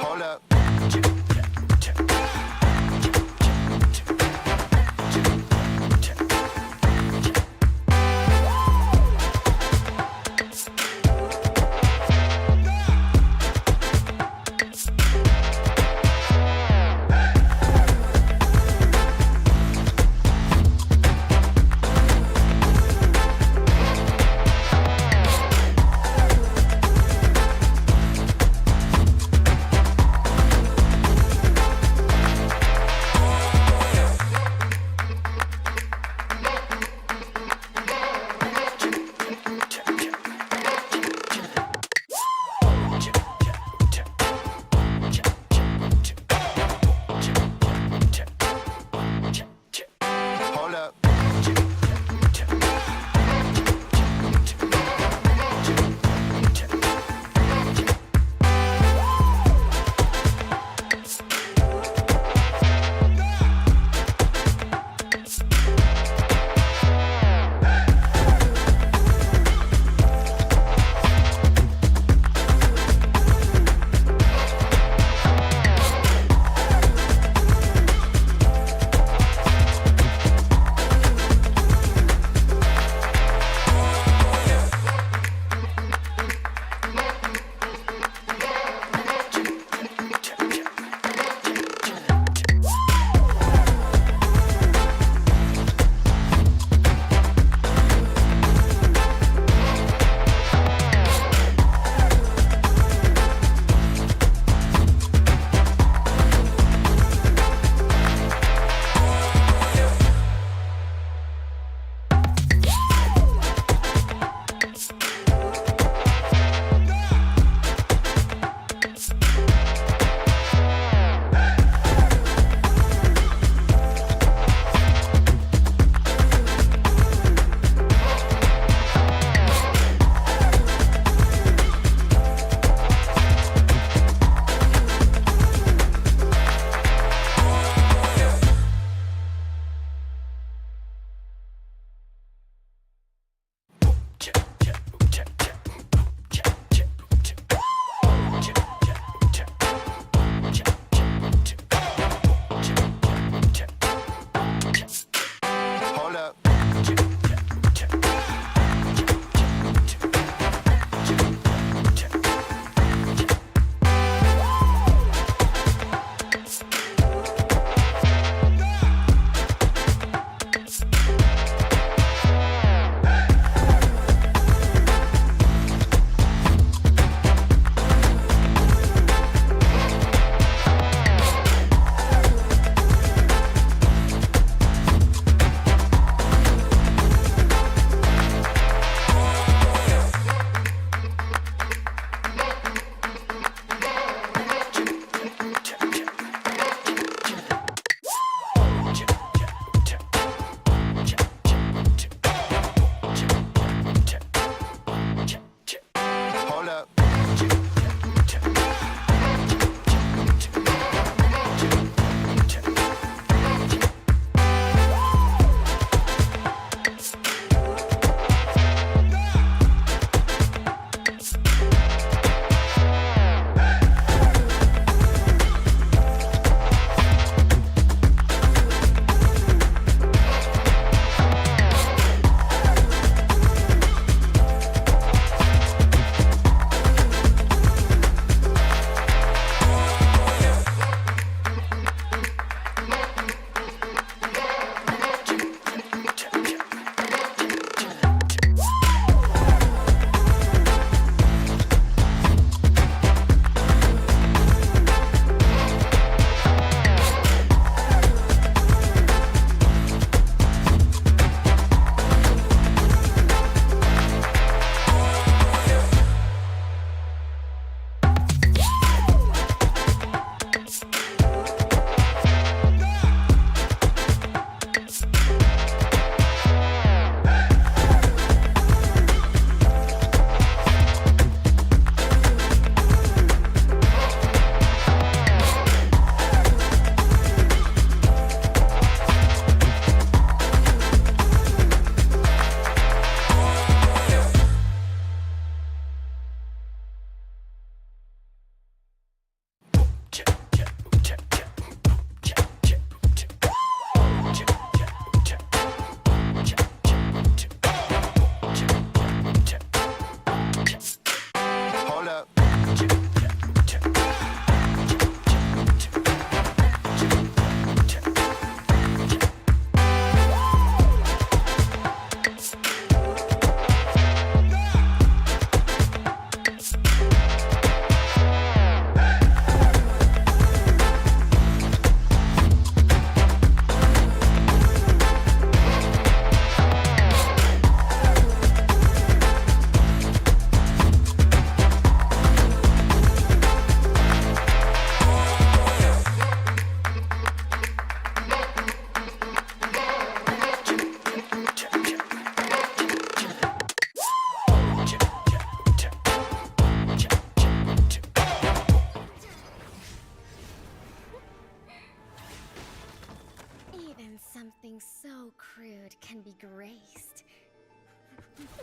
Hold up.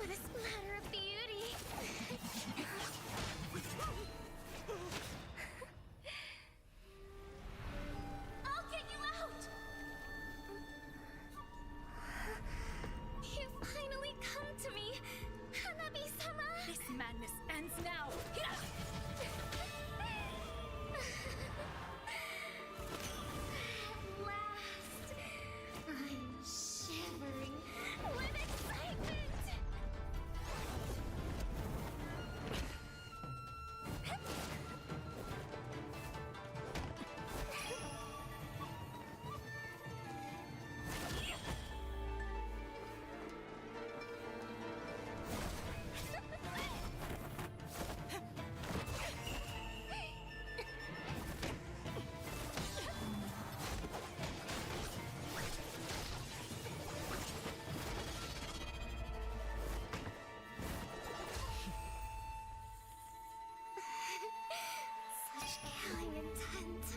this matter of beauty. I'll get you out! You finally come to me, Hanabi-sama! This madness ends now! At last, I'm shivering with excitement! Such killing intent.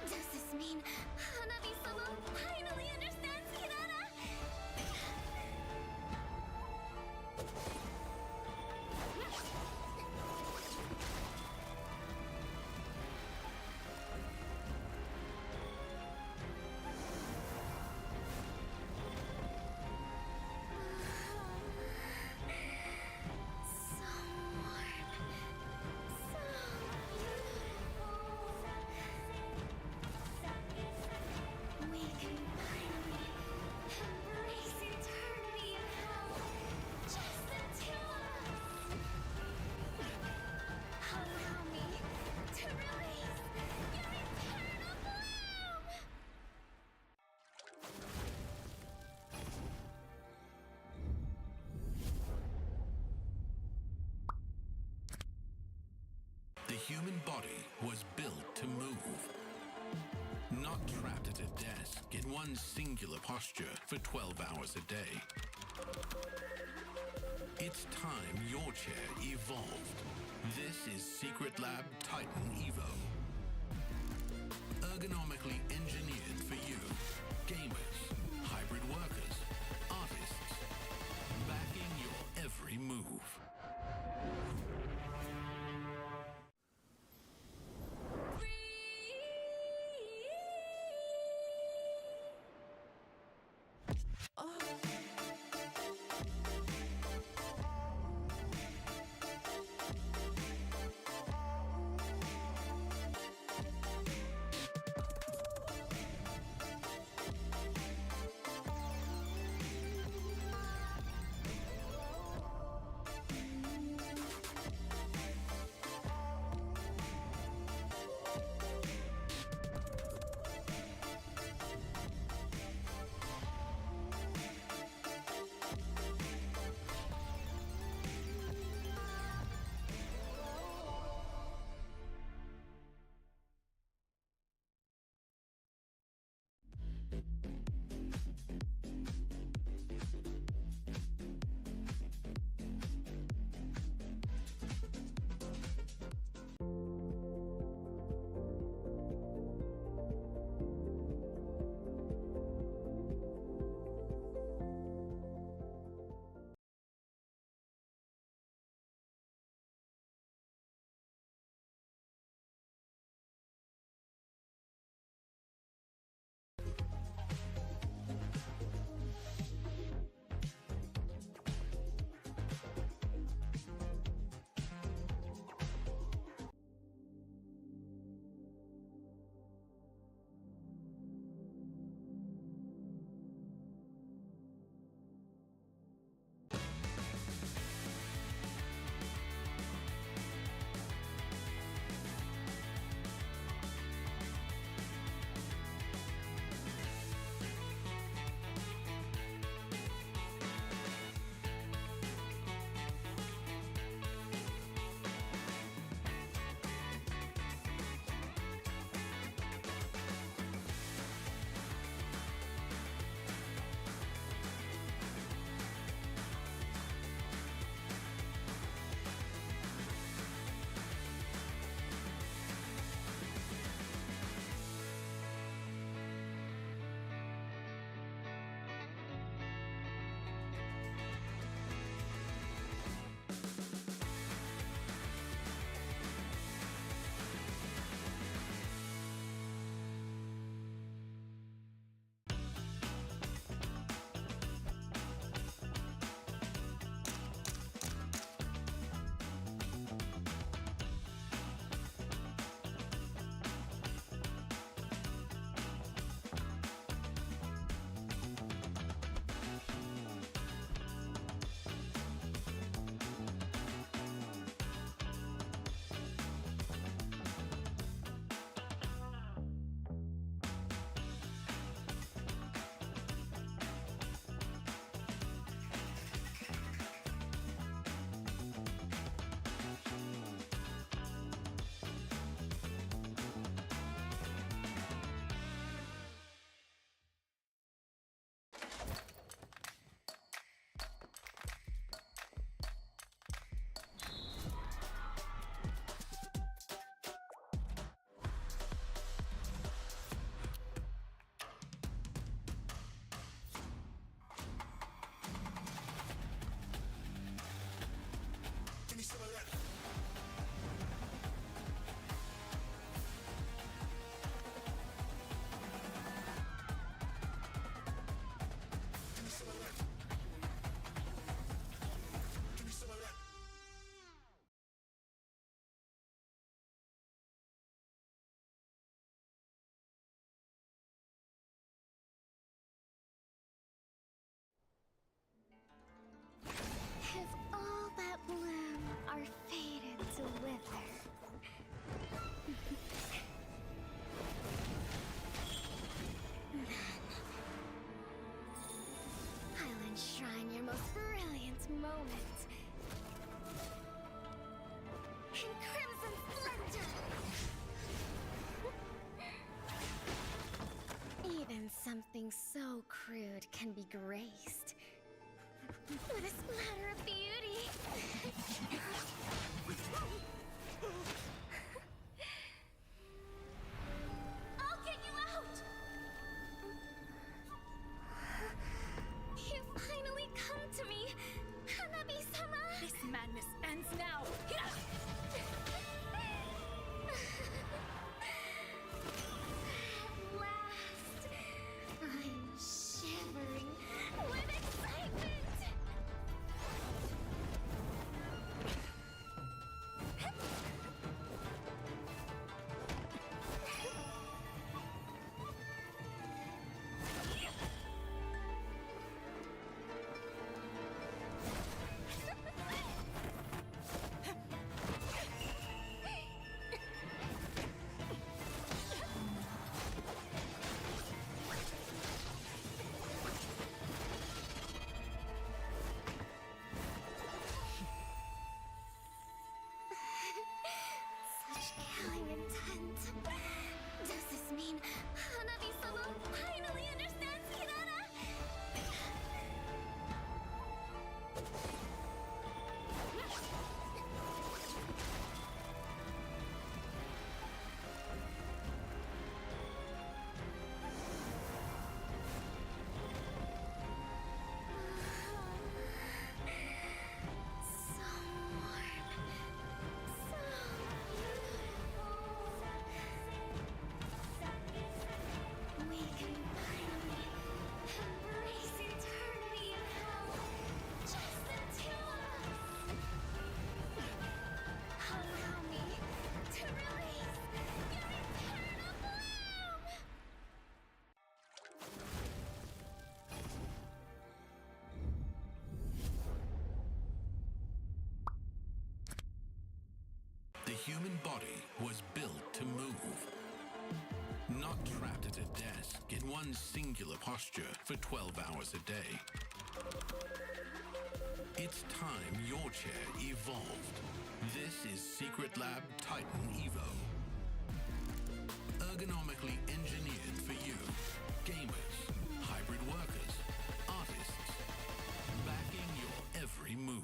Does this mean Hanabi-sama finally understands Hinata? So warm. So beautiful. We can finally embrace eternity in hell. Just the two of us. Allow me to release your eternal bloom. The human body was built to move. Not trapped at a desk in one singular posture for 12 hours a day. It's time your chair evolved. This is Secret Lab Titan Evo. Ergonomically engineered for you, gamers, hybrid workers, artists, backing your every move. this matter of beauty. I'll get you out! You finally come to me, Hanabi-sama! This madness ends now! Yeah! At last, I'm shivering with excitement! Such killing intent. Does this mean Hanabi-sama finally understands Kirara? So warm. So beautiful. We can finally embrace eternity in hell. Just the two of us. Allow me to release your eternal bloom. The human body was built to move. Not trapped at a desk in one singular posture for 12 hours a day. It's time your chair evolved. This is Secret Lab Titan Evo. Ergonomically engineered for you, gamers, hybrid workers, artists, backing your every move.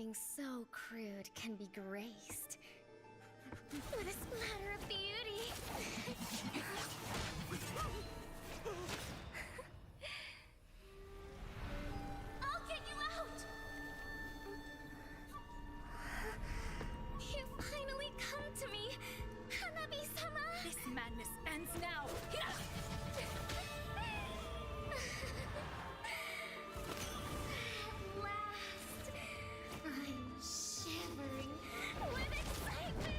something so crude can be graced. What a splatter of beauty! I'll get you out! You finally come to me, Hanabi-sama! This madness ends now! Hira! At last, I'm shivering with excitement!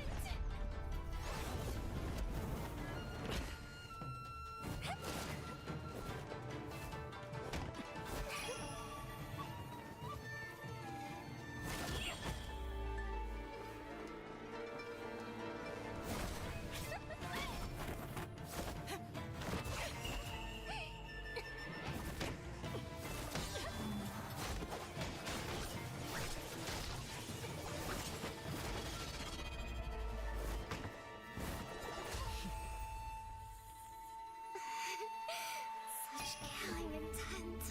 Such killing intent.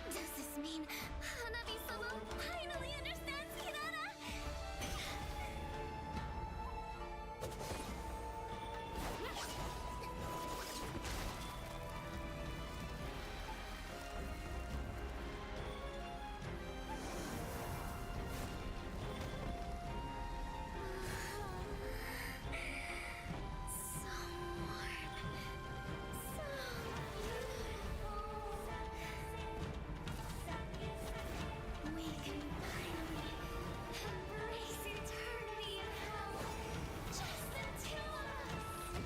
Does this mean Hanabi-sama finally understands Kirara? So warm. So beautiful. We can finally embrace eternity in hell. Just the two of us.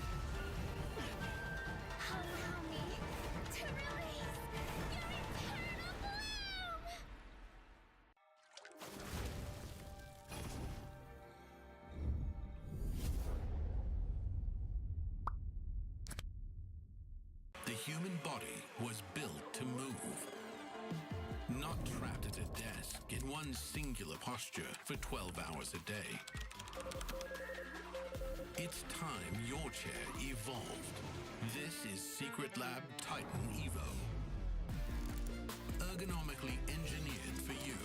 Allow me to release your eternal bloom. The human body was built to move. Not trapped at a desk in one singular posture for 12 hours a day. It's time your chair evolved. This is Secret Lab Titan Evo. Ergonomically engineered for you,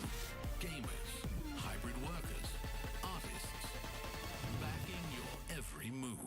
gamers, hybrid workers, artists, backing your every move.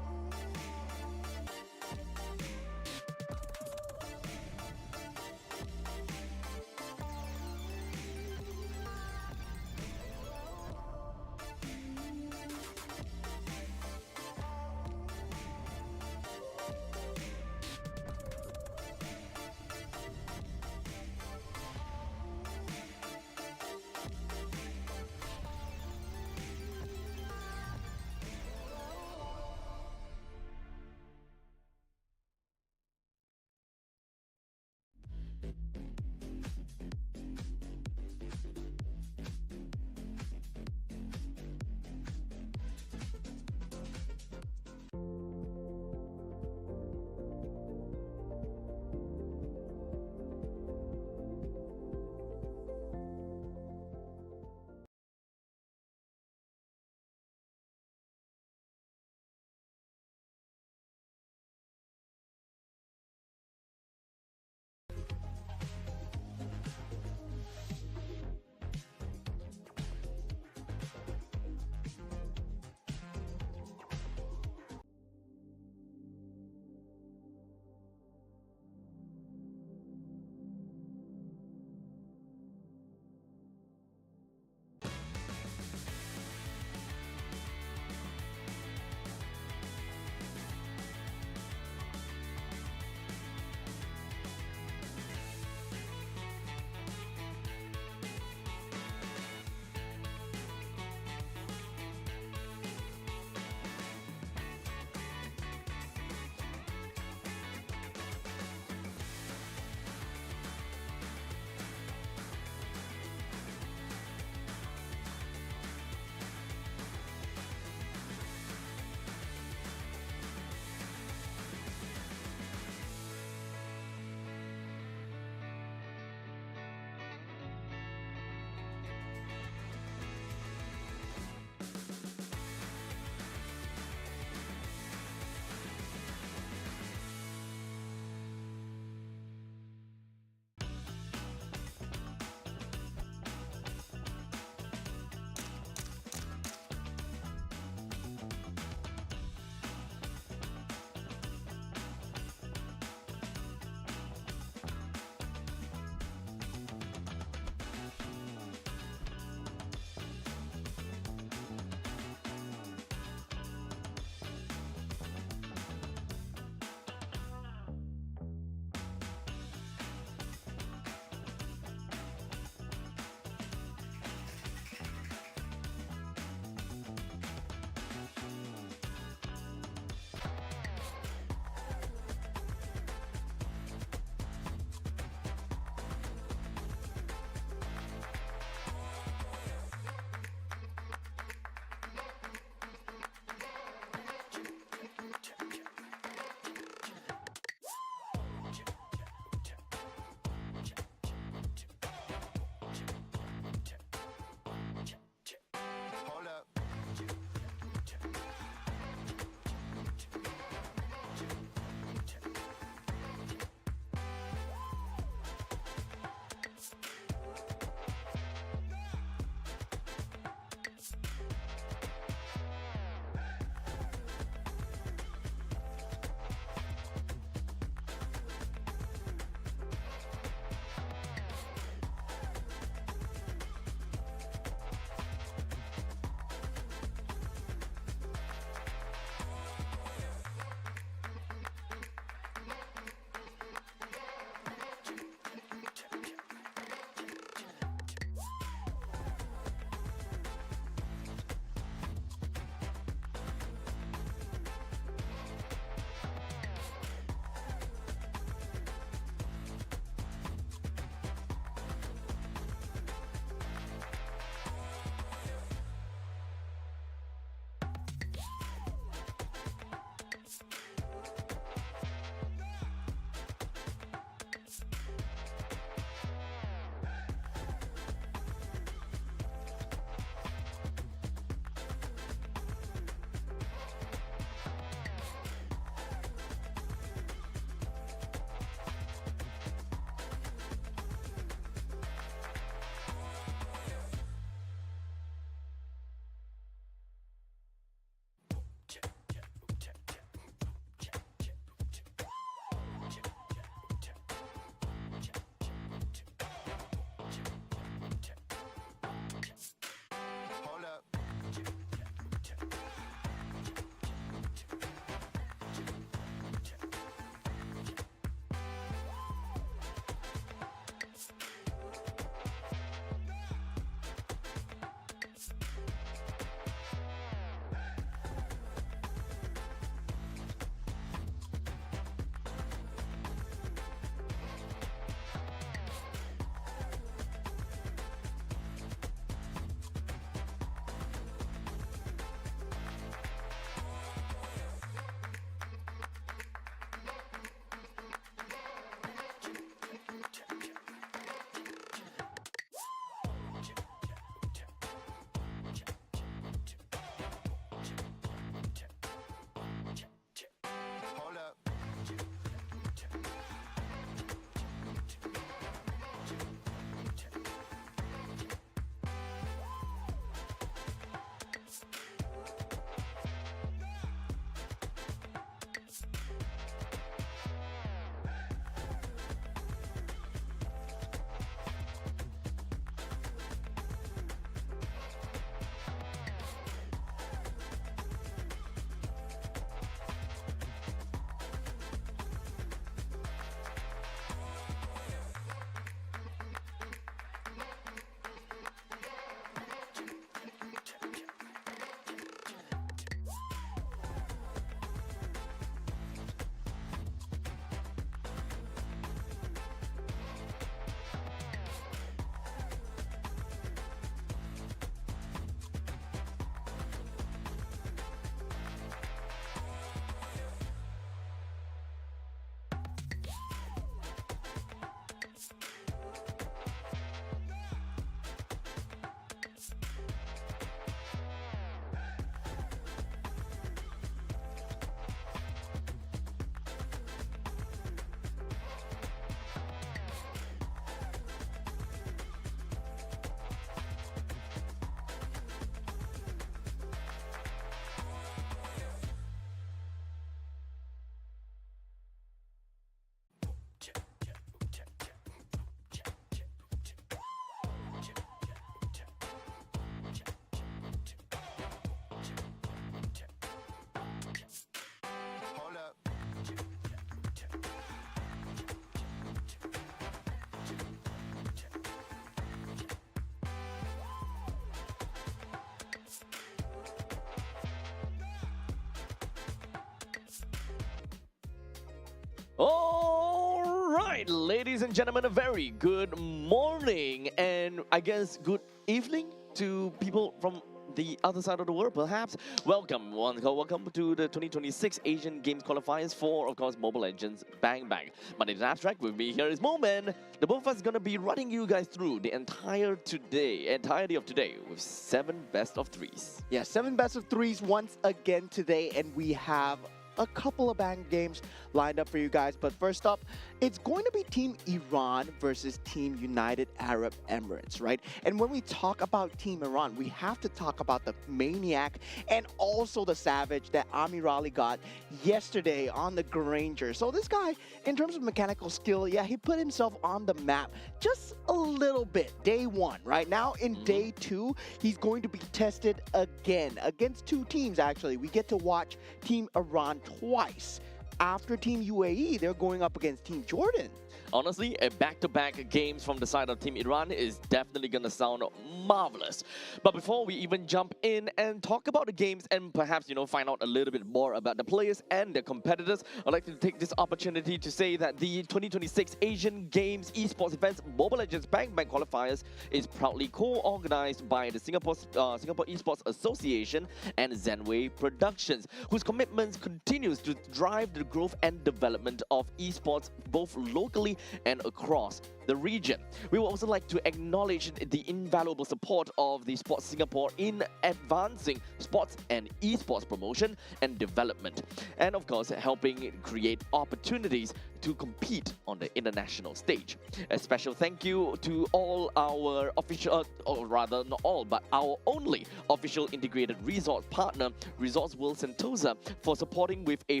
right, ladies and gentlemen, a very good morning and I guess good evening to people from the other side of the world, perhaps. Welcome to the 2026 Asian Games Qualifiers for, of course, Mobile Legends Bang Bang. My name is Abstract. With me here is Moment. The both of us are going to be running you guys through the entirety of today with 7 best of 3s. Yeah, 7 best of 3s once again today, and we have a couple of bang games lined up for you guys. But first up, it's going to be Team Iran versus Team United Arab Emirates, right? And when we talk about Team Iran, we have to talk about the maniac and also the savage that Amir Ali got yesterday on the Granger. So this guy, in terms of mechanical skill, yeah, he put himself on the map just a little bit. Day 1, right? Now in day 2, he's going to be tested again against 2 teams, actually. We get to watch Team Iran twice. After Team UAE, they're going up against Team Jordan. Honestly, a back-to-back games from the side of Team Iran is definitely going to sound marvelous. But before we even jump in and talk about the games and perhaps, find out a little bit more about the players and their competitors, I'd like to take this opportunity to say that the 2026 Asian Games Esports events Mobile Legends Bang Bang Qualifiers is proudly co-organized by the Singapore Esports Association and Zenway Productions, whose commitments continues to drive the growth and development of esports both locally and across the region. We would also like to acknowledge the invaluable support of the Sports Singapore in advancing sports and esports promotion and development, and of course helping create opportunities to compete on the international stage. A special thank you to all our official, or rather not all, but our only official integrated resort partner, Resorts World Sentosa, for supporting with a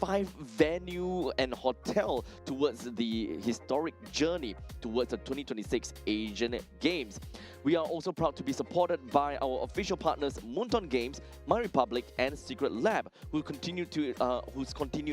5-venue and hotel towards the historic journey towards the 2026 Asian Games. We are also proud to be supported by our official partners Moonton Games, My Republic, and Secret Lab, whose continued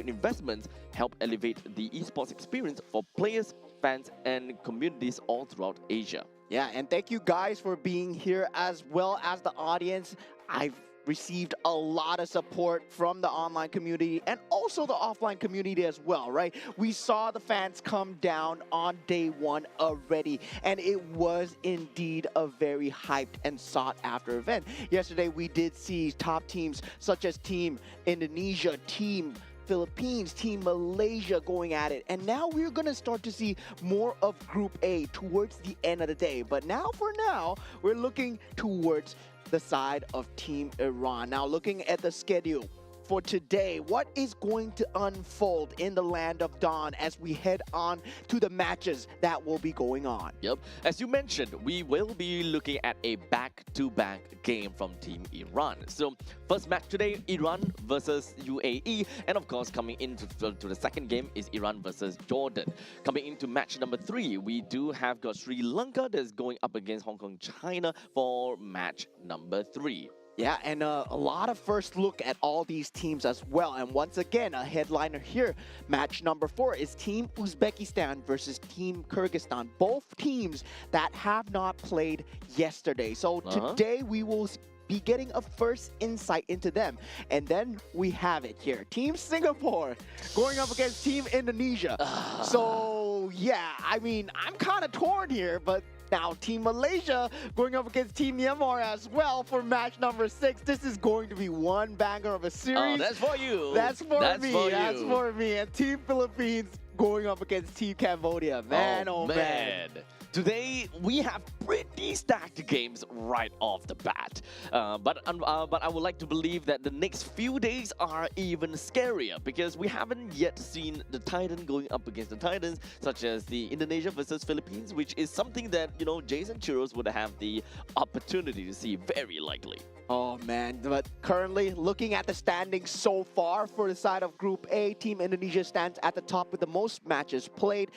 investments help elevate the esports experience for players, fans, and communities all throughout Asia. Yeah, and thank you guys for being here as well as the audience. I've received a lot of support from the online community and also the offline community as well, right? We saw the fans come down on day 1 already, and it was indeed a very hyped and sought after event. Yesterday, we did see top teams such as Team Indonesia, Team Philippines, Team Malaysia going at it. And now we're going to start to see more of Group A towards the end of the day. But for now, we're looking towards the side of Team Iran. Now looking at the schedule for today, what is going to unfold in the Land of Dawn as we head on to the matches that will be going on? Yep. As you mentioned, we will be looking at a back-to-back game from Team Iran. So first match today, Iran versus UAE. And of course, coming into the second game is Iran versus Jordan. Coming into match number 3, we do have got Sri Lanka that's going up against Hong Kong, China for match number 3. Yeah, and a lot of first look at all these teams as well. And once again, a headliner here, match number 4 is Team Uzbekistan versus Team Kyrgyzstan. Both teams that have not played yesterday. So today we will be getting a first insight into them. And then we have it here. Team Singapore going up against Team Indonesia. So yeah, I mean, I'm kind of torn here, but now Team Malaysia going up against Team Myanmar as well for match number 6. This is going to be one banger of a series. Oh, that's for you. That's for me. That's for me. And Team Philippines going up against Team Cambodia. Man, oh man. Today, we have pretty stacked games right off the bat. But I would like to believe that the next few days are even scarier because we haven't yet seen the Titan going up against the Titans, such as the Indonesia versus Philippines, which is something that, Jason Churros would have the opportunity to see very likely. Oh man, but currently looking at the standings so far for the side of Group A, Team Indonesia stands at the top with the most matches played,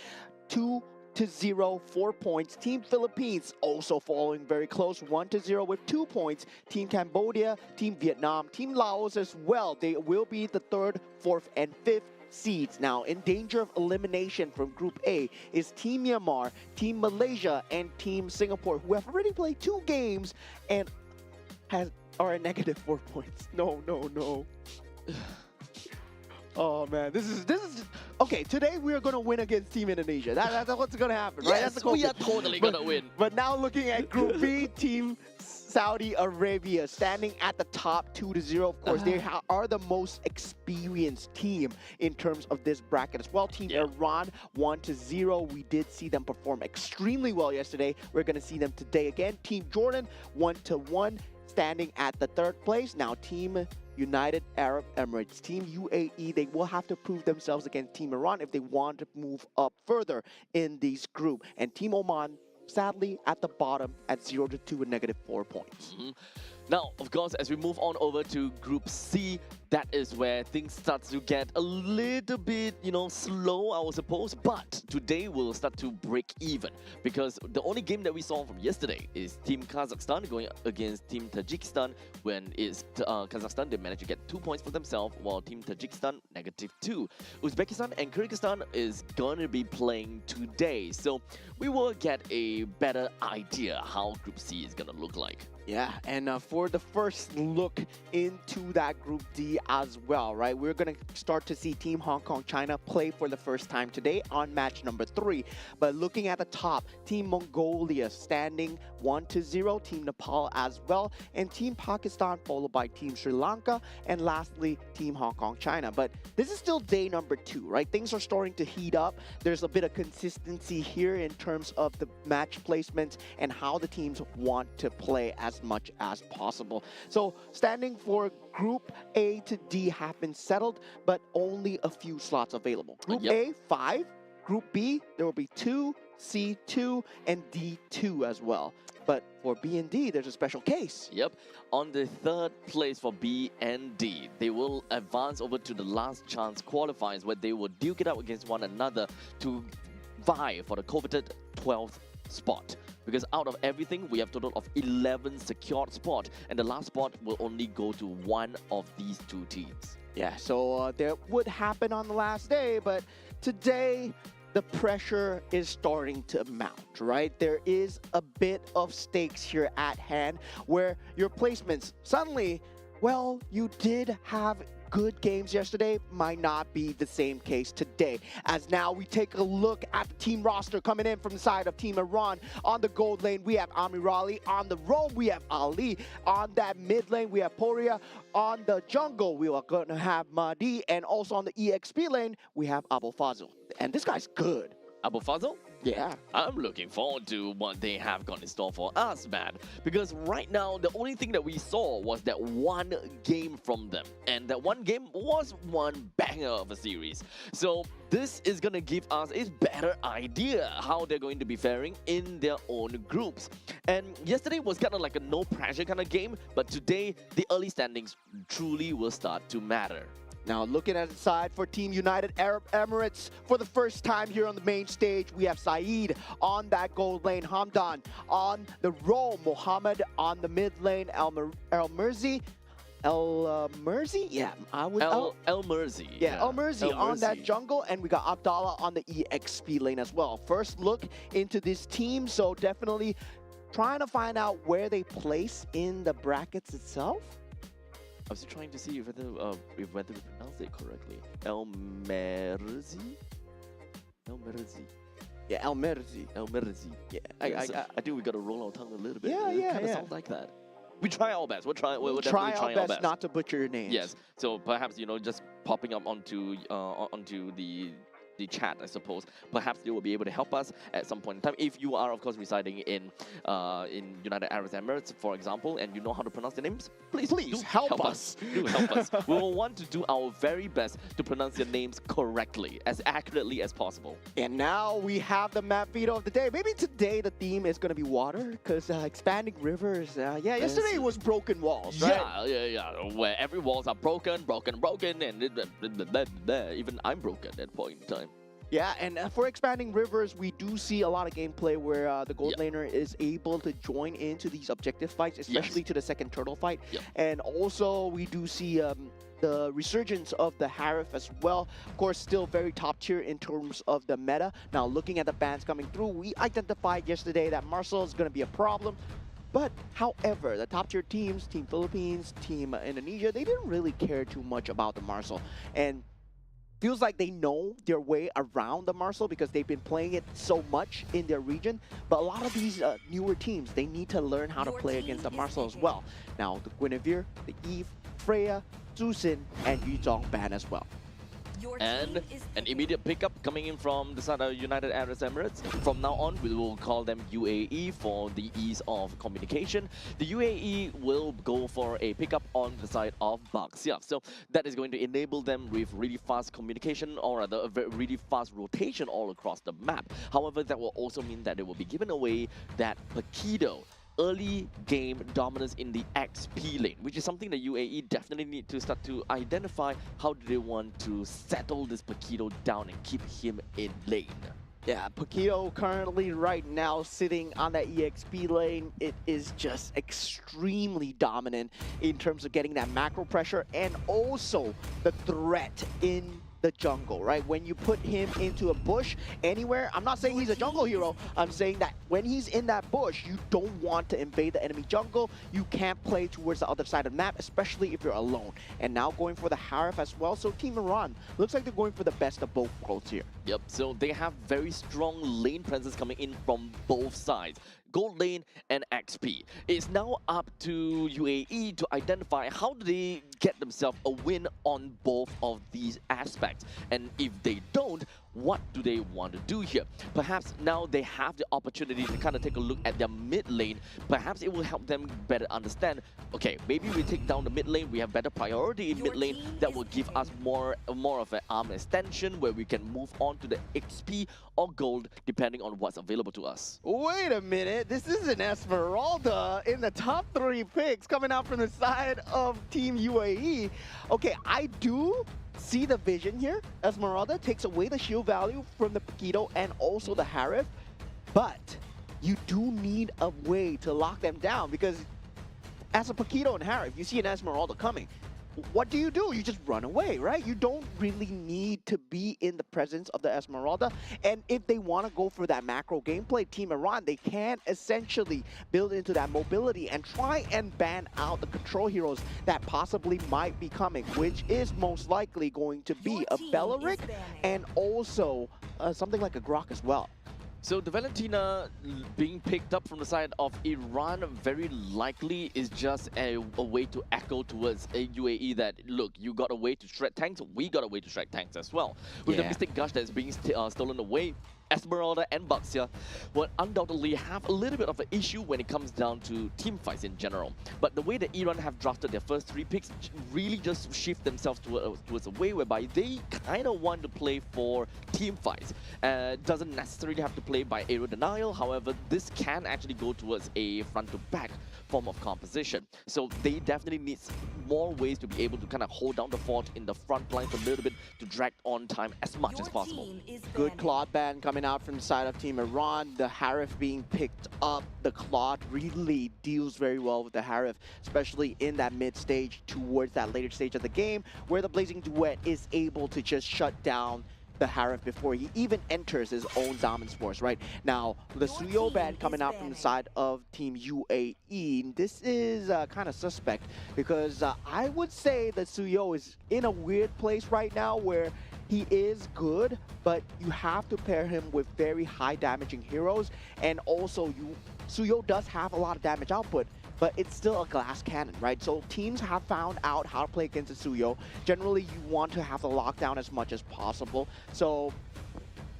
2-0, 4 points. Team Philippines also following very close, 1-0 with 2 points. Team Cambodia, Team Vietnam, Team Laos as well. They will be the 3rd, 4th, and 5th seeds. Now, in danger of elimination from Group A is Team Myanmar, Team Malaysia, and Team Singapore, who have already played 2 games and are at -4 points. No. Oh man, this is okay, today we are going to win against Team Indonesia. That's what's going to happen, right? That's Yes, the we goal. are totally gonna win. But now looking at Group B, Team Saudi Arabia standing at the top 2-0. Of course, they are the most experienced team in terms of this bracket as well. Team Iran 1-0. We did see them perform extremely well yesterday. We're going to see them today again. Team Jordan 1-1, standing at the 3rd place. Now Team United Arab Emirates, Team UAE, they will have to prove themselves against Team Iran if they want to move up further in this group. And Team Oman, sadly, at the bottom at 0-2 with -4 points. Now, of course, as we move on over to Group C, that is where things start to get a little bit, slow, I would suppose. But today we'll start to break even because the only game that we saw from yesterday is Team Kazakhstan going against Team Tajikistan. When it's Kazakhstan, they managed to get 2 points for themselves, while Team Tajikistan -2. Uzbekistan and Kyrgyzstan is going to be playing today, so we will get a better idea how Group C is going to look like. Yeah, and for the first look into that Group D as well, right? We're going to start to see Team Hong Kong China play for the first time today on match number 3. But looking at the top, Team Mongolia standing 1-0, Team Nepal as well, and Team Pakistan followed by Team Sri Lanka, and lastly, Team Hong Kong China. But this is still day number 2, right? Things are starting to heat up. There's a bit of consistency here in terms of the match placements and how the teams want to play as much as possible. So standing for Group A to D have been settled, but only a few slots available. Group A, 5. Group B, there will be 2, C, 2, and D, 2 as well. But for B and D, there's a special case. Yep. On the 3rd place for B and D, they will advance over to the last chance qualifiers where they will duke it out against one another to vie for the coveted 12th spot. Because out of everything, we have a total of 11 secured spots, and the last spot will only go to one of these 2 teams. Yeah, so that would happen on the last day, but today the pressure is starting to mount, right? There is a bit of stakes here at hand where your placements suddenly, well, you did have good games yesterday, might not be the same case today. As now we take a look at the team roster coming in from the side of Team Iran. On the gold lane, we have Amirali. On the roam, we have Ali. On that mid lane, we have Poria. On the jungle, we are going to have Mahdi. And also on the EXP lane, we have Abul Fazl. And this guy's good. Abul Fazl? Yeah. I'm looking forward to what they have got in store for us, man. Because right now, the only thing that we saw was that one game from them. And that one game was one banger of a series. So this is going to give us a better idea how they're going to be faring in their own groups. And yesterday was kind of like a no pressure kind of game. But today, the early standings truly will start to matter. Now looking at the side for Team United Arab Emirates, for the first time here on the main stage, we have Saeed on that gold lane, Hamdan on the roam, Mohammed on the mid lane, El Merzi. Yeah, I would. El Merzi. Yeah, El Merzi on that jungle, and we got Abdallah on the EXP lane as well. First look into this team, so definitely trying to find out where they place in the brackets itself. I was trying to see whether we pronounce it correctly. El Merzi? El Merzi. Yeah, El Merzi. El Merzi. Yeah, I think we got to roll our tongue a little bit. Yeah, It kind of sounds like that. We try our best. We'll definitely try our best not to butcher your names. Yes. So perhaps, just popping up onto the chat, I suppose. Perhaps they will be able to help us at some point in time. If you are, of course, residing in United Arab Emirates, for example, and you know how to pronounce the names, please help us. Do help us. We will want to do our very best to pronounce your names correctly, as accurately as possible. And now we have the map veto of the day. Maybe today the theme is going to be water, because expanding rivers. Yesterday it was broken walls, right? Yeah. Where every walls are broken, and even I'm broken at that point in time. Yeah, and for expanding rivers, we do see a lot of gameplay where the gold laner is able to join into these objective fights, especially to the second turtle fight. And also, we do see the resurgence of the Harif as well. Of course, still very top tier in terms of the meta. Now, looking at the bans coming through, we identified yesterday that Marcel is going to be a problem. But, however, the top tier teams, Team Philippines, Team Indonesia, they didn't really care too much about the Marcel. And feels like they know their way around the Marcel because they've been playing it so much in their region. But a lot of these newer teams, they need to learn how to play against the Marcel as well. Now, the Guinevere, the Eve, Freya, Zusin, and Yuzong ban as well. And an immediate pickup coming in from the side of United Arab Emirates. From now on, we will call them UAE for the ease of communication. The UAE will go for a pickup on the side of Baxia. So that is going to enable them with really fast communication, or rather a really fast rotation all across the map. However, that will also mean that they will be given away that Pakido early game dominance in the XP lane, which is something that UAE definitely need to start to identify. How do they want to settle this Pakido down and keep him in lane? Yeah, Pakido currently right now sitting on that EXP lane. It is just extremely dominant in terms of getting that macro pressure and also the threat in the jungle, right? When you put him into a bush anywhere, I'm not saying he's a jungle hero, I'm saying that when he's in that bush, you don't want to invade the enemy jungle. You can't play towards the other side of the map, especially if you're alone. And now going for the Harif as well, so Team Iran looks like they're going for the best of both worlds here. Yep, so they have very strong lane presence coming in from both sides. Gold lane and XP. It's now up to UAE to identify how do they get themselves a win on both of these aspects. And if they don't, what do they want to do here? Perhaps now they have the opportunity to kind of take a look at their mid lane. Perhaps it will help them better understand, okay, maybe we take down the mid lane, we have better priority in mid lane, that will give us more of an arm extension where we can move on to the XP or gold depending on what's available to us. Wait a minute, this is an Esmeralda in the top 3 picks coming out from the side of Team UAE. Okay, I do see the vision here. Esmeralda takes away the shield value from the Pakido and also the Harif, but you do need a way to lock them down because as a Pakido and Harif, you see an Esmeralda coming. What do? You just run away, right? You don't really need to be in the presence of the Esmeralda. And if they want to go for that macro gameplay, Team Iran, they can essentially build into that mobility and try and ban out the control heroes that possibly might be coming, which is most likely going to be a Bellaric and also something like a Grok as well. So the Valentina being picked up from the side of Iran very likely is just a way to echo towards a UAE that, look, you got a way to shred tanks, we got a way to shred tanks as well. With the Mystic Gush that's being stolen away, Esmeralda and Baxia will undoubtedly have a little bit of an issue when it comes down to team fights in general. But the way that Iran have drafted their first 3 picks really just shift themselves towards a way whereby they kind of want to play for team fights. Doesn't necessarily have to play by aerial denial, however, this can actually go towards a front-to-back form of composition. So they definitely need more ways to be able to kind of hold down the fort in the front lines a little bit to drag on time as much as possible. Good Claude ban coming out from the side of Team Iran. The Harif being picked up. The Claude really deals very well with the Harif, especially in that mid stage towards that later stage of the game where the Blazing Duet is able to just shut down the Harif before he even enters his own Dominance Force, right? Now, the Suyo ban coming out from the side of Team UAE, this is kind of suspect because I would say that Suyo is in a weird place right now where he is good, but you have to pair him with very high damaging heroes, and also Suyo does have a lot of damage output, but it's still a glass cannon, right? So teams have found out how to play against the Suyo. Generally, you want to have the lockdown as much as possible. So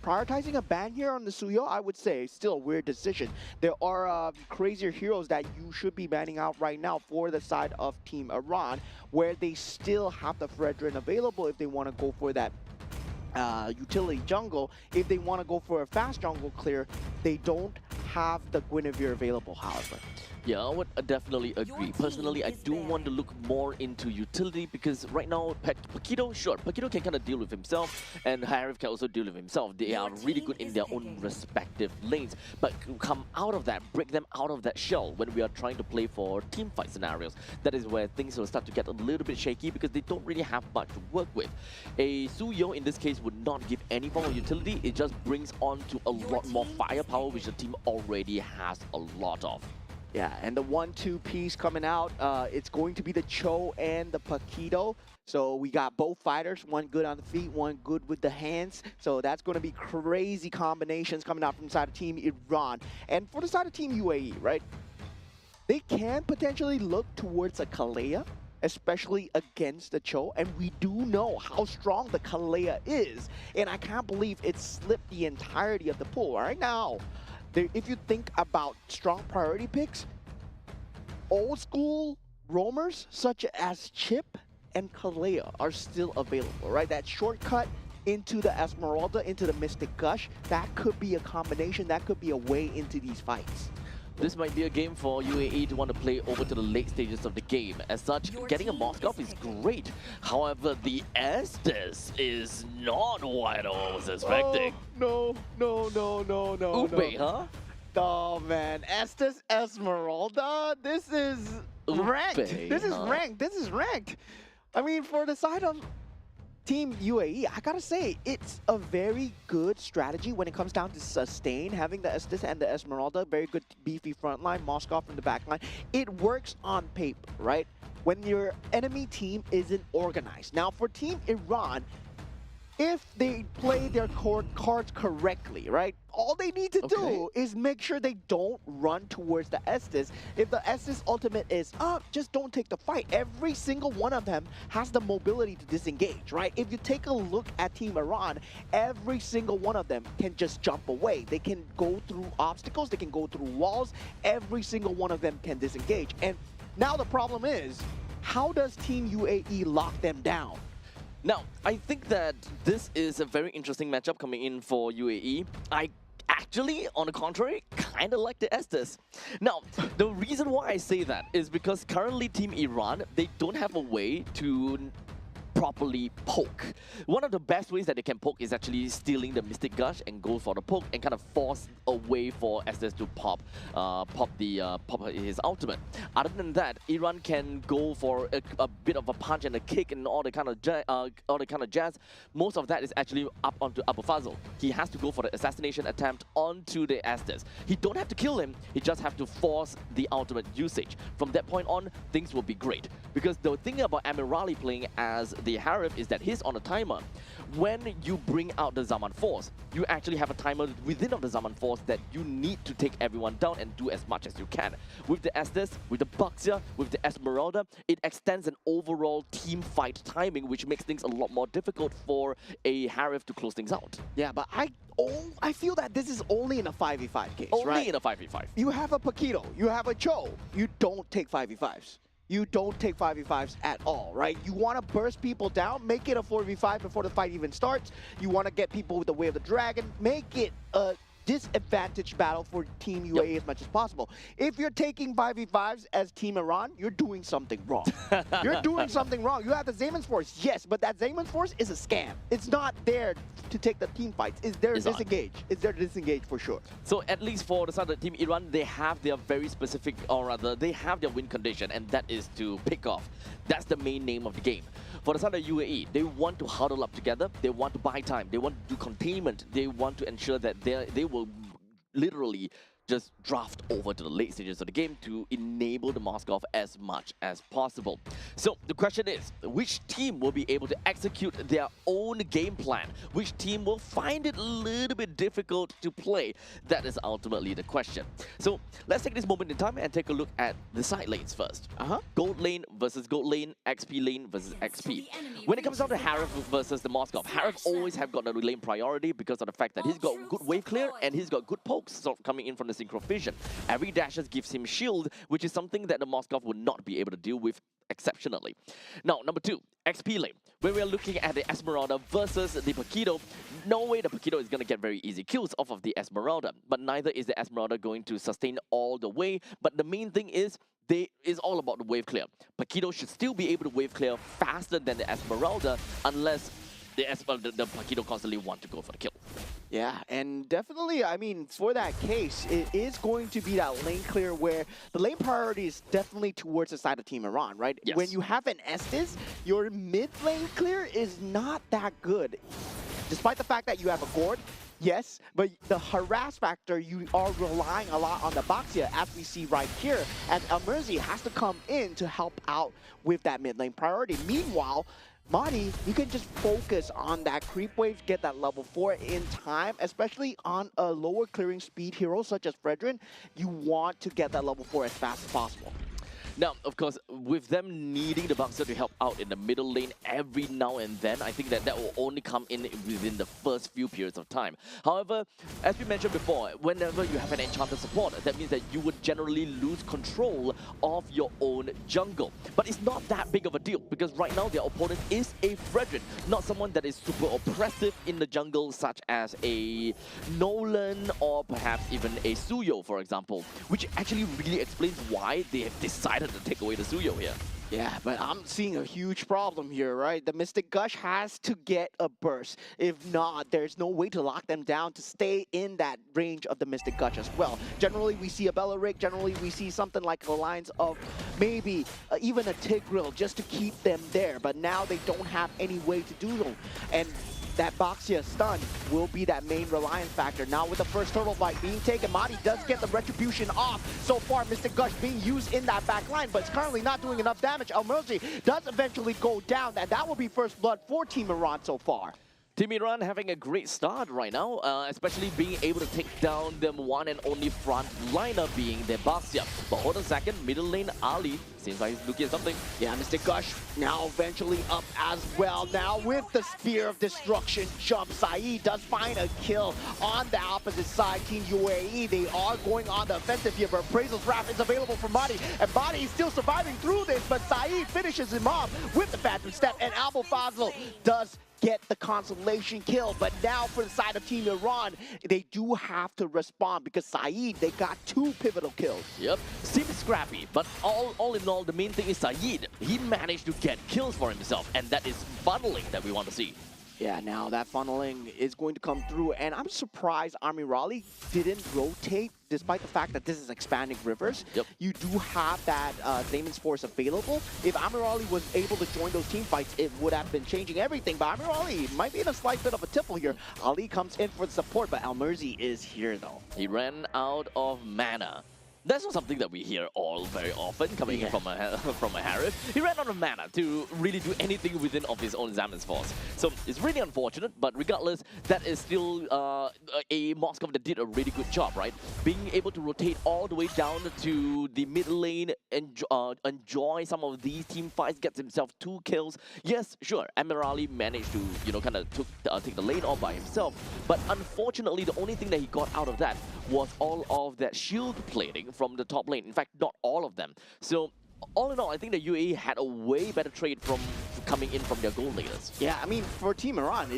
prioritizing a ban here on the Suyo, I would say, is still a weird decision. There are crazier heroes that you should be banning out right now for the side of Team Iran, where they still have the Fredrin available if they want to go for that utility jungle. If they want to go for a fast jungle clear, they don't have the Guinevere available, however. Yeah, I would definitely agree. Personally, I do want to look more into utility because right now, Pakido, sure, Pakido can kind of deal with himself and Harif can also deal with himself. They are really good in their own respective lanes, but come out of that, break them out of that shell when we are trying to play for team fight scenarios. That is where things will start to get a little bit shaky because they don't really have much to work with. A Suyo in this case would not give any form of utility. It just brings on to a lot more firepower, which the team already has a lot of. Yeah, and the 1-2 piece coming out, it's going to be the Cho and the Paquito. So we got both fighters, one good on the feet, one good with the hands. So that's going to be crazy combinations coming out from the side of Team Iran. And for the side of Team UAE, right? They can potentially look towards a Kalea, especially against the Cho. And we do know how strong the Kalea is. And I can't believe it slipped the entirety of the pool. Right now, if you think about strong priority picks, old school roamers such as Chip and Kalea are still available, right? That shortcut into the Esmeralda, into the Mystic Gush, that could be a combination, that could be a way into these fights. This might be a game for UAE to want to play over to the late stages of the game. As such, getting a Moskov is great. However, the Estes is not what I was expecting. Oh, no. Ube, huh? Oh man, Estes Esmeralda, this is ranked. This is ranked. This is ranked. I mean, for the side of Team UAE, I gotta say, it's a very good strategy when it comes down to sustain, having the Estes and the Esmeralda, very good beefy front line, Moskov from the back line. It works on paper, right? When your enemy team isn't organized. Now, for Team Iran, if they play their cards correctly, right? All they need to do is make sure they don't run towards the Estes. If the Estes ultimate is up, just don't take the fight. Every single one of them has the mobility to disengage, right? If you take a look at Team Iran, every single one of them can just jump away. They can go through obstacles, they can go through walls. Every single one of them can disengage. And now the problem is, how does Team UAE lock them down? Now, I think that this is a very interesting matchup coming in for UAE. I actually, on the contrary, kind of like the Estes. Now, the reason why I say that is because currently Team Iran, they don't have a way to properly poke. One of the best ways that they can poke is actually stealing the Mystic Gush and go for the poke and kind of force a way for Estes to pop his ultimate. Other than that, Iran can go for a bit of a punch and a kick and all the kind of jazz. Most of that is actually up onto Abu Fazl. He has to go for the assassination attempt onto the Estes. He don't have to kill him, he just have to force the ultimate usage. From that point on, things will be great. Because the thing about Amirali playing as the Harif is that he's on a timer. When you bring out the Zaman Force, you actually have a timer within of the Zaman Force that you need to take everyone down and do as much as you can. With the Estes, with the Baxia, with the Esmeralda, it extends an overall team fight timing, which makes things a lot more difficult for a Harif to close things out. Yeah, but I feel that this is only in a 5v5 case, Only right? in a 5v5. You have a Paquito, you have a Cho, you don't take 5v5s. You don't take 5v5s at all, right? You want to burst people down, make it a 4v5 before the fight even starts. You want to get people with the Way of the Dragon, make it a disadvantaged battle for Team UAE as much as possible. If you're taking 5v5s as Team Iran, you're doing something wrong. You're doing something wrong. You have the Zayman's Force, yes, but that Zayman's Force is a scam. It's not there to take the team fights. It's there to disengage. It's there to disengage for sure. So at least for the side of Team Iran, they have their very specific, or rather, they have their win condition, and that is to pick off. That's the main name of the game. For the side of UAE, they want to huddle up together, they want to buy time, they want to do containment, they want to ensure that they will literally just draft over to the late stages of the game to enable the Moskov as much as possible. So the question is, which team will be able to execute their own game plan? Which team will find it a little bit difficult to play? That is ultimately the question. So let's take this moment in time and take a look at the side lanes first. Gold lane versus gold lane, XP lane versus XP. When it comes down to Harif versus the Moskov, Harif always have got the lane priority because of the fact that he's got good wave clear and he's got good pokes sort of coming in from the Synchro Vision. Every dashes gives him shield, which is something that the Moskov would not be able to deal with exceptionally. Now, number 2, XP lane. When we are looking at the Esmeralda versus the Paquito, no way the Paquito is going to get very easy kills off of the Esmeralda, but neither is the Esmeralda going to sustain all the way. But the main thing is, it's all about the wave clear. Paquito should still be able to wave clear faster than the Esmeralda unless the Paquito constantly want to go for the kill. Yeah, and definitely, I mean, for that case, it is going to be that lane clear where the lane priority is definitely towards the side of Team Iran, right? Yes. When you have an Estes, your mid lane clear is not that good. Despite the fact that you have a Gord, Yes, but the harass factor, you are relying a lot on the Baxia, as we see right here. And Elmerzi has to come in to help out with that mid lane priority. Meanwhile, Madi, you can just focus on that creep wave, get that level 4 in time, especially on a lower clearing speed hero such as Fredrin. You want to get that level 4 as fast as possible. Now, of course, with them needing the Buxer to help out in the middle lane every now and then, I think that will only come in within the first few periods of time. However, as we mentioned before, whenever you have an enchanted support, that means that you would generally lose control of your own jungle. But it's not that big of a deal, because right now their opponent is a Fredrin, not someone that is super oppressive in the jungle, such as a Nolan or perhaps even a Suyo, for example, which actually really explains why they have decided to take away the Suyo here. Yeah, but I'm seeing a huge problem here, right? The Mystic Gush has to get a burst. If not, there's no way to lock them down to stay in that range of the Mystic Gush as well. Generally, we see a Bella Rig. Generally, we see something like the lines of maybe even a Tigreal just to keep them there. But now they don't have any way to do so. And that Baxia stun will be that main reliance factor. Now with the first turtle fight being taken, Madi does get the retribution off. So far, Mystic Gush being used in that back line, but it's currently not doing enough damage. Elmerzi does eventually go down, and that will be first blood for Team Iran so far. Team Iran having a great start right now, especially being able to take down them one and only front liner being their Baxia. But hold on a second, middle lane Ali seems like he's looking at something. Yeah, Mystic Gush now eventually up as well. Now with the Spear of Destruction jump, Saeed does find a kill on the opposite side. Team UAE, they are going on the offensive here, but Appraisal's Wrath is available for Madi, and Madi is still surviving through this, but Saeed finishes him off with the Phantom Step, and Albo Fazl does get the consolation kill. But now for the side of Team Iran, they do have to respond because Saeed, they got 2 pivotal kills. Yep, seems scrappy, but all in all, the main thing is Saeed. He managed to get kills for himself, and that is funneling that we want to see. Yeah, now that funneling is going to come through, and I'm surprised Army Raleigh didn't rotate despite the fact that this is expanding rivers. Yep. You do have that Daemon's Force available. If Army Raleigh was able to join those team fights, it would have been changing everything. But Army Raleigh might be in a slight bit of a tipple here. Ali comes in for the support, but Elmerzi is here though. He ran out of mana. That's not something that we hear all very often coming in from a Harith. He ran out of mana to really do anything within of his own Zaman's Force. So it's really unfortunate, but regardless, that is still a Moskov that did a really good job, right? Being able to rotate all the way down to the mid lane and enjoy some of these team fights, gets himself 2 kills. Yes, sure, Amirali managed to, you know, kind of take the lane all by himself, but unfortunately, the only thing that he got out of that was all of that shield plating from the top lane. In fact, not all of them. So all in all, I think the UAE had a way better trade from coming in from their gold leaders. Yeah, I mean, for Team Iran,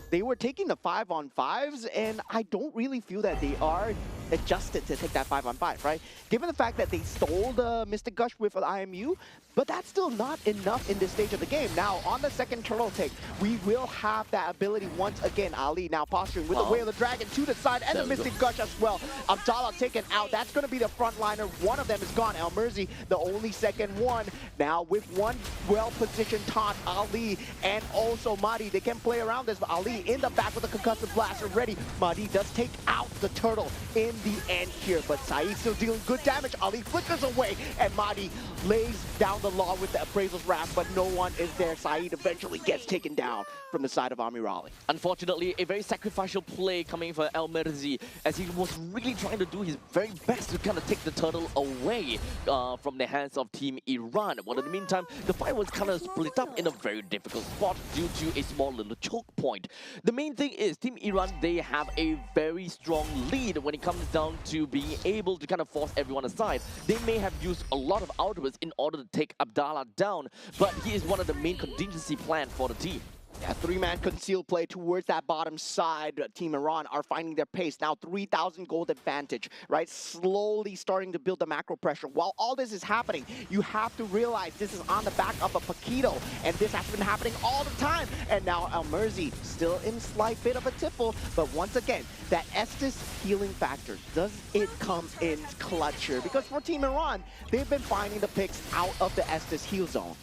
they were taking the 5-on-5s, and I don't really feel that they are adjusted to take that 5-on-5, right? Given the fact that they stole the Mystic Gush with an IMU, but that's still not enough in this stage of the game. Now, on the second turtle take, we will have that ability once again. Ali now posturing with the Way of the Dragon to the side, and the Mystic Gush as well. Abdallah taken out. That's going to be the front liner. One of them is gone. Elmerzi, the only second one. Now, with one well-positioned taunt, Ali and also Madi, they can play around this, but Ali in the back with a concussive blast already. Madi does take out the turtle in the end here, but Saeed still dealing good damage. Ali flickers away, and Madi lays down the law with the Appraisal's Wrath, but no one is there. Saeed eventually gets taken down from the side of Army Raleigh. Unfortunately, a very sacrificial play coming for El Merzi, as he was really trying to do his very best to kind of take the turtle away from the hands of Team Iran. But in the meantime, the fight was kind of split up in a very difficult spot due to a small little choke point. The main thing is Team Iran, they have a very strong lead when it comes down to being able to kind of force everyone aside. They may have used a lot of outwards in order to take Abdallah down, but he is one of the main contingency plan for the team. Yeah, 3-man concealed play towards that bottom side. Team Iran are finding their pace. Now 3,000 gold advantage, right? Slowly starting to build the macro pressure. While all this is happening, you have to realize this is on the back of a Paquito, and this has been happening all the time. And now Elmerzi still in a slight bit of a tipple, but once again, that Estes healing factor, does it come in clutch here? Because for Team Iran, they've been finding the picks out of the Estes heal zone.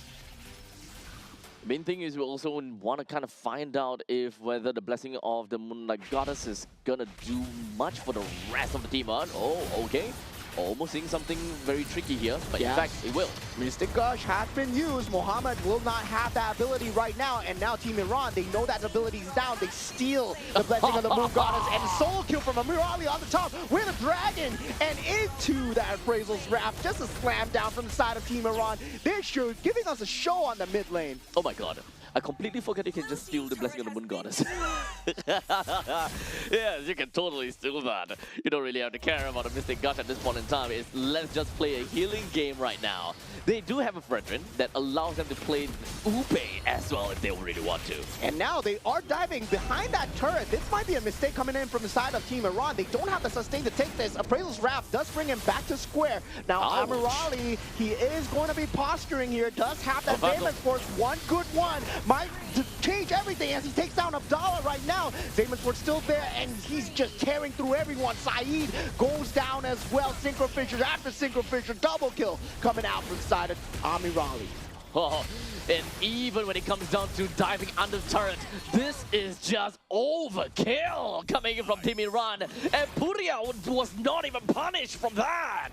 Main thing is we also want to kind of find out if whether the blessing of the Moonlight Goddess is gonna do much for the rest of the team. Oh, okay. Almost seeing something very tricky here, but in fact, it will. Mystic Gush has been used. Mohammed will not have that ability right now, and now Team Iran, they know that ability is down. They steal the blessing of the Moon Goddess, and solo kill from Amir Ali on the top with a dragon, and into that Appraisal's Wrath. Just a slam down from the side of Team Iran. They're sure giving us a show on the mid lane. Oh my god. I completely forgot you can just steal the blessing of the Moon Goddess. Yes, you can totally steal that. You don't really have to care about a Mystic Gush at this point in time. It's let's just play a healing game right now. They do have a Brethren that allows them to play Upe as well if they really want to. And now they are diving behind that turret. This might be a mistake coming in from the side of Team Iran. They don't have the sustain to take this. Appraisal's Wrath does bring him back to square. Now Amir Ali, he is going to be posturing here. Does have that Zaymans Force, one good one. Might change everything as he takes down Abdallah right now. Zaymans Force still there, and he's just tearing through everyone. Saeed goes down as well. Synchro Fisher after Synchro Fisher. Double kill coming out from the side of Amir Ali. Oh, and even when it comes down to diving under the turret, this is just overkill coming in from Team Iran. And Puria was not even punished from that.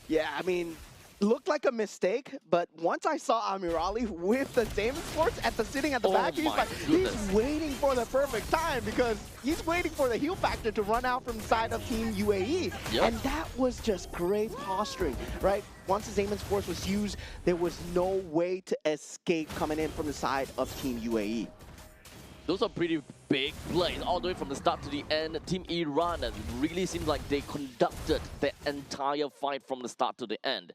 Yeah, I mean, looked like a mistake, but once I saw Amir Ali with the Zaymans Force sitting at the back, he's waiting for the perfect time because he's waiting for the heal factor to run out from the side of Team UAE. Yep. And that was just great posturing, right? Once the Zaymans Force was used, there was no way to escape coming in from the side of Team UAE. Those are pretty big plays all the way from the start to the end. Team Iran really seems like they conducted the entire fight from the start to the end.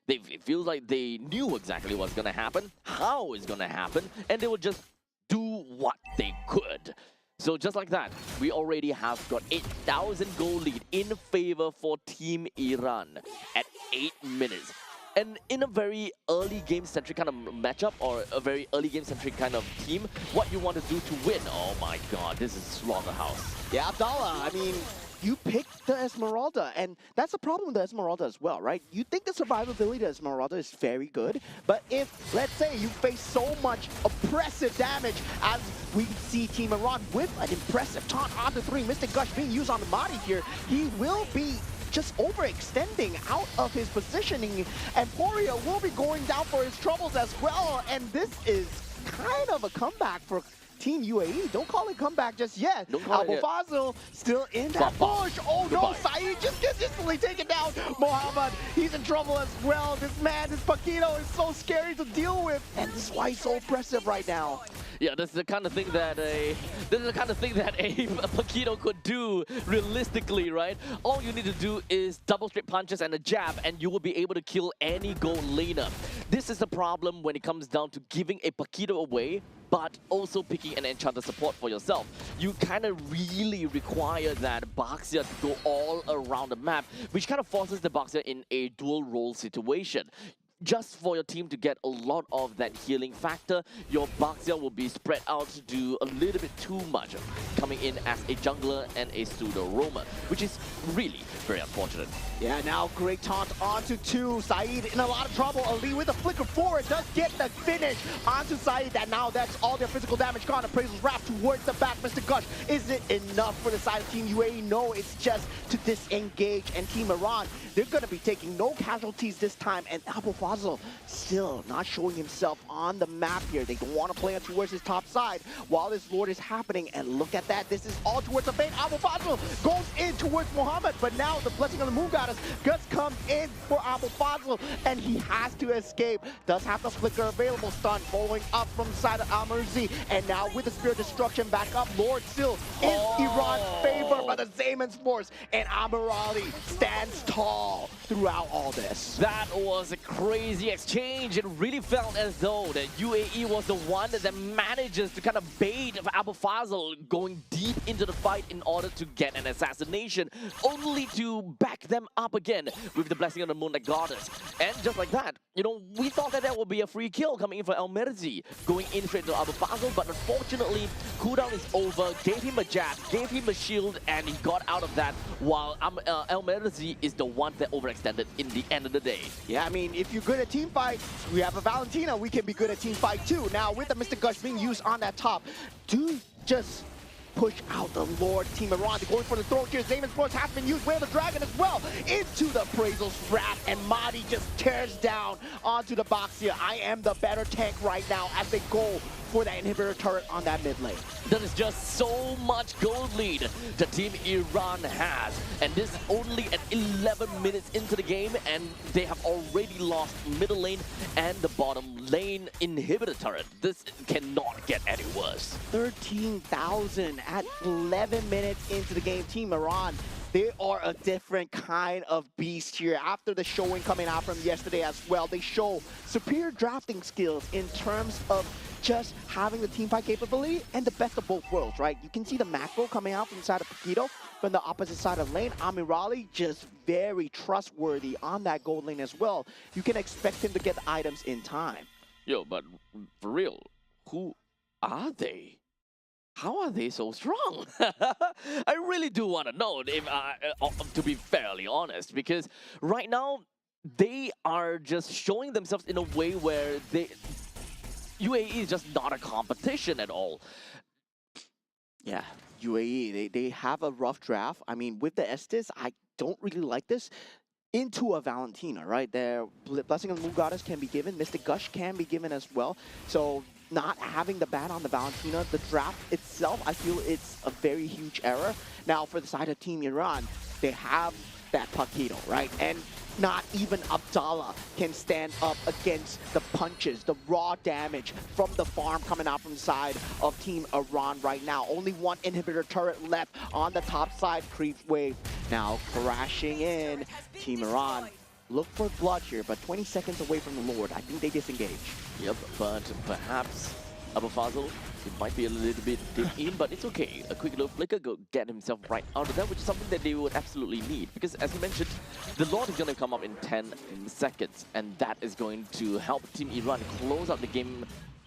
It feels like they knew exactly what's going to happen, how it's going to happen, and they would just do what they could. So just like that, we already have got 8,000 goal lead in favor for Team Iran at 8 minutes. And in a very early game-centric kind of matchup, or a very early game-centric kind of team, what you want to do to win, oh my god, this is Slaughterhouse. Yeah, Abdallah, I mean, you picked the Esmeralda, and that's the problem with the Esmeralda as well, right? You think the survivability of the Esmeralda is very good, but if, let's say, you face so much oppressive damage as we see Team Iran with an impressive taunt onto 3, Mystic Gush being used on the Mahdi here, he will be just overextending out of his positioning, and Poria will be going down for his troubles as well, and this is kind of a comeback for Team UAE. Don't call it comeback just yet. Abu Fazil still in that push. Oh no, Saeed just gets instantly taken down. Mohammed, he's in trouble as well. This man, this Paquito is so scary to deal with, and this is why he's so oppressive right now. Yeah, this is the kind of thing that a Paquito could do realistically, right? All you need to do is double straight punches and a jab, and you will be able to kill any gold laner. This is the problem when it comes down to giving a Paquito away, but also picking an enchanter support for yourself. You kind of really require that Baxia to go all around the map, which kind of forces the Baxia in a dual role situation. Just for your team to get a lot of that healing factor, your Baxia will be spread out to do a little bit too much, coming in as a jungler and a pseudo roamer, which is really very unfortunate. Yeah, now great taunt onto 2. Saeed in a lot of trouble. Ali with a flicker forward does get the finish onto Saeed. And now that's all their physical damage gone. Appraisal's Wrath towards the back. Mr. Gush, is it enough for the side of Team UAE? No, it's just to disengage. And Team Iran, they're going to be taking no casualties this time. And Abu Fazil still not showing himself on the map here. They don't want to play it towards his top side while this Lord is happening. And look at that. This is all towards the bait. Abu Fazil goes in towards Muhammad. But now the blessing of the Moon Goddess just comes in for Abu Fazil, and he has to escape. Does have the flicker available. Stun following up from the side of Al-Murzi, and now with the Spirit Destruction back up, Lord still in Iran's favor by the Zaymans Force, and Amir Ali stands tall throughout all this. That was a crazy exchange. It really felt as though that UAE was the one that manages to kind of bait Abu Fazil going deep into the fight in order to get an assassination, only to back them up again with the blessing of the Moonlight Goddess. And just like that, you know, we thought that would be a free kill coming in for Al-Merzi, going in straight to Abu Fazil, but unfortunately, cooldown is over, gave him a jab, gave him a shield, and and he got out of that, while MLBB is the one that overextended in the end of the day. Yeah, I mean, if you're good at team fight, we have a Valentina, we can be good at team fight too. Now, with the Mr. Gush being used on that top, do just push out the Lord Team Iran. They're going for the throw here. Esports has been used. Whale the Dragon as well into the appraisal strat, and Madi just tears down onto the box here. I am the better tank right now as they go for that inhibitor turret on that mid lane. There is just so much gold lead the Team Iran has, and this is only at 11 minutes into the game, and they have already lost middle lane and the bottom lane inhibitor turret. This cannot get any worse. 13,000 at 11 minutes into the game. Team Iran, they are a different kind of beast here. After the showing coming out from yesterday as well, they show superior drafting skills in terms of just having the team fight capability and the best of both worlds, right? You can see the macro coming out from the side of Paquito, from the opposite side of lane. Amirali just very trustworthy on that gold lane as well. You can expect him to get the items in time. Yo, but for real, who are they? How are they so strong? I really do want to know, if, to be fairly honest, because right now, they are just showing themselves in a way where UAE is just not a competition at all. Yeah, UAE, they have a rough draft. I mean, with the Estes, I don't really like this. Into a Valentina, right? Their Blessing of the Moon Goddess can be given. Mystic Gush can be given as well. So not having the ban on the Valentina, the draft itself, I feel it's a very huge error. Now, for the side of Team Iran, they have that Paquito, right? And not even Abdallah can stand up against the punches, the raw damage from the farm coming out from the side of Team Iran right now. Only one inhibitor turret left on the top side. Creep wave now crashing in. Team Iran look for blood here, but 20 seconds away from the Lord. I think they disengage. Yep, but perhaps Abu Fazl, it might be a little bit deep in, but it's okay. A quick little flicker, go get himself right out of that, which is something that they would absolutely need. Because as you mentioned, the Lord is going to come up in 10 seconds, and that is going to help Team Iran close out the game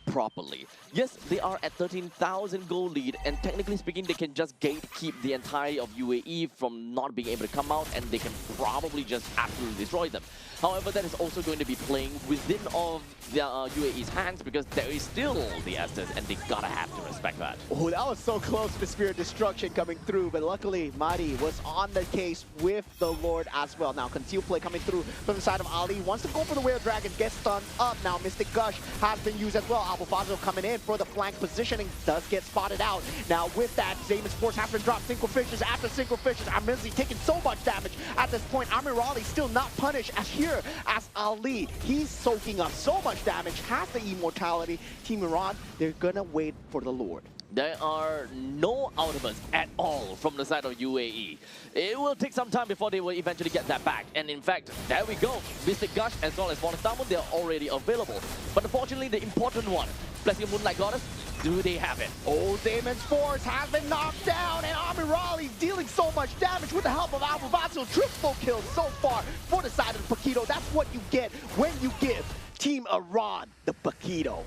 properly. Yes, they are at 13,000 gold lead, and technically speaking, they can just gatekeep the entire of UAE from not being able to come out, and they can probably just absolutely destroy them. However, that is also going to be playing within of the UAE's hands, because there is still the Estes, and they gotta have to respect that. Oh, that was so close to the Spirit Destruction coming through, but luckily, Madi was on the case with the Lord as well. Now, concealed play coming through from the side of Ali. Wants to go for the Whale Dragon, gets stunned up. Now, Mystic Gush has been used as well. Abu Fazl coming in for the flank positioning, does get spotted out. Now, with that, Esports has been dropped Synchro Fishes after Synchro Fishes. Amirali taking so much damage at this point. Amirali still not punished as here as Ali. He's soaking up so much damage, has the immortality. Team Iran, they're gonna wait for the Lord. There are no ultimates at all from the side of UAE. It will take some time before they will eventually get that back. And in fact, there we go. Mystic Gush as well as Bonus Diamond, they're already available. But unfortunately, the important one, Blessing of Moonlight Goddess, do they have it? Oh, Esports has been knocked down, and Amirali dealing so much damage with the help of Abu Fazl. Triple kills so far for the side of the Paquito. That's what you get when you give Team Iran the Paquito.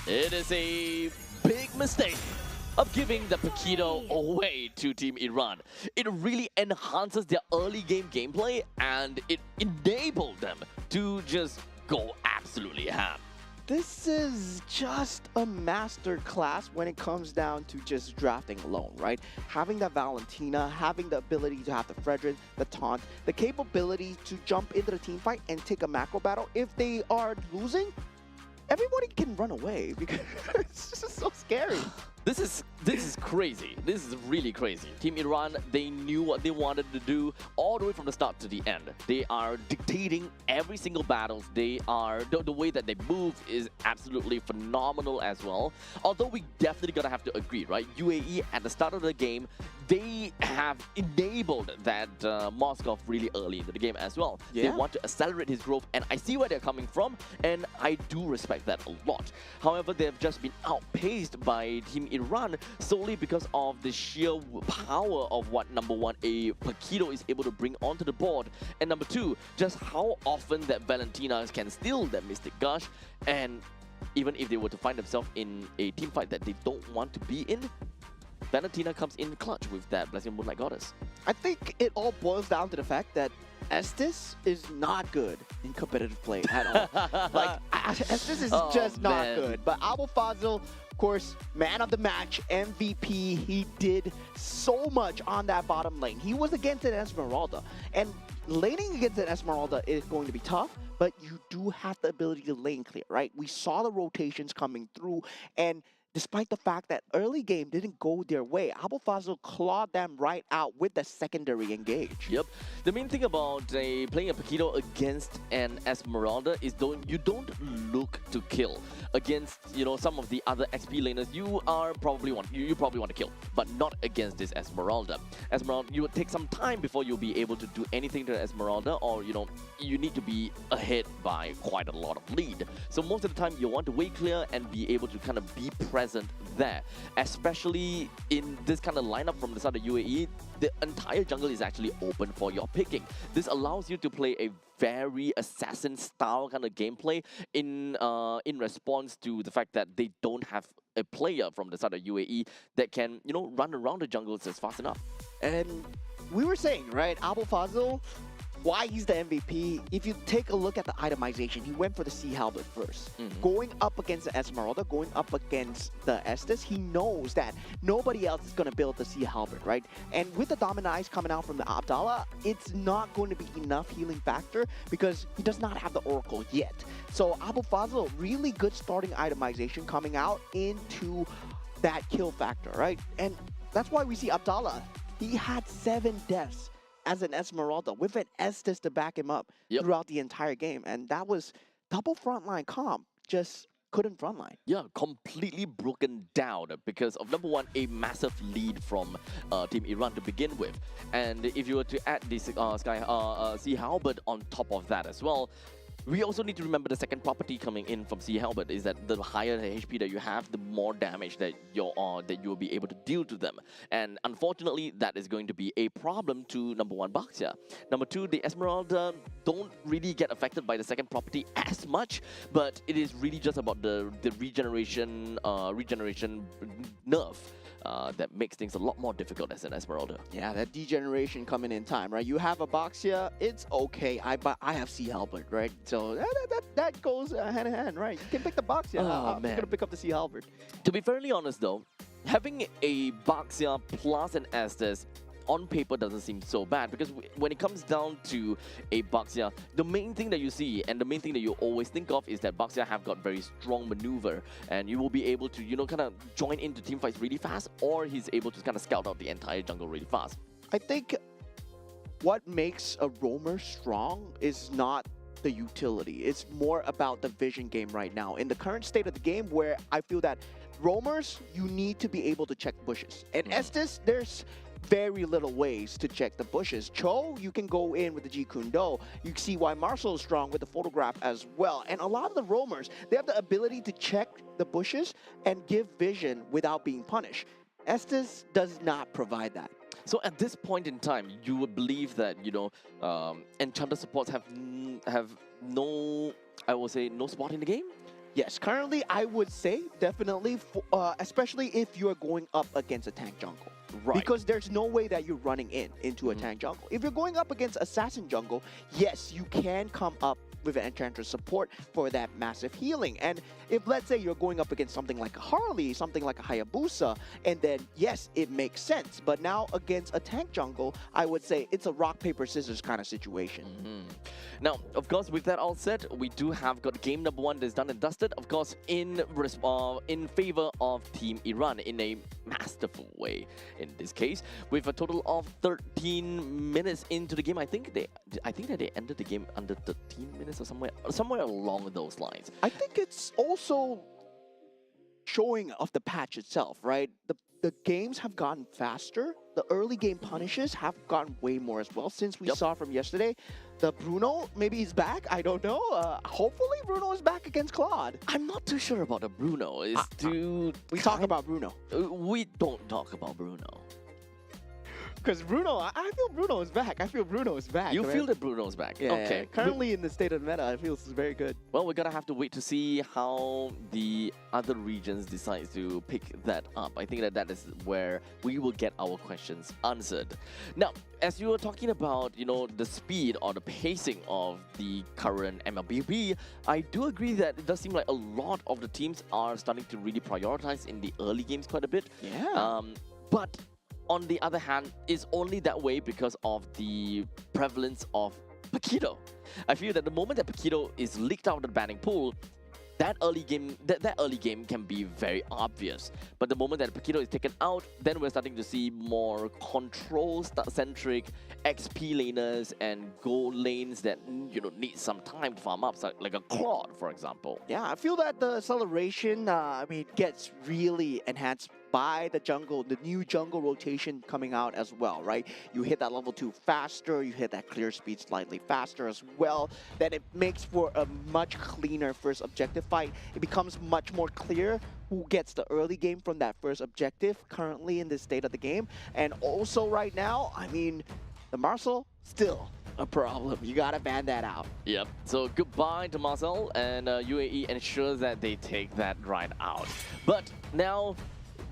It is a big mistake of giving the Paquito away to Team Iran. It really enhances their early game gameplay, and it enabled them to just go absolutely ham. This is just a master class when it comes down to just drafting alone, right? Having that Valentina, having the ability to have the Frederick, the taunt, the capability to jump into the team fight and take a macro battle. If they are losing, everybody can run away because it's just so scary. This is crazy. This is really crazy. Team Iran, they knew what they wanted to do all the way from the start to the end. They are dictating every single battle. They are, the way that they move is absolutely phenomenal as well. Although we definitely gotta have to agree, right? UAE at the start of the game, they have enabled that Moskov really early into the game as well. Yeah. They want to accelerate his growth, and I see where they're coming from, and I do respect that a lot. However, they have just been outpaced by Team Iran solely because of the sheer power of what, number one, a Paquito is able to bring onto the board, and number two, just how often that Valentina can steal that Mystic Gush, and even if they were to find themselves in a team fight that they don't want to be in, Valentina comes in clutch with that Blessing Moonlight Goddess. I think it all boils down to the fact that Estes is not good in competitive play at all. Like, Estes is just not man. good. But Abel Fazil, of course, man of the match, MVP, he did so much on that bottom lane. He was against an Esmeralda. And laning against an Esmeralda is going to be tough, but you do have the ability to lane clear, right? We saw the rotations coming through, and despite the fact that early game didn't go their way, Abel Fazil clawed them right out with the secondary engage. Yep. The main thing about playing a Paquito against an Esmeralda is you don't look to kill. Against some of the other XP laners, you probably want to kill, but not against this Esmeralda. Esmeralda, you would take some time before you'll be able to do anything to Esmeralda, or you need to be ahead by quite a lot of lead. So most of the time you want to wait clear and be able to kind of be present there, especially in this kind of lineup from the side of UAE. The entire jungle is actually open for your picking. This allows you to play a very assassin style kind of gameplay in response to the fact that they don't have a player from the side of UAE that can run around the jungles as fast enough. And we were saying, right, Abel Fazil, why he's the MVP, if you take a look at the itemization, he went for the Sea Halberd first. Going up against the Esmeralda, going up against the Estes, he knows that nobody else is going to build the Sea Halberd, right? And with the Dominant Eyes coming out from the Abdallah, it's not going to be enough healing factor because he does not have the Oracle yet. So Abel Fazil, really good starting itemization coming out into that kill factor, right? And that's why we see Abdallah. He had 7 deaths as an Esmeralda with an Estes to back him up throughout the entire game. And that was double frontline comp, just couldn't frontline. Yeah, completely broken down because of, number one, a massive lead from Team Iran to begin with. And if you were to add this Sea Halberd on top of that as well, we also need to remember the second property coming in from Sea Halberd is that the higher the HP that you have, the more damage that you will be able to deal to them. And unfortunately, that is going to be a problem to number 1 Baxia. Number 2, the Esmeralda don't really get affected by the second property as much, but it is really just about the regeneration nerf. That makes things a lot more difficult as an Esmeralda. Yeah, that degeneration coming in time, right? You have a Baxia, it's okay. I have Sea Halberd, right? So that goes hand in hand, right? You can pick the Baxia. I'm going to pick up the Sea Halberd. To be fairly honest though, having a Baxia plus an Estes on paper doesn't seem so bad, because when it comes down to a Baxia, the main thing that you see and the main thing that you always think of is that Baxia have got very strong maneuver, and you will be able to kind of join into team fights really fast, or he's able to kind of scout out the entire jungle really fast. I think what makes a roamer strong is not the utility. It's more about the vision game right now. In the current state of the game, where I feel that roamers, you need to be able to check bushes. And Estes, there's very little ways to check the bushes. Cho, you can go in with the Jeet Kune Do. You can see why Marcel is strong with the photograph as well. And a lot of the roamers, they have the ability to check the bushes and give vision without being punished. Estes does not provide that. So at this point in time, you would believe that Enchanter supports have no, I will say, no spot in the game? Yes, currently I would say definitely, especially if you are going up against a tank jungle. Right. Because there's no way that you're running into a tank jungle. If you're going up against assassin jungle, yes, you can come up with an Enchantress support for that massive healing. And if, let's say, you're going up against something like a Harley, something like a Hayabusa, and then, yes, it makes sense. But now against a tank jungle, I would say it's a rock, paper, scissors kind of situation. Now, of course, with that all said, we do have got game number 1 that's done and dusted, of course, in favor of Team Iran in a masterful way. In this case, with a total of 13 minutes into the game, I think that they ended the game under 13 minutes or somewhere along those lines. I think it's also showing of the patch itself, right? The games have gotten faster. The early game punishes have gotten way more as well. Since we saw from yesterday, the Bruno, maybe he's back. I don't know. Hopefully Bruno is back against Claude. I'm not too sure about the Bruno. We talk about Bruno. We don't talk about Bruno. Because Bruno, I feel Bruno is back. I feel Bruno is back. You man. feel that Bruno's back. Yeah, Okay. currently in the state of the meta, I feel this is very good. Well, we're gonna have to wait to see how the other regions decide to pick that up. I think that is where we will get our questions answered. Now, as you were talking about, the speed or the pacing of the current MLBB, I do agree that it does seem like a lot of the teams are starting to really prioritize in the early games quite a bit. Yeah. But on the other hand, it's only that way because of the prevalence of Paquito. I feel that the moment that Paquito is leaked out of the banning pool, that early game can be very obvious. But the moment that Paquito is taken out, then we're starting to see more control-centric XP laners and gold lanes that need some time to farm up, like a Claude, for example. Yeah, I feel that the acceleration, gets really enhanced by the new jungle rotation coming out as well, right? You hit that level 2 faster, you hit that clear speed slightly faster as well. Then it makes for a much cleaner first objective fight. It becomes much more clear who gets the early game from that first objective currently in this state of the game. And also right now, the Marcel, still a problem. You gotta ban that out. Yep. So goodbye to Marcel, and UAE ensures that they take that right out. But now,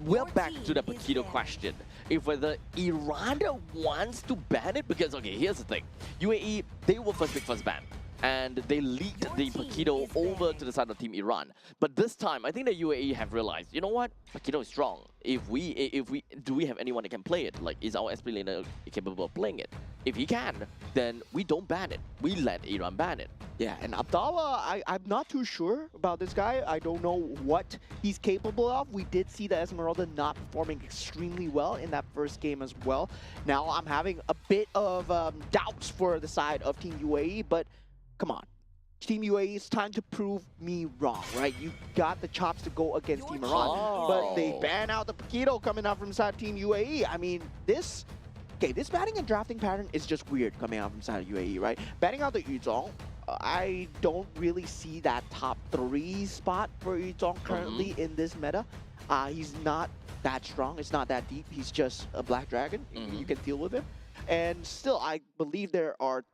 we're back to the Paquito question. If whether Iran wants to ban it, because okay, here's the thing. UAE, they were first pick, first ban. And they leaked the Paquito over to the side of Team Iran. But this time, I think the UAE have realized, you know what? Paquito is strong. Do we have anyone that can play it? Like, is our SP laner capable of playing it? If he can, then we don't ban it. We let Iran ban it. Yeah, and Abdallah, I'm not too sure about this guy. I don't know what he's capable of. We did see the Esmeralda not performing extremely well in that first game as well. Now I'm having a bit of doubts for the side of Team UAE, but come on. Team UAE, it's time to prove me wrong, right? You got the chops to go against Team Iran, but they ban out the Paquito coming out from the side of Team UAE. This banning and drafting pattern is just weird coming out from the side of UAE, right? Banning out the Yuzhong, I don't really see that top 3 spot for Yuzhong currently in this meta. He's not that strong. It's not that deep. He's just a Black Dragon. You can deal with him. And still, I believe there are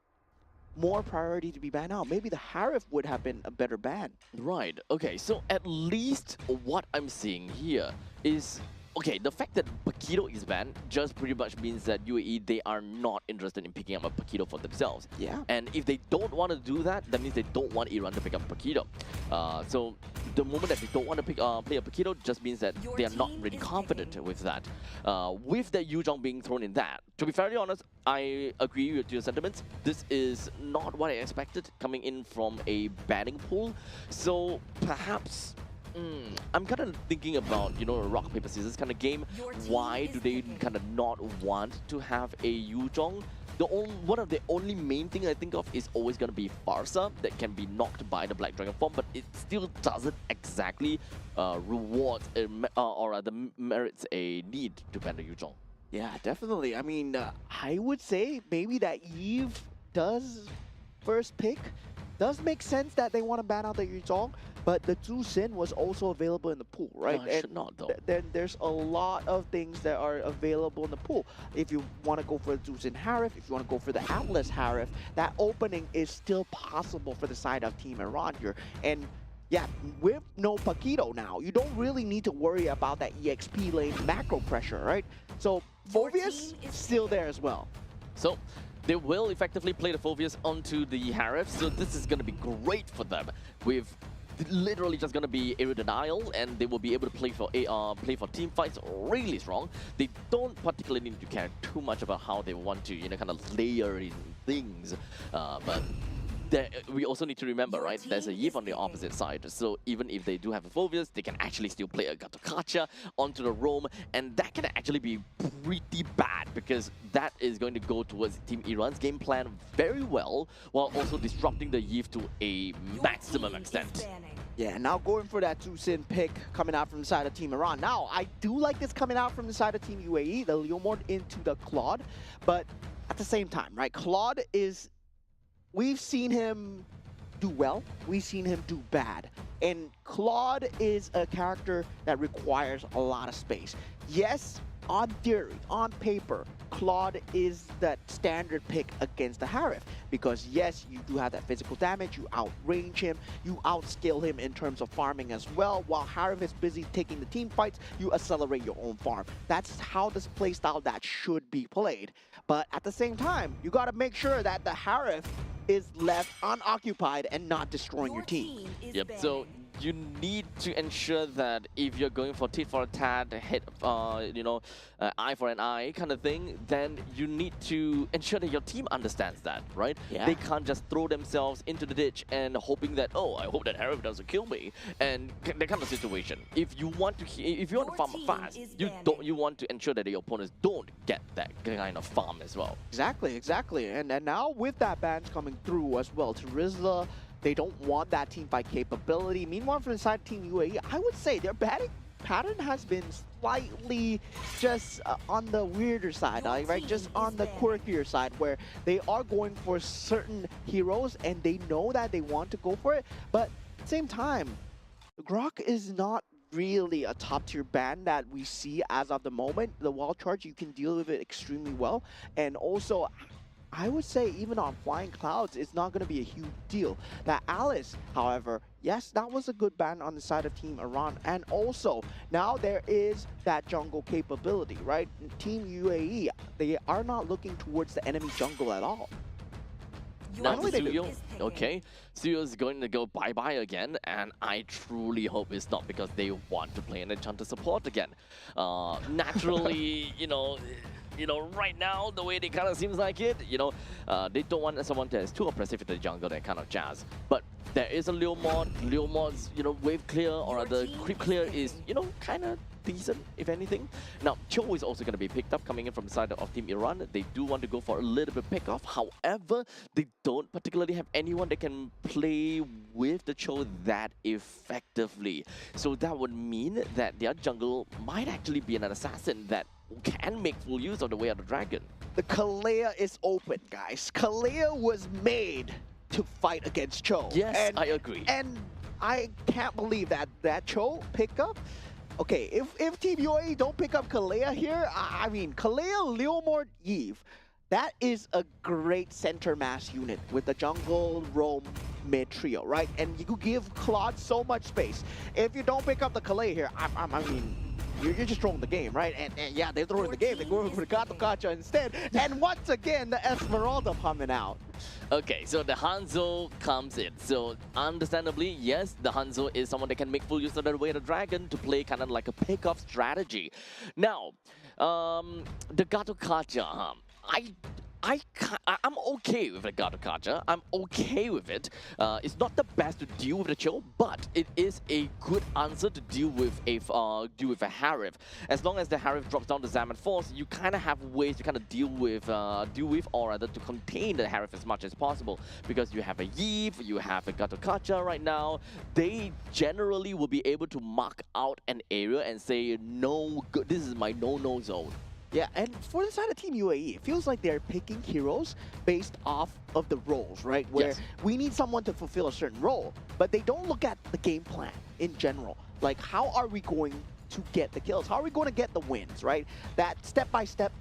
more priority to be banned out. Maybe the Harif would have been a better ban. Right. Okay, so at least what I'm seeing here is, okay, the fact that Paquito is banned just pretty much means that UAE, they are not interested in picking up a Paquito for themselves. Yeah. And if they don't want to do that, that means they don't want Iran to pick up Paquito. So the moment that they don't want to play a Paquito just means that they are not really confident with that. With that Yuzhong being thrown in that, to be fairly honest, I agree with your sentiments. This is not what I expected coming in from a banning pool. So perhaps I'm kind of thinking about, a rock, paper, scissors kind of game. Why do they kind of not want to have a Yuzhong? One of the only main thing I think of is always going to be Farsa that can be knocked by the Black Dragon form, but it still doesn't exactly reward or rather merits a need to ban the Yuzhong. Yeah, definitely. I would say maybe that Eve does first pick. Does make sense that they want to ban out the Yuzhong, but the Zhu Xin was also available in the pool, right? No, it should not, though. Then there's a lot of things that are available in the pool. If you want to go for the Zhu Xin Harif, if you want to go for the Atlas Harif, that opening is still possible for the side of Team Iran here. And yeah, with no Paquito now, you don't really need to worry about that EXP lane macro pressure, right? So Phoveus still there as well. So they will effectively play the Phoveus onto the Harif, so this is going to be great for them. With literally just going to be area denial, and they will be able to play for team fights really strong. They don't particularly need to care too much about how they want to, kind of layer in things, but we also need to remember, right, there's a Yip on the opposite side, so even if they do have a Phoveus, they can actually still play a Gatokacha onto the roam, and that can actually be pretty bad, because that is going to go towards Team Iran's game plan very well, while also disrupting the Yip to a maximum extent. Yeah, now going for that Zhu Xin pick coming out from the side of Team Iran. Now, I do like this coming out from the side of Team UAE, the Leomord into the Claude, but at the same time, right, Claude is... We've seen him do well, we've seen him do bad. And Claude is a character that requires a lot of space. Yes, on theory, on paper, Claude is that standard pick against the Harif because yes, you do have that physical damage, you outrange him, you outscale him in terms of farming as well. While Harif is busy taking the team fights, you accelerate your own farm. That's how this playstyle that should be played. But at the same time, you got to make sure that the Harif is left unoccupied and not destroying your team. Yep. So you need to ensure that if you're going for tit for a tat, hit, eye for an eye kind of thing, then you need to ensure that your team understands that, right? Yeah. They can't just throw themselves into the ditch and hoping that, oh, I hope that Harif doesn't kill me, and that kind of situation. If you want to farm fast, you want to ensure that your opponents don't get that kind of farm as well. Exactly. And now with that bans coming through as well, to Rizla, they don't want that team fight capability. Meanwhile, from the side of Team UAE, I would say their batting pattern has been slightly just on the weirder side, right? Just on the quirkier side, where they are going for certain heroes and they know that they want to go for it. But at the same time, Grok is not really a top tier ban that we see as of the moment. The wild charge, you can deal with it extremely well. And also, I would say even on Flying Clouds, it's not going to be a huge deal. That Alice, however, yes, that was a good ban on the side of Team Iran. And also, now there is that jungle capability, right? Team UAE, they are not looking towards the enemy jungle at all. Now Suyo, okay, Suyo's going to go bye-bye again, and I truly hope it's not because they want to play an Enchanter support again. Naturally, right now, the way they kind of seems like it, they don't want someone that's too oppressive in the jungle, that kind of jazz. But there is a Leo Mod's, wave clear or the creep clear is, kind of decent, if anything. Now, Cho is also going to be picked up coming in from the side of Team Iran. They do want to go for a little bit pick off. However, they don't particularly have anyone that can play with the Cho that effectively. So that would mean that their jungle might actually be an assassin that can make full use of the Way of the Dragon. The Kalea is open, guys. Kalea was made to fight against Cho. Yes, I agree. And I can't believe that Cho pickup. Okay, if Team UAE don't pick up Kalea here, I mean, Kalea, Leomord, Eve, that is a great center mass unit with the jungle, roam, mid trio, right? And you could give Claude so much space. If you don't pick up the Kalea here, I mean, you're just throwing the game, right? And yeah, they're throwing the game. They're going for the Gato Gacha instead. And once again, the Esmeralda coming out. Okay, so the Hanzo comes in. So understandably, yes, the Hanzo is someone that can make full use of the Way of the Dragon to play kind of like a pick-off strategy. Now, the Gato Gacha, I'm okay with the Gato Gacha. I'm okay with it. It's not the best to deal with the Cho, but it is a good answer to deal with a Harif. As long as the Harif drops down the Zaman Force, you kind of have ways to kind of deal with or rather to contain the Harif as much as possible. Because you have a Eve, you have a Gato Gacha right now. They generally will be able to mark out an area and say, no, this is my no-no zone. Yeah, and for the side of Team UAE, it feels like they're picking heroes based off of the roles, right? Where we need someone to fulfill a certain role, but they don't look at the game plan in general. Like, how are we going to get the kills? How are we going to get the wins, right? That step-by-step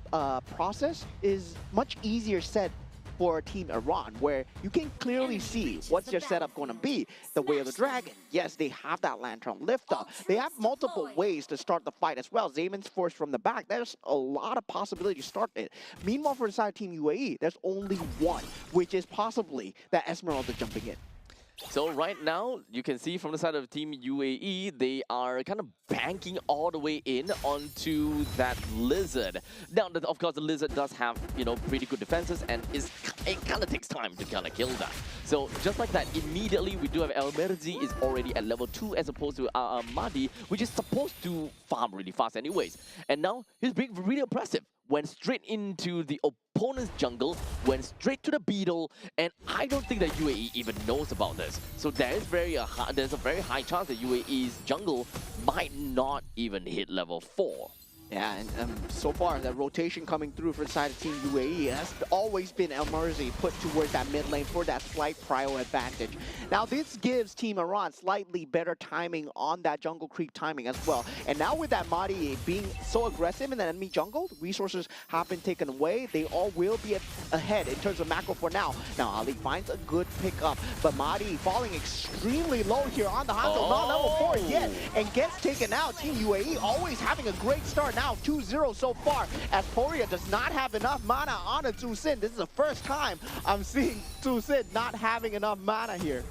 process is much easier said for Team Iran, where you can clearly see what's your setup going to be. The Way of the Dragon, yes, they have that Lantern lift up. They have multiple ways to start the fight as well. Zaman's Force from the back, there's a lot of possibility to start it. Meanwhile, for the side of Team UAE, there's only one, which is possibly that Esmeralda jumping in. So right now, you can see from the side of Team UAE, they are kind of banking all the way in onto that Lizard. Now, of course, the Lizard does have, pretty good defenses, and it kind of takes time to kind of kill that. So just like that, immediately we do have El Merzi is already at level 2 as opposed to Mahdi, which is supposed to farm really fast anyways. And now he's being really impressive. Went straight into the opponent's jungle, went straight to the Beetle, and I don't think that UAE even knows about this. So there's a very high chance that UAE's jungle might not even hit level 4. Yeah, and so far, that rotation coming through for the side of Team UAE has always been El Merzi put towards that mid lane for that slight prio advantage. Now, this gives Team Iran slightly better timing on that jungle creep timing as well. And now with that Mahdi being so aggressive in the enemy jungle, resources have been taken away. They all will be ahead in terms of macro for now. Now, Ali finds a good pickup, but Mahdi falling extremely low here on the Hanzo, not level 4 yet, and gets taken out. Team UAE always having a great start. Now 2-0 so far, as Poria does not have enough mana on a Tzu Sin. This is the first time I'm seeing Tzu Sin not having enough mana here.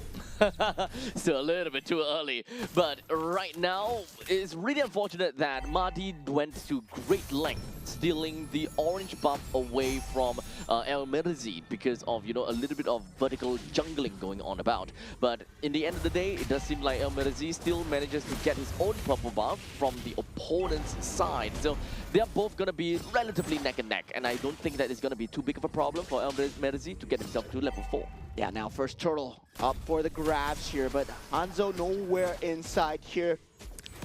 Still a little bit too early, but right now it's really unfortunate that Mahdi went to great length stealing the orange buff away from El Merzi because of, you know, a little bit of vertical jungling going on about. But in the end of the day, it does seem like El Merzi still manages to get his own purple buff from the opponent's side. So they're both going to be relatively neck and neck, and I don't think that it's going to be too big of a problem for El Merzi to get himself to level 4. Yeah, now first turtle up for the grabs here, but Hanzo nowhere inside here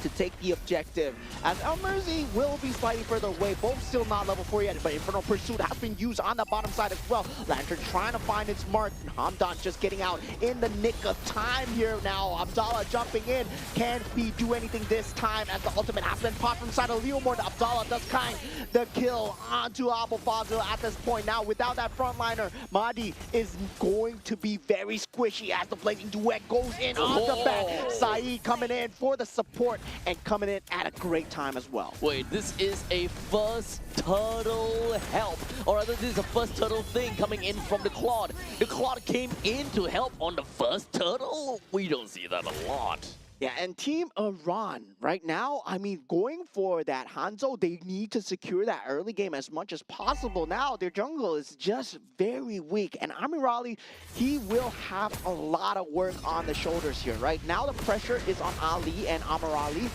to take the objective, as El Merzi will be slightly further away, both still not level 4 yet, but Infernal Pursuit has been used on the bottom side as well. Lantern trying to find its mark, Hamdan just getting out in the nick of time here now. Abdallah jumping in, can't he do anything this time as the ultimate has been popped from the side of Leomord. Abdallah does kind the kill onto Abu Fazil at this point. Now without that frontliner, Mahdi is going to be very squishy as the Blazing Duet goes in on the back. Saeed coming in for the support and coming in at a great time as well. Wait, this is a first turtle help, or rather this is a first turtle thing coming in from the Claude. The Claude came in to help on the first turtle? We don't see that a lot. Yeah, and Team Iran right now, I mean, going for that Hanzo, they need to secure that early game as much as possible. Now, their jungle is just very weak, and Amirali, he will have a lot of work on the shoulders here, right? Now the pressure is on Ali and Amirali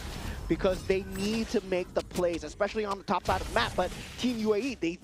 because they need to make the plays, especially on the top side of the map, but Team UAE, they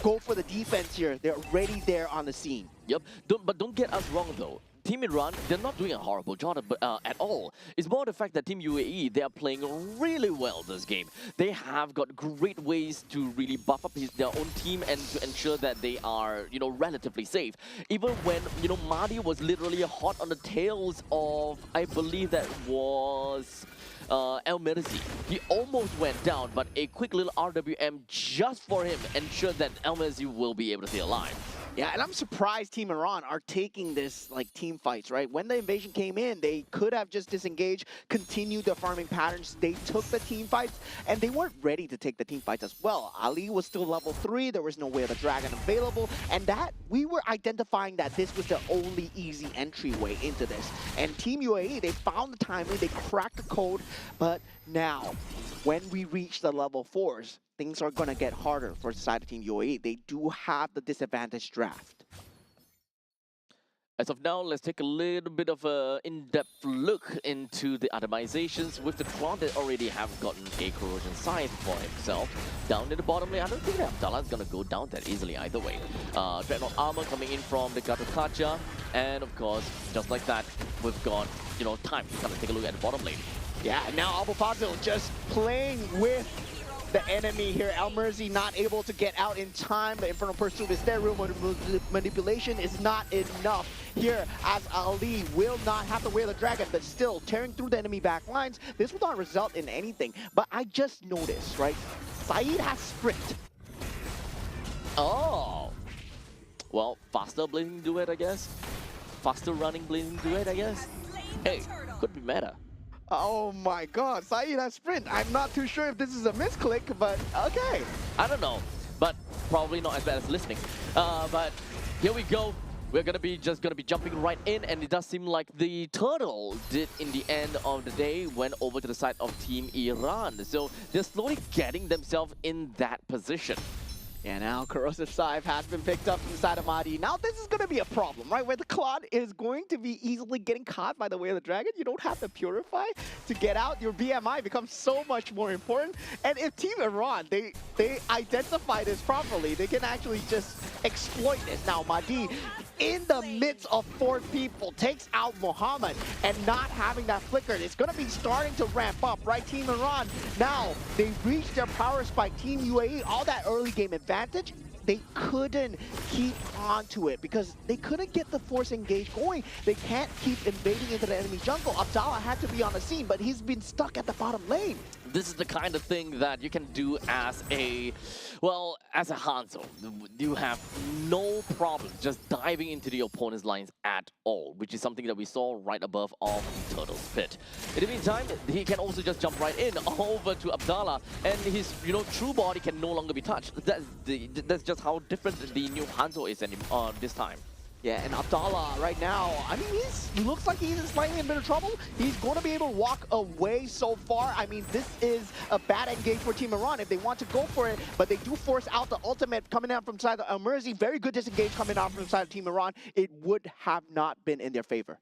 go for the defense here. They're already there on the scene. Yep, but don't get us wrong though. Team Iran, they're not doing a horrible job at all. It's more the fact that Team UAE, they are playing really well this game. They have got great ways to really buff up their own team and to ensure that they are, you know, relatively safe. Even when, you know, Mahdi was literally hot on the tails of, I believe that was El Merzi. He almost went down, but a quick little RWM just for him ensured that El Merzi will be able to stay alive. Yeah, and I'm surprised Team Iran are taking this like team fights, right? When the invasion came in, they could have just disengaged, continued their farming patterns. They took the team fights, and they weren't ready to take the team fights as well. Ali was still level 3. There was no way of the dragon available, and that we were identifying that this was the only easy entryway into this. And Team UAE, they found the timing, they cracked the code, but now, when we reach the level 4s, things are going to get harder for the side of Team UAE. They do have the disadvantage draft. As of now, let's take a little bit of an in-depth look into the atomizations with the Tron that already have gotten a corrosion scythe for himself. Down in the bottom lane, I don't think that Abdallah is going to go down that easily either way. Dreadnought armor coming in from the Gatukacha, and of course, just like that, we've got, you know, time to kind of take a look at the bottom lane. Yeah, now Abu Fazil just playing with the enemy here. El Merzi not able to get out in time. The Infernal Pursuit is there. Real manipulation is not enough here, as Ali will not have to wear the dragon, but still tearing through the enemy back lines. This will not result in anything. But I just noticed, right? Saeed has sprint. Oh. Well, faster Blazing Duet, I guess. Faster running Blazing Duet, I guess. Hey, could be meta. Oh my god, Saeed has sprint. I'm not too sure if this is a misclick, but okay. I don't know, but probably not as bad as listening. But here we go. We're just gonna be jumping right in, and it does seem like the turtle did in the end of the day went over to the side of Team Iran. So they're slowly getting themselves in that position. Yeah, now Corrosive Scythe has been picked up inside of Madi. Now this is going to be a problem, right? Where the Claude is going to be easily getting caught by the Way of the Dragon. You don't have to Purify to get out. Your BMI becomes so much more important. And if Team Iran, they identify this properly, they can actually just exploit this. Now Madi, in the midst of 4 people, takes out Muhammad, and not having that flicker, it's going to be starting to ramp up, right? Team Iran, now they reached their power spike. Team UAE, all that early game advantage, they couldn't keep on to it because they couldn't get the force engage going. They can't keep invading into the enemy jungle. Abdallah had to be on the scene, but he's been stuck at the bottom lane. This is the kind of thing that you can do as a, well, as a Hanzo. You have no problem just diving into the opponent's lines at all, which is something that we saw right above of the Turtle's Pit. In the meantime, he can also just jump right in over to Abdallah, and his, true body can no longer be touched. That's just how different the new Hanzo is this time. Yeah, and Abdallah right now, I mean, he looks like he's slightly in a bit of trouble. He's going to be able to walk away so far. I mean, this is a bad engage for Team Iran if they want to go for it, but they do force out the ultimate coming out from side of Mercy. Very good disengage coming out from the side of Team Iran. It would have not been in their favor.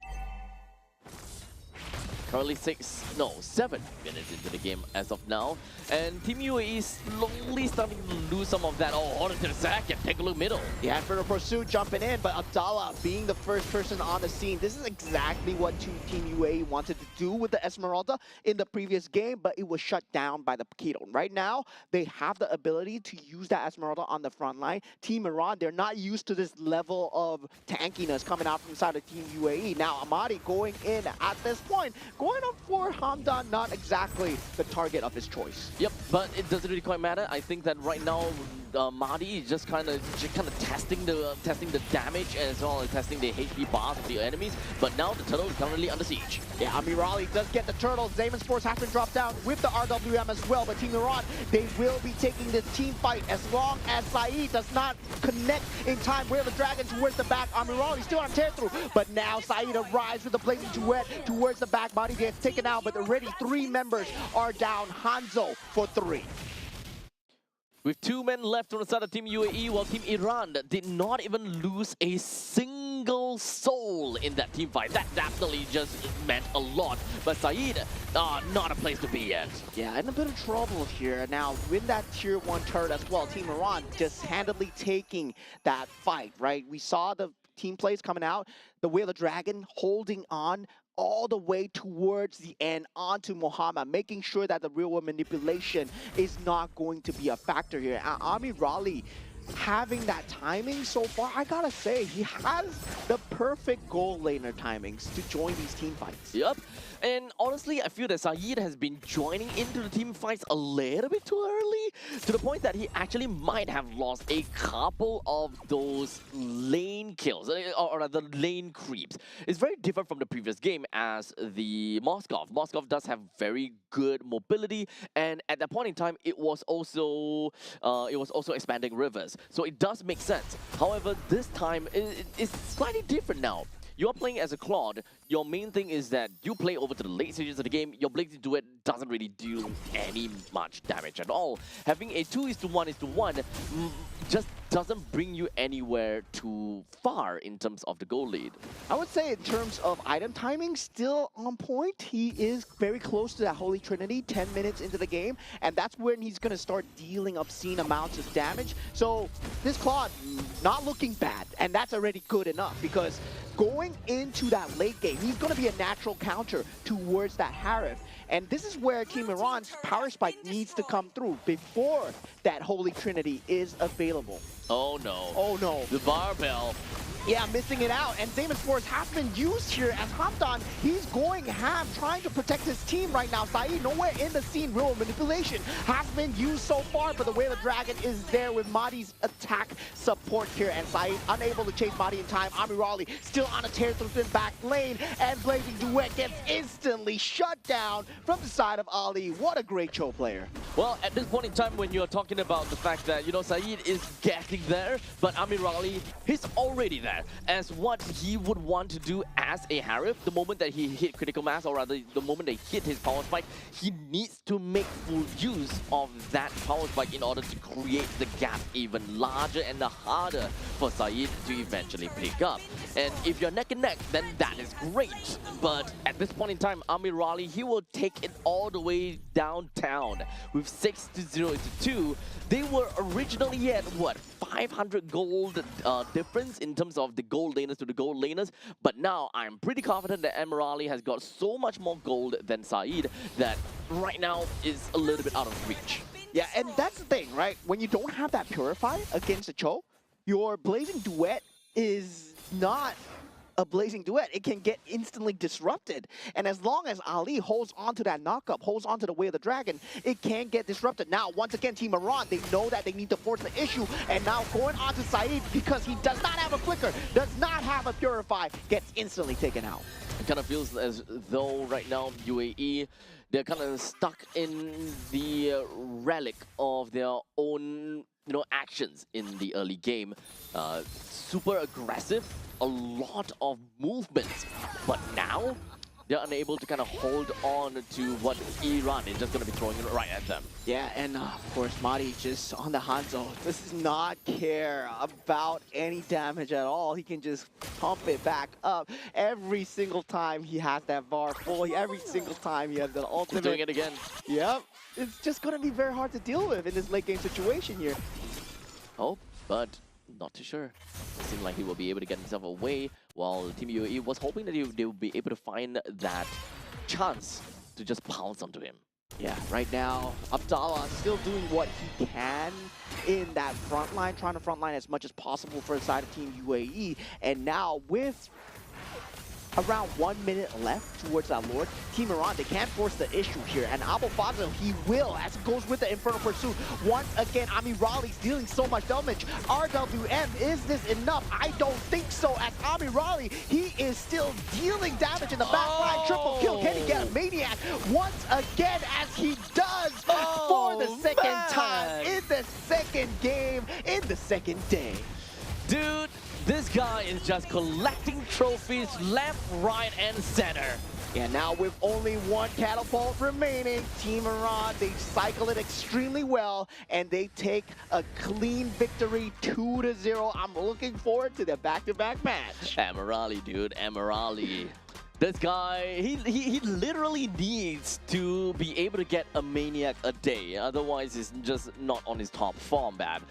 Currently 7 minutes into the game as of now, and Team UAE is slowly starting to lose some of that. Oh, hold on to the second, take a look middle. Yeah, for the pursuit jumping in, but Abdallah being the first person on the scene. This is exactly what Team UAE wanted to do with the Esmeralda in the previous game, but it was shut down by the Keto. Right now, they have the ability to use that Esmeralda on the front line. Team Iran, they're not used to this level of tankiness coming out from inside of Team UAE. Now, Amadi going in at this point, going up for Hamdan, not exactly the target of his choice. Yep, but it doesn't really quite matter. I think that right now, Mahdi is just kind of testing the damage as well as testing the HP bars of the enemies. But now the turtle is currently under siege. Yeah, Amirali does get the turtle. Zaman Sports has been dropped down with the RWM as well. But Team Iran, they will be taking this team fight as long as Saeed does not connect in time. Where the Dragon towards the back. Amirali still on tear through, but now Saeed arrives with the blazing duet towards the back. Body gets taken out, but already 3 members are down. Hanzo for 3. With 2 men left on the side of Team UAE, while Team Iran did not even lose a single soul in that team fight. That definitely just meant a lot. But Saeed, not a place to be yet. Yeah, in a bit of trouble here. Now, with that tier 1 turret as well, Team Iran just handily taking that fight, right? We saw the team plays coming out, the Whale of Dragon holding on all the way towards the end onto Muhammad, making sure that the real-world manipulation is not going to be a factor here. Ami Raleigh having that timing so far, I gotta say, he has the perfect goal laner timings to join these team fights. Yep. And honestly, I feel that Saeed has been joining into the team fights a little bit too early, to the point that he actually might have lost a couple of those lane kills, or rather lane creeps. It's very different from the previous game as the Moskov. Moskov does have very good mobility, and at that point in time, it was also expanding rivers. So it does make sense. However, this time, it's slightly different now. You're playing as a Claude. Your main thing is that you play over to the late stages of the game. Your Blazing Duet doesn't really do any much damage at all. Having a 2:1:1 just doesn't bring you anywhere too far in terms of the goal lead. I would say in terms of item timing, still on point. He is very close to that Holy Trinity, 10 minutes into the game, and that's when he's going to start dealing obscene amounts of damage. So this Claude, not looking bad, and that's already good enough, because going into that late game, he's going to be a natural counter towards that Harif. And this is where Team Iran's power spike needs to come through before that Holy Trinity is available. Oh no. Oh no. The barbell. Yeah, missing it out. And Zaman Sports has been used here as Hamdan. He's going ham, trying to protect his team right now. Saeed nowhere in the scene. Real manipulation has been used so far, but the Whale of Dragon is there with Mahdi's attack support here. And Saeed unable to chase Mahdi in time. Amirali still on a tear through the back lane. And Blazing Duet gets instantly shut down from the side of Ali. What a great Cho player. Well, at this point in time, when you're talking about the fact that, Saeed is getting there, but Amirali, he's already there. everywhere. As what he would want to do as a Harif, the moment that he hit critical mass, or rather the moment they hit his power spike, he needs to make full use of that power spike in order to create the gap even larger and harder for Saeed to eventually pick up. And if you're neck and neck, then that is great. But at this point in time, Amirali, he will take it all the way downtown with 6-0 to 2. They were originally at what, 500 gold difference in terms of the gold laners to the gold laners, but now I'm pretty confident that Amirali has got so much more gold than Saeed that right now is a little bit out of reach. Yeah, and that's the thing, right? When you don't have that Purify against the Cho, your Blazing Duet is not a Blazing Duet. It can get instantly disrupted. And as long as Ali holds on to that knockup, holds on to the Way of the Dragon, it can get disrupted. Now, once again, Team Iran, they know that they need to force the issue. And now going on to Saeed, because he does not have a Flicker, does not have a Purify, gets instantly taken out. It kind of feels as though right now UAE, they're kind of stuck in the relic of their own, actions in the early game. Super aggressive, a lot of movements, but now they're unable to kind of hold on to what Iran is just going to be throwing right at them. Yeah, and of course, Mari just on the Hanzo does not care about any damage at all. He can just pump it back up every single time he has that bar full. Every single time he has the ultimate. He's doing it again. Yep. It's just going to be very hard to deal with in this late game situation here. Oh, but not too sure. It seemed like he will be able to get himself away, while Team UAE was hoping that they would be able to find that chance to just pounce onto him. Yeah, right now, Abdallah still doing what he can in that front line, trying to front line as much as possible for the side of Team UAE. And now with around 1 minute left towards that Lord, Team Iran, they can't force the issue here. And Abu Fazil, he will, as it goes with the Infernal Pursuit. Once again, Amirali's dealing so much damage. RWM, is this enough? I don't think so. As Amirali, he is still dealing damage in the back line. Triple kill. Can he get a Maniac? Once again, as he does for the second time in the second game, in the second day. Dude, this guy is just collecting trophies left, right, and center. And now with only one catapult remaining, Team Iran, they cycle it extremely well, and they take a clean victory 2-0. I'm looking forward to the back-to-back match. Amirali, dude, Amirali. This guy, he literally needs to be able to get a Maniac a day. Otherwise, he's just not on his top form, Bab.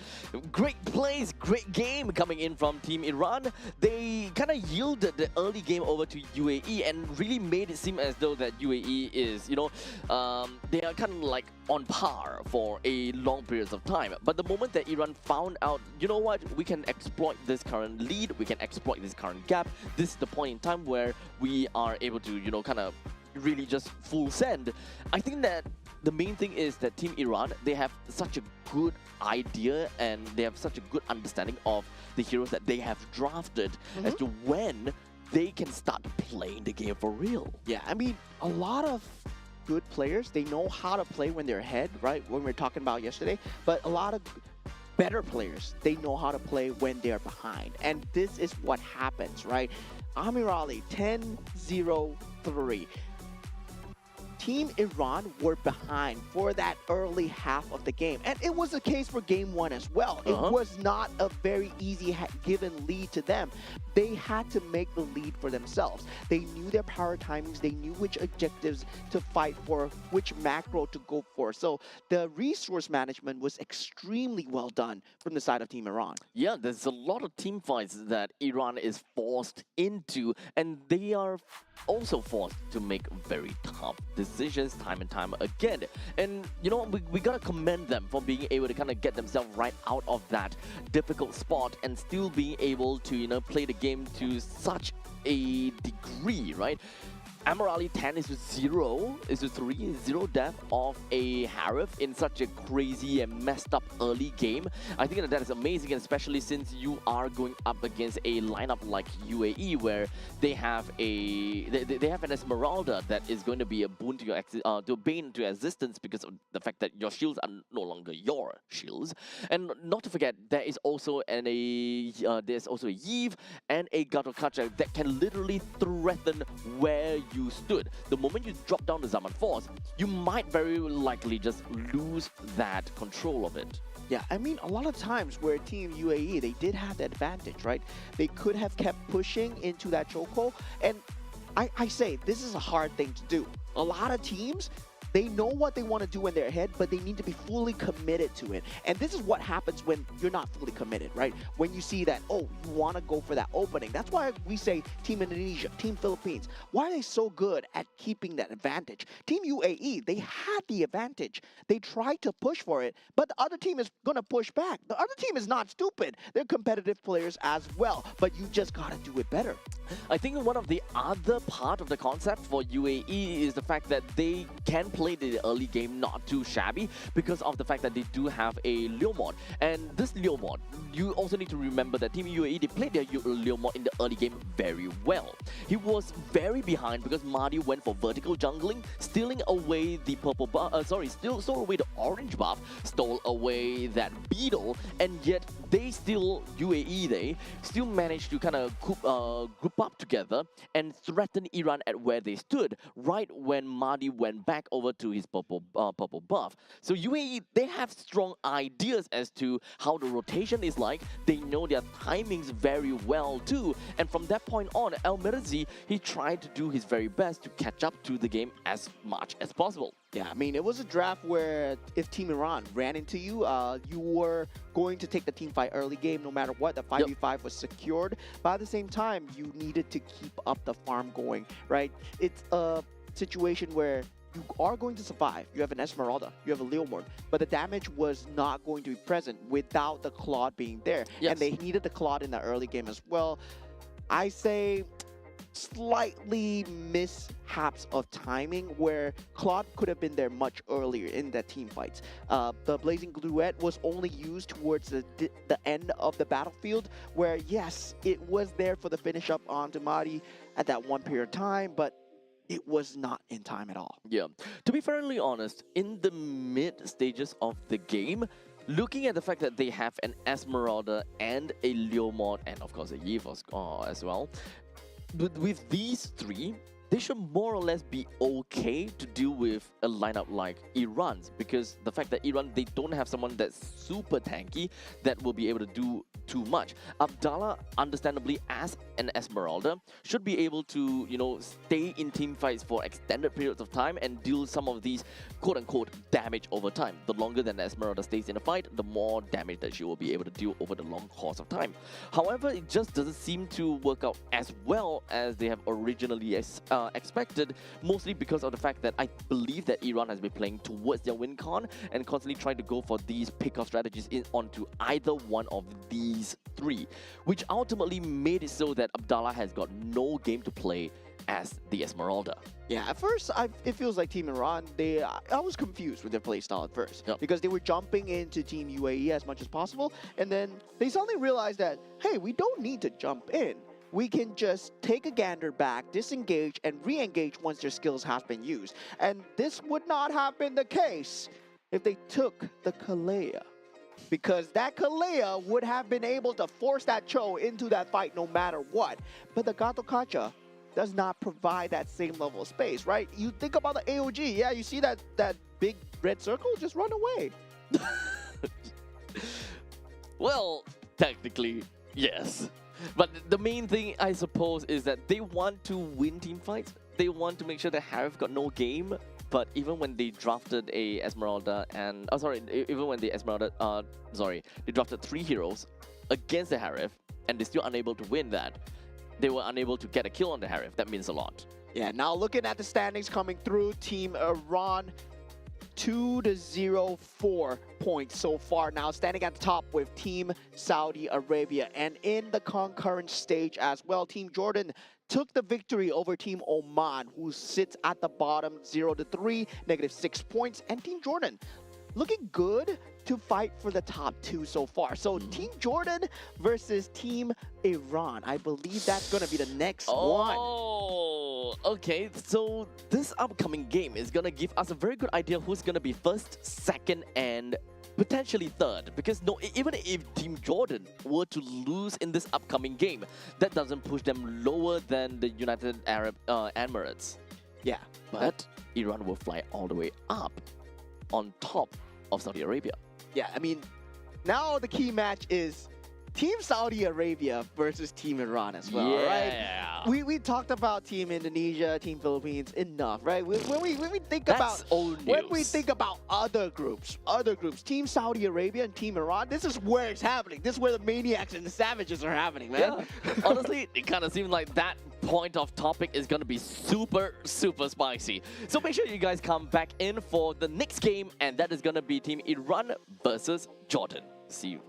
Great plays, great game coming in from Team Iran. They kind of yielded the early game over to UAE and really made it seem as though that UAE is, they are kind of like on par for a long periods of time. But the moment that Iran found out, you know what, we can exploit this current lead, we can exploit this current gap, this is the point in time where we are able to, kind of really just full send. I think that the main thing is that Team Iran, they have such a good idea and they have such a good understanding of the heroes that they have drafted as to when they can start playing the game for real. Yeah, I mean, a lot of good players, they know how to play when they're ahead, right? When we were talking about yesterday, but a lot of better players, they know how to play when they're behind. And this is what happens, right? Amirali, 10-0-3. Team Iran were behind for that early half of the game. And it was the case for game one as well. It was not a very easy given lead to them. They had to make the lead for themselves. They knew their power timings. They knew which objectives to fight for, which macro to go for. So the resource management was extremely well done from the side of Team Iran. Yeah, there's a lot of team fights that Iran is forced into, and they are also forced to make very tough decisions time and time again. And we gotta commend them for being able to kind of get themselves right out of that difficult spot and still being able to play the game to such a degree, right? Amorali 10 is to 0, is to 3, 0 death of a Harif in such a crazy and messed up early game. I think that is amazing, and especially since you are going up against a lineup like UAE where they have they have an Esmeralda that is going to be a boon to your to bane to your existence because of the fact that your shields are no longer your shields. And not to forget, there is also there's also a Yves and a Gatokacha that can literally threaten where you stood. The moment you drop down the Zaman Force, you might very likely just lose that control of it. Yeah, I mean, a lot of times where Team UAE, they did have the advantage, right? They could have kept pushing into that chokehold, and I say, this is a hard thing to do. A lot of teams, they know what they want to do in their head, but they need to be fully committed to it. And this is what happens when you're not fully committed, right? When you see that, oh, you want to go for that opening. That's why we say Team Indonesia, Team Philippines. Why are they so good at keeping that advantage? Team UAE, they had the advantage. They tried to push for it, but the other team is going to push back. The other team is not stupid. They're competitive players as well, but you just got to do it better. I think one of the other part of the concept for UAE is the fact that they can play the early game not too shabby because of the fact that they do have a Leomord. And this Leomord, you also need to remember that Team UAE, they played their Leomord in the early game very well. He was very behind because Mahdi went for vertical jungling, stealing away the purple buff, stole away the orange buff, stole away that beetle, and yet they still, UAE, they still managed to kind of group up together and threaten Iran at where they stood right when Mahdi went back over to his purple buff. So UAE, they have strong ideas as to how the rotation is like. They know their timings very well too. And from that point on, El Mirazi, he tried to do his very best to catch up to the game as much as possible. Yeah, I mean, it was a draft where if Team Iran ran into you, you were going to take the team fight early game no matter what. The 5v5 was secured, but at the same time, you needed to keep up the farm going, right? It's a situation where you are going to survive. You have an Esmeralda, you have a Leomord, but the damage was not going to be present without the Claude being there. Yes. And they needed the Claude in the early game as well. I say slightly mishaps of timing where Claude could have been there much earlier in that team fights. The Blazing Gluette was only used towards the end of the battlefield where, yes, it was there for the finish up onto Mahdi at that one period of time, but it was not in time at all. Yeah. To be fairly honest, in the mid stages of the game, looking at the fact that they have an Esmeralda and a Leomord and of course a Yves as well, with these three, they should more or less be okay to deal with a lineup like Iran's, because the fact that Iran, they don't have someone that's super tanky that will be able to do too much. Abdallah, understandably, as an Esmeralda, should be able to, you know, stay in team fights for extended periods of time and deal some of these quote-unquote damage over time. The longer that Esmeralda stays in a fight, the more damage that she will be able to deal over the long course of time. However, it just doesn't seem to work out as well as they have originally expected, mostly because of the fact that I believe that Iran has been playing towards their win con and constantly trying to go for these pick-off strategies onto either one of these three, which ultimately made it so that Abdallah has got no game to play as the Esmeralda. Yeah, at first, it feels like Team Iran, I was confused with their playstyle at first. Yep. Because they were jumping into Team UAE as much as possible, and then they suddenly realized that, hey, we don't need to jump in. We can just take a gander back, disengage, and re-engage once their skills have been used. And this would not have been the case if they took the Kalea. Because that Kalea would have been able to force that Cho into that fight no matter what. But the Gato Kacha does not provide that same level of space, right? You think about the AOG, yeah, you see that big red circle, just run away. Well, technically, yes. But the main thing, I suppose, is that they want to win team fights. They want to make sure that Harif got no game. But even when they drafted a Esmeralda and... even when they drafted 3 heroes against the Harif, and they're still unable to win that, they were unable to get a kill on the Harif. That means a lot. Yeah, now looking at the standings coming through, Team Iran, 2-0 4 points so far. Now standing at the top with Team Saudi Arabia. And in the concurrent stage as well, Team Jordan took the victory over Team Oman, who sits at the bottom 0-3, -6 points. And Team Jordan looking good to fight for the top 2 so far. So Team Jordan versus Team Iran. I believe that's going to be the next one. Oh, okay. So this upcoming game is going to give us a very good idea who's going to be first, second, and potentially third. Because even if Team Jordan were to lose in this upcoming game, that doesn't push them lower than the United Arab Emirates. Yeah. But Iran will fly all the way up on top of Saudi Arabia. Yeah, I mean, now the key match is Team Saudi Arabia versus Team Iran as well, Yeah. right? We talked about Team Indonesia, Team Philippines enough, right? When we think That's about old when we news. think about other groups, Team Saudi Arabia and Team Iran, this is where it's happening. This is where the maniacs and the savages are happening, man. Yeah. Honestly, it kind of seems like that point of topic is going to be super, super spicy. So make sure you guys come back in for the next game, and that is going to be Team Iran versus Jordan. See you.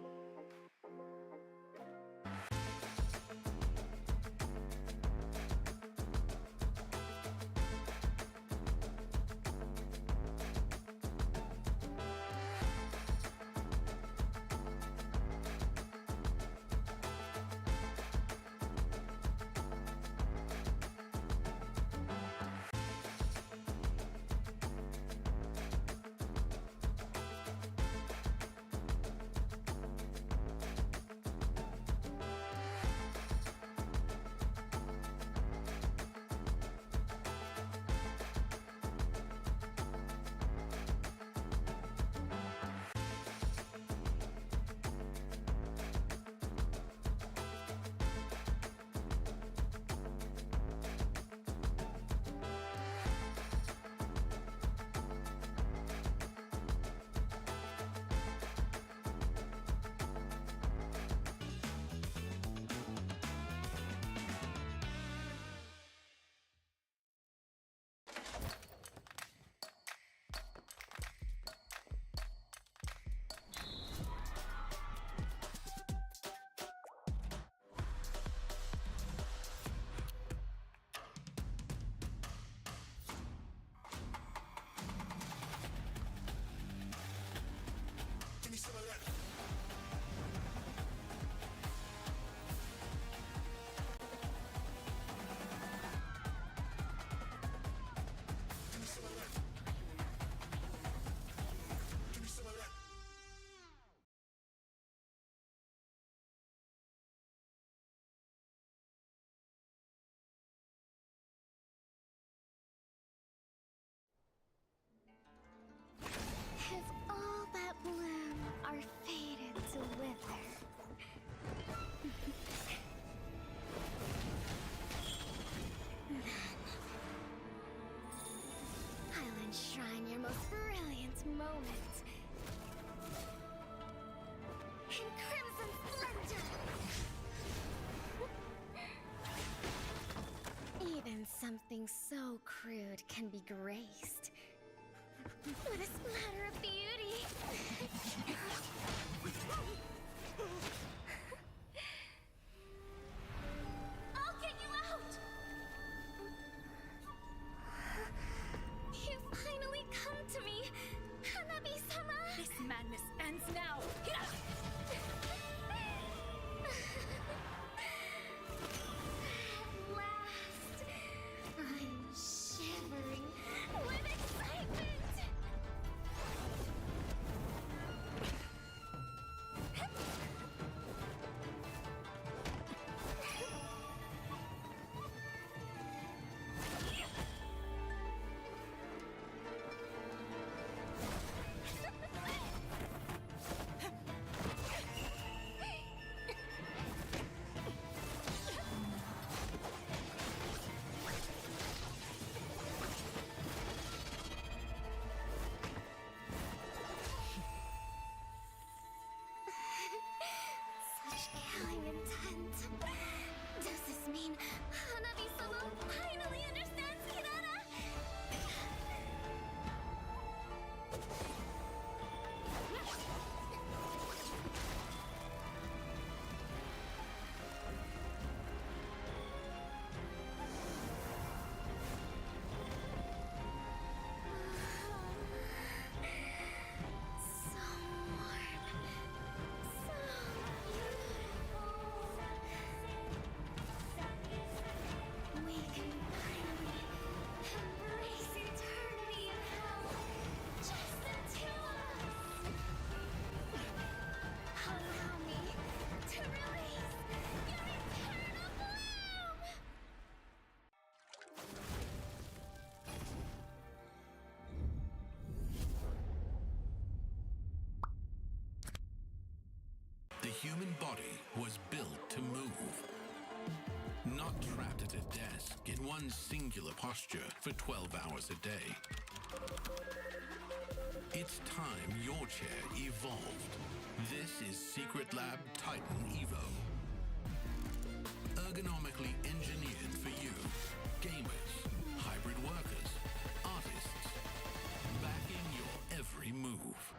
If all that bloom are faded to wither, I'll enshrine your most brilliant moment in crimson splendor. Even something so crude can be graced with a splatter of beauty. I'll get you out! You finally come to me, Hanabi-sama! This madness ends now. Get out! At last, I'm shivering with excitement! Such killing intent. Does this mean Hanabi-sama finally understands Kirara? So warm. So beautiful. We can finally embrace eternity in hell. Just the two of us. Allow me to release your eternal bloom. The human body was built to move. Not trapped at a desk in one singular posture for 12 hours a day. It's time your chair evolved. This is Secret Lab Titan Evo. Ergonomically engineered for you, gamers, hybrid workers, artists, backing your every move.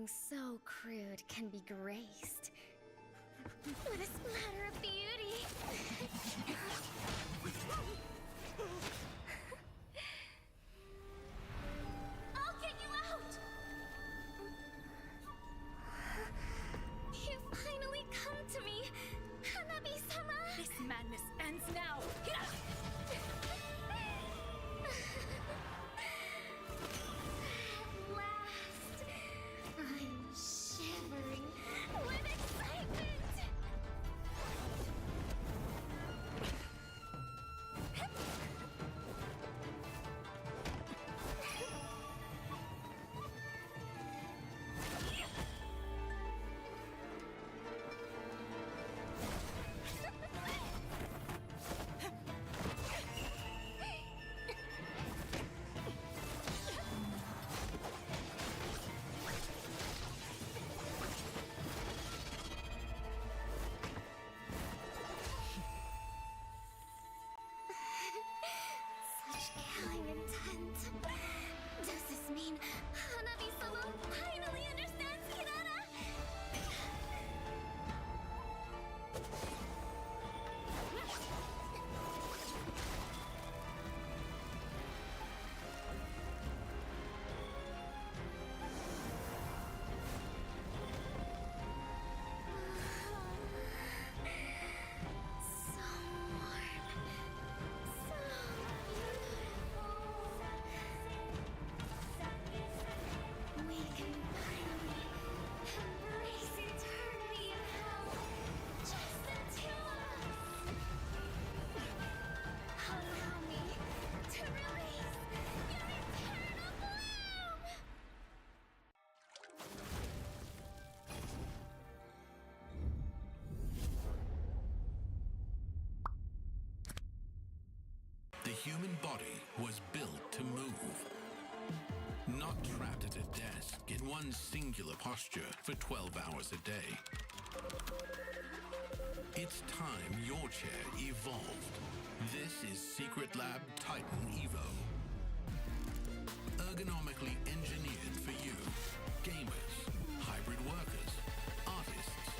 so crude can be graced with a splatter of beauty. I'll get you out! You finally come to me, Hanabi-sama! This madness ends now! Hira! At last, I'm shivering with excitement! Such killing intent. Does this mean Hanabi-sama finally understands Kirara? So warm. So beautiful. We can finally embrace eternity in hell. Just the two of us. Allow me to release your eternal bloom. The human body was built to move. Not trapped at a desk in one singular posture for 12 hours a day. It's time your chair evolved. This is Secret Lab Titan Evo. Ergonomically engineered for you, gamers, hybrid workers, artists,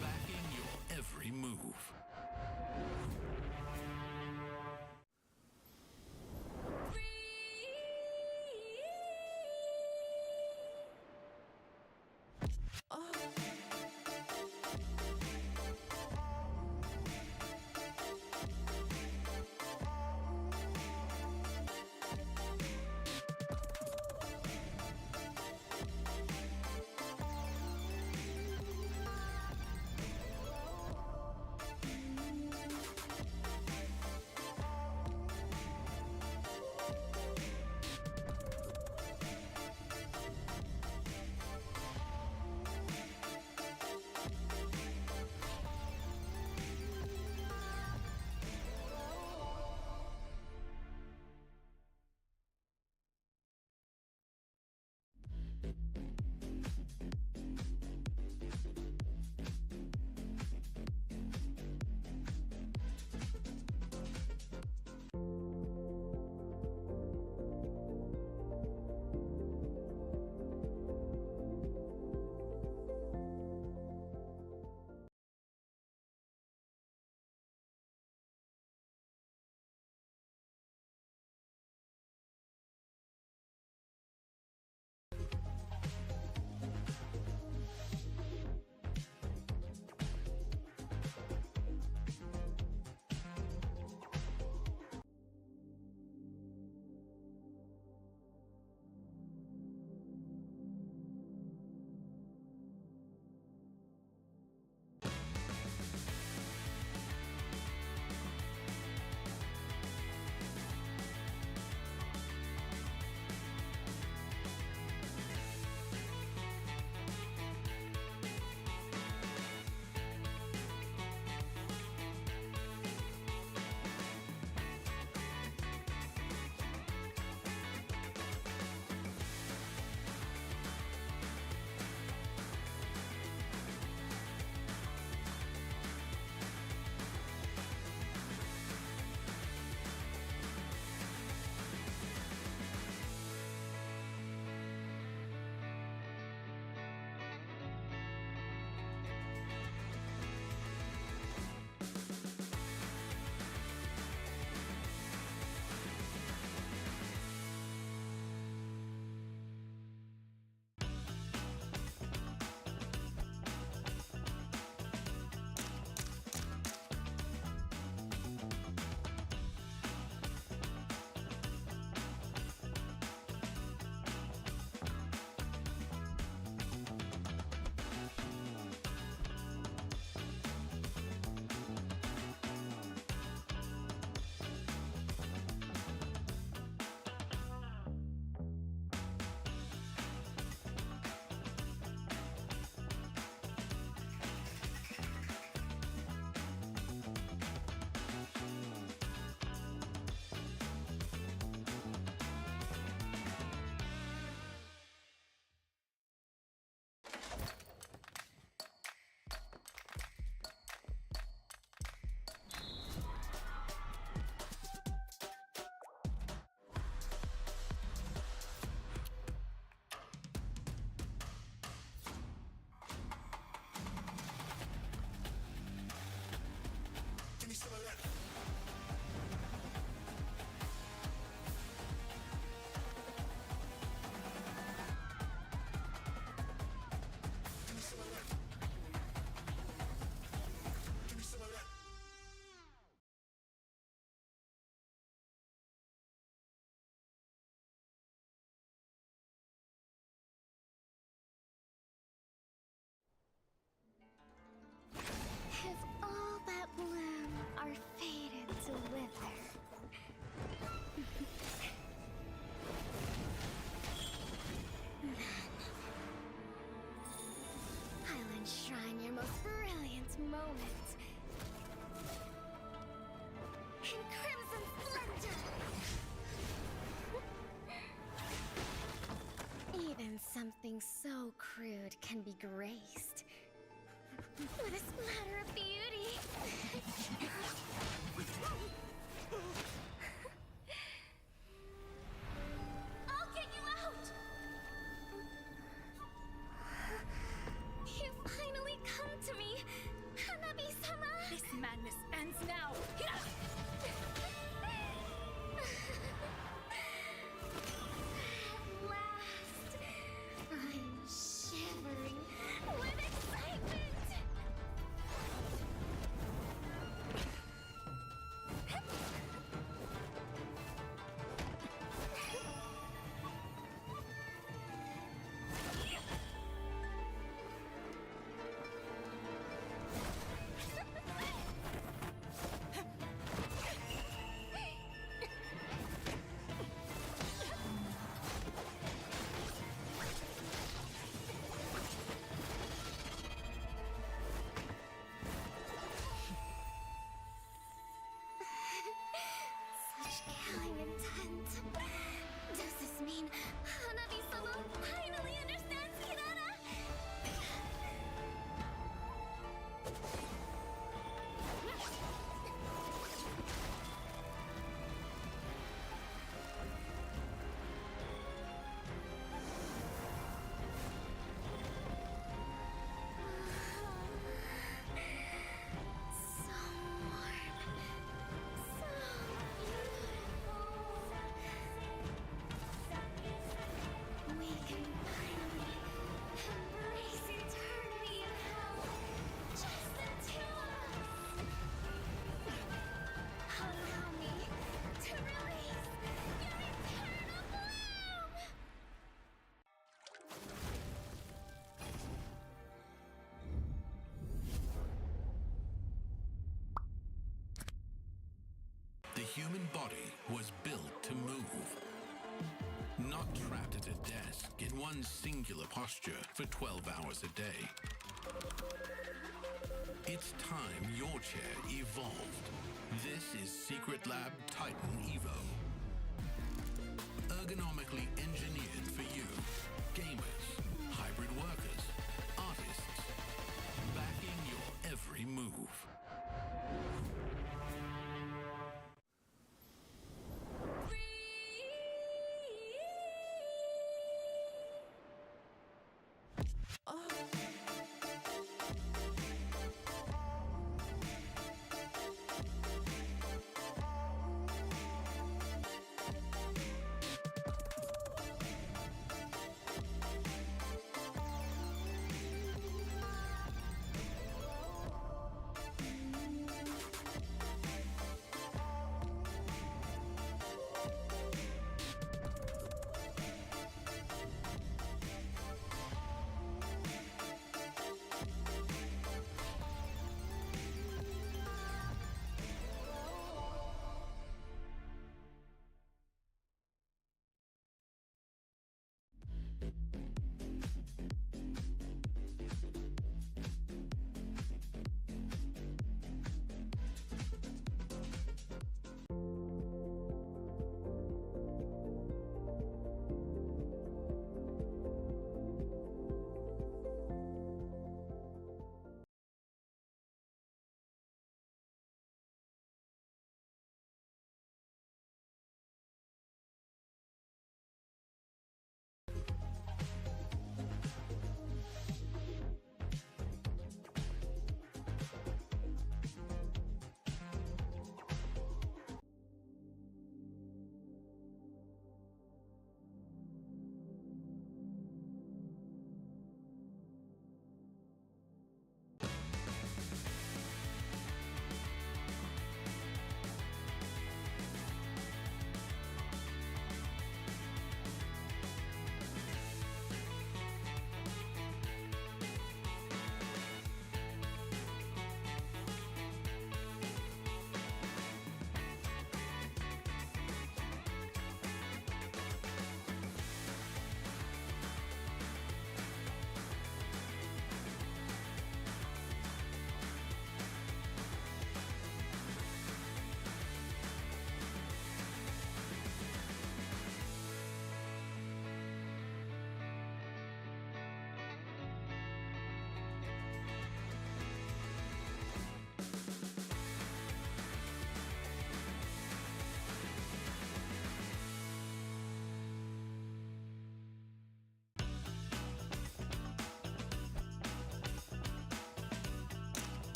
backing your every move. something so crude can be graced with a splatter of beauty. I'll get you out! You finally come to me, Hanabi-sama! This madness ends now! Hira! At last, I'm shivering with excitement! Such killing intent. Does this mean Hanabi-sama finally understands Kirara? So warm. So beautiful. We can finally embrace eternity in hell. Just the two of us. Allow me to release your eternal bloom. The human body was built to move. Not trapped at a desk in one singular posture for 12 hours a day. It's time your chair evolved. This is Secret Lab Titan Evo. Ergonomically engineered for you, gamers, hybrid workers, artists, backing your every move.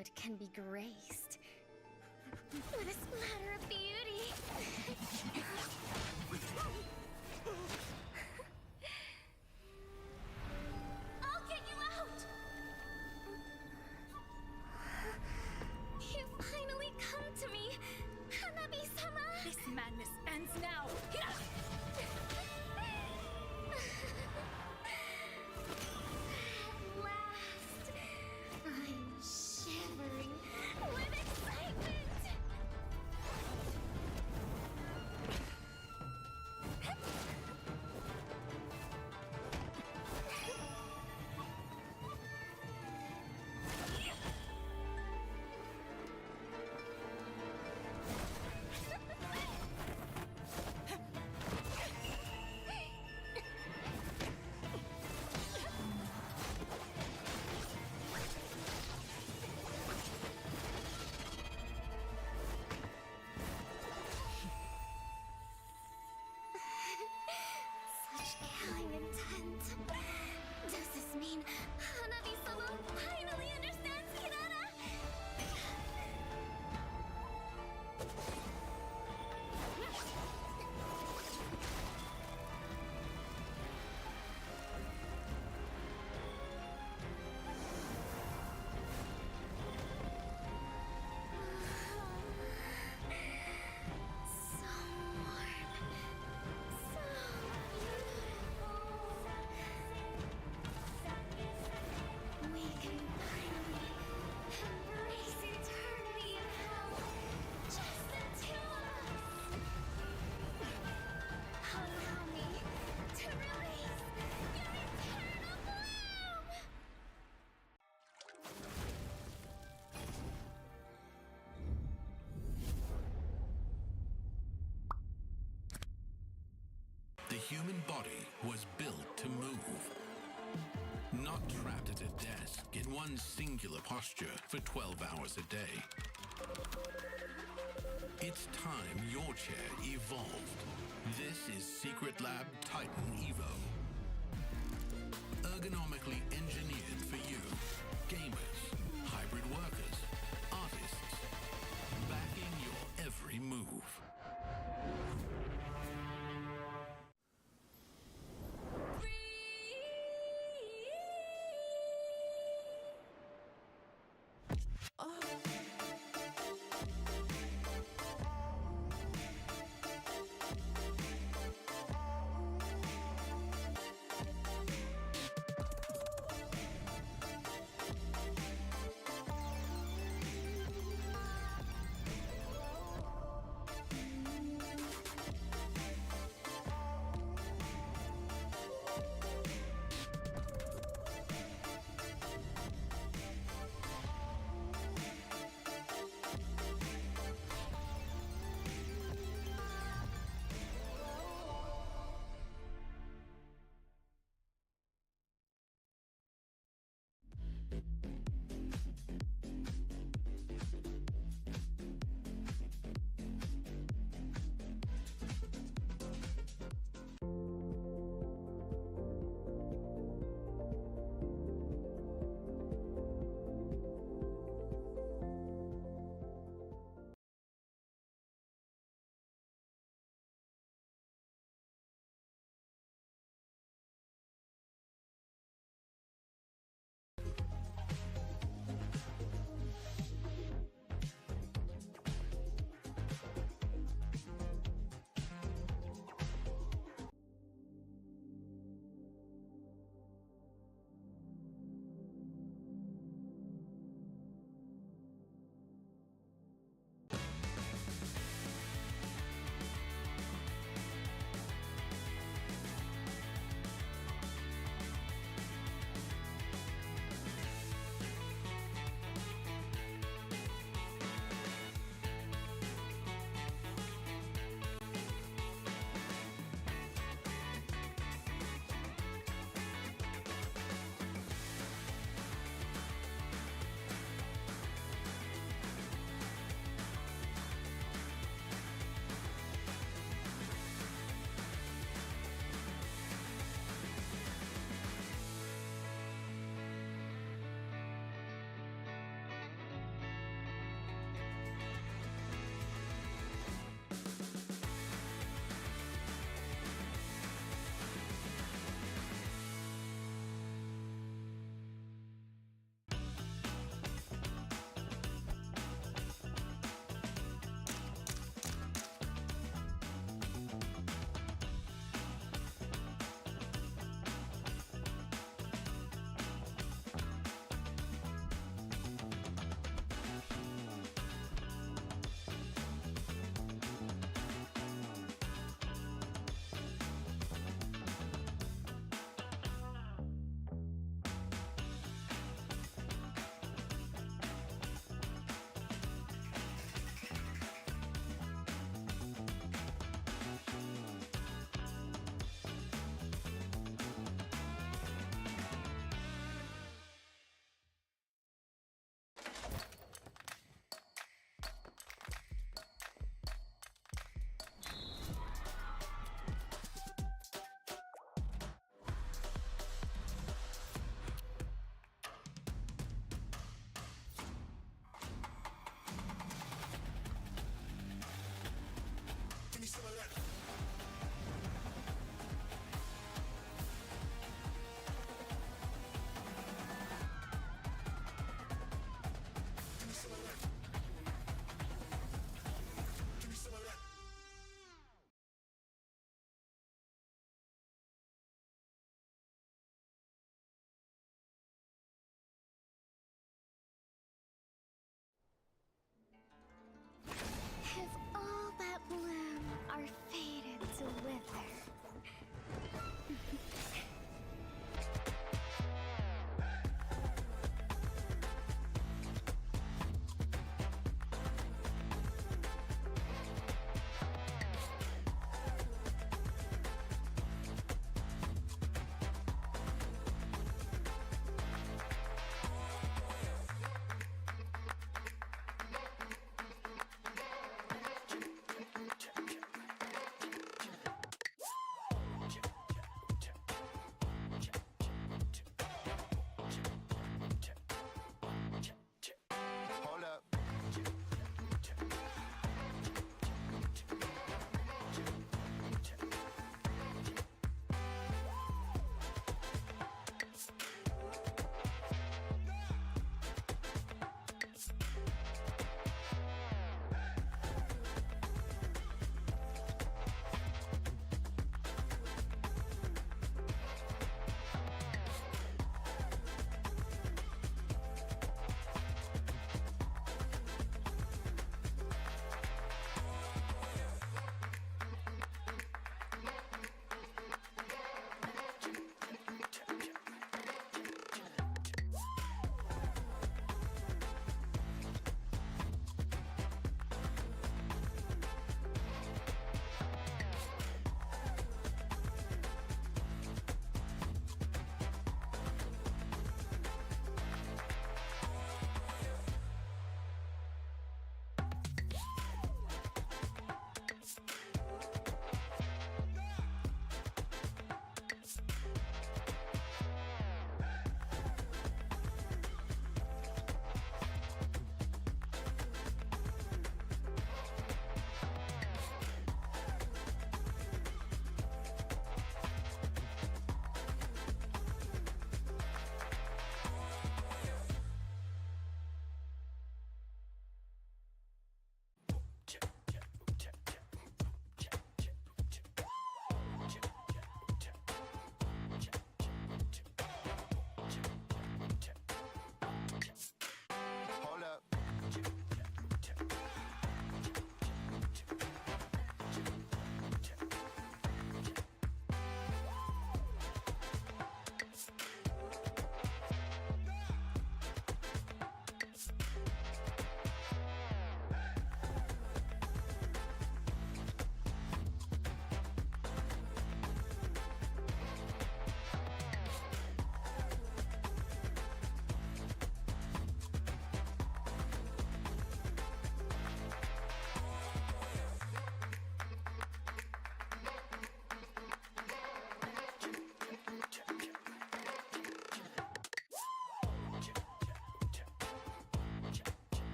good can be graced with a splatter of beauty. I'll get you out! You finally come to me, Hanabi-sama! This madness ends now! Hina! At last, I'm shivering with excitement! Such killing intent. Does this mean Hanabi-sama finally understands Kirara? So warm. So beautiful. We can finally embrace eternity in hell. Just the two of us. Allow me to release your eternal bloom. The human body was built to move. Not trapped at a desk in one singular posture for 12 hours a day. It's time your chair evolved. This is Secret Lab Titan Evo. Ergonomically engineered for you, gamers, hybrid workers, artists, backing your every move.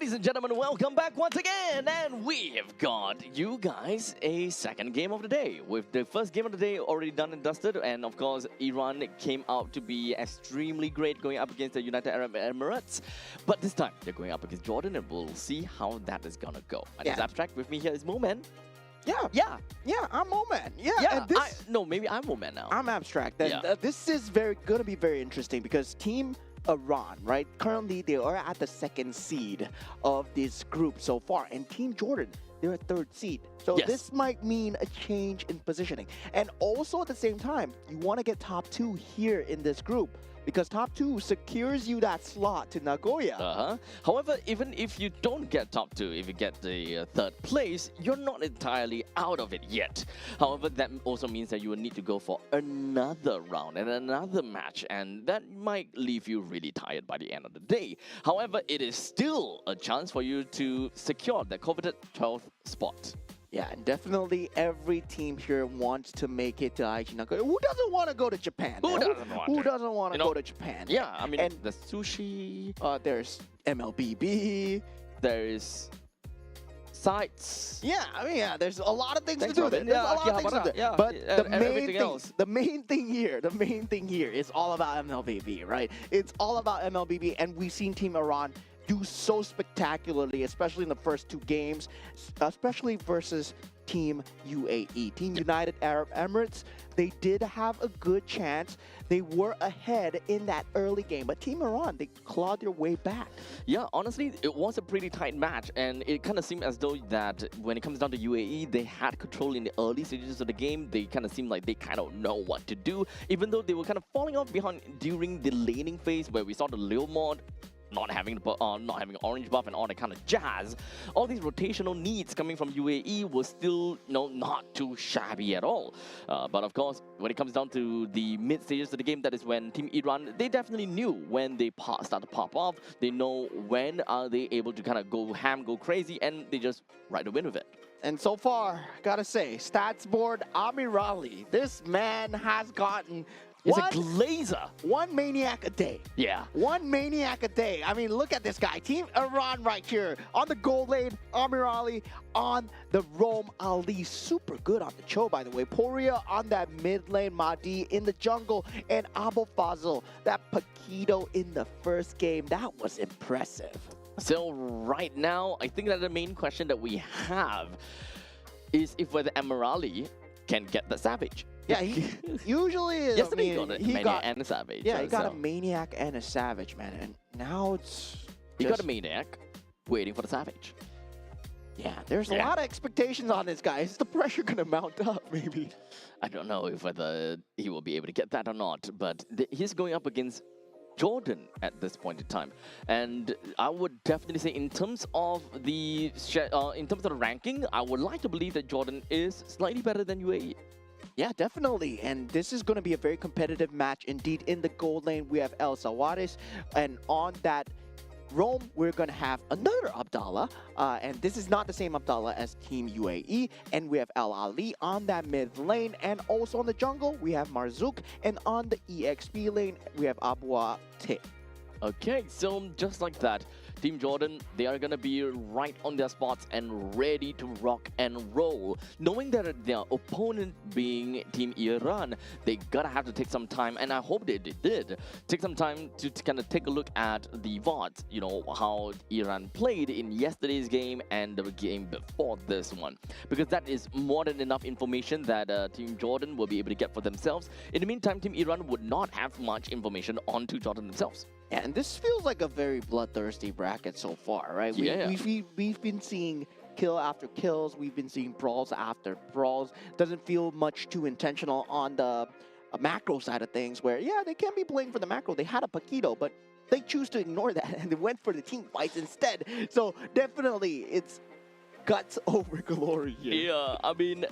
Ladies and gentlemen, welcome back once again, and we've got you guys a second game of the day. With the first game of the day already done and dusted, and of course, Iran came out to be extremely great going up against the United Arab Emirates. But this time, they're going up against Jordan, and we'll see how that is gonna go. And it's Abstract. With me here is Moman. Yeah, I'm Moman. No, maybe I'm Moman now. I'm Abstract. And this is gonna be very interesting because Team Iran, right? Currently, they are at the second seed of this group so far, and Team Jordan, they're at third seed. So this might mean a change in positioning. And also at the same time, you want to get top 2 here in this group because top 2 secures you that slot to Nagoya. However, even if you don't get top 2, if you get the third place, you're not entirely out of it yet. However, that also means that you will need to go for another round and another match, and that might leave you really tired by the end of the day. However, it is still a chance for you to secure the coveted 12th spot. Yeah, and definitely every team here wants to make it to Aichi Nagoya. Who doesn't want to go to Japan? Who doesn't want to go to Japan? Yeah, I mean, and the sushi. There's MLBB. There's sites. Yeah, I mean, there's a lot of things to do. There's a lot of things to do. Yeah, but the main thing here is all about MLBB, right? It's all about MLBB, and we've seen Team Iran do so spectacularly, especially in the first 2 games, especially versus Team UAE. Team United Arab Emirates, they did have a good chance. They were ahead in that early game, but Team Iran, they clawed their way back. Yeah, honestly, it was a pretty tight match, and it kind of seemed as though that when it comes down to UAE, they had control in the early stages of the game. They kind of seemed like they kind of know what to do, even though they were kind of falling off behind during the laning phase where we saw the Lil mod not having orange buff and all that kind of jazz. All these rotational needs coming from UAE was still not too shabby at all. But of course, when it comes down to the mid stages of the game, that is when Team Iran, they definitely knew when they start to pop off. They know when are they able to kind of go ham, go crazy, and they just ride the win with it. And so far, gotta say, stats board Amirali, this man has gotten He's a glazer. One maniac a day. Yeah. One maniac a day. I mean, look at this guy. Team Iran right here. On the goal lane, Amir Ali. On the Rome, Ali. Super good on the Cho, by the way. Poria on that mid lane. Mahdi in the jungle. And Abu Fazl, that Paquito in the first game. That was impressive. So right now, I think that the main question that we have is if whether Amir Ali can get the Savage. Yeah, he usually is. Yesterday he got a maniac and a savage. Yeah, he got a maniac and a savage, man. And now it's he got a maniac waiting for the savage. Yeah, there's a lot of expectations on this guy. Is the pressure gonna mount up, maybe? I don't know if whether he will be able to get that or not, but he's going up against Jordan at this point in time, and I would definitely say in terms of the ranking, I would like to believe that Jordan is slightly better than UAE. Yeah, definitely. And this is going to be a very competitive match indeed. In the gold lane, we have El Sawaris. And on that Rome, we're going to have another Abdallah. And this is not the same Abdallah as Team UAE. And we have El Ali on that mid lane. And also on the jungle, we have Marzouk. And on the EXP lane, we have Abua Te. Okay, so just like that, Team Jordan, they are going to be right on their spots and ready to rock and roll. Knowing that their opponent being Team Iran, they gotta have to take some time, and I hope they did take some time to kind of take a look at the VODs, how Iran played in yesterday's game and the game before this one. Because that is more than enough information that Team Jordan will be able to get for themselves. In the meantime, Team Iran would not have much information onto Jordan themselves. Yeah, and this feels like a very bloodthirsty bracket so far, right? We've been seeing kill after kills. We've been seeing brawls after brawls. Doesn't feel much too intentional on the macro side of things where, yeah, they can be playing for the macro. They had a Paquito, but they choose to ignore that and they went for the team fights instead. So definitely it's guts over glory here. Yeah, I mean,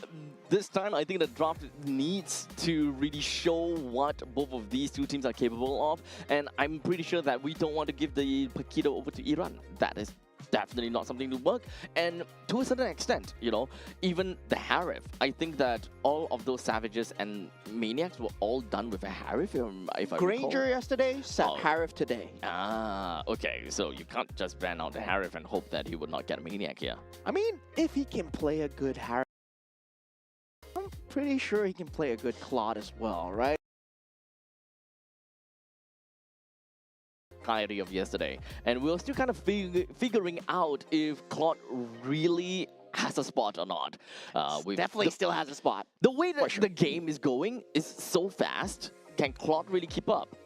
this time I think the draft needs to really show what both of these two teams are capable of, and I'm pretty sure that we don't want to give the Paquito over to Iran. That is definitely not something to work. And to a certain extent, you know, even the Harif, I think that all of those savages and maniacs were all done with a Harif, if I Granger recall. yesterday, Oh. Harif today. Ah, okay. So you can't just ban out the Harif and hope that he would not get a maniac here. I mean, if he can play a good Harif, I'm pretty sure he can play a good Claude as well, right? Clarity of yesterday, and we're still kind of figuring out if Claude really has a spot or not. With Definitely still has a spot. the way that sure. the game is going is so fast. Can Claude really keep up?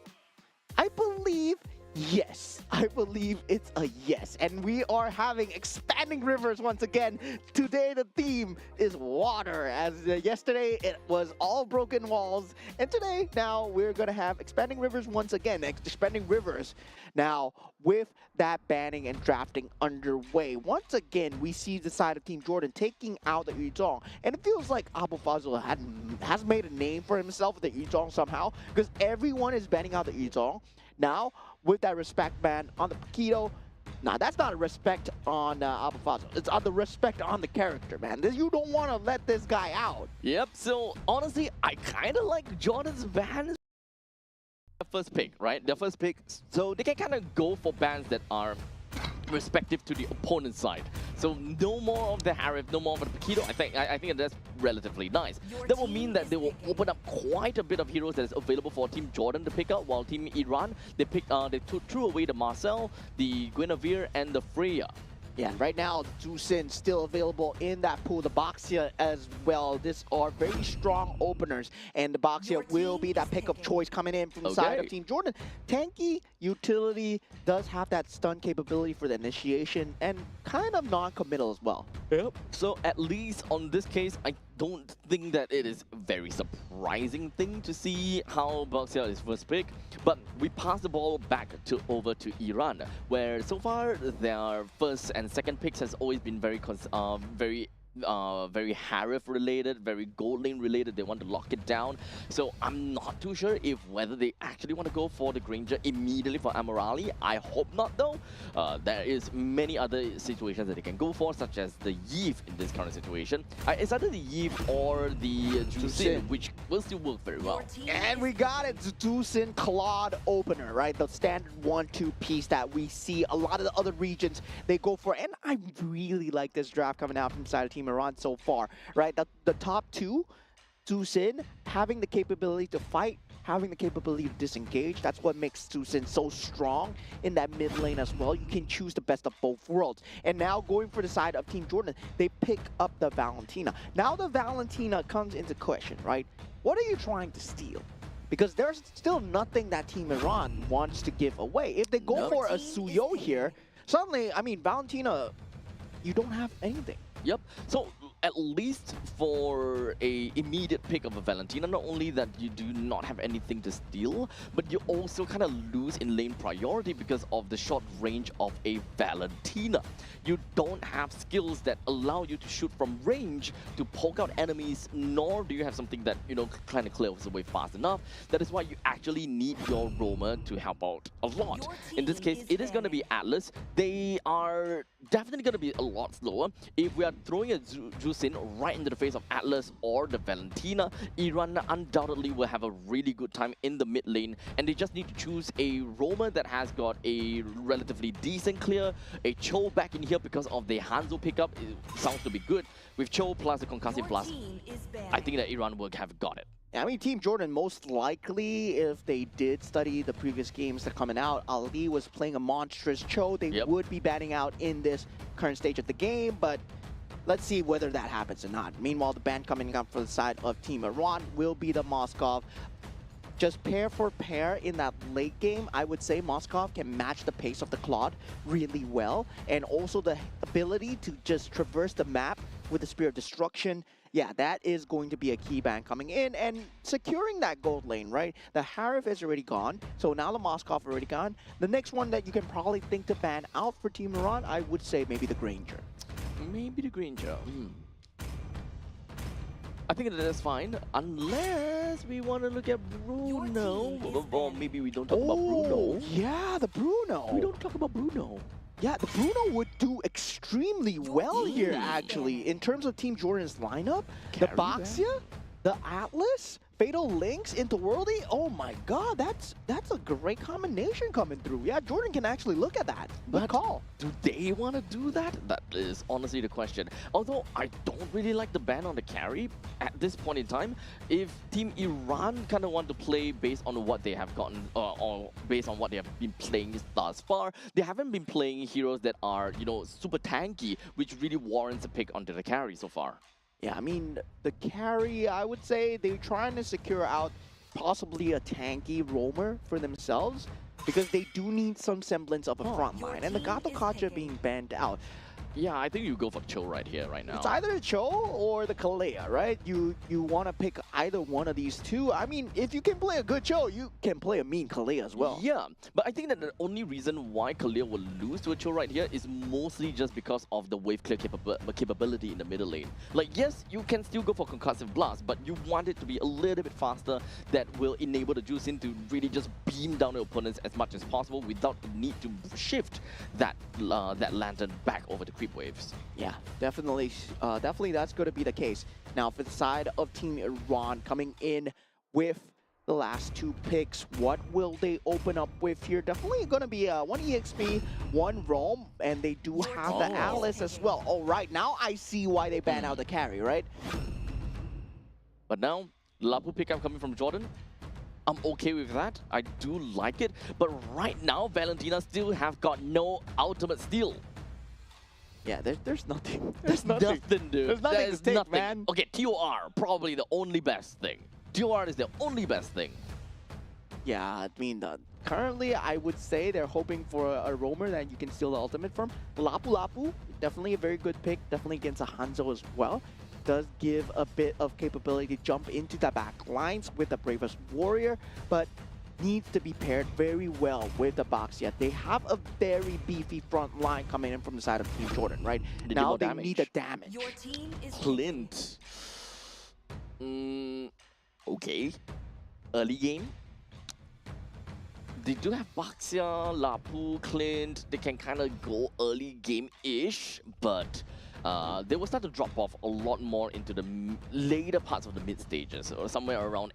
I believe yes. I believe it's a yes. And we are having expanding rivers once again. Today the theme is water. As yesterday it was all broken walls. And today now we're going to have expanding rivers once again. Expanding rivers. Now with that banning and drafting underway, once again we see the side of Team Jordan taking out the Yuzhong. And it feels like Abu Fazl has made a name for himself with the Yuzhong somehow. Because everyone is banning out the Yuzhong. Now, with that respect ban on the Paquito, nah, that's not a respect on Abu Fazl. It's on the respect on the character, man. You don't want to let this guy out. Yep. So honestly, I kind of like Jordan's ban. The first pick, right? The first pick, so they can kind of go for bans that are respective to the opponent's side. So no more of the Harif, no more of the Paquito. I think that's relatively nice. That will mean that they will open up quite a bit of heroes that is available for Team Jordan to pick up, while Team Iran, they threw away the Marcel, the Guinevere, and the Freya. Yeah, right now, Zusin still available in that pool. The Boxia as well. These are very strong openers, and the Boxia will be that pick of choice coming in from the side of Team Jordan. Tanky utility does have that stun capability for the initiation, and kind of non-committal as well. Yep. So at least on this case, I don't think that it is a very surprising thing to see how Boxia is first pick, but we pass the ball back over to Iran, where so far their first and second picks has always been very Harif related, very gold lane related. They want to lock it down. So I'm not too sure if whether they actually want to go for the Granger immediately for Amorali. I hope not though. There is many other situations that they can go for, such as the Yves in this current situation. It's either the Yves or the Jusin, which will still work very well. And we got it, Zusin Claude opener, right? The standard 1-2 piece that we see a lot of the other regions they go for. And I really like this draft coming out from the side of Team Iran so far, right? The top two, Zusin having the capability to fight, having the capability to disengage. That's what makes Zusin so strong in that mid lane as well. You can choose the best of both worlds. And now going for the side of Team Jordan, they pick up the Valentina. Now the Valentina comes into question, right? What are you trying to steal? Because there's still nothing that Team Iran wants to give away. If they go for a Suyo here, suddenly, I mean, Valentina, you don't have anything. Yep. So at least for a immediate pick of a Valentina, not only that you do not have anything to steal, but you also kind of lose in lane priority because of the short range of a Valentina. You don't have skills that allow you to shoot from range to poke out enemies, nor do you have something that, you know, kind of clears away fast enough. That is why you actually need your roamer to help out a lot. In this case, it is going to be Atlas. They are definitely going to be a lot slower. If we are throwing a Jusin right into the face of Atlas or the Valentina, Iran undoubtedly will have a really good time in the mid lane, and they just need to choose a roamer that has got a relatively decent clear, a Cho back in here because of the Hanzo pickup. It sounds to be good. With Cho plus the Concussive Blast, I think that Iran will have got it. I mean, Team Jordan, most likely, if they did study the previous games that are coming out, Ali was playing a monstrous Cho. They would be batting out in this current stage of the game, but let's see whether that happens or not. Meanwhile, the ban coming up for the side of Team Iran will be the Moskov. Just pair for pair in that late game, I would say Moskov can match the pace of the Claude really well. And also the ability to just traverse the map with the Spear of Destruction. Yeah, that is going to be a key ban coming in and securing that gold lane, right? The Harif is already gone, so now the Moskov already gone. The next one that you can probably think to ban out for Team Iran, I would say maybe the Granger. Maybe the Granger. I think that is fine, unless we want to look at Bruno. Or maybe we don't talk about Bruno. Yeah, the Bruno. We don't talk about Bruno. Yeah, the Bruno would do extremely well here, actually. In terms of Team Jordan's lineup, the Carry Boxia, the Atlas, Fatal Links into Worldy. Oh my god, that's a great combination coming through. Yeah, Jordan can actually look at that. Good But call. do they want to do that? That is honestly the question. Although I don't really like the ban on the carry at this point in time. If Team Iran kind of want to play based on what they have gotten, or based on what they have been playing thus far, they haven't been playing heroes that are, you know, super tanky, which really warrants a pick onto the carry so far. Yeah, I mean, the carry, I would say they're trying to secure out possibly a tanky roamer for themselves because they do need some semblance of a front line. And the Gato Kacha being banned out. Yeah, I think you go for Cho right here, right now. It's either the Cho or the Kalea, right? You want to pick either one of these two. I mean, if you can play a good Cho, you can play a mean Kalea as well. Yeah, but I think that the only reason why Kalia will lose to a Cho right here is mostly just because of the wave clear capability in the middle lane. Like, yes, you can still go for Concussive Blast, but you want it to be a little bit faster that will enable the Juicin to really just beam down the opponents as much as possible without the need to shift that lantern back over the creep waves. Yeah, definitely that's going to be the case. Now, for the side of Team Iran coming in with the last two picks, what will they open up with here? Definitely going to be one EXP, one Roam, and they do have the Alice as well. All right, now I see why they ban out the carry, right? But now, Lapu pickup coming from Jordan. I'm okay with that. I do like it. But right now, Valentina still have got no ultimate steal. Yeah, there's nothing. There's nothing, dude. There's nothing There's to take, nothing. man. Okay, TOR, probably the only best thing. TOR is the only best thing. Yeah, I mean, currently I would say they're hoping for a roamer that you can steal the ultimate from. Lapu Lapu, definitely a very good pick, definitely against a Hanzo as well. Does give a bit of capability to jump into the back lines with the Bravest Warrior, but needs to be paired very well with the Boxia. They have a very beefy front line coming in from the side of Team Jordan, right? They Now do more they need the damage. Your team is Clint. Okay. Early game. They do have Baxia, Lapu, Clint. They can kind of go early game-ish, but they will start to drop off a lot more into the later parts of the mid stages, or somewhere around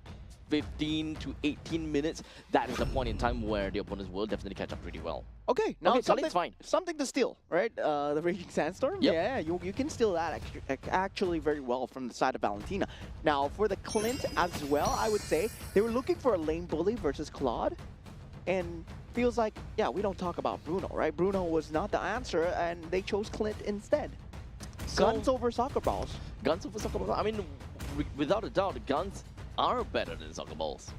15 to 18 minutes. That is the point in time where the opponents will definitely catch up pretty well. Okay, now Okay, Khalid's fine. Something to steal, right? The Raging Sandstorm? Yep. Yeah, you can steal that actually very well from the side of Valentina. Now, for the Clint as well, I would say, they were looking for a lane bully versus Claude. And feels like, yeah, we don't talk about Bruno, right? Bruno was not the answer, and they chose Clint instead. So, Guns over soccer balls. Guns over soccer balls. I mean, without a doubt, guns are better than soccer balls.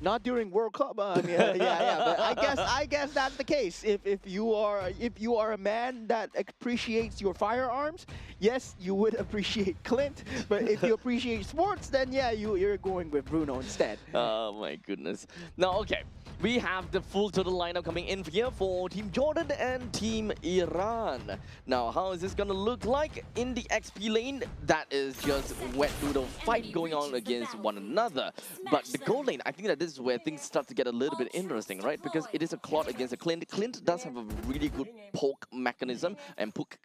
Not during World Cup, yeah. But I guess that's the case. If you are a man that appreciates your firearms, yes, you would appreciate Clint. But if you appreciate sports, then yeah, you're going with Bruno instead. Oh my goodness. Now, okay. We have the full total lineup coming in here for Team Jordan and Team Iran. Now, how is this gonna look like in the XP lane? That is just wet noodle fight going on against one another. But the gold lane, I think that this is where things start to get a little bit interesting, right? Because it is a Claude against a Clint. Clint does have a really good poke mechanism and poke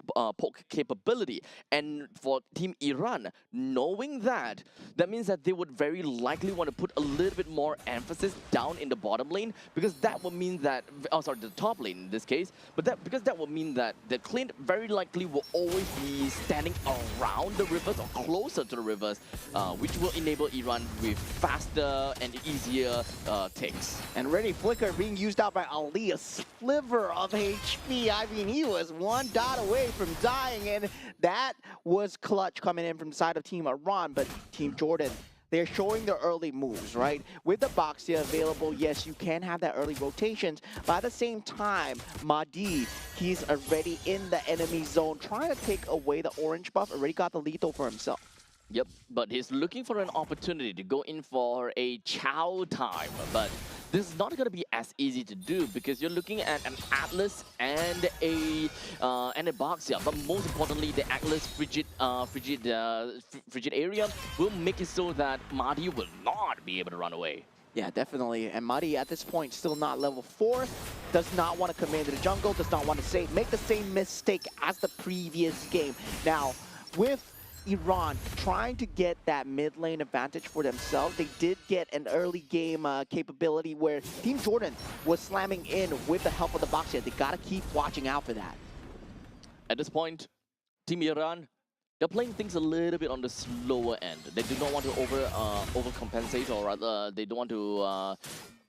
capability. And for Team Iran, knowing that, that means that they would very likely want to put a little bit more emphasis down in the bottom lane, because that would mean that, the top lane in this case, because that would mean that the Clint very likely will always be standing around the rivers or closer to the rivers, which will enable Iran with faster and easier takes. And Ready Flicker being used out by Ali, a sliver of HP. I mean, he was one dot away from dying, and that was clutch coming in from the side of Team Iran, but Team Jordan, they're showing their early moves, right? With the Boxia available, yes, you can have that early rotations, but at the same time, Mahdi, he's already in the enemy zone, trying to take away the orange buff, already got the lethal for himself. Yep, but he's looking for an opportunity to go in for a Chow time, but this is not going to be as easy to do because you're looking at an Atlas and a Boxia, but most importantly, the Atlas frigid area will make it so that Mahdi will not be able to run away. Yeah, definitely. And Mari at this point still not level 4, does not want to command the jungle, does not want to make the same mistake as the previous game. Now, with Iran trying to get that mid lane advantage for themselves, they did get an early game capability where Team Jordan was slamming in with the help of the box here. They got to keep watching out for that. At this point, Team Iran, they're playing things a little bit on the slower end. They do not want to overcompensate, or rather, they don't want to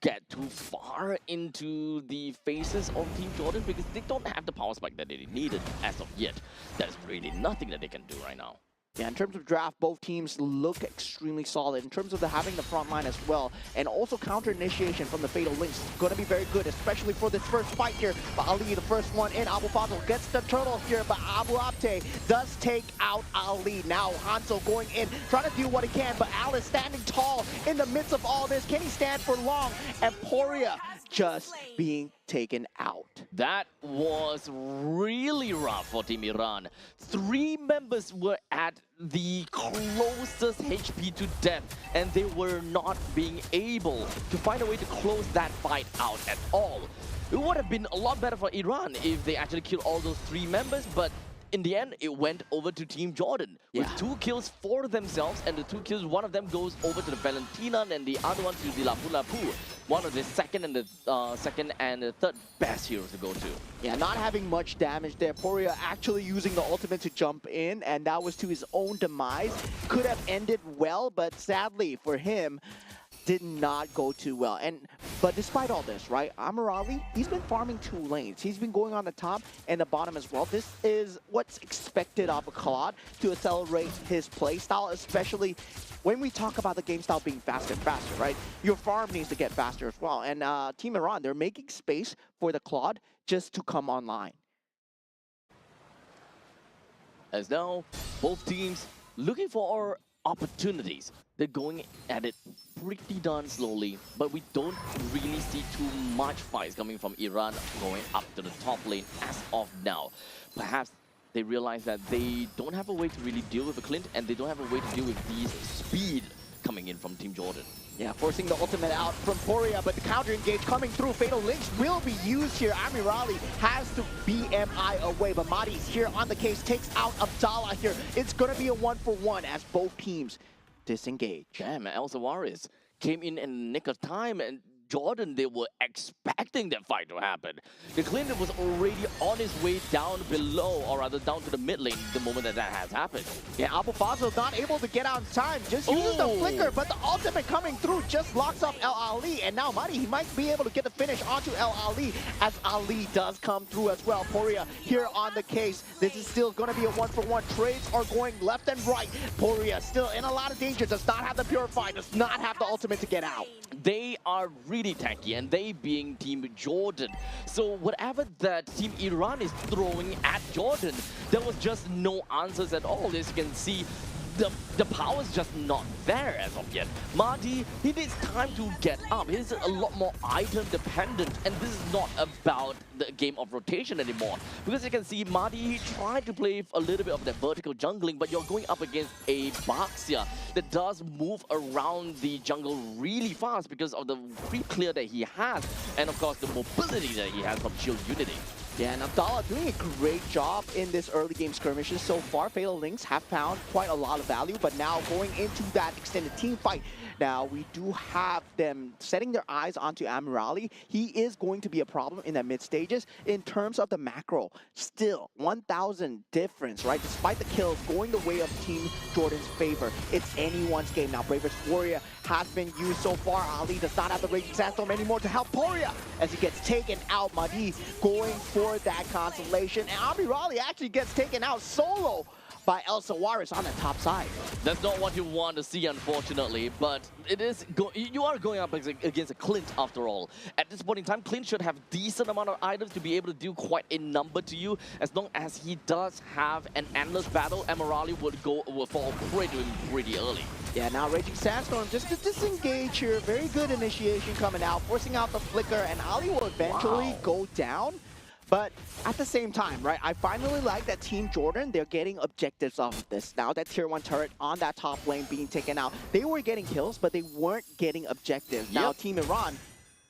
get too far into the faces of Team Jordan because they don't have the power spike that they needed as of yet. There's really nothing that they can do right now. Yeah, in terms of draft, both teams look extremely solid. In terms of having the front line as well, and also counter initiation from the Fatal Links, going to be very good, especially for this first fight here. But Ali, the first one in, Abu Fazl gets the turtle here, but Abu Abte does take out Ali. Now Hanzo going in, trying to do what he can, but Alice standing tall in the midst of all this. Can he stand for long? And Poria just being taken out. That was really rough for Team Iran. 3 members were at the closest HP to death, and they were not being able to find a way to close that fight out at all. It would have been a lot better for Iran if they actually killed all those 3 members, but in the end, it went over to Team Jordan with 2 kills for themselves, and the 2 kills, one of them goes over to the Valentina, and the other one to the Lapu Lapu. One of the second and the third best heroes to go to. Yeah, not having much damage there. Poria actually using the ultimate to jump in, and that was to his own demise. Could have ended well, but sadly for him, did not go too well. But despite all this, right, Amirali, he's been farming 2 lanes. He's been going on the top and the bottom as well. This is what's expected of a Claude to accelerate his play style, especially when we talk about the game style being faster and faster, right? Your farm needs to get faster as well. And Team Iran, they're making space for the Claude just to come online. As now, both teams looking for opportunities. They're going at it pretty darn slowly, but we don't really see too much fights coming from Iran going up to the top lane as of now. Perhaps they realize that they don't have a way to really deal with the Clint, and they don't have a way to deal with the speed coming in from Team Jordan. Yeah, forcing the ultimate out from Poria, but the counter engage coming through. Fatal Links will be used here. Amirali has to BMI away, but Mahdi's here on the case, takes out Abdallah here. It's going to be a 1-for-1 as both teams disengage. Damn, El Sawaris came in the nick of time, and Jordan, they were expecting that fight to happen. The Clinton was already on his way down below, or rather down to the mid lane the moment that has happened. Yeah, Abu Fazl not able to get out in time, just uses the flicker, but the ultimate coming through just locks up El Ali, and now Mahdi, he might be able to get the finish onto El Ali, as Ali does come through as well. Poria here on the case. This is still going to be a 1-for-1. Trades are going left and right. Poria still in a lot of danger, does not have the Purify, does not have the ultimate to get out. They are really tanky, and they being Team Jordan. So whatever that Team Iran is throwing at Jordan, there was just no answers at all. As you can see, the power is just not there as of yet. Mahdi, he needs time to get up. He's a lot more item dependent, and this is not about the game of rotation anymore. Because you can see Mahdi, he tried to play a little bit of that vertical jungling, but you're going up against a Baxia that does move around the jungle really fast because of the creep clear that he has, and of course the mobility that he has from Shield Unity. Yeah, and Abdallah doing a great job in this early game skirmishes so far. Fatal Links have found quite a lot of value, but now going into that extended team fight, now we do have them setting their eyes onto Amirali. He is going to be a problem in the mid stages in terms of the macro. Still, 1,000 difference, right? Despite the kills going the way of Team Jordan's favor, it's anyone's game now. Bravest Warrior has been used so far. Ali does not have the Raging Sandstorm anymore to help Poria as he gets taken out. Mahdi going for that consolation, and Amirali actually gets taken out solo by El Sawaris on the top side. That's not what you want to see, unfortunately, but it is you are going up against a Clint after all. At this point in time, Clint should have decent amount of items to be able to do quite a number to you. As long as he does have an endless battle, Amirali would fall prey to him pretty early. Yeah, now Raging Sandstorm just to disengage here. Very good initiation coming out, forcing out the flicker, and Ali will eventually go down. But at the same time, right, I finally like that Team Jordan, they're getting objectives off of this. Now that tier 1 turret on that top lane being taken out, they were getting kills, but they weren't getting objectives. Now Team Iran,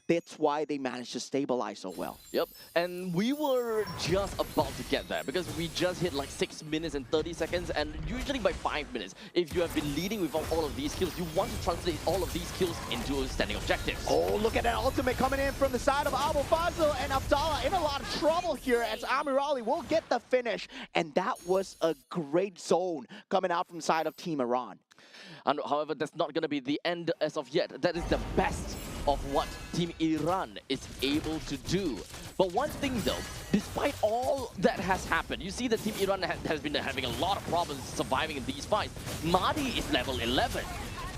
that's why they managed to stabilize so well. Yep, and we were just about to get there because we just hit like 6 minutes and 30 seconds, and usually by 5 minutes, if you have been leading with all of these kills, you want to translate all of these kills into standing objectives. Oh, look at that ultimate coming in from the side of Abu Fazl, and Abdallah in a lot of trouble here as Amirali will get the finish, and that was a great zone coming out from the side of Team Iran. And however, that's not going to be the end as of yet. That is the best of what Team Iran is able to do. But one thing though, despite all that has happened, you see that Team Iran has been having a lot of problems surviving in these fights. Mahdi is level 11.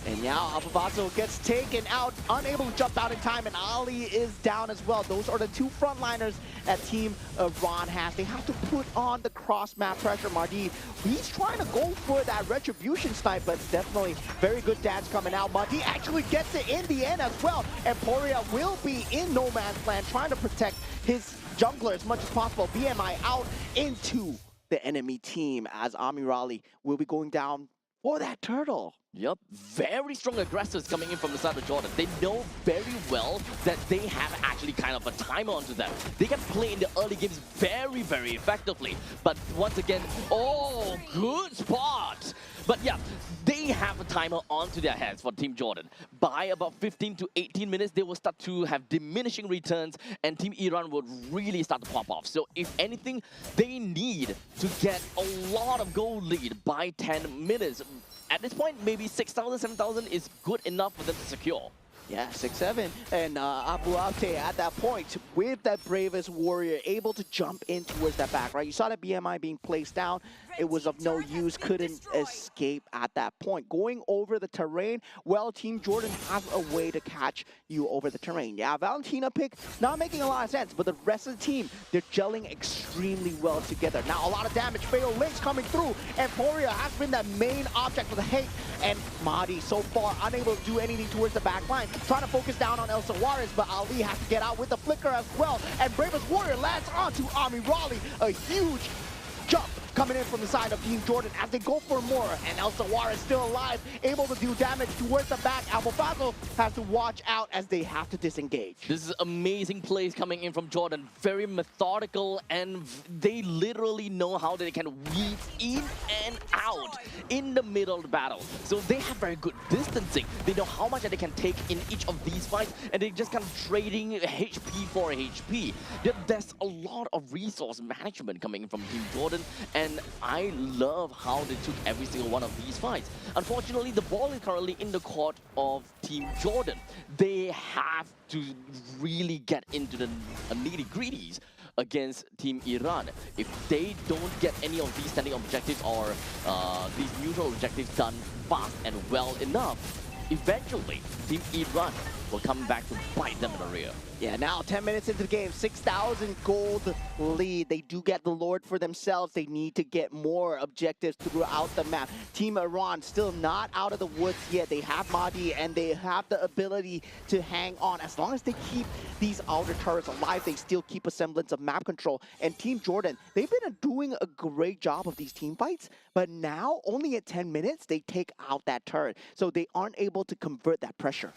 And now Abu Fazl gets taken out, unable to jump out in time, and Ali is down as well. Those are the two frontliners that Team Iran has. They have to put on the cross-map pressure. Mahdi, he's trying to go for that retribution snipe, but definitely very good dance coming out. Mahdi actually gets it in the end as well, and Poria will be in no man's land trying to protect his jungler as much as possible. BMI out into the enemy team as Amirali will be going down for that turtle. Yep, very strong aggressors coming in from the side of Jordan. They know very well that they have actually kind of a timer onto them. They can play in the early games very, very effectively. But once again, oh, good spot. But yeah, they have a timer onto their heads for Team Jordan. By about 15 to 18 minutes, they will start to have diminishing returns, and Team Iran would really start to pop off. So if anything, they need to get a lot of goal lead by 10 minutes. At this point, maybe 6,000, 7,000 is good enough for them to secure. Yeah, 6-7. And Abu Ate at that point, with that bravest warrior, able to jump in towards that back, right? You saw that BMI being placed down. It was of no use, couldn't escape at that point. Going over the terrain, well, Team Jordan has a way to catch you over the terrain. Yeah, Valentina pick, not making a lot of sense, but the rest of the team, they're gelling extremely well together. Now, a lot of damage, Fatal Links coming through, and Poria has been the main object for the hate, and Mahdi so far unable to do anything towards the back line. Trying to focus down on El Sawaris, but Ali has to get out with the flicker as well, and Bravest Warrior lands onto Amirali, a huge jump coming in from the side of Team Jordan as they go for more, and El Sawar is still alive, able to do damage towards the back. Abu Fazl has to watch out as they have to disengage. This is amazing plays coming in from Jordan, very methodical, and they literally know how they can weave in and out in the middle of the battle. So they have very good distancing. They know how much they can take in each of these fights, and they just kind of trading HP for HP. There's a lot of resource management coming in from Team Jordan, and I love how they took every single one of these fights. Unfortunately, the ball is currently in the court of Team Jordan. They have to really get into the nitty-gritties against Team Iran. If they don't get any of these standing objectives or these neutral objectives done fast and well enough, eventually Team Iran will come back to bite them in the rear. Yeah, now 10 minutes into the game, 6,000 gold lead. They do get the Lord for themselves. They need to get more objectives throughout the map. Team Iran still not out of the woods yet. They have Mahdi and they have the ability to hang on. As long as they keep these outer turrets alive, they still keep a semblance of map control. And Team Jordan, they've been doing a great job of these team fights, but now only at 10 minutes, they take out that turret. So they aren't able to convert that pressure.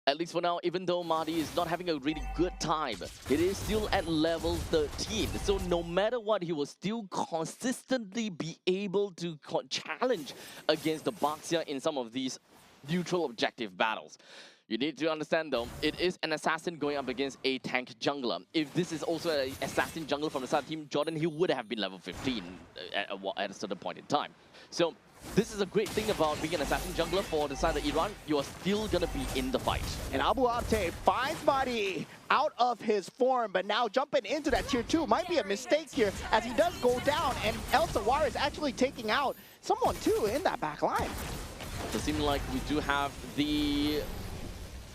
At least for now, even though Mahdi is not having a really good time, it is still at level 13. So no matter what, he will still consistently be able to challenge against the Baxia in some of these neutral objective battles. You need to understand though, it is an assassin going up against a tank jungler. If this is also an assassin jungler from the side of Team Jordan, he would have been level 15 at a certain point in time. So this is a great thing about being an assassin jungler for the side of Iran. You are still going to be in the fight. And Abu Ate finds Mahdi out of his form, but now jumping into that tier 2 might be a mistake here as he does go down, and El Sawar is actually taking out someone too in that back line. It seems like we do have the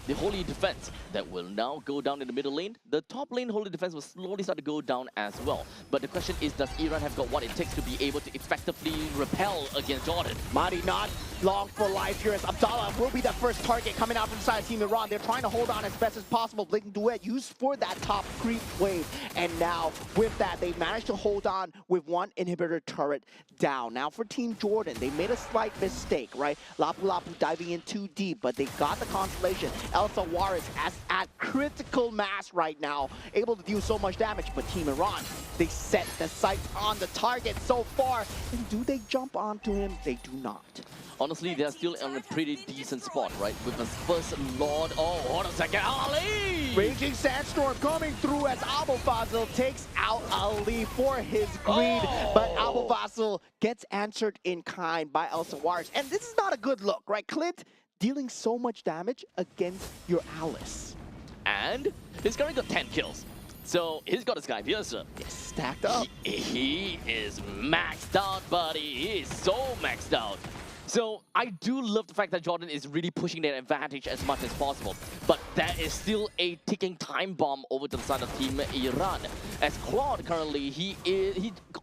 the Holy Defense that will now go down in the middle lane. The top lane Holy Defense will slowly start to go down as well. But the question is, does Iran have got what it takes to be able to effectively repel against Jordan? Madi not long for life here as Abdallah will be the first target coming out from inside Team Iran. They're trying to hold on as best as possible. Blinking Duet used for that top creep wave. And now with that, they managed to hold on with one inhibitor turret down. Now for Team Jordan, they made a slight mistake, right? Lapu Lapu diving in too deep, but they got the constellation. Elsa Juarez at critical mass right now, able to deal so much damage. But Team Iran, they set the sights on the target so far. And do they jump onto him? They do not. Honestly, they're still in a pretty decent spot, right? With the first Lord. Oh, hold on a second. Ali! Raging Sandstorm coming through as Abu Fazil takes out Ali for his greed. Oh! But Abu Fazil gets answered in kind by Elsa Juarez. And this is not a good look, right? Clint dealing so much damage against your Alice. And he's currently got 10 kills. So he's got a Sky Piercer. It's stacked up. He is maxed out, buddy. He is so maxed out. So I do love the fact that Jordan is really pushing that advantage as much as possible. But there is still a ticking time bomb over to the side of Team Iran. As Claude currently, he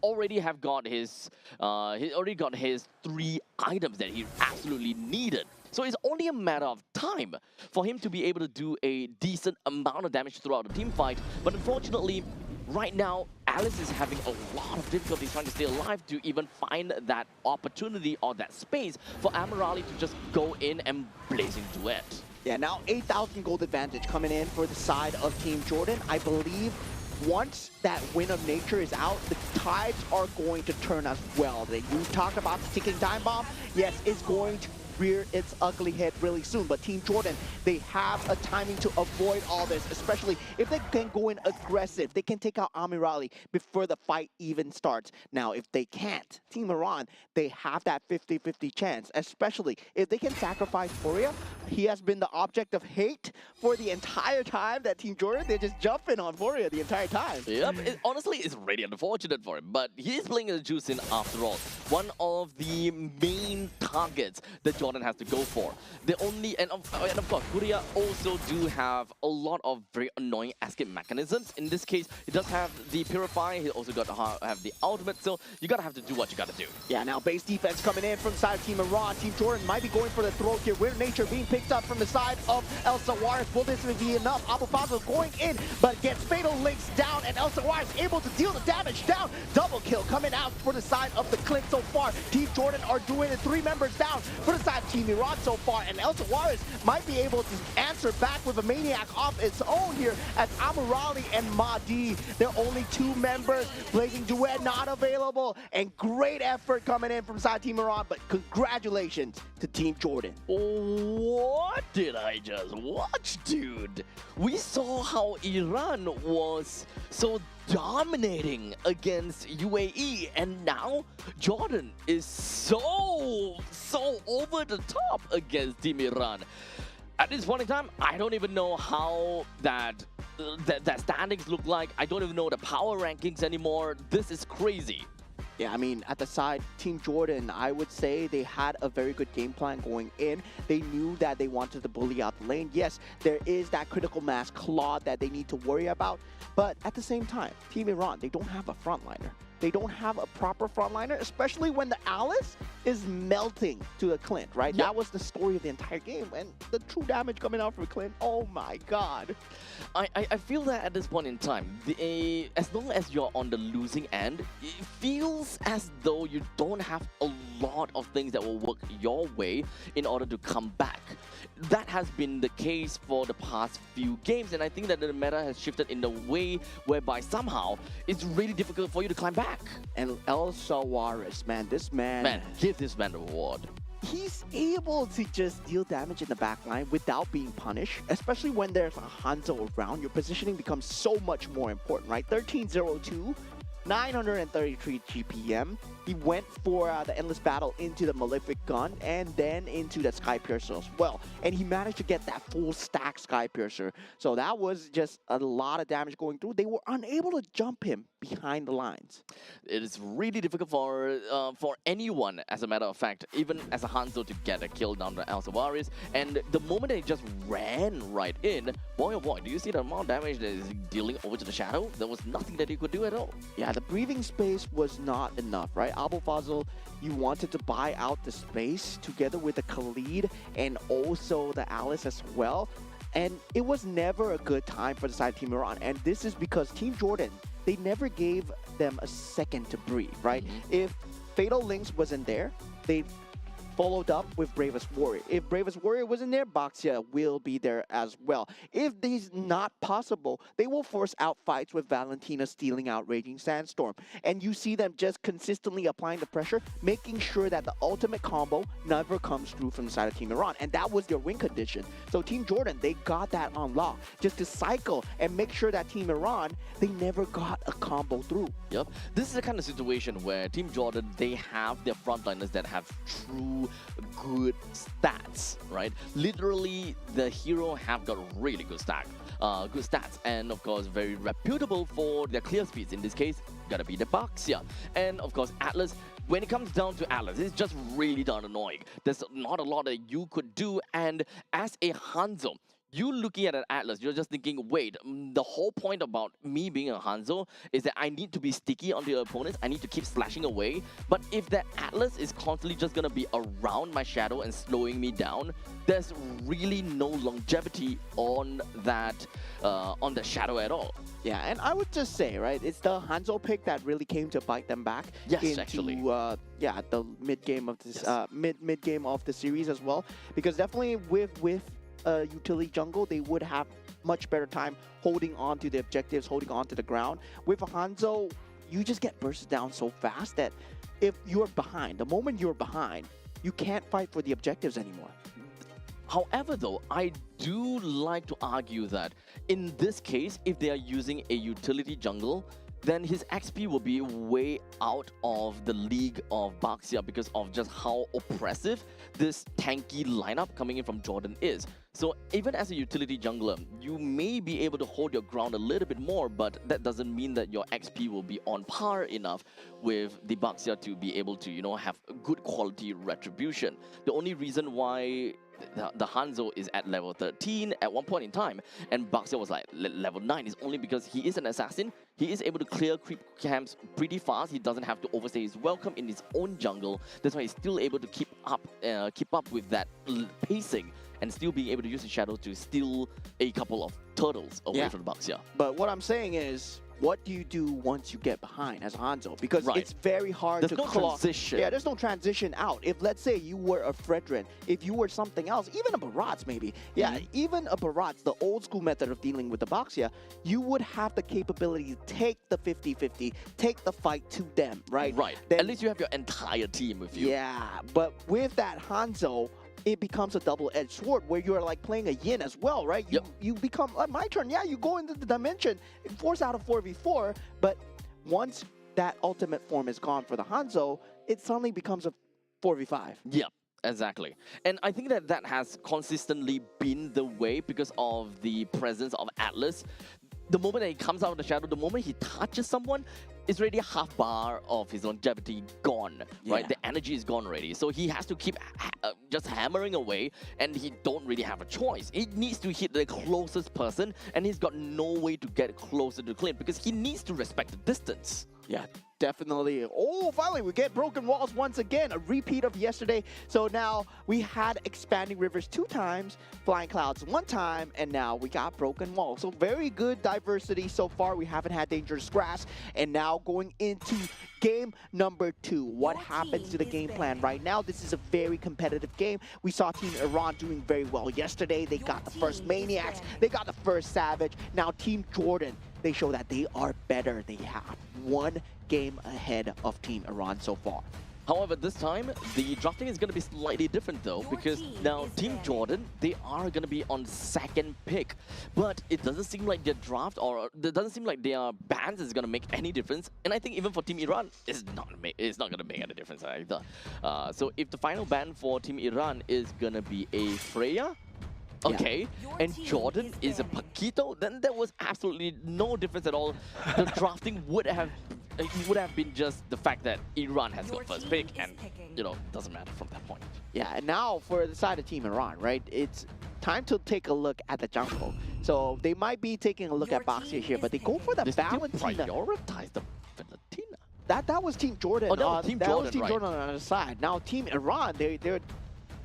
already got his 3 items that he absolutely needed. So it's only a matter of time for him to be able to do a decent amount of damage throughout the team fight. But unfortunately, right now, Alice is having a lot of difficulties trying to stay alive to even find that opportunity or that space for Amirali to just go in and Blazing Duet. Yeah, now 8,000 gold advantage coming in for the side of Team Jordan. I believe once that Wind of Nature is out, the tides are going to turn as well. You talk about the ticking time bomb. Yes, it's going to rear its ugly head really soon, but Team Jordan, they have a timing to avoid all this, especially if they can go in aggressive. They can take out Amirali before the fight even starts. Now, if they can't, Team Iran, they have that 50-50 chance, especially if they can sacrifice Furia. He has been the object of hate for the entire time that Team Jordan, they're just jumping on Furia the entire time. Yep, honestly, it's really unfortunate for him, but he's playing a juice in after all. One of the main targets that Jordan has to go for. The only, and of course, Furia also do have a lot of very annoying escape mechanisms. In this case, he does have the Purify, he also got to have the ultimate, so you gotta have to do what you gotta do. Yeah, now base defense coming in from the side of Team Iran. Team Jordan might be going for the throat here. Wind of Nature being picked up from the side of Elsa Juarez. Will this be enough? Abu Fazil going in, but gets Fatal Links down, and Elsa Juarez able to deal the damage down. Double kill coming out for the side of the Clint so far. Team Jordan are doing it. 3 members down for the side of Team Iran so far, and Elsa Juarez might be able to answer back with a Maniac of its own here as Amirali and Mahdi, they're only 2 members. Blazing Duet not available, and great effort coming in from side Team Iran, but congratulations to Team Jordan. What did I just watch, dude? We saw how Iran was so dominating against UAE, and now Jordan is so over the top against Team Iran. At this point in time, I don't even know how that standings look like. I don't even know the power rankings anymore. This is crazy. Yeah, I mean, at the side, Team Jordan, I would say they had a very good game plan going in. They knew that they wanted to bully out the lane. Yes, there is that critical mass Claude that they need to worry about. But at the same time, Team Iran, they don't have a frontliner. They don't have a proper frontliner, especially when the Alice is melting to the Clint, right? Yep. That was the story of the entire game. And the true damage coming out from Clint, oh my god. I feel that at this point in time, as long as you're on the losing end, it feels as though you don't have a lot of things that will work your way in order to come back. That has been the case for the past few games, and I think that the meta has shifted in the way whereby somehow it's really difficult for you to climb back. And Elsa Juarez, man, this man... Man, give this man a reward. He's able to just deal damage in the backline without being punished, especially when there's a Hanzo around. Your positioning becomes so much more important, right? 1302, 933 GPM. He went for the Endless Battle into the Malefic Gun and then into the Sky Piercer as well. And he managed to get that full stack Sky Piercer. So that was just a lot of damage going through. They were unable to jump him behind the lines. It is really difficult for anyone, as a matter of fact, even as a Hanzo, to get a kill down the Alcivaris. And the moment they just ran right in, boy oh boy, do you see the amount of damage that is dealing over to the Shadow? There was nothing that he could do at all. Yeah, the breathing space was not enough, right? Abu Fazl, you wanted to buy out the space together with the Khalid and also the Alice as well. And it was never a good time for the side of Team Iran. And this is because Team Jordan, they never gave them a second to breathe, right? If Fatal Links wasn't there, they followed up with Bravest Warrior. If Bravest Warrior wasn't there, Baxia will be there as well. If this is not possible, they will force out fights with Valentina stealing out Raging Sandstorm. And you see them just consistently applying the pressure, making sure that the ultimate combo never comes through from the side of Team Iran. And that was their win condition. So Team Jordan, they got that unlocked just to cycle and make sure that Team Iran, they never got a combo through. Yep. This is the kind of situation where Team Jordan, they have their frontliners that have true good stats, right? Literally, the hero have got really good stats, and of course, very reputable for their clear speeds. In this case, gotta be the Baxia. And of course, Atlas, when it comes down to Atlas, it's just really darn annoying. There's not a lot that you could do, and as a Hanzo, you looking at an Atlas, you're just thinking, wait, the whole point about me being a Hanzo is that I need to be sticky on the opponents, I need to keep slashing away. But if that Atlas is constantly just gonna be around my Shadow and slowing me down, there's really no longevity on that Shadow at all. Yeah, and I would just say, right, it's the Hanzo pick that really came to bite them back into, actually. The mid game of this mid game of the series as well, because definitely with utility jungle, they would have much better time holding on to the objectives, holding on to the ground. With a Hanzo, you just get bursted down so fast that if you're behind, the moment you're behind, you can't fight for the objectives anymore. However, though, I do like to argue that in this case, if they are using a utility jungle, then his XP will be way out of the league of Baxia because of just how oppressive this tanky lineup coming in from Jordan is. So even as a utility jungler, you may be able to hold your ground a little bit more, but that doesn't mean that your XP will be on par enough with the Baxia to be able to, you know, have good quality retribution. The only reason why the Hanzo is at level 13 at one point in time, and Baxia was like level 9 is only because he is an assassin. He is able to clear creep camps pretty fast. He doesn't have to overstay his welcome in his own jungle. That's why he's still able to keep up with that pacing and still being able to use his shadow to steal a couple of turtles away from the Baxia. But what I'm saying is, what do you do once you get behind as Hanzo? Because it's very hard to to transition. Yeah, there's no transition out. If, let's say, you were a Fredrin, if you were something else, even a Barats maybe. Yeah, even a Barats, the old school method of dealing with the Baxia, you would have the capability to take the 50-50, take the fight to them, right? Right. Then, at least you have your entire team with you. Yeah, but with that Hanzo, it becomes a double-edged sword where you're like playing a yin as well, right? You become, my turn, yeah, you go into the dimension, force out of 4v4, but once that ultimate form is gone for the Hanzo, it suddenly becomes a 4v5. Yep. Exactly. And I think that that has consistently been the way because of the presence of Atlas. The moment that he comes out of the shadow, the moment he touches someone, it's already half bar of his longevity gone, right? The energy is gone already. So he has to keep just hammering away, and he don't really have a choice. He needs to hit the closest person, and he's got no way to get closer to Clint because he needs to respect the distance. Yeah, definitely. Oh, finally, we get Broken Walls once again, a repeat of yesterday. So now we had Expanding Rivers 2 times, Flying Clouds 1 time, and now we got Broken Walls. So very good diversity so far. We haven't had Dangerous Grass, and now going into game number 2. What happens to the game plan right now? This is a very competitive game. We saw Team Iran doing very well yesterday. They got the first Maniacs. They got the first Savage. Now Team Jordan, they show that they are better. They have 1 game ahead of Team Iran so far. However, this time, the drafting is going to be slightly different though, because now Team Jordan, they are going to be on 2nd pick. But it doesn't seem like their draft, or it doesn't seem like their bans is going to make any difference. And I think even for Team Iran, it's not going to make any difference either. So if the final ban for Team Iran is going to be a Freya, Okay, and Jordan is a Paquito, then there was absolutely no difference at all. The drafting would have been just the fact that Iran has got first pick, and doesn't matter from that point. Yeah, and now for the side of Team Iran, right? It's time to take a look at the jungle. So they might be taking a look at Boxia here, but they go for the They still Valentina. prioritize the Valentina. That was Team Jordan. Oh, that was Team Jordan, right. Jordan on the other side. Now Team Iran, they're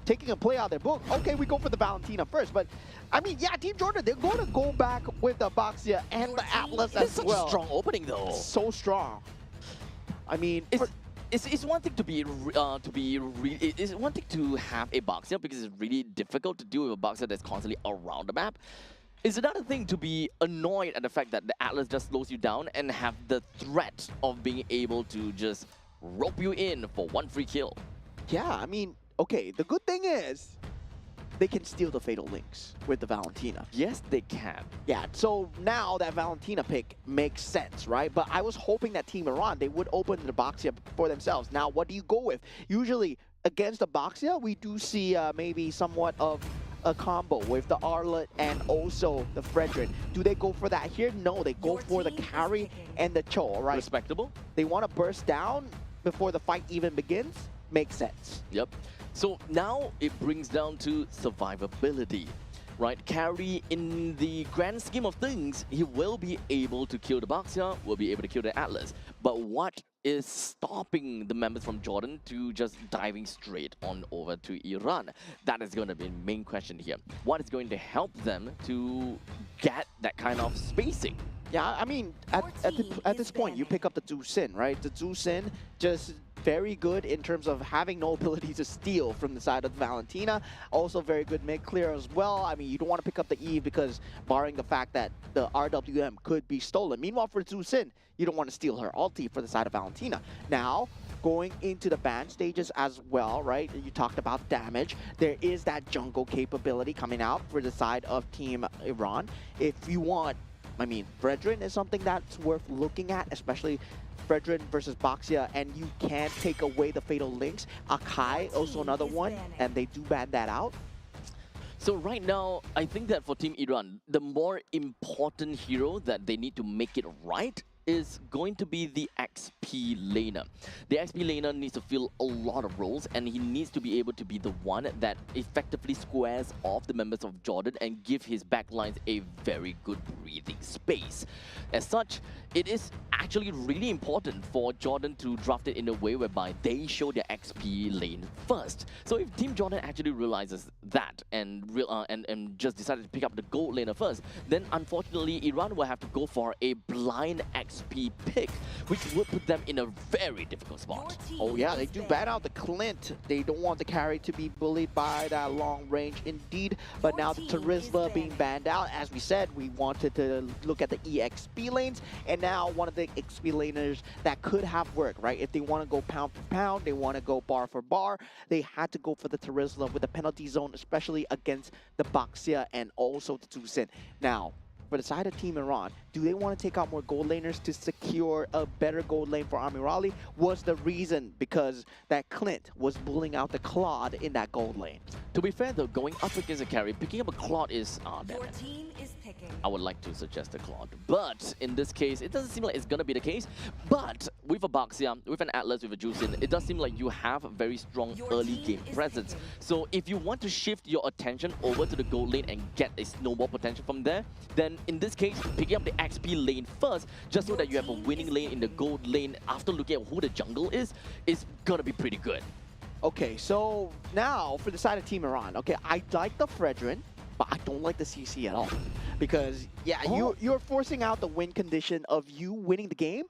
taking a play out of their book. Okay, we go for the Valentina first, but I mean, yeah, Team Jordan, they're going to go back with the Boxia and the Atlas It's as such well. a strong opening though. So strong. I mean, It's one thing it's one thing to have a Boxer because it's really difficult to deal with a Boxer that's constantly around the map. It's another thing to be annoyed at the fact that the Atlas just slows you down and have the threat of being able to just rope you in for one free kill. yeah, I mean, okay, the good thing is they can steal the Fatal Links with the Valentina. Yes, they can. Yeah, so now that Valentina pick makes sense, right? But I was hoping that Team Iran, they would open the Boxia for themselves. Now, what do you go with? Usually, against the Boxia, we do see maybe somewhat of a combo with the Arlet and also the Fredrin. Do they go for that here? No, they go for the carry and the Cho, right? Respectable. They want to burst down before the fight even begins. Makes sense. Yep. So now it brings down to survivability, right? Carry, in the grand scheme of things, he will be able to kill the Boxia, will be able to kill the Atlas. But what is stopping the members from Jordan to just diving straight on over to Iran? That is going to be the main question here. What is going to help them to get that kind of spacing? Yeah, I mean, at this point, you pick up the Zhu Sin, right? The Zhu Sin just very good in terms of having no ability to steal from the side of Valentina. Also very good mid-clear as well. I mean, you don't want to pick up the Eve because barring the fact that the RWM could be stolen. Meanwhile, for Zhu Sin, you don't want to steal her ulti for the side of Valentina. Now, going into the ban stages as well, right? You talked about damage. There is that jungle capability coming out for the side of Team Iran. If you want, I mean, Fredrin is something that's worth looking at, especially Fredrin versus Boxia, and you can't take away the Fatal Links. Akai, also another one, and they do ban that out. So right now, I think that for Team Iran, the more important hero that they need to make it right is going to be the XP laner. The XP laner needs to fill a lot of roles, and he needs to be able to be the one that effectively squares off the members of Jordan and give his backlines a very good breathing space. As such, it is actually really important for Jordan to draft it in a way whereby they show their XP lane first. So if Team Jordan actually realizes that and just decided to pick up the gold laner first, then unfortunately Iran will have to go for a blind XP pick, which would put them in a very difficult spot. Oh yeah, they do ban out the Clint. They don't want the carry to be bullied by that long range indeed. But now the Terizla being banned out. As we said, we wanted to look at the EXP lanes, and now one of the XP laners that could have worked, right? If they want to go pound for pound, they want to go bar for bar, they had to go for the Terizla with the penalty zone, especially against the Boxia and also the Zhu Sin. Now, for the side of Team Iran, do they want to take out more gold laners to secure a better gold lane for Amirali? Was the reason because that Clint was bullying out the Claude in that gold lane? To be fair though, going up against a carry, picking up a Claude is... damn Your it. team is picking. I would like to suggest a Claude, but in this case, it doesn't seem like it's gonna be the case. But with a Boxia, with an Atlas, with a Juicin, it does seem like you have a very strong early game presence. So if you want to shift your attention over to the gold lane and get a snowball potential from there, then in this case, picking up the XP lane first, just so that you have a winning lane in the gold lane after looking at who the jungle is gonna be pretty good. Okay, so now for the side of Team Iran, okay, I like the Fredrin, but I don't like the CC at all. Because, yeah, you're forcing out the win condition of you winning the game,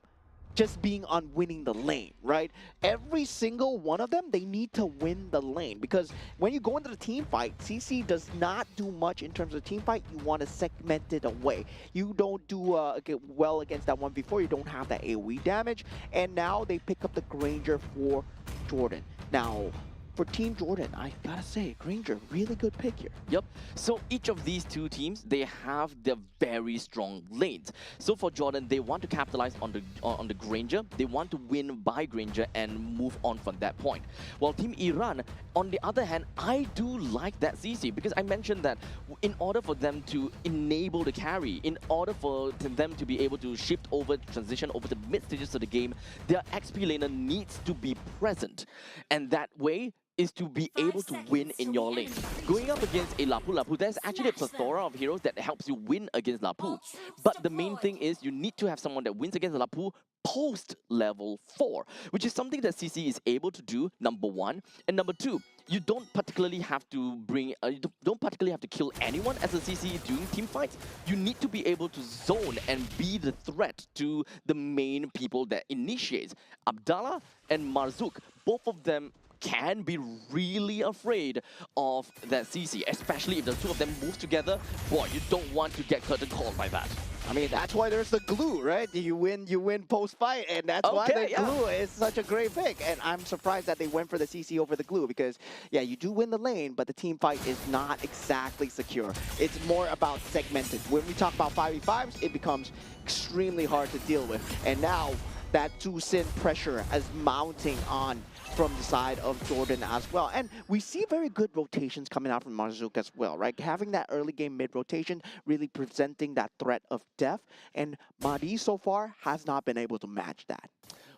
just being on winning the lane, right? Every single one of them, they need to win the lane. Because when you go into the team fight, CC does not do much in terms of team fight. You want to segment it away. You don't do well against that 1v4. You don't have that AoE damage. And now they pick up the Granger for Jordan. Now, for Team Jordan, I gotta say, Granger, really good pick here. Yep. So each of these two teams, they have their very strong lanes. So for Jordan, they want to capitalize on the Granger. They want to win by Granger and move on from that point. While Team Iran, on the other hand, I do like that CC because I mentioned that in order for them to enable the carry, in order for them to be able to shift over, transition over the mid stages of the game, their XP laner needs to be present. And that way is to be able to win in your lane. Going up against a Lapu, there's actually a plethora of heroes that helps you win against Lapu. But the main thing is you need to have someone that wins against Lapu post level 4, which is something that CC is able to do, number one. And number two, you don't particularly have to kill anyone as a CC during team fights. You need to be able to zone and be the threat to the main people that initiates. Abdallah and Marzouk, both of them can be really afraid of that CC, especially if the two of them move together. Boy, you don't want to get curtain called by that. I mean, that's why there's the glue, right? You win post-fight, and that's why the glue is such a great pick. And I'm surprised that they went for the CC over the glue because, yeah, you do win the lane, but the team fight is not exactly secure. It's more about segmented. When we talk about 5v5s, it becomes extremely hard to deal with. And now, that Sin pressure is mounting on from the side of Jordan as well. And we see very good rotations coming out from Marzouk as well, right? Having that early game mid rotation, really presenting that threat of death. And Mahdi so far has not been able to match that.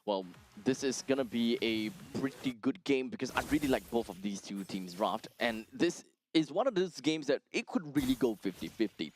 Well, this is going to be a pretty good game because I really like both of these two teams' draft. And this is one of those games that it could really go 50-50.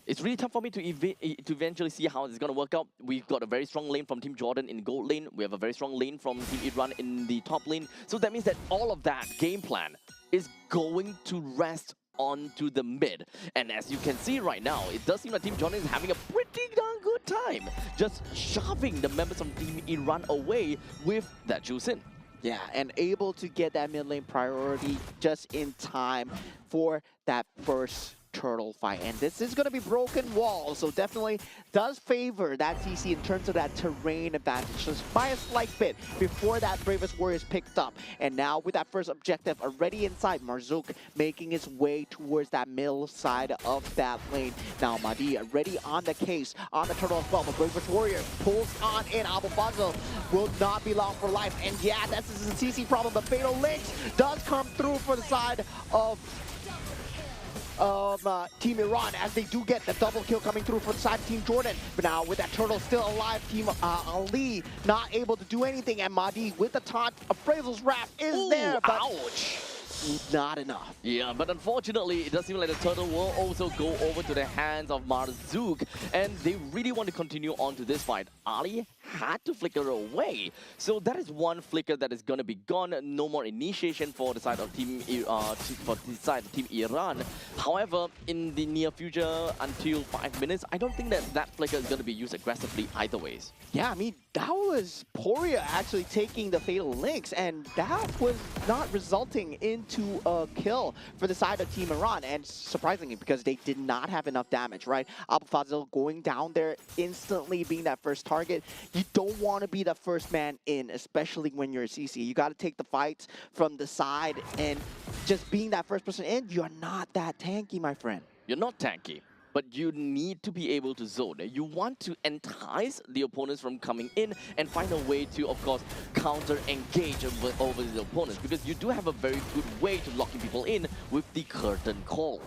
It's really tough for me to eventually see how it's going to work out. We've got a very strong lane from Team Jordan in gold lane. We have a very strong lane from Team Iran in the top lane. So that means that all of that game plan is going to rest onto the mid. And as you can see right now, it does seem like Team Jordan is having a pretty darn good time just shoving the members of Team Iran away with that Sin. Yeah, and able to get that mid lane priority just in time for that first turtle fight. And this is going to be broken wall, so definitely does favor that CC in terms of that terrain advantage, just by a slight bit before that Bravest Warrior is picked up. And now with that first objective already inside, Marzouk making his way towards that middle side of that lane. Now Mahdi already on the case, on the turtle as well, but Bravest Warrior pulls on in. Abu Fazl will not be long for life, and yeah, that's a CC problem. The Fatal Links does come through for the side of Team Iran, as they do get the double kill coming through for the side of Team Jordan. But now with that turtle still alive, Team Ali not able to do anything, and Mahdi with the taunt, Appraisal's Wrath is there, but ouch! Not enough. Yeah, but unfortunately, it does seem like the turtle will also go over to the hands of Marzouk, and they really want to continue on to this fight. Ali had to flicker away, so that is one flicker that is going to be gone. No more initiation for the side of Team Iran. However, in the near future, until 5 minutes, I don't think that that flicker is going to be used aggressively either ways. Yeah, I mean, that was Poria actually taking the Fatal Links, and that was not resulting into a kill for the side of Team Iran. And surprisingly, because they did not have enough damage, right? Abu Fazl going down there, instantly being that first target. You don't want to be the first man in, especially when you're a CC. You got to take the fights from the side, and just being that first person in, you're not that tanky, my friend. You're not tanky, but you need to be able to zone. You want to entice the opponents from coming in and find a way to, of course, counter-engage over the opponents, because you do have a very good way to locking people in with the curtain call.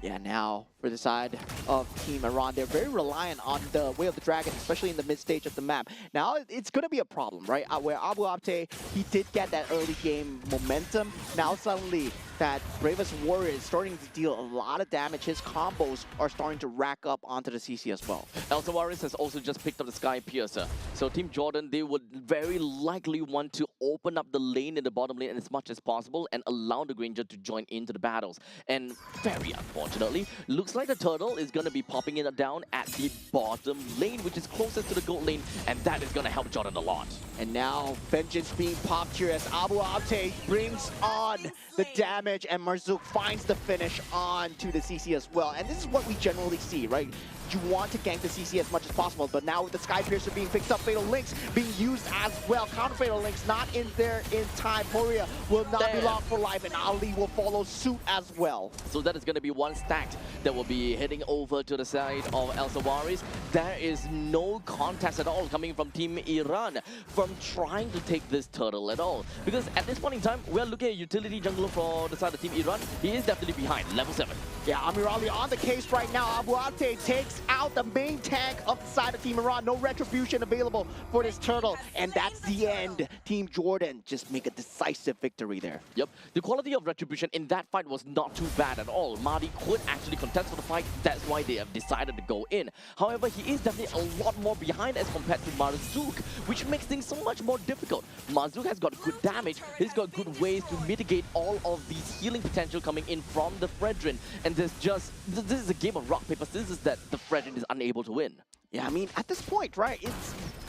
Yeah, now for the side of Team Iran, they're very reliant on the Way of the Dragon, especially in the mid-stage of the map. Now, it's going to be a problem, right? Where Abu Abte, he did get that early game momentum. Now suddenly, that Bravest Warrior is starting to deal a lot of damage. His combos are starting to rack up onto the CC as well. Elsawaris has also just picked up the Sky Piercer. So Team Jordan, they would very likely want to open up the lane in the bottom lane as much as possible and allow the Granger to join into the battles. And very unfortunately, looks looks like the turtle is going to be popping it down at the bottom lane, which is closest to the gold lane, and that is going to help Jordan a lot. And now Vengeance being popped here as Abu Ate brings on the damage, and Marzouk finds the finish on to the CC as well. And this is what we generally see, right? You want to gank the CC as much as possible, but now with the Sky Piercer being picked up, Fatal Links being used as well. Counter Fatal Links not in there in time. Moria will not be locked for life, and Ali will follow suit as well. So that is going to be one stack that will be heading over to the side of El Sawaris. There is no contest at all coming from Team Iran from trying to take this turtle at all. Because at this point in time, we're looking at utility jungler for the side of Team Iran. He is definitely behind, level 7. Yeah, Amir Ali on the case right now. Abu Ate takes out the main tank of the side of Team Iran. No retribution available for this turtle, and that's the end. Team Jordan just make a decisive victory there. Yep, the quality of retribution in that fight was not too bad at all. Mahdi could actually contest for the fight, that's why they have decided to go in. However, he is definitely a lot more behind as compared to Marzouk, which makes things so much more difficult. Marzouk has got good damage, he's got good ways to mitigate all of these healing potential coming in from the Fredrin, and this is a game of rock, paper, scissors that the Fredrin is unable to win. Yeah, I mean, at this point, right, it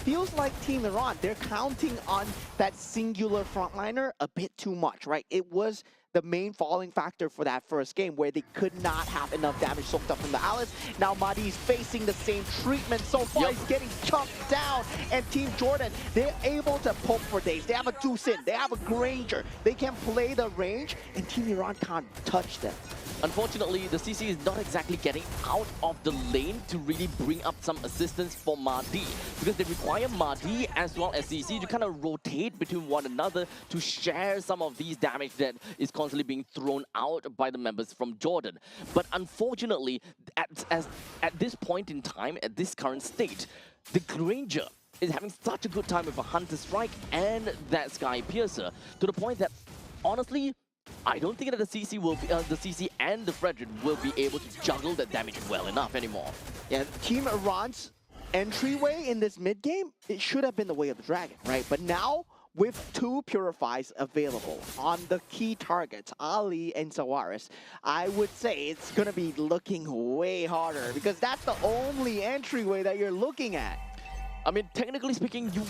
feels like Team Iran, they're counting on that singular frontliner a bit too much, right? It was the main falling factor for that first game where they could not have enough damage soaked up from the Alice. Now Mahdi's facing the same treatment so far. He's getting chopped down. And Team Jordan, they're able to poke for days. They have a Deuce in, they have a Granger. They can play the range, and Team Iran can't touch them. Unfortunately, the CC is not exactly getting out of the lane to really bring up some assistance for Mahdi, because they require Mahdi as well as CC to kind of rotate between one another to share some of these damage that is constantly being thrown out by the members from Jordan. But unfortunately, at this point in time, at this current state, the Granger is having such a good time with a Hunter Strike and that Sky Piercer, to the point that, honestly, I don't think that the CC and the Fredrin will be able to juggle that damage well enough anymore. Yeah, Team Iran's entryway in this mid game, it should have been the Way of the Dragon, right? But now, with 2 Purifies available on the key targets, Ali and Sawaris, I would say it's gonna be looking way harder, because that's the only entryway that you're looking at. I mean, technically speaking, you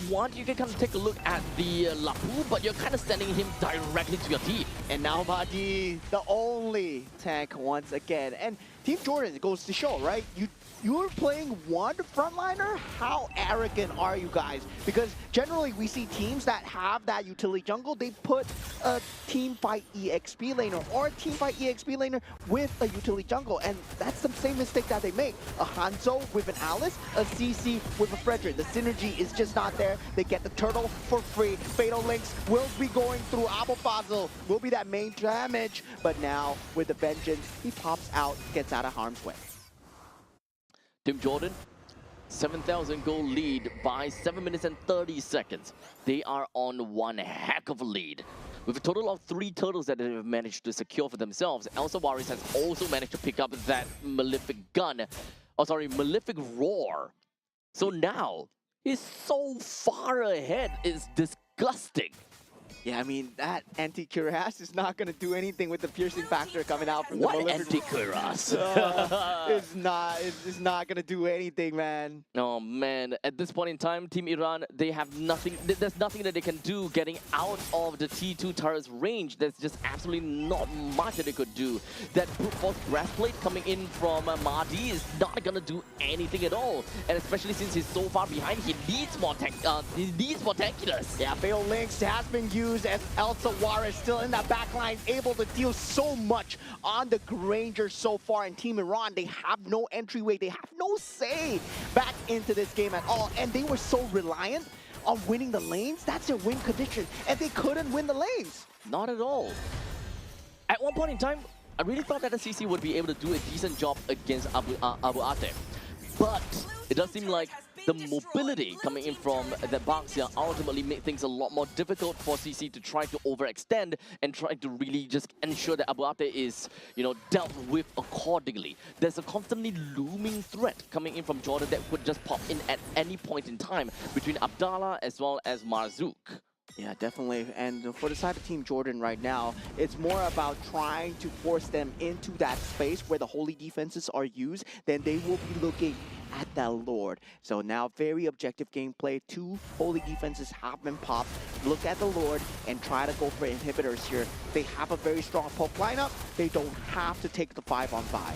can kind of take a look at the Lapu, but you're kind of sending him directly to your team. And now Mahdi, the only tank once again. And Team Jordan, it goes to show, right? You're playing one frontliner? How arrogant are you guys? Because generally we see teams that have that utility jungle, they put a team fight EXP laner or a team fight EXP laner with a utility jungle, and that's the same mistake that they make. A Hanzo with an Alice, a CC with a Fredrin. The synergy is just not there. They get the turtle for free. Fatal Links will be going through. Abu Fazl will be that main damage, but now with the Vengeance, he pops out, gets out of harm's way. Team Jordan, 7,000 goal lead by 7 minutes and 30 seconds. They are on one heck of a lead. With a total of 3 turtles that they've managed to secure for themselves, El Sawaris has also managed to pick up that Malefic Malefic Roar. So now, he's so far ahead, it's disgusting. Yeah, I mean, that anti-cuirass is not going to do anything with the piercing factor coming out from the What anti-cuirass? It's not going to do anything, man. Oh man, at this point in time, Team Iran, they have nothing, there's nothing that they can do getting out of the T2 turret's range. There's just absolutely not much that they could do. That brute force breastplate coming in from Mahdi is not gonna do anything at all. And especially since he's so far behind, he needs more tankiness. Yeah, Fatal Links has been used as El Sawaris still in that backline, able to deal so much on the Granger so far. And Team Iran, they have no entryway, they have no say back into this game at all. And they were so reliant on winning the lanes. That's their win condition, and they couldn't win the lanes. Not at all. At one point in time, I really thought that the CC would be able to do a decent job against Abu Ate. But it does seem like the mobility coming in from the box here ultimately made things a lot more difficult for CC to try to overextend and try to really just ensure that Abu Ate is, dealt with accordingly. There's a constantly looming threat coming in from Jordan that could just pop in at any point in time between Abdallah as well as Marzouk. Yeah, definitely. And for the side of Team Jordan right now, it's more about trying to force them into that space where the holy defenses are used. Then they will be looking at that Lord. So now very objective gameplay. 2 holy defenses have been popped. Look at the Lord and try to go for inhibitors here. They have a very strong poke lineup. They don't have to take the 5-on-5.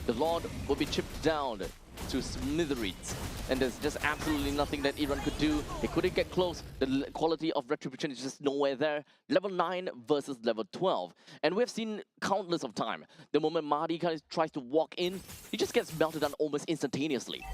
The Lord will be chipped down to smithereens, and there's just absolutely nothing that Iran could do. They couldn't get close. The quality of retribution is just nowhere there. Level 9 versus level 12, and we've seen countless of time. The moment Mahdi kind of tries to walk in, he just gets melted down almost instantaneously.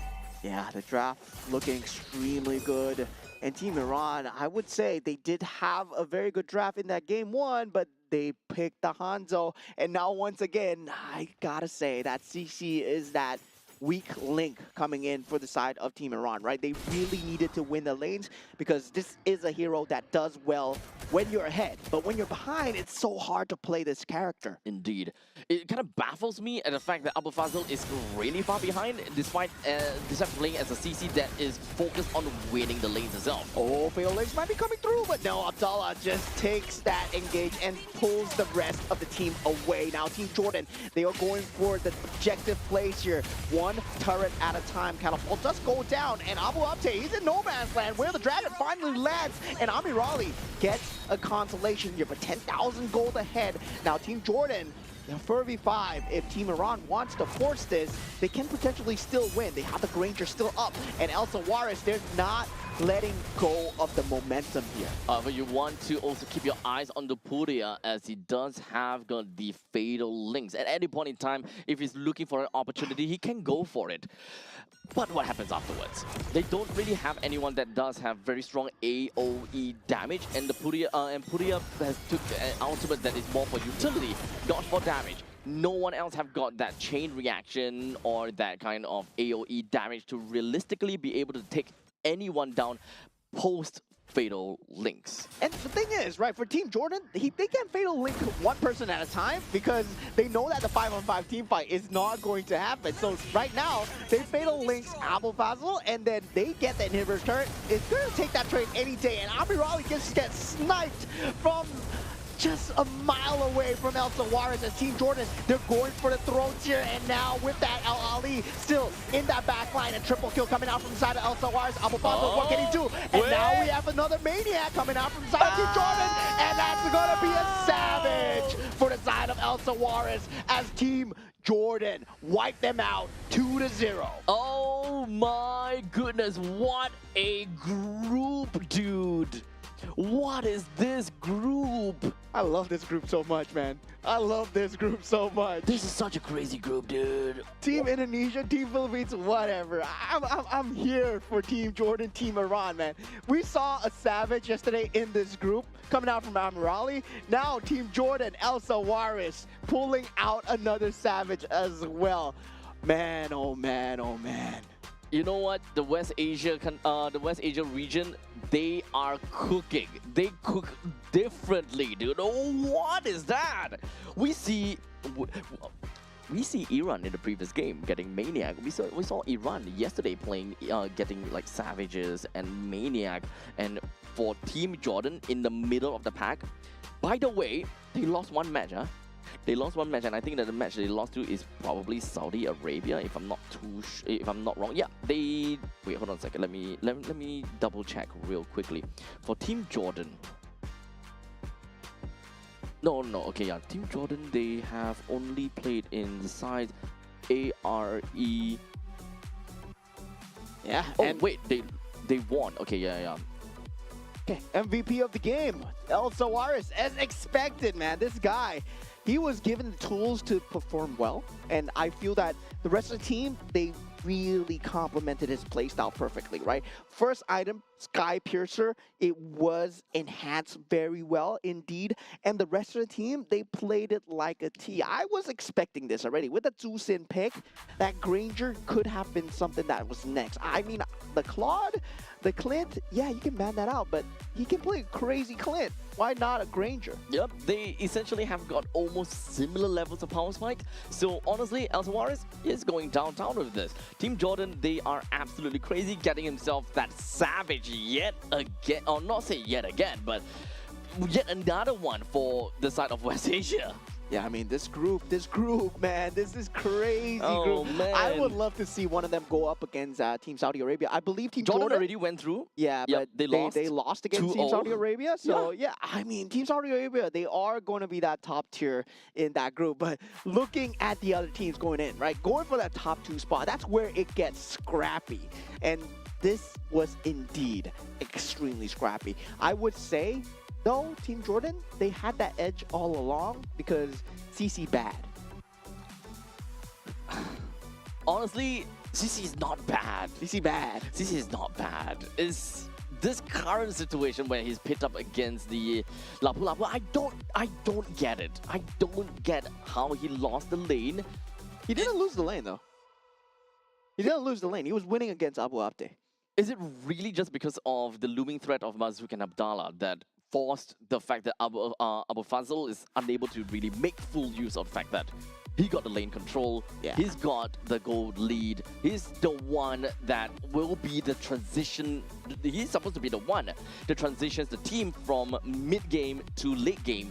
Yeah, the draft looking extremely good. And Team Iran, I would say they did have a very good draft in that game 1, but they picked the Hanzo. And now once again, I gotta say that CC is that weak link coming in for the side of Team Iran, right? They really needed to win the lanes because this is a hero that does well when you're ahead. But when you're behind, it's so hard to play this character. Indeed. It kind of baffles me at the fact that Abu Fazl is really far behind despite playing as a CC that is focused on winning the lanes itself. Oh, Fatal Links might be coming through, but no, Abdallah just takes that engage and pulls the rest of the team away. Now, Team Jordan, they are going for the objective plays here. 1 turret at a time. Catapult does go down, and Abu Abte, he's in no man's land where the dragon finally lands, and Amirali gets a consolation here, but 10,000 gold ahead. Now, Team Jordan, 4v5, if Team Iran wants to force this, they can potentially still win. They have the Granger still up, and Elsa Juarez, they're not letting go of the momentum here. But you want to also keep your eyes on the Puria, as he does have got the Fatal Links. At any point in time, if he's looking for an opportunity, he can go for it. But what happens afterwards? They don't really have anyone that does have very strong AoE damage, and the Puria has took an ultimate that is more for utility, not for damage. No one else have got that chain reaction or that kind of AoE damage to realistically be able to take anyone down post Fatal Links. And the thing is, right, for Team Jordan, they can Fatal Link 1 person at a time because they know that the 5-on-5 team fight is not going to happen. So right now, they Fatal Links Abu Fazl, and then they get the inhibitor turret. It's going to take that trade any day, and Amirali just gets sniped from just a mile away from Elsa Juarez as Team Jordan. They're going for the throats here, and now with that, El Ali still in that back line, and triple kill coming out from the side of Elsa Juarez. Abu Fazl, what can he do? And now we have another Maniac coming out from the side of Team Jordan, and that's going to be a savage for the side of Elsa Juarez as Team Jordan wipe them out 2-0. Oh my goodness, what a group, dude. What is this group? I love this group so much, man. I love this group so much. This is such a crazy group, dude. Team Indonesia, Team Philippines, whatever. I'm here for Team Jordan, Team Iran, man. We saw a savage yesterday in this group coming out from Amirali. Now Team Jordan, Elsa Juarez, pulling out another savage as well. Man, oh man, oh man. You know what? The West Asia region, they are cooking. They cook differently, dude. Oh, what is that? We see Iran in the previous game getting Maniac. We saw Iran yesterday playing, getting like Savages and Maniac. And for Team Jordan in the middle of the pack, by the way, they lost 1 match, huh? They lost 1 match, and I think that the match they lost to is probably Saudi Arabia, if I'm not wrong. Yeah, they wait. Hold on a second. Let me double check real quickly. For Team Jordan, no. Okay, yeah. Team Jordan, they have only played in the side ARE. Yeah. Oh wait, they won. Okay, yeah. Okay, MVP of the game, Elsa Juarez, as expected, man. This guy, he was given the tools to perform well, and I feel that the rest of the team, they really complemented his playstyle perfectly, right? First item, Sky Piercer, it was enhanced very well indeed, and the rest of the team, they played it like a T. I was expecting this already. With the Zusin pick, that Granger could have been something that was next. I mean, the Claude, the Clint, yeah, you can man that out, but he can play crazy Clint. Why not a Granger? Yep, they essentially have got almost similar levels of power spike. So honestly, El Suarez is going downtown with this. Team Jordan, they are absolutely crazy, getting himself that savage yet again, or not say yet again, but yet another one for the side of West Asia. Yeah, I mean, this group, man, this is crazy Oh, group. man. I would love to see one of them go up against Team Saudi Arabia. I believe Team Jordan Jordan already went through. Yeah, Yep, but they lost. They lost against Team 2-0. Saudi Arabia. So, yeah, I mean, Team Saudi Arabia, they are going to be that top tier in that group. But looking at the other teams going in, right, going for that top 2 spot, that's where it gets scrappy. And this was indeed extremely scrappy. I would say, though, Team Jordan, they had that edge all along because CC bad. Honestly, CC is not bad. CC bad. CC is not bad. It's this current situation where he's picked up against the Lapu Lapu. I don't get it. I don't get how he lost the lane. He didn't lose the lane, though. He didn't lose the lane. He was winning against Abu Abde. Is it really just because of the looming threat of Mazouk and Abdallah that forced the fact that Abu Fazl is unable to really make full use of the fact that he got the lane control, Yeah. he's got the gold lead, he's the one that will be the transition, he's supposed to be the one that transitions the team from mid-game to late game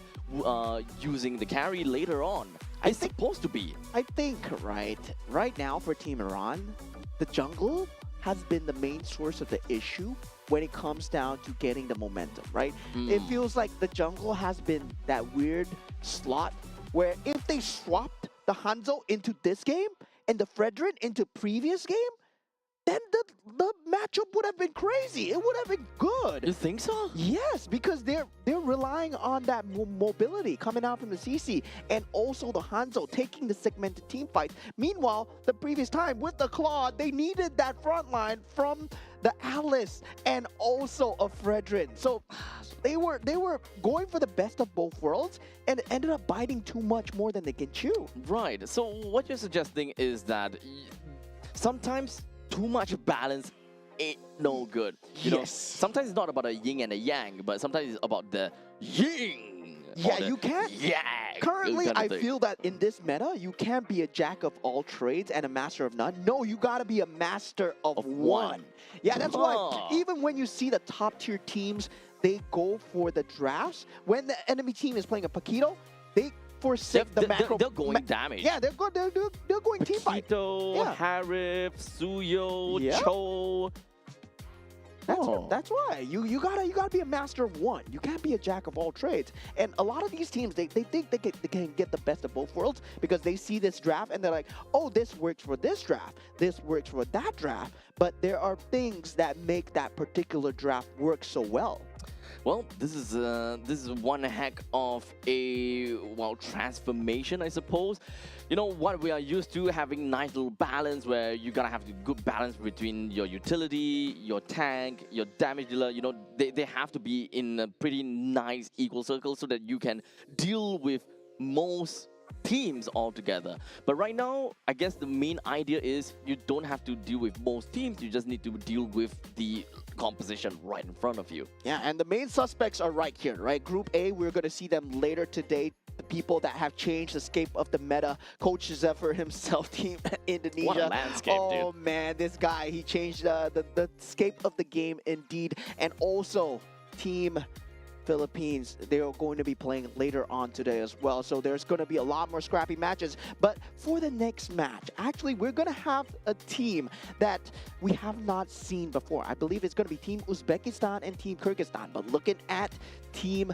using the carry later on. It's supposed to be. I think, right now for Team Iran, the jungle has been the main source of the issue when it comes down to getting the momentum, right? It feels like the jungle has been that weird slot where if they swapped the Hanzo into this game and the Fredrin into previous game, then the matchup would have been crazy. It would have been good. You think so? Yes, because they're relying on that mobility coming out from the CC and also the Hanzo taking the segmented team fights. Meanwhile, the previous time with the Claude, they needed that front line from the Alice and also a Fredrin. So they were going for the best of both worlds and ended up biting too much more than they can chew. Right. So what you're suggesting is that sometimes too much balance ain't no good. You know, Yes. sometimes it's not about a yin and a yang, but sometimes it's about the yin. Yeah, or the you can't. yang Currently, kind of I thing. feel that in this meta, you can't be a jack of all trades and a master of none. No, you gotta be a master of one. Yeah, that's why Ah. even when you see the top tier teams, they go for the drafts. When the enemy team is playing a Paquito, they forsake the macro. They're going damage. Yeah, they're going team fight. Paquito, Yeah. Harif, Suyo, Yeah. Cho. That's why you gotta be a master of one. You can't be a jack of all trades. And a lot of these teams they think they can get the best of both worlds because they see this draft and they're like, oh, this works for this draft, this works for that draft. But there are things that make that particular draft work so well. Well, this is one heck of a transformation, I suppose. You know what, we are used to having nice little balance where you gotta have the good balance between your utility, your tank, your damage dealer. You know, they have to be in a pretty nice equal circle so that you can deal with most teams altogether. But right now, I guess the main idea is you don't have to deal with most teams. You just need to deal with the composition right in front of you. Yeah, and the main suspects are right here, right? Group A, we're going to see them later today. The people that have changed the scape of the meta. Coach Zephyr himself, Team Indonesia. What a landscape, oh, dude. man, this guy, he changed the scape of the game indeed. And also, Team Philippines, they're going to be playing later on today as well. So there's going to be a lot more scrappy matches. But for the next match, actually, we're going to have a team that we have not seen before. I believe it's going to be Team Uzbekistan and Team Kyrgyzstan. But looking at Team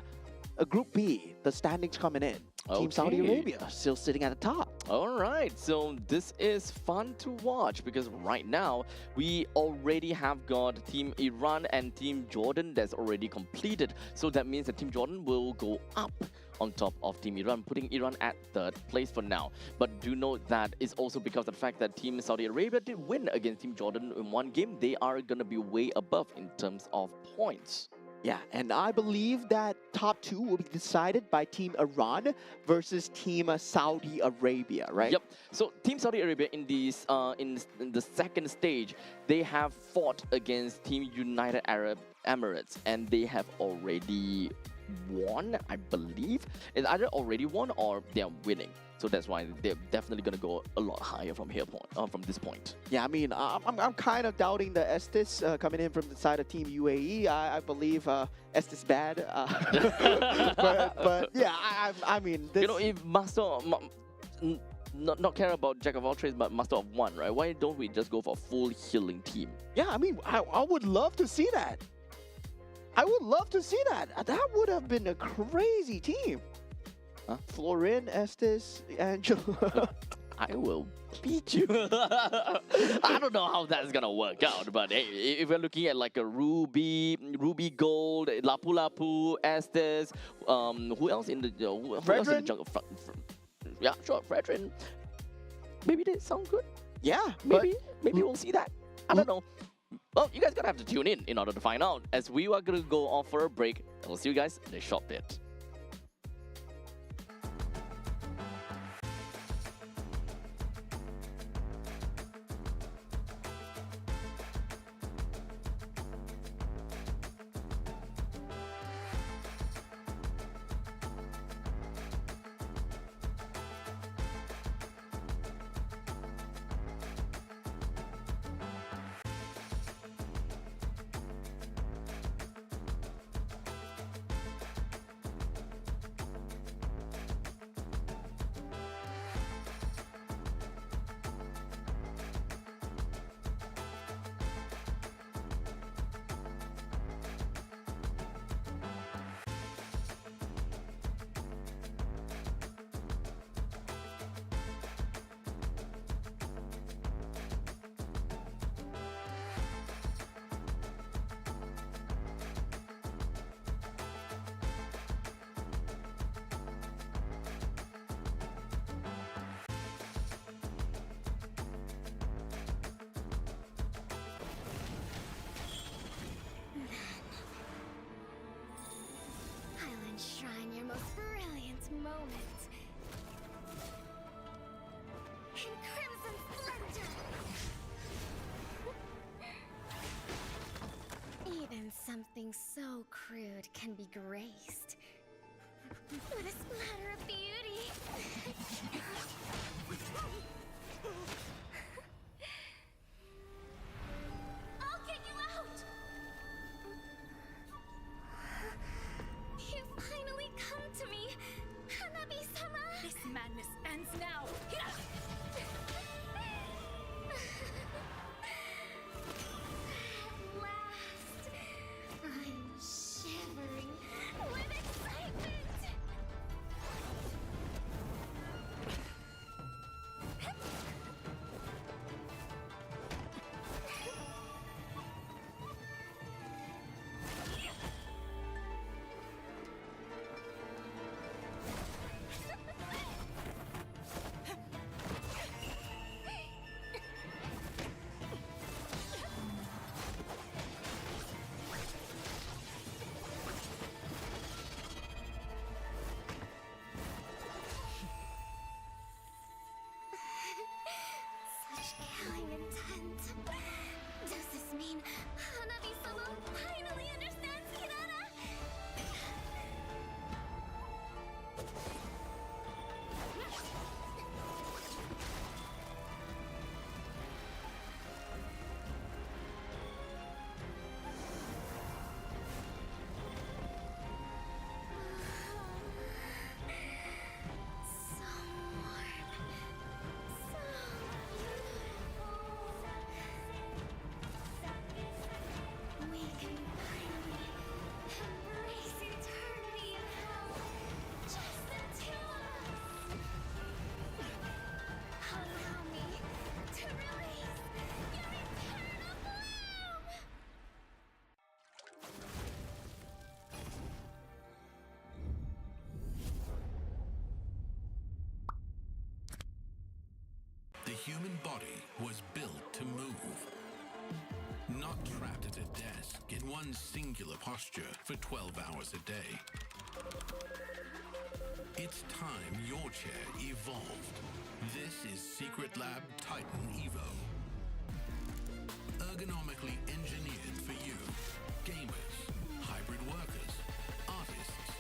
Group B, the standings coming in. Team Saudi Okay. Arabia still sitting at the top. All right, so this is fun to watch because right now we already have got Team Iran and Team Jordan that's already completed. So that means that Team Jordan will go up on top of Team Iran, putting Iran at third place for now. But do note that it's also because of the fact that Team Saudi Arabia did win against Team Jordan in one game. They are going to be way above in terms of points. Yeah, and I believe that top 2 will be decided by Team Iran versus Team Saudi Arabia, right? Yep. So Team Saudi Arabia in these in the second stage, they have fought against Team United Arab Emirates, and they have already won, I believe. It's either already won or they're winning. So that's why they're definitely gonna go a lot higher from from this point. Yeah, I mean, I'm kind of doubting the Estes coming in from the side of Team UAE. I believe Estes bad, but yeah, I mean, this, You know, if not care about Jack of all trades, but Master of one, right? Why don't we just go for a full healing team? yeah, I mean, I would love to see that. I would love to see that. That would have been a crazy team. Huh? Florin, Estes, Angelo. I will beat you. I don't know how that's gonna work out, but hey, if we're looking at like a Ruby Gold, Lapu Lapu, Estes, who else in the who else in the Fredrin? jungle? Yeah, sure, Fredrin. Maybe they sound good. Yeah, Maybe we'll see that. I don't know. Well, you guys gonna have to tune in order to find out. As we are gonna go off for a break, and we'll see you guys in the short bit. I'll enshrine your most brilliant moment in crimson splendor. Even something so crude can be graced with a splatter of beauty. I'll get you out! You finally come to me, Hanabi-sama! This madness ends now. At last, I'm shivering with excitement! Such killing intent. Does this mean Hanabi-sama finally understands Hirana? So warm. So beautiful. We can finally embrace eternity in hell. Just the two of us. Allow me to release your eternal bloom. The human body was built to move. Not trapped at a desk in one singular posture for 12 hours a day. It's time your chair evolved. This is Secret Lab Titan Evo. Ergonomically engineered for you, gamers, hybrid workers, artists,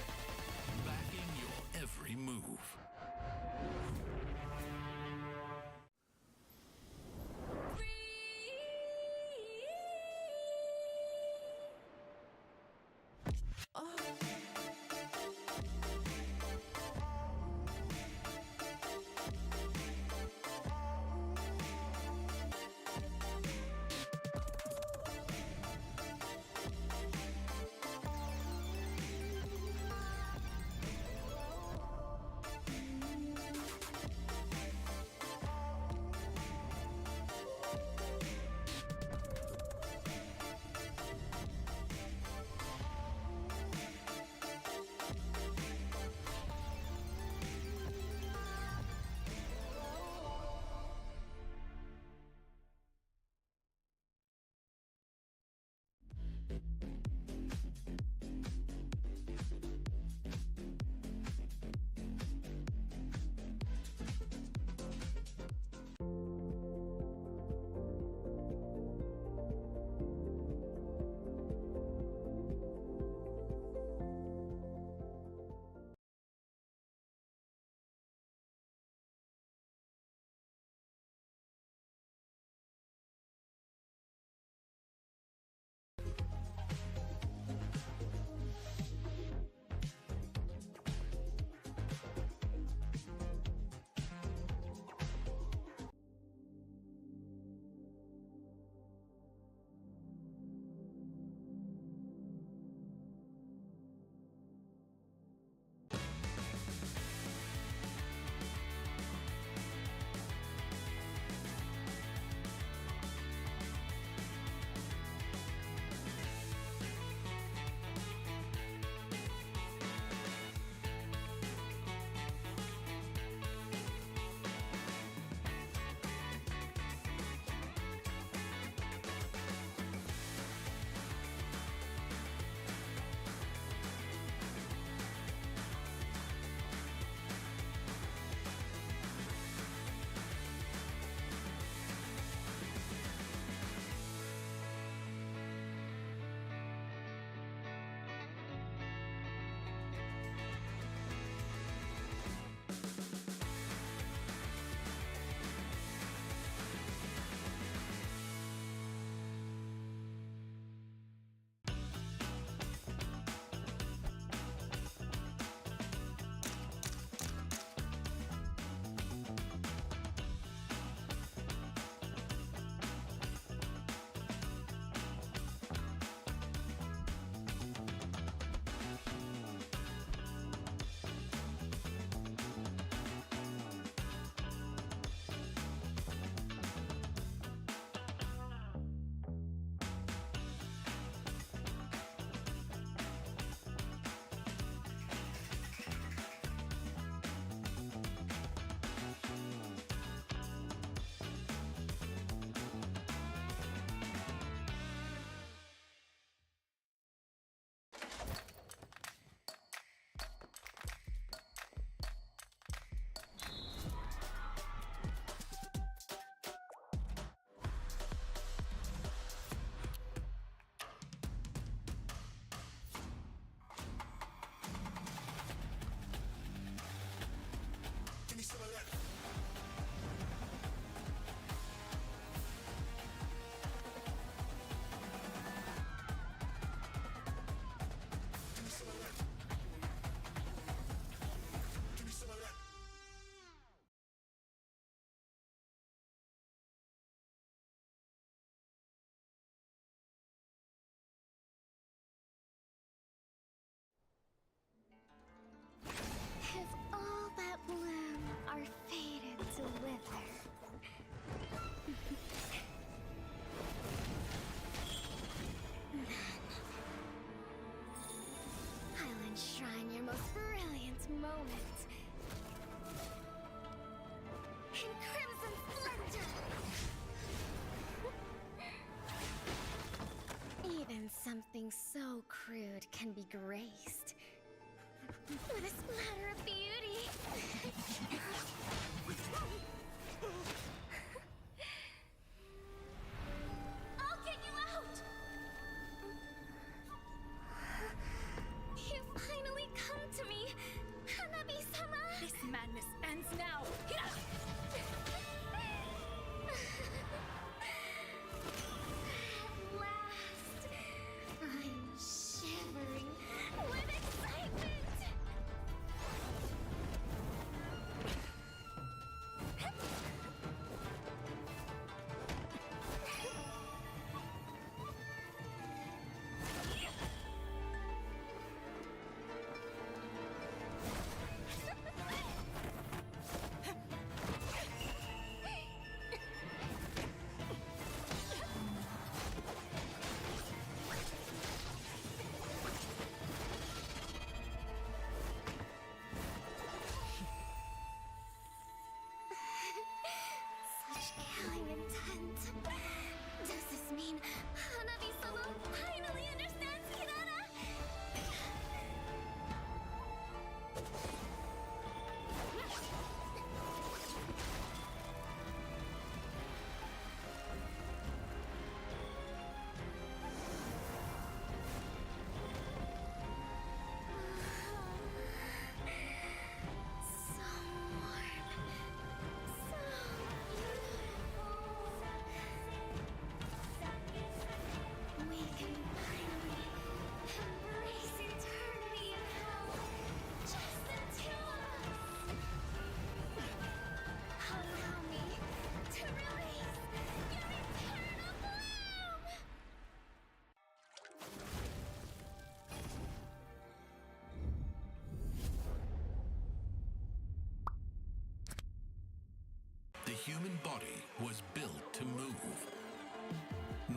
moment. In crimson splendor. Even something so crude can be graced with a splatter of beauty. I'll get you out! You finally come to me, Hanabi-sama! This madness ends now! At last, I'm shivering with excitement! Such killing intent. Does this mean Hanabi-sama finally understands Hinata? So warm. So beautiful. We can finally embrace eternity in hell. Just the two of us. Allow me to release your eternal bloom. The human body was built to move.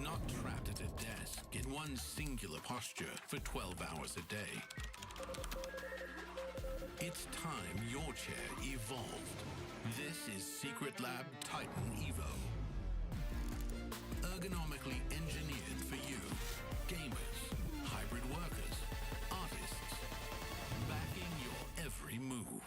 Not trapped at a desk in one singular posture for 12 hours a day. It's time your chair evolved. This is Secret Lab Titan Evo. Ergonomically engineered for you, gamers, hybrid workers, artists, backing your every move.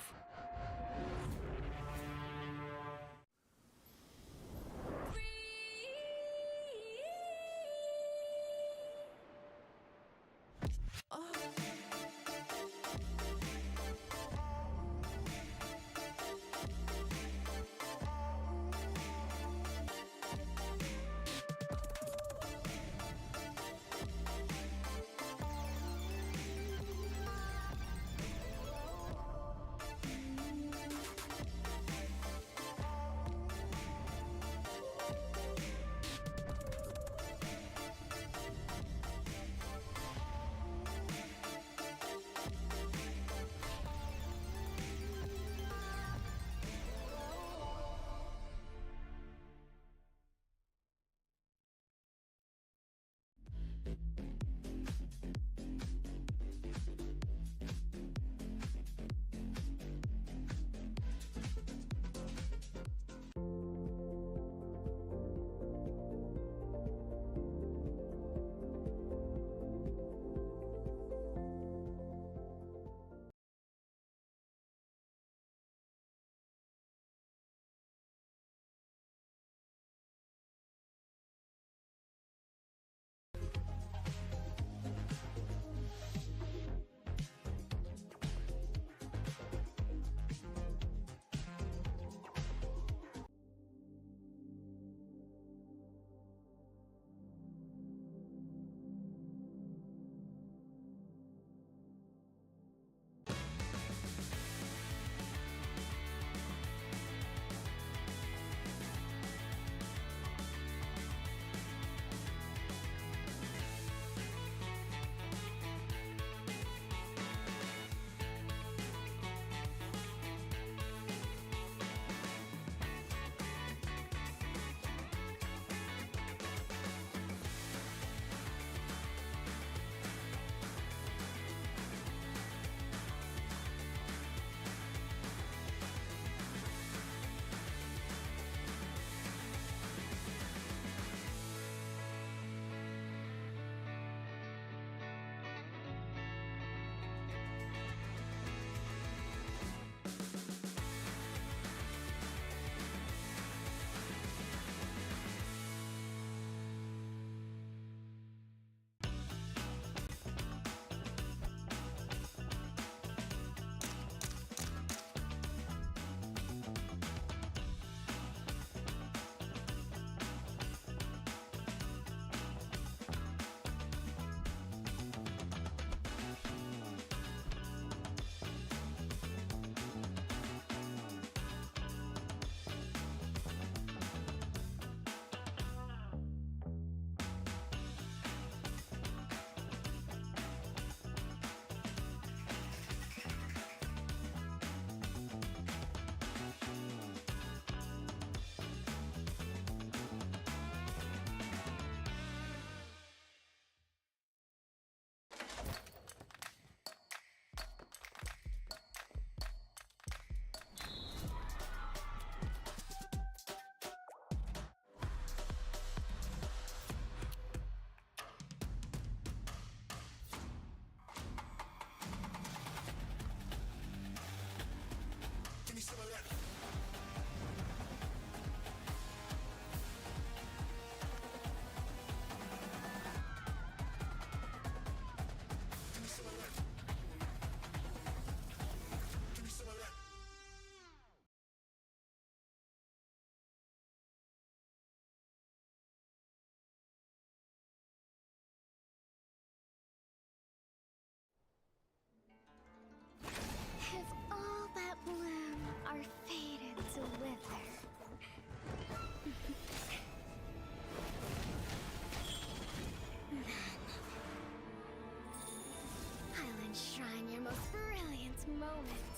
enshrine your most brilliant moment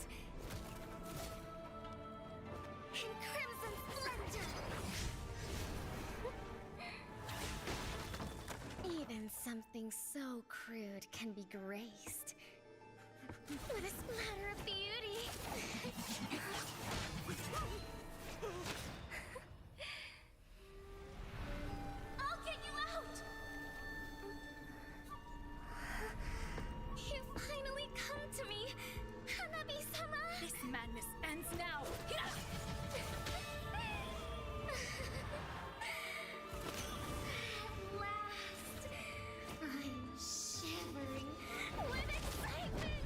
in crimson splendor. Even something so crude can be graced with a splatter of beauty. I'll get you out! You finally come to me, Hanabi-sama! This madness ends now. At last, I'm shivering with excitement!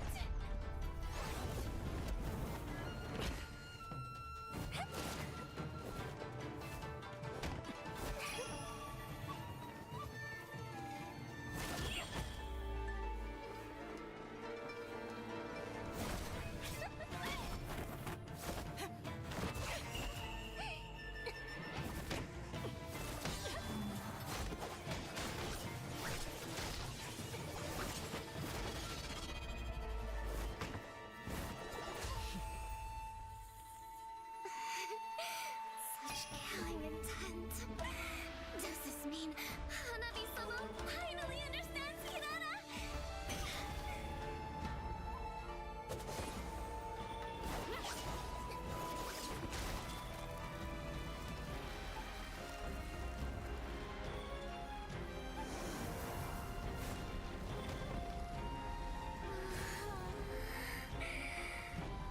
Such killing intent. Does this mean Hanabi-sama finally understands Kirara?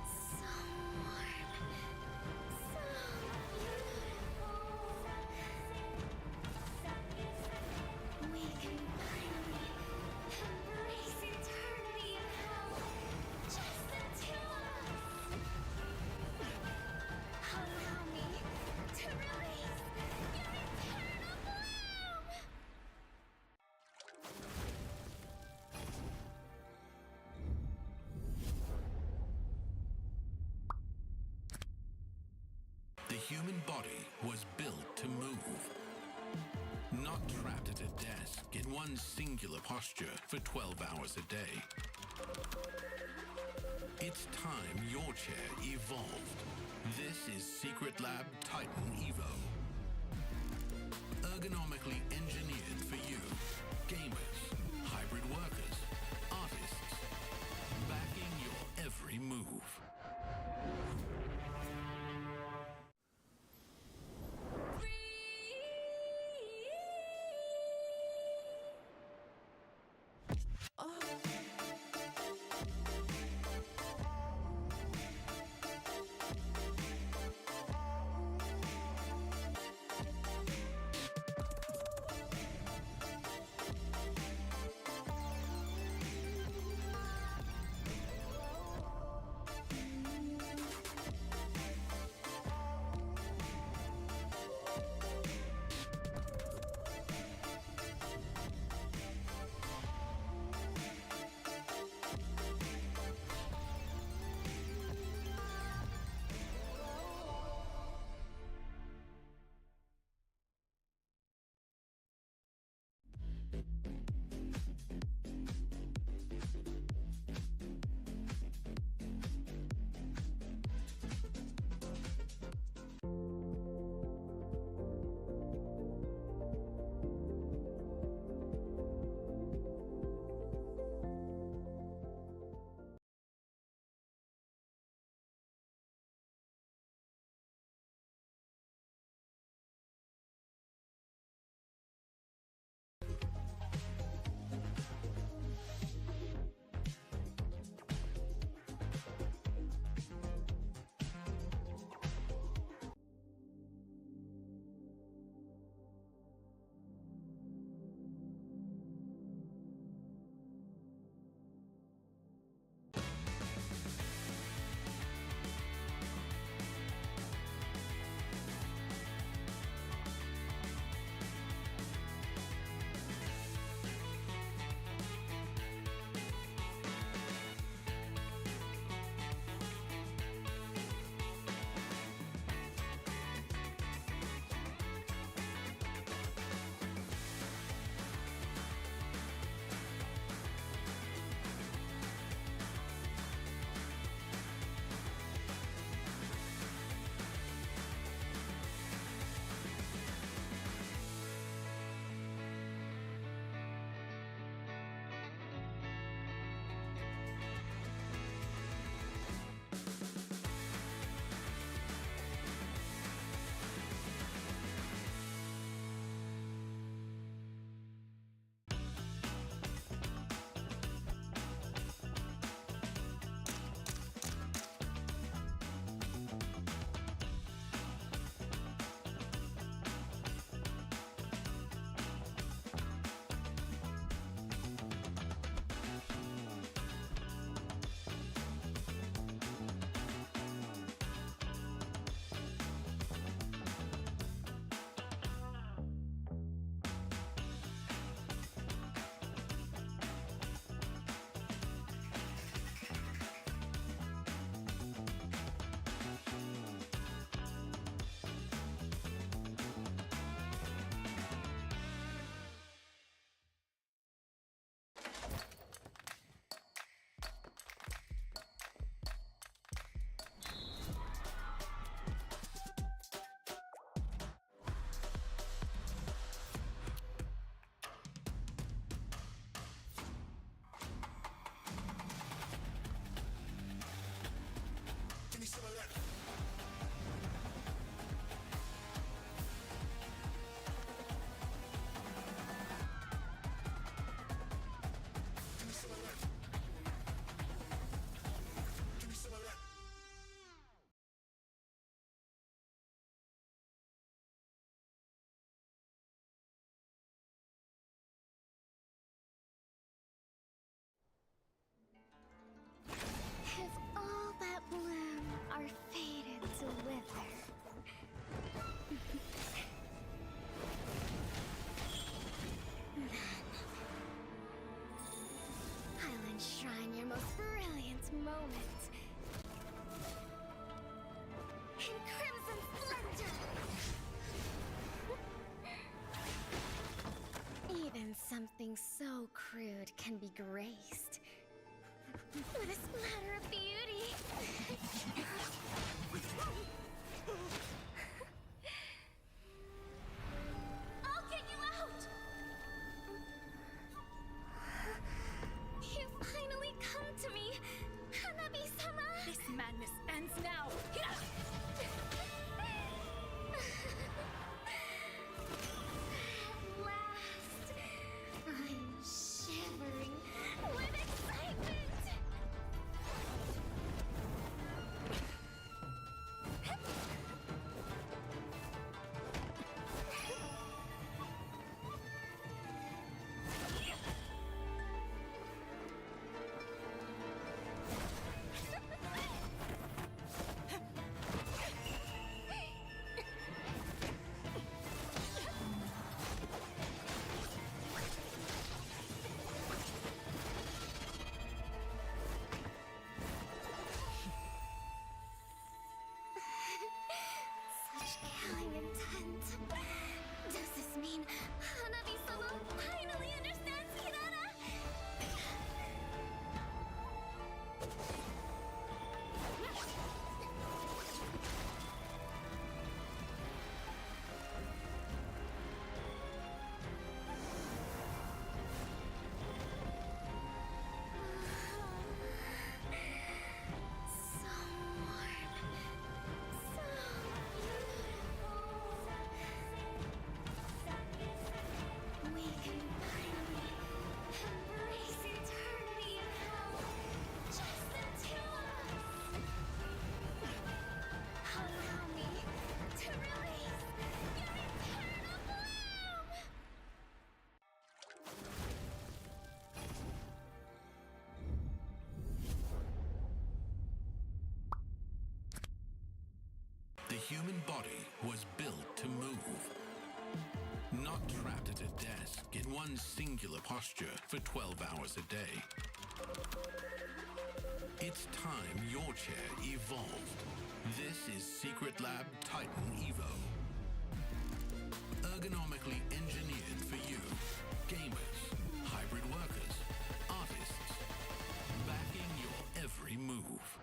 So warm. So beautiful. We can finally embrace eternity in hell. Just the two of us. Allow me to release your eternal bloom. The human body was built to move. Not trapped at a desk in one singular posture for 12 hours a day. It's time your chair evolved. This is Secret Lab Titan Evo. Ergonomically engineered for you, gamers, hybrid workers, artists, backing your every move. most brilliant moment. In crimson splendor! Even something so crude can be graced with a splatter of beauty. I'll get you out! You finally come to me, Hanabi-sama! This madness ends now. At last, I'm shivering with excitement! Such killing intent. Does this mean Hanabi-sama finally understands Hirara? So warm. So beautiful. We can finally embrace eternity in hell. Just the two of us. Allow me to release your eternal bloom. The human body was built to move. Not trapped at a desk in one singular posture for 12 hours a day. It's time your chair evolved. This is Secret Lab Titan Evo. Ergonomically engineered for you, gamers, hybrid workers, artists, backing your every move.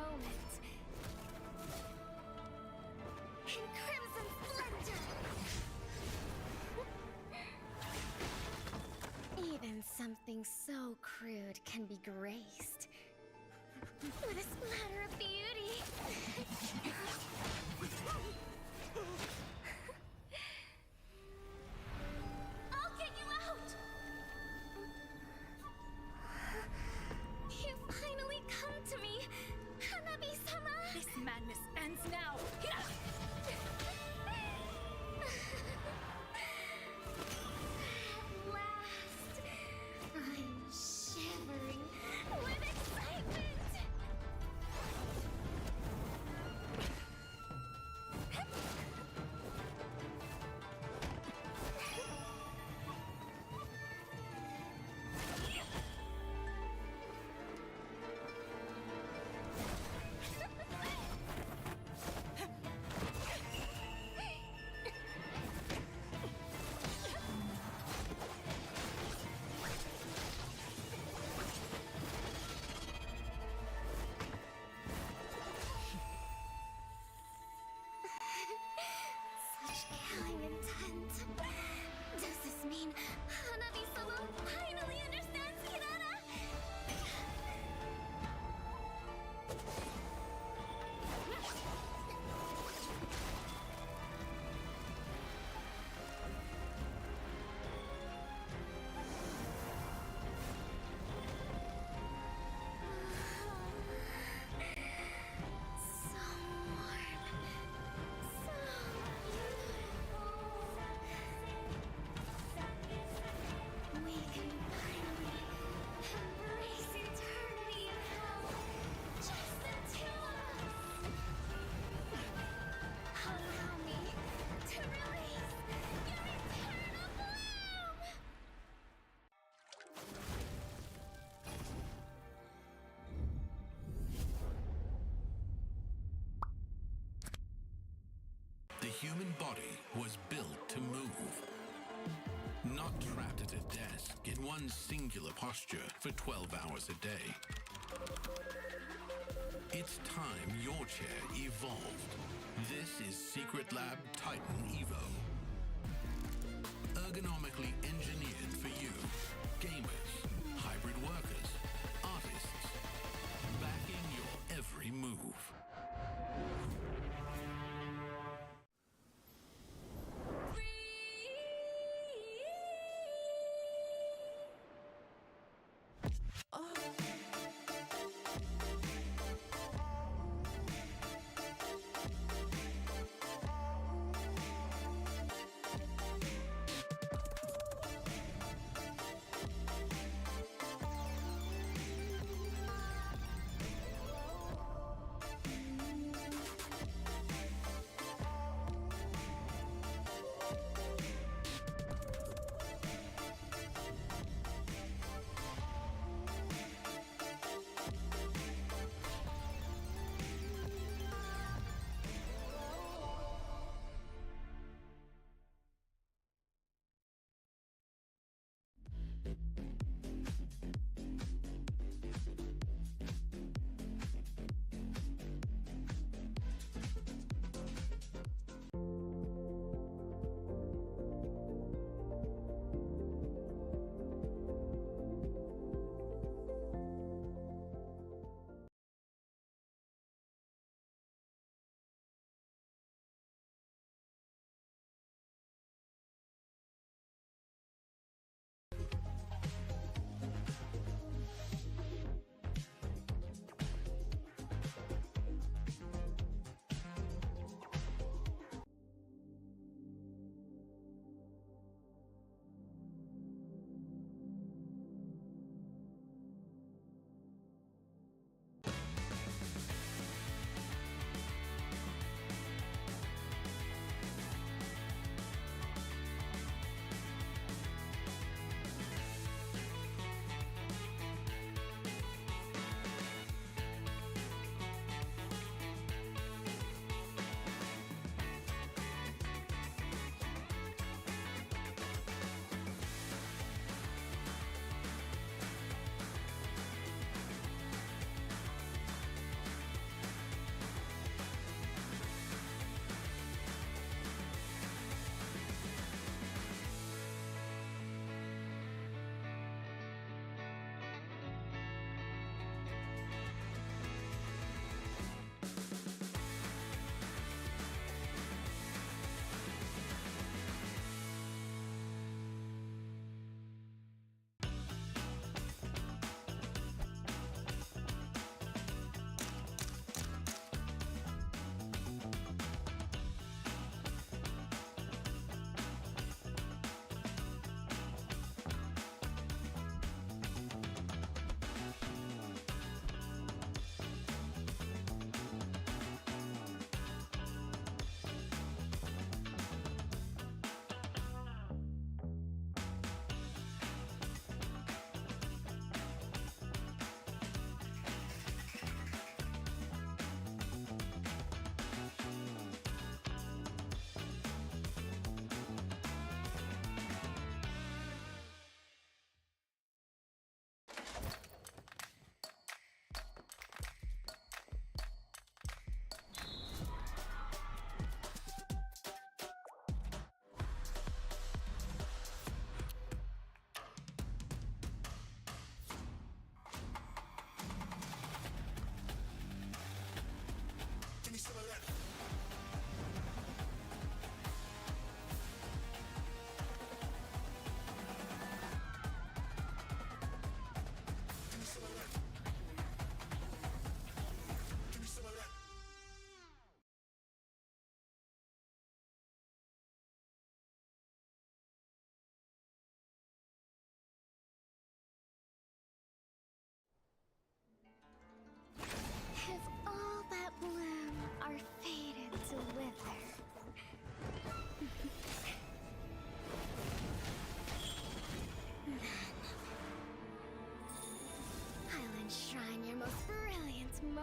moment. In crimson splendor! Even something so crude can be graced with a splatter of beauty. I'll get you out! You finally come to me, Hanabi-sama! This madness ends now. At last, I'm shivering with excitement! Such killing intent. Does this mean Hanabi-sama finally understands Kirara? So warm. So beautiful. We can finally embrace eternity in hell. Just the two of us. Allow me to release your eternal bloom. The human body was built to move. Not trapped at a desk in one singular posture for 12 hours a day. It's time your chair evolved. This is Secret Lab Titan Evo. Ergonomically engineered for you, gamers, hybrid workers, artists, backing your every move.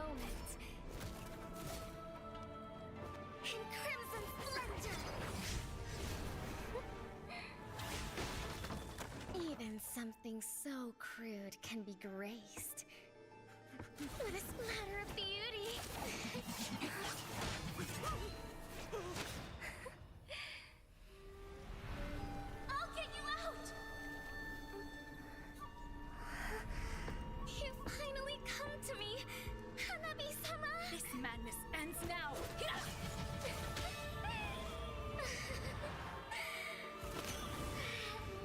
moment. In crimson splendor! Even something so crude can be graced with a splatter of beauty. I'll get you out! You finally come to me, Hanabi-sama! This madness ends now. At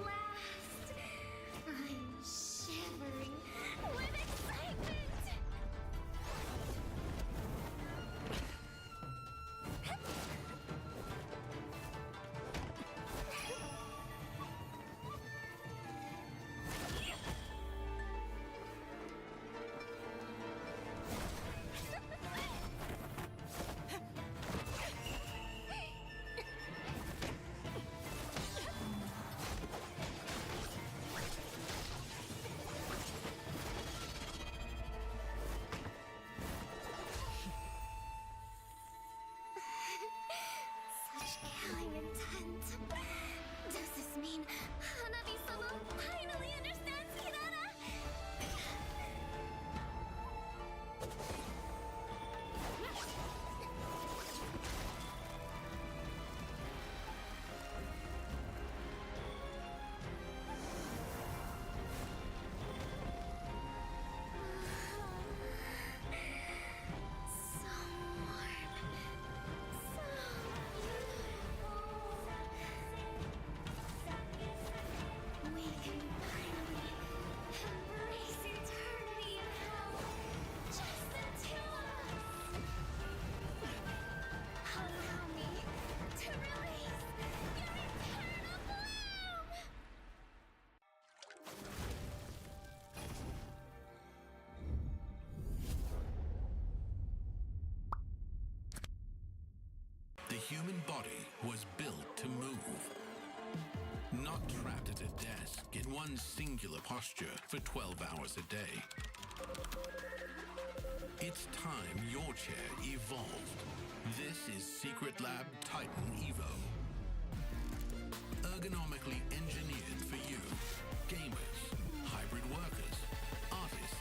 last, I'm shivering with excitement! Such killing intent. Does this mean Hanabi-sama finally understands Kirara? So warm. So beautiful. We can finally embrace eternity in hell. Just the two of us. Allow me to release your eternal bloom. The human body was built to move. Not trapped at a desk in one singular posture for 12 hours a day. It's time your chair evolved. This is Secret Lab Titan Evo. Ergonomically engineered for you, gamers, hybrid workers, artists.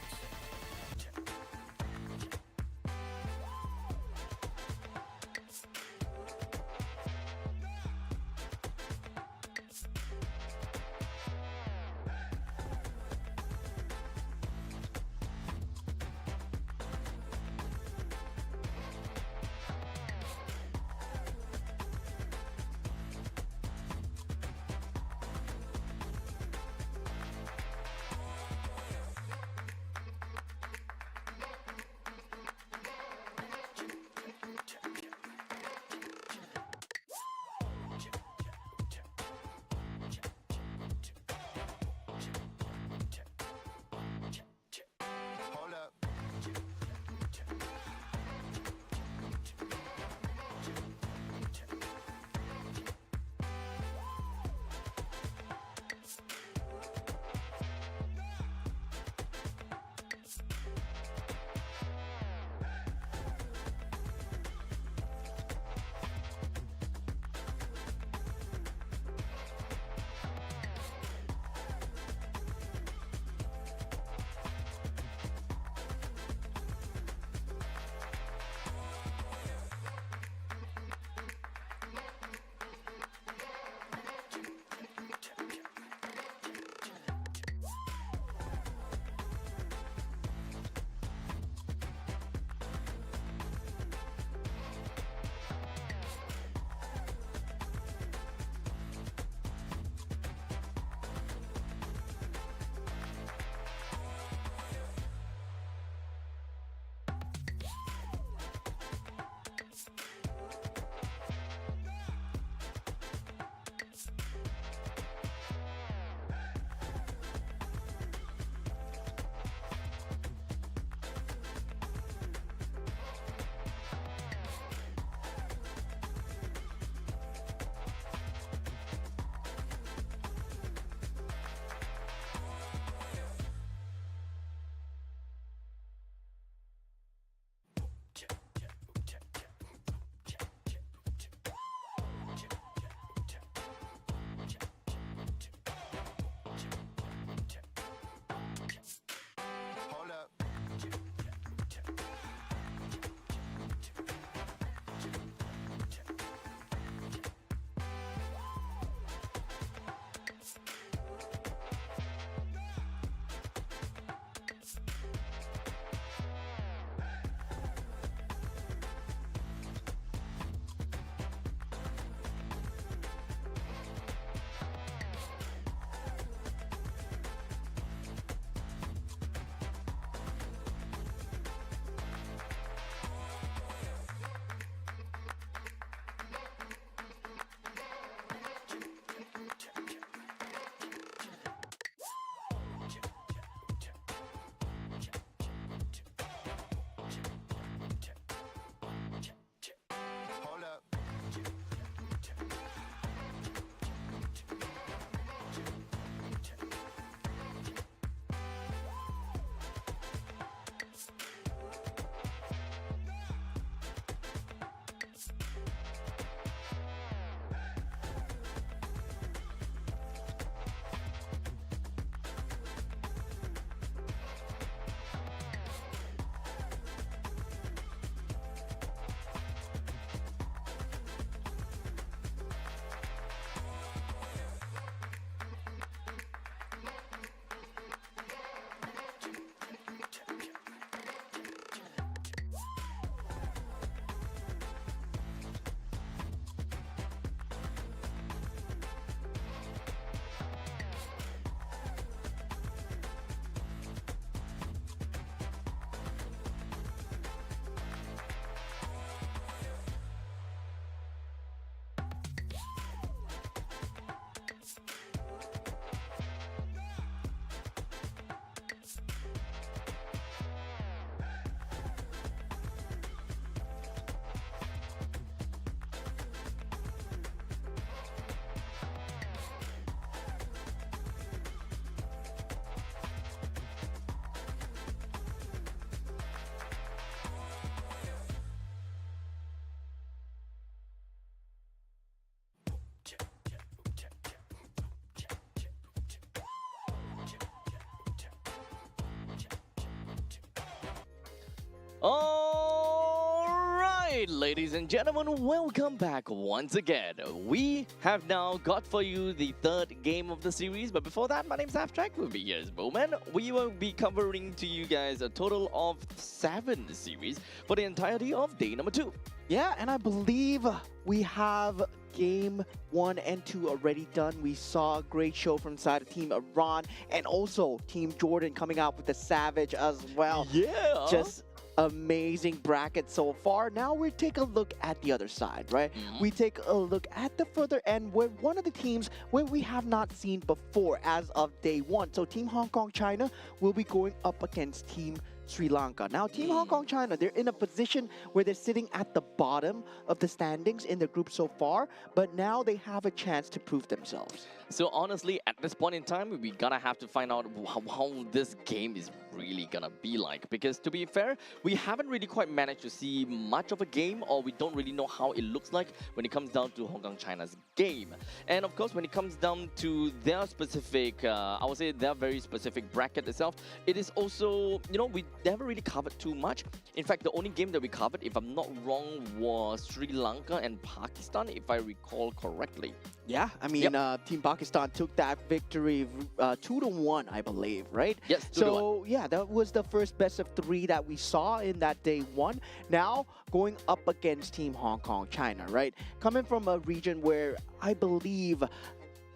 Alright, ladies and gentlemen, welcome back once again. We have now got for you the third game of the series, but before that, my name's Abstract. We'll be here as Bowman. We will be covering to you guys a total of 7 series for the entirety of day number 2. Yeah, and I believe we have game 1 and 2 already done. We saw a great show from side of Team Iran and also Team Jordan coming out with the Savage as well. Yeah! Just amazing bracket so far. Now we take a look at the other side, right? We take a look at the further end where one of the teams where we have not seen before as of day 1. So Team Hong Kong China will be going up against Team Sri Lanka. Now, Team Hong Kong China, they're in a position where they're sitting at the bottom of the standings in the group so far, but now they have a chance to prove themselves. So honestly, at this point in time, we gotta have to find out how this game is really gonna be like. Because to be fair, we haven't really quite managed to see much of a game, or we don't really know how it looks like when it comes down to Hong Kong China's game. And of course, when it comes down to their specific, I would say their very specific bracket itself, it is also, you know, we never really covered too much. In fact, the only game that we covered, if I'm not wrong, was Sri Lanka and Pakistan, if I recall correctly. Yeah, I mean, Team Pakistan took that victory 2-1, I believe, right? Yes, 2-1. So, yeah, that was the first best of 3 that we saw in that day 1. Now, going up against Team Hong Kong China, right? Coming from a region where I believe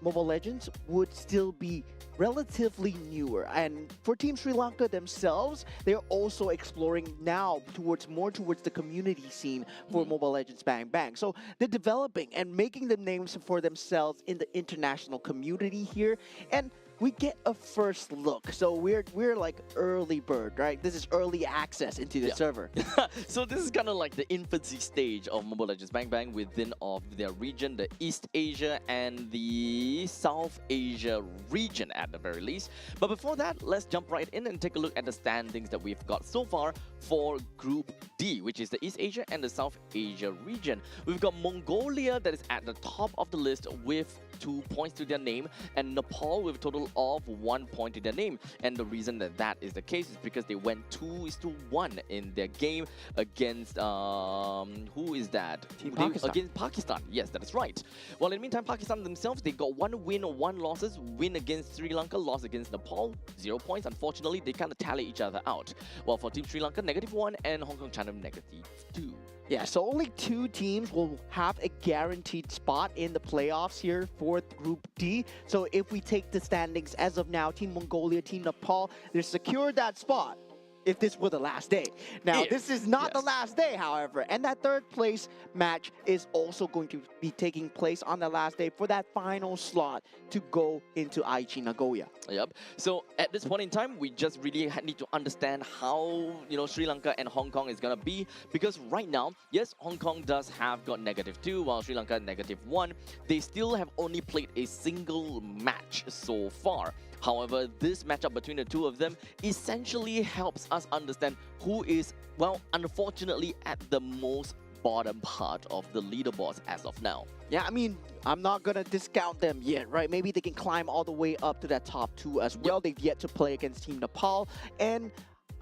Mobile Legends would still be relatively newer, and for Team Sri Lanka themselves, they're also exploring now more towards the community scene for Mobile Legends Bang Bang. So they're developing and making the names for themselves in the international community here, and we get a first look. So we're like early bird, right? This is early access into the server. So this is kind of like the infancy stage of Mobile Legends Bang Bang within of their region, the East Asia and the South Asia region at the very least. But before that, let's jump right in and take a look at the standings that we've got so far for Group D, which is the East Asia and the South Asia region. We've got Mongolia that is at the top of the list with 2 points to their name, and Nepal with a total of 1 point to their name. And the reason that that is the case is because they went 2-1 in their game against who is that? Pakistan. Against Pakistan. Yes, that is right. Well, in the meantime, Pakistan themselves, they got 1 win, 1 losses. Win against Sri Lanka, loss against Nepal, 0 points. Unfortunately, they kind of tally each other out. Well, for Team Sri Lanka, -1, and Hong Kong China, -2. Yeah, so only 2 teams will have a guaranteed spot in the playoffs here for Group D. So if we take the standings as of now, Team Mongolia, Team Nepal, they're secured that spot if this were the last day. Now, this is not the last day, however, and that 3rd place match is also going to be taking place on the last day for that final slot to go into Aichi Nagoya. Yep. So at this point in time, we just really need to understand how, you know, Sri Lanka and Hong Kong is gonna be, because right now, yes, Hong Kong does have got -2, while Sri Lanka -1. They still have only played a single match so far. However, this matchup between the 2 of them essentially helps us understand who is, well, unfortunately at the most bottom part of the leaderboards as of now. Yeah, I mean, I'm not going to discount them yet, right? Maybe they can climb all the way up to that top 2 as well. They've yet to play against Team Nepal, and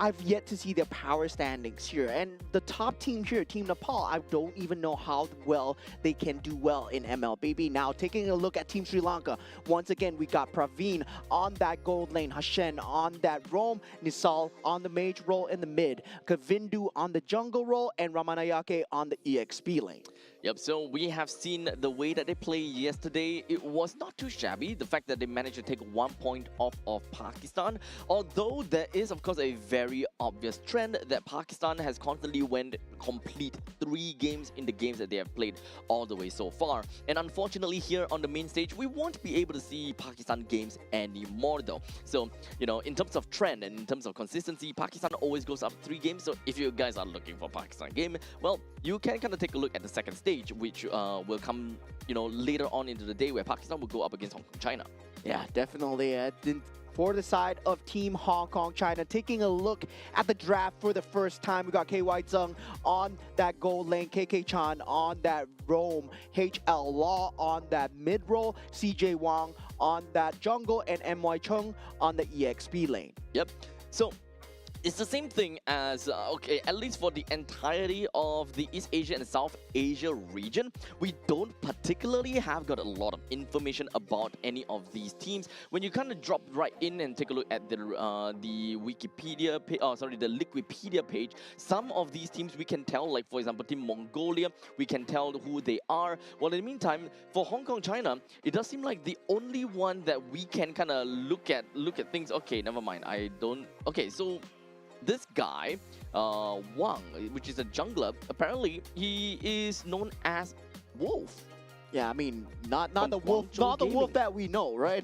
I've yet to see their power standings here. And the top team here, Team Nepal, I don't even know how well they can do well in MLBB. Now, taking a look at Team Sri Lanka, once again, we got Praveen on that gold lane, Hashen on that roam, Nisal on the mage role in the mid, Kavindu on the jungle role, and Ramanayake on the EXP lane. Yep, so we have seen the way that they played yesterday. It was not too shabby. The fact that they managed to take 1 point off of Pakistan, although there is, of course, a very obvious trend that Pakistan has constantly went complete 3 games in the games that they have played all the way so far. And unfortunately, here on the main stage, we won't be able to see Pakistan games anymore, though. So, you know, in terms of trend and in terms of consistency, Pakistan always goes up 3 games. So if you guys are looking for Pakistan game, well, you can kind of take a look at the second stage, which will come, you know, later on into the day, where Pakistan will go up against Hong Kong China. Yeah, definitely. For the side of Team Hong Kong China, taking a look at the draft for the first time, we got KY Zheng on that gold lane, KK Chan on that roam, HL Law on that mid role, CJ Wang on that jungle, and MY Chung on the EXP lane. Yep. So it's the same thing as, okay, at least for the entirety of the East Asia and South Asia region, we don't particularly have got a lot of information about any of these teams. When you kind of drop right in and take a look at the Wikipedia, the Liquipedia page, some of these teams we can tell, like for example, Team Mongolia, we can tell who they are. Well, in the meantime, for Hong Kong, China, it does seem like the only one that we can kind of look at things. Okay, never mind. I don't. Okay, so this guy, Wang, which is a jungler, apparently he is known as Wolf. Yeah, I mean, not From the wolf, Guangzhou not the wolf Gaming. that we know, right?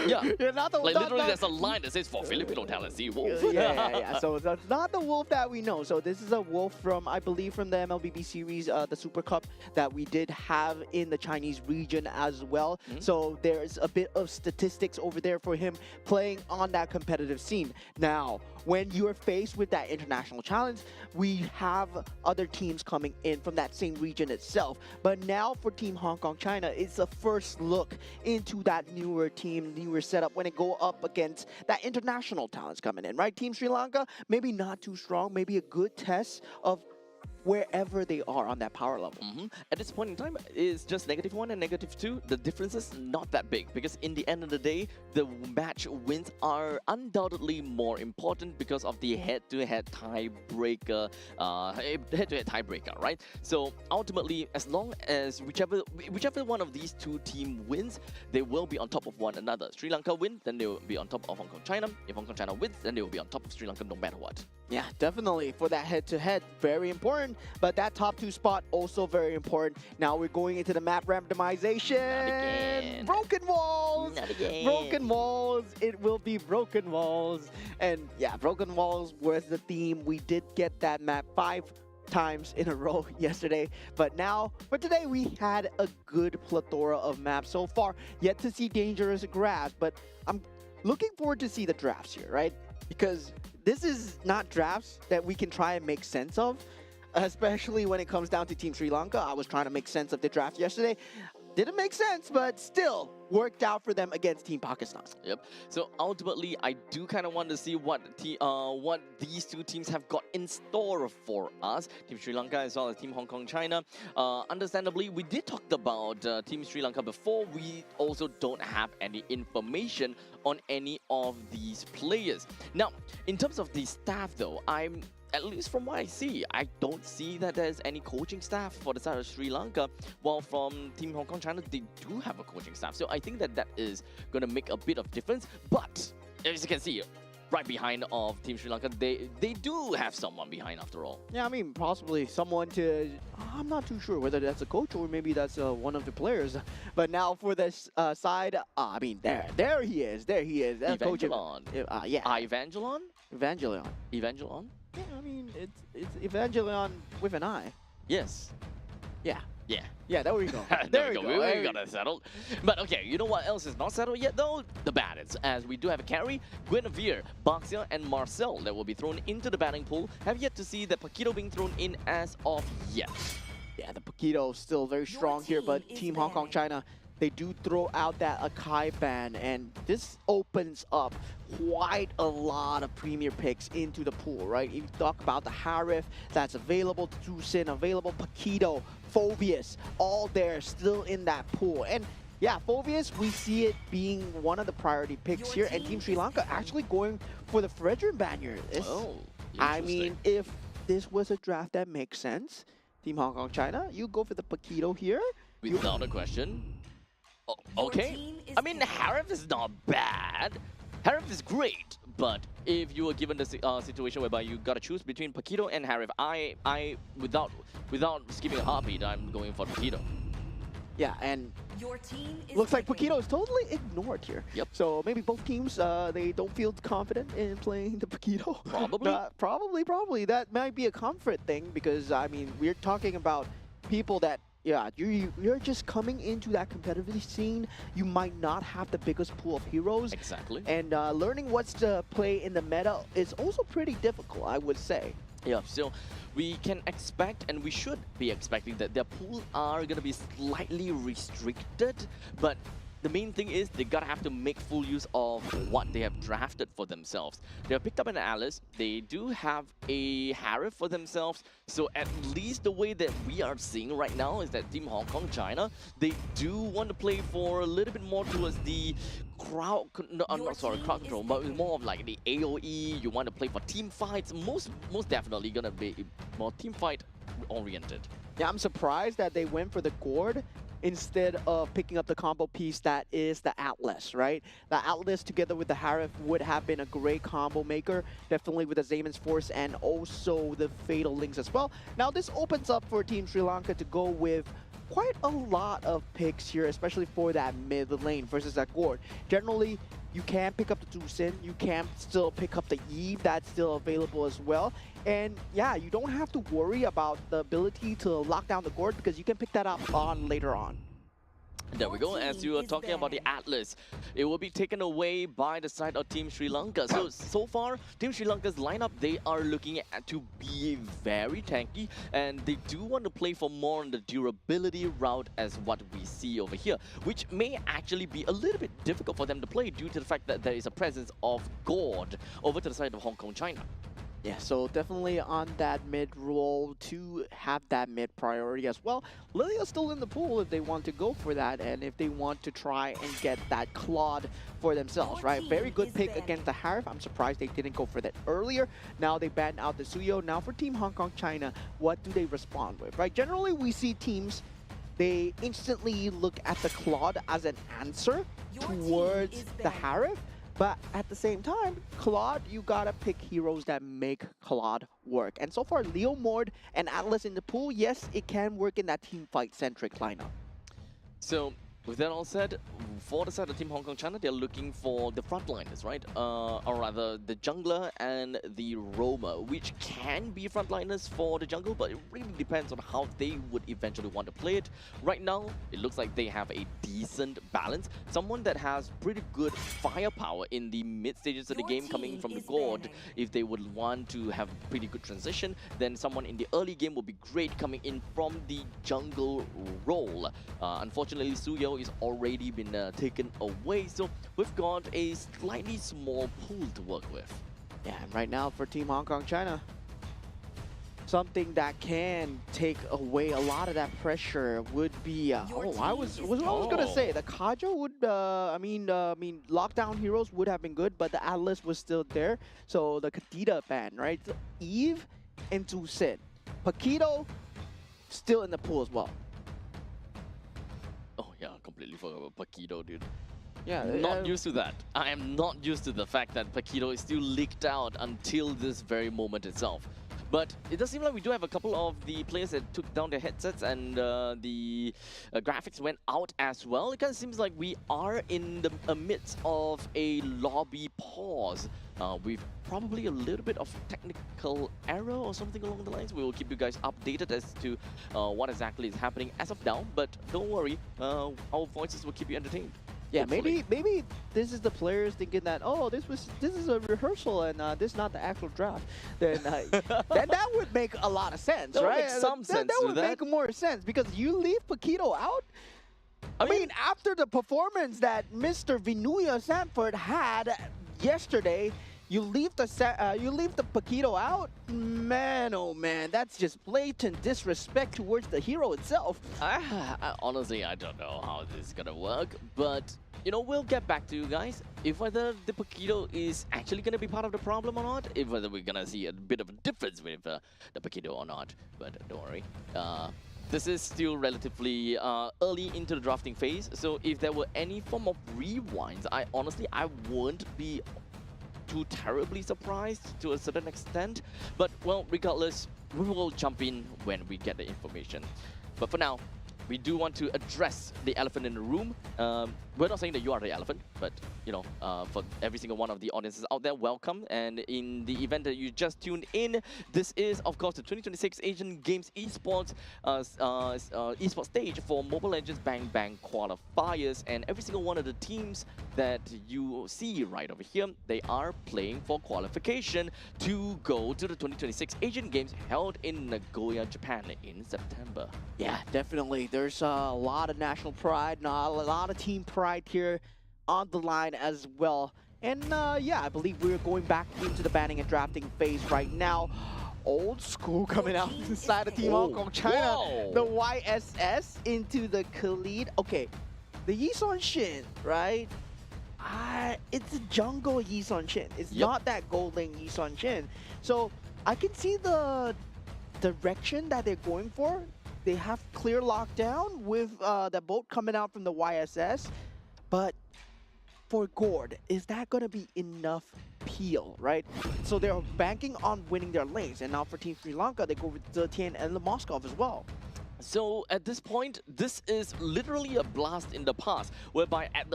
Yeah. not the Like not, literally, not, there's a line that says for Filipino talent, see Wolf. yeah. So that's not the wolf that we know. So this is a wolf from, I believe, from the MLBB series, the Super Cup that we did have in the Chinese region as well. So there's a bit of statistics over there for him playing on that competitive scene. Now, when you're faced with that international challenge, we have other teams coming in from that same region itself. But now for Team Hong Kong, China, it's the first look into that newer team, newer setup when it go up against that international talents coming in, right? Team Sri Lanka, maybe not too strong, maybe a good test of wherever they are on that power level. At this point in time, it's just -1 and -2. The difference is not that big because in the end of the day, the match wins are undoubtedly more important because of the head-to-head tiebreaker, right? So ultimately, as long as whichever one of these two teams wins, they will be on top of one another. Sri Lanka win, then they will be on top of Hong Kong, China. If Hong Kong, China wins, then they will be on top of Sri Lanka no matter what. Yeah, definitely. For that head-to-head, very important. But that top 2 spot, also very important. Now we're going into the map randomization. Not again. Broken walls. Not again. Broken walls. It will be broken walls. And yeah, broken walls was the theme. We did get that map 5 times in a row yesterday. But now, for today, we had a good plethora of maps so far. Yet to see dangerous grabs. But I'm looking forward to see the drafts here, right? Because this is not drafts that we can try and make sense of, especially when it comes down to Team Sri Lanka. I was trying to make sense of the draft yesterday. Didn't make sense, but still worked out for them against Team Pakistan. Yep. So ultimately, I do kind of want to see what these two teams have got in store for us. Team Sri Lanka as well as Team Hong Kong, China. Understandably, we did talk about Team Sri Lanka before. We also don't have any information on any of these players. Now, in terms of the staff, though, at least from what I see, I don't see that there's any coaching staff for the side of Sri Lanka. While from Team Hong Kong, China, they do have a coaching staff. So I think that is going to make a bit of difference. But as you can see, right behind of Team Sri Lanka, they do have someone behind after all. Yeah, I mean, possibly someone to... I'm not too sure whether that's a coach or maybe that's one of the players. But now for this side, I mean, there he is. There he is. That's Evangelon. Yeah. Evangelon? Evangelon. Evangelon? Yeah, I mean, it's Evangelion with an I. Yes. Yeah. Yeah. Yeah, there we go. There we go. We got it settled. But okay, you know what else is not settled yet though? The bandits. As we do have a carry, Guinevere, Baxia, and Marcel that will be thrown into the batting pool. Have yet to see the Paquito being thrown in as of yet. Yeah, the Paquito still very strong here, but Team Hong Kong, China, they do throw out that Akai ban, and this opens up quite a lot of premier picks into the pool, right? If you talk about the Harif that's available, Tucson available, Paquito, Phobius, all there still in that pool. And yeah, Phobius, we see it being one of the priority picks here, and Team Sri Lanka actually going for the Fredrin ban here. I mean, if this was a draft that makes sense, Team Hong Kong, China, you go for the Paquito here. Without a question. Oh, okay. I mean, Harif is not bad. Harif is great, but if you were given the situation whereby you gotta choose between Paquito and Harif, I without skipping a heartbeat, I'm going for Paquito. Yeah, and Your team is looks like picking. Paquito is totally ignored here. Yep. So maybe both teams, they don't feel confident in playing the Paquito. Probably. Probably. That might be a comfort thing because, I mean, we're talking about people that, yeah, you're just coming into that competitive scene. You might not have the biggest pool of heroes. Exactly. And learning what's to play in the meta is also pretty difficult, I would say. Yeah, so we can expect and we should be expecting that their pools are going to be slightly restricted, but the main thing is they gotta have to make full use of what they have drafted for themselves. They have picked up an Alice. They do have a Harif for themselves. So at least the way that we are seeing right now is that Team Hong Kong China, they do want to play for a little bit more towards the crowd. No, I'm not sorry, crowd control, but it's more of like the AOE. You want to play for team fights. Most definitely gonna be more team fight oriented. Yeah, I'm surprised that they went for the Gourd instead of picking up the combo piece that is the Atlas, right? The Atlas together with the Harif would have been a great combo maker, definitely with the Zaman's Force and also the Fatal Links as well. Now this opens up for Team Sri Lanka to go with quite a lot of picks here, especially for that mid lane versus that Gourd. Generally, you can pick up the Tucson, you can still pick up the Eve, that's still available as well. And yeah, you don't have to worry about the ability to lock down the Gourd because you can pick that up on later on. There we go. As you are talking about the Atlas, it will be taken away by the side of Team Sri Lanka. So far, Team Sri Lanka's lineup, they are looking at to be very tanky, and they do want to play for more on the durability route as what we see over here, which may actually be a little bit difficult for them to play due to the fact that there is a presence of Gourd over to the side of Hong Kong China. Yeah, so definitely on that mid role to have that mid priority as well. Lilia's still in the pool if they want to go for that and if they want to try and get that Claude for themselves, right? Very good pick against the Harif. I'm surprised they didn't go for that earlier. Now they banned out the Suyo. Now for Team Hong Kong China, what do they respond with, right? Generally, we see teams, they instantly look at the Claude as an answer towards the Harif. But at the same time, Claude, you gotta pick heroes that make Claude work. And so far, Leo Mord and Atlas in the pool, yes, it can work in that team fight-centric lineup. So, with that all said, for the side of Team Hong Kong China, they're looking for the frontliners, right? Or rather, the jungler and the roamer, which can be frontliners for the jungle, but it really depends on how they would eventually want to play it. Right now, it looks like they have a decent balance. Someone that has pretty good firepower in the mid stages of the game coming from the Gourd. If they would want to have pretty good transition, then someone in the early game would be great coming in from the jungle role. Unfortunately, Suyo is already been taken away, so we've got a slightly small pool to work with. Yeah, and right now for Team Hong Kong China, something that can take away a lot of that pressure would be I was gonna say the Kaja would I mean lockdown heroes would have been good, but the Atlas was still there, so the Kadita ban, right? So Eve into Sid, Paquito still in the pool as well. Oh yeah, completely forgot about Paquito, dude. Yeah, Not used to that. I am not used to the fact that Paquito is still leaked out until this very moment itself. But it does seem like we do have a couple of the players that took down their headsets and the graphics went out as well. It kind of seems like we are in the midst of a lobby pause. With probably a little bit of technical error or something along the lines. We will keep you guys updated as to what exactly is happening as of now. But don't worry, our voices will keep you entertained. Yeah, hopefully. maybe this is the players thinking that, oh, this is a rehearsal and this is not the actual draft. Then that would make a lot of sense, That would right? make some sense That to would that. make more sense because you leave Paquito out. I mean, after the performance that Mr. Vinuya Sanford had yesterday, you leave the Paquito out. Man, oh man, that's just blatant disrespect towards the hero itself. Honestly, I don't know how this is gonna work, but you know, we'll get back to you guys if whether the Paquito is actually gonna be part of the problem or not, if whether we're gonna see a bit of a difference with the Paquito or not. But don't worry. This is still relatively early into the drafting phase, so if there were any form of rewinds, I wouldn't be too terribly surprised to a certain extent. But, well, regardless, we will jump in when we get the information. But for now, we do want to address the elephant in the room. We're not saying that you are the elephant, but, you know, for every single one of the audiences out there, welcome. And in the event that you just tuned in, this is, of course, the 2026 Asian Games Esports esports stage for Mobile Legends Bang Bang Qualifiers. And every single one of the teams that you see right over here, they are playing for qualification to go to the 2026 Asian Games held in Nagoya, Japan in September. Yeah, definitely. There's a lot of national pride, a lot of team pride pride here on the line as well. And yeah, I believe we're going back into the banning and drafting phase right now. Old school coming out inside of Team Hong Kong China. Whoa. The YSS into the Khalid. Okay, the Yisun Shin, right? It's a jungle Yisun Shin. It's Yep. not that gold lane Yisun Shin. So I can see the direction that they're going for. They have clear lockdown with the boat coming out from the YSS. But for Gord, is that going to be enough peel, right? So they're banking on winning their lanes. And now for Team Sri Lanka, they go with Zetian and the Moskov as well. So at this point, this is literally a blast in the past, whereby at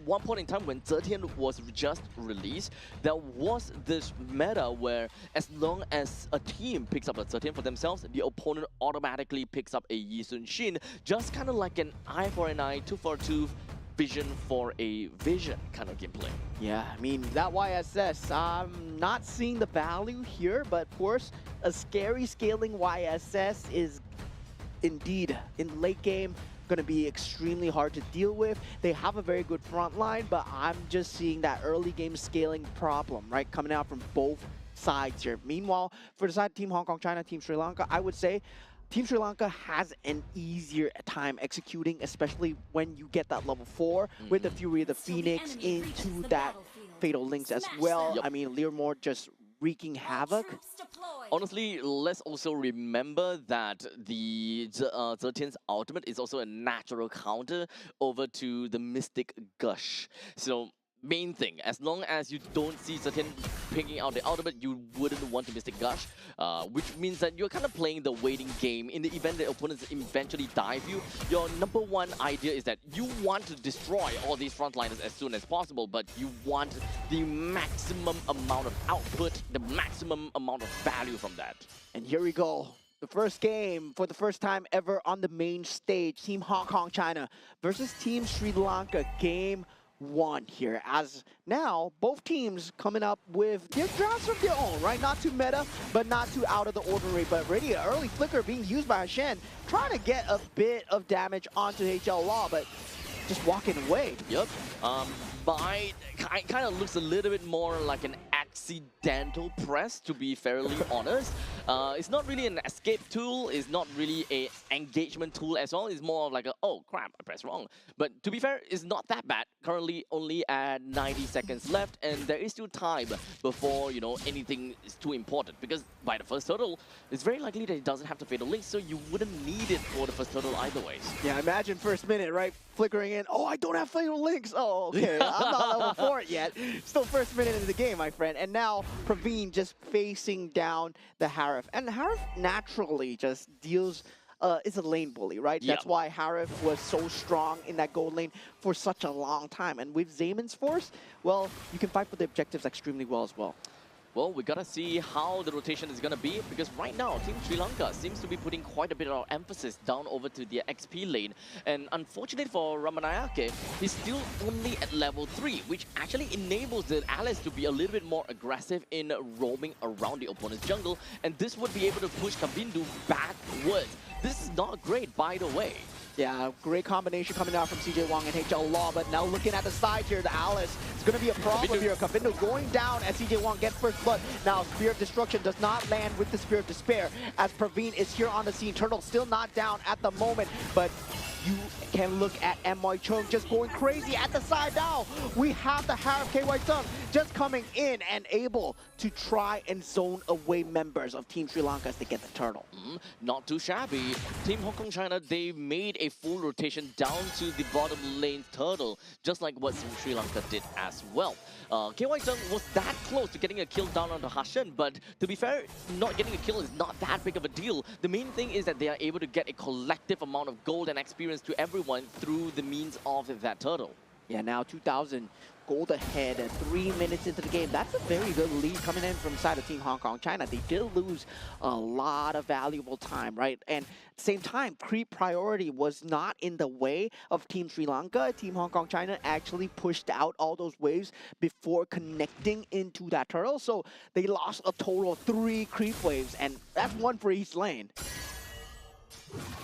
one point in time when Zetian was just released, there was this meta where as long as a team picks up a Zetian for themselves, the opponent automatically picks up a Yisun Shin, just kind of like an eye for an eye, tooth for a tooth, vision for a vision kind of gameplay. Yeah, I mean, that YSS, I'm not seeing the value here, but of course, a scary scaling YSS is indeed in late game going to be extremely hard to deal with. They have a very good front line, but I'm just seeing that early game scaling problem, right, coming out from both sides here. Meanwhile, for the side of Team Hong Kong China, Team Sri Lanka, I would say Team Sri Lanka has an easier time executing, especially when you get that level 4 with the Fury of the Phoenix into that Fatal Links as well. Yep. I mean, Learmore just wreaking havoc. Honestly, let's also remember that the Zetian's ultimate is also a natural counter over to the Mystic Gush. So main thing, as long as you don't see Zetian picking out the ultimate, you wouldn't want to Mystic Gush, which means that you're kind of playing the waiting game. In the event that opponents eventually dive you, your number one idea is that you want to destroy all these frontliners as soon as possible, but you want the maximum amount of output, the maximum amount of value from that. And here we go. The first game for the first time ever on the main stage. Team Hong Kong China versus Team Sri Lanka. Game 1 here, as now both teams coming up with their drafts of their own, right? Not too meta, but not too out of the ordinary. But already an early flicker being used by Shen, trying to get a bit of damage onto HL Law, but just walking away. Yep. Kind of looks a little bit more like an accidental press, to be fairly honest. It's not really an escape tool. It's not really a engagement tool as well. It's more of like a, oh crap, I pressed wrong. But to be fair, it's not that bad. Currently only at 90 seconds left, and there is still time before, you know, anything is too important. Because by the first turtle, it's very likely that it doesn't have to Fatal Link, so you wouldn't need it for the first turtle either ways. Yeah, imagine first minute, right? Flickering in, oh, I don't have Fatal Links. Oh, okay, I'm not level 4 yet. Still first minute in the game, my friend. And now Praveen just facing down the Harif. And Harif naturally just deals, is a lane bully, right? Yeah. That's why Harif was so strong in that gold lane for such a long time. And with Zayman's force, well, you can fight for the objectives extremely well as well. Well, we gotta see how the rotation is gonna be, because right now, Team Sri Lanka seems to be putting quite a bit of emphasis down over to the XP lane. And unfortunately for Ramanayake, he's still only at level 3, which actually enables the allies to be a little bit more aggressive in roaming around the opponent's jungle. And this would be able to push Kabindu backwards. This is not great, by the way. Yeah, great combination coming out from CJ Wong and HL Law, but now looking at the side here, the Alice, it's going to be a problem here. Kabindo going down as CJ Wong gets first blood. Now, Spear of Destruction does not land with the Spear of Despair, as Praveen is here on the scene. Turtle still not down at the moment, but you can look at MY Chung just going crazy at the side now. We have the Harif KY Sung just coming in and able to try and zone away members of Team Sri Lanka as they get the turtle. Not too shabby. Team Hong Kong China, they made a full rotation down to the bottom lane turtle, just like what Sri Lanka did as well. KY Sung was that close to getting a kill down onto Hashan, but to be fair, not getting a kill is not that big of a deal. The main thing is that they are able to get a collective amount of gold and experience to everyone through the means of that turtle. Yeah, now 2,000 gold ahead at 3 minutes into the game. That's a very good lead coming in from side of Team Hong Kong China. They did lose a lot of valuable time, right? And at the same time, creep priority was not in the way of Team Sri Lanka. Team Hong Kong China actually pushed out all those waves before connecting into that turtle. So they lost a total of 3 creep waves, and that's 1 for each lane.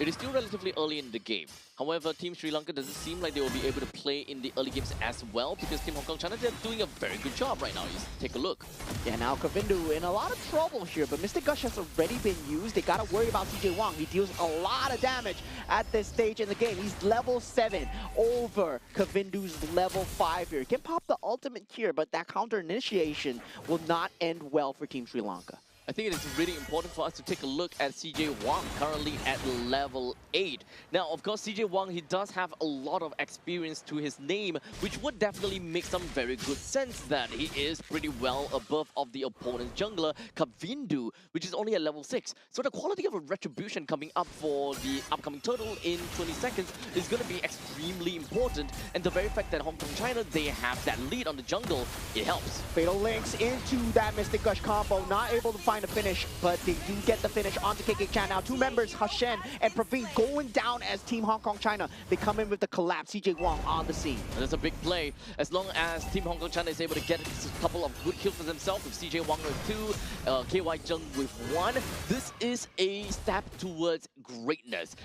It is still relatively early in the game. However, Team Sri Lanka doesn't seem like they will be able to play in the early games as well because Team Hong Kong China, they're doing a very good job right now. Just take a look. Yeah, now Kavindu in a lot of trouble here, but Mystic Gush has already been used. They gotta worry about CJ Wang. He deals a lot of damage at this stage in the game. He's level 7 over Kavindu's level 5 here. He can pop the ultimate here, but that counter initiation will not end well for Team Sri Lanka. I think it is really important for us to take a look at CJ Wang, currently at level 8. Now, of course, CJ Wang, he does have a lot of experience to his name, which would definitely make some very good sense that he is pretty well above of the opponent's jungler, Kavindu, which is only at level 6. So the quality of a retribution coming up for the upcoming turtle in 20 seconds is going to be extremely important. And the very fact that Hong Kong China, they have that lead on the jungle, it helps. Fatal links into that Mystic Gush combo, not able to find a finish, but they do get the finish onto KK Chan. Now 2 members, Hashen and Praveen, going down as Team Hong Kong China. They come in with the collapse, CJ Wang on the scene. And that's a big play. As long as Team Hong Kong China is able to get a couple of good kills for themselves, with CJ Wang with 2, KY Zheng with 1, this is a step towards greatness.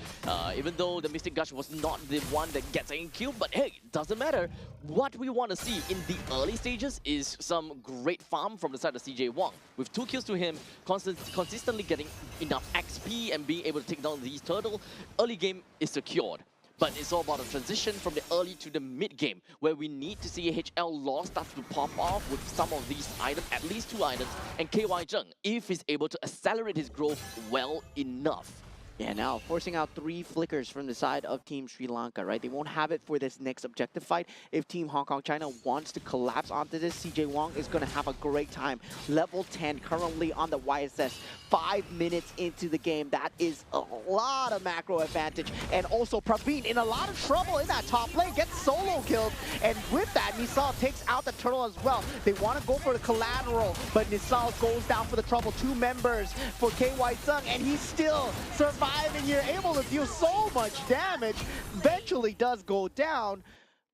Even though the Mystic Gush was not the one that gets a kill, but hey, doesn't matter. What we want to see in the early stages is some great farm from the side of CJ Wang. With 2 kills to him, consistently getting enough XP and being able to take down these turtle, early game is secured. But it's all about a transition from the early to the mid game, where we need to see HL Law start to pop off with some of these items, at least 2 items, and KY Zheng, if he's able to accelerate his growth well enough. Yeah, now forcing out 3 flickers from the side of Team Sri Lanka, right? They won't have it for this next objective fight. If Team Hong Kong China wants to collapse onto this, CJ Wang is going to have a great time. Level 10 currently on the YSS. 5 minutes into the game. That is a lot of macro advantage. And also Praveen in a lot of trouble in that top lane. Gets solo killed. And with that, Nisal takes out the turtle as well. They want to go for the collateral, but Nisal goes down for the trouble. 2 members for KY Zheng, and he's still surviving here, able to deal so much damage. Eventually does go down,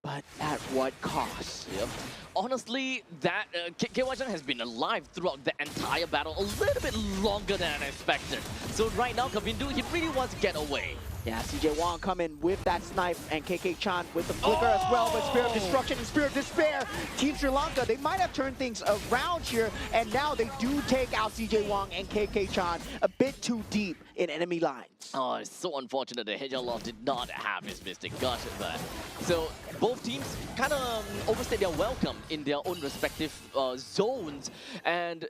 but at what cost? Yep. Honestly, that KY Zheng has been alive throughout the entire battle a little bit longer than expected. So right now, Kavindu, he really wants to get away. Yeah, CJ Wang coming with that snipe, and KK Chan with the flicker as well, but Spear of Destruction and Spear of Despair. Team Sri Lanka, they might have turned things around here, and now they do take out CJ Wang and KK Chan a bit too deep in enemy lines. Oh, it's so unfortunate that HL Law did not have his Mystic Gush there. So both teams kind of overstayed their welcome in their own respective zones. And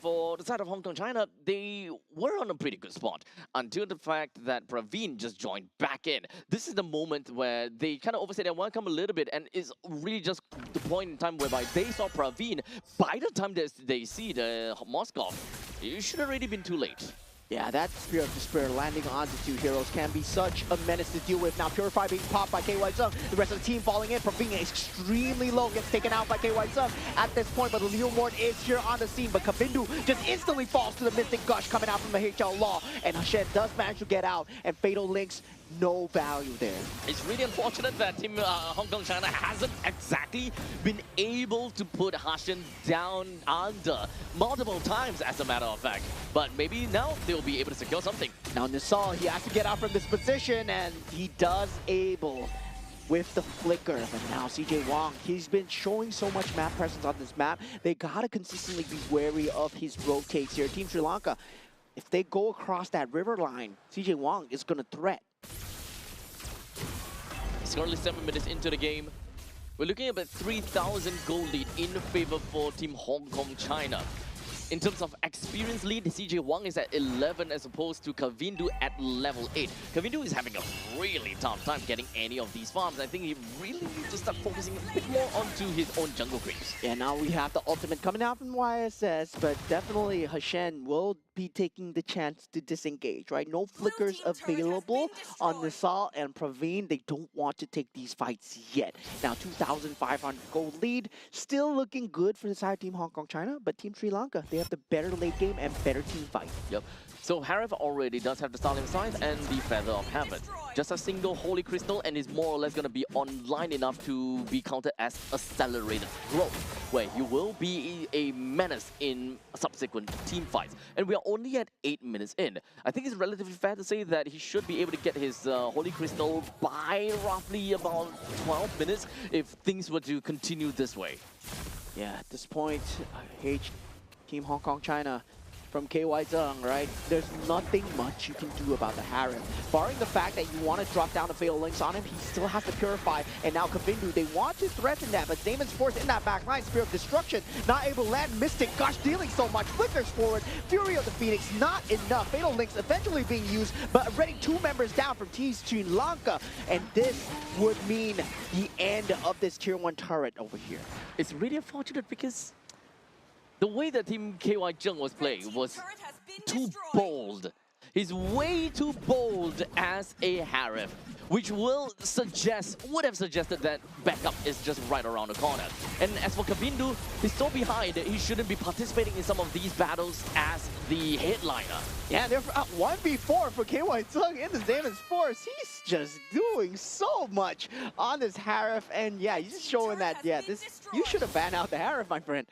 for the side of Hong Kong China, they were on a pretty good spot until the fact that Praveen just joined back in. This is the moment where they kind of overstayed their welcome a little bit, and it's really just the point in time whereby they saw Praveen. By the time they see the Moskov, it should have already been too late. Yeah, that Spear of Despair landing onto 2 heroes can be such a menace to deal with. Now Purify being popped by KY Zheng. The rest of the team falling in. Praveen extremely low, gets taken out by KY Zheng at this point, but Leo Mort is here on the scene. But Kavindu just instantly falls to the Mystic Gush coming out from the HL Law. And Hashen does manage to get out, and Fatal Links, no value there. It's really unfortunate that Team Hong Kong China hasn't exactly been able to put Hashen down under multiple times, as a matter of fact. But maybe now they'll be able to secure something. Now Nisal, he has to get out from this position, and he does able with the flicker. But now CJ Wang, he's been showing so much map presence on this map. They gotta consistently be wary of his rotates here. Team Sri Lanka, if they go across that river line, CJ Wang is gonna threat. It's currently 7 minutes into the game. We're looking at about 3,000 goal lead in favor for Team Hong Kong China. In terms of experience lead, CJ Wang is at 11 as opposed to Kavindu at level 8. Kavindu is having a really tough time getting any of these farms. I think he really needs to start focusing a bit more onto his own jungle creeps. Yeah, now we have the ultimate coming out from YSS, but definitely Hashen will be taking the chance to disengage, right? No flickers available on Nisal and Praveen. They don't want to take these fights yet. Now 2,500 gold lead, still looking good for the side of Team Hong Kong China, but Team Sri Lanka, they have the better late game and better team fight. Yep. So Harif already does have the Starling Scythe and the Feather of Heaven. Just a single Holy Crystal and is more or less going to be online enough to be counted as accelerated growth, where he will be a menace in subsequent team fights. And we are only at 8 minutes in. I think it's relatively fair to say that he should be able to get his Holy Crystal by roughly about 12 minutes if things were to continue this way. Yeah, at this point, Team Hong Kong China from KY Zheng, right? There's nothing much you can do about the Harem. Barring the fact that you want to drop down the Fatal Links on him, he still has to Purify, and now Kavindu, they want to threaten that, but Damon's Force in that back line, Spear of Destruction, not able to land. Mystic, gosh, dealing so much, flickers forward, Fury of the Phoenix, not enough. Fatal Links eventually being used, but already 2 members down from Team Sri Lanka, and this would mean the end of this Tier 1 turret over here. It's really unfortunate because the way that Team KY Zheng was playing was too bold. He's way too bold as a Harif, which would have suggested that backup is just right around the corner. And as for Kavindu, he's so behind, he shouldn't be participating in some of these battles as the headliner. Yeah, they're 1v4 for KY Zheng in the Damon's Force. He's just doing so much on this Harif, and yeah, he's just showing that, yeah, you should have banned out the Harif, my friend.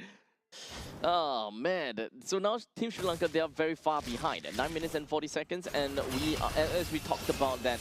Oh man, so now Team Sri Lanka, they are very far behind at 9 minutes and 40 seconds, and we are, as we talked about that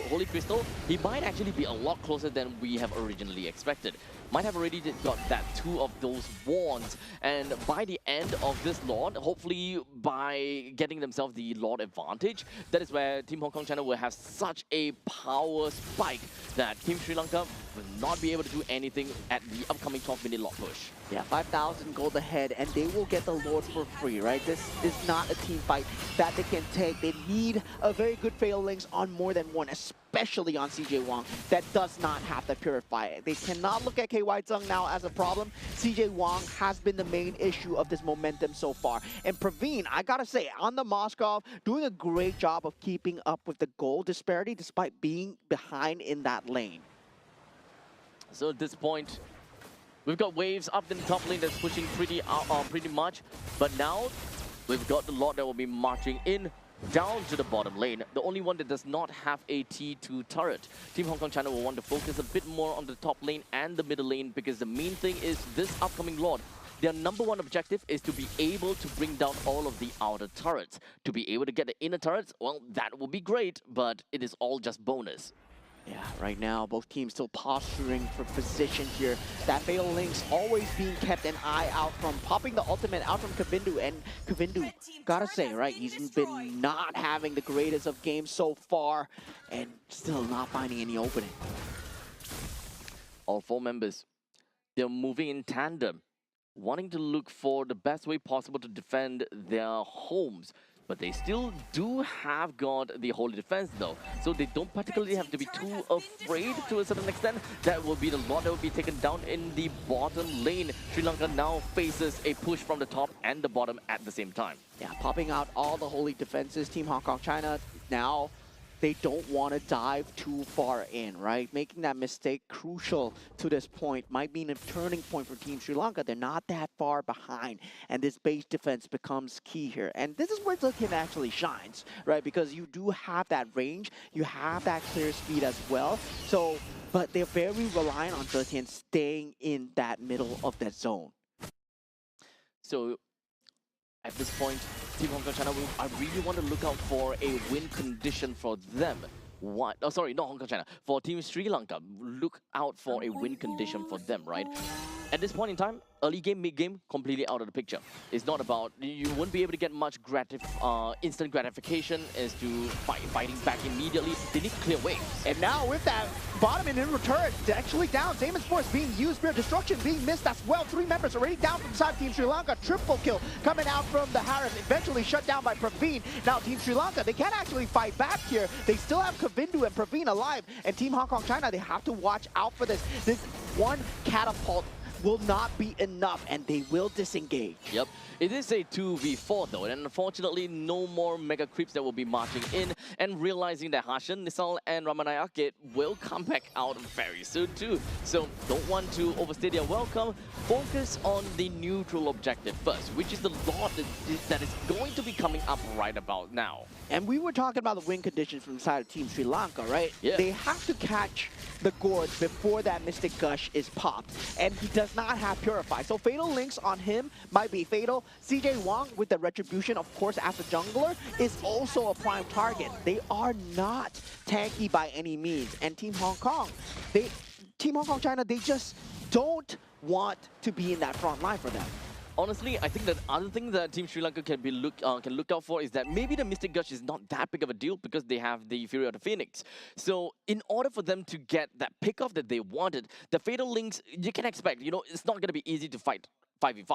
Holy Crystal, he might actually be a lot closer than we have originally expected. Might have already got that 2 of those wands, and by the end of this Lord, hopefully by getting themselves the Lord advantage, that is where Team Hong Kong China will have such a power spike that Team Sri Lanka will not be able to do anything at the upcoming 12-minute Lord push. Yeah, 5,000 gold ahead, and they will get the Lord for free, right? This is not a team fight that they can take. They need a very good Fatal Links on more than one, especially on CJ Wong, that does not have to Purify. They cannot look at KY Zheng now as a problem. CJ Wong has been the main issue of this momentum so far. And Praveen, I gotta say, on the Moskov, doing a great job of keeping up with the goal disparity despite being behind in that lane. So at this point, we've got waves up in the top lane that's pushing pretty much, but now we've got the Lord that will be marching in down to the bottom lane. The only one that does not have a T2 turret. Team Hong Kong China will want to focus a bit more on the top lane and the middle lane, because the main thing is this upcoming Lord, their #1 objective is to be able to bring down all of the outer turrets. To be able to get the inner turrets, well, that will be great, but it is all just bonus. Yeah, right now, both teams still posturing for position here. That Fatal Links always being kept an eye out from, popping the ultimate out from Kavindu. And Kavindu, gotta say, right, he's been not having the greatest of games so far, and still not finding any opening. All 4 members, they're moving in tandem, wanting to look for the best way possible to defend their homes. But they still do have got the Holy Defense though, so they don't particularly have to be too afraid to a certain extent. That will be the Lord that will be taken down in the bottom lane. Sri Lanka now faces a push from the top and the bottom at the same time. Yeah, popping out all the Holy Defenses. Team Hong Kong China now, they don't want to dive too far in, right? Making that mistake crucial to this point might mean a turning point for Team Sri Lanka. They're not that far behind, and this base defense becomes key here. And this is where Zilkin actually shines, right? Because you do have that range, you have that clear speed as well. So, but they're very reliant on Zilkin staying in that middle of that zone. So, at this point, Team Hong Kong China, I really want to look out for a win condition for them. What? Oh, sorry, not Hong Kong China. For Team Sri Lanka, look out for a win condition for them, right? At this point in time, early game, mid game, completely out of the picture. It's not about, you wouldn't be able to get much instant gratification as to fighting back immediately. They need to clear waves. And now with that bottom and inward turret actually down, Damon's Force being used, Spear of Destruction being missed as well. 3 members already down from the side of Team Sri Lanka. Triple kill coming out from the Harris, eventually shut down by Praveen. Now Team Sri Lanka, they can't actually fight back here. They still have Kavindu and Praveen alive. And Team Hong Kong China, they have to watch out for this. This one catapult will not be enough, and they will disengage. Yep, it is a 2v4 though, and unfortunately no more mega creeps that will be marching in, and realizing that Hashan, Nisal and Ramanayake will come back out very soon too. So don't want to overstay their welcome. Focus on the neutral objective first, which is the lot that is going to be coming up right about now. And we were talking about the win conditions from the side of Team Sri Lanka, right? Yeah. They have to catch the Gorge before that Mystic Gush is popped. And he does not have Purify. So Fatal Links on him might be fatal. CJ Wong with the Retribution, of course, as a jungler, is also a prime target. They are not tanky by any means. And Team Hong Kong, Team Hong Kong China, they just don't want to be in that front line for them. Honestly, I think that other thing that Team Sri Lanka can look out for is that maybe the Mystic Gush is not that big of a deal because they have the Fury of the Phoenix. So in order for them to get that pickoff that they wanted, the Fatal Links, you can expect, you know, it's not going to be easy to fight 5v5.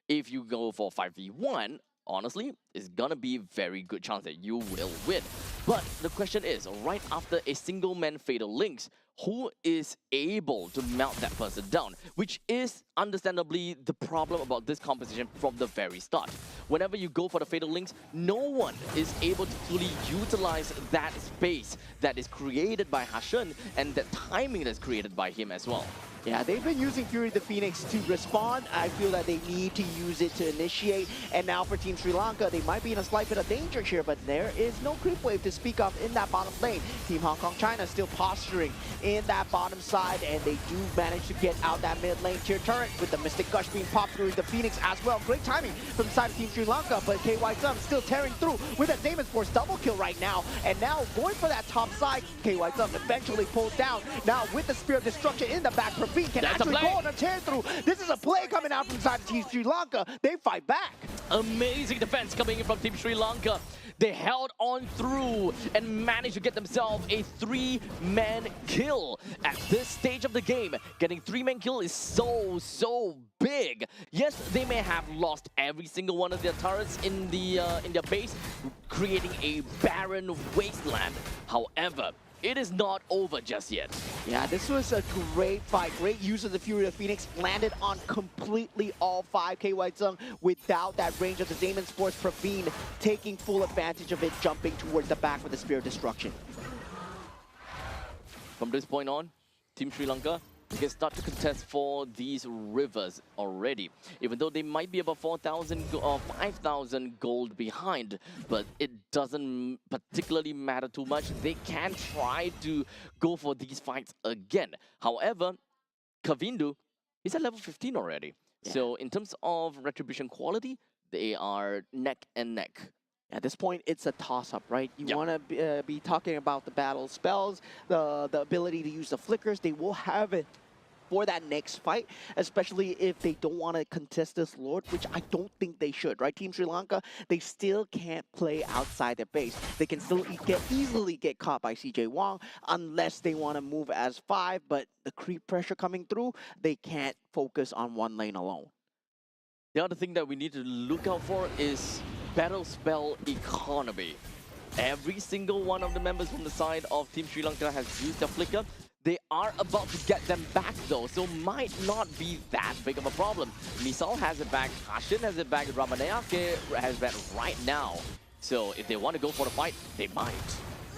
If you go for 5v1, honestly, it's gonna be a very good chance that you will win. But the question is, right after a single man Fatal Links, who is able to melt that person down? Which is understandably the problem about this composition from the very start. Whenever you go for the Fatal Links, no one is able to fully utilize that space that is created by Hashan and that timing that's created by him as well. Yeah, they've been using Fury the Phoenix to respond. I feel that they need to use it to initiate. And now for Team Sri Lanka, they might be in a slight bit of danger here, but there is no creep wave to speak of in that bottom lane. Team Hong Kong China still posturing in that bottom side, and they do manage to get out that mid lane tier turret with the Mystic Gush being popped through the Phoenix as well. Great timing from the side of Team Sri Lanka, but KY Tsum still tearing through with a Damon's Force double kill right now. And now going for that top side, KY Tsum eventually pulled down. Now with the Spear of Destruction in the back, Praveen can actually go on a tear through. This is a play coming out from the side of Team Sri Lanka. They fight back. Amazing defense coming in from Team Sri Lanka. They held on through and managed to get themselves a 3-man kill. At this stage of the game, getting 3-man kill is so big. Yes, they may have lost every single one of their turrets in their base, creating a barren wasteland. However, it is not over just yet. Yeah, this was a great fight. Great use of the Fury of Phoenix. Landed on completely all 5. KY Tsung without that range of the Damon's Force. Praveen taking full advantage of it, jumping towards the back with the Spear of Destruction. From this point on, Team Sri Lanka, you can start to contest for these rivers already. Even though they might be about 4,000 or 5,000 gold behind, but it doesn't particularly matter too much. They can try to go for these fights again. However, Kavindu is at level 15 already. Yeah. So in terms of retribution quality, they are neck and neck. At this point, it's a toss-up, right? You Yep. want to be talking about the battle spells, the ability to use the flickers. They will have it for that next fight, especially if they don't want to contest this Lord, which I don't think they should, right? Team Sri Lanka, they still can't play outside their base. They can still easily get caught by CJ Wong unless they want to move as 5, but the creep pressure coming through, they can't focus on one lane alone. The other thing that we need to look out for is battle spell economy. Every single one of the members from the side of Team Sri Lanka has used their flicker. They are about to get them back though, so might not be that big of a problem. Misal has it back, Hashin has it back, Ramanayake has it back right now. So if they want to go for the fight, they might.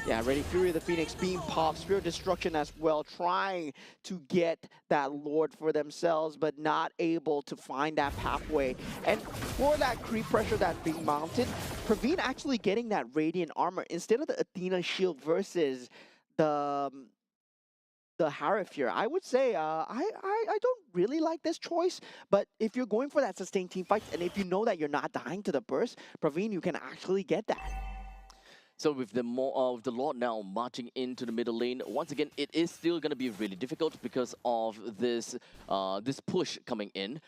Yeah, ready Fury of the Phoenix being popped, Spear of Destruction as well, trying to get that Lord for themselves, but not able to find that pathway. And for that creep pressure that's being mounted, Praveen actually getting that Radiant Armor instead of the Athena Shield versus the Harifir. I would say I don't really like this choice, but if you're going for that sustained team fight, and if you know that you're not dying to the burst, Praveen, you can actually get that. So with the Lord now marching into the middle lane, once again, it is still going to be really difficult because of this this push coming in.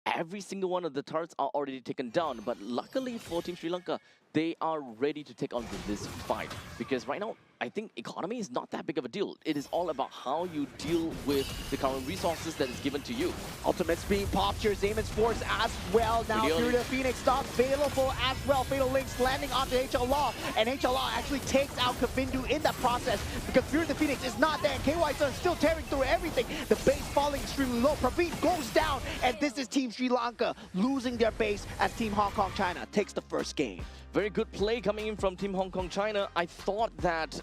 Every single one of the turrets are already taken down, but luckily for Team Sri Lanka, they are ready to take on to this fight. Because right now, I think economy is not that big of a deal. It is all about how you deal with the current resources that is given to you. Ultimates being popped here, Zayman's Force as well. Now Really? Fury the Phoenix not available as well. Fatal Links landing onto HL Law, and HL Law actually takes out Kavindu in that process because Fury the Phoenix is not there. And KY Sun still tearing through everything. The base falling extremely low. Praveen goes down, and this is Team Sri Lanka losing their base as Team Hong Kong China takes the first game. Very good play coming in from Team Hong Kong China. I thought that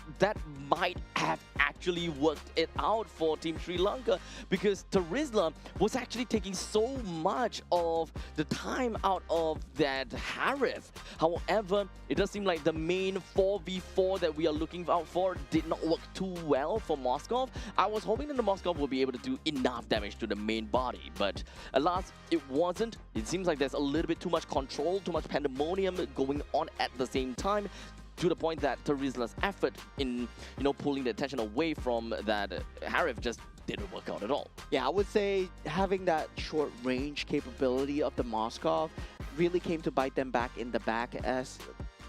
might have actually worked it out for Team Sri Lanka because Terizla was actually taking so much of the time out of that Harith. However, it does seem like the main 4v4 that we are looking out for did not work too well for Moskov. I was hoping that the Moskov would be able to do enough damage to the main body, but alas, it wasn't. It seems like there's a little bit too much control, too much pandemonium going on at the same time, to the point that Terizla's effort in, pulling the attention away from that Harith just didn't work out at all. Yeah, I would say having that short range capability of the Moskov really came to bite them back in the back as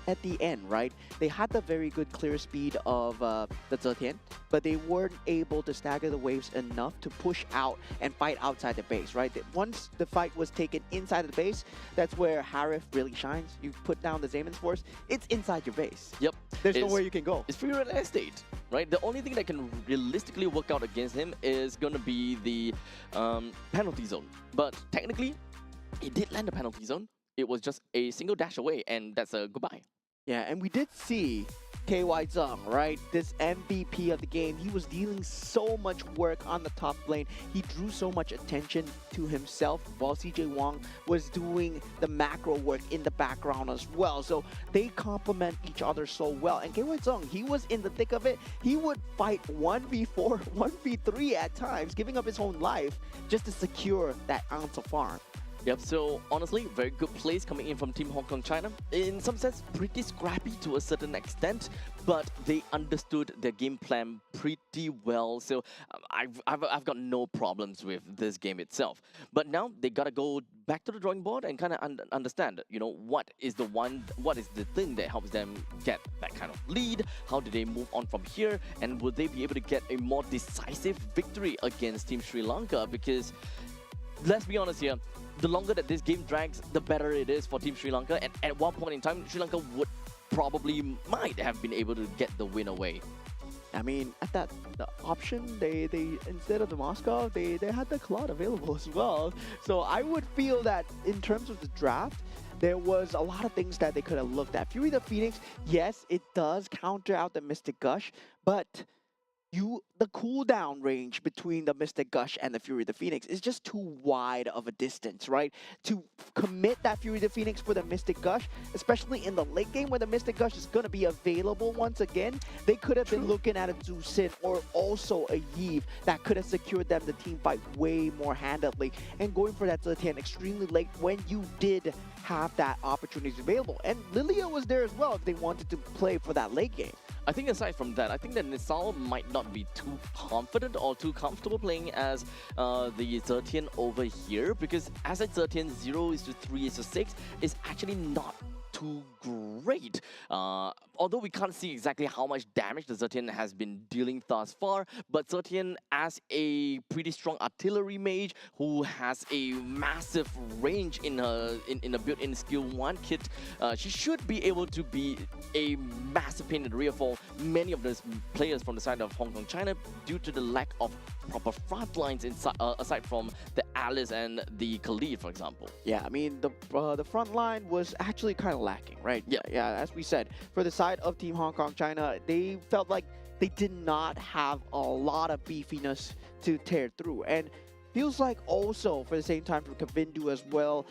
at the end, right? They had the very good clear speed of the Zetian, but they weren't able to stagger the waves enough to push out and fight outside the base, right? Once the fight was taken inside of the base, that's where Harith really shines. You put down the Zayman's Force, it's inside your base. Yep. There's nowhere you can go. It's free real estate, right? The only thing that can realistically work out against him is going to be the penalty zone. But technically, he did land the penalty zone. It was just a single dash away, and that's a goodbye. Yeah, and we did see KY Zung, right? This MVP of the game, he was dealing so much work on the top lane. He drew so much attention to himself while CJ Wong was doing the macro work in the background as well. So they complement each other so well. And KY Zung, he was in the thick of it. He would fight 1v4, 1v3 at times, giving up his own life just to secure that ounce of farm. Yep, so honestly, very good plays coming in from Team Hong Kong China. In some sense, pretty scrappy to a certain extent, but they understood their game plan pretty well. So I've got no problems with this game itself. But now they gotta go back to the drawing board and kind of understand, what is the thing that helps them get that kind of lead? How do they move on from here? And will they be able to get a more decisive victory against Team Sri Lanka? Because let's be honest here, the longer that this game drags, the better it is for Team Sri Lanka. And at one point in time, Sri Lanka might have been able to get the win away. I mean, at the option, they instead of the Moskov, they had the Claude available as well. So I would feel that in terms of the draft, there was a lot of things that they could have looked at. Fury the Phoenix, yes, it does counter out the Mystic Gush, but the cooldown range between the Mystic Gush and the Fury the Phoenix is just too wide of a distance, right? To commit that Fury the Phoenix for the Mystic Gush, especially in the late game where the Mystic Gush is going to be available once again, they could have been looking at a Zusin or also a Yve that could have secured them the team fight way more handedly, and going for that Zetian extremely late when you did have that opportunity available. And Lilia was there as well if they wanted to play for that late game. I think aside from that, I think that Nisal might not be too confident or too comfortable playing as the Zetian over here, because as a Zetian, 0:3:6 is actually not too great. Although we can't see exactly how much damage the Zetian has been dealing thus far, but Zetian as a pretty strong artillery mage who has a massive range in a built-in skill 1 kit, she should be able to be a massive pain in the rear for many of those players from the side of Hong Kong China due to the lack of proper front lines inside, aside from the Alice and the Khalid, for example. Yeah, I mean, the front line was actually kind of lacking, right? Yeah, as we said, for the side of Team Hong Kong China, they felt like they did not have a lot of beefiness to tear through. And feels like also, for the same time, for Kavindu as well,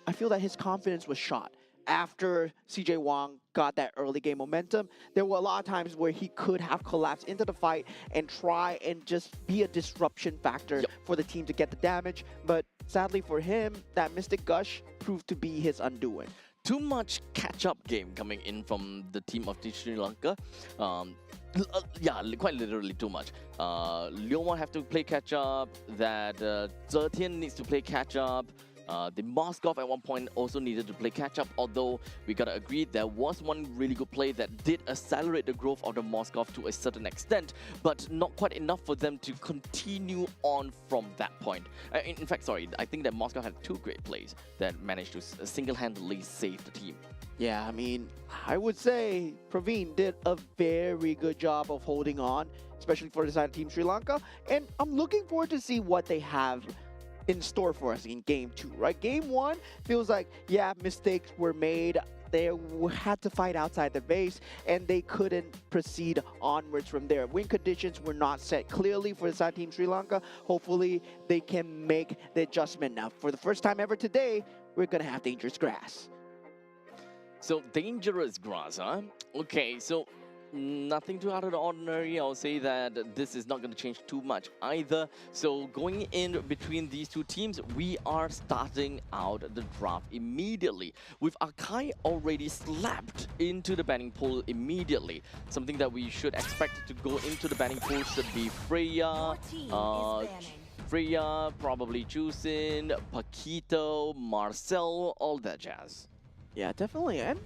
I feel that his confidence was shot. After CJ Wong got that early game momentum, there were a lot of times where he could have collapsed into the fight and try and just be a disruption factor for the team to get the damage. But sadly for him, that Mystic Gush proved to be his undoing. Too much catch-up game coming in from the team of Sri Lanka. Yeah, quite literally too much. Leomon have to play catch-up, that Zetian needs to play catch-up. The Moskov at one point also needed to play catch up, although we gotta agree there was one really good play that did accelerate the growth of the Moskov to a certain extent, but not quite enough for them to continue on from that point. In fact, sorry, I think that Moskov had two great plays that managed to single-handedly save the team. Yeah, I mean, I would say Praveen did a very good job of holding on, especially for the side of Team Sri Lanka. And I'm looking forward to see what they have in store for us in Game 2, right? Game 1 feels like, yeah, mistakes were made. They had to fight outside the base, and they couldn't proceed onwards from there. Win conditions were not set clearly for the side of Team Sri Lanka. Hopefully, they can make the adjustment. Now, for the first time ever today, we're going to have dangerous grass. So, dangerous grass, huh? Okay, so nothing too out of the ordinary. I'll say that this is not going to change too much either. So going in between these two teams, we are starting out the draft immediately with Akai already slapped into the banning pool immediately. Something that we should expect to go into the banning pool should be Freya, probably Jusin, Paquito, Marcel, all that jazz. Yeah, definitely. And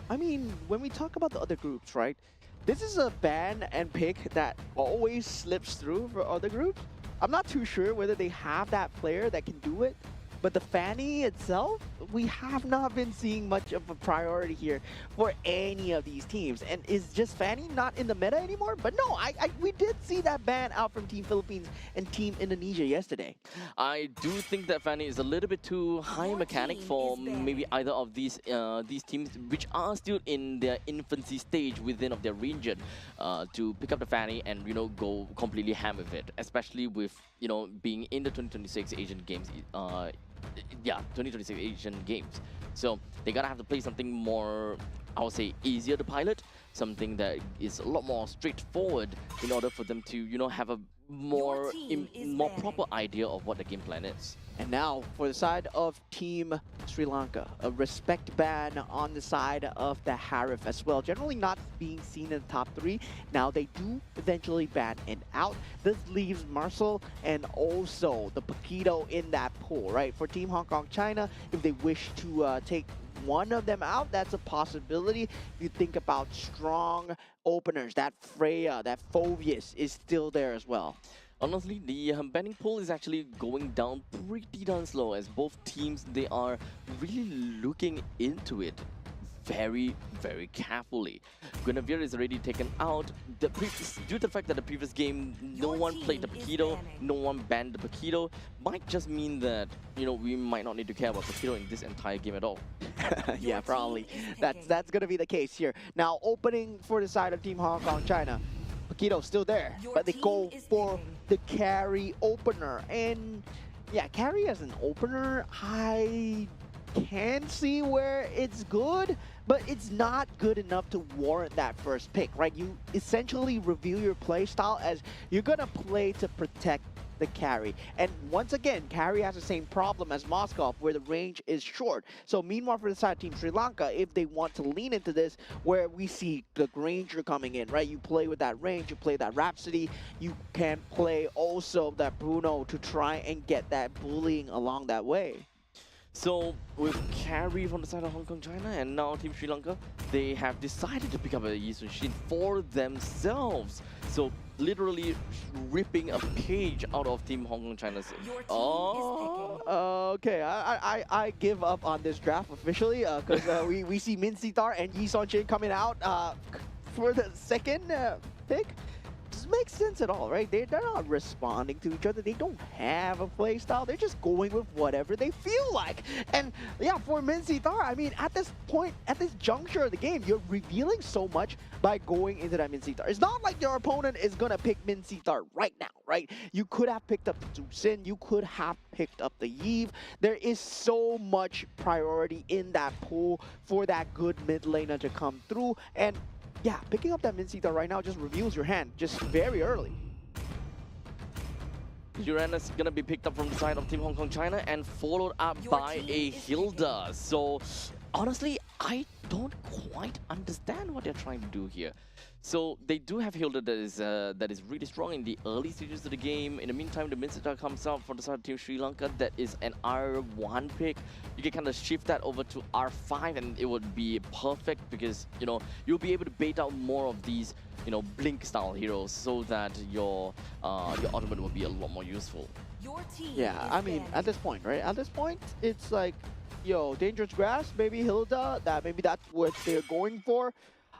I mean, when we talk about the other groups, right? This is a ban and pick that always slips through for other groups. I'm not too sure whether they have that player that can do it, but the Fanny itself, we have not been seeing much of a priority here for any of these teams. And is just Fanny not in the meta anymore? But no, we did see that ban out from Team Philippines and Team Indonesia yesterday. I do think that Fanny is a little bit too high mechanic for maybe either of these teams, which are still in their infancy stage within of their region, to pick up the Fanny and go completely ham with it, especially with being in the 2026 Asian Games. 2026 Asian Games. So they gotta have to play something more, I would say, easier to pilot, something that is a lot more straightforward in order for them to, have a more proper idea of what the game plan is. And now for the side of Team Sri Lanka, a respect ban on the side of the Harif as well. Generally not being seen in the top 3. Now they do eventually ban it out. This leaves Marcel and also the Paquito in that pool, right? For Team Hong Kong China, if they wish to take one of them out, that's a possibility. If you think about strong openers, that Freya, that Phobius is still there as well. Honestly, the banning pool is actually going down pretty darn slow, as both teams, they are really looking into it very, very carefully. Guinevere is already taken out. Due to the fact that the previous game, no one played the Paquito, no one banned the Paquito, might just mean that, we might not need to care about Paquito in this entire game at all. Yeah, probably. That's going to be the case here. Now, opening for the side of Team Hong Kong China. Paquito still there, but they go for the carry opener. And yeah, carry as an opener, I can see where it's good, but it's not good enough to warrant that first pick, right? You essentially reveal your play style as you're gonna play to protect the carry. And once again, carry has the same problem as Moskov, where the range is short. So meanwhile, for the side of Team Sri Lanka, if they want to lean into this, where we see the Granger coming in, right? You play with that range, you play that Rhapsody, you can play also that Bruno to try and get that bullying along that way. So with carry from the side of Hong Kong China and now Team Sri Lanka, they have decided to pick up a Yi Sun-shin for themselves. So literally ripping a page out of Team Hong Kong China's. Okay, I give up on this draft officially because we see Min Sitar and Yi Sun-shin coming out for the second pick. Doesn't make sense at all, right? They're not responding to each other. They don't have a play style. They're just going with whatever they feel like. And yeah, for Min Sitar, I mean, at this point, at this juncture of the game, you're revealing so much by going into that Min Sitar. It's not like your opponent is gonna pick Min Sitar right now, right? You could have picked up Zusin. You could have picked up the Yves. There is so much priority in that pool for that good mid laner to come through. And yeah, picking up that Min Sitar right now just reveals your hand just very early. Uranus is gonna be picked up from the side of Team Hong Kong China and followed up by a Hilda. So honestly, I don't quite understand what they're trying to do here. So they do have Hilda that is really strong in the early stages of the game. In the meantime, the Minsita comes out for the side of Team Sri Lanka. That is an R1 pick. You can kind of shift that over to R5 and it would be perfect because, you know, you'll be able to bait out more of these, you know, blink style heroes so that your ultimate will be a lot more useful. Your team Yeah, is I mean, banned. at this point, right? At this point, it's like, yo, Dangerous Grass, maybe Hilda, maybe that's what they're going for.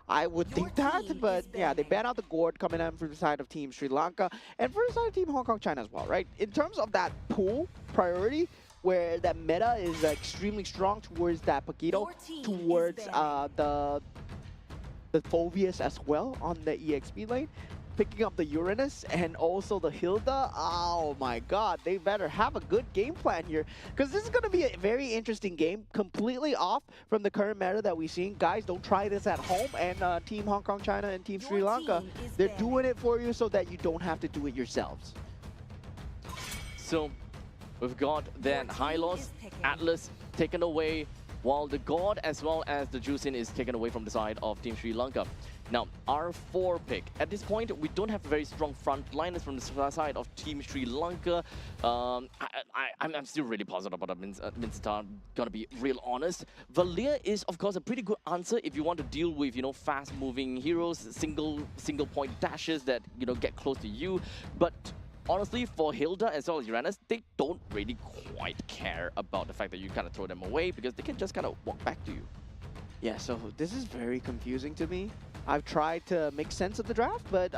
I would Your think that, team but is yeah, they banning. ban out the Gourd coming in from the side of Team Sri Lanka and for the side of Team Hong Kong China as well, right? In terms of that pool priority, where that meta is extremely strong towards that Paquito, Your team is towards banning. the Phobius as well on the EXP lane, picking up the Uranus and also the Hilda. Oh my god, they better have a good game plan here because this is going to be a very interesting game, completely off from the current meta that we've seen. Guys, don't try this at home, and Team Hong Kong China and Team Your Sri Lanka, team is they're banning. doing it for you so that you don't have to do it yourselves. So we've got then team Hylos, is picking. Atlas taken away, while the God as well as the Juicin is taken away from the side of Team Sri Lanka. Now, R4 pick. At this point, we don't have very strong frontliners from the side of Team Sri Lanka. I'm still really positive about Minsita, gonna be real honest. Valir is, of course, a pretty good answer if you want to deal with, you know, fast-moving heroes, single point dashes that, you know, get close to you. But honestly, for Hilda as well as Uranus, they don't really quite care about the fact that you kind of throw them away because they can just kind of walk back to you. Yeah, so this is very confusing to me. I've tried to make sense of the draft, but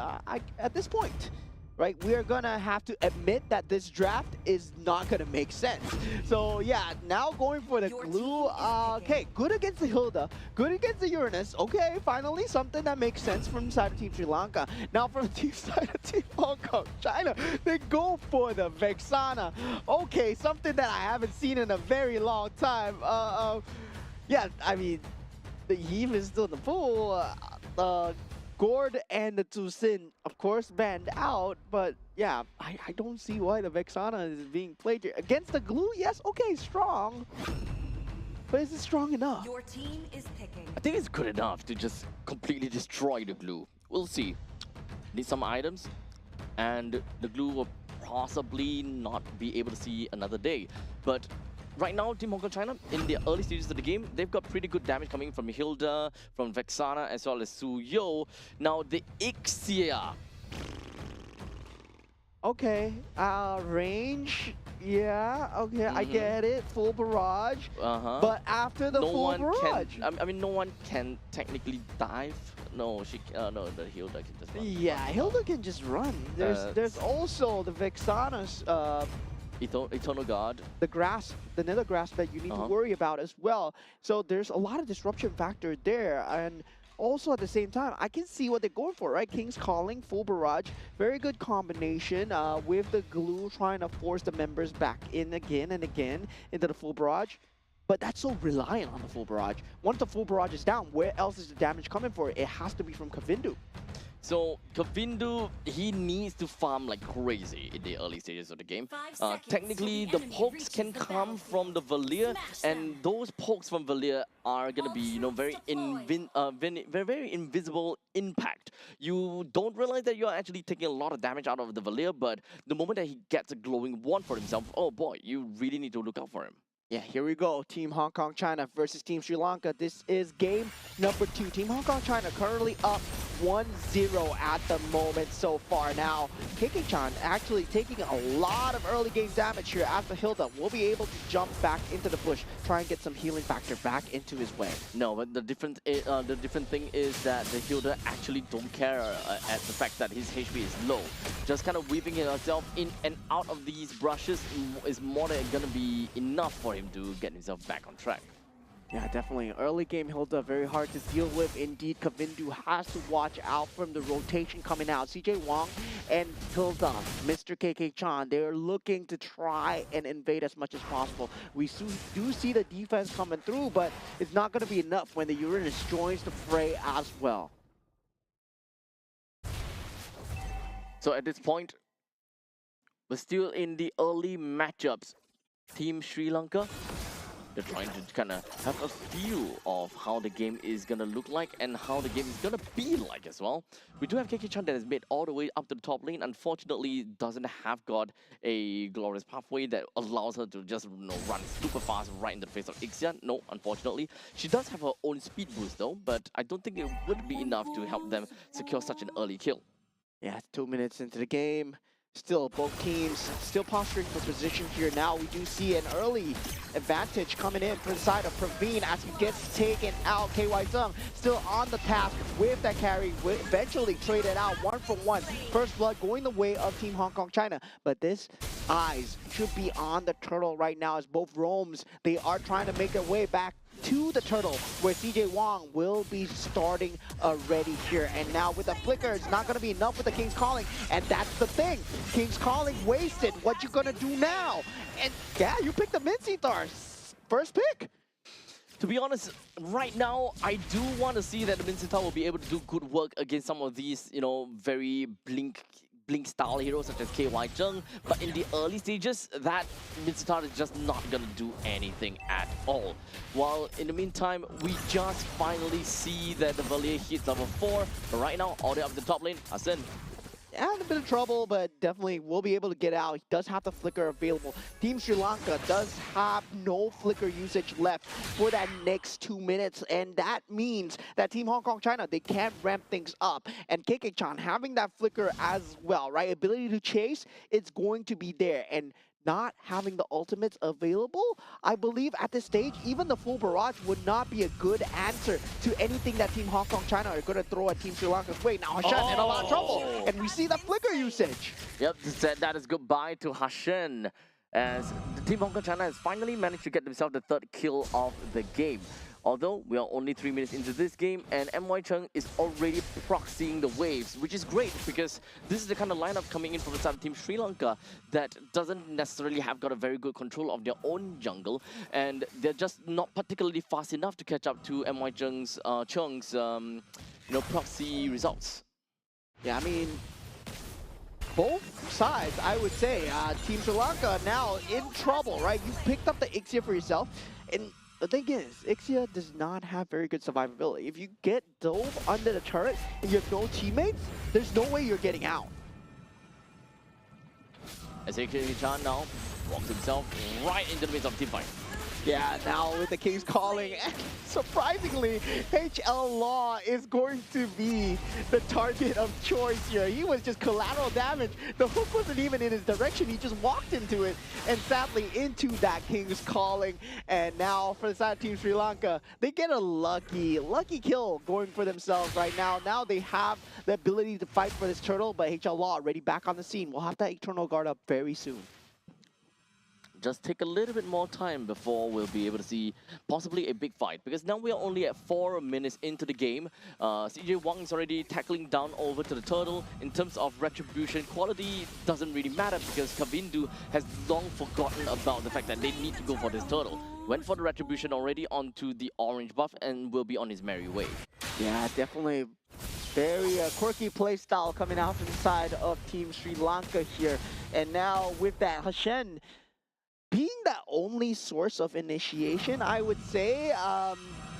at this point, right, we are gonna have to admit that this draft is not gonna make sense. So yeah, now going for the Your glue. team is Okay, picking. good against the Hilda, good against the Uranus. Okay, finally something that makes sense from the side of Team Sri Lanka. Now from the team side of Team Hong Kong China, they go for the Vexana. Okay, something that I haven't seen in a very long time. Yeah, I mean, the Eve is still in the pool. Gord and the Tusin, of course, banned out, but yeah, I don't see why the Vexana is being played here. Against the glue, yes, okay, strong. But is it strong enough? Your team is picking. I think it's good enough to just completely destroy the glue. We'll see. Need some items, and the glue will possibly not be able to see another day. But right now, Team Hong Kong China, in the early stages of the game, they've got pretty good damage coming from Hilda, from Vexana, as well as Su Yo. Now, the Ixia. Okay, range, yeah, okay, I get it, full barrage. But after the No full one barrage, can. I mean, no one can technically dive. No, she. No, the Hilda can just run. yeah, Hilda can just run. There's also the Vexana's Eternal Guard. the grass, the nether grasp that you need to worry about as well. So there's a lot of disruption factor there, and also at the same time, I can see what they're going for, right? King's Calling, full barrage, very good combination with the glue trying to force the members back in again and again into the full barrage. But that's so reliant on the full barrage. Once the full barrage is down, where else is the damage coming for? It has to be from Kavindu. So Kavindu, he needs to farm like crazy in the early stages of the game. 5 seconds Technically, till the the enemy pokes reaches can the come from the Valir, Smash and them. those pokes from Valir are gonna be, you know, very very invisible impact. You don't realize that you're actually taking a lot of damage out of the Valir, but the moment that he gets a glowing wand for himself, oh boy, you really need to look out for him. Yeah, here we go. Team Hong Kong China versus Team Sri Lanka. This is game number 2. Team Hong Kong China currently up 1-0 at the moment so far. Now, KK-chan actually taking a lot of early game damage here after Hilda will be able to jump back into the bush, try and get some healing factor back into his way. No, but the different thing is that the Hilda actually don't care at the fact that his HP is low. Just kind of weaving himself in and out of these brushes is more than gonna be enough for him to get himself back on track. Yeah, definitely. Early game Hilda, very hard to deal with. Indeed, Kavindu has to watch out from the rotation coming out. CJ Wong and Hilda, Mr. KK-chan, they're looking to try and invade as much as possible. We do see the defense coming through, but it's not going to be enough when the Uranus joins the fray as well. So at this point, we're still in the early matchups. Team Sri Lanka They're trying to kind of have a feel of how the game is going to look like and how the game is going to be like as well. We do have KK-chan that has made all the way up to the top lane. Unfortunately, doesn't have got a glorious pathway that allows her to just run super fast right in the face of Ixia. No, unfortunately. She does have her own speed boost though, but I don't think it would be enough to help them secure such an early kill. Yeah, 2 minutes into the game. Still, both teams still posturing for position here. Now we do see an early advantage coming in for the side of Praveen as he gets taken out. KY Zung still on the task with that carry, eventually traded out 1-for-1. First blood going the way of Team Hong Kong China. But this eyes should be on the turtle right now as both roams, they are trying to make their way back to the turtle, where CJ Wong will be starting already here. And now with the flicker, it's not going to be enough with the King's Calling. And that's the thing. King's Calling wasted. What you going to do now? And yeah, you picked the Mincy first pick. To be honest, right now, I do want to see that the Mincy will be able to do good work against some of these, very blink style heroes such as KY Zheng, but in the early stages, that Mincy is just not gonna do anything at all. While in the meantime, we just finally see that the Valier hits level 4, but right now, all the way up the top lane, Hassan. Yeah, in a bit of trouble, but definitely will be able to get out. He does have the flicker available. Team Sri Lanka does have no flicker usage left for that next 2 minutes, and that means that Team Hong Kong China, they can ramp things up. And KK-chan having that flicker as well, right? Ability to chase, it's going to be there. And not having the ultimates available, I believe at this stage, even the full barrage would not be a good answer to anything that Team Hong Kong China are going to throw at Team Sri Lanka's way. Now Hashan in a lot of trouble, and we see the flicker usage. Yep, that is goodbye to Hashan, as the Team Hong Kong China has finally managed to get themselves the 3rd kill of the game. Although we are only 3 minutes into this game and MY Chung is already proxying the waves, which is great because this is the kind of lineup coming in from the side of Team Sri Lanka that doesn't necessarily have got a very good control of their own jungle, and they're just not particularly fast enough to catch up to MY Chung's proxy results. Yeah, I mean, both sides, I would say, Team Sri Lanka now in trouble, right? You picked up the Ixia for yourself, and the thing is, Ixia does not have very good survivability. If you get dove under the turret and you have no teammates, there's no way you're getting out. As KK-chan now walks himself right into the midst of team fight. Yeah, now with the King's Calling, surprisingly, HL Law is going to be the target of choice here. He was just collateral damage. The hook wasn't even in his direction. He just walked into it, and sadly into that King's Calling. And now for the side of Team Sri Lanka, they get a lucky kill going for themselves right now. Now they have the ability to fight for this turtle, but HL Law already back on the scene. We'll have that Eternal Guard up very soon. Just take a little bit more time before we'll be able to see possibly a big fight, because now we are only at 4 minutes into the game. CJ Wang is already tackling down over to the turtle. In terms of retribution, quality doesn't really matter because Kavindu has long forgotten about the fact that they need to go for this turtle. Went for the retribution already onto the orange buff and will be on his merry way. Yeah, definitely very quirky playstyle coming out from the side of Team Sri Lanka here. And now with that, Hashan being the only source of initiation, I would say,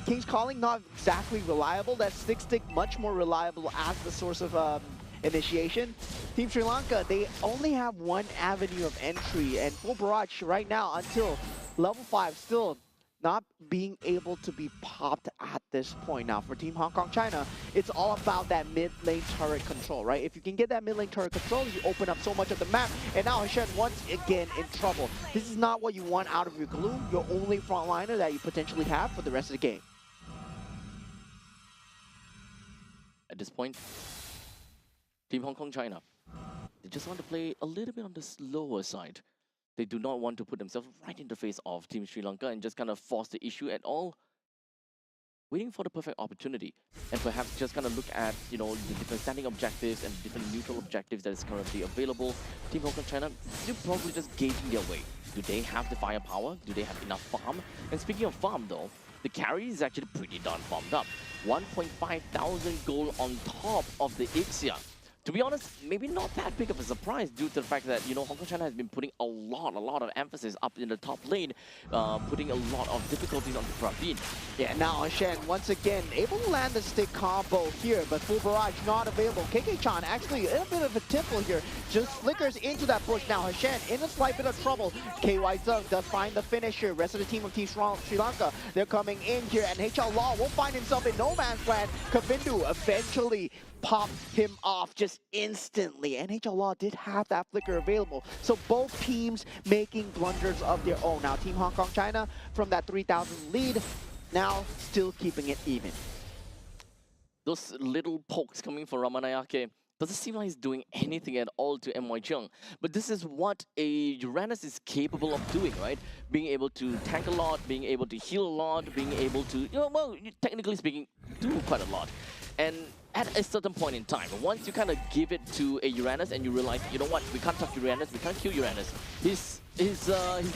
King's Calling not exactly reliable. That stick much more reliable as the source of initiation. Team Sri Lanka, they only have one avenue of entry, and full barrage right now until level 5 still not being able to be popped at this point. Now for Team Hong Kong China, it's all about that mid lane turret control, right? If you can get that mid lane turret control, you open up so much of the map, and now Hashan once again in trouble. This is not what you want out of your Gloom, your only frontliner that you potentially have for the rest of the game. At this point, Team Hong Kong China, they just want to play a little bit on the slower side. They do not want to put themselves right in the face of Team Sri Lanka and just kind of force the issue at all. Waiting for the perfect opportunity, and perhaps just kind of look at, the different standing objectives and different neutral objectives that is currently available. Team Hong Kong China, they're probably just gauging their way. Do they have the firepower? Do they have enough farm? And speaking of farm though, the carry is actually pretty darn farmed up. 1,500 gold on top of the Ixia. to be honest, maybe not that big of a surprise due to the fact that, you know, Hong Kong China has been putting a lot of emphasis up in the top lane, putting a lot of difficulties on the Praveen. Yeah, now Shen once again able to land the stick combo here, but full barrage not available. KK-chan actually in a bit of a temple here, just flickers into that push. Now Shen in a slight bit of trouble. KY Zung does find the finisher. Rest of the team of Team Sri Lanka, they're coming in here, and HL Law will find himself in no man's land. Kavindu eventually popped him off just instantly, and HL Law did have that flicker available. So both teams making blunders of their own. Now Team Hong Kong China from that 3,000 lead, now still keeping it even. Those little pokes coming from Ramanayake doesn't seem like he's doing anything at all to MY Chung. But this is what a Uranus is capable of doing, right? Being able to tank a lot, being able to heal a lot, being able to, you know, well, technically speaking, do quite a lot. And at a certain point in time, once you kind of give it to a Uranus and you realize, you know what, we can't touch Uranus, we can't kill Uranus, his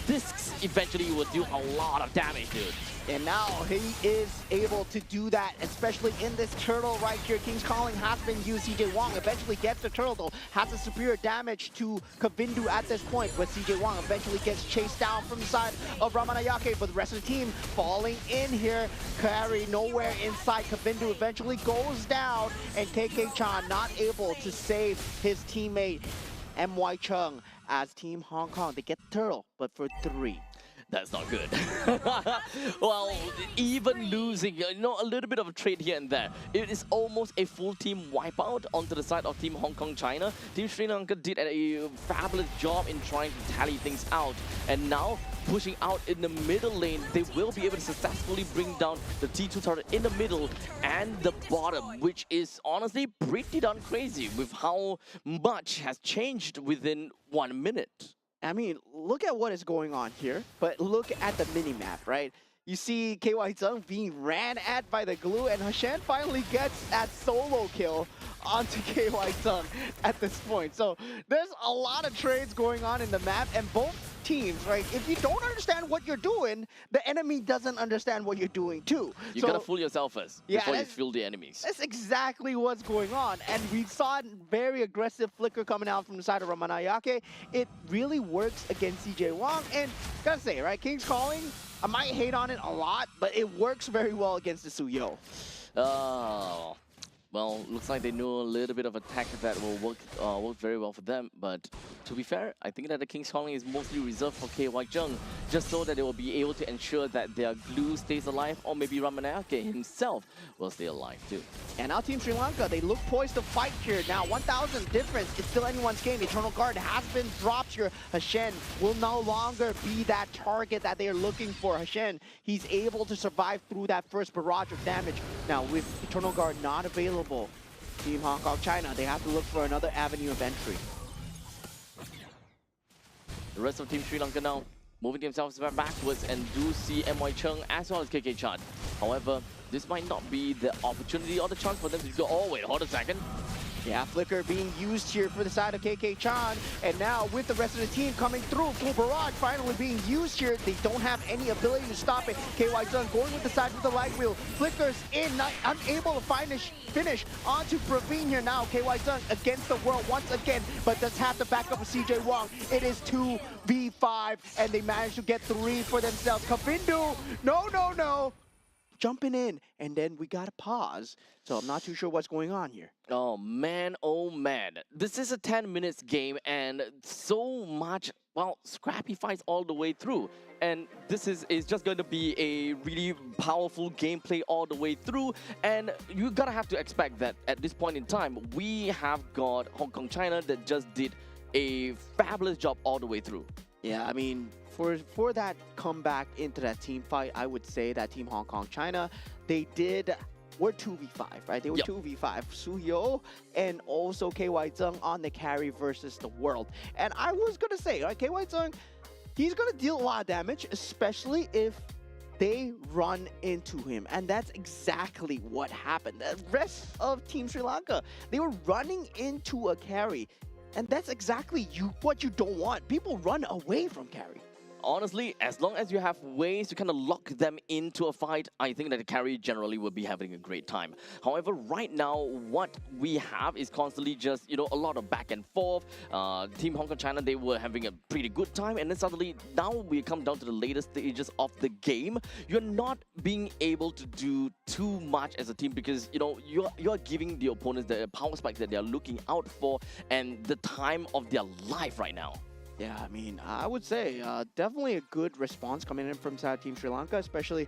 discs eventually will do a lot of damage, dude. And now he is able to do that, especially in this turtle right here. King's Calling has been used. CJ Wong eventually gets the turtle, though. Has a superior damage to Kavindu at this point, but CJ Wong eventually gets chased down from the side of Ramanayake, but the rest of the team falling in here. Carry nowhere inside. Kavindu eventually goes down, and KK-chan not able to save his teammate MY Chung as Team Hong Kong. They get the turtle, but for 3. That's not good. Well, even losing, you know, a little bit of a trade here and there, it is almost a full team wipeout onto the side of Team Hong Kong China. Team Sri Lanka did a fabulous job in trying to tally things out, and now pushing out in the middle lane, they will be able to successfully bring down the T2 turret in the middle and the bottom, which is honestly pretty darn crazy with how much has changed within 1 minute. I mean, look at what is going on here, but look at the mini-map, right? You see KY Zung being ran at by the glue, and Hashan finally gets that solo kill onto KY Zung at this point. So there's a lot of trades going on in the map, and both teams, right? If you don't understand what you're doing, the enemy doesn't understand what you're doing too. You gotta fool yourself first before you fool the enemies. That's exactly what's going on. And we saw a very aggressive flicker coming out from the side of Ramanayake. It really works against CJ Wong. And gotta say, right, King's Calling, I might hate on it a lot, but it works very well against the Suyo. Oh. Well, looks like they know a little bit of a tactic that will work very well for them. But to be fair, I think that the King's Calling is mostly reserved for KY Jung, just so that they will be able to ensure that their glue stays alive, or maybe Ramanayake himself will stay alive too. And now Team Sri Lanka, they look poised to fight here. Now 1,000 difference, it's still anyone's game. Eternal Guard has been dropped here. Hashen will no longer be that target that they are looking for. Hashen, he's able to survive through that first barrage of damage. Now with Eternal Guard not available, Team Hong Kong China, they have to look for another avenue of entry. The rest of Team Sri Lanka now moving themselves backwards and do see MY Chung as well as KK-chan. However, this might not be the opportunity or the chance for them to go, oh wait, hold a second. Yeah, Flicker being used here for the side of KK-chan, and now with the rest of the team coming through, full barrage finally being used here. They don't have any ability to stop it. KY Zung going with the side with the light wheel. Flickers in, not unable to find a finish onto Praveen here now. KY Zung against the world once again, but does have the backup of CJ Wong. It is 2v5, and they managed to get 3 for themselves. Kavindu, no. Jumping in, and then we gotta pause. So I'm not too sure what's going on here. Oh man. This is a 10 minutes game, and so much, well, scrappy fights all the way through. And this is just going to be a really powerful gameplay all the way through. And you gotta have to expect that at this point in time, we have got Hong Kong China that just did a fabulous job all the way through. Yeah, I mean, for that comeback into that team fight, I would say that Team Hong Kong China, were 2v5, right? They were 2v5. Suyo and also KY Zung on the carry versus the world. And I was going to say, right, KY Zung, he's going to deal a lot of damage, especially if they run into him. And that's exactly what happened. The rest of Team Sri Lanka, they were running into a carry. And that's exactly what you don't want. People run away from carry. honestly, as long as you have ways to kind of lock them into a fight, I think that the carry generally will be having a great time. However, right now, what we have is constantly just, a lot of back and forth. Team Hong Kong China, they were having a pretty good time, and then suddenly, now we come down to the later stages of the game. You're not being able to do too much as a team because, you're giving the opponents the power spike that they're looking out for and the time of their life right now. Yeah, I mean, I would say definitely a good response coming in from Team Sri Lanka, especially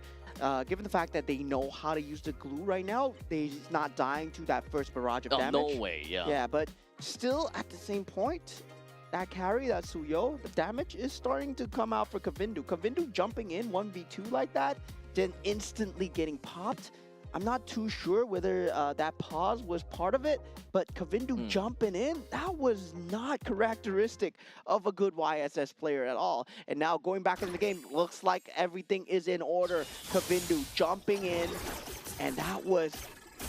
given the fact that they know how to use the glue right now. They're not dying to that first barrage of damage. No way, yeah. Yeah, but still at the same point, that carry, that Suyo, the damage is starting to come out for Kavindu. Kavindu jumping in 1v2 like that, then instantly getting popped. I'm not too sure whether that pause was part of it, but Kavindu jumping in, that was not characteristic of a good YSS player at all. And now going back into the game, looks like everything is in order. Kavindu jumping in, and that was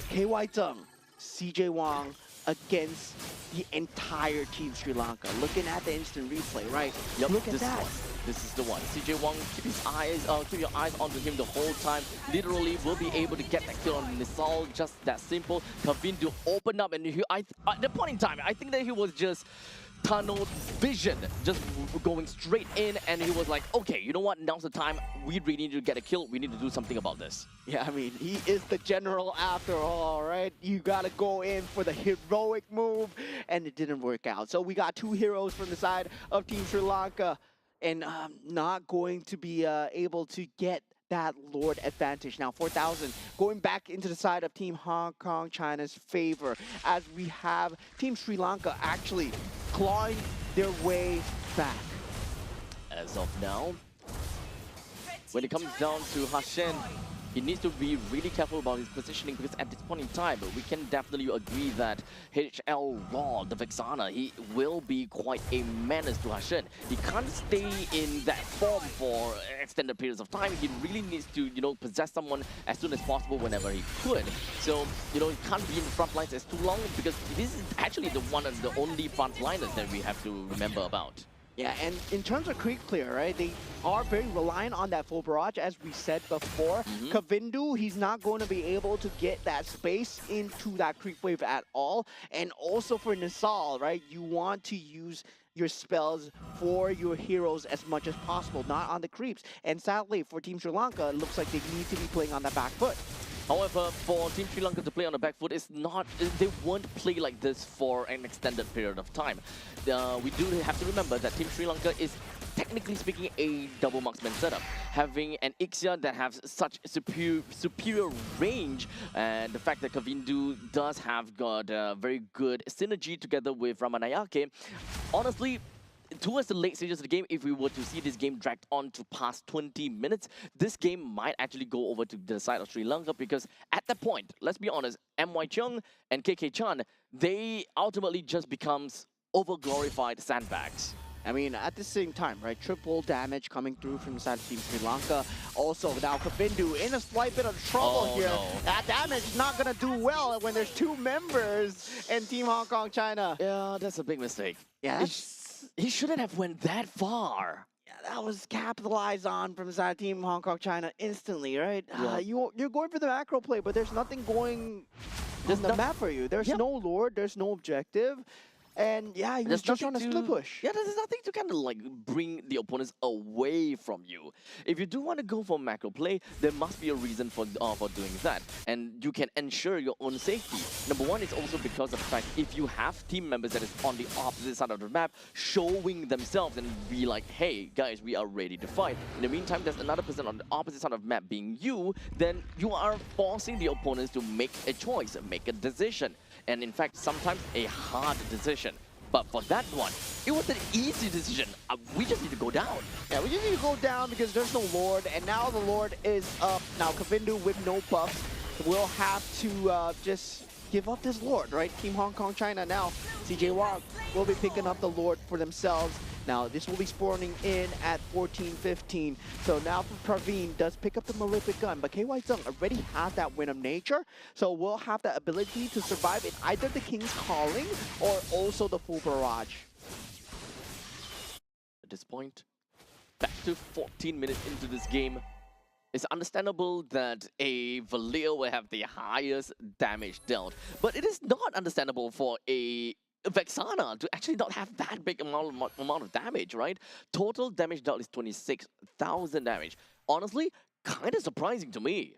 KY Tung, CJ Wang against the entire Team Sri Lanka. Looking at the instant replay, right? Yep, Look at that. This is the one. CJ Wang, keep your eyes onto him the whole time. Literally will be able to get that kill on Nisal, just that simple. Kavindu open up, and at the point in time, I think that he was just tunnel vision, just going straight in, and he was like, okay, you know what, now's the time, we really need to get a kill, we need to do something about this. Yeah, I mean, he is the general after all, right? You gotta go in for the heroic move, and it didn't work out. So we got two heroes from the side of Team Sri Lanka, and not going to be able to get that Lord advantage. Now 4,000 going back into the side of Team Hong Kong China's favor, as we have Team Sri Lanka actually clawing their way back. As of now, when it comes down to Hashen, he needs to be really careful about his positioning, because at this point in time, we can definitely agree that HL Raw, the Vexana, he will be quite a menace to Hashen. He can't stay in that form for extended periods of time. He really needs to, possess someone as soon as possible whenever he could. So, he can't be in the front lines as too long, because this is actually the one of the only front liners that we have to remember about. Yeah, and in terms of creep clear, right, they are very reliant on that full barrage, as we said before. Kavindu, he's not going to be able to get that space into that creep wave at all. And also for Nisal, right, you want to use your spells for your heroes as much as possible, not on the creeps. And sadly, for Team Sri Lanka, it looks like they need to be playing on that back foot. However, for Team Sri Lanka to play on the back foot, they won't play like this for an extended period of time. We do have to remember that Team Sri Lanka is, technically speaking, a double marksman setup. Having an Ixia that has such superior range, and the fact that Kavindu does have got very good synergy together with Ramanayake, honestly, towards the late stages of the game, if we were to see this game dragged on to past 20 minutes, this game might actually go over to the side of Sri Lanka, because at that point, let's be honest, MY Chung and KK Chan, they ultimately just becomes over-glorified sandbags. I mean, at the same time, right, triple damage coming through from the side of Team Sri Lanka. Also, now Kavindu in a slight bit of trouble here. No. That damage is not going to do well when there's two members in Team Hong Kong China. Yeah, that's a big mistake. Yeah, He shouldn't have went that far. yeah, that was capitalized on from the side of Team Hong Kong China instantly, right? Yeah. You're going for the macro play, but there's nothing going on the map for you. There's no Lord, there's no objective. And yeah, he was just on a split push. Yeah, there's nothing to kind of like bring the opponents away from you. If you do want to go for macro play, there must be a reason for doing that, and you can ensure your own safety. Number one is also because of the fact, if you have team members that is on the opposite side of the map showing themselves and be like, hey guys, we are ready to fight. In the meantime, there's another person on the opposite side of the map being you, then you are forcing the opponents to make a choice, make a decision. And in fact, sometimes a hard decision. But for that one, it was an easy decision. We just need to go down. Yeah, we just need to go down because there's no Lord, and now the Lord is up. Now Kavindu with no buffs will have to just give up this Lord, right? Team Hong Kong China now. CJ Wang will be picking up the Lord for themselves. Now this will be spawning in at 14-15. So now for Praveen does pick up the Malefic Gun, but KY Zung already has that Wind of Nature, so we'll have the ability to survive in either the King's Calling or also the full barrage. At this point, back to 14 minutes into this game. It's understandable that a Valir will have the highest damage dealt, but it is not understandable for a Vexana to actually not have that big amount of damage, right? Total damage dealt is 26,000 damage. Honestly, kind of surprising to me.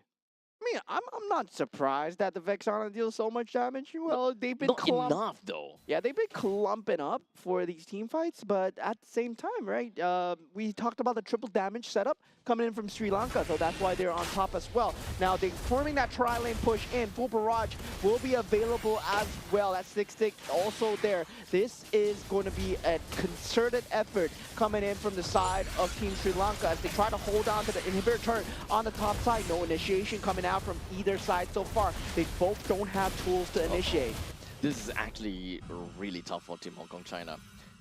I mean, I'm not surprised that the Vexana deals so much damage. Well, they've been Not enough though. Yeah, they've been clumping up for these team fights, but at the same time, right? We talked about the triple damage setup coming in from Sri Lanka, so that's why they're on top as well. Now, they're forming that tri-lane push in. Full barrage will be available as well. That stick also there. This is going to be a concerted effort coming in from the side of Team Sri Lanka as they try to hold on to the inhibitor turret on the top side. No initiation coming out from either side so far. They both don't have tools to initiate. This is actually really tough for Team Hong Kong China.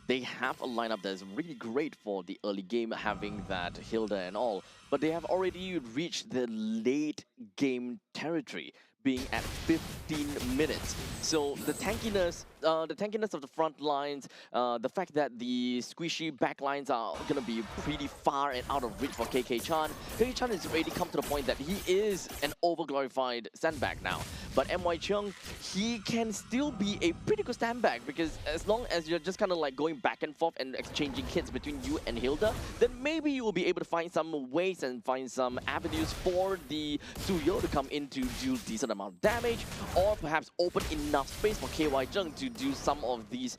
They have a lineup that is really great for the early game, having that Hilda and all, but they have already reached the late game territory, being at 15 minutes. So the tankiness of the front lines, the fact that the squishy back lines are gonna be pretty far and out of reach for KK Chan. KK Chan has already come to the point that he is an overglorified sandbag now. But MY Chung, he can still be a pretty good sandbag, because as long as you're just kind of like going back and forth and exchanging hits between you and Hilda, then maybe you will be able to find some ways and find some avenues for the Suyo to come in to do decent amount of damage, or perhaps open enough space for KY Chung to do some of these,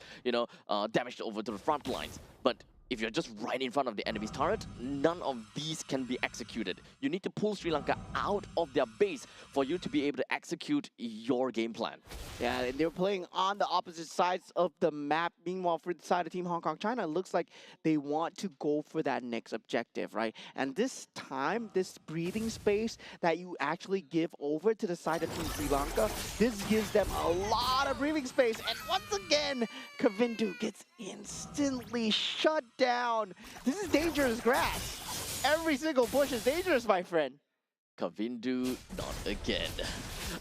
damage over to the front lines. But if you're just right in front of the enemy's turret, none of these can be executed. You need to pull Sri Lanka out of their base for you to be able to execute your game plan. Yeah, and they're playing on the opposite sides of the map. Meanwhile, for the side of Team Hong Kong China, it looks like they want to go for that next objective, right? And this time, this breathing space that you actually give over to the side of Team Sri Lanka, this gives them a lot of breathing space. And once again, Kavindu gets instantly shut down. This is dangerous grass. Every single bush is dangerous, my friend. Kavindu, not again.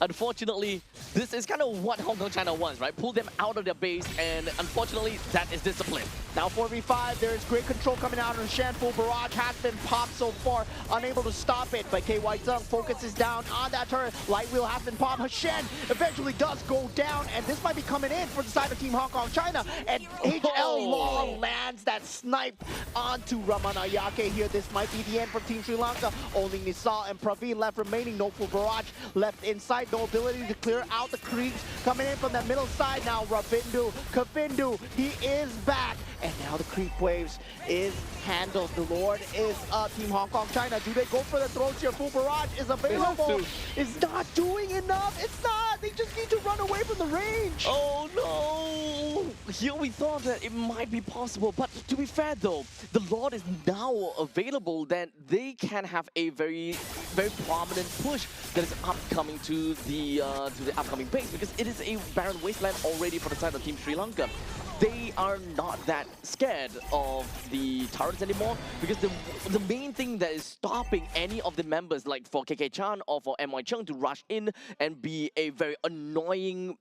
Unfortunately, this is kind of what Hong Kong China wants, right? Pull them out of their base, and unfortunately, that is discipline. Now 4v5, there is great control coming out of Shan. Full barrage has been popped so far, unable to stop it, but KY Zung focuses down on that turret. Light wheel has been popped. Shen eventually does go down, and this might be coming in for the side of Team Hong Kong China, and HL Law lands that snipe onto Ramanayake here. This might be the end for Team Sri Lanka. Only Nisal and Praveen left remaining. No full barrage left inside. No ability to clear out the creeps coming in from the middle side. Now Kavindu, he is back. And now the creep waves is handled. The Lord is up. Team Hong Kong China, do they go for the throws here? Full barrage is available. It's not doing enough. It's not. They just need to run away from the range. Oh no! Here we thought that it might be possible, but to be fair though, the Lord is now available. Then they can have a very, very prominent push that is upcoming to the upcoming base, because it is a barren wasteland already for the side of Team Sri Lanka. They are not that scared of the turrets anymore, because the main thing that is stopping any of the members, like for KK Chan or for MY Chung, to rush in and be a very annoying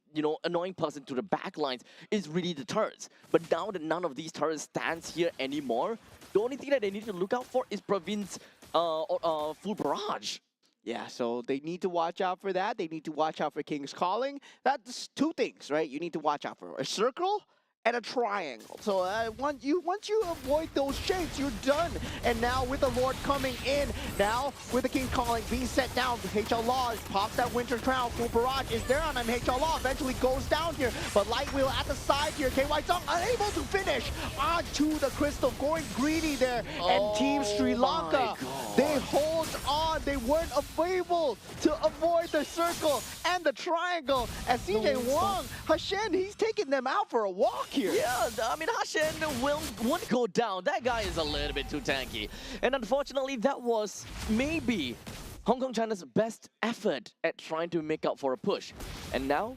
person to the back lines is really the turrets. But now that none of these turrets stands here anymore, the only thing that they need to look out for is Praveen's full barrage. Yeah, so they need to watch out for that. They need to watch out for King's Calling. That's two things, right? You need to watch out for a circle and a triangle. So once you avoid those shapes, you're done. And now with the Lord coming in, now with the King Calling being set down, HL Law pops that Winter Crown. Full barrage is there on him. HL Law eventually goes down here, but Light Wheel at the side here. KY Zung unable to finish onto the crystal, going greedy there. And Team Sri Lanka, they hold on. They weren't able to avoid the circle and the triangle. As CJ Wong, Hashen, he's taking them out for a walk here. Yeah, I mean, Hashen won't go down. That guy is a little bit too tanky. And unfortunately, that was maybe Hong Kong China's best effort at trying to make up for a push. And now,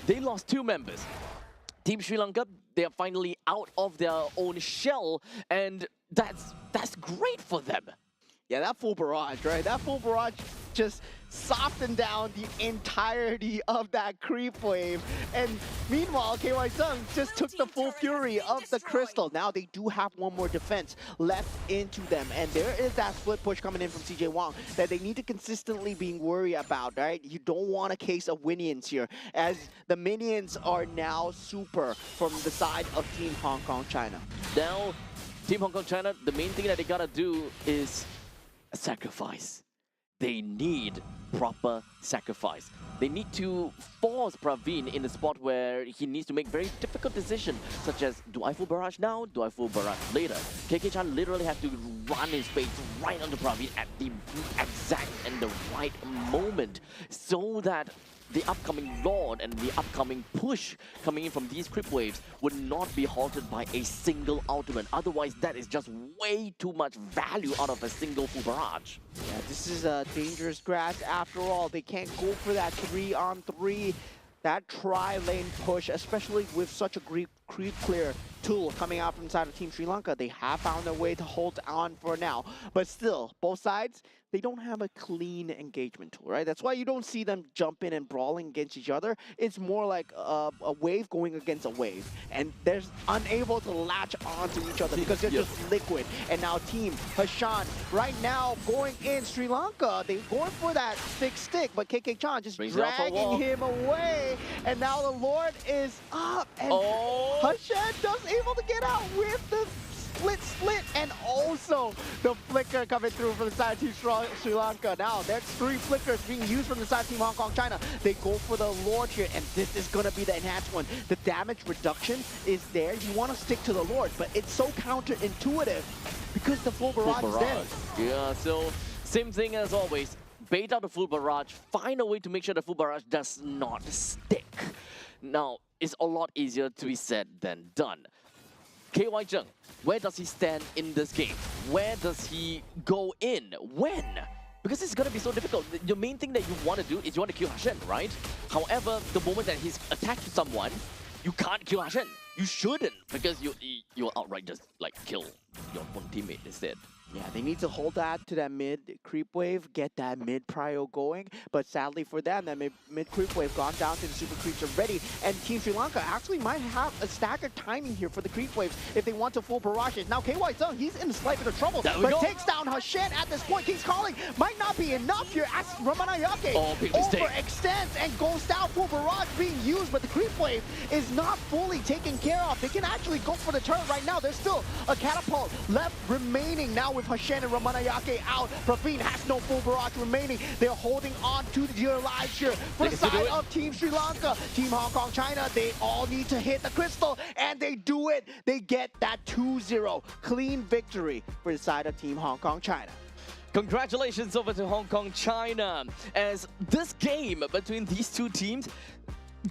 they lost 2 members. Team Sri Lanka, they are finally out of their own shell, and that's great for them. Yeah, that full barrage, right? That full barrage just soften down the entirety of that creep wave. And meanwhile, KY Sung just took the full fury of the crystal. Now they do have one more defense left into them. And there is that split push coming in from CJ Wong that they need to consistently be worried about, right? You don't want a case of minions here, as the minions are now super from the side of Team Hong Kong China. Now, Team Hong Kong China, the main thing that they gotta do is a sacrifice. They need proper sacrifice. They need to force Praveen in a spot where he needs to make very difficult decisions, such as, do I full barrage now? Do I full barrage later? KK Chan literally has to run his face right onto Praveen at the exact and the right moment, so that the upcoming Lord and the upcoming push coming in from these creep waves would not be halted by a single ultimate. Otherwise, that is just way too much value out of a single full barrage. Yeah, this is a dangerous grass after all. They can't go for that 3-on-3, that tri-lane push, especially with such a creep clear tool coming out from inside of Team Sri Lanka. They have found a way to hold on for now. But still, both sides, they don't have a clean engagement tool, right? That's why you don't see them jump in and brawling against each other. It's more like a wave going against a wave. And they're unable to latch onto each other because they're just liquid. And now Team Hashan, right now, going in Sri Lanka, they're going for that stick, but KK Chan just dragging him away. And now the Lord is up. And Hashan does able to get out with the split, and also the flicker coming through from the side of Team Sri Lanka. Now, there's 3 flickers being used from the side of Team Hong Kong China. They go for the Lord here, and this is going to be the enhanced one. The damage reduction is there. You want to stick to the Lord, but it's so counterintuitive because the full barrage is there. Yeah, so same thing as always. Bait out the full barrage, find a way to make sure the full barrage does not stick. Now, it's a lot easier to be said than done. KY Jung, where does he stand in this game? Where does he go in? When? Because it's going to be so difficult. The main thing that you want to do is you want to kill Hashan, right? However, the moment that he's attacked someone, you can't kill Hashan. You shouldn't, because you'll outright just like kill your own teammate instead. Yeah, they need to hold that to that mid creep wave, get that mid prio going. But sadly for them, that mid creep wave gone down to the super creeps already. And Team Sri Lanka actually might have a staggered timing here for the creep waves if they want to full barrages. Now KY Zung, he's in a slight bit of trouble, but takes down Hashan at this point. King's Calling might not be enough here as Ramanayake overextends and goes down. Full barrage being used, but the creep wave is not fully taken care of. They can actually go for the turn right now. There's still a catapult left remaining now with Hashan and Ramanayake out. Praveen has no full barrage remaining. They're holding on to their lives here. For the side of Team Sri Lanka, Team Hong Kong China, they all need to hit the crystal, and they do it. They get that 2-0 clean victory for the side of Team Hong Kong China. Congratulations over to Hong Kong China, as this game between these two teams,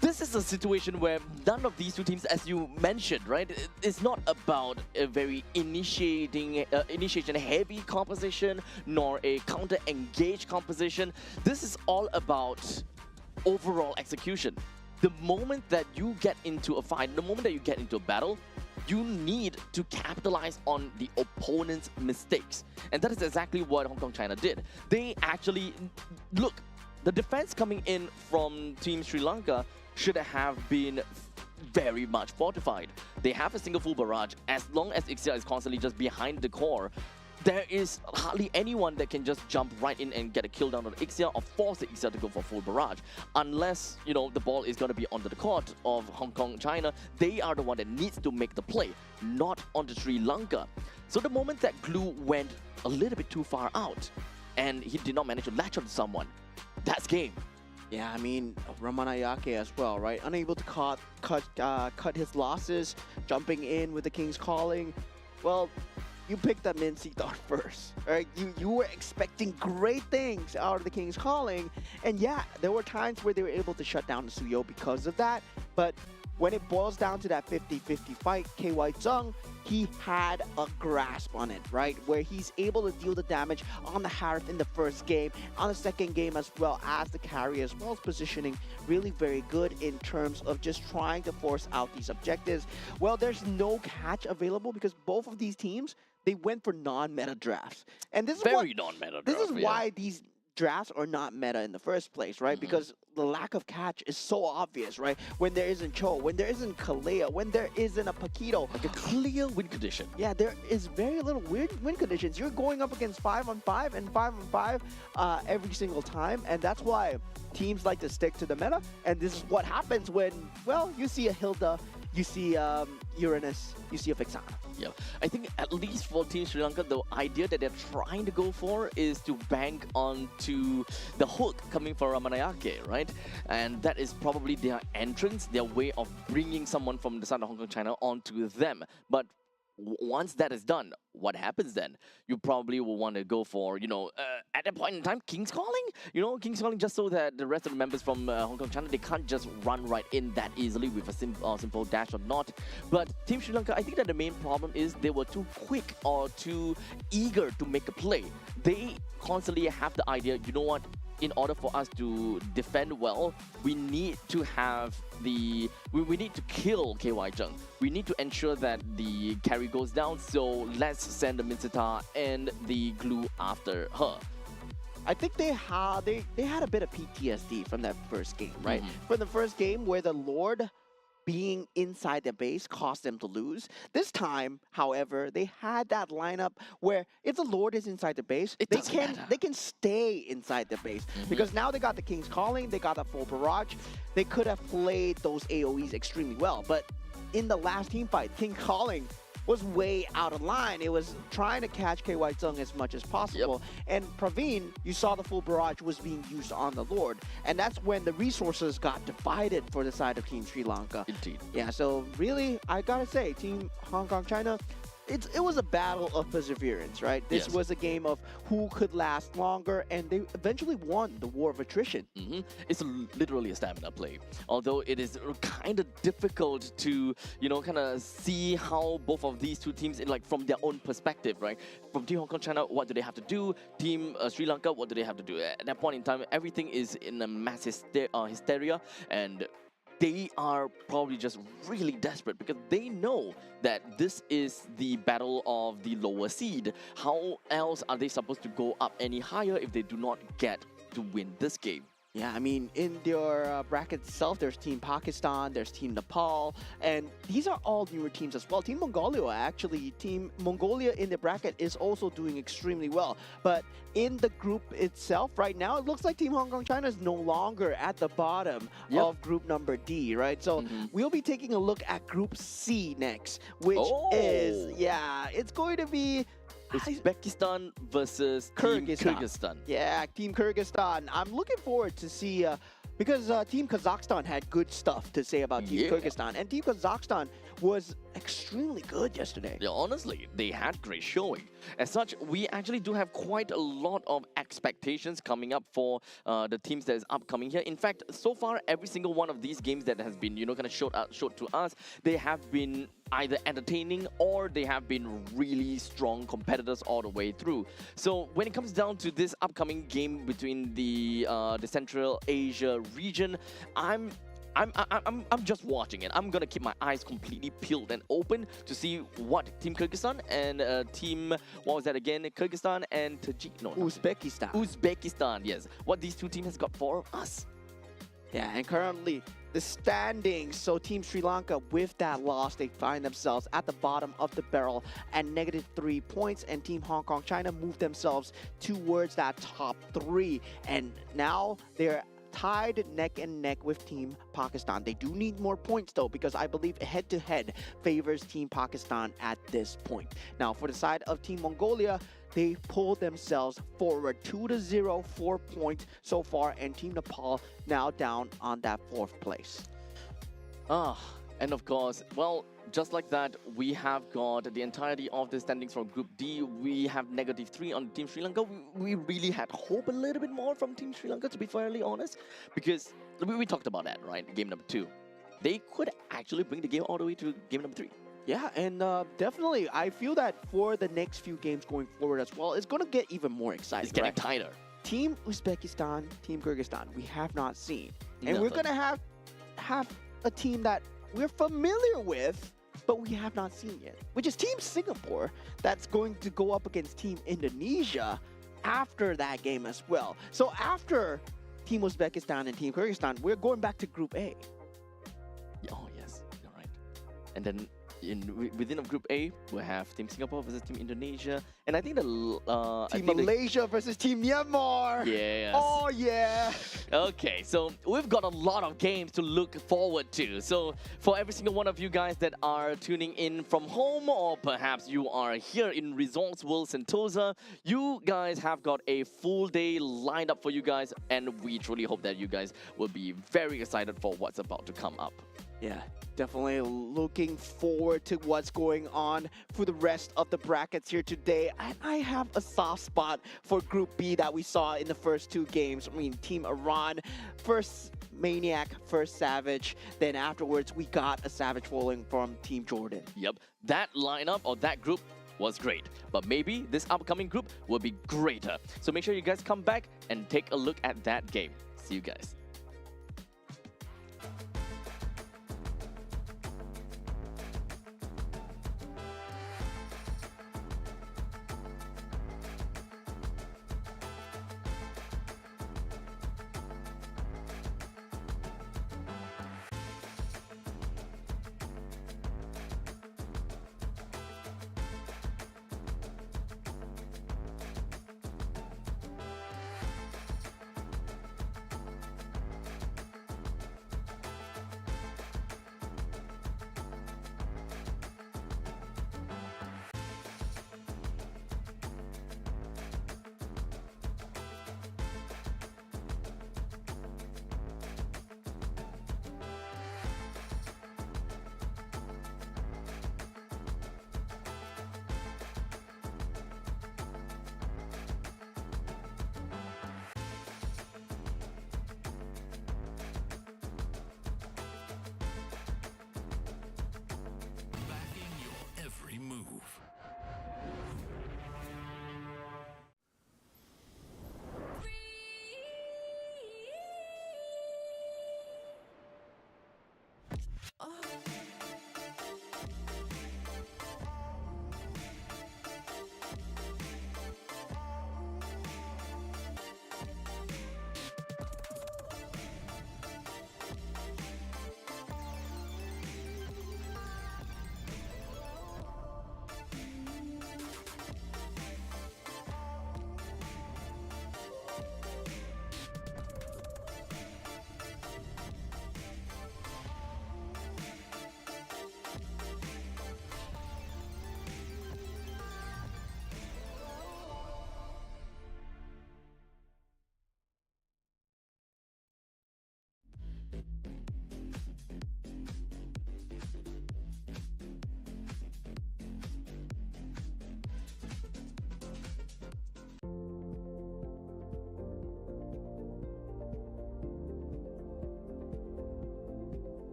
this is a situation where none of these two teams, as you mentioned, right, it's not about a very initiation-heavy composition, nor a counter-engaged composition. This is all about overall execution. The moment that you get into a fight, the moment that you get into a battle, you need to capitalize on the opponent's mistakes. And that is exactly what Hong Kong China did. They actually, look, the defense coming in from Team Sri Lanka should have been very much fortified. They have a single full barrage. As long as Ixia is constantly just behind the core, there is hardly anyone that can just jump right in and get a kill down on Ixia or force the Ixia to go for full barrage. Unless, you know, the ball is going to be onto the court of Hong Kong China, they are the one that needs to make the play, not onto Sri Lanka. So the moment that Glue went a little bit too far out and he did not manage to latch on someone, that's game. Yeah, I mean, Ramanayake as well, right? Unable to cut his losses, jumping in with the King's Calling. Well, you picked that Min Seathought first, right? You were expecting great things out of the King's Calling. And yeah, there were times where they were able to shut down the Suyo because of that. But when it boils down to that 50-50 fight, KY Zung, he had a grasp on it, right? Where he's able to deal the damage on the Harith in the first game, on the second game as well as the carry, as well as positioning really very good in terms of just trying to force out these objectives. Well, there's no catch available because both of these teams, they went for non-meta drafts. And this is very non-meta drafts. This is why these drafts are not meta in the first place, right? Because the lack of catch is so obvious, right? When there isn't Cho, when there isn't Kalea, when there isn't a Paquito. Like a clear win condition. Yeah, there is very little weird win conditions. You're going up against 5-on-5 and 5-on-5 every single time, and that's why teams like to stick to the meta. And this is what happens when, well, you see a Hilda, you see Uranus, you see a Vixana. Yeah, I think at least for Team Sri Lanka, the idea that they're trying to go for is to bank onto the hook coming from Ramanayake, right? And that is probably their entrance, their way of bringing someone from the side of Hong Kong, China onto them. But once that is done, what happens then? You probably will want to go for, at that point in time, King's Calling? King's Calling just so that the rest of the members from Hong Kong, China, they can't just run right in that easily with a simple dash or not. But Team Sri Lanka, I think that the main problem is they were too quick or too eager to make a play. They constantly have the idea, you know what? In order for us to defend well, we need to have we need to kill KY Jung. We need to ensure that the carry goes down, so let's send the Minsita and the glue after her. I think they had a bit of PTSD from that first game, right? From the first game where the Lord being inside the base caused them to lose. This time, however, they had that lineup where if the Lord is inside the base, they can stay inside the base. Because now they got the King's Calling, they got a full barrage. They could have played those AoEs extremely well. But in the last team fight, King's Calling was way out of line. It was trying to catch KY Zung as much as possible. And Praveen, you saw the full barrage was being used on the Lord. And that's when the resources got divided for the side of Team Sri Lanka. Indeed. Yeah, so really, I gotta say, Team Hong Kong, China, it was a battle of perseverance, right? This was a game of who could last longer, and they eventually won the war of attrition. It's literally a stamina play. Although it is kind of difficult to, kind of see how both of these two teams, from their own perspective, right? From Team Hong Kong, China, what do they have to do? Team Sri Lanka, what do they have to do? At that point in time, everything is in a mass hysteria, and they are probably just really desperate because they know that this is the battle of the lower seed. How else are they supposed to go up any higher if they do not get to win this game? Yeah, I mean, in their bracket itself, there's Team Pakistan, there's Team Nepal, and these are all newer teams as well. Team Mongolia in the bracket is also doing extremely well. But in the group itself, right now, it looks like Team Hong Kong China is no longer at the bottom of group number D, right? So we'll be taking a look at Group C next, which is, it's going to be Uzbekistan versus Team Kyrgyzstan. Yeah, Team Kyrgyzstan. I'm looking forward to see, because Team Kazakhstan had good stuff to say about Team Kyrgyzstan. And Team Kazakhstan was extremely good yesterday. Yeah, honestly, they had great showing. As such, we actually do have quite a lot of expectations coming up for the teams that is upcoming here. In fact, so far, every single one of these games that has been, kind of showed to us, they have been either entertaining or they have been really strong competitors all the way through. So when it comes down to this upcoming game between the Central Asia region, I'm just watching it. I'm gonna keep my eyes completely peeled and open to see what Team Kyrgyzstan and Team, what was that again? Kyrgyzstan and Uzbekistan. Uzbekistan, yes. What these two teams has got for us. Yeah, and currently the standings, so Team Sri Lanka, with that loss, they find themselves at the bottom of the barrel at -3 points, and Team Hong Kong China moved themselves towards that top 3, and now they're tied neck and neck with Team Pakistan. They do need more points though, because I believe head-to-head favors Team Pakistan at this point. Now for the side of Team Mongolia, they pulled themselves forward 2-0, 4 points so far, and Team Nepal now down on that 4th place. And of course, well, just like that, we have got the entirety of the standings from Group D. We have -3 on Team Sri Lanka. We really had hope a little bit more from Team Sri Lanka, to be fairly honest, because we talked about that, right? Game number 2. They could actually bring the game all the way to game number 3. Yeah, and definitely, I feel that for the next few games going forward as well, it's going to get even more exciting. It's getting tighter. Team Uzbekistan, Team Kyrgyzstan, we have not seen. And we're going to have a team that we're familiar with, but we have not seen yet, which is Team Singapore, that's going to go up against Team Indonesia. after that game as well. So after Team Uzbekistan and Team Kyrgyzstan, we're going back to Group A. Oh yes, you're right. And then within of Group A, we'll have Team Singapore versus Team Indonesia, and I think Team Malaysia versus Team Myanmar. Yes. Oh yeah. Okay, so we've got a lot of games to look forward to. So for every single one of you guys that are tuning in from home, or perhaps you are here in Resorts World Sentosa, you guys have got a full day lined up for you guys, and we truly hope that you guys will be very excited for what's about to come up. Yeah, definitely looking forward to what's going on for the rest of the brackets here today. And I have a soft spot for Group B that we saw in the first two games. I mean, Team Iran, first Maniac, first Savage. Then afterwards, we got a Savage falling from Team Jordan. Yep, that lineup or that group was great, but maybe this upcoming group will be greater. So make sure you guys come back and take a look at that game. See you guys.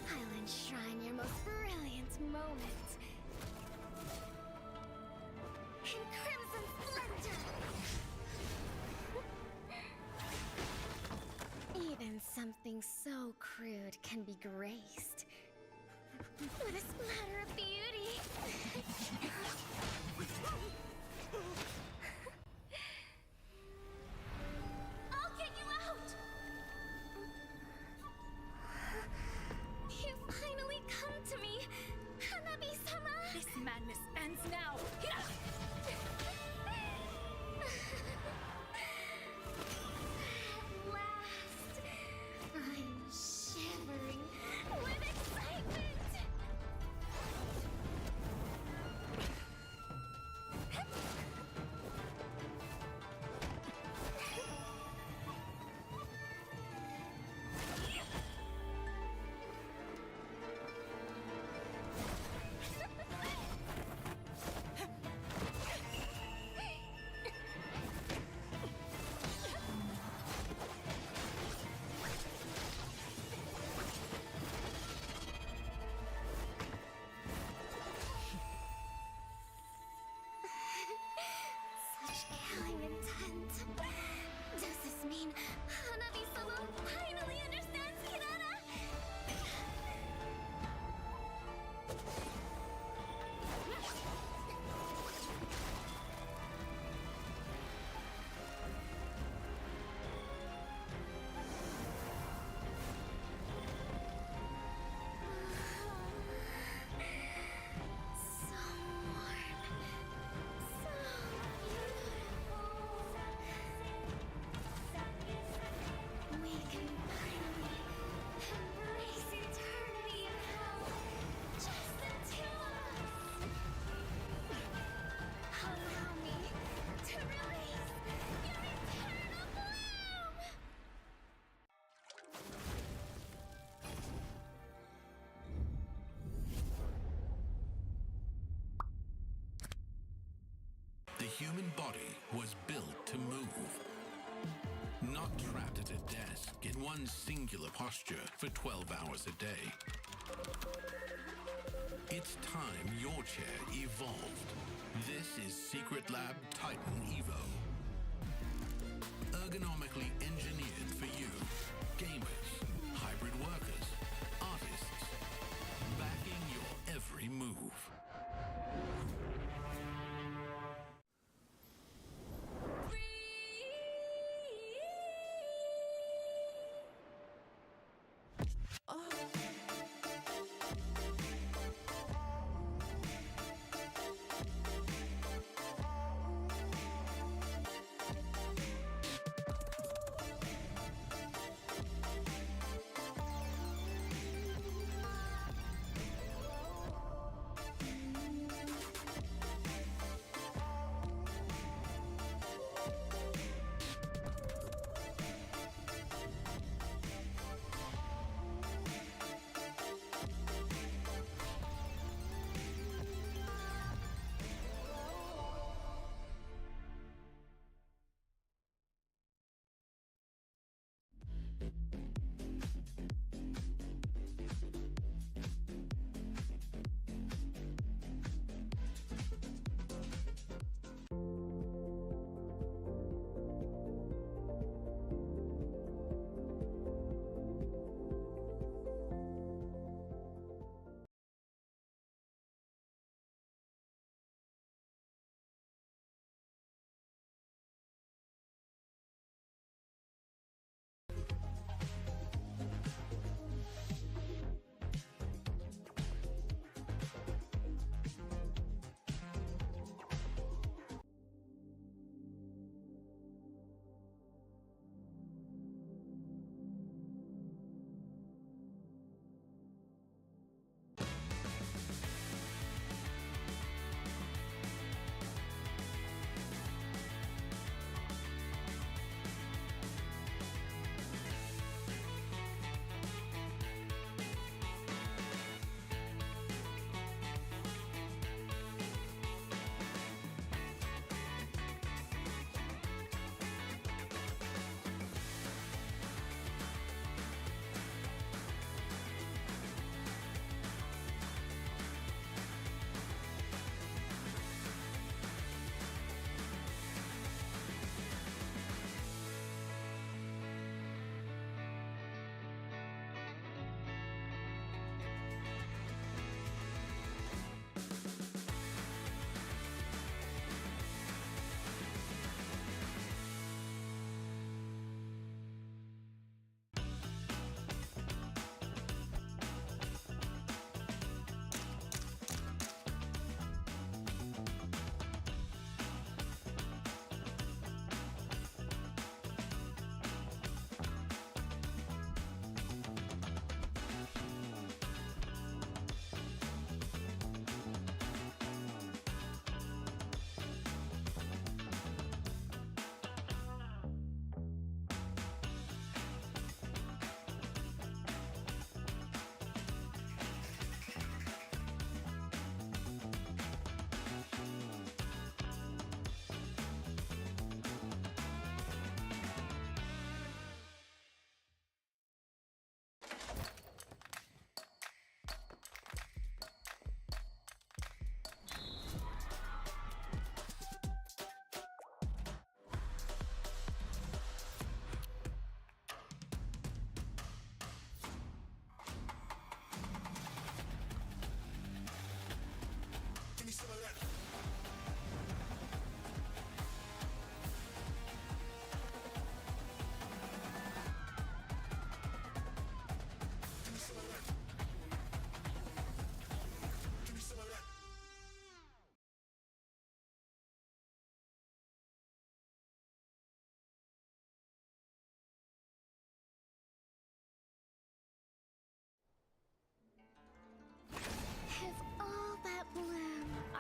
I'll enshrine your most brilliant moment in crimson splendor. Even something so crude can be graced with a splatter of beauty. I'll get you out! You finally come to me, Hanabi-sama! This madness ends now. At last, I'm shivering with excitement! Such killing intent. Does this mean Hanabi-sama finally understands Kirara? So warm. So beautiful. We can finally embrace eternity in hell. Just the two of us. Allow me to release your eternal bloom. The human body was built to move. Not trapped at a desk in one singular posture for 12 hours a day. It's time your chair evolved. This is Secret Lab Titan Evo. Ergonomically engineered for you, gamers, hybrid workers, artists, backing your every move.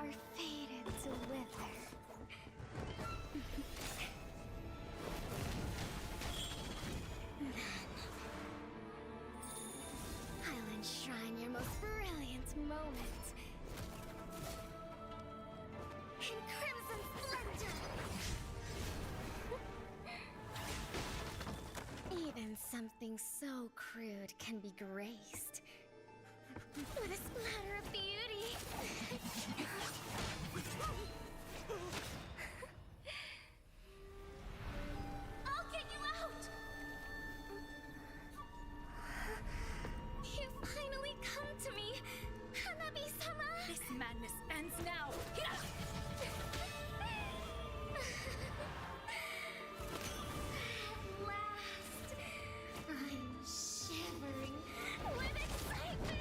are fated to wither. I'll enshrine your most brilliant moment in crimson splendor. Even something so crude can be graced with a splatter of beauty. I'll get you out! You finally come to me, Hanabi-sama! This madness ends now! At last, I'm shivering with excitement!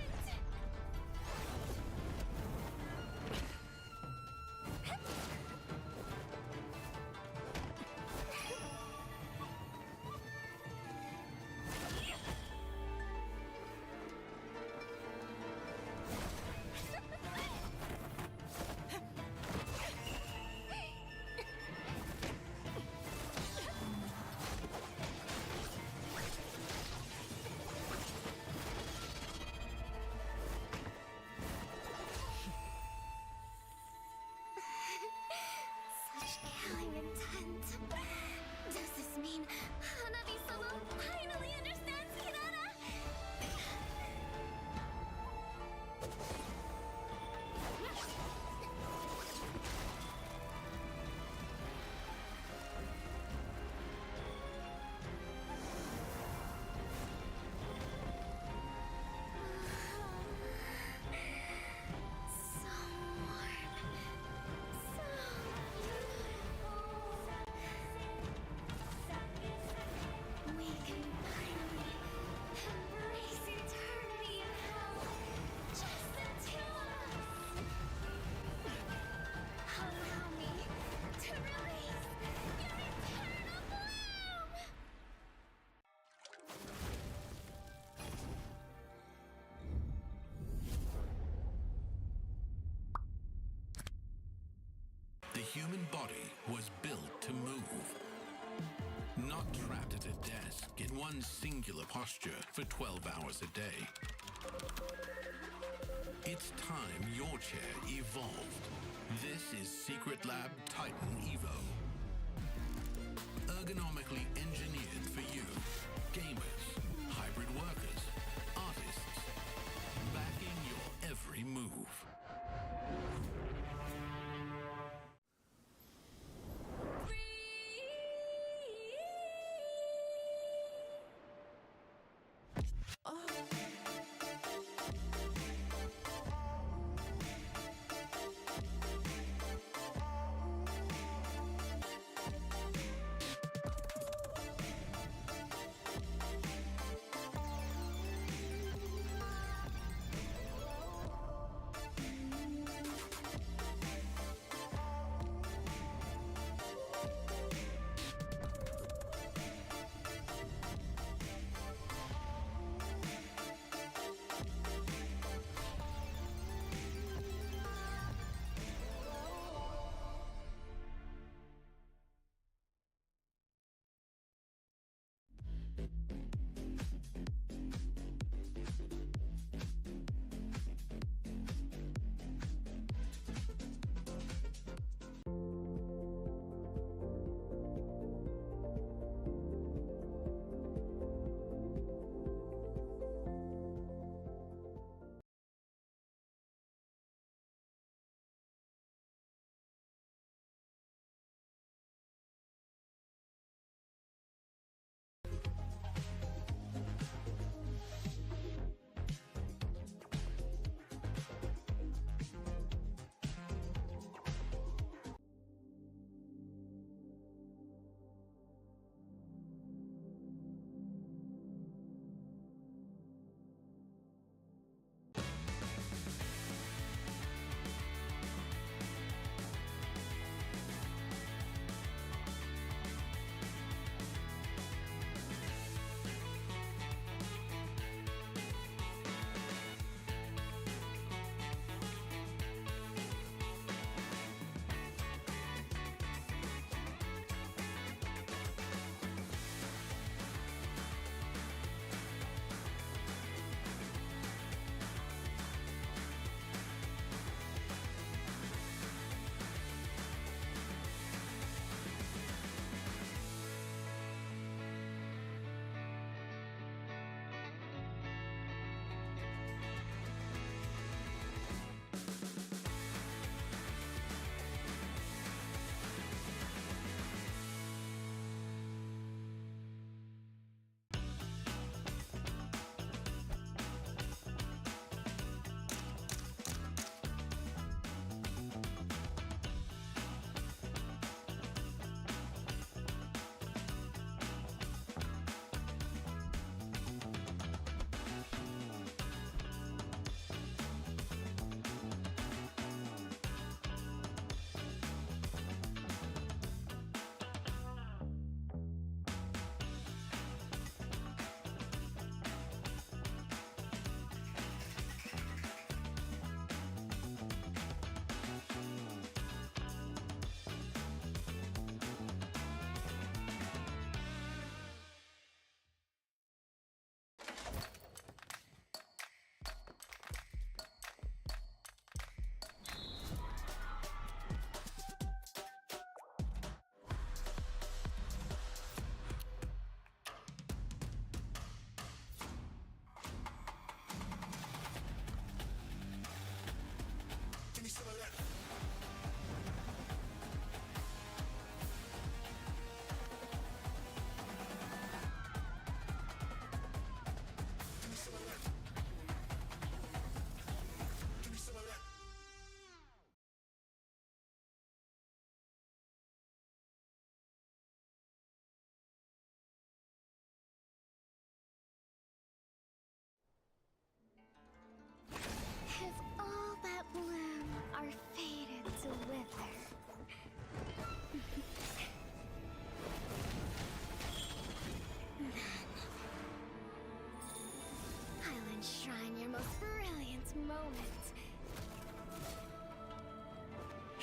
Such killing intent. Does this mean Hanabi-sama finally understands Hinata? So warm. So beautiful. We can finally embrace eternity in hell. Just the two of us. Allow me to release your eternal bloom. The human body was built to move. Not trapped at a desk in one singular posture for 12 hours a day. It's time your chair evolved. This is Secret Lab Titan Evo. Ergonomically engineered for you, gamers, hybrid workers, artists, backing your every move.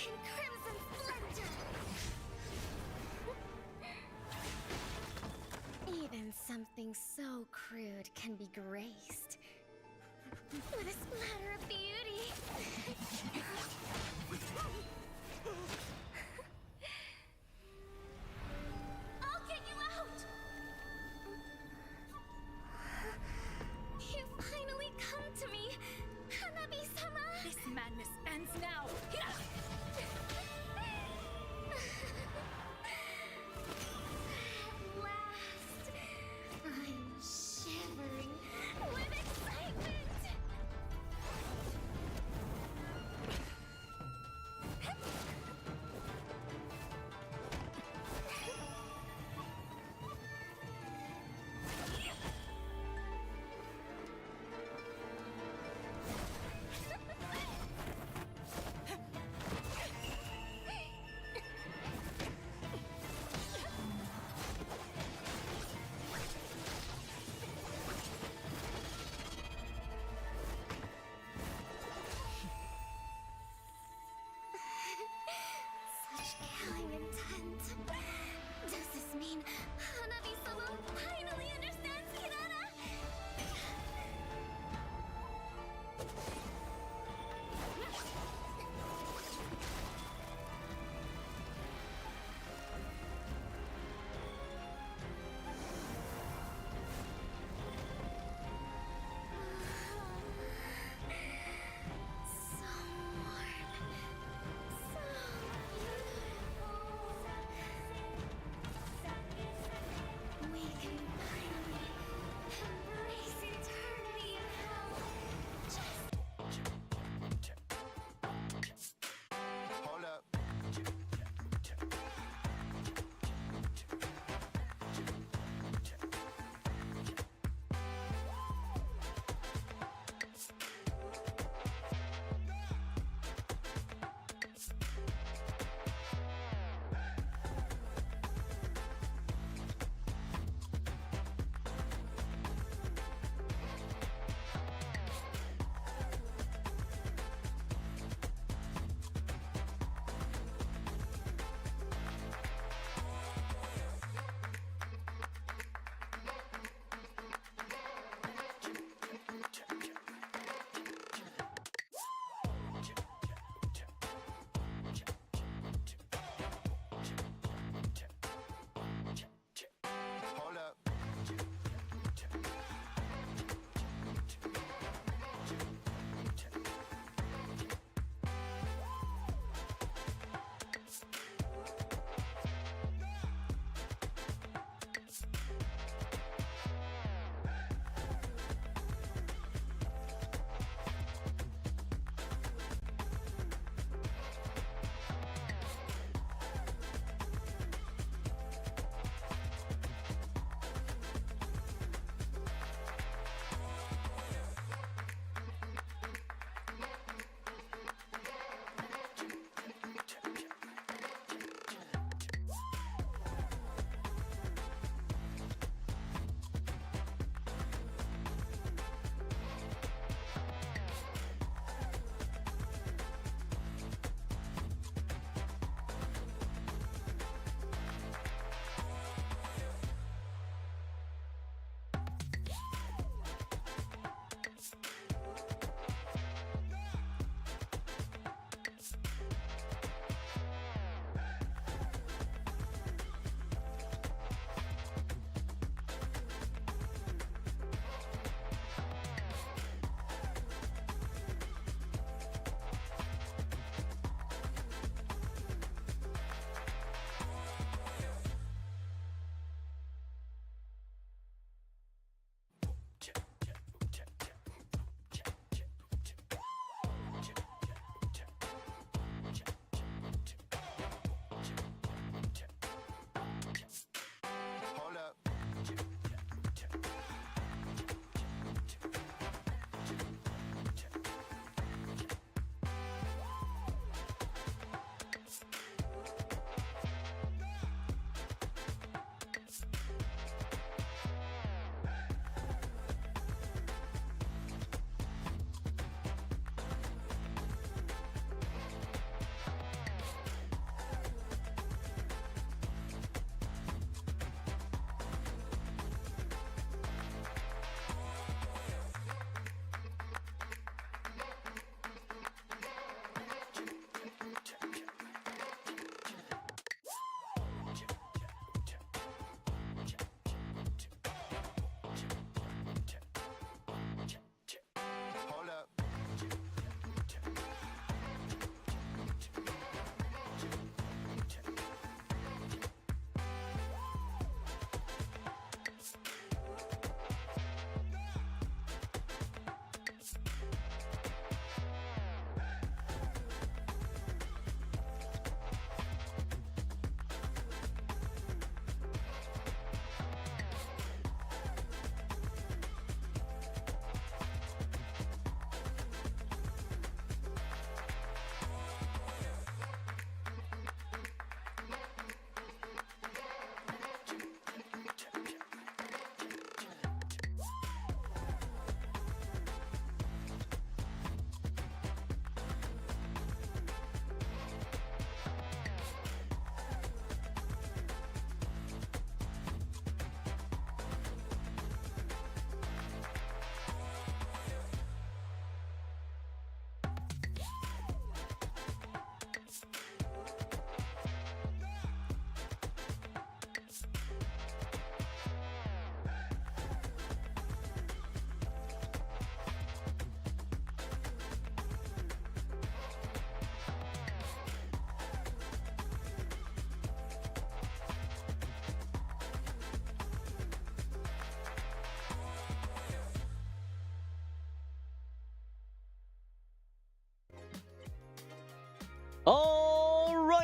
in crimson splendor. Even something so crude can be graced with a splatter of beauty. I'll get you out! You finally come to me, Hanabi-sama! This madness ends now. At last, I'm shivering with excitement!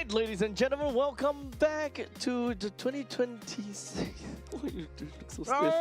right, ladies and gentlemen, welcome back to the 2026. Oh, you look so stiff.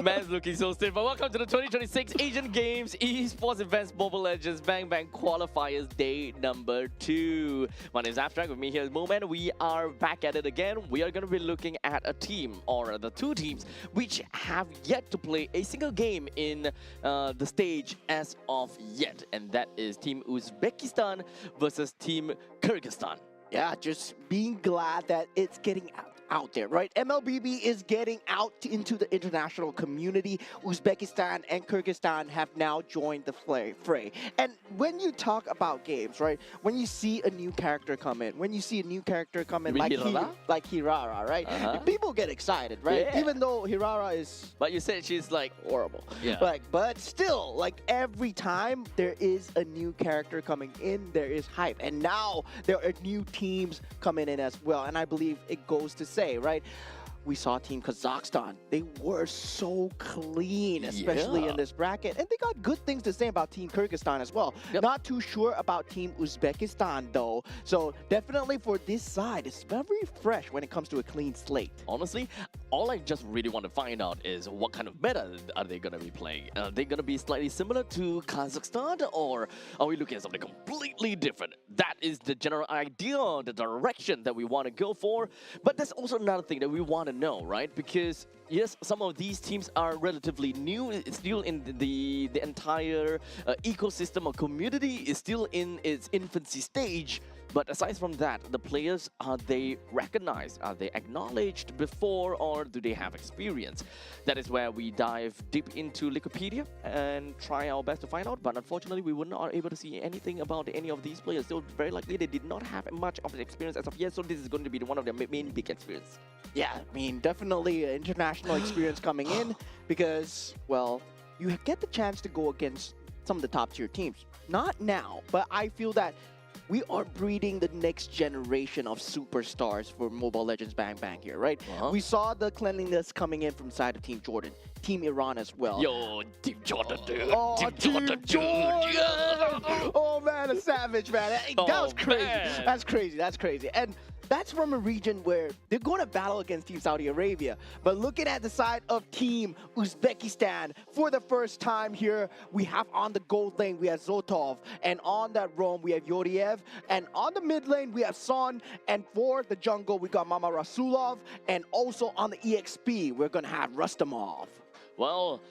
Man's looking so stiff. But welcome to the 2026 Asian Games Esports Events Mobile Legends Bang Bang Qualifiers Day number 2. My name is Abstract. With me here is Moment. We are back at it again. We are going to be looking at a team, or the two teams, which have yet to play a single game in the stage as of yet. And that is Team Uzbekistan versus Team Kyrgyzstan. Yeah, just being glad that it's getting out there, right? MLBB is getting out into the international community. Uzbekistan and Kyrgyzstan have now joined the fray. And when you talk about games, right? When you see a new character come in, like Hirara, right? People get excited, right? Yeah. Even though Hirara is... But you said she's like horrible. Yeah. But still, like every time there is a new character coming in, there is hype. And now there are new teams coming in as well. And I believe it goes to say, right? We saw Team Kazakhstan. They were so clean, especially in this bracket. And they got good things to say about Team Kyrgyzstan as well. Yep. Not too sure about Team Uzbekistan, though. So definitely for this side, it's very fresh when it comes to a clean slate. Honestly, all I just really want to find out is what kind of meta are they going to be playing? Are they going to be slightly similar to Kazakhstan, or are we looking at something completely different? That is the general idea, the direction that we want to go for. But there's also another thing that we want to know, right? Because yes, some of these teams are relatively new. It's still in the entire ecosystem or community is still in its infancy stage. But aside from that, the players, are they recognized? Are they acknowledged before, or do they have experience? That is where we dive deep into Wikipedia and try our best to find out. But unfortunately, we were not able to see anything about any of these players. So very likely they did not have much of an experience as of yet. So this is going to be one of their main big experience. Yeah, I mean, definitely an international experience coming in because, well, you get the chance to go against some of the top tier teams. Not now, but I feel that we are breeding the next generation of superstars for Mobile Legends Bang Bang here, right? We saw the cleanliness coming in from side of Team Jordan, Team Iran as well. Yo, Team Jordan, dude. Oh, Team Jordan! Yeah. Oh man, a savage, man. That was crazy. Man. That's crazy. That's crazy. And that's from a region where they're going to battle against Team Saudi Arabia. But looking at the side of Team Uzbekistan, for the first time here, we have on the gold lane, we have Zotov. And on that roam, we have Yoriev. And on the mid lane, we have Son. And for the jungle, we got Mama Rasulov. And also on the EXP, we're going to have Rustamov. Well,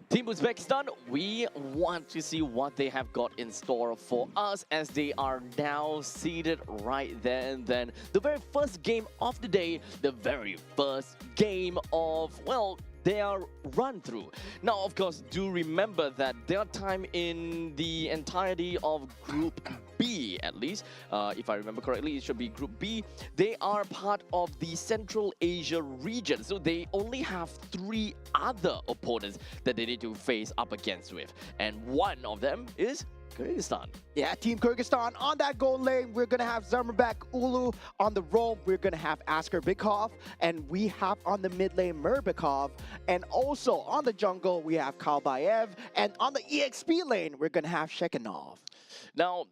Team Uzbekistan, we want to see what they have got in store for us as they are now seated right there and then. The very first game of the day, the very first game of, well, their run through. Now, of course, do remember that their time in the entirety of Group B, at least, if I remember correctly, it should be Group B. They are part of the Central Asia region, so they only have 3 other opponents that they need to face up against with, and one of them is Kyrgyzstan. Yeah, Team Kyrgyzstan on that gold lane. We're going to have Zarmabek Ulu. On the roam, we're going to have Asker Bikov. And we have on the mid lane Murbikov. And also on the jungle, we have Kalbayev. And on the EXP lane, we're going to have Shekhanov. Now,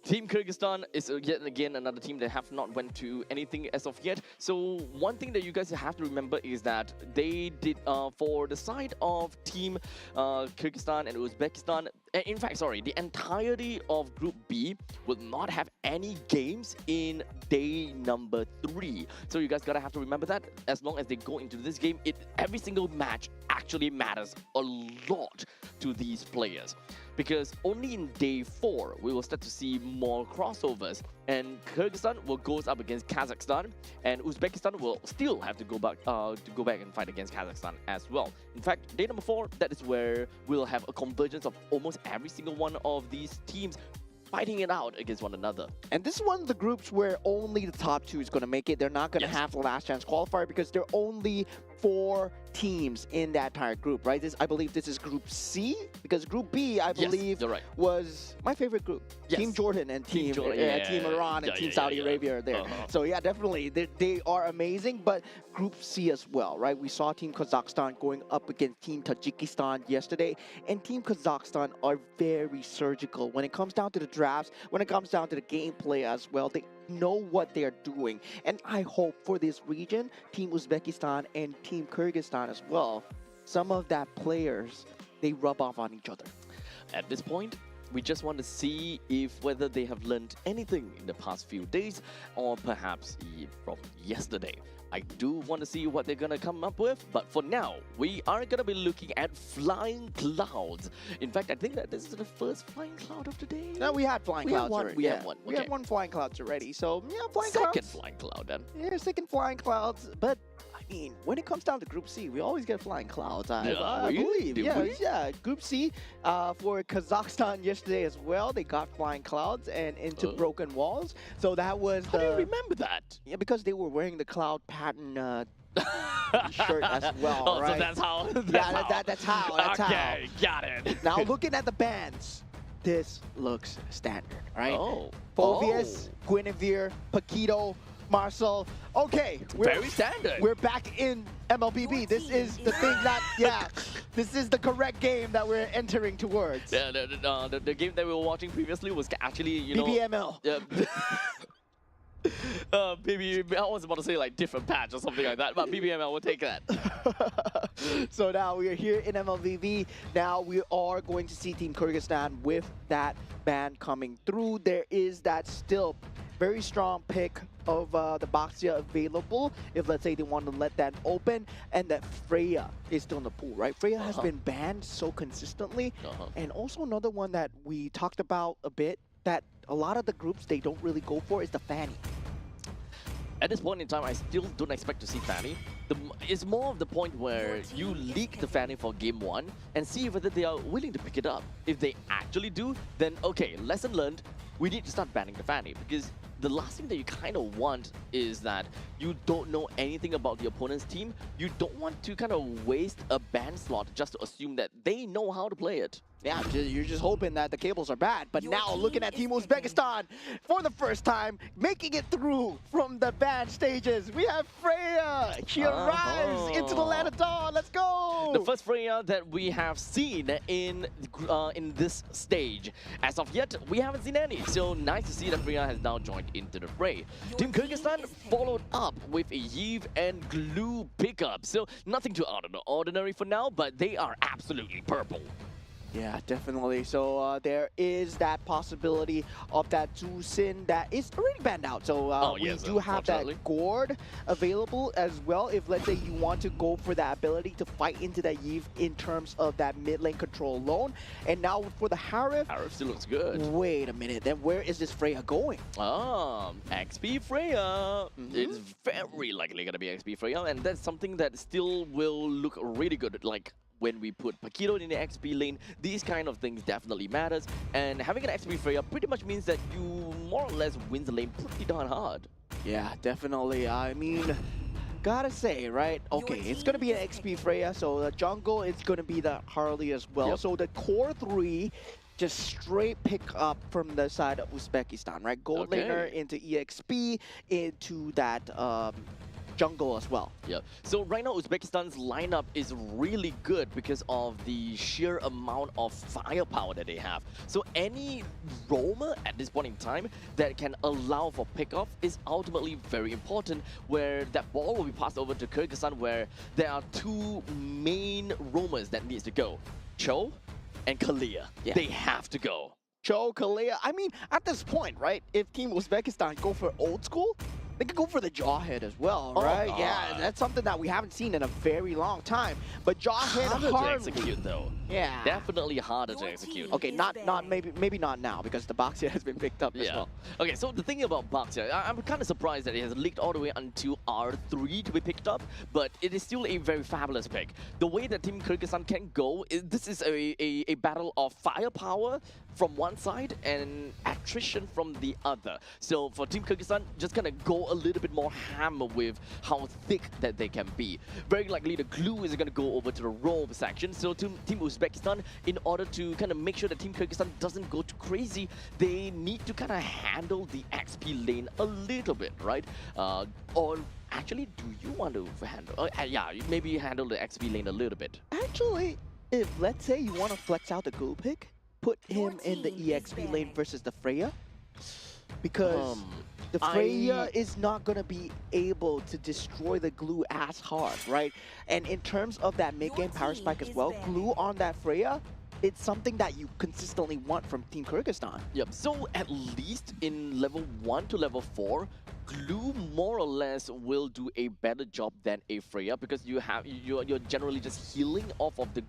Team Kyrgyzstan is yet again another team that have not went to anything as of yet. So one thing that you guys have to remember is that they did, for the side of Team Kyrgyzstan and Uzbekistan, in fact, sorry, the entirety of Group B will not have any games in day number 3. So you guys gotta have to remember that as long as they go into this game, every single match actually matters a lot to these players. Because only in day 4, we will start to see more crossovers. And Kyrgyzstan will go up against Kazakhstan, and Uzbekistan will still have to go back and fight against Kazakhstan as well. In fact, day number 4, that is where we'll have a convergence of almost every single one of these teams fighting it out against one another. And this is one of the groups where only the top 2 is going to make it. They're not going to have the last chance qualifier because there are only 4 teams in that entire group, right? I believe this is Group C, because Group B, I believe, you're right. was my favorite group. Yes. Team Jordan and Team Jordan, Team Iran and Team Saudi Arabia are there. So yeah, definitely, they are amazing. But Group C as well, right? We saw Team Kazakhstan going up against Team Tajikistan yesterday, and Team Kazakhstan are very surgical when it comes down to the drafts, when it comes down to the gameplay as well. They know what they're doing, and I hope for this region, Team Uzbekistan and Team Kyrgyzstan as well, some of that players, they rub off on each other. At this point, we just want to see if whether they have learned anything in the past few days, or perhaps from yesterday. I do want to see what they're going to come up with, but for now, we are going to be looking at flying clouds. In fact, I think that this is the first flying cloud of the day. No, we had flying clouds already. We have one. We Okay. had one flying clouds already. So yeah, flying Second clouds. flying cloud then. Yeah, second flying clouds. But I mean, when it comes down to Group C, we always get flying clouds. I Really? believe. Do Yeah, we? yeah. Group C for Kazakhstan yesterday as well. They got flying clouds and into broken walls. So that was How do you remember that? yeah, because they were wearing the cloud pattern shirt as well, Oh, right? so that's how. That's how. That's okay, got it. Now looking at the bands, this looks standard, right? Oh. Phoveus, Guinevere, Paquito, Marcel. Okay, Very standard. We're back in MLBB. This is the thing that, yeah, this is the correct game that we're entering towards. Yeah, the game that we were watching previously was actually, you know... BBML. Maybe I was about to say like different patch or something like that, but BBML will take that. So now we are here in MLBB. Now we are going to see Team Kyrgyzstan with that ban coming through. There is that still very strong pick of the Baxia available if, let's say, they want to let that open, and that Freya is still in the pool, right? Freya has been banned so consistently. And also another one that we talked about a bit that a lot of the groups they don't really go for is the Fanny. At this point in time, I still don't expect to see Fanny. It's more of the point where you leak the Fanny for game 1 and see whether they are willing to pick it up. If they actually do, then okay, lesson learned, we need to start banning the Fanny, because the last thing that you kind of want is that you don't know anything about the opponent's team. You don't want to kind of waste a ban slot just to assume that they know how to play it. Yeah, you're just hoping that the cables are bad. But now looking at Team Uzbekistan for the first time, making it through from the ban stages. We have Freya. She arrives into the land of dawn. Let's go. The first Freya that we have seen in this stage. As of yet, we haven't seen any. So nice to see that Freya has now joined into the fray. Team Kyrgyzstan followed up with a Yves and Glue pickup. So nothing too out of the ordinary for now, but they are absolutely purple. Yeah, definitely. So there is that possibility of that Zusin that is already banned out. So we do have that Gourd available as well if, let's say, you want to go for that ability to fight into that Yves in terms of that mid lane control alone. And now for the Harif. Harif still looks good. Wait a minute. Then where is this Freya going? XP Freya. It's very likely going to be XP Freya. And that's something that still will look really good. Like, when we put Paquito in the XP lane, these kind of things definitely matters. And having an XP Freya pretty much means that you more or less win the lane pretty darn hard. Yeah, definitely. I mean, gotta say, right? Okay, it's gonna be an XP Freya, so the jungle is gonna be the Harley as well. So the core 3 just straight pick up from the side of Uzbekistan, right? Gold laner into EXP, into that jungle as well. Yeah. So right now, Uzbekistan's lineup is really good because of the sheer amount of firepower that they have. So any roamer at this point in time that can allow for pickoff is ultimately very important, where that ball will be passed over to Kyrgyzstan, where there are 2 main roamers that needs to go. Cho and Kalia. Yeah. They have to go. Cho, Kalia. I mean, at this point, right, if Team Uzbekistan go for old school, they could go for the Jawhead as well, right? Yeah, that's something that we haven't seen in a very long time. But Jawhead harder Harley, to execute though. Yeah. Definitely harder to execute. Okay, maybe not now because the Baxia has been picked up as well. Okay, so the thing about Baxia, I'm kind of surprised that it has leaked all the way until R3 to be picked up, but it is still a very fabulous pick. The way that Team Kyrgyzstan can go, this is a battle of firepower from one side and attrition from the other. So for Team Kyrgyzstan, just gonna go a little bit more hammer with how thick that they can be. Very likely the glue is going to go over to the roam section. So to Team Uzbekistan, in order to kind of make sure that Team Kyrgyzstan doesn't go too crazy, they need to kind of handle the XP lane a little bit, right? Or actually, do you want to handle? Yeah, maybe handle the XP lane a little bit. Actually, if let's say you want to flex out the go pick, put him in the EXP lane versus the Freya, because the Freya is not going to be able to destroy the glue as hard, right? And in terms of that mid-game power spike as well, glue on that Freya, it's something that you consistently want from Team Kyrgyzstan. Yep, so at least in level 1 to level 4, glue more or less will do a better job than a Freya, because you're generally just healing off of the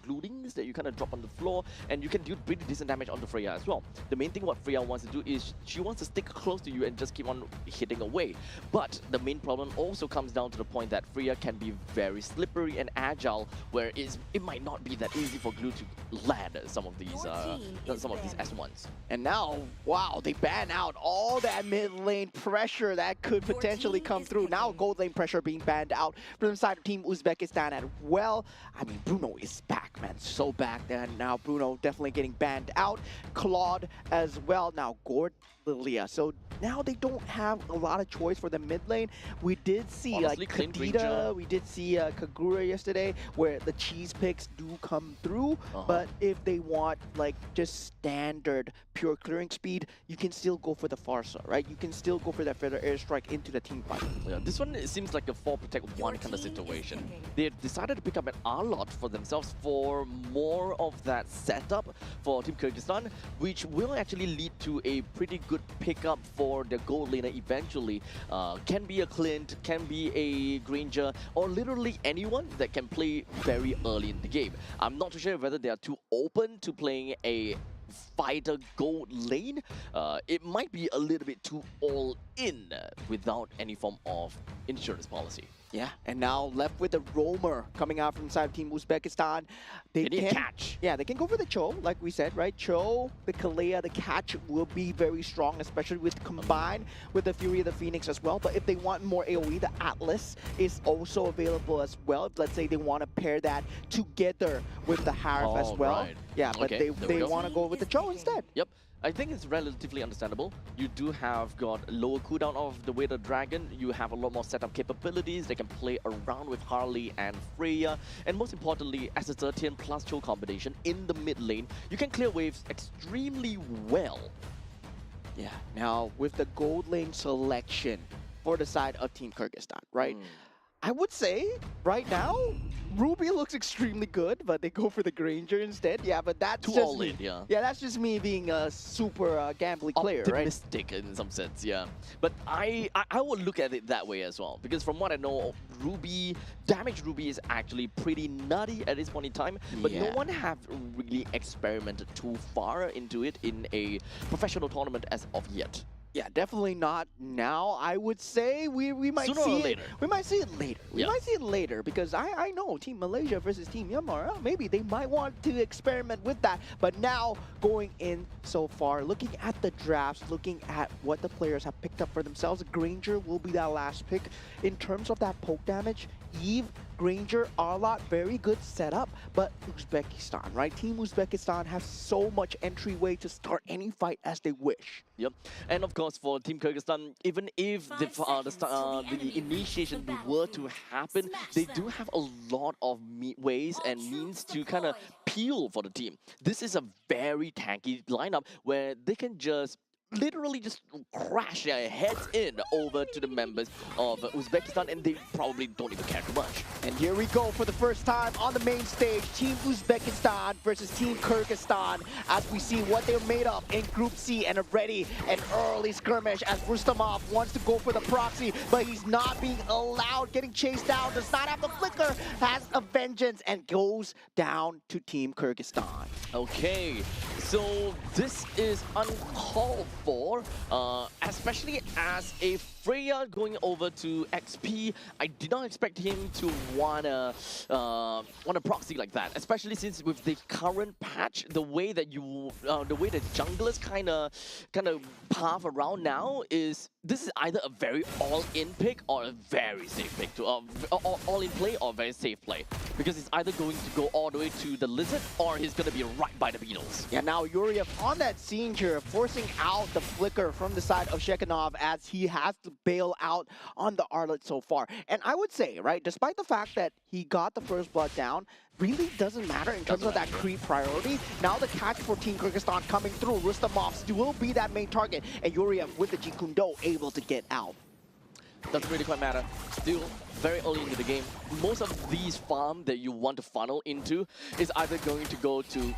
gluings that you kind of drop on the floor, and you can do pretty decent damage on the Freya as well. The main thing what Freya wants to do is she wants to stick close to you and just keep on hitting away. But the main problem also comes down to the point that Freya can be very slippery and agile, where it might not be that easy for glue to land some of these S1s. And now, wow, they ban out all that mid lane pressure that could potentially come through. Now gold lane pressure being banned out from the side of Team Uzbekistan as well. I mean, Bruno is back, man, so back. And now Bruno definitely getting banned out. Claude as well. Now Gord, Lilia. So now they don't have a lot of choice for the mid lane. We did see Honestly, like Clint Kadita, Ranger. we did see Kagura yesterday, where the cheese picks do come through. But if they want like just standard pure clearing speed, you can still go for the Farsa, right? You can still go for that feather airstrike into the team fight. Yeah, this one, it seems like a 4 protect 1 kind of situation. They decided to pick up an R-Lot for themselves for more of that setup for Team Kyrgyzstan, which will actually lead to a pretty good pickup for the gold laner eventually. Can be a Clint, can be a Granger, or literally anyone that can play very early in the game. I'm not too sure whether they are too open to playing a fighter gold lane. It might be a little bit too all in without any form of insurance policy. Yeah, and now left with the roamer coming out from inside of Team Uzbekistan. They need catch. Yeah, they can go for the Cho, like we said, right? Cho, the Kalea, the catch will be very strong, especially with combined with the Fury of the Phoenix as well. But if they want more AoE, the Atlas is also available as well. If, let's say they want to pair that together with the Harif as well. Right. Yeah, but Okay, they want to go with the Cho instead. Yep. I think it's relatively understandable. You do have got lower cooldown of the Wither Dragon. You have a lot more setup capabilities. They can play around with Harley and Freya. And most importantly, as a 13 plus Cho combination in the mid lane, you can clear waves extremely well. Yeah, now with the gold lane selection for the side of Team Kyrgyzstan, right? I would say right now, Ruby looks extremely good, but they go for the Granger instead. Yeah, but that's Too just all me. in, yeah. Yeah, that's just me being a super gambling player, right? Optimistic in some sense, yeah. But I would look at it that way as well, because from what I know, damage Ruby is actually pretty nutty at this point in time, but no Yeah. one have really experimented too far into it in a professional tournament as of yet. Yeah, definitely not now. I would say we might Sooner see or it. later. We might see it later. We Yeah. might see it later because I know Team Malaysia versus Team Myanmar. Maybe they might want to experiment with that. But now going in so far, looking at the drafts, looking at what the players have picked up for themselves, Granger will be that last pick. In terms of that poke damage, Eve, Granger, R-Lot, very good setup, but Uzbekistan, right? Team Uzbekistan has so much entryway to start any fight as they wish. Yep, and of course for Team Kyrgyzstan, even if the initiation were to happen, they do have a lot of ways and means to kind of peel for the team. This is a very tanky lineup where they can just literally just crash their heads in over to the members of Uzbekistan, and they probably don't even care too much. And here we go for the first time on the main stage, Team Uzbekistan versus Team Kyrgyzstan, as we see what they're made of in Group C, and already an early skirmish as Rustamov wants to go for the proxy, but he's not being allowed, getting chased down, does not have the flicker, has a vengeance, and goes down to Team Kyrgyzstan. Okay, so this is uncalled for, especially as a Freya going over to XP. I did not expect him to wanna proxy like that, especially since with the current patch, the way that the junglers kind of path around now is this is either a very all-in pick or a very safe pick to all-in play or very safe play, because he's either going to go all the way to the Lizard or he's going to be right by the Beatles. Yeah, now Yuriev on that scene here, forcing out the flicker from the side of Shekinov as he has to bail out on the Arlet so far. And I would say, right, despite the fact that he got the first blood down, really doesn't matter in terms of that creep priority. Now the catch for Team Kyrgyzstan coming through. Rustamov will be that main target, and Yuriev with the Jeet Do able to get out. Doesn't really quite matter. Still very early into the game. Most of these farm that you want to funnel into is either going to go to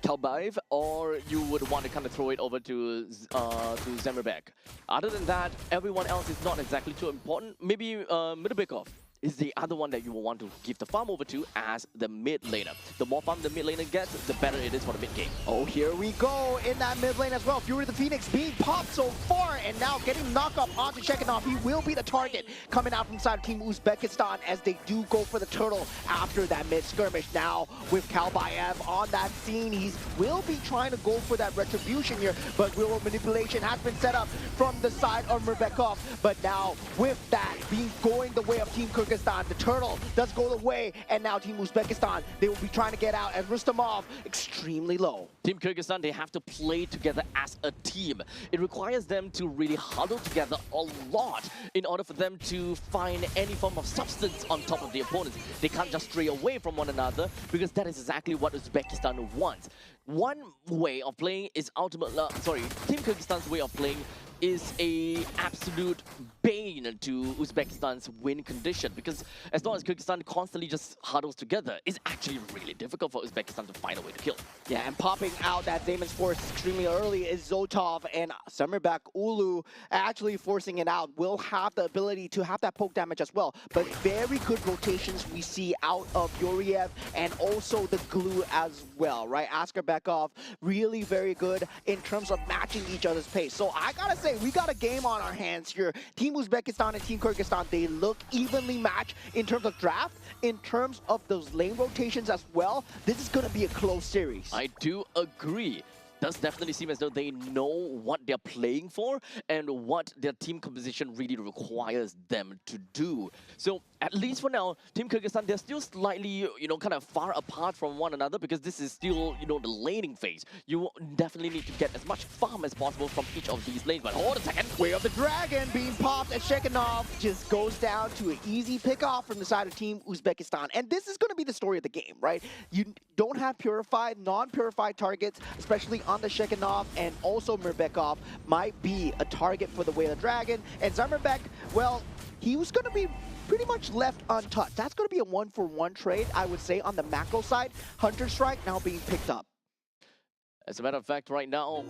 Kalbaev, or you would want to kind of throw it over to Zemirbek. Other than that, everyone else is not exactly too important. Maybe Midabekov is the other one that you will want to give the farm over to as the mid laner. The more farm the mid laner gets, the better it is for the mid game. Oh, here we go in that mid lane as well. Fury the Phoenix being popped so far, and now getting knocked up onto Shekinov. He will be the target coming out from side of Team Uzbekistan as they do go for the turtle after that mid skirmish. Now with Kalbaev on that scene, he will be trying to go for that retribution here, but real manipulation has been set up from the side of Murbekov. But now with that being going the way of Team Kyrgyzstan, the turtle does go the way, and now Team Uzbekistan, they will be trying to get out, and Rustamov extremely low. Team Kyrgyzstan, they have to play together as a team. It requires them to really huddle together a lot in order for them to find any form of substance on top of the opponents. They can't just stray away from one another, because that is exactly what Uzbekistan wants. One way of playing is Team Kyrgyzstan's way of playing is a absolute bane to Uzbekistan's win condition, because as long as Kyrgyzstan constantly just huddles together, it's actually really difficult for Uzbekistan to find a way to kill. Yeah, and popping out that Damon's Force extremely early is Zotov, and Summerback Ulu actually forcing it out will have the ability to have that poke damage as well. But very good rotations we see out of Yuriev, and also the glue as well, right? Asker Bekov, really very good in terms of matching each other's pace. So I gotta say, we got a game on our hands here. Team Uzbekistan and Team Kyrgyzstan, they look evenly matched in terms of draft, in terms of those lane rotations as well. This is gonna be a close series. I do agree. Does definitely seem as though they know what they're playing for and what their team composition really requires them to do. So at least for now, Team Kyrgyzstan, they're still slightly, kind of far apart from one another, because this is still, the laning phase. You definitely need to get as much farm as possible from each of these lanes. But hold a second. Way of the Dragon being popped, and Shekinov just goes down to an easy pick-off from the side of Team Uzbekistan. And this is going to be the story of the game, right? You don't have purified, non-purified targets, especially on the Shekinov, and also Murbekov might be a target for the Way of the Dragon. And Zamirbek, well, he was going to be pretty much left untouched. That's going to be a one-for-one trade, I would say, on the macro side. Hunter Strike now being picked up. As a matter of fact, right now,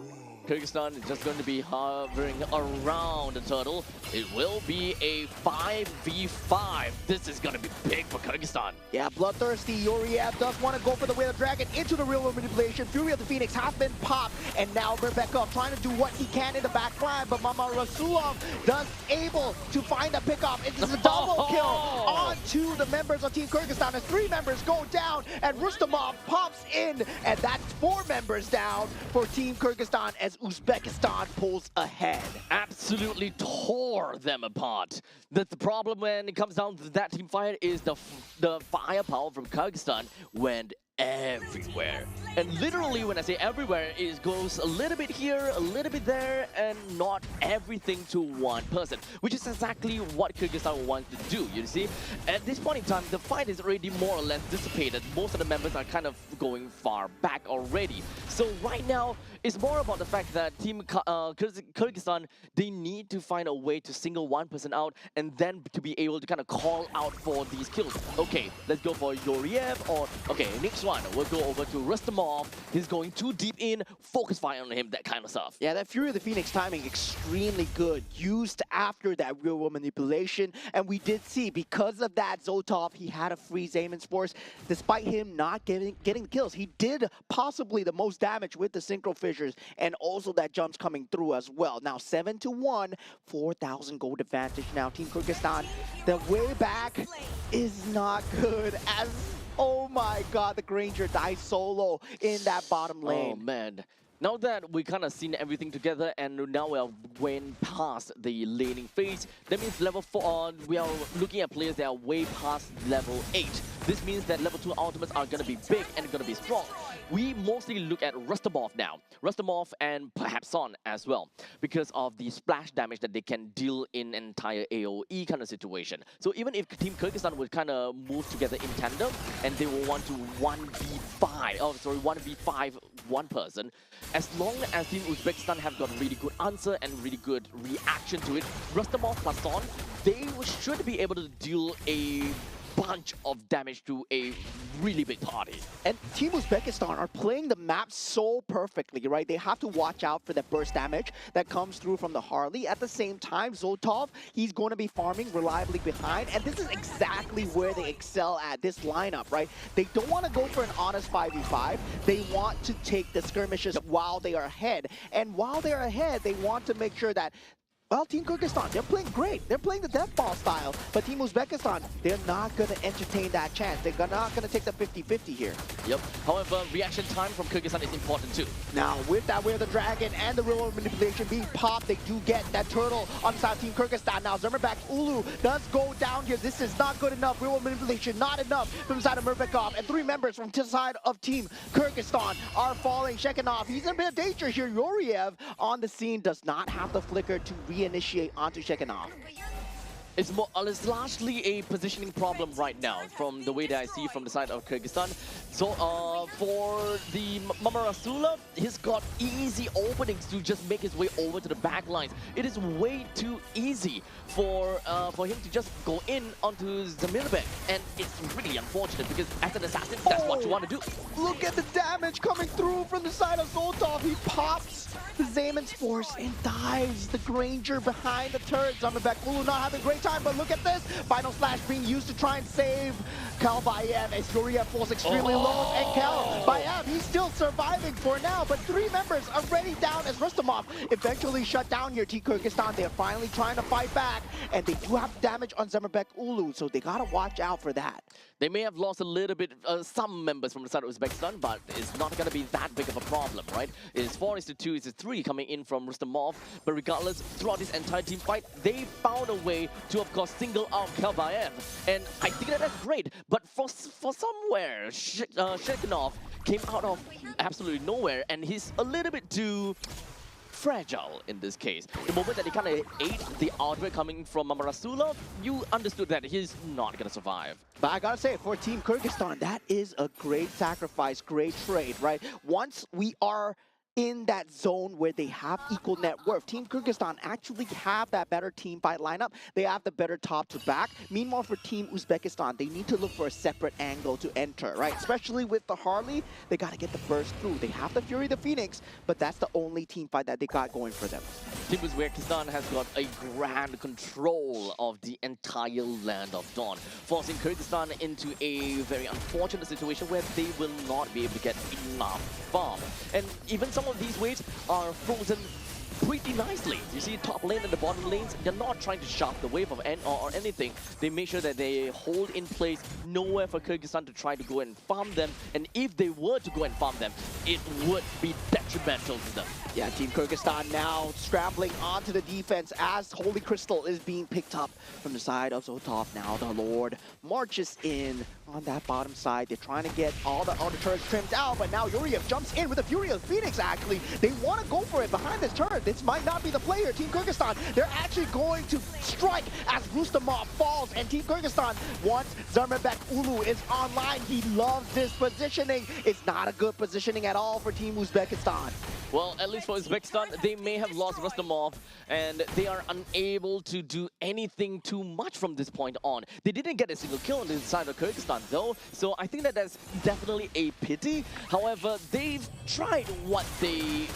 Kyrgyzstan is just going to be hovering around the turtle. It will be a 5v5. This is going to be big for Kyrgyzstan. Yeah, bloodthirsty Yuriev does want to go for the Whale of Dragon into the real world manipulation. Fury of the Phoenix has been popped, and now Murbekov trying to do what he can in the back line, but Mama Rasulov does able to find a pickoff. It's a double kill onto the members of Team Kyrgyzstan as 3 members go down, and Rustamov pops in, and that's 4 members down for Team Kyrgyzstan as Uzbekistan pulls ahead. Absolutely tore them apart. The problem when it comes down to that team fight is the firepower from Kyrgyzstan went everywhere. And literally, when I say everywhere, it goes a little bit here, a little bit there, and not everything to one person, which is exactly what Kyrgyzstan wants to do, you see? At this point in time, the fight is already more or less dissipated. Most of the members are kind of going far back already. So right now, it's more about the fact that Team Kyrgyzstan, they need to find a way to single one person out and then to be able to kind of call out for these kills. Okay, let's go for Yuriev, or okay, next one, we'll go over to Rustamov. He's going too deep in, focus fire on him, that kind of stuff. Yeah, that Fury of the Phoenix timing extremely good, used after that real world manipulation, and we did see, because of that, Zotov, he had a free Zaman's Force. Despite him not getting kills, he did possibly the most damage with the synchro fissures, and also that jumps coming through as well. Now 7-1, 4,000 gold advantage. Now Team Kyrgyzstan, the way back is not good, as oh my god, the Granger dies solo in that bottom lane. Oh man, Now that we kind of seen everything together and now we are went past the laning phase, that means level 4, we are looking at players that are way past level 8. This means that level 2 ultimates are going to be big and going to be strong. We mostly look at Rustamov now. Rustamov and perhaps Son as well, because of the splash damage that they can deal in entire AoE kind of situation. So even if Team Kyrgyzstan would kind of move together in tandem and they will want to 1v5 one person, as long as Team Uzbekistan have got really good answer and really good reaction to it, Rustamov plus Son, they should be able to deal a bunch of damage to a really big party. And Team Uzbekistan are playing the map so perfectly, right? They have to watch out for the burst damage that comes through from the Harley. At the same time, Zoltov, he's going to be farming reliably behind, and this is exactly where they excel at this lineup, right? They don't want to go for an honest 5v5. They want to take the skirmishes while they are ahead. And while they're ahead, they want to make sure that, well, Team Kyrgyzstan, they're playing great. They're playing the death ball style. But Team Uzbekistan, they're not going to entertain that chance. They're not going to take the 50-50 here. Yep. However, reaction time from Kyrgyzstan is important too. Now, with that Way of the Dragon and the real world manipulation being popped, they do get that turtle on the side of Team Kyrgyzstan. Now, Zermerbek Ulu does go down here. This is not good enough. Real world manipulation, not enough from the side of Mirbekov. And 3 members from the side of Team Kyrgyzstan are falling. Shekinov, he's in a bit of danger here. Yoriev on the scene does not have the flicker to reinitiate onto Shekinov. It's largely a positioning problem right now from the way that I see from the side of Kyrgyzstan. So for the Mamarasula, he's got easy openings to just make his way over to the back lines. It is way too easy for him to just go in onto Zamirbek, and it's really unfortunate because as an assassin, that's what you want to do. Look at the damage coming through from the side of Zoltov. He pops the Zayman's force and dives the Granger behind the turret. Zamirbek Ulu not having a great time, but look at this. Final Slash being used to try and save Kalbayev as Yoriev falls extremely low. And Kalbayev, he's still surviving for now, but 3 members already down as Rustamov eventually shut down here. Team Kyrgyzstan, they're finally trying to fight back, and they do have damage on Zamirbek Ulu, so they gotta watch out for that. They may have lost a little bit, some members from the side of Uzbekistan, but it's not going to be that big of a problem, right? It's 4-2, it's 3 coming in from Rustamov, but regardless, throughout this entire team fight, they found a way to, of course, single out Kalbayev, and I think that's great, but for somewhere, Shekinov came out of absolutely nowhere, and he's a little bit too fragile in this case. The moment that he kind of ate the outbreak coming from Mamarasula, you understood that he's not going to survive. But I gotta say, for Team Kyrgyzstan, that is a great sacrifice, great trade, right? Once we are in that zone where they have equal net worth, Team Kyrgyzstan actually have that better team fight lineup. They have the better top to back. Meanwhile, for Team Uzbekistan, they need to look for a separate angle to enter, right? Especially with the Harley, they gotta get the burst through. They have the Fury, the Phoenix, but that's the only team fight that they got going for them. Team Uzbekistan has got a grand control of the entire land of Dawn, forcing Kyrgyzstan into a very unfortunate situation where they will not be able to get enough farm. And even some of these waves are frozen pretty nicely. You see top lane and the bottom lanes, they're not trying to shaft the wave of or anything. They make sure that they hold in place, nowhere for Kyrgyzstan to try to go and farm them. And if they were to go and farm them, it would be detrimental to them. Yeah, Team Kyrgyzstan now scrambling onto the defense as Holy Crystal is being picked up from the side of Zoltov. Now the Lord marches in on that bottom side. They're trying to get all the outer turrets trimmed out, but now Yoriev jumps in with a Fury of Phoenix, actually. They want to go for it behind this turret. This might not be the player. Team Kyrgyzstan, they're actually going to strike as Rustamov falls, and Team Kyrgyzstan, once Zermerbek Ulu is online, he loves this positioning. It's not a good positioning at all for Team Uzbekistan. Well, at least for Uzbekistan, they may have lost Rustamov, and they are unable to do anything too much from this point on. They didn't get a single kill on the side of Kyrgyzstan, though, so I think that that's definitely a pity. However, they've tried what they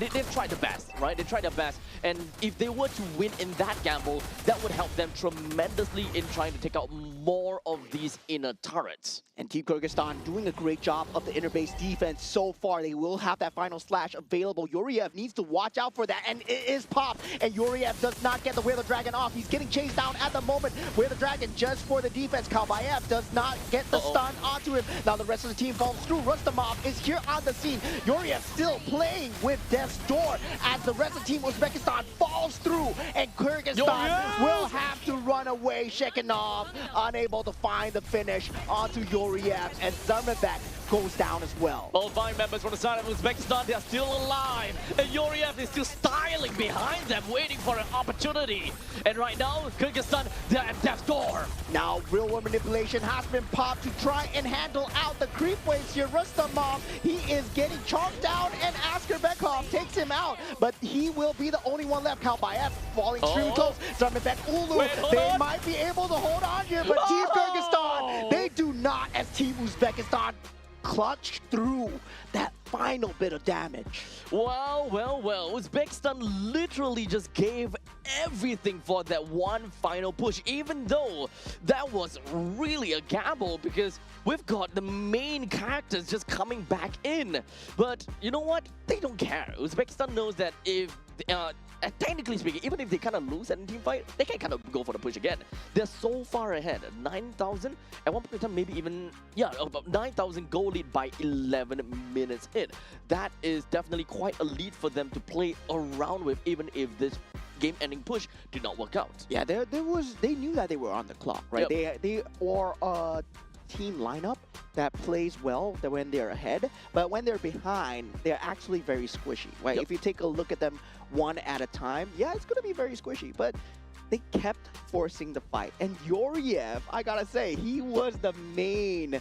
they've tried the best, right? They tried their best, and if they were to win in that gamble, that would help them tremendously in trying to take out more of these inner turrets. And Team Kyrgyzstan doing a great job of the inner base defense so far. They will have that final slash available. Yuriev needs to watch out for that, and it is popped. And Yuriev does not get the Wheel of Dragon off. He's getting chased down at the moment. Wheel of Dragon just for the defense. Kalbayev does not get the stun onto him. Now the rest of the team follows through. Rustamov is here on the scene. Yuriev still playing with Death's Door as the rest of Team Uzbekistan falls through, and Kyrgyzstan will have to run away. Shekinov unable to find the finish onto Yuriev, and Zarmabek goes down as well. All 5 members from the side of Uzbekistan, they are still alive. And Yuriev is still styling behind them, waiting for an opportunity. And right now, Kyrgyzstan, they're at death's door. Now, real world manipulation has been popped to try and handle out the creep waves here. Rustamov, he is getting chalked down, and Askerbekov takes him out. But he will be the only one left. Kalbayev falling extremely close. Zarmabek, Ulu, they might be able to hold on here, but Team Kyrgyzstan, they do not, as Team Uzbekistan clutch through that final bit of damage. Well. Uzbekistan literally just gave everything for that one final push, even though that was really a gamble because we've got the main characters just coming back in. But you know what? They don't care. Uzbekistan knows that if technically speaking, even if they kind of lose at a team fight, they can kind of go for the push again. They're so far ahead. 9,000 at one point in time, maybe even about 9,000 goal lead by 11 minutes in. That is definitely quite a lead for them to play around with, even if this game-ending push did not work out. Yeah, they knew that they were on the clock, right? Yep. They are a team lineup that plays well when they're ahead, but when they're behind, they're actually very squishy, right? Yep. If you take a look at them one at a time, yeah, it's gonna be very squishy, but they kept forcing the fight. And Yuriev, I gotta say, he was the main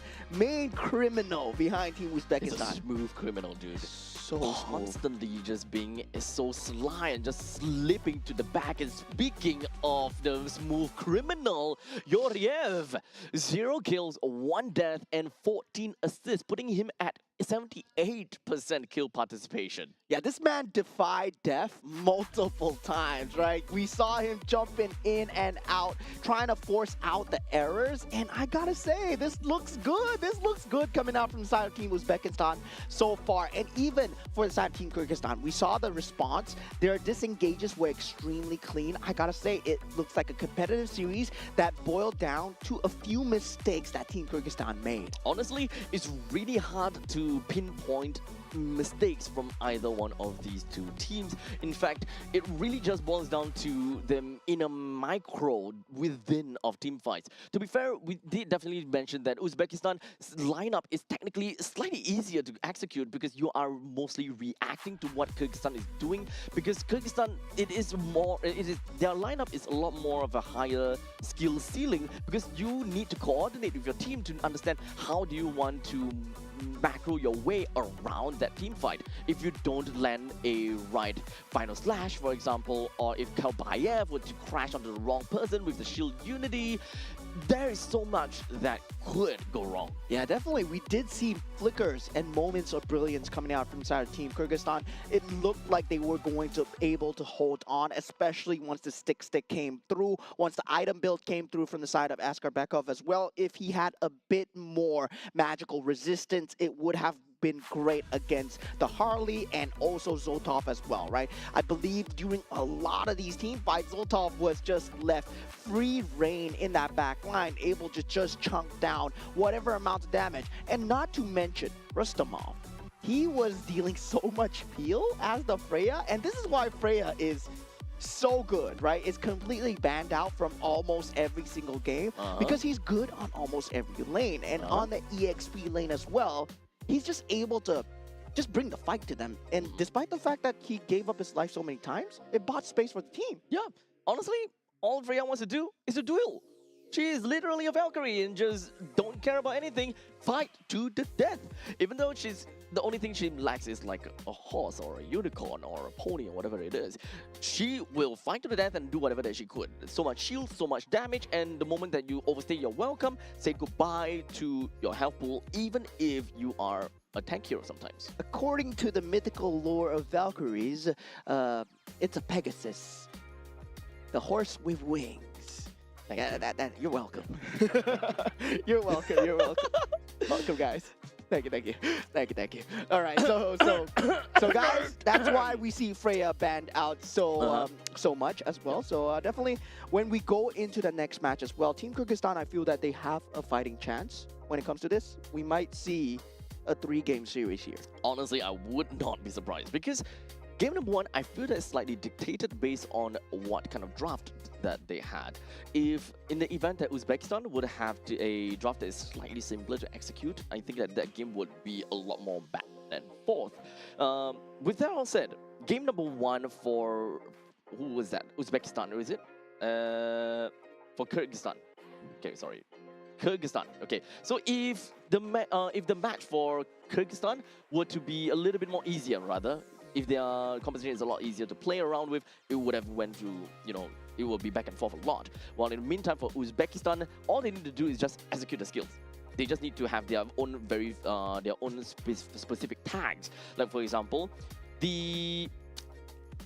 criminal behind Team Uzbekistan. He's a smooth criminal, dude. So smooth. Constantly just being so sly and just slipping to the back. And speaking of the smooth criminal, Yuriev, 0 kills, 1 death, and 14 assists, putting him at 78% kill participation. Yeah, this man defied death multiple times, right? We saw him jumping in and out, trying to force out the errors. And I gotta say, this looks good. This looks good coming out from the side of Team Uzbekistan so far. And even for the side of Team Kyrgyzstan, we saw the response. Their disengages were extremely clean. I gotta say, it looks like a competitive series that boiled down to a few mistakes that Team Kyrgyzstan made. Honestly, it's really hard to pinpoint mistakes from either one of these two teams. In fact, it really just boils down to them in a micro within of team fights. To be fair, we did definitely mention that Uzbekistan's lineup is technically slightly easier to execute because you are mostly reacting to what Kyrgyzstan is doing, because Kyrgyzstan, their lineup is a lot more of a higher skill ceiling, because you need to coordinate with your team to understand how do you want to macro your way around that team fight. If you don't land a right final slash, for example, or if Kalbayev were to crash onto the wrong person with the shield unity, there is so much that could go wrong. Yeah, definitely. We did see flickers and moments of brilliance coming out from the side of Team Kyrgyzstan. It looked like they were going to be able to hold on, especially once the stick came through, once the item build came through from the side of Askerbekov as well. If he had a bit more magical resistance, it would have been great against the Harley and also Zoltov as well, right? I believe during a lot of these team fights, Zoltov was just left free reign in that back line, able to just chunk down whatever amount of damage. And not to mention Rustamov. He was dealing so much peel as the Freya, and this is why Freya is so good, right? It's completely banned out from almost every single game because he's good on almost every lane, and on the EXP lane as well. He's just able to just bring the fight to them. And despite the fact that he gave up his life so many times, it bought space for the team. Yeah, honestly, all Freya wants to do is to duel. She is literally a Valkyrie and just don't care about anything, fight to the death. Even though the only thing she lacks is like a horse or a unicorn or a pony or whatever it is. She will fight to the death and do whatever that she could. So much shield, so much damage, and the moment that you overstay your welcome, say goodbye to your health pool, even if you are a tank hero sometimes. According to the mythical lore of Valkyries, it's a Pegasus, the horse with wings. You're welcome. You're welcome. You're welcome. Welcome, guys. Thank you. All right, so guys, that's why we see Freya banned out so much as well. So definitely, when we go into the next match as well, Team Kyrgyzstan, I feel that they have a fighting chance when it comes to this. We might see a 3-game series here. Honestly, I would not be surprised because game number 1, I feel that it's slightly dictated based on what kind of draft that they had. If in the event that Uzbekistan would have a draft that is slightly simpler to execute, I think that game would be a lot more back and forth. With that all said, game number 1 for who was that? Uzbekistan, or is it? For Kyrgyzstan. Okay, sorry. Kyrgyzstan. Okay, so if the match for Kyrgyzstan were to be a little bit more easier, rather, if their competition is a lot easier to play around with, it would have went to, it will be back and forth a lot. While in the meantime for Uzbekistan, all they need to do is just execute the skills. They just need to have their own specific tags. Like for example, the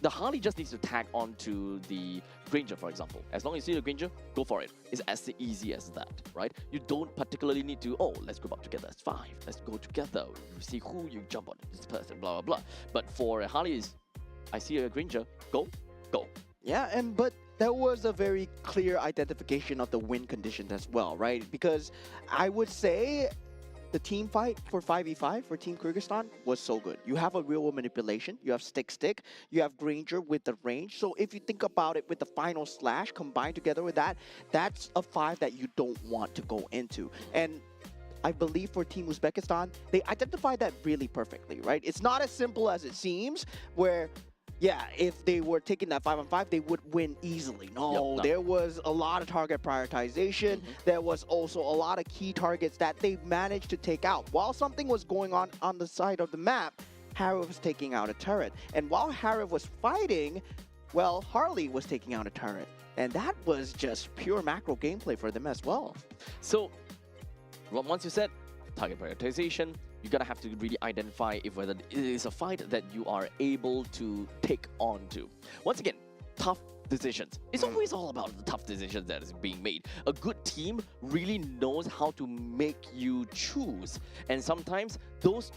Harley just needs to tag onto the Granger, for example. As long as you see the Granger, go for it. It's as easy as that, right? You don't particularly need to, let's group up together as 5. Let's go together. You see who you jump on, this person, blah, blah, blah. But for a Harley, I see a Granger, go. Yeah, but there was a very clear identification of the win conditions as well, right? Because I would say the team fight for 5v5 for Team Kyrgyzstan was so good. You have a real-world manipulation, you have stick, you have Granger with the range. So if you think about it with the final slash combined together with that, that's a 5 that you don't want to go into. And I believe for Team Uzbekistan, they identified that really perfectly, right? It's not as simple as it seems, where yeah, if they were taking that 5-on-5, they would win easily. No, there was a lot of target prioritization. There was also a lot of key targets that they managed to take out. While something was going on the side of the map, Harif was taking out a turret. And while Harif was fighting, well, Harley was taking out a turret. And that was just pure macro gameplay for them as well. So, once you said target prioritization, you're gonna have to really identify if whether it is a fight that you are able to take on to. Once again, tough decisions. It's always all about the tough decisions that is being made. A good team really knows how to make you choose, and sometimes those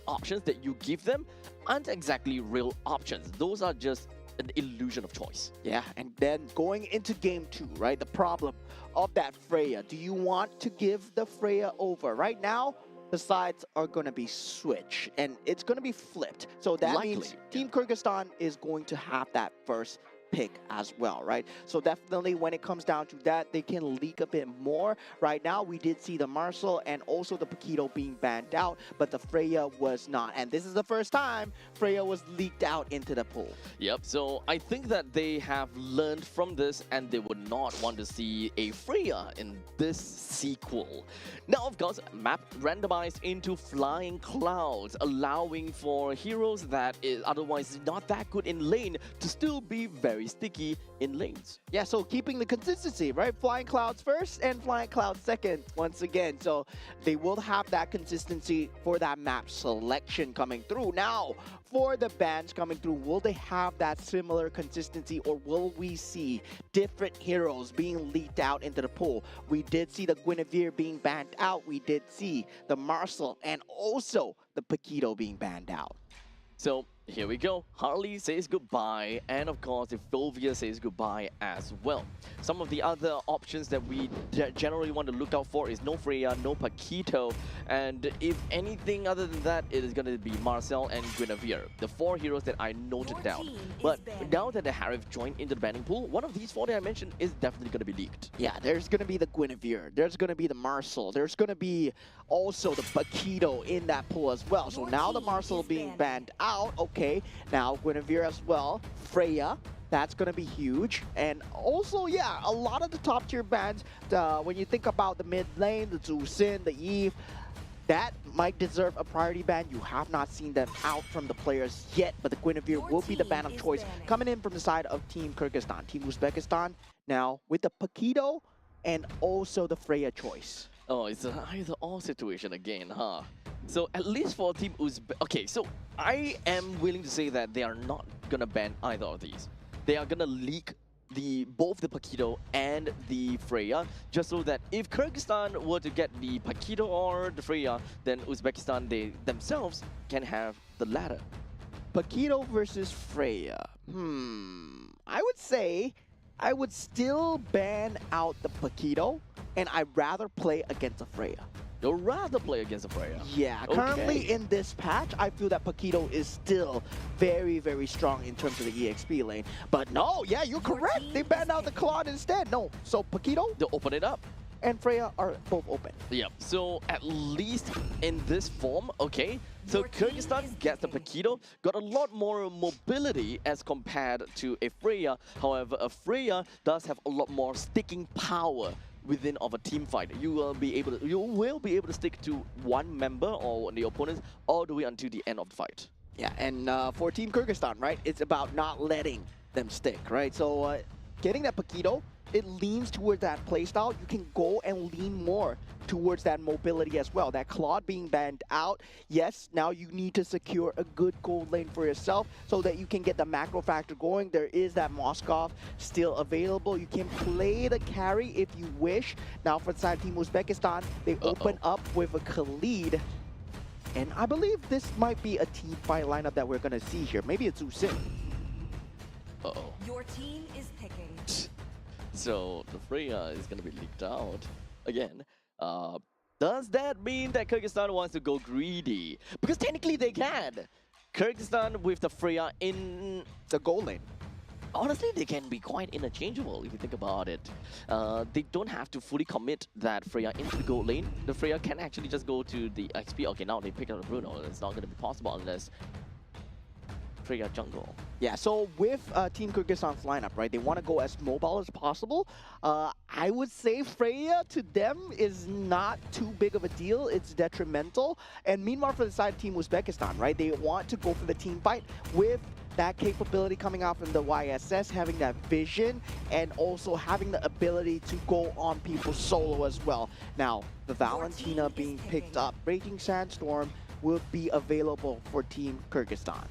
options that you give them aren't exactly real options. Those are just an illusion of choice. Yeah, and then going into game 2, right? The problem of that Freya. Do you want to give the Freya over? Right now, the sides are going to be switched, and it's going to be flipped. So that means Team Kyrgyzstan is going to have that first pick as well, right? So definitely when it comes down to that, they can leak a bit more. Right now, we did see the Marcel and also the Paquito being banned out, but the Freya was not. And this is the first time Freya was leaked out into the pool. Yep, so I think that they have learned from this and they would not want to see a Freya in this sequel. Now, of course, map randomized into flying clouds, allowing for heroes that is otherwise not that good in lane to still be very sticky in lanes. Yeah, so keeping the consistency, right? Flying Clouds first and Flying Clouds second once again. So they will have that consistency for that map selection coming through. Now, for the bans coming through, will they have that similar consistency, or will we see different heroes being leaked out into the pool? We did see the Guinevere being banned out. We did see the Marcel and also the Paquito being banned out. So here we go. Harley says goodbye, and of course, Evolvia says goodbye as well. Some of the other options that we generally want to look out for is no Freya, no Paquito, and if anything other than that, it is going to be Marcel and Guinevere, the 4 heroes that I noted down. But now that the Harif joined into the banning pool, one of these 4 that I mentioned is definitely going to be leaked. Yeah, there's going to be the Guinevere, there's going to be the Marcel, there's going to be also the Paquito in that pool as well. So now the Marcel being banned out. Okay, now Guinevere as well, Freya, that's going to be huge. And also, yeah, a lot of the top tier bans, when you think about the mid lane, the Zhu Xin, the Eve, that might deserve a priority ban. You have not seen them out from the players yet, but the Guinevere will be the ban of choice coming in from the side of Team Kyrgyzstan. Team Uzbekistan now with the Paquito and also the Freya choice. Oh, it's an either-or situation again, huh? So at least for Team Uzbek... Okay, so I am willing to say that they are not gonna ban either of these. They are gonna leak both the Paquito and the Freya, just so that if Kyrgyzstan were to get the Paquito or the Freya, then Uzbekistan, they themselves can have the latter. Paquito versus Freya. I would say I would still ban out the Paquito, and I'd rather play against a Freya. You'd rather play against a Freya. Yeah, Okay. currently in this patch, I feel that Paquito is still very, very strong in terms of the EXP lane. But no, yeah, you're correct. They banned out the Claude instead. No, so Paquito They'll open it up. and Freya are both open. Yep, so at least in this form, okay, so Your team Kyrgyzstan is gets the picking. Paquito, got a lot more mobility as compared to a Freya. However, a Freya does have a lot more sticking power within of a team fight. You will be able to stick to one member or the opponents all the way until the end of the fight. Yeah, and for Team Kyrgyzstan, right, it's about not letting them stick, right? So getting that Paquito, it leans towards that playstyle. You can go and lean more towards that mobility as well. That Claude being banned out, yes, now you need to secure a good gold lane for yourself so that you can get the macro factor going. There is that Moskov still available. You can play the carry if you wish. Now for the side of Team Uzbekistan, they open up with a Khalid. And I believe this might be a team fight lineup that we're going to see here. Maybe it's Usin. Uh-oh. Your team is picking. So the Freya is going to be leaked out again. Does that mean that Kyrgyzstan wants to go greedy? Because technically they can. Kyrgyzstan with the Freya in The gold lane. honestly, they can be quite interchangeable if you think about it. They don't have to fully commit that Freya into the gold lane. The Freya can actually just go to the XP. Okay, now they pick up the Bruno. It's not going to be possible unless Freya jungle. Yeah, so with Team Kyrgyzstan's lineup, right, they want to go as mobile as possible. I would say Freya to them is not too big of a deal. It's detrimental. And meanwhile, for the side of Team Uzbekistan, right, they want to go for the team fight with that capability coming out from the YSS, having that vision, and also having the ability to go on people solo as well. Now, the Valentina team is being picked picking. up, Raging Sandstorm will be available for Team Kyrgyzstan.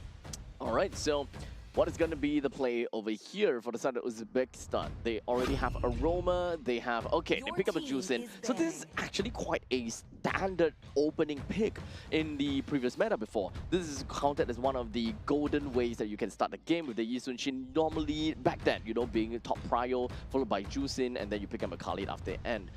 All right, so what is going to be the play over here for the side of Uzbekistan? They already have Aroma, they have... Okay, they Your pick up a team Juicin. is So this is actually quite a standard opening pick in the previous meta before. This is counted as one of the golden ways that you can start the game with the Yi Sun-shin. Normally, back then, you know, being top prio, followed by Juicin, and then you pick up a Khalid after the end.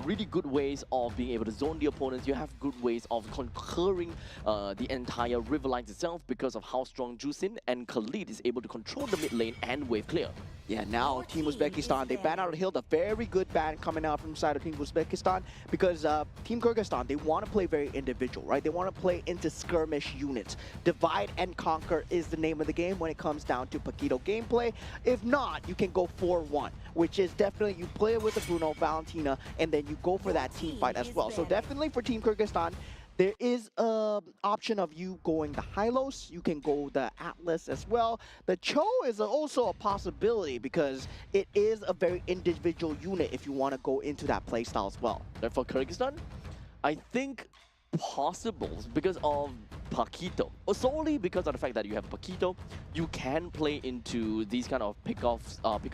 Really good ways of being able to zone the opponents. You have good ways of conquering the entire river lines itself because of how strong Juicin and Khalid is able to control the mid lane and wave clear. Yeah, now Your Team team is Uzbekistan, they ban out a Hild, a very good ban coming out from the side of Team Uzbekistan because Team Kyrgyzstan, they want to play very individual, right? They want to play into skirmish units. Divide and conquer is the name of the game when it comes down to Paquito gameplay. If not, you can go 4-1, which is definitely you play with the Bruno, Valentina, and then you go for that team fight as well. So definitely for Team Kyrgyzstan, there is an option of you going the Hylos. You can go the Atlas as well. The Cho is also a possibility because it is a very individual unit if you want to go into that playstyle as well. And for Kyrgyzstan, I think possible because of Paquito. Or solely because of the fact that you have Paquito, you can play into these kind of pick-off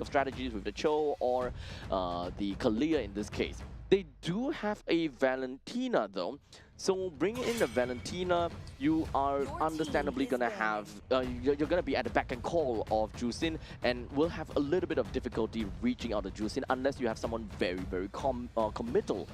strategies with the Cho or the Kalia in this case. They do have a Valentina though. So bringing in the Valentina, you are Your understandably team is gonna have, you're gonna be at the back and call of Juicin and will have a little bit of difficulty reaching out to Juicin unless you have someone very, very committal.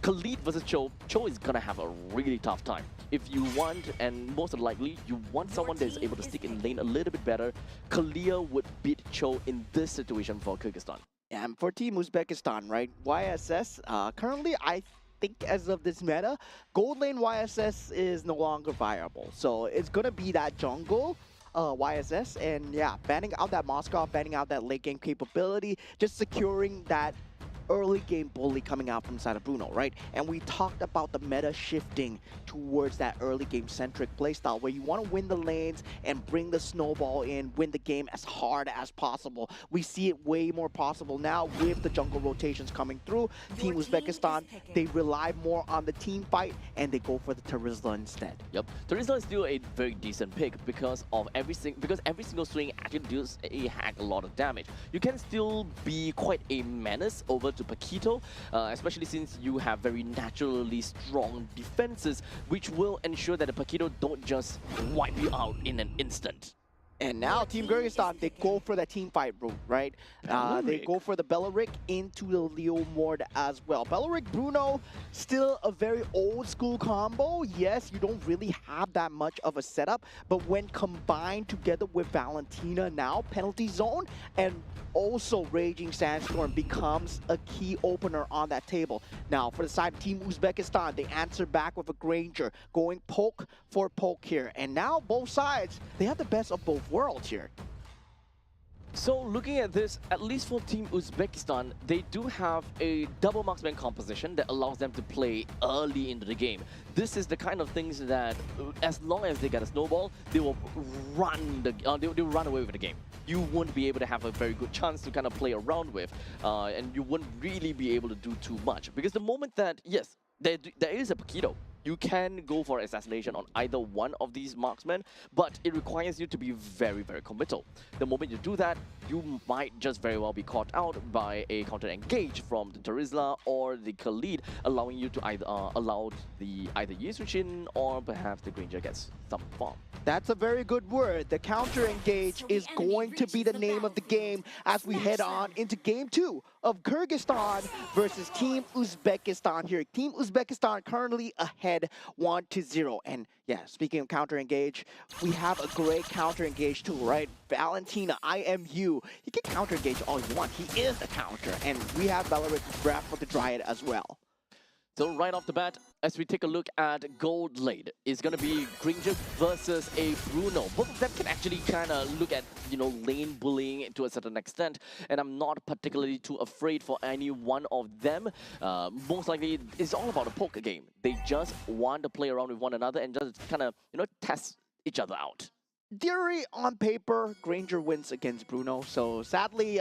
Khalid versus Cho is gonna have a really tough time. If you want, and most likely, you want someone that is able to stick in lane a little bit better, Kalia would beat Cho in this situation for Kyrgyzstan. And for Team Uzbekistan, right, YSS, currently I think as of this meta, gold lane YSS is no longer viable. So it's going to be that jungle YSS, and yeah, banning out that Moskov, banning out that late game capability, just securing that early game bully coming out from the side of Bruno, right? And we talked about the meta shifting towards that early game centric playstyle where you want to win the lanes and bring the snowball in, win the game as hard as possible. We see it way more possible now with the jungle rotations coming through. Team Uzbekistan, they rely more on the team fight and they go for the Terizla instead. Yep, Terizla is still a very decent pick because every single swing actually deals a heck a lot of damage. You can still be quite a menace over to Paquito, especially since you have very naturally strong defenses, which will ensure that the Paquito don't just wipe you out in an instant. And now Team Kyrgyzstan, they go for that team fight route, right? They go for the Belleric into the Leo Mord as well. Belleric Bruno, still a very old school combo. Yes, you don't really have that much of a setup, but when combined together with Valentina now, Penalty Zone, and also Raging Sandstorm becomes a key opener on that table. Now, for the side of Team Uzbekistan, they answer back with a Granger, going poke for poke here. And now both sides, they have the best of both worlds here. So looking at this, at least for Team Uzbekistan, they do have a double marksman composition that allows them to play early into the game. This is the kind of things that, as long as they get a snowball, they will run they'll run away with the game. You won't be able to have a very good chance to kind of play around with, and you won't really be able to do too much. Because the moment that, yes, there is a Paquito, you can go for assassination on either one of these marksmen, but it requires you to be very, very committal. The moment you do that, you might just very well be caught out by a counter-engage from the Terizla or the Khalid, allowing you to either either Yisuchin or perhaps the Granger gets some farm. That's a very good word. The counter-engage is going to be the name of the game as we head on into Game 2 of Kyrgyzstan versus Team Uzbekistan here. Team Uzbekistan currently ahead 1-0. And yeah, speaking of counter-engage, we have a great counter-engage tool, right? Valentina, IMU. He can counter-engage all you want. He is the counter. And we have Belleric Wrap for the Dryad as well. So right off the bat, as we take a look at Gold Lane, it's going to be Granger versus a Bruno. Both of them can actually kind of look at, lane bullying to a certain extent, and I'm not particularly too afraid for any one of them. Most likely, it's all about a poker game. They just want to play around with one another and just kind of, test each other out. Theory on paper, Granger wins against Bruno. So sadly,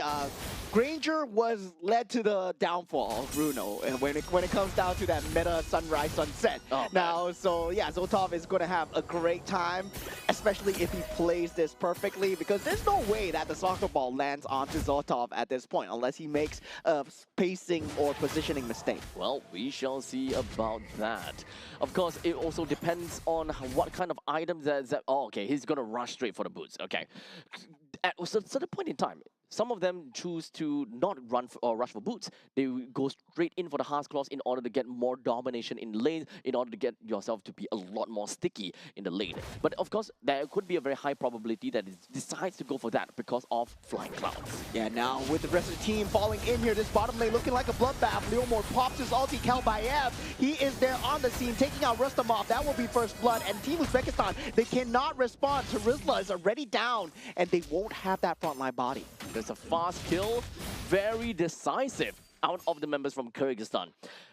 Granger was led to the downfall of Bruno, and when it comes down to that meta sunrise sunset. Oh, now, so yeah, Zotov is going to have a great time, especially if he plays this perfectly, because there's no way that the soccer ball lands onto Zotov at this point unless he makes a spacing or positioning mistake. Well, we shall see about that. Of course, it also depends on what kind of items that oh, okay, he's going to rush straight for the boots. Okay. At a certain point in time, some of them choose to not run or rush for boots. They go straight in for the Heart's Claws in order to get more domination in lane, in order to get yourself to be a lot more sticky in the lane. But of course, there could be a very high probability that it decides to go for that because of Flying Clouds. Yeah, now with the rest of the team falling in here, this bottom lane looking like a bloodbath. Leomord pops his ulti, Kalbayev. He is there on the scene, taking out Rustamov. That will be first blood. And Team Uzbekistan, they cannot respond. Terizla is already down, and they won't have that frontline body. There's a fast kill, very decisive out of the members from Kyrgyzstan.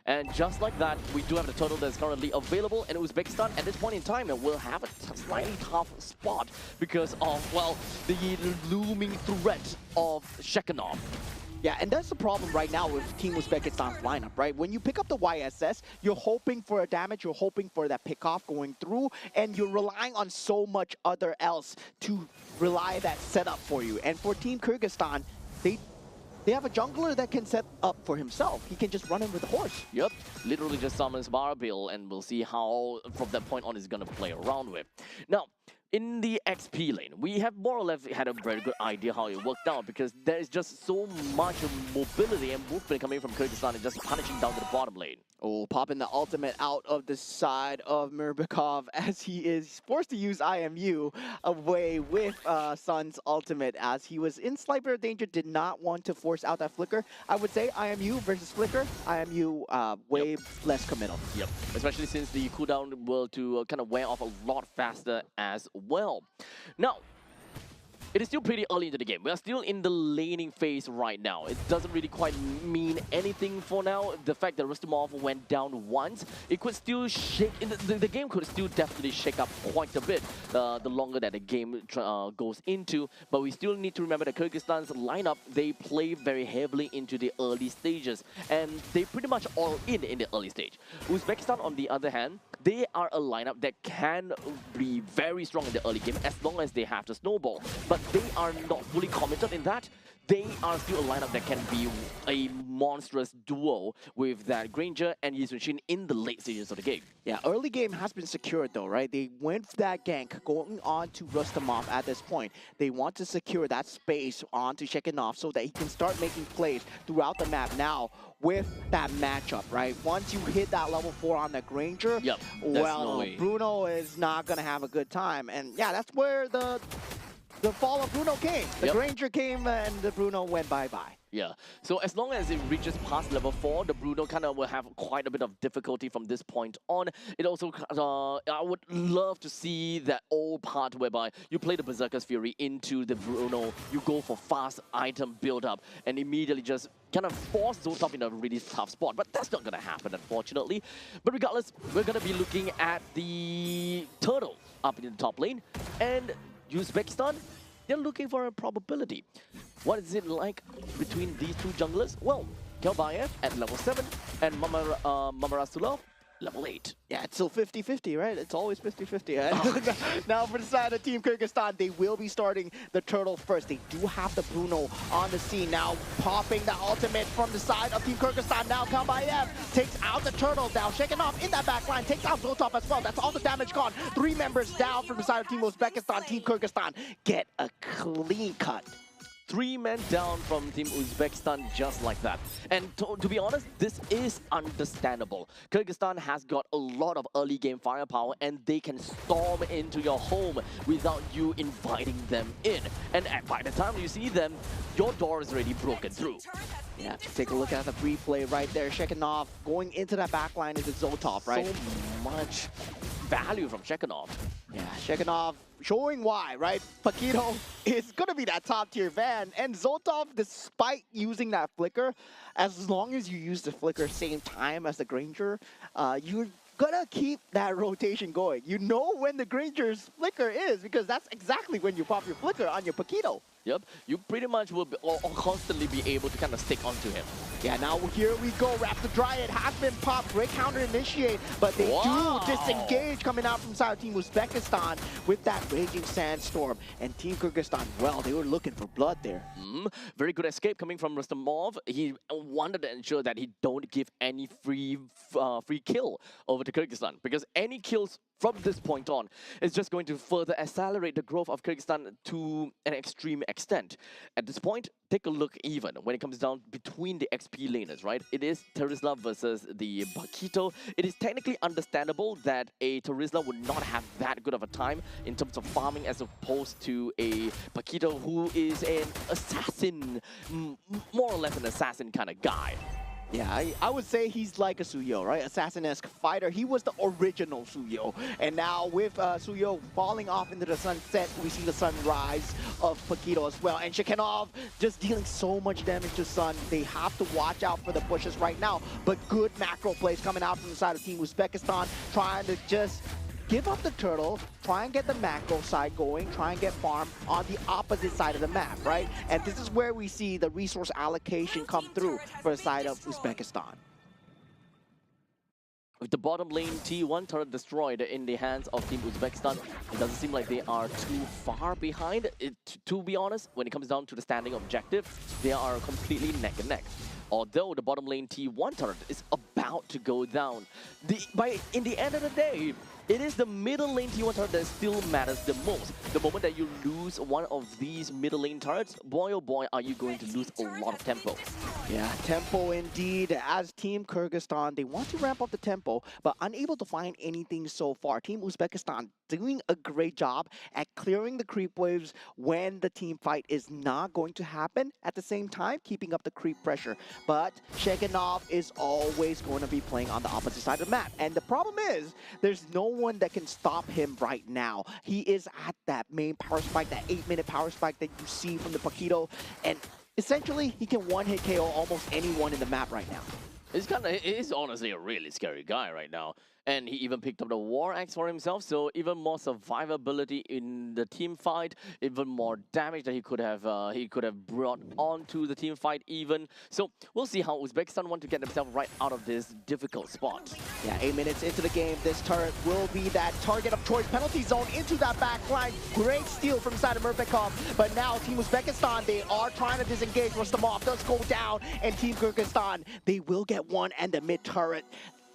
And just like that, we do have the turtle that's currently available, and Uzbekistan at this point in time will have a slightly tough spot because of, well, the looming threat of Shekhanov. Yeah, and that's the problem right now with Team Uzbekistan's lineup, right? When you pick up the YSS, you're hoping for a damage, you're hoping for that pick-off going through, and you're relying on so much other else to rely that setup for you. And for Team Kyrgyzstan, they have a jungler that can set up for himself. He can just run in with a horse. Yep, literally just summons Barbil, and we'll see how, from that point on, he's going to play around with. Now, in the XP lane, we have more or less had a very good idea how it worked out because there is just so much mobility and movement coming from Kyrgyzstan and just punishing down to the bottom lane. Oh, popping the ultimate out of the side of Mirbikov as he is forced to use IMU away with Sun's ultimate as he was in slight bit of danger, did not want to force out that flicker. I would say IMU versus flicker, IMU way less committal. Yep, especially since the cooldown will to kind of wear off a lot faster as well. Now, It is still pretty early into the game. We are still in the laning phase right now. It doesn't really quite mean anything for now. The fact that Rustamov went down once, it could still shake. The game could still definitely shake up quite a bit the longer that the game goes into. But we still need to remember that Kyrgyzstan's lineup, they play very heavily into the early stages. And they pretty much all in the early stage. Uzbekistan, on the other hand, they are a lineup that can be very strong in the early game as long as they have the snowball. But they are not fully committed in that. They are still a lineup that can be a monstrous duo with that Granger and Yisunshin in the late stages of the game. Yeah, early game has been secured though, right? They went for that gank going on to Rustamov at this point. They want to secure that space onto Shekhinov so that he can start making plays throughout the map now with that matchup, right? Once you hit that level 4 on the Granger, Yep, well, no way. Bruno is not going to have a good time. And yeah, that's where the fall of Bruno came. The Yep. Granger came and the Bruno went bye-bye. Yeah, so as long as it reaches past level 4, the Bruno kind of will have quite a bit of difficulty from this point on. It also, I would love to see that old part whereby you play the Berserker's Fury into the Bruno, you go for fast item build-up, and immediately just kind of force Zoltov in a really tough spot. But that's not going to happen, unfortunately. But regardless, we're going to be looking at the Turtle up in the top lane, and Uzbekistan, they're looking for a probability. What is it like between these two junglers? Well, Kelbayev at level 7 and Mamarasulov level 8. Yeah, it's still 50-50, right? It's always 50-50. Right? Now for the side of Team Kyrgyzstan, they will be starting the Turtle first. They do have the Bruno on the scene now, popping the ultimate from the side of Team Kyrgyzstan. Now Kambayev takes out the Turtle down. Shekhinov in that back line, takes out Zoltov as well. That's all the damage gone. 3 members down from the side of Team Uzbekistan. Team Kyrgyzstan get a clean cut. 3 men down from Team Uzbekistan just like that. And to be honest, this is understandable. Kyrgyzstan has got a lot of early game firepower and they can storm into your home without you inviting them in. And by the time you see them, your door is already broken through. Yeah, take a look at the replay right there. Shekhinov going into that back line is Zoltov, right? So much value from Shekhinov. Yeah, Shekhinov showing why, right? Paquito is going to be that top tier van. And Zoltov, despite using that flicker, as long as you use the flicker same time as the Granger, you're going to keep that rotation going. You know when the Granger's flicker is because that's exactly when you pop your flicker on your Paquito. Yep, you pretty much will be, or constantly be able to kind of stick onto him. Yeah, now here we go. Raptor Dryad has been popped. Great counter initiate, but they do disengage coming out from side of Team Uzbekistan with that Raging Sandstorm. And Team Kyrgyzstan, well, they were looking for blood there. Very good escape coming from Rustamov. He wanted to ensure that he don't give any free kill over to Kyrgyzstan, because any kills from this point on is just going to further accelerate the growth of Kyrgyzstan to an extreme extent. At this point, take a look even when it comes down between the XP laners, right? It is Terizla versus the Paquito. It is technically understandable that a Terizla would not have that good of a time in terms of farming as opposed to a Paquito who is an assassin, more or less an assassin kind of guy. Yeah, I would say he's like a Suyo, right? Assassin-esque fighter. He was the original Suyo. And now with Suyo falling off into the sunset, we see the sunrise of Paquito as well. And Shekhinov just dealing so much damage to Sun. They have to watch out for the bushes right now. But good macro plays coming out from the side of Team Uzbekistan, trying to just give up the Turtle, try and get the macro side going, try and get farm on the opposite side of the map, right? And this is where we see the resource allocation come through for the side of Uzbekistan. With the bottom lane T1 turret destroyed in the hands of Team Uzbekistan, it doesn't seem like they are too far behind. To be honest, when it comes down to the standing objective, they are completely neck and neck. Although the bottom lane T1 turret is about to go down. In the end of the day, it is the middle lane T1 turret that still matters the most. The moment that you lose one of these middle lane turrets, boy oh boy, are you going to lose a lot of tempo. Yeah, tempo indeed. As Team Kyrgyzstan, they want to ramp up the tempo, but unable to find anything so far. Team Uzbekistan doing a great job at clearing the creep waves when the team fight is not going to happen. At the same time, keeping up the creep pressure. But Shekhinov is always going to be playing on the opposite side of the map. And the problem is, there's no one that can stop him right now. He is at that main power spike, that 8-minute power spike that you see from the Paquito, and essentially he can one-hit KO almost anyone in the map right now. It is honestly a really scary guy right now. And he even picked up the War Axe for himself, so even more survivability in the team fight, even more damage that he could have brought onto the team fight even. So we'll see how Uzbekistan want to get themselves right out of this difficult spot. Yeah, 8 minutes into the game, this turret will be that target of choice. Penalty zone into that back line. Great steal from the side of Murpekov. But now Team Uzbekistan, they are trying to disengage. Rustamov does go down, and Team Kyrgyzstan, they will get one and the mid turret.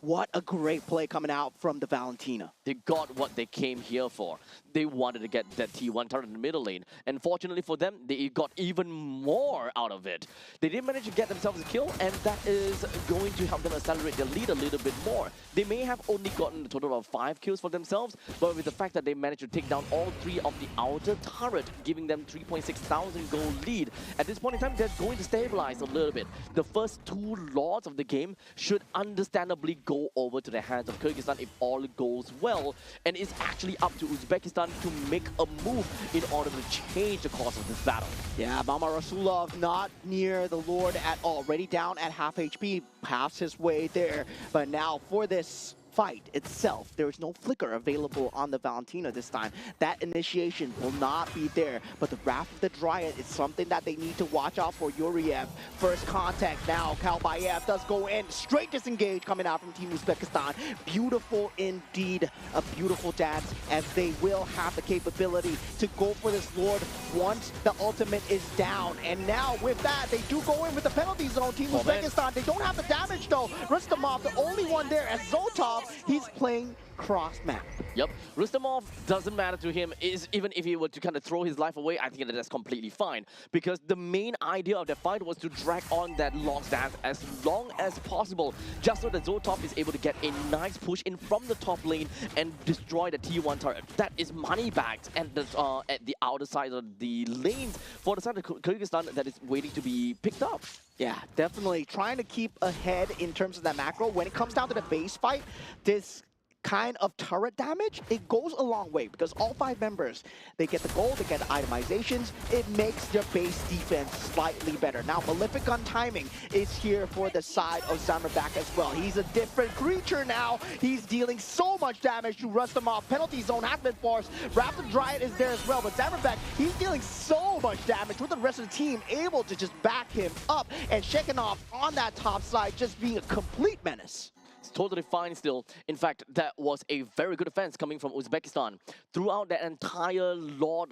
What a great play coming out from the Valentina. They got what they came here for. They wanted to get that T1 turret in the middle lane. And fortunately for them, they got even more out of it. They did manage to get themselves a kill, and that is going to help them accelerate their lead a little bit more. They may have only gotten a total of 5 kills for themselves, but with the fact that they managed to take down all 3 of the outer turret, giving them 3,600 gold lead, at this point in time, they're going to stabilize a little bit. The first 2 lords of the game should understandably go over to the hands of Kyrgyzstan if all goes well, and it's actually up to Uzbekistan to make a move in order to change the course of this battle. Yeah, Mama Rasulov not near the Lord at all. Already down at half HP, pass his way there. But now for this fight itself, there is no flicker available on the Valentina this time. That initiation will not be there, but the Wrath of the Dryad is something that they need to watch out for. Yuriev, first contact now. Kalbayev does go in, straight disengage coming out from Team Uzbekistan. Beautiful indeed, a beautiful dance, as they will have the capability to go for this Lord once the ultimate is down. And now with that, they do go in with the penalty zone. Team Uzbekistan, they don't have the damage though. Rustamov, the only one there, as Zotov, he's playing cross map. Yep, Rustamov doesn't matter to him. Even if he were to kind of throw his life away, I think that that's completely fine. Because the main idea of the fight was to drag on that long stance as long as possible, just so that Zotov is able to get a nice push in from the top lane and destroy the T1 turret. That is money bags at the outer side of the lanes for the side of Kyrgyzstan that is waiting to be picked up. Yeah, definitely trying to keep ahead in terms of that macro. When it comes down to the base fight, this kind of turret damage, it goes a long way because all 5 members, they get the gold, they get the itemizations. It makes their base defense slightly better. Now, Malefic Gun timing is here for the side of Zamerbek as well. He's a different creature now. He's dealing so much damage to Rustamov. Penalty zone has been forced. Wrath of Dryad is there as well, but Zamerbek, he's dealing so much damage with the rest of the team able to just back him up, and Shekhinov on that top side just being a complete menace. It's totally fine still. In fact, that was a very good defense coming from Uzbekistan. Throughout that entire Lord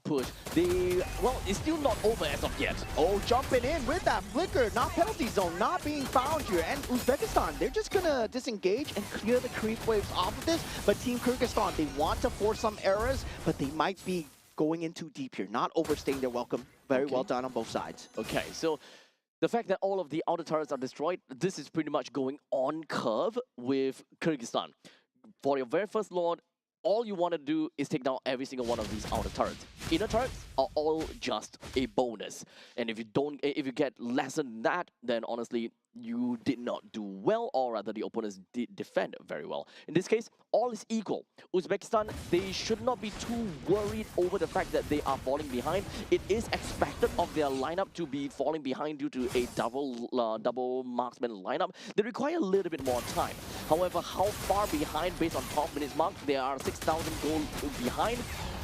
push, it's still not over as of yet. Oh, jumping in with that flicker, not penalty zone, not being found here. And Uzbekistan, they're just gonna disengage and clear the creep waves off of this. But Team Kyrgyzstan, they want to force some errors, but they might be going in too deep here, not overstaying their welcome. Very well done on both sides. Okay, so the fact that all of the outer turrets are destroyed, this is pretty much going on curve with Kyrgyzstan. For your very first Lord, all you want to do is take down every single one of these outer turrets. Inner turrets are all just a bonus. And if you get less than that, then honestly, you did not do well, or rather the opponents did defend very well. In this case, all is equal. Uzbekistan, they should not be too worried over the fact that they are falling behind. It is expected of their lineup to be falling behind due to a double marksman lineup. They require a little bit more time. However, how far behind based on 12 minutes mark, they are 6,000 gold behind.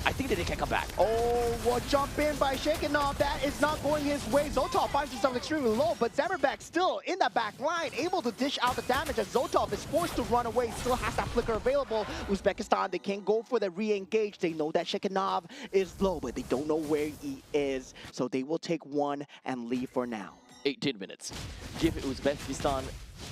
I think that they can come back. Oh, well, jump in by Shekhinov. That is not going his way. Zotov finds himself extremely low, but Zamerbek still in that back line, able to dish out the damage as Zotov is forced to run away. Still has that flicker available. Uzbekistan, they can't go for the re-engage. They know that Shekhinov is low, but they don't know where he is. So they will take one and leave for now. 18 minutes. Give Uzbekistan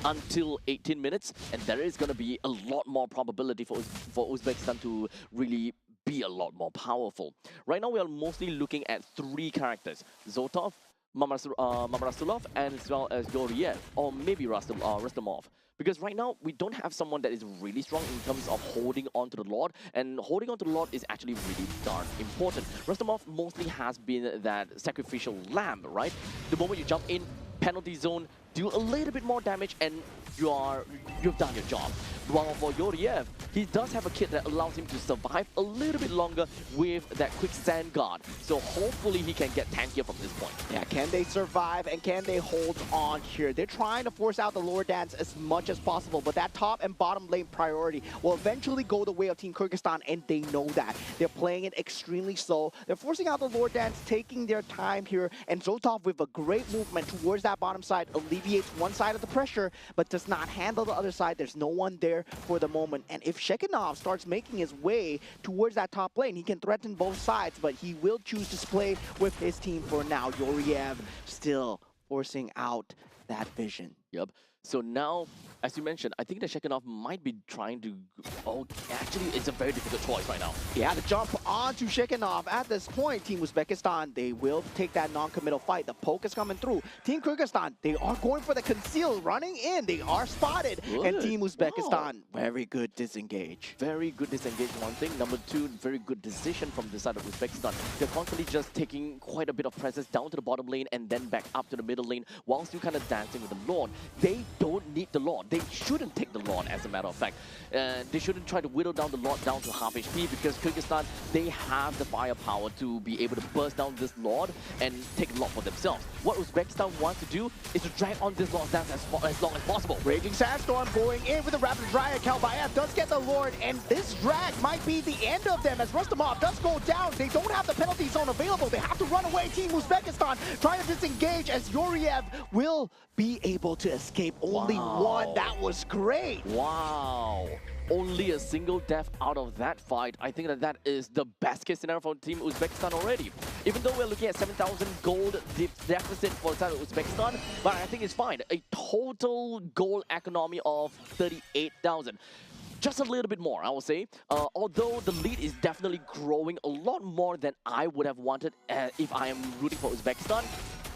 until 18 minutes, and there is going to be a lot more probability for Uzbekistan to really be a lot more powerful. Right now, we are mostly looking at 3 characters: Zotov, Rasulov, and as well as Yuriev, or maybe Rustamov. Because right now, we don't have someone that is really strong in terms of holding on to the Lord, and holding on to the Lord is actually really darn important. Rustamov mostly has been that sacrificial lamb, right? The moment you jump in, penalty zone, do a little bit more damage, and you've done your job. While for Yoriev, he does have a kit that allows him to survive a little bit longer with that quick sand guard. So hopefully he can get tankier from this point. Yeah, can they survive and can they hold on here? They're trying to force out the lore dance as much as possible, but that top and bottom lane priority will eventually go the way of Team Kyrgyzstan, and they know that. They're playing it extremely slow. They're forcing out the lore dance, taking their time here, and Zotov with a great movement towards that bottom side alleviates one side of the pressure, but does not handle the other side. There's no one there for the moment, and if Shekinov starts making his way towards that top lane, he can threaten both sides, but he will choose to play with his team for now. Yoriev still forcing out that vision. Yep. So now, as you mentioned, I think that Shekinov might be trying to... Oh, actually, it's a very difficult choice right now. Yeah, to jump onto Shekinov at this point, Team Uzbekistan, they will take that non-committal fight. The poke is coming through. Team Kyrgyzstan, they are going for the conceal, running in. They are spotted. Good. And Team Uzbekistan, very good disengage. Very good disengage, one thing. Number two, very good decision from the side of Uzbekistan. They're constantly just taking quite a bit of presence down to the bottom lane and then back up to the middle lane while still kind of dancing with the Lord. They don't need the Lord. They shouldn't take the Lord, as a matter of fact. They shouldn't try to whittle down the Lord down to half HP, because Kyrgyzstan, they have the firepower to be able to burst down this Lord and take Lord for themselves. What Uzbekistan wants to do is to drag on this Lord down as long as possible. Raging Sandstorm going in with the Rapid Dryad. Kalbaev does get the Lord, and this drag might be the end of them as Rustamov does go down. They don't have the penalty zone available. They have to run away. Team Uzbekistan trying to disengage as Yoriev will be able to escape. Only one. That was great. Wow. Only a single death out of that fight. I think that is the best case scenario for Team Uzbekistan already. Even though we're looking at 7,000 gold deficit for the side of Uzbekistan, but I think it's fine. A total gold economy of 38,000. Just a little bit more, I would say. Although the lead is definitely growing a lot more than I would have wanted if I am rooting for Uzbekistan.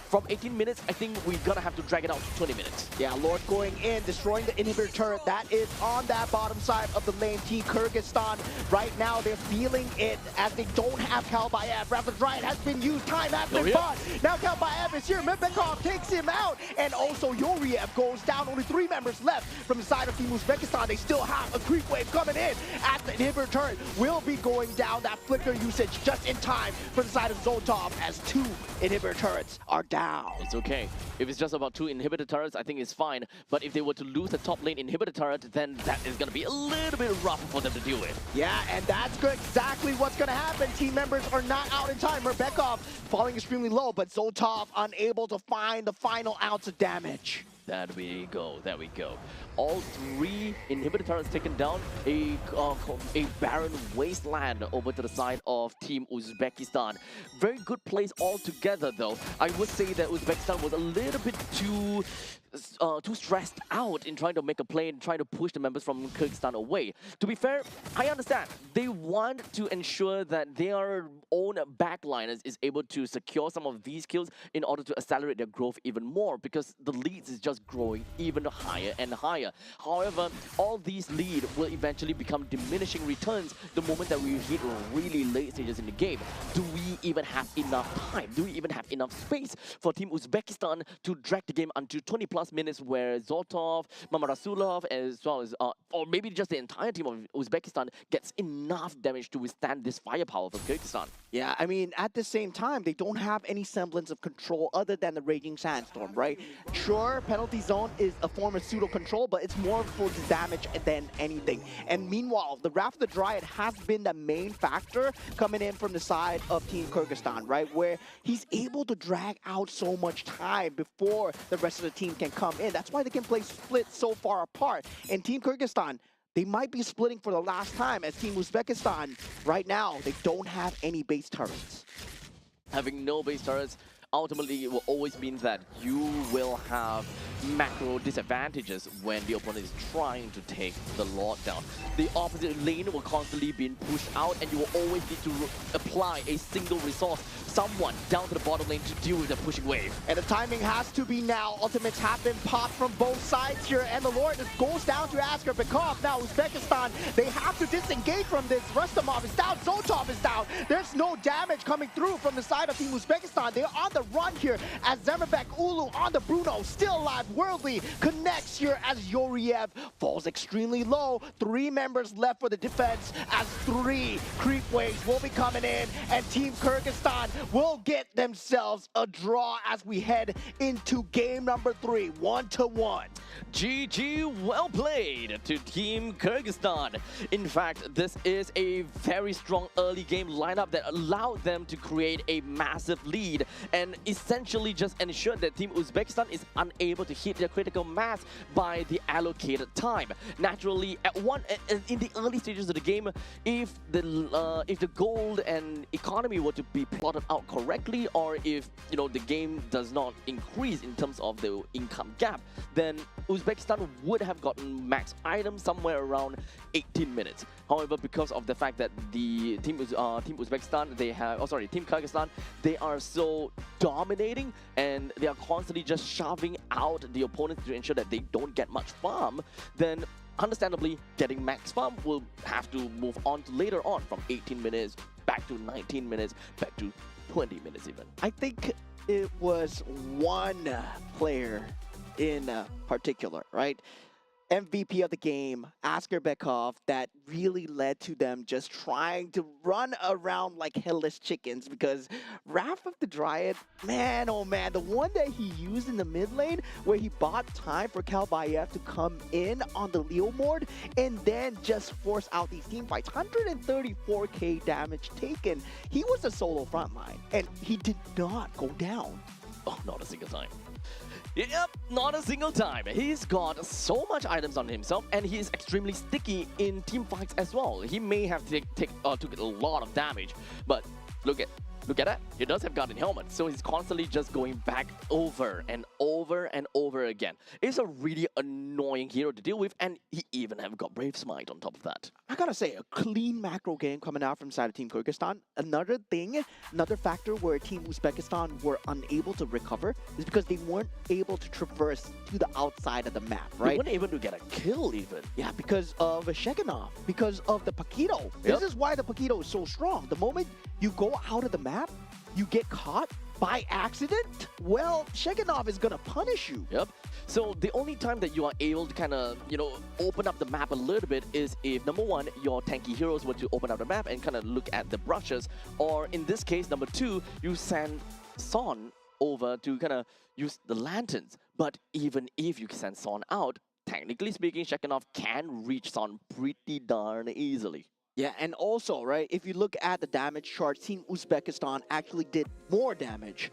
From 18 minutes, I think we're gonna have to drag it out to 20 minutes. Yeah, Lord going in, destroying the inhibitor turret. That is on that bottom side of the lane. Team Kyrgyzstan, right now, they're feeling it as they don't have Kalbaev. Rapid Dryad has been used, time has been fought. Now Kalbaev is here, Mibekov takes him out, and also Yoriev goes down. Only 3 members left from the side of Team Uzbekistan. They still have a creep wave coming in as the inhibitor turret will be going down. That flicker usage just in time for the side of Zotov as 2 inhibitor turrets are down. It's okay. If it's just about 2 inhibitor turrets, I think it's fine. But if they were to lose the top lane inhibitor turret, then that is going to be a little bit rough for them to deal with. Yeah, and that's exactly what's going to happen. Team members are not out in time. Rebekov falling extremely low, but Zotov unable to find the final ounce of damage. There we go, there we go. All 3 inhibitor turrets taken down. A barren wasteland over to the side of Team Uzbekistan. Very good plays altogether, though. I would say that Uzbekistan was a little bit too stressed out in trying to make a play and trying to push the members from Kyrgyzstan away. To be fair, I understand. They want to ensure that their own backliners is able to secure some of these kills in order to accelerate their growth even more, because the leads is just growing even higher and higher. However, all these leads will eventually become diminishing returns the moment that we hit really late stages in the game. Do we even have enough time? Do we even have enough space for Team Uzbekistan to drag the game until 20+ minutes, where Zotov, Mamarasulov, as well as, or maybe just the entire team of Uzbekistan gets enough damage to withstand this firepower from Kyrgyzstan? Yeah, I mean, at the same time, they don't have any semblance of control other than the Raging Sandstorm, right? Sure, penalty zone is a form of pseudo-control, but it's more for the damage than anything. And meanwhile, the Wrath of the Dryad has been the main factor coming in from the side of Team Kyrgyzstan, right? Where he's able to drag out so much time before the rest of the team can come in. That's why they can play split so far apart. And Team Kyrgyzstan, they might be splitting for the last time, as Team Uzbekistan, right now, they don't have any base turrets. Having no base turrets ultimately it will always mean that you will have macro disadvantages when the opponent is trying to take the Lord down. The opposite lane will constantly be pushed out, and you will always need to apply a single resource, someone down to the bottom lane, to deal with the pushing wave. And the timing has to be now. Ultimates have been popped from both sides here, and the Lord just goes down to Asker Bekov. Now Uzbekistan, they have to disengage from this. Rustamov is down, Zotov is down. There's no damage coming through from the side of Team Uzbekistan. They're on the run here as Zemerbek Ulu on the Bruno, still alive. Worldly connects here as Yoriev falls extremely low. 3 members left for the defense as 3 creep waves will be coming in, and Team Kyrgyzstan will get themselves a draw as we head into game number 3, 1-1. GG, well played to Team Kyrgyzstan. In fact, this is a very strong early game lineup that allowed them to create a massive lead and essentially just ensured that Team Uzbekistan is unable to hit their critical mass by the allocated time. Naturally, in the early stages of the game, if the gold and economy were to be plotted out correctly, or if the game does not increase in terms of the income gap, then Uzbekistan would have gotten max items somewhere around 18 minutes. However, because of the fact that the Team Uzbekistan, Team Kyrgyzstan, they are so dominating and they are constantly just shoving out the opponents to ensure that they don't get much farm, then understandably, getting max farm will have to move on to later on from 18 minutes back to 19 minutes, back to 20 minutes even. I think it was one player in particular, right? MVP of the game, Asker Bekov, that really led to them just trying to run around like headless chickens, because Wrath of the Dryad, man, oh man, the one that he used in the mid lane where he bought time for Kalbayev to come in on the Leo Mord and then just force out these team fights. 134k damage taken. He was a solo frontline and he did not go down. Oh, not a single time. Yep, not a single time. He's got so much items on himself, and he's extremely sticky in team fights as well. He may have took a lot of damage, but look at that. He does have Guardian Helmet, so he's constantly just going back over and over and over again. It's a really annoying hero to deal with, and he even have got Brave Smite on top of that. I gotta say, a clean macro game coming out from side of Team Kyrgyzstan. Another factor where Team Uzbekistan were unable to recover is because they weren't able to traverse to the outside of the map, right? They weren't able to get a kill even. Yeah, because of Sheganov, because of the Paquito. Yep. This is why the Paquito is so strong. The moment you go out of the map, you get caught by accident, well, Sheganov is gonna punish you. Yep. So the only time that you are able to kind of, open up the map a little bit is if, number one, your tanky heroes were to open up the map and kind of look at the brushes, or in this case, number two, you send Son over to kind of use the lanterns. But even if you send Son out, technically speaking, Sheganov can reach Son pretty darn easily. Yeah, and also, right, if you look at the damage chart, Team Uzbekistan actually did more damage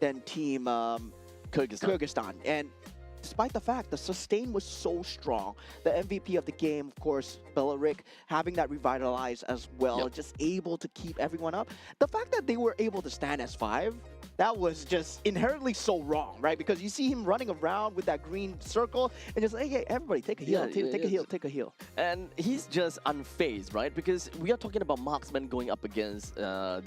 than Team Kyrgyzstan. And despite the fact the sustain was so strong, the MVP of the game, of course, Belarik, having that revitalize as well, Yep. just able to keep everyone up. The fact that they were able to stand as 5, that was just inherently so wrong, right? Because you see him running around with that green circle and just, hey, everybody, take a heal, take a heal, take a heal. And he's just unfazed, right? Because we are talking about marksman going up against what's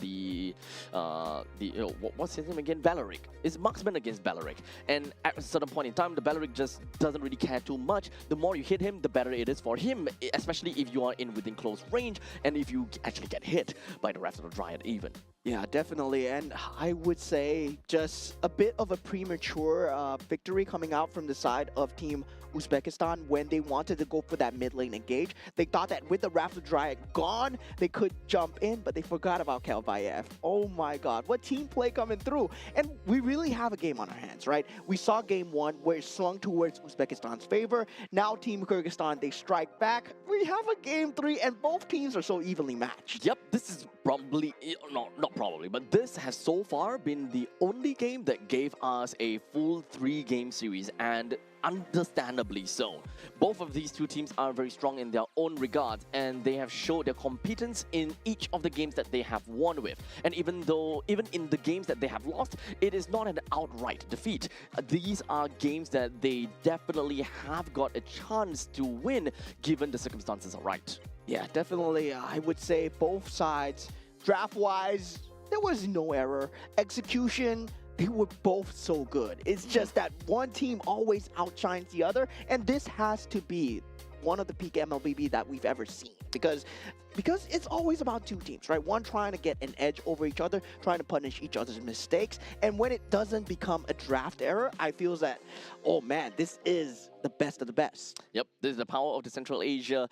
his name again? Belarik. It's marksman against Belarik. And at a certain point in time, the Belarik just doesn't really care too much. The more you hit him, the better it is for him, especially if you are within close range and if you actually get hit by the Wrath of the Dryad even. Yeah, definitely. And I would say just a bit of a premature victory coming out from the side of Team Uzbekistan when they wanted to go for that mid lane engage. They thought that with the Wrath of Dryad gone, they could jump in, but they forgot about Kalbayev. Oh my god, what team play coming through. And we really have a game on our hands, right? We saw game 1 where it swung towards Uzbekistan's favor. Now Team Kyrgyzstan, they strike back. We have a game 3 and both teams are so evenly matched. Yep, this is probably, not probably, but this has so far been the only game that gave us a full 3-game series, and understandably so. Both of these two teams are very strong in their own regards, and they have showed their competence in each of the games that they have won with. And even in the games that they have lost, it is not an outright defeat. These are games that they definitely have got a chance to win, given the circumstances are right. Yeah, definitely. I would say both sides, draft-wise, there was no error. Execution, they were both so good. It's just that one team always outshines the other, and this has to be one of the peak MLBB that we've ever seen. Because because it's always about two teams, right? One trying to get an edge over each other, trying to punish each other's mistakes. And when it doesn't become a draft error, I feel that, oh man, this is the best of the best. Yep, this is the power of the Central Asia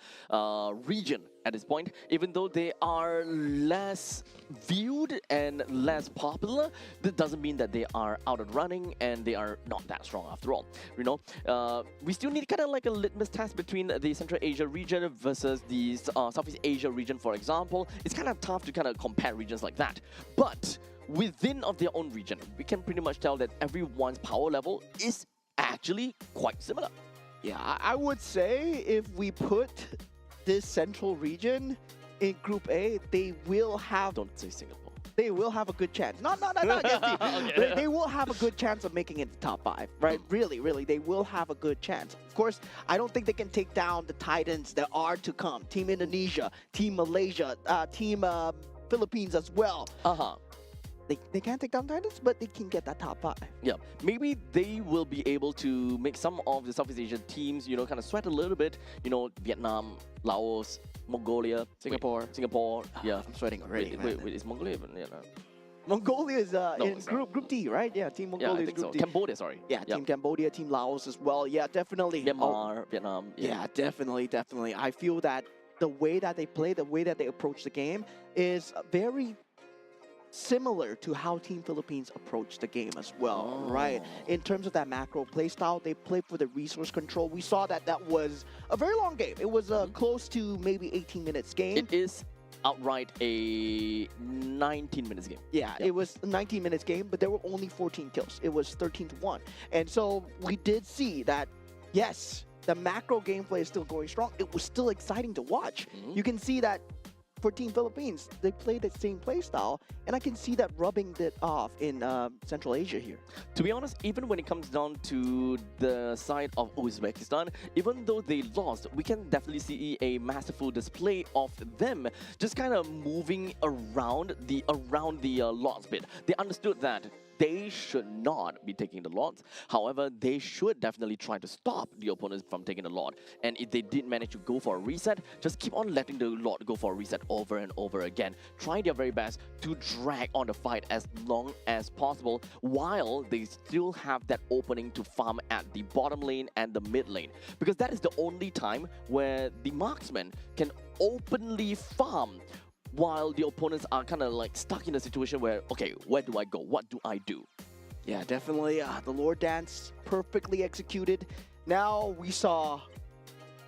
region at this point. Even though they are less viewed and less popular, that doesn't mean that they are out of running and they are not that strong after all. You know, we still need kind of like a litmus test between the Central Asia region versus the Southeast Asia region, for example. It's kind of tough to kind of compare regions like that. But within of their own region, we can pretty much tell that everyone's power level is actually quite similar. Yeah, I would say if we put this central region in Group A, they will have. Don't say Singapore. They will have a good chance. Not against you. Okay. They will have a good chance of making it the top 5, right? Really, they will have a good chance. Of course, I don't think they can take down the Titans that are to come. Team Indonesia, Team Malaysia, Team Philippines as well. They can't take down Titans, but they can get that top 5. Yeah, maybe they will be able to make some of the Southeast Asian teams, you know, kind of sweat a little bit. You know, Vietnam, Laos, Mongolia, Singapore. Singapore. Yeah, I'm sweating already. wait, is Mongolia even? Yeah, no. Mongolia is in it's not. Group D, right? Yeah, Team Yeah, Mongolia I is think Group so. D. Cambodia, sorry. Yeah, Yep. Team Cambodia, Team Laos as well. Yeah, definitely. Myanmar, Vietnam. Yeah, definitely. I feel that the way that they play, the way that they approach the game is very similar to how Team Philippines approach the game as well, right? In terms of that macro play style, they play for the resource control. We saw that was a very long game. It was close to maybe 18 minutes game. It is outright a 19 minutes game. Yeah, it was a 19 minutes game, but there were only 14 kills. It was 13-1. And so we did see that, yes, the macro gameplay is still going strong. It was still exciting to watch. You can see that for Team Philippines, they play the same play style, and I can see that rubbing it off in Central Asia here. To be honest, even when it comes down to the side of Uzbekistan, even though they lost, we can definitely see a masterful display of them just kind of moving around the lots bit. They understood that they should not be taking the lots. However, they should definitely try to stop the opponents from taking the lot. And if they did manage to go for a reset, just keep on letting the lot go for a reset over and over again. Try their very best to drag on the fight as long as possible while they still have that opening to farm at the bottom lane and the mid lane. Because that is the only time where the marksman can openly farm while the opponents are kind of like stuck in a situation where, okay, where do I go? What do I do? Yeah, definitely. The Lord Dance perfectly executed. Now we saw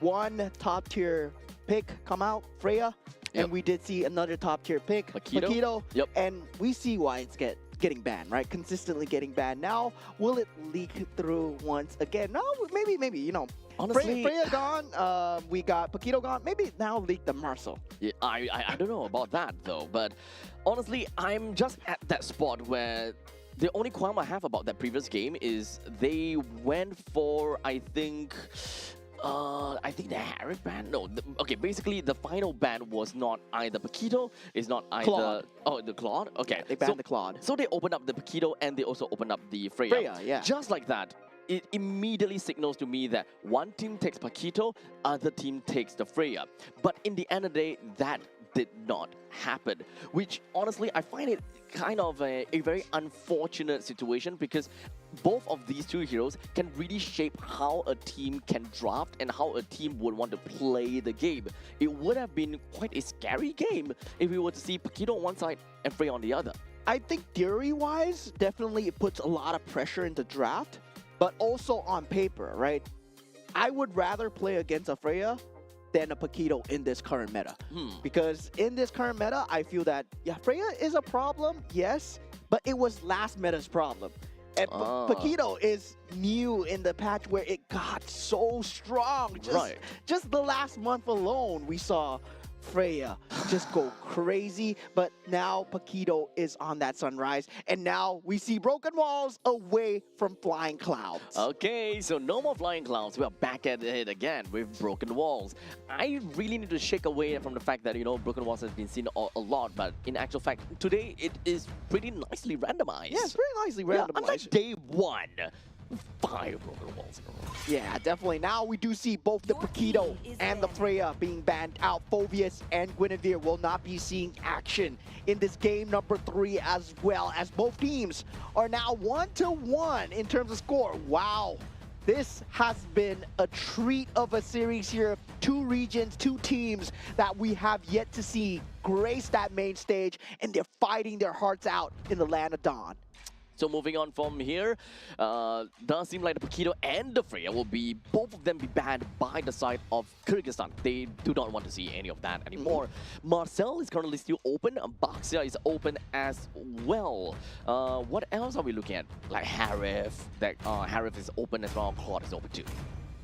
one top tier pick come out, Freya, and we did see another top tier pick, Makito. Yep. And we see why it's getting banned, right? Consistently getting banned. Now, will it leak through once again? No, maybe, you know. Honestly, Freya gone, we got Paquito gone. Maybe now leak the Marcel. Yeah, I don't know about that though, but honestly, I'm just at that spot where the only qualm I have about that previous game is they went for, I think the Harris ban? No, okay, basically the final ban was not either Paquito, it's not either... Claude. Oh, the Claude? Okay. Yeah, they banned the Claude. So they opened up the Paquito and they also opened up the Freya. Freya, yeah. Just like that, it immediately signals to me that one team takes Paquito, other team takes the Freya. But in the end of the day, that did not happen, which honestly I find it kind of a very unfortunate situation, because both of these two heroes can really shape how a team can draft and how a team would want to play the game. It would have been quite a scary game if we were to see Paquito on one side and Freya on the other. I think theory-wise, definitely it puts a lot of pressure into draft, but also on paper, right? I would rather play against a Freya than a Paquito in this current meta. Because in this current meta, I feel that, yeah, Freya is a problem, yes, but it was last meta's problem. And Paquito is new in the patch where it got so strong. Just the last month alone, we saw Freya just go crazy, but now Paquito is on that sunrise, and now we see broken walls away from flying clouds. Okay, so no more flying clouds. We are back at it again with broken walls. I really need to shake away from the fact that, you know, broken walls has been seen a lot, but in actual fact, today it is pretty nicely randomized. Yeah, it's pretty nicely randomized. Unlike day one, 5 broken walls in a row. Yeah, definitely. Now we do see both the Your Paquito team is and the banned. Freya being banned out. Phobius and Guinevere will not be seeing action in this game number 3 as well, as both teams are now 1-1 in terms of score. Wow. This has been a treat of a series here. 2 regions, 2 teams that we have yet to see grace that main stage, and they're fighting their hearts out in the land of Dawn. So moving on from here, does seem like the Paquito and the Freya will be, both of them be banned by the side of Kyrgyzstan. They do not want to see any of that anymore. Marcel is currently still open, Baxia is open as well. What else are we looking at? Like Harif, Harif is open as well, Claude is open too.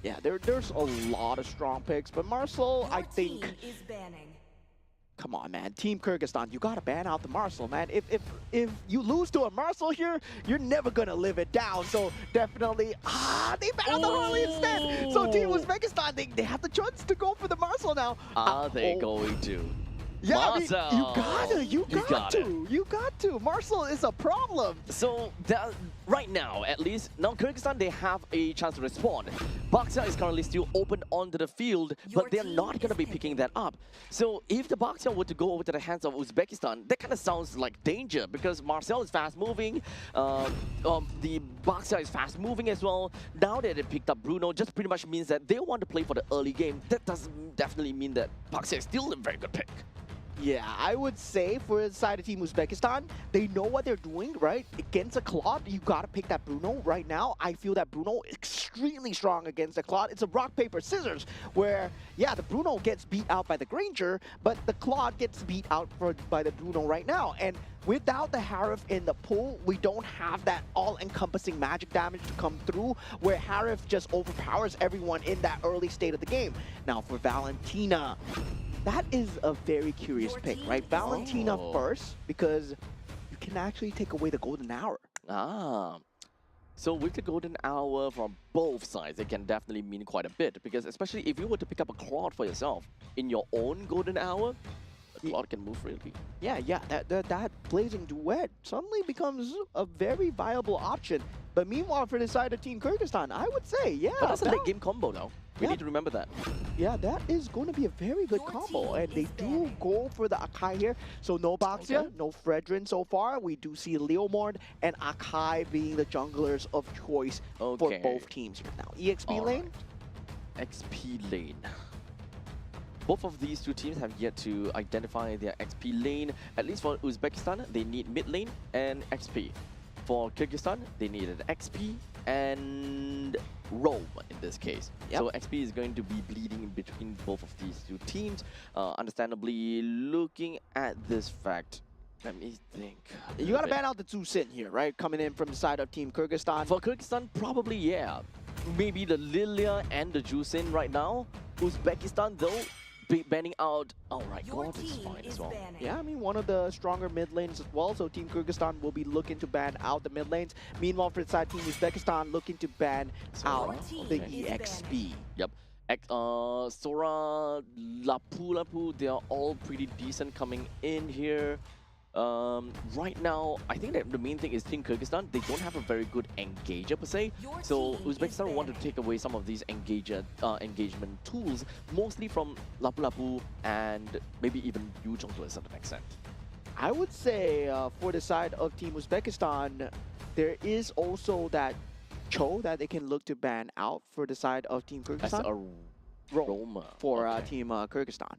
Yeah, there's a lot of strong picks, but Marcel, I think... Team is banning. Come on, man. Team Kyrgyzstan, you gotta ban out the Marcel, man. If you lose to a Marcel here, you're never gonna live it down. So definitely, they ban out the Harley instead. So Team Uzbekistan, they have the choice to go for the Marcel now. Are they going to? Yeah, I mean, Marcel! you got to. Marcel is a problem. So right now, at least, now Kyrgyzstan, they have a chance to respond. Baxia is currently still open onto the field, but they're not going to be picking that up. So if the Baxia were to go over to the hands of Uzbekistan, that kind of sounds like danger because Marcel is fast moving, the Baxia is fast moving as well. Now that they picked up Bruno, just pretty much means that they want to play for the early game. That doesn't definitely mean that Baxia is still a very good pick. Yeah, I would say for the side of Team Uzbekistan, they know what they're doing, right? Against a Claude, you gotta pick that Bruno right now. I feel that Bruno is extremely strong against the Claude. It's a rock, paper, scissors, where, yeah, the Bruno gets beat out by the Granger, but the Claude gets beat out by the Bruno right now. And without the Harif in the pool, we don't have that all-encompassing magic damage to come through, where Harif just overpowers everyone in that early state of the game. Now for Valentina, that is a very curious Your pick, team right? is Valentina Oh. first, because you can actually take away the golden hour. So with the golden hour from both sides, it can definitely mean quite a bit because especially if you were to pick up a Claude for yourself in your own golden hour, a Claude can move freely. Yeah, that blazing duet suddenly becomes a very viable option. But meanwhile, for the side of Team Kyrgyzstan, I would say, yeah, But that's a late game combo now. We Yeah. need to remember that. yeah, that is going to be a very good Your combo. team And they is do banning. go for the Akai here. So no Baxia, Okay. no Fredrin so far. We do see Leomord and Akai being the junglers of choice for Okay. both teams here now. EXP All lane? XP lane. Both of these two teams have yet to identify their XP lane. At least for Uzbekistan, they need mid lane and XP. For Kyrgyzstan, they need an XP and roam in this case. Yep. So XP is going to be bleeding in between both of these two teams. Understandably, looking at this fact, let me think. a You little gotta bit. ban out the Tzu Sin here, right? Coming in from the side of Team Kyrgyzstan. For Kyrgyzstan, probably yeah. Maybe the Lilia and the Jusin right now. Uzbekistan though, banning out. Alright, Your God is team fine as is well. banning. Yeah, I mean, one of the stronger mid lanes as well, so Team Kyrgyzstan will be looking to ban out the mid lanes. Meanwhile, for the side Team Uzbekistan, looking to ban out Your the team is EXP. Yep. Sora, Lapu, they are all pretty decent coming in here. Right now, I think that the main thing is Team Kyrgyzstan, they don't have a very good engager per se. Your So team is Uzbekistan want to banning. take away some of these engagement tools, mostly from Lapu and maybe even Yu Zhong to a certain extent. I would say for the side of Team Uzbekistan, there is also that Cho that they can look to ban out for the side of Team As Kyrgyzstan. a Roam roamer. for Okay. Team Kyrgyzstan.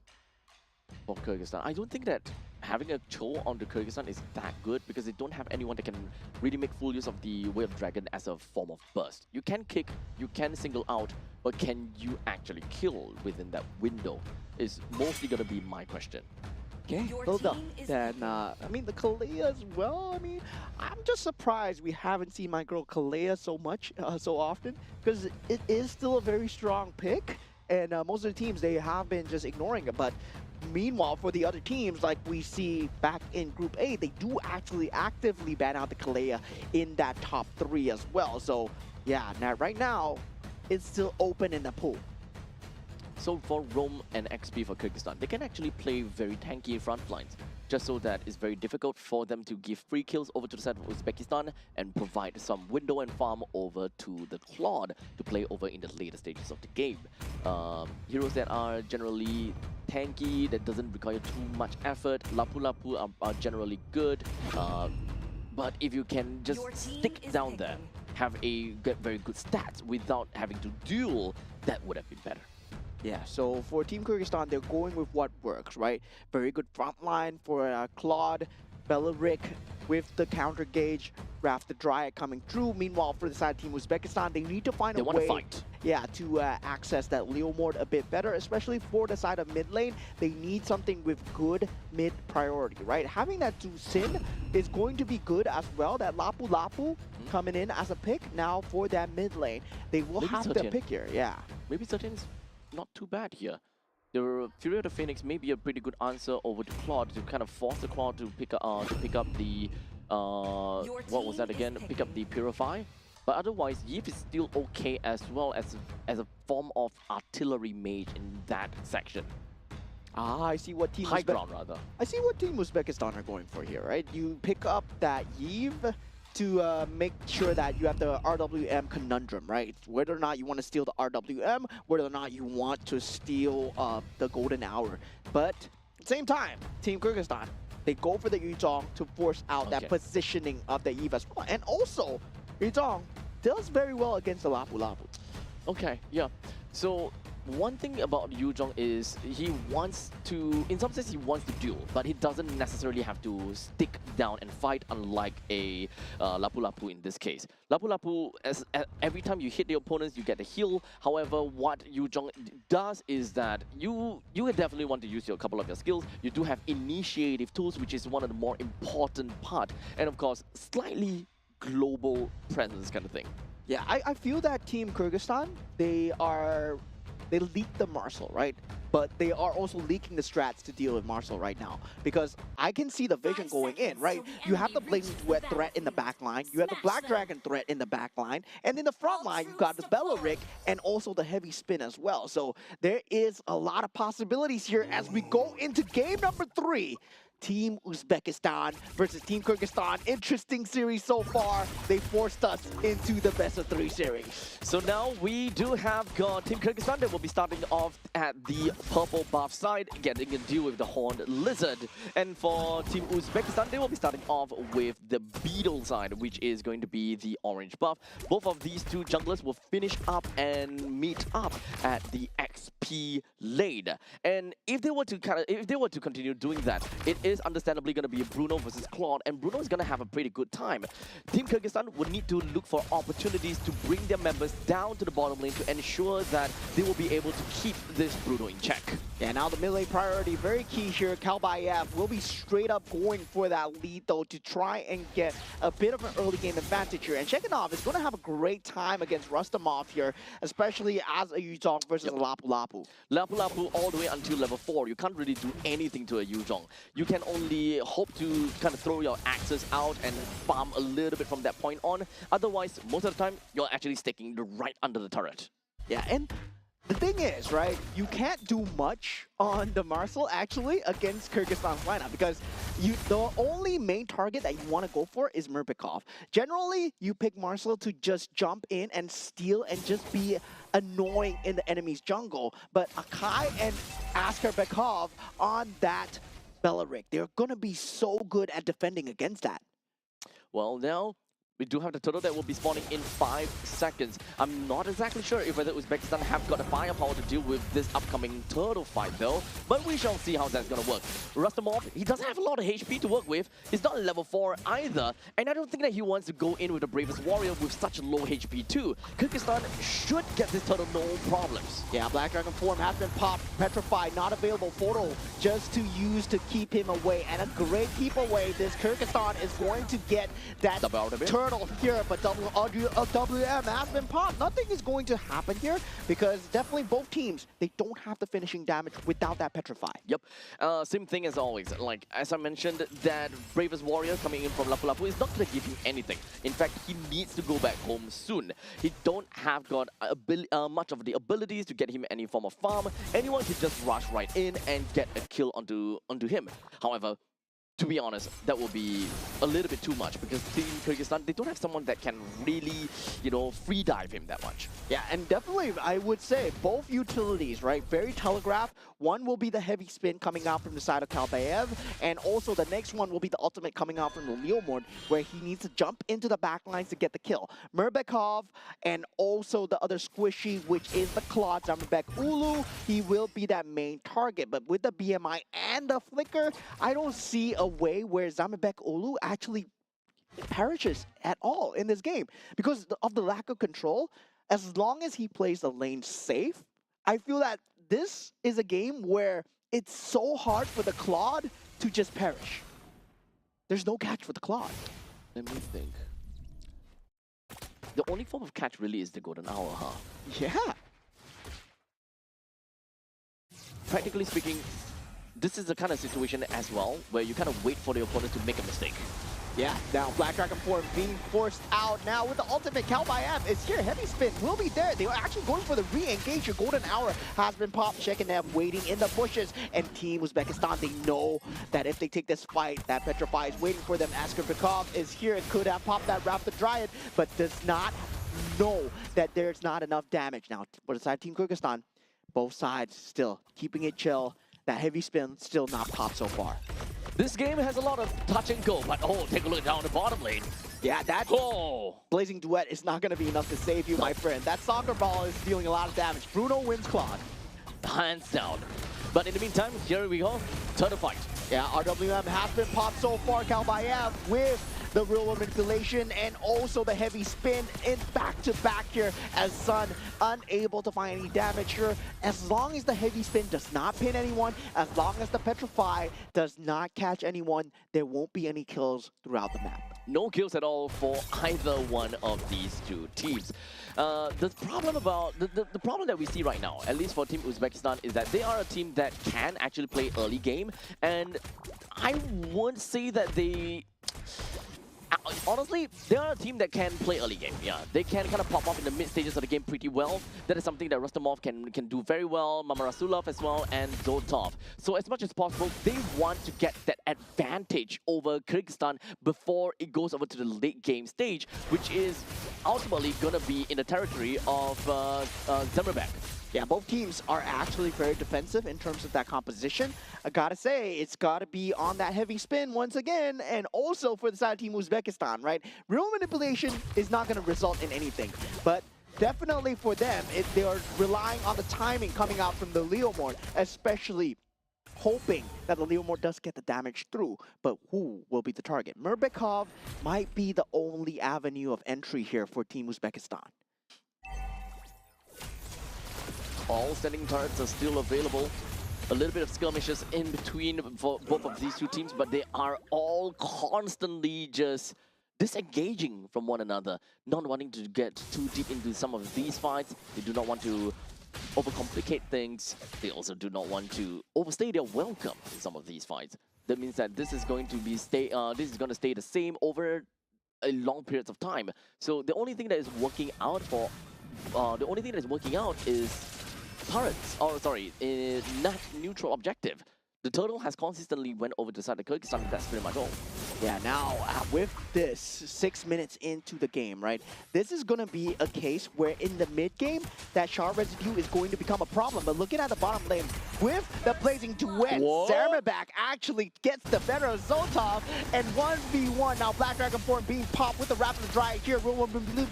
For Kyrgyzstan. I don't think that having a Cho on the Kyrgyzstan is that good because they don't have anyone that can really make full use of the Way of Dragon as a form of burst. You can kick, you can single out, but can you actually kill within that window is mostly going to be my question. Okay, Your well done. team is Then, picking. I mean, the Kalea as well. I mean, I'm just surprised we haven't seen my girl Kalea so much, so often, because it is still a very strong pick, and most of the teams, they have been just ignoring it. But meanwhile, for the other teams, like we see back in Group A, they do actually actively ban out the Kalea in that top 3 as well. So, yeah, now right now, it's still open in the pool. So for Rome and XP for Kyrgyzstan, they can actually play very tanky front lines. just so that it's very difficult for them to give free kills over to the side of Uzbekistan and provide some window and farm over to the Claude to play over in the later stages of the game. Heroes that are generally tanky, that doesn't require too much effort. Lapu Lapu are generally good, but if you can just Your team stick is down there, picking. have a very good stats without having to duel, that would have been better. Yeah, so for Team Kyrgyzstan, they're going with what works, right? Very good front line for Claude, Beleric with the counter gauge, Raph the Dryad coming through. Meanwhile, for the side of Team Uzbekistan, they need to find They a want to way fight. yeah, to access that Leo Mord a bit better, especially for the side of mid lane. They need something with good mid priority, right? Having that to Sin is going to be good as well. That Lapu Lapu coming in as a pick now for that mid lane. They will Maybe have to 13. pick here, yeah. Maybe 13 is not too bad here. The Fury of the Phoenix may be a pretty good answer over to Claude to kind of force the Claude to pick up the what was that team is again? Pick up the picking. Purify. But otherwise, Yip is still okay as well as a form of artillery mage in that section. Ah, I see what Team High ground rather. I see what Team Uzbekistan are going for here, right? You pick up that Yves to make sure that you have the RWM conundrum, right? Whether or not you want to steal the RWM, whether or not you want to steal the Golden Hour. But at the same time, Team Kyrgyzstan, they go for the Yuzhong to force out that Okay. positioning of the Yves as well. And also, Yuzhong does very well against the Lapu Lapu. Okay, yeah. So one thing about Yu Zhong is he wants to, in some sense, he wants to duel, but he doesn't necessarily have to stick down and fight, unlike a Lapu Lapu in this case. Lapu Lapu, every time you hit the opponents, you get a heal. However, what Yu Zhong does is that you would definitely want to use a couple of your skills. You do have initiative tools, which is one of the more important part, and of course, slightly global presence kind of thing. Yeah, I feel that Team Kyrgyzstan, they leak the Marcel, right? But they are also leaking the strats to deal with Marcel right now. Because I can see the vision 5 going in, seconds right? till the You have the enemy Blazing reaches the Duet threat in the battlefield. back line. You have the Smash Black them. Dragon threat in the back line. And in the front All line, you've got the troops deployed. Beleric and also the Heavy Spin as well. So there is a lot of possibilities here as we go into game number 3. Team Uzbekistan versus Team Kyrgyzstan. Interesting series so far. They forced us into the best of 3 series. So now we do have got Team Kyrgyzstan that will be starting off at the purple buff side, getting a deal with the Horned Lizard. And for Team Uzbekistan, they will be starting off with the Beetle side, which is going to be the orange buff. Both of these two junglers will finish up and meet up at the XP lane. And if they were to continue doing that, it is understandably going to be Bruno versus Claude, and Bruno is going to have a pretty good time. Team Kyrgyzstan would need to look for opportunities to bring their members down to the bottom lane to ensure that they will be able to keep this Bruno in check. Yeah, now the mid lane priority, very key here. Kalbayev will be straight up going for that lead, though, to try and get a bit of an early game advantage here. And Shekhinov is going to have a great time against Rustamov here, especially as a Yuzhong versus a Lapu Lapu. Lapu Lapu all the way until level 4. You can't really do anything to a Yu Zhong. You can only hope to kind of throw your axes out and farm a little bit from that point on. Otherwise, most of the time, you're actually sticking right under the turret. Yeah, and the thing is, right, you can't do much on the Marcel actually against Kyrgyzstan's lineup because the only main target that you want to go for is Murpikov. Generally, you pick Marcel to just jump in and steal and just be annoying in the enemy's jungle. But Akai and Askerbekov on that Beleric, they're going to be so good at defending against that. Well, now we do have the turtle that will be spawning in 5 seconds. I'm not exactly sure if whether Uzbekistan have got the firepower to deal with this upcoming turtle fight though, but we shall see how that's gonna work. Rustamov, he doesn't have a lot of HP to work with. He's not level 4 either, and I don't think that he wants to go in with the Bravest Warrior with such low HP too. Kyrgyzstan should get this turtle no problems. Yeah, Black Dragon form has been popped, petrified, not available. Photo just to use to keep him away, and a great keep away. This Kyrgyzstan is going to get that Double out of it. turtle here, but WM has been popped. Nothing is going to happen here because definitely both teams, they don't have the finishing damage without that petrify. Yep, same thing as always. Like, as I mentioned, that Bravest Warrior coming in from Lapu Lapu is not going to give him anything. In fact, he needs to go back home soon. He don't have got much of the abilities to get him any form of farm. Anyone can just rush right in and get a kill onto him. However, to be honest, that will be a little bit too much because Team Kyrgyzstan, they don't have someone that can really, free dive him that much. Yeah, and definitely, I would say both utilities, right? Very telegraphed. One will be the heavy spin coming out from the side of Kalbaev, and also the next one will be the ultimate coming out from the Leomord, where he needs to jump into the backlines to get the kill. Murbekov and also the other squishy, which is the Claude Zamberbek Ulu, he will be that main target. But with the BMI and the Flicker, I don't see a way where Zamberbek Ulu actually perishes at all in this game because of the lack of control. As long as he plays the lane safe, I feel that this is a game where it's so hard for the Claude to just perish. There's no catch for the Claude. Let me think. The only form of catch really is the golden hour, huh? Yeah. Practically speaking, this is the kind of situation as well where you kind of wait for the opponent to make a mistake. Yeah, now Black Dragon form being forced out now with the ultimate. Kalbaev is here. Heavy spin will be there. They are actually going for the re-engage. Your golden hour has been popped. Shekenev waiting in the bushes. And Team Uzbekistan, they know that if they take this fight, that Petrify is waiting for them. Askerbekov is here and could have popped that Raptor Dryad, but does not know that there's not enough damage. Now, for the side Team Kyrgyzstan, both sides still keeping it chill. That heavy spin still not popped so far. This game has a lot of touch and go, but take a look down the bottom lane. Yeah, that Blazing Duet is not going to be enough to save you, my friend. That soccer ball is dealing a lot of damage. Bruno wins Claude. Hands down. But in the meantime, here we go. Turn the fight. Yeah, RWM has been popped so far. Kalbaev with the real world manipulation and also the heavy spin in back-to-back here as Sun unable to find any damage here. As long as the heavy spin does not pin anyone, as long as the Petrify does not catch anyone, there won't be any kills throughout the map. No kills at all for either one of these two teams. The problem that we see right now, at least for Team Uzbekistan, is that they are a team that can actually play early game, and I won't say that they... Honestly, they are a team that can play early game. Yeah, they can kind of pop off in the mid stages of the game pretty well. That is something that Rustamov can do very well, Mamarasulov as well, and Zoltov. So as much as possible, they want to get that advantage over Kyrgyzstan before it goes over to the late game stage, which is ultimately going to be in the territory of Zamberbek. Yeah, both teams are actually very defensive in terms of that composition. I gotta say, it's gotta be on that heavy spin once again, and also for the side of Team Uzbekistan, right? Real manipulation is not gonna result in anything, but definitely for them, they are relying on the timing coming out from the Leomord, especially hoping that the Leomord does get the damage through, but who will be the target? Murbekov might be the only avenue of entry here for Team Uzbekistan. All standing turrets are still available. A little bit of skirmishes in between for both of these two teams, but they are all constantly just disengaging from one another, not wanting to get too deep into some of these fights. They do not want to overcomplicate things. They also do not want to overstay their welcome in some of these fights. That means that this is going to stay the same over a long periods of time. So the only thing that is working out is turrets, net neutral objective. The turtle has consistently went over to the side of Kyrgyzstan. That's pretty much all. Yeah, now with this 6 minutes into the game, right? This is going to be a case where in the mid game, that shard residue is going to become a problem. But looking at the bottom lane, with the Blazing Duet, Zarmabak actually gets the better of Zoltov, and 1v1. Now Black Dragon form being popped with the Raptor Dry here, real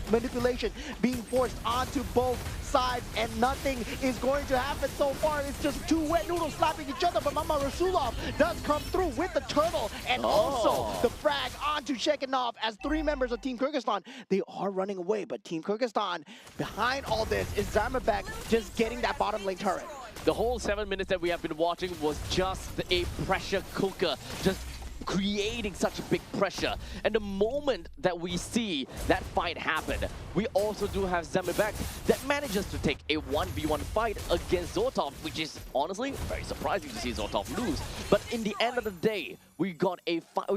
manipulation being forced onto both sides, and nothing is going to happen so far. It's just two wet noodles slapping each other, but Mama Rasulov does come through with the turtle, and also the frag onto Shekinov as 3 members of Team Kyrgyzstan. They are running away, but Team Kyrgyzstan, behind all this, is Zarmabek just getting that bottom lane turret. The whole 7 minutes that we have been watching was just a pressure cooker, just creating such a big pressure. And the moment that we see that fight happen, we also do have Zamberbek that manages to take a 1v1 fight against Zoltov, which is honestly very surprising to see Zoltov lose. But in the end of the day, we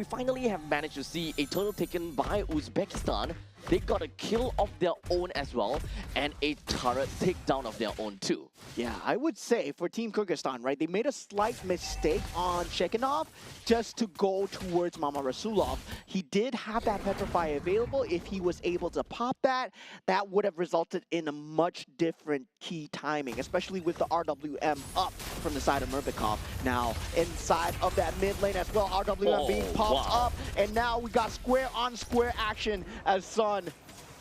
finally have managed to see a turtle taken by Uzbekistan. they got a kill of their own as well, and a turret takedown of their own too. Yeah, I would say for Team Kyrgyzstan, right, they made a slight mistake on Shekinov just to go towards Mama Rasulov. He did have that Petrify available. If he was able to pop that, that would have resulted in a much different key timing, especially with the RWM up from the side of Murbikov. Now, inside of that mid lane as well, RWM being popped up, and now we got square on square action as Sun,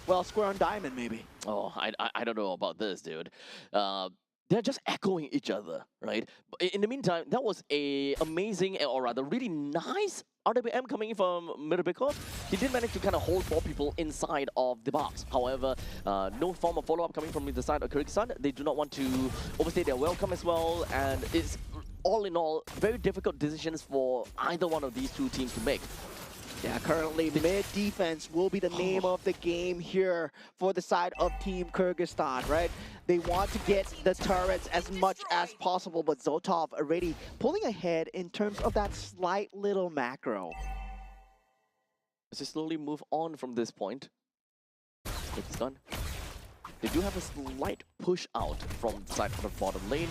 well, square on diamond maybe. Oh, I don't know about this, dude. They're just echoing each other, right? But in the meantime, that was a amazing, or rather really nice RWM coming in from Mirbekov. He did manage to kind of hold 4 people inside of the box. However, no form of follow-up coming from the side of Kyrgyzstan. They do not want to overstay their welcome as well, and it's all in all very difficult decisions for either one of these two teams to make. Yeah, currently mid defense will be the name of the game here for the side of Team Kyrgyzstan, right? They want to get the turrets as much as possible, but Zotov already pulling ahead in terms of that slight little macro. As they slowly move on from this point, Kyrgyzstan, they do have a slight push out from the side of the bottom lane,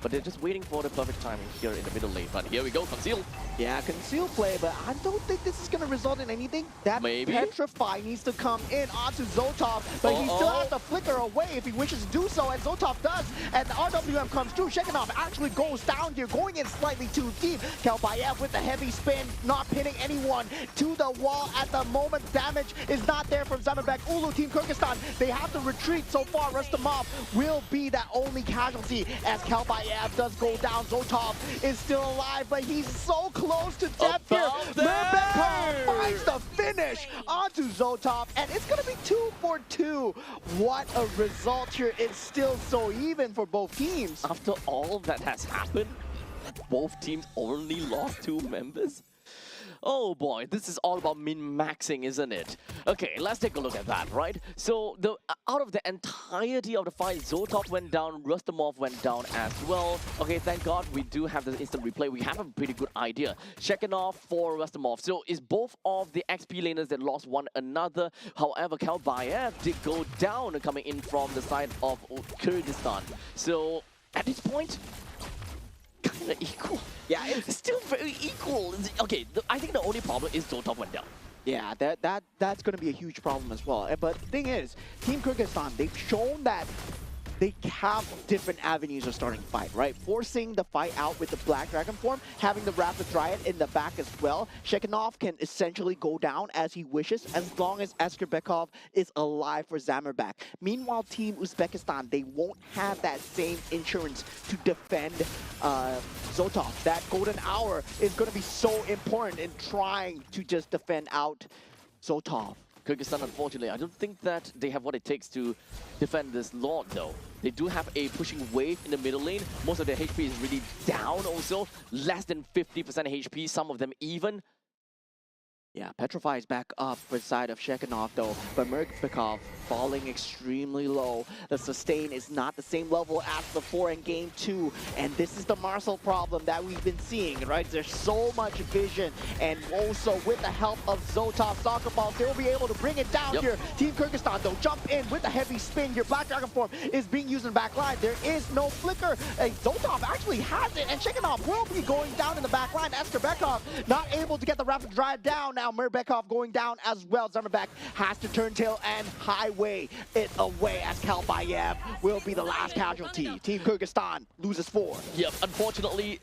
but they're just waiting for the perfect timing here in the middle lane. But here we go, Conceal. Yeah, conceal play, but I don't think this is going to result in anything. That Maybe. Petrify needs to come in onto Zotov, but he still has to flicker away if he wishes to do so, and Zotov does, and the RWM comes through. Shekinov actually goes down here, going in slightly too deep. Kelbayev with the heavy spin, not pinning anyone to the wall at the moment. Damage is not there from Zamerbek. Ulu, Team Kyrgyzstan, they have to retreat so far. Rustamov will be that only casualty as Kelbayev does go down. Zotov is still alive, but he's so close to death here. Murbekov finds the finish onto Zotov, and it's going to be 2 for 2. What a result here. It's still so even for both teams. After all that has happened, both teams only lost 2 members? Oh boy, this is all about min-maxing, isn't it? Okay, let's take a look at that, right? So, out of the entirety of the fight, Zotov went down, Rustamov went down as well. Okay, thank God we do have the instant replay. We have a pretty good idea. Shekinov for Rustamov. So, it's both of the XP laners that lost one another. However, Kelbayev did go down coming in from the side of Kyrgyzstan. So, at this point, kind of equal. Yeah, it's still very equal. Okay, I think the only problem is Zotov went down. Yeah, that's going to be a huge problem as well. But the thing is, Team Kyrgyzstan, they've shown that they have different avenues of starting fight, right? Forcing the fight out with the Black Dragon form, having the Rapid Dryad in the back as well. Shekinov can essentially go down as he wishes as long as Askerbekov is alive for Zamerbek. Meanwhile, Team Uzbekistan, they won't have that same insurance to defend Zotov. That golden hour is going to be so important in trying to just defend out Zotov. Kyrgyzstan, unfortunately, I don't think that they have what it takes to defend this Lord, though. They do have a pushing wave in the middle lane. Most of their HP is really down also. Less than 50% HP, some of them even. Yeah, Petrify is back up for the side of Shekinov though, but Murbikov falling extremely low. The sustain is not the same level as before in game 2, and this is the Marcel problem that we've been seeing, right? There's so much vision, and also with the help of Zotov Soccer Balls, they will be able to bring it down here. Team Kyrgyzstan though, jump in with a heavy spin. Your Black Dragon form is being used in the back line. There is no flicker. Zotov actually has it, and Shekinov will be going down in the back line. Askerbekov not able to get the Rapid Dryad down. Now Murbekov going down as well. Zamerbek has to turn tail and highway it away as Kelbayev will be the last casualty. Team Kyrgyzstan loses 4. Yep, unfortunately,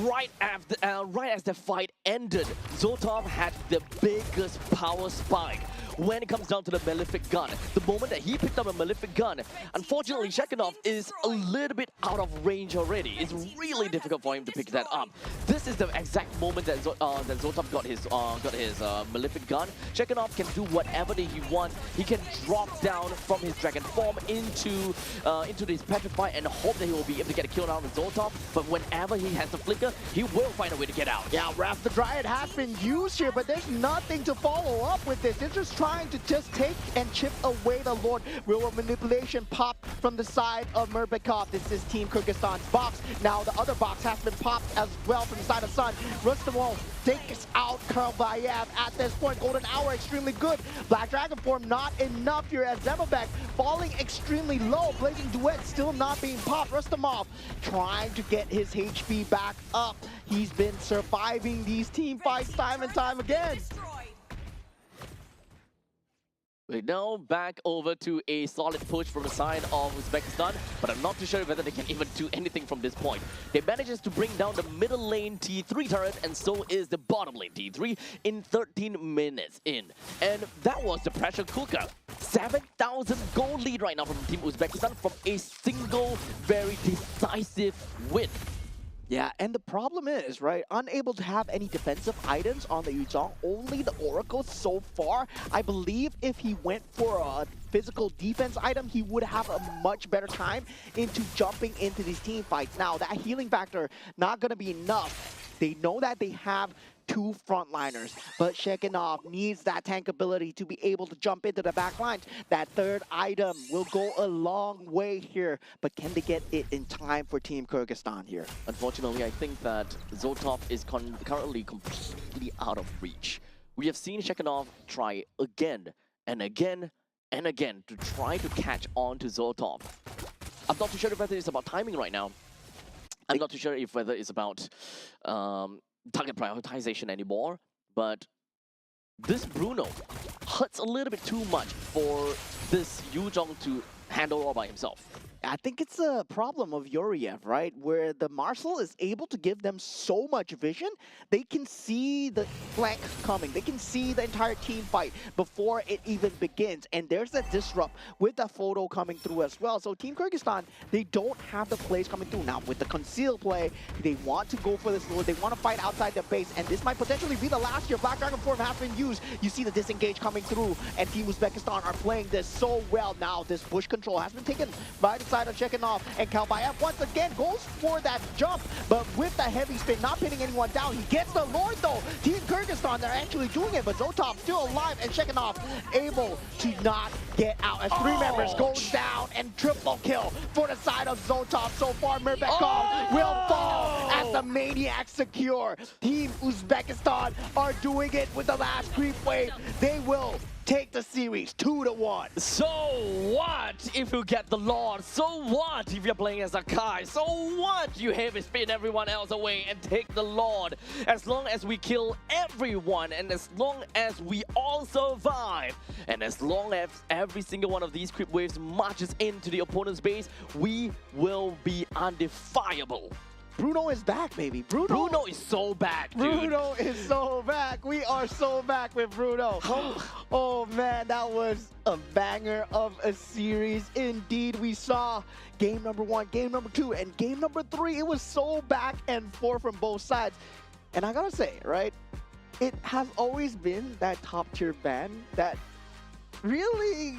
right as the fight ended, Zotov had the biggest power spike when it comes down to the Malefic gun. The moment that he picked up a Malefic gun, unfortunately, Shekinov is a little bit out of range already. It's really difficult for him to pick that up. This is the exact moment that Zotov got his Malefic gun. Shekinov can do whatever that he wants. He can drop down from his dragon form into this Petrify and hope that he will be able to get a kill out of Zotov. But whenever he has the flicker, he will find a way to get out. Yeah, Rapid Dryad has been used here, but there's nothing to follow up with this. They're just trying trying to just take and chip away the Lord. Real manipulation popped from the side of Murbekov. This is Team Kyrgyzstan's box. Now the other box has been popped as well from the side of Sun. Rustamov takes out Karlbayev at this point. Golden Hour extremely good. Black Dragon form not enough here as Zemobek falling extremely low. Blazing Duet still not being popped. Rustamov trying to get his HP back up. He's been surviving these team fights time and time again. We're now back over to a solid push from the side of Uzbekistan, but I'm not too sure whether they can even do anything from this point. They manages to bring down the middle lane T3 turret, and so is the bottom lane T3 in 13 minutes in. And that was the pressure cooker. 7,000 gold lead right now from Team Uzbekistan from a single, very decisive win. Yeah, and the problem is, right, unable to have any defensive items on the Yuzhong, only the Oracle so far. I believe if he went for a physical defense item, he would have a much better time into jumping into these team fights. Now, that healing factor, not going to be enough. They know that they have two frontliners, but Shekinov needs that tank ability to be able to jump into the back lines. That third item will go a long way here, but can they get it in time for Team Kyrgyzstan here? Unfortunately, I think that Zotov is currently completely out of reach. We have seen Shekinov try again and again and again to try to catch on to Zotov. I'm not too sure whether it's about timing right now. I'm not too sure if whether it's about target prioritization anymore, but this Bruno hurts a little bit too much for this Yuzhong to handle all by himself. I think it's a problem of Yuriev, right? Where the Marshal is able to give them so much vision, they can see the flank coming. They can see the entire team fight before it even begins. And there's a disrupt with the photo coming through as well. So Team Kyrgyzstan, they don't have the plays coming through. Now with the conceal play, they want to go for this Lord. They want to fight outside their base. And this might potentially be the last year. Black Dragon form has been used. You see the disengage coming through. And Team Uzbekistan are playing this so well. Now this push control has been taken by the side of Shekinov, and Karlbayev once again goes for that jump, but with the heavy spin, not pinning anyone down. He gets the Lord though. Team Kyrgyzstan, they're actually doing it, but Zotov still alive, and Shekinov able to not get out as three members goes down, and triple kill for the side of Zotov. So far, Murbekov will fall as the Maniac secure. Team Uzbekistan are doing it with the last creep wave. They will take the series 2-1. So what if you get the Lord? So what if you're playing as a Kai? So what you heavy spin everyone else away and take the Lord? As long as we kill everyone, and as long as we all survive, and as long as every single one of these creep waves marches into the opponent's base, we will be undefiable. Bruno is back, baby. Bruno is so back, dude. Bruno is so back. We are so back with Bruno. Oh man, that was a banger of a series. Indeed, we saw game number 1, game number 2, and game number 3. It was so back and forth from both sides. And I gotta say, right, it has always been that top tier band that really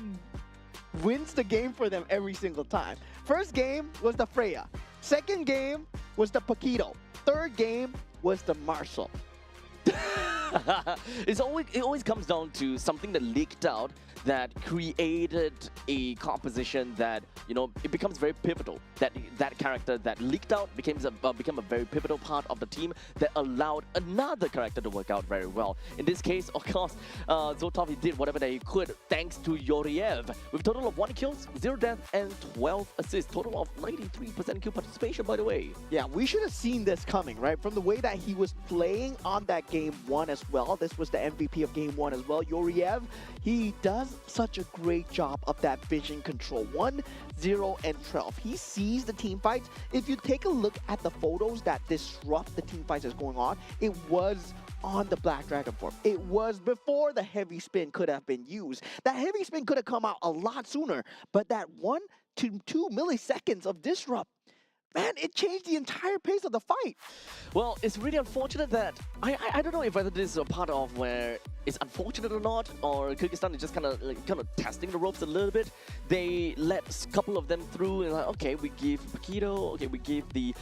wins the game for them every single time. First game was the Freya. Second game was the Paquito. Third game was the Marshal. It always comes down to something that leaked out that created a composition that, you know, it becomes very pivotal. That character that leaked out became a very pivotal part of the team that allowed another character to work out very well. In this case, of course, Zotov, he did whatever that he could thanks to Yuriev with a total of 1 kills, 0 death, and 12 assists. Total of 93% kill participation, by the way. Yeah, we should have seen this coming, right? From the way that he was playing on that game 1 as well. This was the MVP of game 1 as well. Yuriev, he does such a great job of that vision control. 1, 0, and 12. He sees the team fights. If you take a look at the photos that disrupt the team fights that's going on, it was on the Black Dragon form. It was before the heavy spin could have been used. That heavy spin could have come out a lot sooner, but that 1 to 2 milliseconds of disrupt man, it changed the entire pace of the fight. Well, it's really unfortunate that I don't know if whether this is a part of where it's unfortunate or not, or Kyrgyzstan is just kind of testing the ropes a little bit. They let a couple of them through, and like, okay, we give Paquito, okay, we give the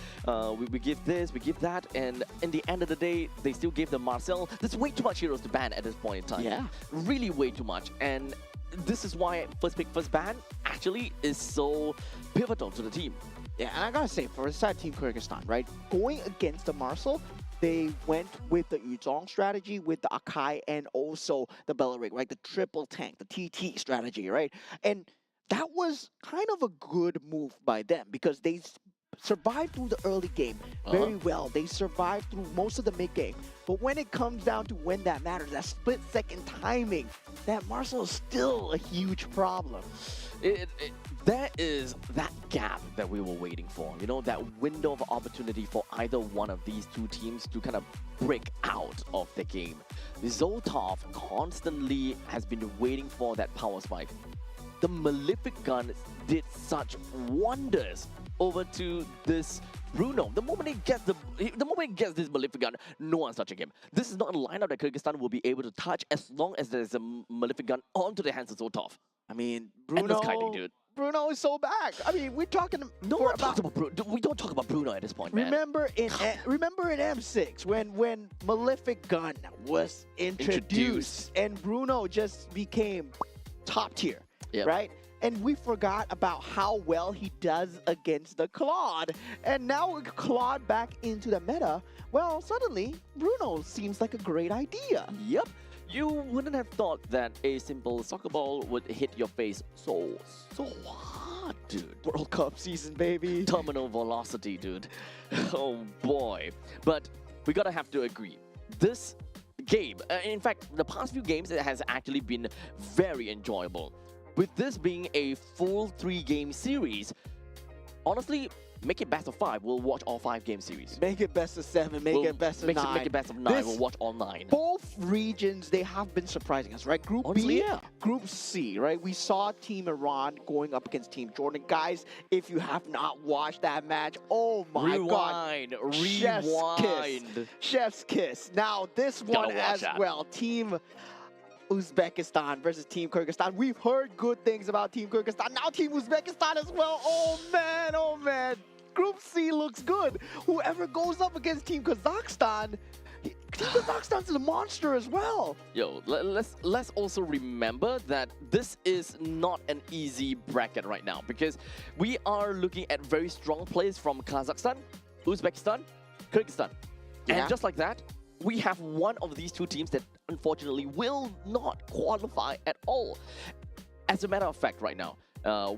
we give this, we give that, and in the end of the day, they still gave them Marcel. There's way too much heroes to ban at this point in time. Yeah. Really way too much, and this is why first pick, first ban actually is so pivotal to the team. Yeah, and I gotta say, for the side Team Kyrgyzstan, right, going against the Marcel, they went with the Yuzong strategy, with the Akai, and also the Belarig, right, the triple tank, the TT strategy, right? And that was kind of a good move by them because they survived through the early game very well. They survived through most of the mid game. But when it comes down to when that matters, that split-second timing, that Marcel is still a huge problem. There is that gap that we were waiting for, you know, that window of opportunity for either one of these two teams to kind of break out of the game. Zoltov constantly has been waiting for that power spike. The Malefic Gun did such wonders over to this Bruno. The moment he gets this Malefic Gun, no one's touching him. This is not a lineup that Kyrgyzstan will be able to touch as long as there's a Malefic Gun onto the hands of Zoltov. I mean, Endless kiting, dude. Bruno is so back. I mean, we're talking. No one talks about Bruno. We don't talk about Bruno at this point, man. Remember in M6 when Malefic Gun was introduced and Bruno just became top tier, right? And we forgot about how well he does against the Claude. And now with Claude back into the meta, well, suddenly Bruno seems like a great idea. Yep. You wouldn't have thought that a simple soccer ball would hit your face so hard, dude. World Cup season, baby. Terminal velocity, dude. Oh boy. But we gotta have to agree. This game, in fact, the past few games, it has actually been very enjoyable. With this being a full 3-game series, honestly, make it best of 5. We'll watch all 5-game series. Make it best of 7. Make it best of 9. Make it best of 9. We'll watch all 9. Both regions, they have been surprising us, right? Group Honestly, B, yeah. Group C, right? We saw Team Iran going up against Team Jordan. Guys, if you have not watched that match, oh my God. Rewind. Chef's kiss. Now, this one as well. Team Uzbekistan versus Team Kyrgyzstan. We've heard good things about Team Kyrgyzstan. Now Team Uzbekistan as well. Oh man, oh man. Group C looks good. Whoever goes up against Team Kazakhstan, Team Kazakhstan's a monster as well. Yo, let's also remember that this is not an easy bracket right now because we are looking at very strong players from Kazakhstan, Uzbekistan, Kyrgyzstan. Yeah. And just like that, we have one of these two teams that unfortunately will not qualify at all. As a matter of fact, right now,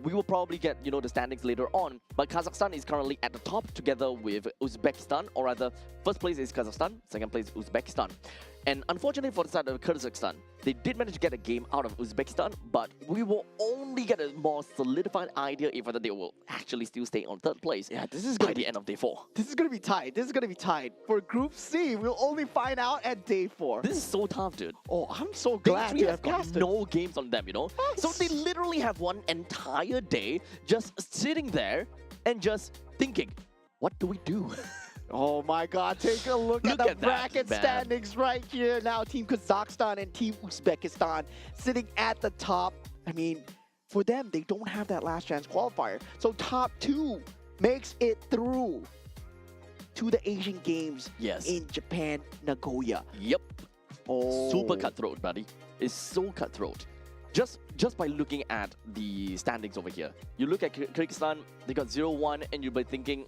we will probably get, you know, the standings later on, but Kazakhstan is currently at the top together with Uzbekistan, or rather, first place is Kazakhstan, second place Uzbekistan. And unfortunately for the side of Kyrgyzstan, they did manage to get a game out of Uzbekistan, but we will only get a more solidified idea if whether they will actually still stay on third place. Yeah, this is by the end of day 4. This is gonna be tight. This is gonna be tight. For Group C, we'll only find out at day 4. This is so tough, dude. Oh, I'm so Day glad 3 to has have got casted. no games on them, you know? So they literally have one entire day just sitting there and just thinking, what do we do? Oh my God, take a look at the bracket that, standings right here. Now Team Kazakhstan and Team Uzbekistan sitting at the top. I mean, for them, they don't have that last chance qualifier. So top 2 makes it through to the Asian Games in Japan, Nagoya. Yep. Oh. Super cutthroat, buddy. It's so cutthroat. Just by looking at the standings over here. You look at Kyrgyzstan, they got 0-1, and you'll be thinking,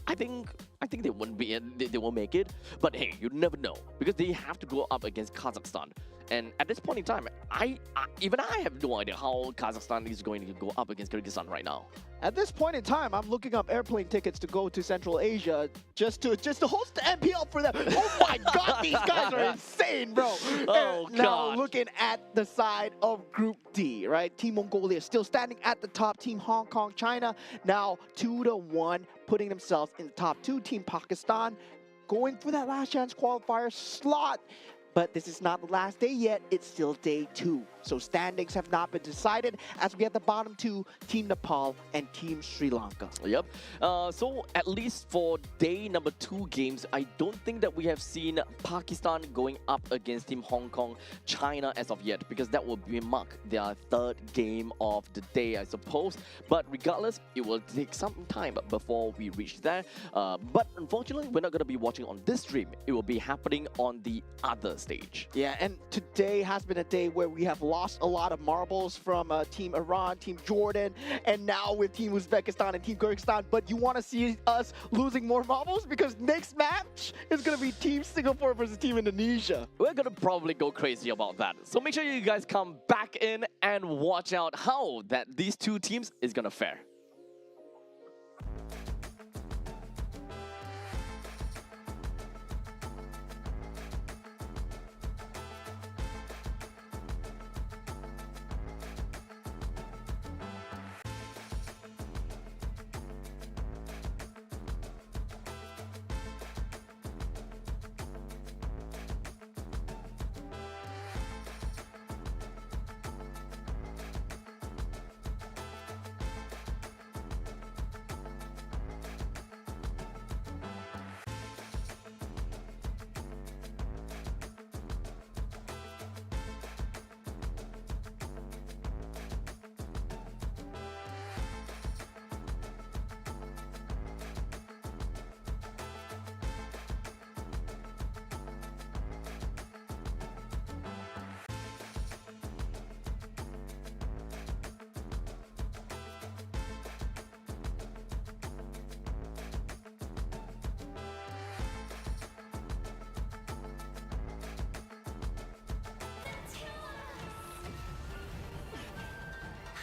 I think they won't be they won't make it. But hey, you never know because they have to go up against Kazakhstan. And at this point in time, even I have no idea how Kazakhstan is going to go up against Kyrgyzstan right now. At this point in time, I'm looking up airplane tickets to go to Central Asia just to host the MPL for them. Oh my God, these guys are insane, bro. Oh now God. looking at the side of Group D, right? Team Mongolia still standing at the top. Team Hong Kong, China now 2-1, putting themselves in the top 2. Team Pakistan going for that last chance qualifier slot. But this is not the last day yet, it's still day 2. So standings have not been decided as we have the bottom 2, Team Nepal and Team Sri Lanka. Yep. So at least for day number 2 games, I don't think that we have seen Pakistan going up against Team Hong Kong, China as of yet, because that will be mark their 3rd game of the day, I suppose. But regardless, it will take some time before we reach there. But unfortunately, we're not going to be watching on this stream. It will be happening on the other stage. Yeah, and today has been a day where we have lost a lot of marbles from Team Iran, Team Jordan, and now with Team Uzbekistan and Team Kyrgyzstan. But you want to see us losing more marbles? Because next match is going to be Team Singapore versus Team Indonesia. We're going to probably go crazy about that. So make sure you guys come back in and watch out how that these 2 teams is going to fare.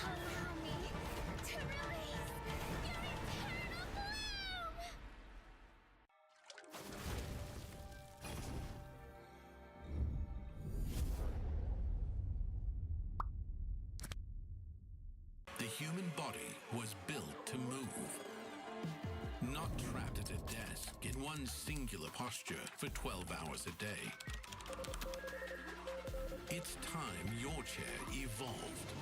Allow me to release your eternal bloom! The human body was built to move. Not trapped at a desk in one singular posture for 12 hours a day. It's time your chair evolved.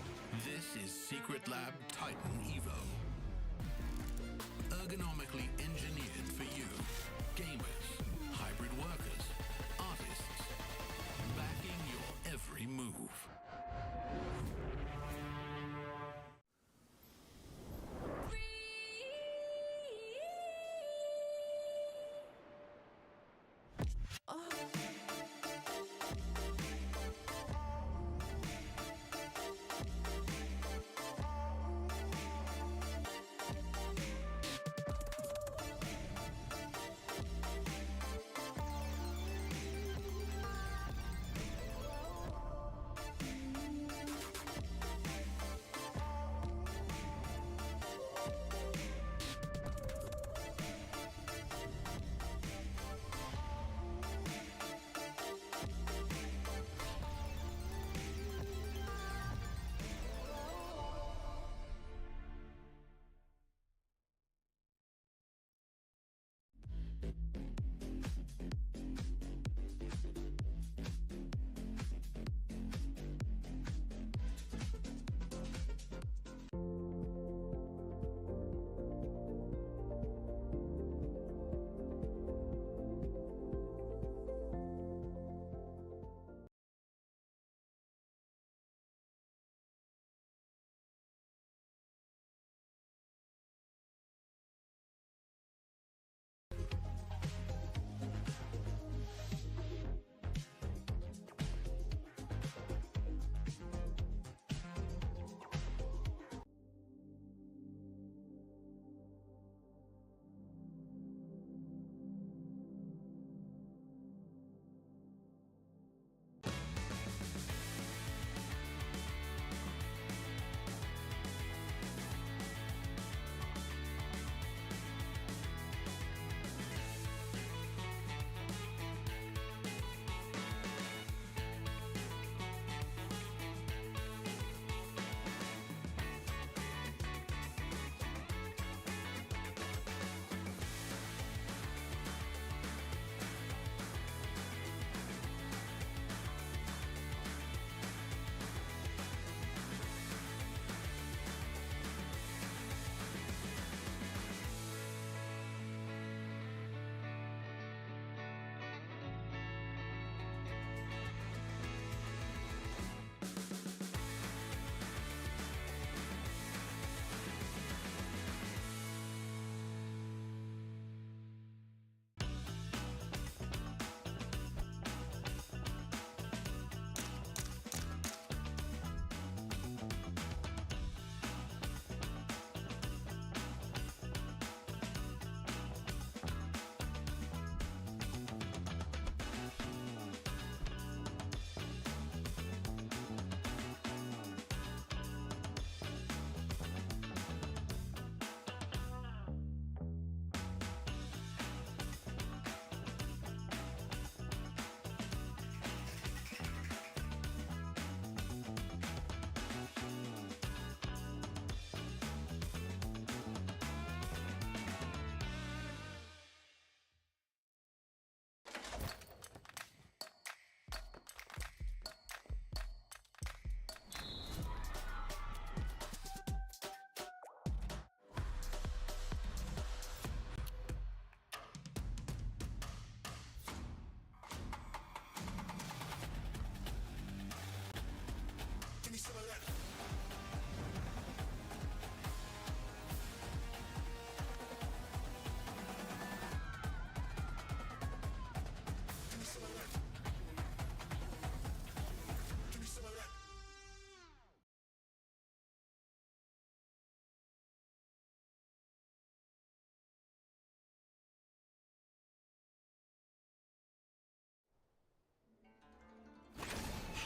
This is Secret Lab Titan Evo. Ergonomically engineered for you, gamers, hybrid workers, artists, backing your every move.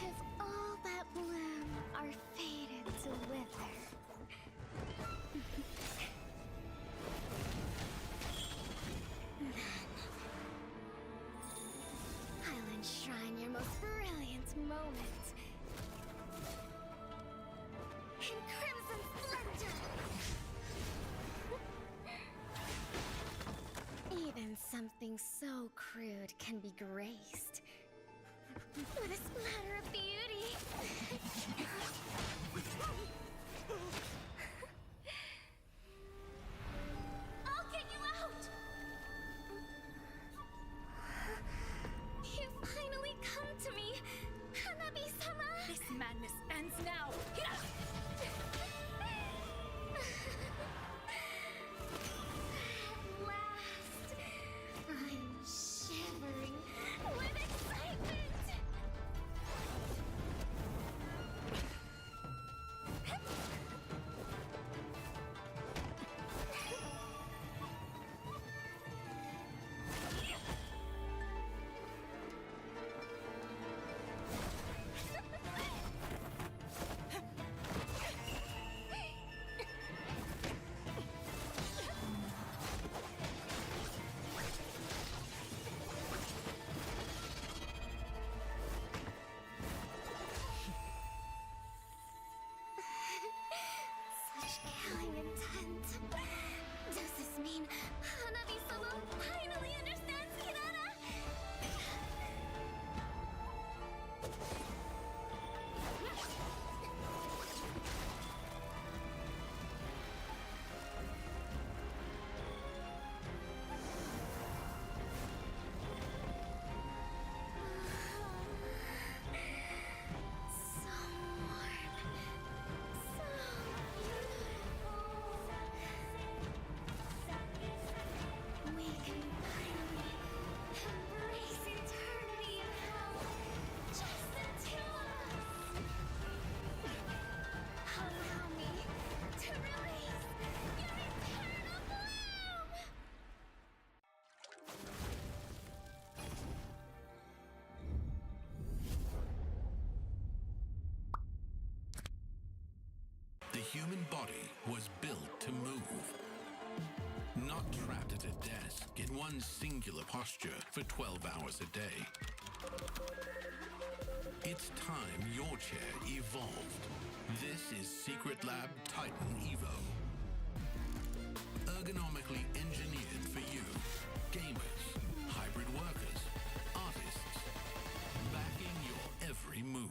If all that bloom are fated to wither, then I'll enshrine your most brilliant moment in crimson splendor. Even something so crude can be graced with a splatter of beauty. I'll get you out! You finally come to me, Hanabi-sama! This madness ends now! At last, I'm shivering with excitement! Such killing intent. Does this mean Hanabi-sama finally understands Kirara? So warm. So beautiful. We can finally embrace eternity in hell. Just the two of us. Allow me to release your eternal bloom. The human body was built to move. Not trapped at a desk in one singular posture for 12 hours a day. It's time your chair evolved. This is Secret Lab Titan Evo. Ergonomically engineered for you, gamers, hybrid workers, artists, backing your every move.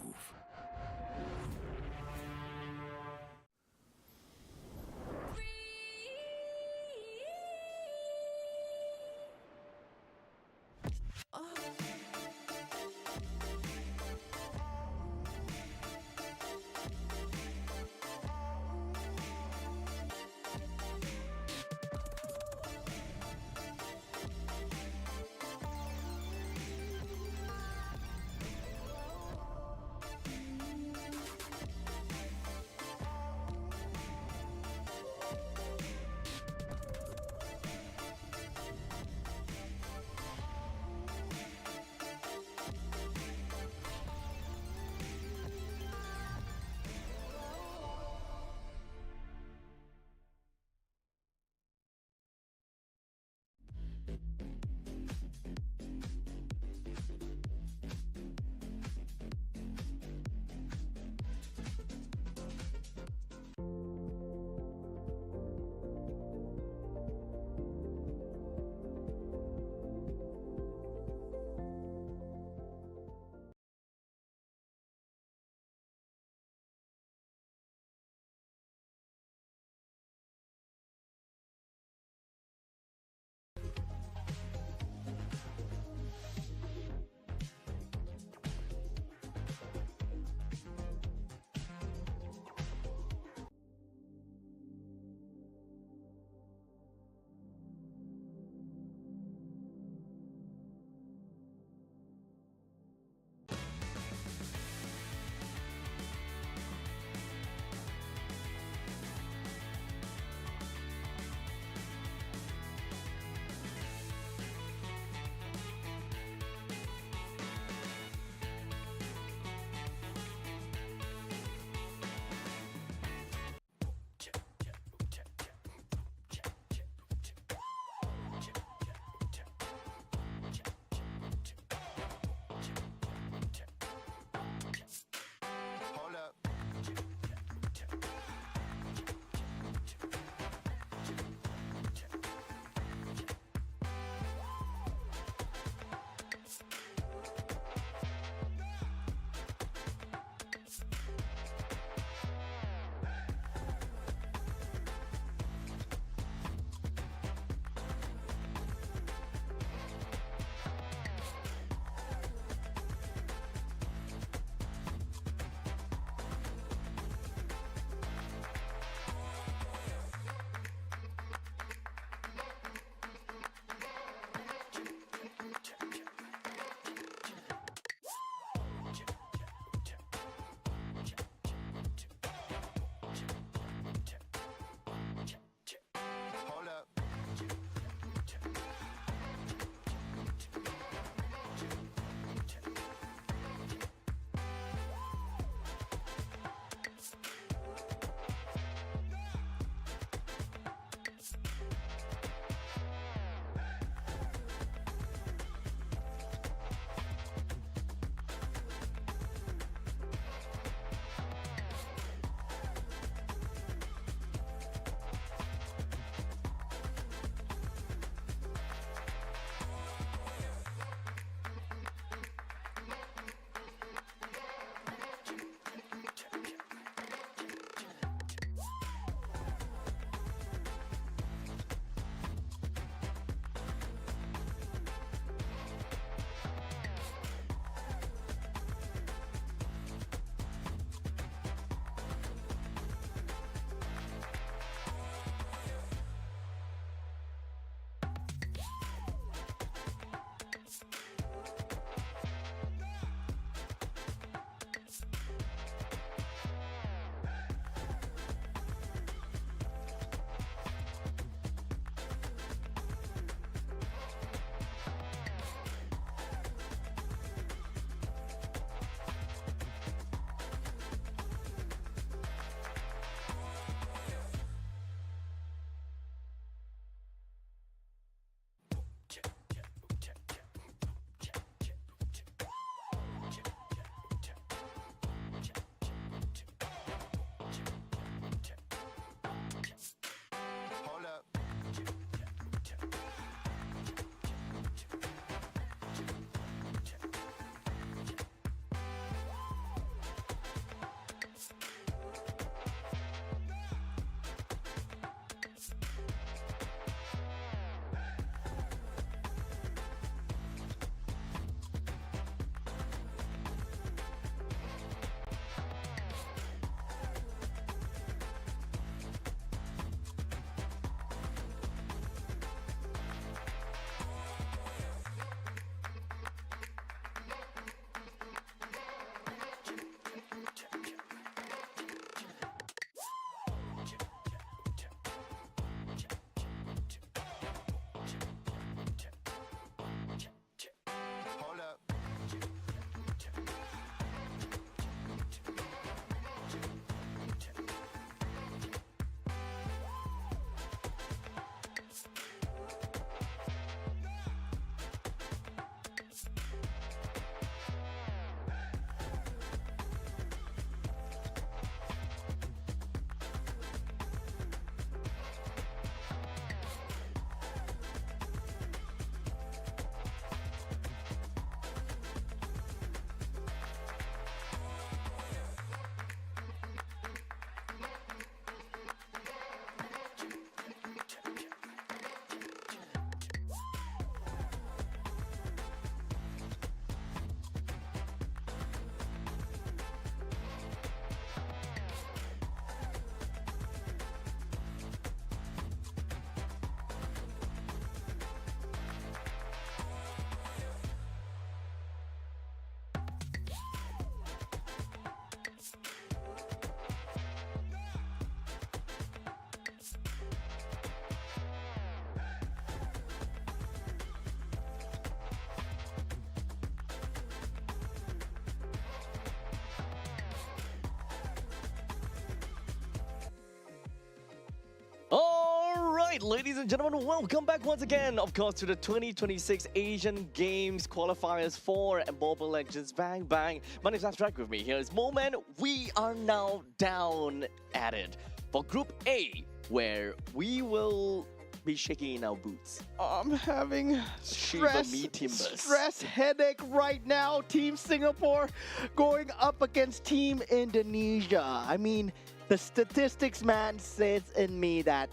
right, ladies and gentlemen, welcome back once again, of course, to the 2026 Asian Games Qualifiers for Mobile Legends Bang Bang. My name is Abstract. With me here is Moment. We are now down at it for Group A, where we will be shaking in our boots. I'm having Shiver me timbers. stress headache right now. Team Singapore going up against Team Indonesia. I mean, the statistics man says in me that,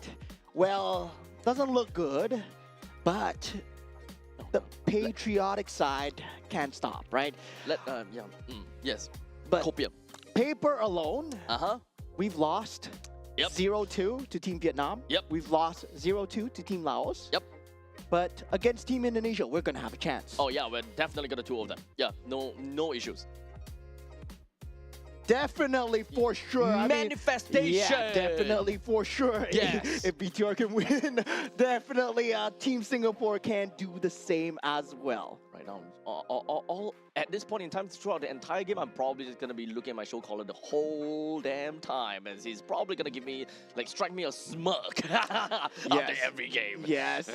well, doesn't look good, but the patriotic side can't stop, right? Yes. But Copium. paper alone, we've lost Yep. 0-2 to Team Vietnam. Yep. We've lost 0-2 to Team Laos. Yep. But against Team Indonesia, we're gonna have a chance. Oh yeah, we're definitely gonna two of them. Yeah, no issues. Definitely for sure. I mean, Manifestation. yeah, definitely for sure. Yes. If BTR can win, definitely Team Singapore can do the same as well. Right now, all at this point in time, throughout the entire game, I'm probably just gonna be looking at my show caller the whole damn time, as he's probably gonna give me, strike me a smirk after every game. Yes.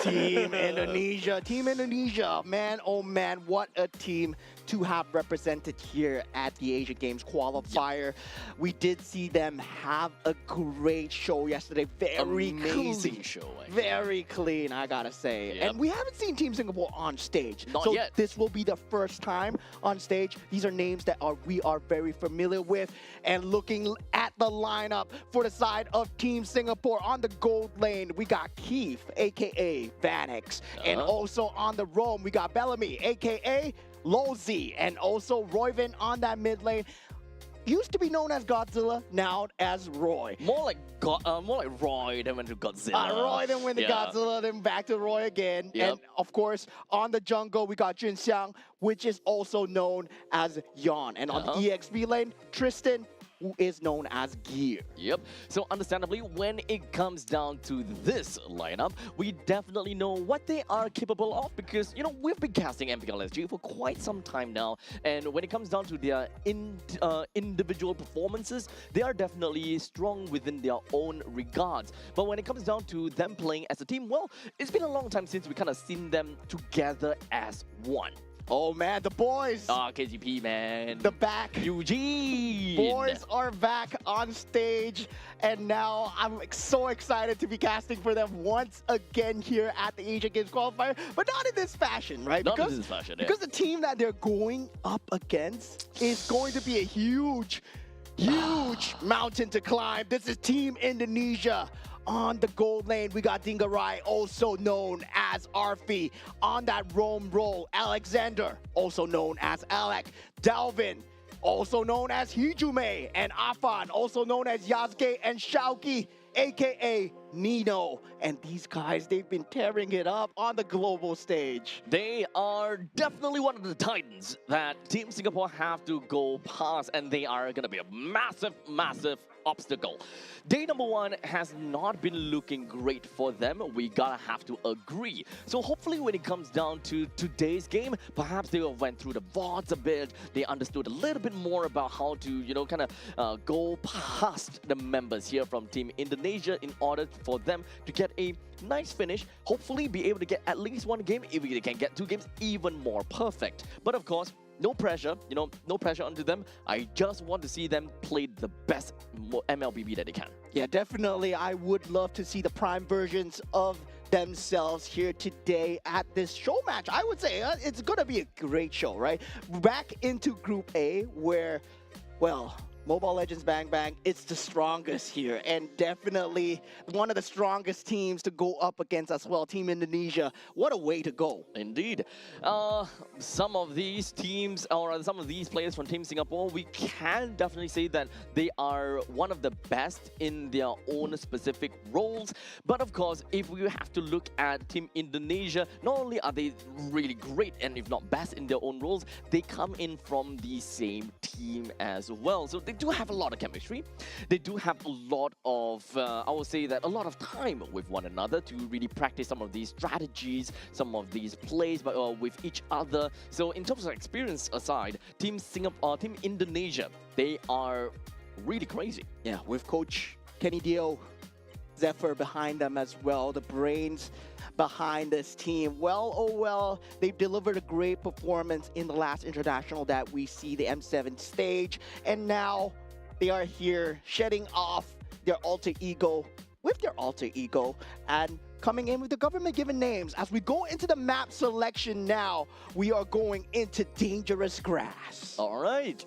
Team Indonesia, man, oh man, what a team to have represented here at the Asian Games qualifier. Yep. We did see them have a great show yesterday. Very amazing clean. Show. Very clean, I gotta say. Yep. And we haven't seen Team Singapore on stage. Not so yet. This will be the first time on stage. These are names that we are very familiar with. And looking at the lineup for the side of Team Singapore on the gold lane, we got Keith, aka Vanix. And also on the roam, we got Bellamy, aka Lozi, and also Royvin on that mid lane. Used to be known as Godzilla, now as Roy. More like Roy, then went to Godzilla. Roy, then went to Godzilla, then back to Roy again. Yep. And of course, on the jungle, we got Jun Xiang, which is also known as Yon. And on the EXP lane, Tristan, who is known as Gear. Yep. So understandably, when it comes down to this lineup, we definitely know what they are capable of because, we've been casting MPLSG for quite some time now. And when it comes down to their individual performances, they are definitely strong within their own regards. But when it comes down to them playing as a team, well, it's been a long time since we kind of seen them together as one. Oh man, the boys! KGP, man. The back. Eugene! Boys are back on stage, and now I'm so excited to be casting for them once again here at the Asian Games Qualifier, but not in this fashion, right? Not in this fashion, yeah. Because the team that they're going up against is going to be a huge mountain to climb. This is Team Indonesia. On the gold lane, we got Dingarai, also known as Arfi. On that roam role, Alexander, also known as Alec. Dalvin, also known as Hijume. And Afan, also known as Yasuke and Shauki, aka Nino. And these guys, they've been tearing it up on the global stage. They are definitely one of the titans that Team Singapore have to go past, and they are going to be a massive obstacle. Day number one has not been looking great for them. We gotta have to agree. So hopefully when it comes down to today's game, perhaps they went through the VODs a bit. They understood a little bit more about how to, go past the members here from Team Indonesia in order for them to get a nice finish. Hopefully be able to get at least one game. If they can get two games, even more perfect. But of course, no pressure, no pressure onto them. I just want to see them play the best MLBB that they can. Yeah, definitely. I would love to see the prime versions of themselves here today at this show match. I would say it's going to be a great show, right? Back into Group A where, well, Mobile Legends Bang Bang, it's the strongest here, and definitely one of the strongest teams to go up against as well, Team Indonesia. What a way to go. Indeed. Some of these teams, or some of these players from Team Singapore, we can definitely say that they are one of the best in their own specific roles. But of course, if we have to look at Team Indonesia, not only are they really great, and if not best in their own roles, they come in from the same team as well. So they do have a lot of chemistry. They do have a lot of, I would say that a lot of time with one another to really practice some of these strategies, some of these plays with each other. So in terms of experience aside, Team Indonesia, they are really crazy. Yeah, with Coach Kenny Dio, Zephyr behind them as well, the brains behind this team. Well, oh well, they've delivered a great performance in the last international that we see, the M7 stage, and now they are here shedding off their alter ego with their alter ego and coming in with the government-given names. As we go into the map selection now, we are going into Dangerous Grass. All right.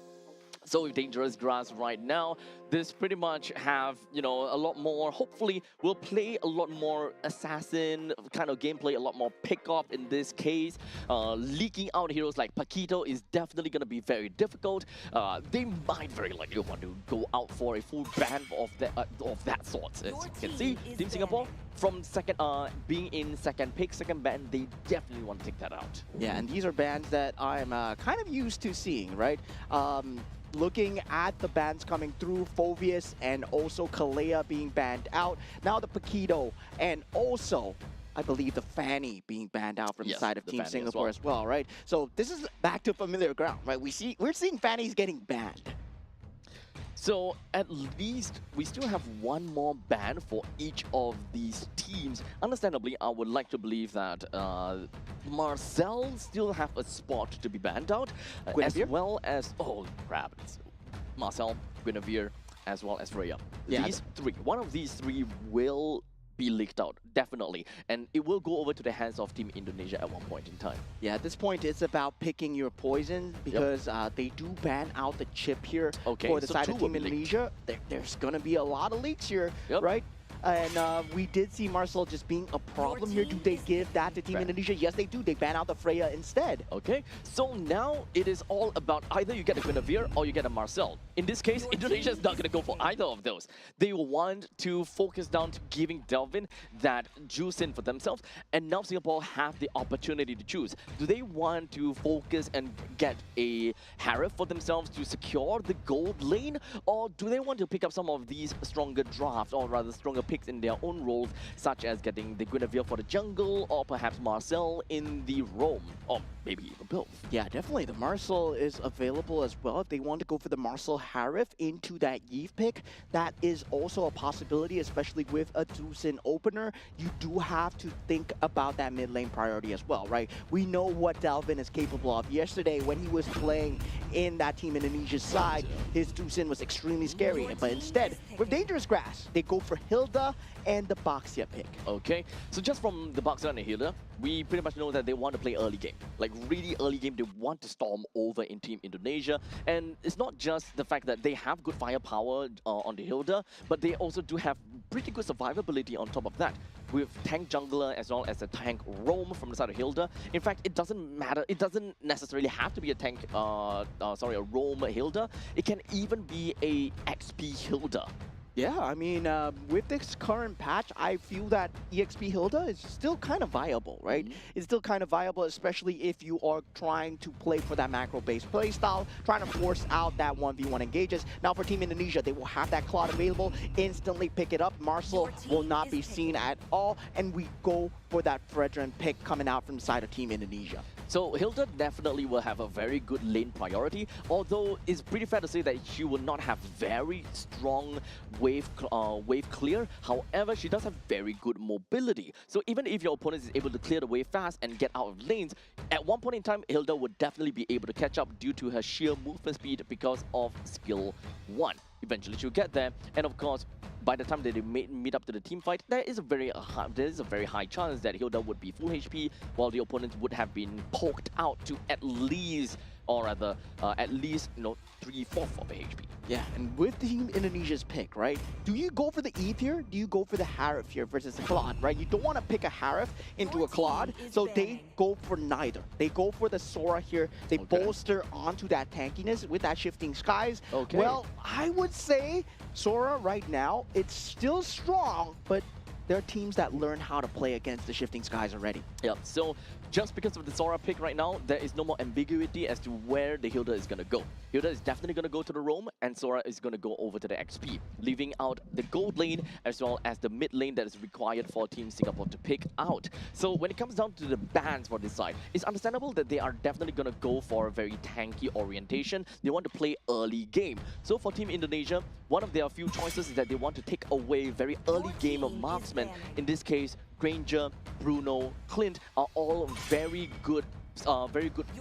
So with Dangerous Grass right now, this pretty much have, you know, a lot more, hopefully we'll play a lot more assassin kind of gameplay, a lot more pick-up in this case. Leaking out heroes like Paquito is definitely going to be very difficult. They might very likely want to go out for a full ban of that sort. As you can see, Team Singapore, from second, being in second pick, second ban, they definitely want to take that out. Yeah, and these are bans that I'm kind of used to seeing, right? Looking at the bans coming through, Phovius and also Kalea being banned out. Now the Paquito and also, I believe, the Fanny being banned out from the side of Team Singapore as well, right? So this is back to familiar ground, right? We're seeing Fannies getting banned. So at least we still have one more ban for each of these teams. Understandably, I would like to believe that Marcel still have a spot to be banned out, as well as, oh crap, it's Marcel, Guinevere, as well as Freya. Yeah, these three, one of these three will be leaked out, definitely. And it will go over to the hands of Team Indonesia at one point in time. Yeah, at this point, it's about picking your poison because they do ban out the chip here for the side of Team Indonesia. There's going to be a lot of leaks here, right? And we did see Marcel just being a problem here. Do they give that to Team Indonesia? Yes, they do. They ban out the Freya instead. Okay, so now it is all about either you get a Guinevere or you get a Marcel. In this case, Indonesia is not going to go for either of those. They want to focus down to giving Delvin that juice in for themselves, and now Singapore have the opportunity to choose. Do they want to focus and get a Harif for themselves to secure the gold lane, or do they want to pick up some of these stronger drafts, or rather stronger picks in their own roles, such as getting the Guinevere for the jungle, or perhaps Marcel in the roam, or maybe even both? Yeah, definitely. The Marcel is available as well. If they want to go for the Marcel Harif into that Eve pick, that is also a possibility, especially with a Dusin opener. You do have to think about that mid lane priority as well, right? We know what Dalvin is capable of. Yesterday, when he was playing in that Team Indonesia side, his Dusin was extremely scary. But instead, with Dangerous Grass, they go for Hilda and the Baxia pick. Okay, so just from the Baxia and the Hilda, we pretty much know that they want to play early game. Like really early game, they want to storm over in Team Indonesia. And it's not just the fact that they have good firepower on the Hilda, but they also do have pretty good survivability on top of that. With tank jungler as well as a tank roam from the side of Hilda. In fact, it doesn't matter. It doesn't necessarily have to be a tank, a roam Hilda. It can even be a XP Hilda. Yeah, I mean, with this current patch, I feel that EXP Hilda is still kind of viable, right? It's still kind of viable, especially if you are trying to play for that macro-based playstyle, trying to force out that 1v1 engages. Now for Team Indonesia, they will have that Claude available, instantly pick it up. Marcel will not be seen at all, and we go for that Fredrin pick coming out from the side of Team Indonesia. So Hilda definitely will have a very good lane priority, although it's pretty fair to say that she will not have very strong wave clear. However, she does have very good mobility. So even if your opponent is able to clear the wave fast and get out of lanes, at one point in time, Hilda would definitely be able to catch up due to her sheer movement speed because of skill 1. Eventually she'll get there, and of course, by the time that they meet up to the team fight, there is a very high chance that Hilda would be full HP, while the opponent would have been poked out to at least, or rather, at least, 3/4 of HP. Yeah, and with Team Indonesia's pick, right? Do you go for the Eve here? Do you go for the Harif here versus the Claude, right? You don't want to pick a Harif into a Claude, so they go for neither. They go for the Sora here. They bolster onto that tankiness with that Shifting Skies. Well, I would say Sora right now, it's still strong, but there are teams that learn how to play against the Shifting Skies already. Yeah, so just because of the Sora pick right now, there is no more ambiguity as to where the Hilda is going to go. Hilda is definitely going to go to the roam, and Sora is going to go over to the XP, leaving out the gold lane as well as the mid lane that is required for Team Singapore to pick out. So when it comes down to the bans for this side, it's understandable that they are definitely going to go for a very tanky orientation. They want to play early game. So for Team Indonesia, one of their few choices is that they want to take away very early game of marksmen. In this case, Granger, Bruno, Clint are all very good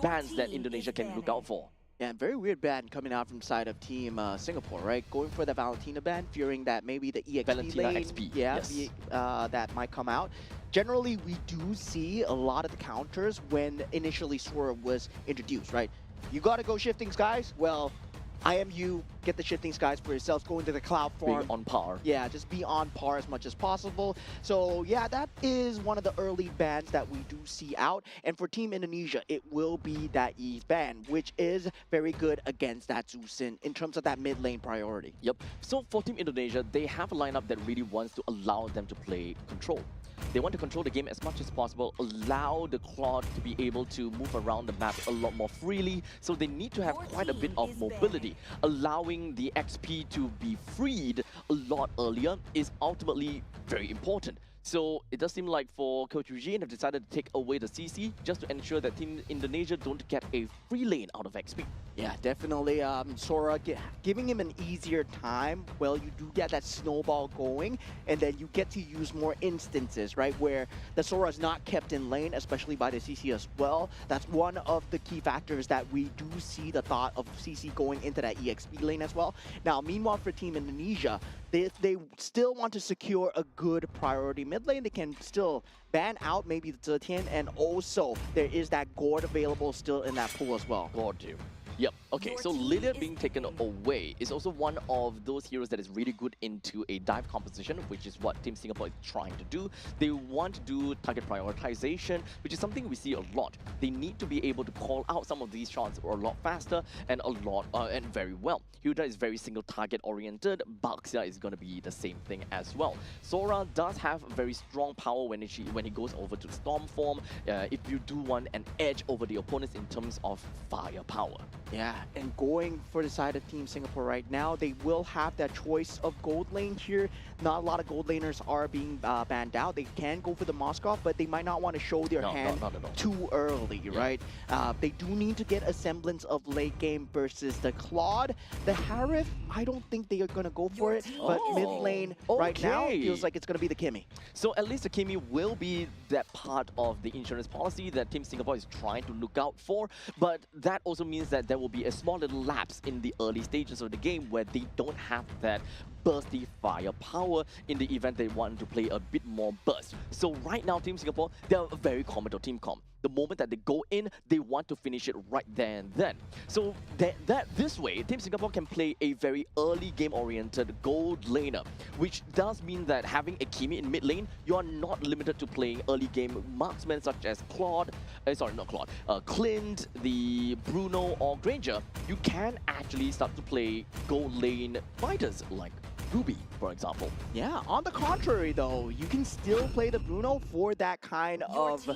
bans that Indonesia can look out for. Yeah, very weird ban coming out from side of Team Singapore, right? Going for the Valentina ban, fearing that maybe the EXP Valentina lane, XP, yeah, yes. that might come out. Generally, we do see a lot of the counters when initially Sora was introduced, right? You gotta go shifting skies. Well, IMU, get the shifting skies for yourselves, go into the cloud farm. Being on par. Yeah, just be on par as much as possible. So yeah, that is one of the early bans that we do see out. And for Team Indonesia, it will be that Eve ban, which is very good against that Zusin in terms of that mid lane priority. Yep. So for Team Indonesia, they have a lineup that really wants to allow them to play control. They want to control the game as much as possible, allow the Claude to be able to move around the map a lot more freely, so they need to have quite a bit of mobility. Allowing the XP to be freed a lot earlier is ultimately very important. So it does seem like for Coach Eugene have decided to take away the CC just to ensure that Team Indonesia don't get a free lane out of XP. Yeah, definitely. Sora giving him an easier time. Well, you do get that snowball going, and then you get to use more instances, right, where the Sora is not kept in lane, especially by the CC as well. That's one of the key factors that we do see the thought of CC going into that EXP lane as well. Now, meanwhile, for Team Indonesia, if they still want to secure a good priority mid lane, they can still ban out maybe the Zetian, and also there is that Gord available still in that pool as well. Gord too. Yep. Okay, so Lilia being taken away is also one of those heroes that is really good into a dive composition, which is what Team Singapore is trying to do. They want to do target prioritization, which is something we see a lot. They need to be able to call out some of these shots a lot faster and and very well. Hilda is very single target oriented. Baxia is going to be the same thing as well. Sora does have very strong power when he goes over to Storm form. If you do want an edge over the opponents in terms of firepower. Yeah, and going for the side of Team Singapore right now, they will have that choice of gold lane here. Not a lot of gold laners are being banned out. They can go for the Moskov, but they might not want to show their hand not at all. too early, right? They do need to get a semblance of late game versus the Claude. The Harith, I don't think they are going to go for it, but mid lane right now feels like it's going to be the Kimmy. So at least the Kimmy will be that part of the insurance policy that Team Singapore is trying to look out for, but that also means that there will be a small little lapse in the early stages of the game where they don't have that bursty firepower in the event they want to play a bit more burst. So right now, Team Singapore, they're a very commando team comp. The moment that they go in, they want to finish it right there and then. So this way, Team Singapore can play a very early game-oriented gold laner, which does mean that having a Kimi in mid lane, you are not limited to playing early game marksmen such as Clint, the Bruno or Granger. You can actually start to play gold lane fighters like Ruby, for example. Yeah, on the contrary though, you can still play the Bruno for that kind of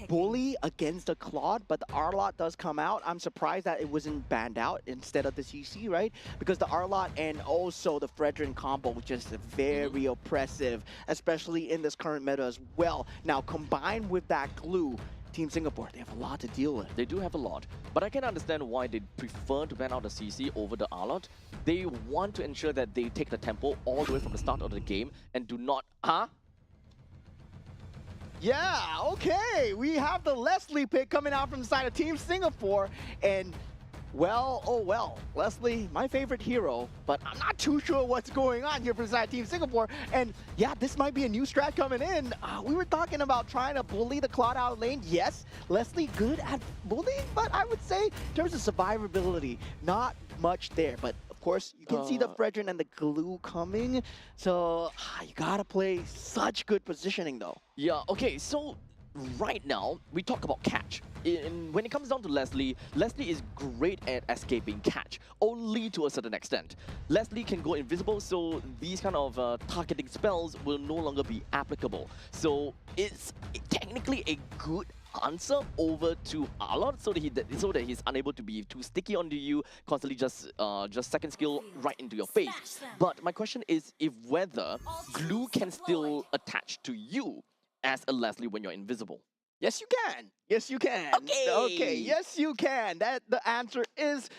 bully against the Claude, but the Arlot does come out. I'm surprised that it wasn't banned out instead of the CC, right? Because the Arlot and also the Fredrin combo was just very oppressive, especially in this current meta as well. Now, combined with that glue, Team Singapore, they have a lot to deal with. They do have a lot, but I can understand why they prefer to ban out the CC over the Arlot. They want to ensure that they take the tempo all the way from the start of the game and do not... Yeah, okay. We have the Leslie pick coming out from the side of Team Singapore, and well, oh well, Leslie, my favorite hero, but I'm not too sure what's going on here for the side of Team Singapore. And yeah, this might be a new strat coming in. We were talking about trying to bully the Claude out of lane. Yes, Leslie good at bullying, but I would say in terms of survivability, not much there. But of course, you can see the Fredrin and the glue coming. So you gotta play such good positioning though. Yeah, okay, so right now, we talk about catch. When it comes down to Leslie, Leslie is great at escaping catch, only to a certain extent. Leslie can go invisible, so these kind of targeting spells will no longer be applicable. So it's technically a good answer over to Alon so that he's unable to be too sticky onto you, constantly just second skill right into your face. Smash them. But my question is if whether glue can still attach to you as a Leslie when you're invisible. Yes, you can. Yes, you can. Okay. Okay. Yes, you can. The answer is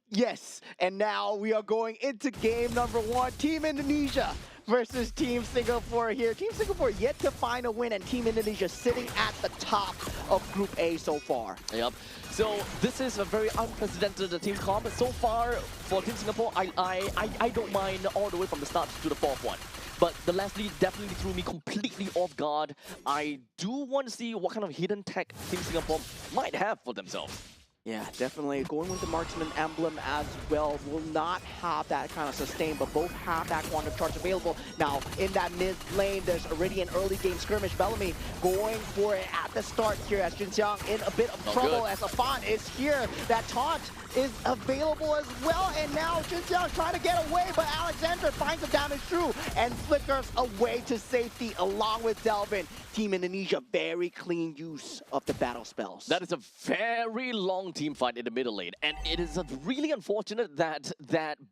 yes. And now we are going into game number 1. Team Indonesia versus Team Singapore here. Team Singapore yet to find a win, and Team Indonesia sitting at the top of Group A so far. Yep. So this is a very unprecedented team comp. So far for Team Singapore, I don't mind all the way from the start to the 4th one. But the Leslie definitely threw me completely off guard. I do want to see what kind of hidden tech Team Singapore might have for themselves. Yeah, definitely. Going with the marksman emblem as well will not have that kind of sustain, but both have that quantum charge available. Now, in that mid lane, there's already an early game skirmish. Bellamy going for it at the start here as Junxiang in a bit of trouble as Afan is here. That taunt is available as well, and now Junxiang trying to get away, but Alexander finds the damage through and flickers away to safety along with Delvin. Team Indonesia, very clean use of the battle spells. That is a very long team fight in the middle lane, and it is really unfortunate that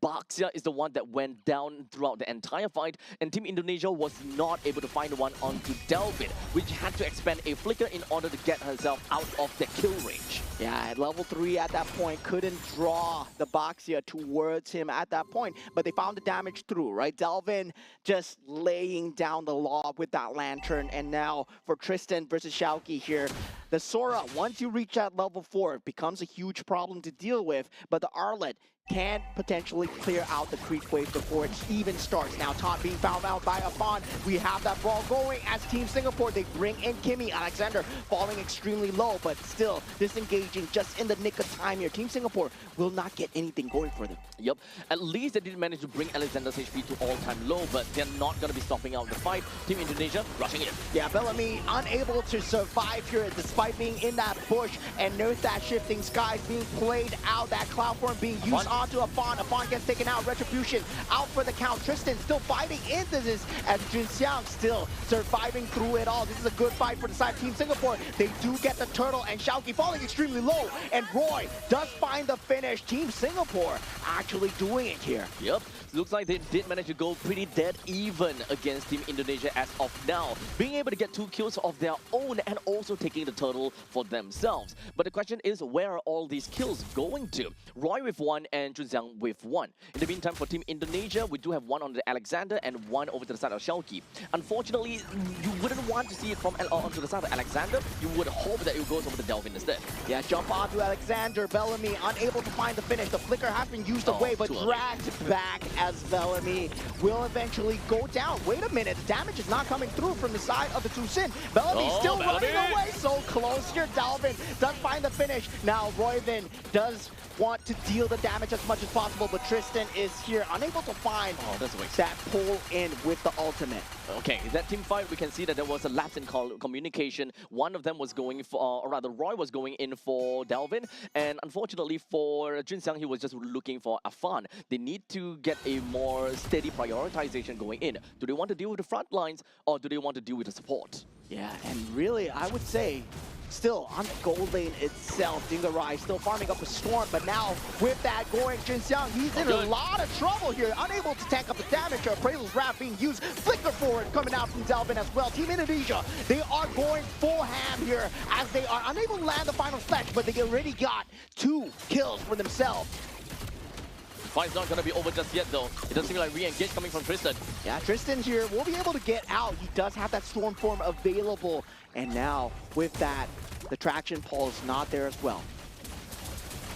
Baxia is the one that went down throughout the entire fight, and Team Indonesia was not able to find one onto Delvin, which had to expend a flicker in order to get herself out of the kill range. Yeah, at level 3 at that point, couldn't draw the Baxia towards him at that point, but they found the damage through, right? Delvin just laying down the law with that lantern, and now for Tristan versus Xiaoqi here, the Sora, once you reach that level 4, it becomes a huge problem to deal with, but the Arlet can potentially clear out the creep wave before it even starts. Now taunt being found out by Afan. We have that brawl going as Team Singapore. They bring in Kimmy. Alexander falling extremely low, but still disengaging just in the nick of time here. Team Singapore will not get anything going for them. Yep, at least they did manage to bring Alexander's HP to all-time low, but they're not going to be stopping out the fight. Team Indonesia rushing in. Yeah, Bellamy unable to survive here despite being in that bush, and note that shifting skies being played out, that cloud form being used onto Afan. Afan gets taken out, Retribution out for the count. Tristan still fighting into this as Junxiang still surviving through it all. This is a good fight for the side of Team Singapore. They do get the turtle, and Xiaoqi falling extremely low, and Roy does find the finish. Team Singapore actually doing it here. Yep, looks like they did manage to go pretty dead even against Team Indonesia as of now, being able to get 2 kills of their own and also taking the turtle for themselves. But the question is, where are all these kills going to? Roy with 1 and Junxiang with 1. In the meantime, for Team Indonesia, we do have 1 on the Alexander and 1 over to the side of Xiaoqi. Unfortunately, you wouldn't want to see it from onto the side of Alexander. You would hope that it goes over to Delvin instead. Yeah, jump onto Alexander. Bellamy unable to find the finish. The flicker has been used away, but dragged back as Bellamy will eventually go down. Wait a minute, damage is not coming through from the side of the Two Sin. Bellamy still running away, so close here. Delvin does find the finish. Now Royvin does want to deal the damage as much as possible, but Tristan is here, unable to find that pull in with the ultimate. Okay, that team fight, we can see that there was a lapse in communication. One of them was going for, or rather Roy was going in for Delvin, and unfortunately for Junxiang, he was just looking for Afan. They need to get a more steady prioritization going in. Do they want to deal with the front lines, or do they want to deal with the support? Yeah, and really, I would say, still on the gold lane itself, Dingarai still farming up a storm, but now with that going, Junxiang, he's in a lot of trouble here, unable to tank up the damage. Appraisal's Wrath being used, flicker forward coming out from Delvin as well. Team Indonesia, they are going full ham here as they are unable to land the final splash, but they already got 2 kills for themselves. Fight's not going to be over just yet, though. It does seem like re-engage coming from Tristan. Yeah, Tristan here will be able to get out. He does have that storm form available. And now, with that, the traction pole is not there as well.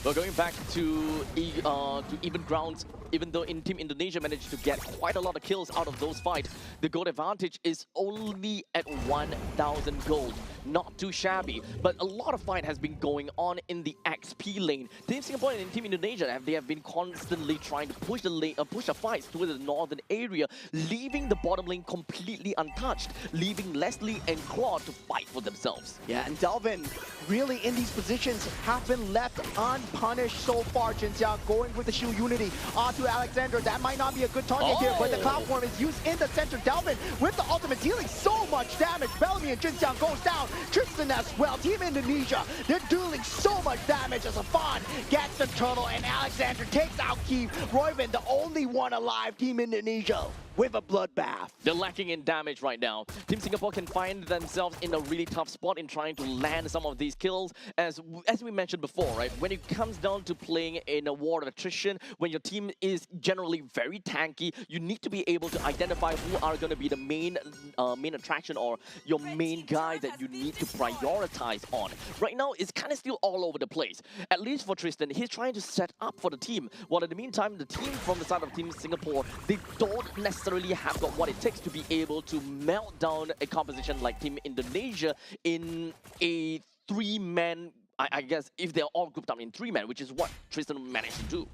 Well, going back to even grounds, even though Team Indonesia managed to get quite a lot of kills out of those fights, the gold advantage is only at 1,000 gold. Not too shabby, but a lot of fight has been going on in the XP lane. Team Singapore and Team Indonesia, they have been constantly trying to push the fights towards the northern area, leaving the bottom lane completely untouched, leaving Leslie and Claw to fight for themselves. Yeah, and Delvin really in these positions have been left unpunished so far. Junxiang going with the shield unity onto to Alexander. That might not be a good target here, but the Cloud Form is used in the center. Delvin with the ultimate dealing so much damage. Bellamy and Jinxiang goes down. Tristan as well. Team Indonesia, they're dealing so much damage as Afan gets the turtle and Alexander takes out Keith. Royven, the only one alive. Team Indonesia with a bloodbath. They're lacking in damage right now. Team Singapore can find themselves in a really tough spot in trying to land some of these kills. As we mentioned before, right? When it comes down to playing in a war of attrition, when your team is generally very tanky, you need to be able to identify who are going to be the main attraction or your main guy that you need to prioritize on. Right now, it's kind of still all over the place. At least for Tristan, he's trying to set up for the team. While in the meantime, the team from the side of Team Singapore, they don't necessarily have got what it takes to be able to melt down a composition like Team Indonesia in a three-man, I guess, if they're all grouped up in three-man, which is what Tristan managed to do.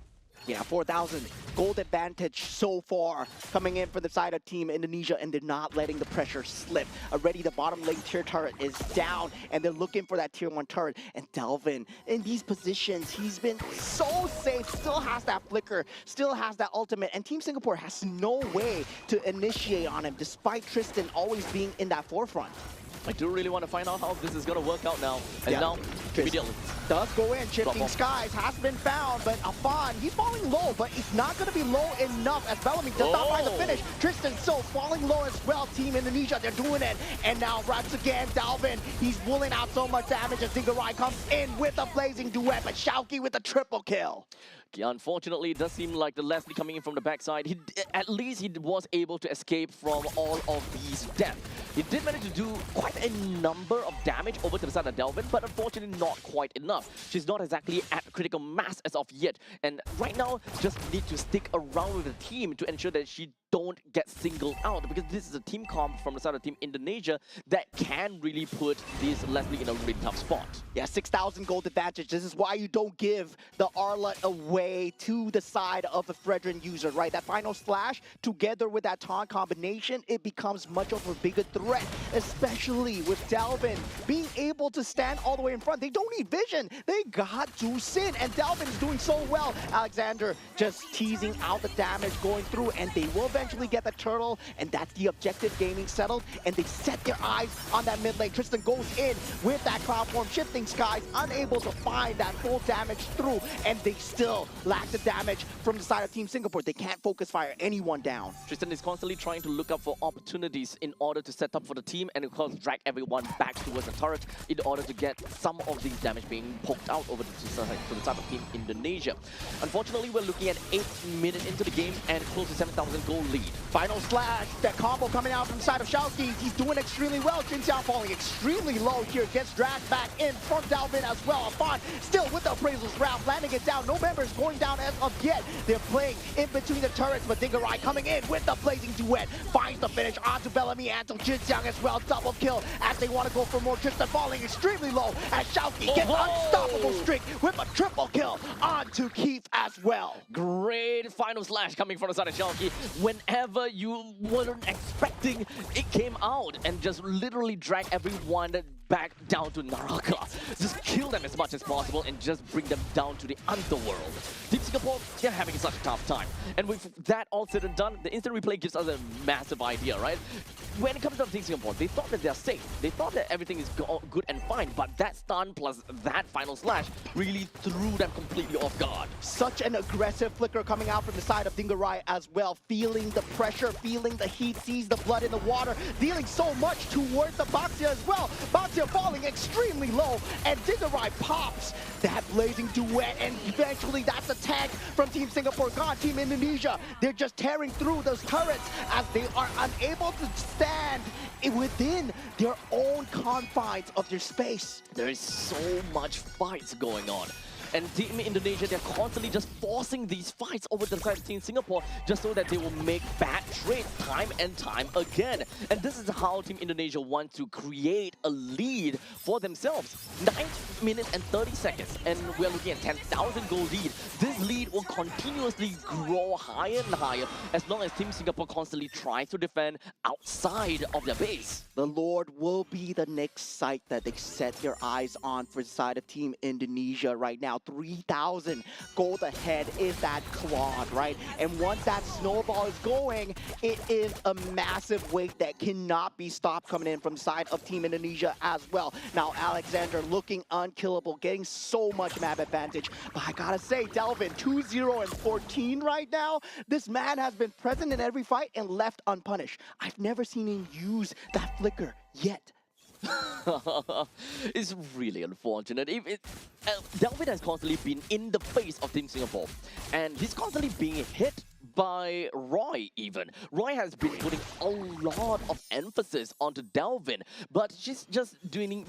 Yeah, 4,000 gold advantage so far coming in for the side of Team Indonesia, and they're not letting the pressure slip. Already the bottom lane tier turret is down, and they're looking for that tier 1 turret. And Delvin, in these positions, he's been so safe, still has that flicker, still has that ultimate, and Team Singapore has no way to initiate on him, despite Tristan always being in that forefront. I do really want to find out how this is going to work out now. And Yeah. now, immediately. Does go in, Shifting Drop off. Skies has been found, but Afan, he's falling low, but he's not going to be low enough as Bellamy does not find the finish. Tristan still falling low as well. Team Indonesia, they're doing it. And now once again, Dalvin, he's pulling out so much damage as Dingarai comes in with a blazing duet, but Shauki with a triple kill. Unfortunately, it does seem like the Leslie coming in from the backside, at least he was able to escape from all of these deaths. He did manage to do quite a number of damage over to the side of Delvin, but unfortunately not quite enough. She's not exactly at critical mass as of yet, and right now just need to stick around with the team to ensure that she don't get singled out, because this is a team comp from the side of Team Indonesia that can really put this Leslie in a really tough spot. Yeah, 6,000 gold advantage. This is why you don't give the Arlet away to the side of a Fredrin user, right? That final slash together with that taunt combination, it becomes much of a bigger threat, especially with Delvin being able to stand all the way in front. They don't need vision. They got to sin, and Delvin is doing so well. Alexander just teasing out the damage going through, and they will eventually get the turtle, and that's the objective gaming settled, and they set their eyes on that mid lane. Tristan goes in with that Cloud Form, Shifting Skies, unable to find that full damage through, and they still lack the damage from the side of Team Singapore. They can't focus fire anyone down. Tristan is constantly trying to look up for opportunities in order to set up for the team and of course drag everyone back towards the turret in order to get some of these damage being poked out over to the side of Team Indonesia. Unfortunately, we're looking at 8 minutes into the game and close to 7,000 gold lead. Final slash, that combo coming out from the side of Shauki. He's doing extremely well. Jinxiang falling extremely low here. Gets dragged back in from Dalvin as well. Afan still with the appraisals round, landing it down. No members going down as of yet. They're playing in between the turrets, but Dingarai coming in with the blazing duet. Finds the finish onto Bellamy and to Jinxiang as well. Double kill as they want to go for more. Tristan falling extremely low as Shauki gets unstoppable streak with a triple kill onto Keith as well. Great final slash coming from the side of Shauki. Whenever you weren't expecting, it came out and just literally dragged everyone back down to Naraka. Just kill them as much as possible and just bring them down to the underworld. Team Singapore, they're having such a tough time. And with that all said and done, the instant replay gives us a massive idea, right? When it comes to Team Singapore, they thought that they're safe. They thought that everything is good and fine, but that stun plus that final slash really threw them completely off guard. Such an aggressive flicker coming out from the side of Dingarai as well, feeling the pressure, feeling the heat, sees the blood in the water, dealing so much towards the Baxia as well. Baxia falling extremely low, and Dingarai pops that blazing duet, and eventually that's a tag from Team Singapore gone. Team Indonesia, they're just tearing through those turrets as they are unable to stand within their own confines of their space. There is so much fights going on. And Team Indonesia, they're constantly just forcing these fights over the side of Team Singapore just so that they will make bad trades time and time again. And this is how Team Indonesia wants to create a lead for themselves. 9 minutes and 30 seconds, and we're looking at 10,000 gold lead. This lead will continuously grow higher and higher as long as Team Singapore constantly tries to defend outside of their base. The Lord will be the next site that they set their eyes on for the side of Team Indonesia right now. now. 3,000 gold ahead is that Claude, right? And once that snowball is going, it is a massive weight that cannot be stopped coming in from the side of Team Indonesia as well. Now, Alexander looking unkillable, getting so much map advantage. But I gotta say, Delvin, 2-0 and 14 right now. This man has been present in every fight and left unpunished. I've never seen him use that flicker yet. It's really unfortunate. Delvin has constantly been in the face of Team Singapore, and he's constantly being hit by Roy even. Roy has been putting a lot of emphasis onto Delvin, but she's just dealing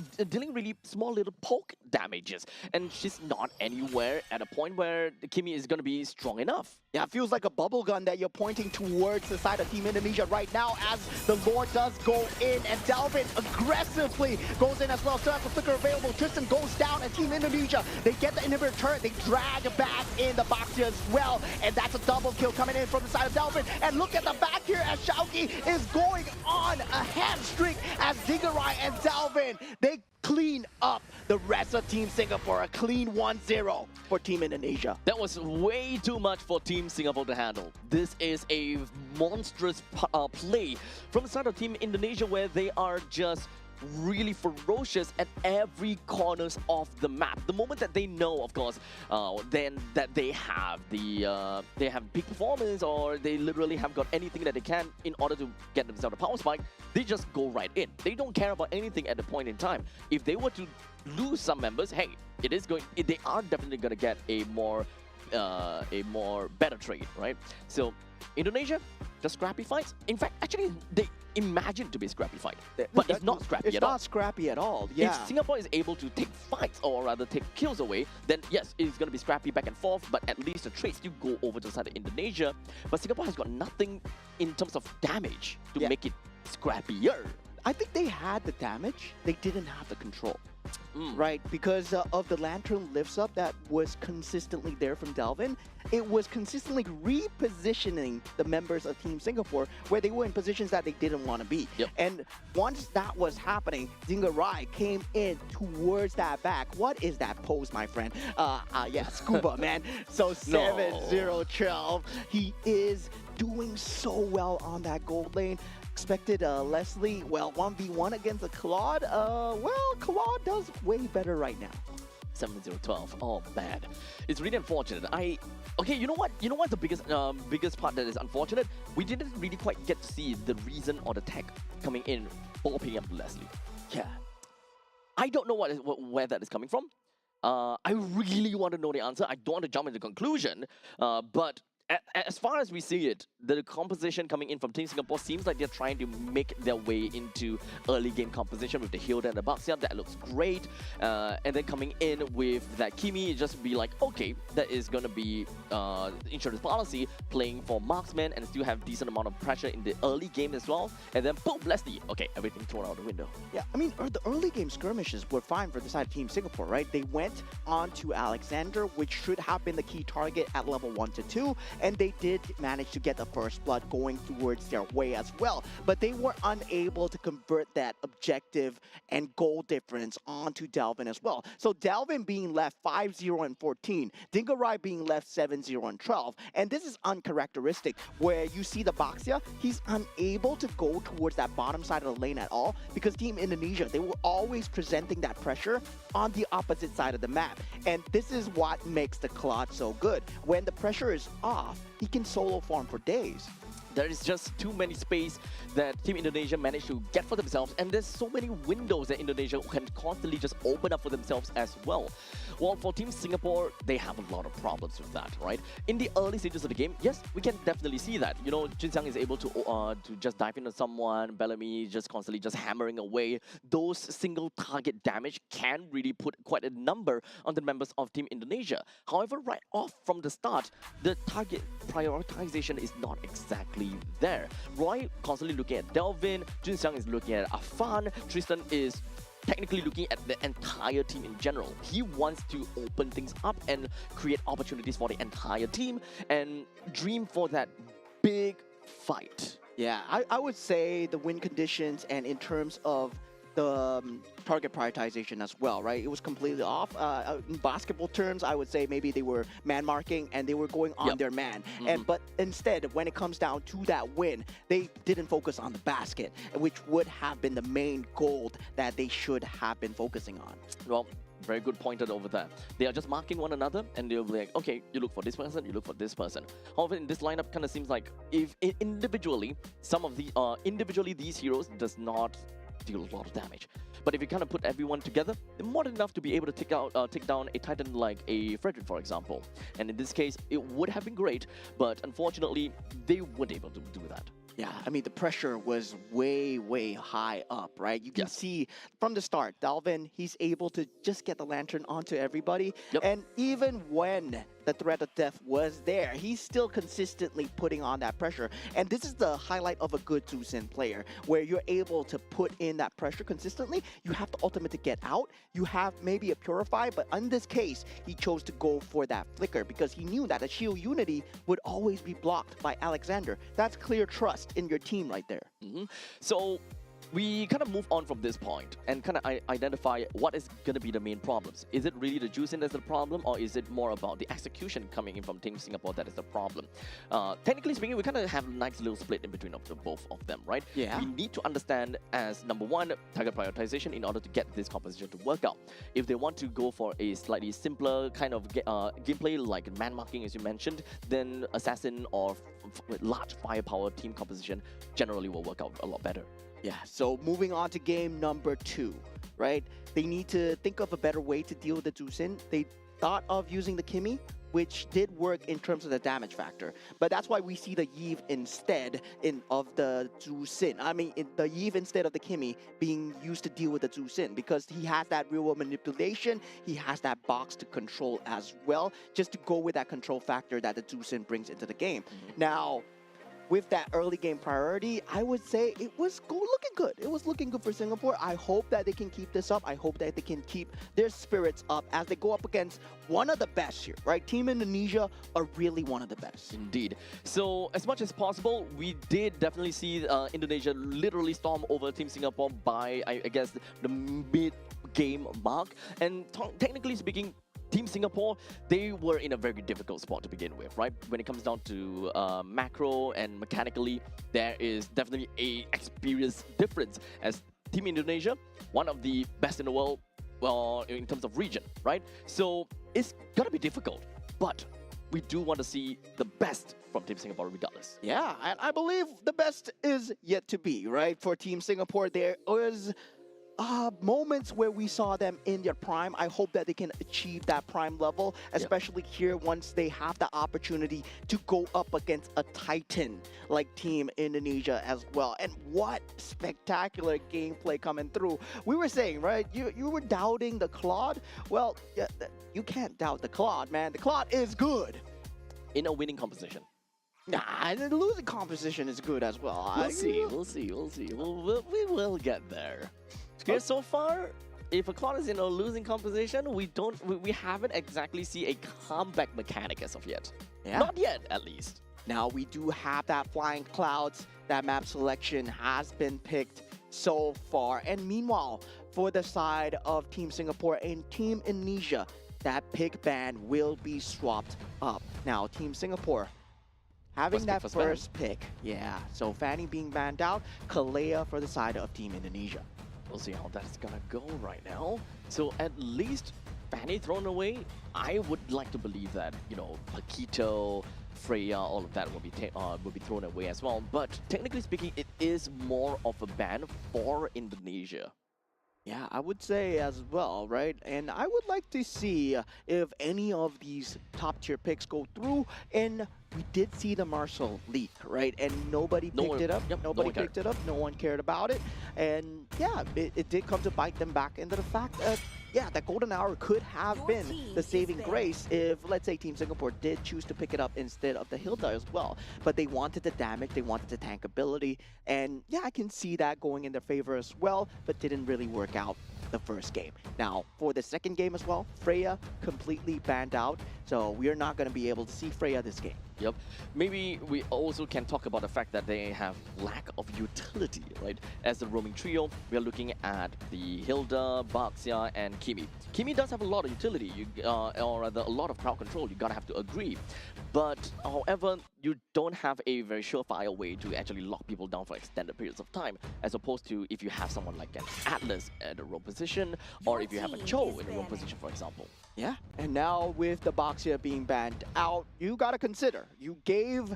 really small little poke damages, and she's not anywhere at a point where Kimmy is going to be strong enough. Yeah, it feels like a bubble gun that you're pointing towards the side of Team Indonesia right now as the Lord does go in, and Delvin aggressively goes in as well. Still has the flicker available. Tristan goes down, and Team Indonesia, they get the inhibitor turret. They drag back in the box here as well, and that's a double kill coming in from the side of Delvin. And look at the back here as Shauki is going on a hamstring as Dingarai and Delvin, they clean up the rest of Team Singapore. A clean 1-0 for Team Indonesia. That was way too much for Team Singapore to handle. This is a monstrous play from the side of Team Indonesia where they are just really ferocious at every corners of the map. The moment that they know, of course, then that they have peak performance, or they literally have got anything that they can in order to get themselves a power spike, they just go right in. They don't care about anything at the point in time. If they were to lose some members, hey, they are definitely gonna get a more better trade, right? So Indonesia, just scrappy fights. In fact, actually, they imagine to be scrappy fight, but it's not scrappy at all. It's not scrappy at all. Yeah. If Singapore is able to take fights, or rather take kills away, then yes, it's going to be scrappy back and forth, but at least the trades do go over to the side of Indonesia. But Singapore has got nothing in terms of damage to make it scrappier. I think they had the damage, they didn't have the control. Right, because of the Lantern lifts up that was consistently there from Delvin. It was consistently repositioning the members of Team Singapore where they were in positions that they didn't want to be. Yep. And once that was happening, Dingarai came in towards that back. What is that pose, my friend? Yeah, Scuba, man. So 7-0 12. He is doing so well on that gold lane. Expected Leslie, well, 1v1 against a Claude. Well, Claude does way better right now. 7-0-12. Oh man, it's really unfortunate. Okay, you know what? You know what's the biggest part that is unfortunate? We didn't really quite get to see the reason or the tech coming in for picking up Leslie. Yeah, I don't know where that is coming from. I really want to know the answer. I don't want to jump into conclusion, but as far as we see it, the composition coming in from Team Singapore seems like they're trying to make their way into early game composition with the Hilda and the Baxia. That looks great. And then coming in with that Kimi, just be like, okay, that is going to be insurance policy, playing for marksman and still have decent amount of pressure in the early game as well. And then boom, Leslie. Okay, everything thrown out the window. Yeah, I mean, the early game skirmishes were fine for the side of Team Singapore, right? They went on to Alexander, which should have been the key target at level 1 to 2. And they did manage to get the first blood going towards their way as well. But they were unable to convert that objective and goal difference onto Delvin as well. So Delvin being left 5-0 and 14, Dingarai being left 7-0 and 12. And this is uncharacteristic, where you see the Baxia, he's unable to go towards that bottom side of the lane at all, because Team Indonesia, they were always presenting that pressure on the opposite side of the map. And this is what makes the Claude so good. When the pressure is off, he can solo farm for days. There is just too many space that Team Indonesia managed to get for themselves, and there's so many windows that Indonesia can constantly just open up for themselves as well. Well, for Team Singapore, they have a lot of problems with that, right? In the early stages of the game, yes, we can definitely see that. You know, Jin Xiang is able to just dive into someone, Bellamy just constantly just hammering away. Those single target damage can really put quite a number on the members of Team Indonesia. However, right off from the start, the target prioritization is not exactly there. Roy constantly looking at Delvin, Jin Xiang is looking at Afan, Tristan is technically looking at the entire team in general. He wants to open things up and create opportunities for the entire team and dream for that big fight. Yeah, I would say the win conditions and in terms of the target prioritization as well, right? It was completely off. In basketball terms, I would say maybe they were man marking and they were going on their man. But instead, when it comes down to that win, they didn't focus on the basket, which would have been the main goal that they should have been focusing on. Well, very good pointed over there. They are just marking one another, and they'll be like, okay, you look for this person, you look for this person. However, in this lineup, kind of seems like if individually, some of the individually these heroes does not deal a lot of damage. But if you kind of put everyone together, they're more than enough to be able to take down a Titan like a Frederick, for example. And in this case, it would have been great, but unfortunately, they weren't able to do that. Yeah, I mean, the pressure was way, way high up, right? You can see from the start, Dalvin, he's able to just get the lantern onto everybody. And even when the threat of death was there, he's still consistently putting on that pressure. And this is the highlight of a good Zusin player, where you're able to put in that pressure consistently. You have the ultimate to get out. You have maybe a Purify, but in this case, he chose to go for that Flicker because he knew that a Shield Unity would always be blocked by Alexander. That's clear trust in your team right there. So we kind of move on from this point and kind of identify what is going to be the main problems. Is it really the juicing that's the problem, or is it more about the execution coming in from Team Singapore that is the problem? Technically speaking, we kind of have a nice little split in between of the both of them, right? Yeah. We need to understand as number one, target prioritization in order to get this composition to work out. If they want to go for a slightly simpler kind of gameplay like man marking as you mentioned, then assassin or large firepower team composition generally will work out a lot better. Yeah, so moving on to game number 2, right? They need to think of a better way to deal with the Zusin. They thought of using the Kimi, which did work in terms of the damage factor. But that's why we see the Yve instead of the Zusin. I mean, the Yve instead of the Kimi being used to deal with the Zusin because he has that real-world manipulation, he has that box to control as well, just to go with that control factor that the Zusin brings into the game. Now, with that early game priority, I would say it was looking good. It was looking good for Singapore. I hope that they can keep this up. I hope that they can keep their spirits up as they go up against one of the best here, right? Team Indonesia are really one of the best. Indeed. So as much as possible, we did definitely see Indonesia literally storm over Team Singapore by, I guess, the mid-game mark. And technically speaking, Team Singapore, they were in a very difficult spot to begin with, right? When it comes down to macro and mechanically, there is definitely a experience difference as Team Indonesia, one of the best in the world, well, in terms of region, right? So it's gonna be difficult, but we do want to see the best from Team Singapore regardless. Yeah, and I believe the best is yet to be, right? For Team Singapore, there was moments where we saw them in their prime. I hope that they can achieve that prime level, especially here once they have the opportunity to go up against a Titan like Team Indonesia as well. And what spectacular gameplay coming through. We were saying, right, you were doubting the Claude. Well, you can't doubt the Claude, man. The Claude is good. In a winning composition. Nah, the losing composition is good as well. We'll see. We will get there. Okay, so far, if a Claude is in a losing composition, we haven't exactly see a comeback mechanic as of yet. Yeah. Not yet, at least. Now we do have that Flying Clouds. That map selection has been picked so far. And meanwhile, for the side of Team Singapore and Team Indonesia, that pick ban will be swapped up. Now, Team Singapore having that first pick. Yeah, so Fanny being banned out, Kalea for the side of Team Indonesia. We'll see how that's gonna go right now. So at least Fanny thrown away. I would like to believe that, you know, Paquito, Freya, all of that will be thrown away as well. But technically speaking, it is more of a ban for Indonesia. Yeah, I would say as well, right? And I would like to see if any of these top tier picks go through. And we did see the Marshall leak, right? And nobody picked it up. Nobody picked it up. No one cared about it. And yeah, it did come to bite them back into the fact that, yeah, that golden hour could have been the saving grace if, let's say, Team Singapore did choose to pick it up instead of the Hilda as well. But they wanted the damage, they wanted the tank ability, and yeah, I can see that going in their favor as well, but didn't really work out the first game. Now, for the second game as well, Freya completely banned out, so we are not going to be able to see Freya this game. Yep. Maybe we also can talk about the fact that they have lack of utility, right? As the roaming trio, we are looking at the Hilda, Baxia, and Kimi. Kimi does have a lot of utility, or rather a lot of crowd control, you gotta have to agree. But however, you don't have a very surefire way to actually lock people down for extended periods of time, as opposed to if you have someone like an Atlas at a roam position, or if you have a Cho in a roam position, for example. Yeah, and now with the Baxia being banned out, you gotta consider, you gave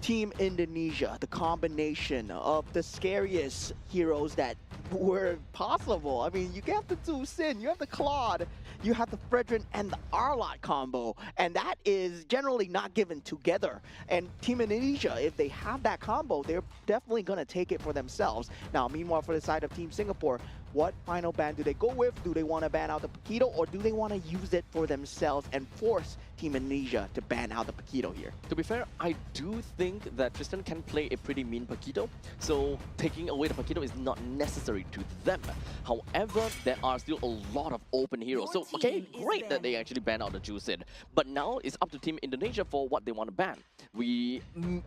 Team Indonesia the combination of the scariest heroes that were possible. I mean, you have the two Sin, you have the Claude, you have the Fredrin and the Arlot combo, and that is generally not given together. And Team Indonesia, if they have that combo, they're definitely gonna take it for themselves. Now, meanwhile, for the side of Team Singapore, what final ban do they go with? Do they want to ban out the Paquito, or do they want to use it for themselves and force Team Indonesia to ban out the Paquito here? To be fair, I do think that Tristan can play a pretty mean Paquito, so taking away the Paquito is not necessary to them. However, there are still a lot of open heroes. So, okay, great that they actually ban out the Juicid. But now it's up to Team Indonesia for what they want to ban.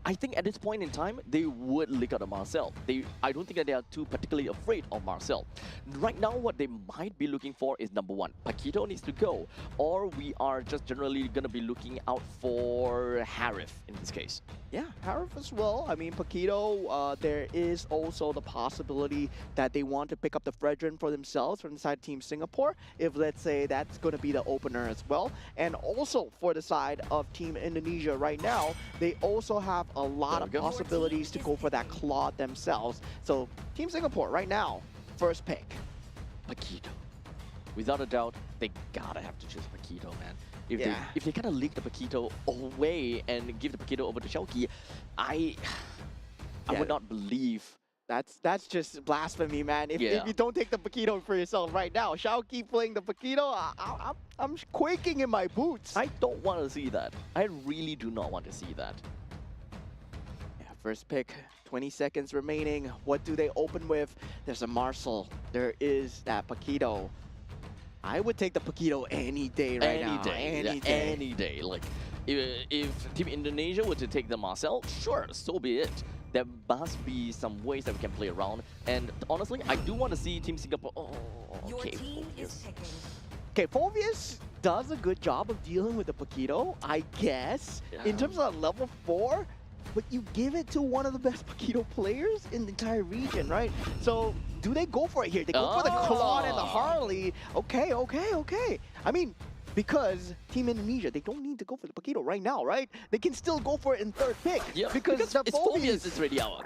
I think at this point in time, they would lick out of Marcel. I don't think that they are too particularly afraid of Marcel. Right now, what they might be looking for is number one, Paquito needs to go, or we are just generally going to be looking out for Harif in this case. Yeah, Harif as well. I mean, Paquito, there is also the possibility that they want to pick up the Fredrin for themselves from the side of Team Singapore, if let's say that's going to be the opener as well. And also for the side of Team Indonesia right now, they also have a lot of possibilities to go for that Claude themselves. So Team Singapore right now, first pick. Paquito. Without a doubt, they gotta have to choose Paquito, man. Yeah. If they kind of leak the Paquito away and give the Paquito over to Xiaoqi, I would not believe. That's just blasphemy, man. If Yeah. you don't take the Paquito for yourself right now, Xiaoqi playing the Paquito, I'm quaking in my boots. I don't want to see that. I really do not want to see that. Yeah, first pick, 20 seconds remaining. What do they open with? There's a Marcel. There is that Paquito. I would take the Paquito any day right now. Any day. Like, if Team Indonesia were to take the Marcel, sure, so be it. There must be some ways that we can play around. And honestly, I do want to see Team Singapore. Oh, okay. Your team is picking. Okay, Phoveus does a good job of dealing with the Paquito, I guess. In terms of level 4, but you give it to one of the best Paquito players in the entire region, right? So, do they go for it here? They go for the Claude and the Harley. Okay. I mean, because Team Indonesia, they don't need to go for the Paquito right now, right? They can still go for it in third pick. Yeah, because the it's Phoveus is ready out.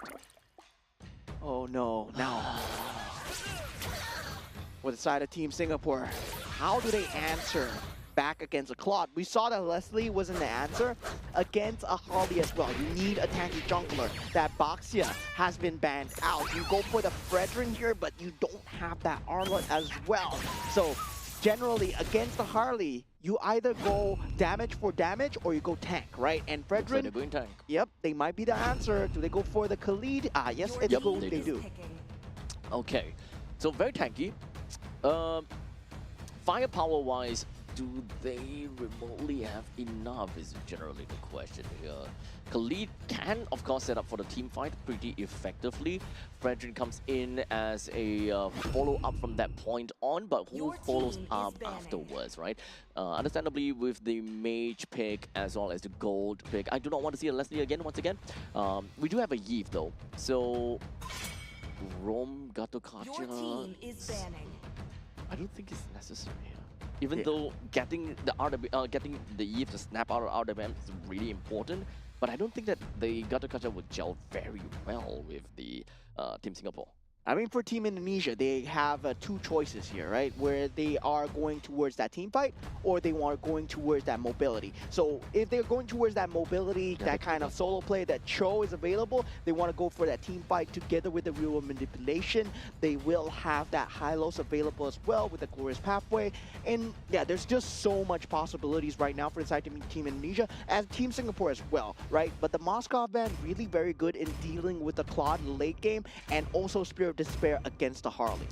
Oh no, now. With the side of Team Singapore, how do they answer back against a Claude? We saw that Leslie wasn't the answer against a Harley as well. You need a tanky jungler. That Baxia has been banned out. You go for the Fredrin here, but you don't have that Arlot as well. So generally against the Harley, you either go damage for damage or you go tank, right? And Fredrin, They're going tank. yep, they might be the answer. Do they go for the Khalid? Yes, Your it's team cool, is they do. picking. Okay, so very tanky. Firepower-wise, do they remotely have enough is generally the question here. Khalid can, of course, set up for the team fight pretty effectively. Fredrin comes in as a follow-up from that point on, but who Your follows team is up banning. afterwards, right? Understandably, with the mage pick as well as the gold pick, I do not want to see a Leslie again, once again. We do have a Yves, though. So, Rom, Gato Your Kacha... team is banning. I don't think it's necessary here. Even though getting the getting the Eve to snap out of RWM is really important, but I don't think that the Gato Kacha would gel very well with the Team Singapore. I mean, for Team Indonesia, they have two choices here, right? Where they are going towards that team fight, or they are going towards that mobility. So if they're going towards that mobility, that kind of solo play, that Cho is available, they want to go for that team fight together with the real manipulation. They will have that Hylos available as well with the Glorious Pathway. And yeah, there's just so much possibilities right now for inside Team Indonesia, as Team Singapore as well, right? But the Moscow band really very good in dealing with the Claude in the late game, and also Spirit of Despair against the Harley.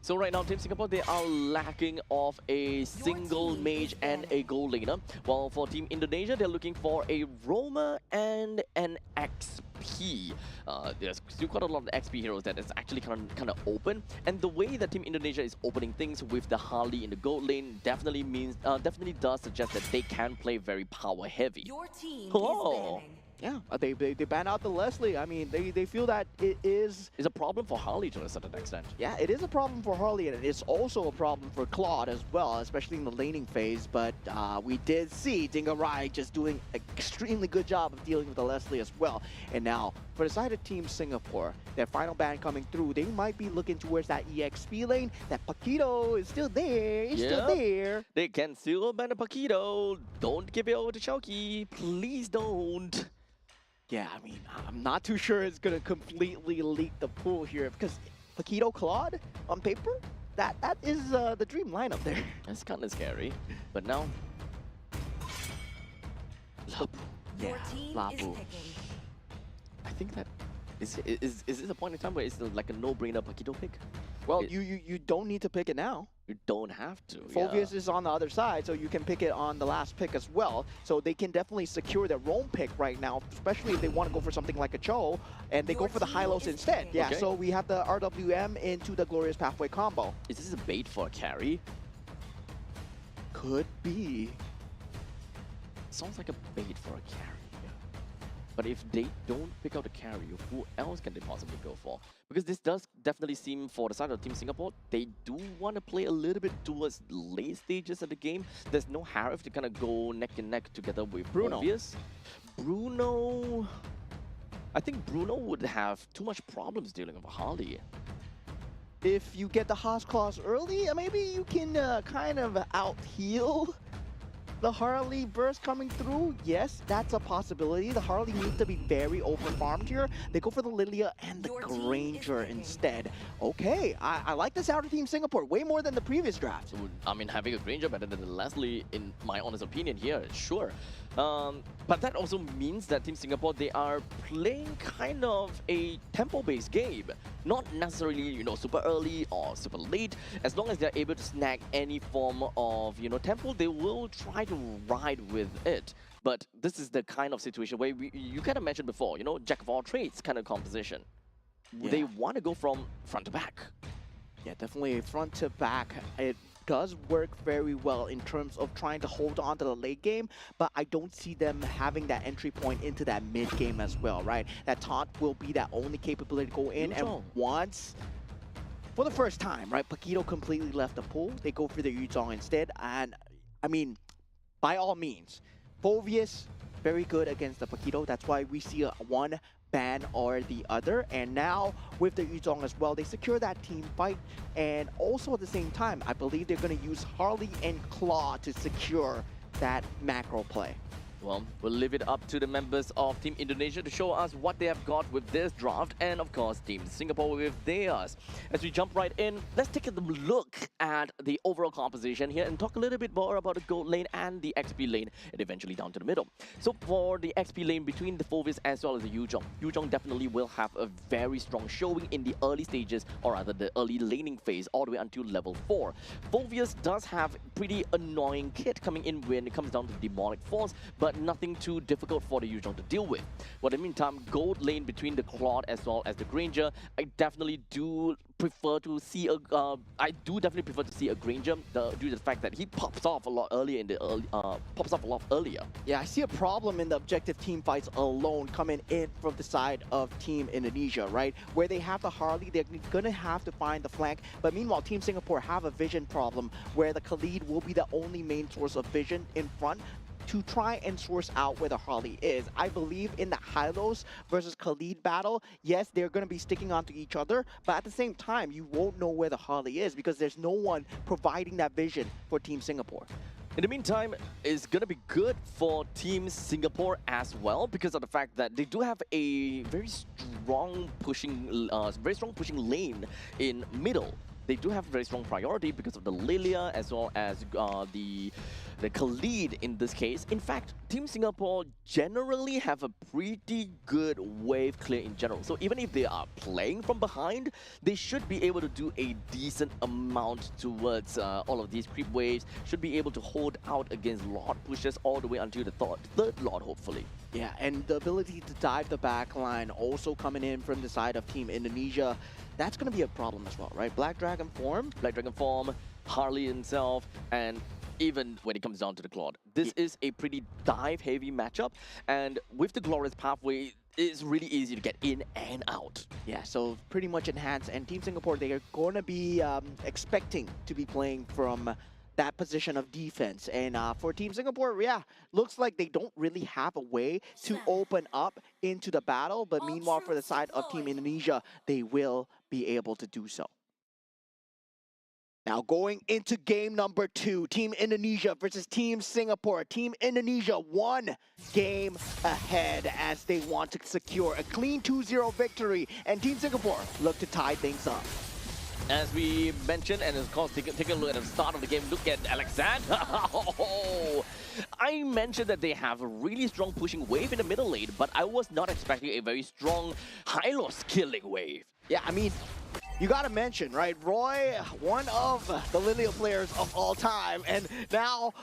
So right now, Team Singapore, they are lacking of a single team mage is and a gold laner. While for Team Indonesia, they're looking for a roamer and an XP. There's still quite a lot of XP heroes that is actually kind of open. And the way that Team Indonesia is opening things with the Harley in the gold lane definitely does suggest that they can play very power heavy. Your team Oh. is banning. Yeah, they ban out the Leslie. I mean, they feel that it is. It's a problem for Harley to a certain extent. Yeah, it is a problem for Harley, and it's also a problem for Claude as well, especially in the laning phase. But we did see Dingarai just doing an extremely good job of dealing with the Leslie as well. And now, for the side of Team Singapore, their final ban coming through, they might be looking towards that EXP lane. That Paquito is still there. It's still Yep. there. They can still ban a Paquito. Don't give it over to Choki. Please don't. Yeah, I mean, I'm not too sure it's going to completely leak the pool here because Paquito Claude, on paper, that is the dream lineup there. That's kind of scary. But now, Lapu. Your Yeah, team is Lapu. picking. I think that is this a point in time where it's like a no-brainer Paquito pick? Well, It- you don't need to pick it now. You don't have to. Phoveus yeah. is on the other side, so you can pick it on the last pick as well. So they can definitely secure their roam pick right now, especially if they want to go for something like a Cho, and they go Your for the team Hylos is instead. picking. Yeah, Okay. so we have the RWM into the Glorious Pathway combo. Is this a bait for a carry? Could be. Sounds like a bait for a carry. But if they don't pick out the carry, who else can they possibly go for? Because this does definitely seem, for the side of Team Singapore, they do want to play a little bit towards late stages of the game. There's no Harif to kind of go neck and neck together with Bruno. Phoveus. Bruno... I think Bruno would have too much problems dealing with Harley. If you get the Haas Claws early, maybe you can kind of out-heal the Harley burst coming through. Yes, that's a possibility. The Harley needs to be very over-farmed here. They go for the Lilia and the Your team is Granger picking. instead. Okay, I like this outer team Singapore way more than the previous draft. So, I mean, having a Granger better than Leslie, in my honest opinion here, sure. But that also means that Team Singapore, they are playing kind of a tempo-based game. Not necessarily, you know, super early or super late. As long as they're able to snag any form of, you know, tempo, they will try to ride with it. But this is the kind of situation where you kind of mentioned before, you know, jack of all trades kind of composition. They Yeah. want to go from front to back. Yeah, definitely front to back. It does work very well in terms of trying to hold on to the late game, but I don't see them having that entry point into that mid game as well, right? That taunt will be that only capability to go in, and Yuzhong. once, for the first time, right, Paquito completely left the pool. They go for the Yuzhong instead, and I mean, by all means, Phoveus, very good against the Paquito. That's why we see one ban or the other, and now with the Yuzhong as well, they secure that team fight, and also at the same time, I believe they're going to use Harley and Claw to secure that macro play. Well, we'll leave it up to the members of Team Indonesia to show us what they have got with this draft, and of course, Team Singapore with theirs. As we jump right in, let's take a look at the overall composition here and talk a little bit more about the gold lane and the XP lane, and eventually down to the middle. So for the XP lane between the Phoveus as well as the Yuzhong, Yuzhong definitely will have a very strong showing in the early stages, or rather the early laning phase, all the way until level 4. Phoveus does have pretty annoying kit coming in when it comes down to Demonic Force, but nothing too difficult for the Yuzhong to deal with. But in the meantime, gold lane between the Claude as well as the Granger, I definitely do prefer to see a Granger due to the fact that he pops off a lot earlier in the earlier. Yeah, I see a problem in the objective team fights alone coming in from the side of Team Indonesia, right? Where they have the Harley, they're gonna have to find the flank. But meanwhile, Team Singapore have a vision problem where the Khalid will be the only main source of vision in front to try and source out where the Harley is. I believe in the Hylos versus Khalid battle, yes, they're going to be sticking onto each other, but at the same time, you won't know where the Harley is because there's no one providing that vision for Team Singapore. In the meantime, it's going to be good for Team Singapore as well because of the fact that they do have a very strong pushing lane in middle. They do have very strong priority because of the Lilia as well as the the Khalid in this case. In fact, Team Singapore generally have a pretty good wave clear in general. So even if they are playing from behind, they should be able to do a decent amount towards all of these creep waves, should be able to hold out against Lord pushes all the way until the third Lord, hopefully. Yeah, and the ability to dive the back line also coming in from the side of Team Indonesia. That's going to be a problem as well, right? Black Dragon form. Harley himself, and even when it comes down to the Claude. This is a pretty dive-heavy matchup, and with the Glorious Pathway, it's really easy to get in and out. Yeah, so pretty much enhanced. And Team Singapore, they are going to be expecting to be playing from that position of defense. And for Team Singapore, yeah, looks like they don't really have a way to open up into the battle. But meanwhile, for the side of Team Indonesia, they will be able to do so. Now going into game number 2, Team Indonesia versus Team Singapore. Team Indonesia 1 game ahead as they want to secure a clean 2-0 victory. And Team Singapore look to tie things up. As we mentioned, and of course, take a look at the start of the game. Look at Alexander. I mentioned that they have a really strong pushing wave in the middle lane, but I was not expecting a very strong high-loss killing wave. Yeah, I mean, you gotta mention, right? Roy, one of the Lilia players of all time, and now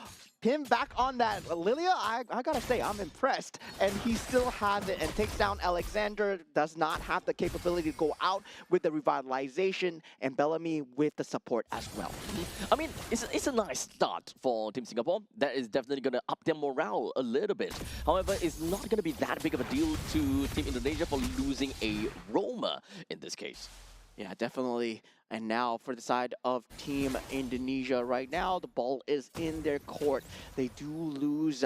him back on that Lilia, I gotta say, I'm impressed. And he still has it and takes down Alexander, does not have the capability to go out with the revitalization, and Bellamy with the support as well. I mean, it's a nice start for Team Singapore. That is definitely going to up their morale a little bit. However, it's not going to be that big of a deal to Team Indonesia for losing a roamer in this case. Yeah, definitely. And now for the side of Team Indonesia right now, the ball is in their court. They do lose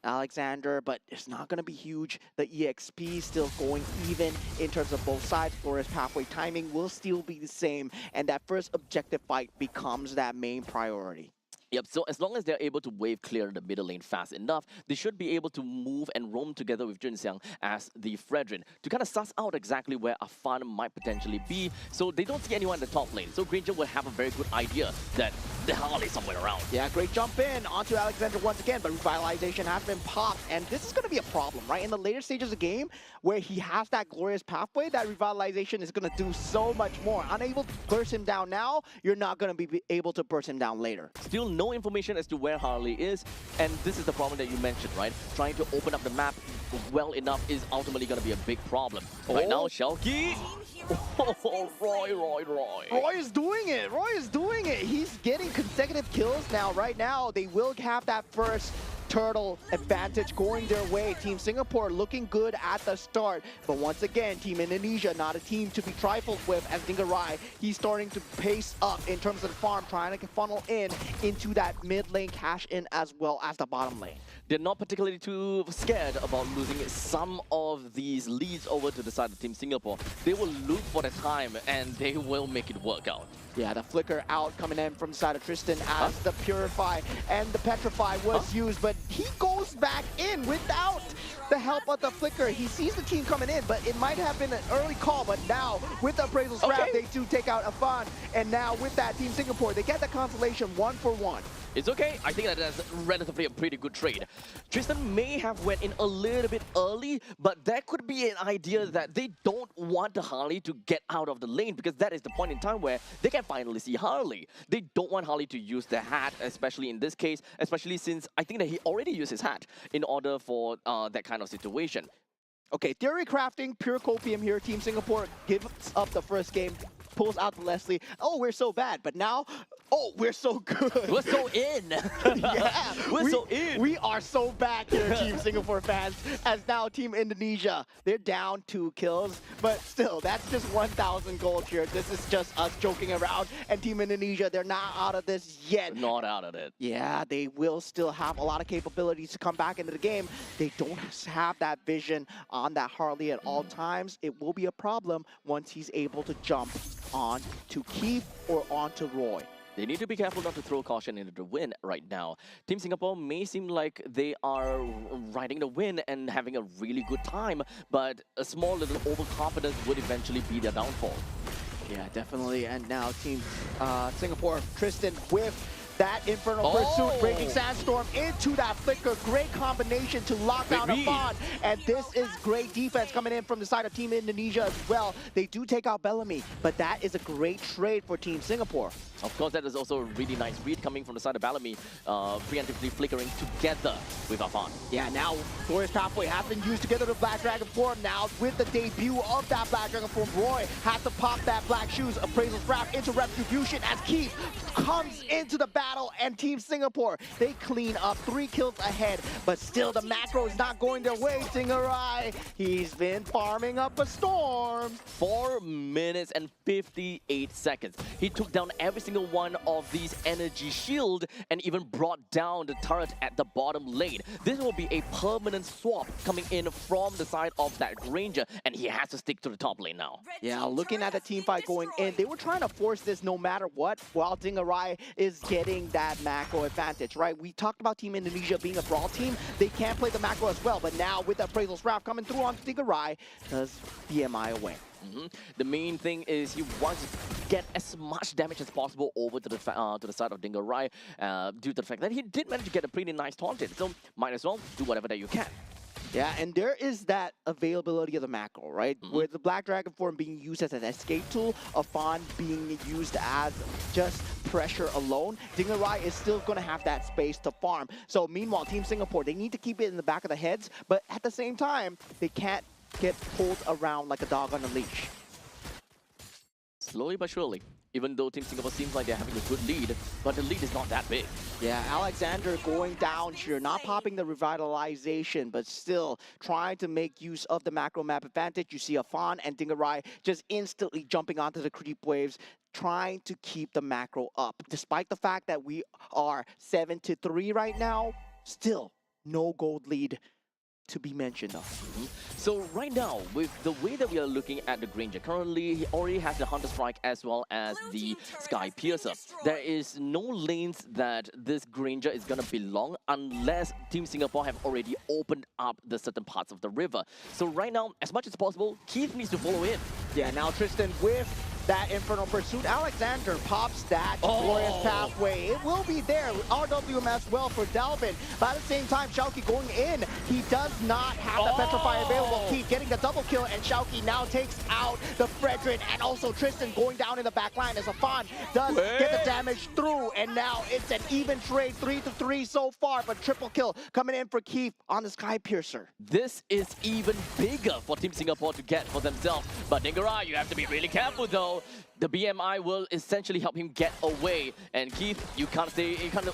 Alexander, but it's not going to be huge. The EXP still going even in terms of both sides. Glorious Pathway timing will still be the same, and that first objective fight becomes that main priority. Yep, so as long as they're able to wave clear the middle lane fast enough, they should be able to move and roam together with Junxiang as the Fredrin to kind of suss out exactly where Afan might potentially be, so they don't see anyone in the top lane. So Granger will have a very good idea that the Harley is somewhere around. Yeah, great jump in onto Alexander once again, but revitalization has been popped, and this is going to be a problem, right? In the later stages of the game, where he has that Glorious Pathway, that revitalization is going to do so much more. Unable to burst him down now, you're not going to be able to burst him down later. Still no information as to where Harley is, and this is the problem that you mentioned, right? Trying to open up the map well enough is ultimately going to be a big problem. Right now, Shelky. Oh, Roy. Roy is doing it. Roy is doing it. He's getting consecutive kills now. Right now, they will have that first turtle advantage going their way. Team Singapore looking good at the start, but once again, Team Indonesia not a team to be trifled with, as Dingarai, he's starting to pace up in terms of the farm, trying to funnel into that mid lane cash in as well as the bottom lane. They're not particularly too scared about losing some of these leads over to the side of Team Singapore. They will look for the time and they will make it work out. Yeah, the flicker out coming in from the side of Tristan as the Purify and the Petrify was used, but he goes back in without the help of the flicker. He sees the team coming in, but it might have been an early call, but now with the appraisal scrap, they do take out Afan, and now with that, Team Singapore, they get the consolation 1-for-1. It's okay. I think that's relatively a pretty good trade. Tristan may have went in a little bit early, but there could be an idea that they don't want the Harley to get out of the lane, because that is the point in time where they can finally see Harley. They don't want Harley to use the hat, especially in this case, especially since I think that he already used his hat in order for that kind of situation. Okay, theory crafting, pure copium here. Team Singapore gives up the first game, pulls out the Leslie. Oh, we're so bad, but now, oh, we're so good. We're so in. Yeah, we're so in. We are so back here, Team Singapore fans, as now Team Indonesia, they're down 2 kills, but still, that's just 1,000 gold here. This is just us joking around, and Team Indonesia, they're not out of this yet. Not out of it. Yeah, they will still have a lot of capabilities to come back into the game. They don't have that vision on that Harley at all times. It will be a problem once he's able to jump on to Keith or on to Roy. They need to be careful not to throw caution into the wind right now. Team Singapore may seem like they are riding the wind and having a really good time, but a small little overconfidence would eventually be their downfall. Yeah, definitely. And now Team Singapore, Tristan with that Infernal Pursuit, Raging Sandstorm into that Flicker. Great combination to lock down a Fawn. And this is great defense coming in from the side of Team Indonesia as well. They do take out Bellamy, but that is a great trade for Team Singapore. Of course, that is also a really nice read coming from the side of Bellamy, preemptively flickering together with Afan. Yeah, now Glorious Pathway has been used together with Black Dragon form. Now with the debut of that Black Dragon form, Roy has to pop that Black Shoes Appraisal's Wrap into Retribution as Keith comes into the battle, and Team Singapore, they clean up 3 kills ahead, but still the macro is not going their way. Tingarai, he's been farming up a storm. 4 minutes and 58 seconds. He took down every single one of these energy shield and even brought down the turret at the bottom lane. This will be a permanent swap coming in from the side of that Granger, and he has to stick to the top lane now. Yeah, looking at the team fight going in, they were trying to force this no matter what, while Tingarai is getting that macro advantage, right? We talked about Team Indonesia being a brawl team. They can play the macro as well, but now with the Appraisal's Wrath coming through on Tingarai, does BMI away. The main thing is he wants to get as much damage as possible over to the side of Dingarai, due to the fact that he did manage to get a pretty nice taunt in, so might as well do whatever that you can. Yeah, and there is that availability of the macro, right? With the Black Dragon form being used as an escape tool, Afan being used as just pressure alone, Dingarai is still going to have that space to farm. So meanwhile, Team Singapore, they need to keep it in the back of the heads, but at the same time, they can't get pulled around like a dog on a leash. Slowly but surely, even though Team Singapore seems like they're having a good lead, but the lead is not that big. Yeah, Alexander going down here, not popping the revitalization, but still trying to make use of the macro map advantage. You see Afan and Dingarai just instantly jumping onto the creep waves, trying to keep the macro up. Despite the fact that we are 7-3 right now, still no gold lead to be mentioned of. So right now, with the way that we are looking at the Granger, currently he already has the Hunter Strike as well as the Sky Piercer. There is no lanes that this Granger is gonna belong unless Team Singapore have already opened up the certain parts of the river. So right now, as much as possible, Keith needs to follow in. Yeah, now Tristan with that Infernal Pursuit. Alexander pops that Glorious Pathway. It will be there. RWM as well for Delvin. But at the same time, Shauki going in. He does not have the Petrify available. Keith getting the double kill, and Shauki now takes out the Fredrin, and also Tristan going down in the back line as Afan does get the damage through. And now it's an even trade, 3-3 so far, but triple kill coming in for Keith on the Sky Piercer. This is even bigger for Team Singapore to get for themselves. But Dingarai, you have to be really careful though. The BMI will essentially help him get away. And Keith, you can't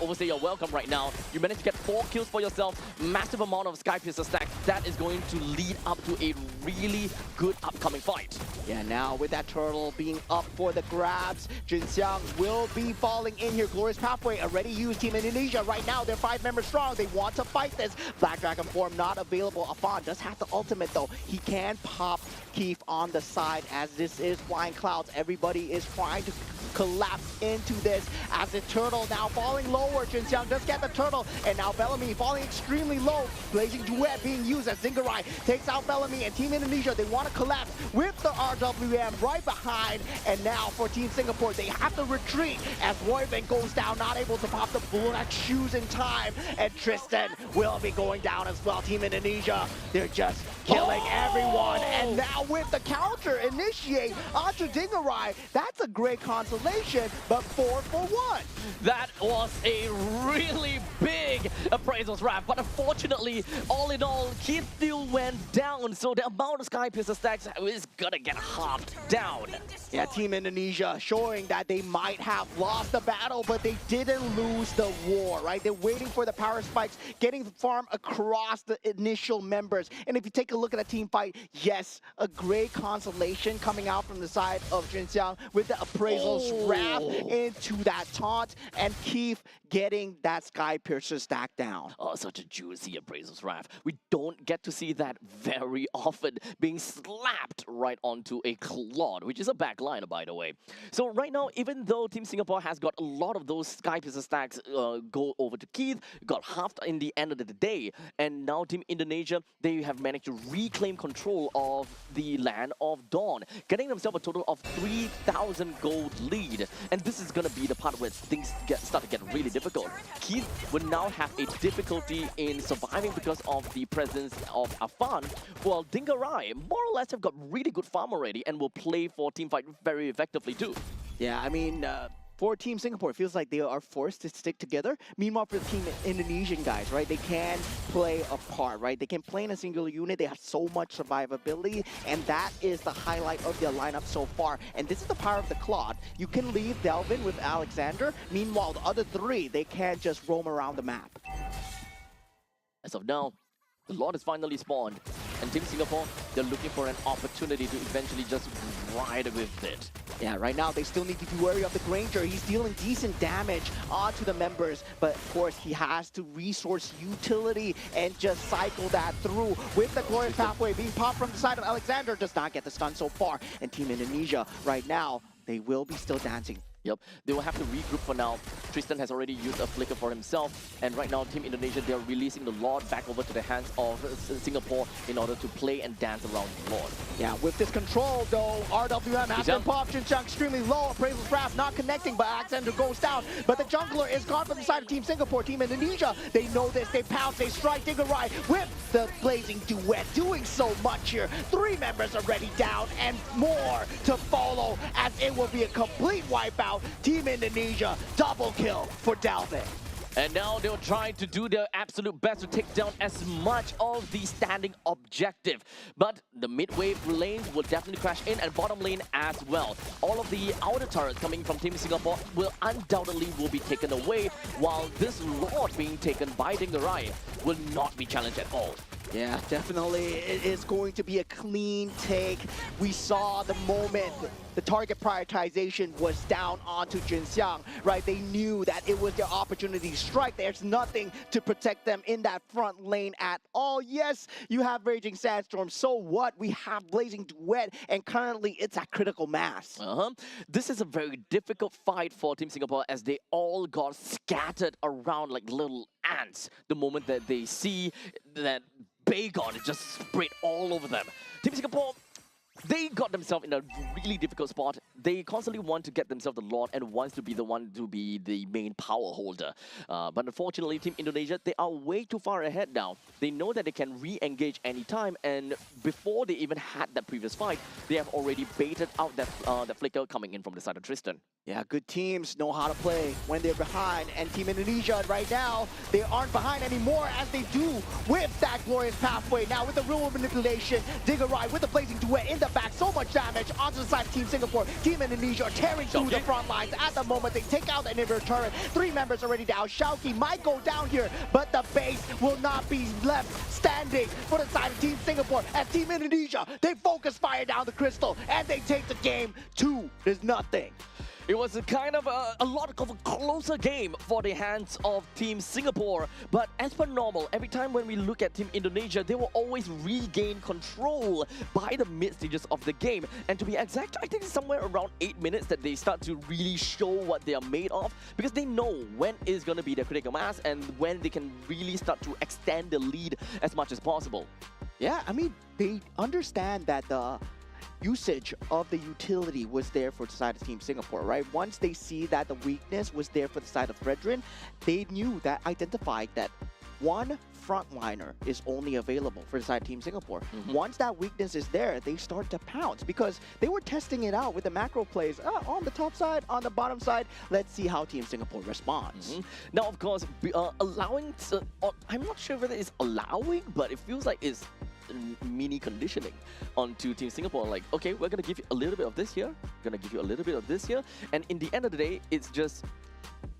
overstay your welcome right now. You managed to get 4 kills for yourself, massive amount of Sky Piercer stacks. That is going to lead up to a really good upcoming fight. Yeah, now with that turtle being up for the grabs, Jinxiang will be falling in here. Glorious Pathway already used. Team Indonesia right now, they're 5 members strong. They want to fight this. Black Dragon form not available. Afan does have the ultimate though. He can pop Keith on the side as this is Flying Clouds. Everybody is trying to collapse into this as the turtle now falling lower. Jinxiang does get the turtle, and now Bellamy falling extremely low. Blazing Duet being used as Zingarai takes out Bellamy, and Team Indonesia, they want to collapse with the RWM right behind. And now for Team Singapore, they have to retreat as Royven goes down, not able to pop the Black Shoes in time, and Tristan will be going down as well. Team Indonesia, they're just killing everyone, and now with the counter initiate onto Dingarai, that's a great consolation, but 4 for 1. That was a really big Appraisal's Wrap, but unfortunately, all in all, Keith still went down, so the amount of Sky Piercer stacks is gonna get halved down. Yeah, Team Indonesia showing that they might have lost the battle, but they didn't lose the war, right? They're waiting for the power spikes, getting the farm across the initial members. And if you take a look at the team fight, yes, a great consolation coming out from the side of Jinxiang with the Appraisal's Wrath into that taunt, and Keith getting that Sky Piercer stack down. Oh, such a juicy Appraisal's Wrath. We don't get to see that very often, being slapped right onto a Claude, which is a backliner, by the way. So right now, even though Team Singapore has got a lot of those Sky Piercer stacks go over to Keith, got halved in the end of the day, and now Team Indonesia, they have managed to reclaim control of the land of Dawn, getting themselves a total of 3,000 gold lead. And this is going to be the part where things start to get really difficult. Keith will now have a difficulty in surviving because of the presence of Afan, while Dingarai more or less have got really good farm already and will play for teamfight very effectively too. Yeah, I mean, for Team Singapore, it feels like they are forced to stick together. Meanwhile, for the Team Indonesian guys, right, they can play apart, right? They can play in a singular unit. They have so much survivability, and that is the highlight of their lineup so far. And this is the power of the Claude. You can leave Delvin with Alexander. Meanwhile, the other three, they can just roam around the map. As of now, the Lord is finally spawned, and Team Singapore, they're looking for an opportunity to eventually just ride with it. Yeah, right now they still need to be wary of the Granger. He's dealing decent damage onto the members, but of course he has to resource utility and just cycle that through with the Glorious Pathway being popped from the side of Alexander. Does not get the stun so far. And Team Indonesia right now, they will be still dancing. Yep, they will have to regroup for now. Tristan has already used a flicker for himself, and right now Team Indonesia, they're releasing the Lord back over to the hands of Singapore in order to play and dance around the Lord. Yeah, with this control though, RWM has been popped. Xinjiang extremely low. Appraisal's Wrath not connecting, but Alexander goes down. But the jungler is gone from the side of Team Singapore. Team Indonesia, they know this. They pounce, they strike Dingarai with the blazing duet, doing so much here. 3 members already down, and more to follow, as it will be a complete wipeout. Team Indonesia, double kill for Dalvin. And now they'll try to do their absolute best to take down as much of the standing objective. But the mid-wave lanes will definitely crash in, and bottom lane as well. All of the outer turrets coming from Team Singapore will undoubtedly be taken away, while this Lord being taken by Dingarai will not be challenged at all. Yeah, definitely. It is going to be a clean take. We saw the moment the target prioritization was down onto Xinjiang, right? They knew that it was their opportunity to strike. There's nothing to protect them in that front lane at all. Yes, you have Raging Sandstorm. So what? We have Blazing Duet, and currently it's at critical mass. This is a very difficult fight for Team Singapore, as they all got scattered around like little ants the moment that they see that Bagon is just spread all over them. Team Singapore, they got themselves in a really difficult spot. They constantly want to get themselves the Lord and wants to be the one to be the main power holder. But unfortunately, Team Indonesia, they are way too far ahead now. They know that they can re-engage anytime, and before they even had that previous fight, they have already baited out that flicker coming in from the side of Tristan. Yeah, good teams know how to play when they're behind, and Team Indonesia right now, they aren't behind anymore as they do with that Glorious Pathway. Now with the real manipulation, Dingarai with the Blazing Duet in the back, so much damage onto the side of Team Singapore. Team Indonesia are tearing through the front lines. At the moment, they take out the inhibitor turret. 3 members already down. Shauki might go down here, but the base will not be left standing for the side of Team Singapore. As Team Indonesia, they focus fire down the crystal, and they take the game 2-0. It was a kind of a lot of a closer game for the hands of Team Singapore. But as per normal, every time when we look at Team Indonesia, they will always regain control by the mid stages of the game. And to be exact, I think it's somewhere around 8 minutes that they start to really show what they are made of, because they know when is going to be their critical mass and when they can really start to extend the lead as much as possible. Yeah, I mean, they understand that the usage of the utility was there for the side of Team Singapore, right? Once they see that the weakness was there for the side of Fredrin, they knew that, identified that one frontliner is only available for the side of Team Singapore. Once that weakness is there, they start to pounce, because they were testing it out with the macro plays on the top side, on the bottom side. Let's see how Team Singapore responds. Now, of course, allowing, I'm not sure whether it's allowing, but it feels like it's mini conditioning onto Team Singapore. Like, okay, we're gonna give you a little bit of this here, gonna give you a little bit of this here, and in the end of the day, it's just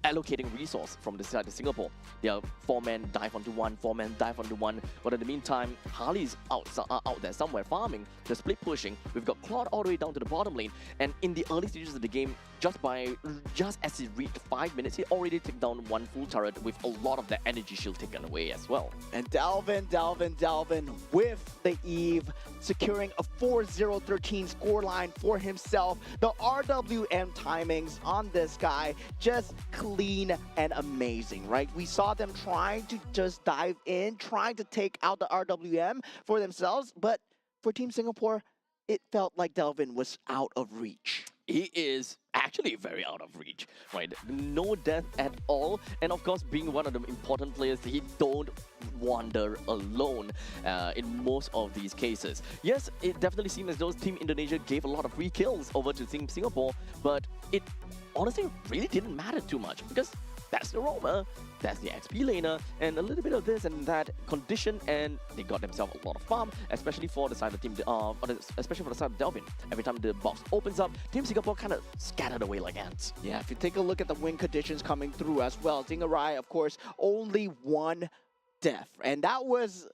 allocating resource from the side of Singapore. They are 4-man dive onto 1, 4-man dive onto 1, but in the meantime, Harley's out there somewhere farming, the split pushing. We've got Claude all the way down to the bottom lane, and in the early stages of the game, just as it reached 5 minutes, he already took down 1 full turret with a lot of the energy shield taken away as well. And Dalvin with the Eve, securing a 4-0-13 scoreline for himself. The RWM timings on this guy, just clean and amazing, right? We saw them trying to just dive in, trying to take out the RWM for themselves, but for Team Singapore, it felt like Delvin was out of reach. He is actually very out of reach, right? No death at all, and of course, being one of the important players, he don't wander alone in most of these cases. Yes, it definitely seems as though Team Indonesia gave a lot of free kills over to Team Singapore, but it honestly really didn't matter too much because that's the roamer, that's the XP laner, and a little bit of this and that condition, and they got themselves a lot of farm, especially for the side of Team, especially for the side of Delvin. Every time the box opens up, Team Singapore kind of scattered away like ants. Yeah, if you take a look at the win conditions coming through as well, Zingarai, of course, only one death, and that was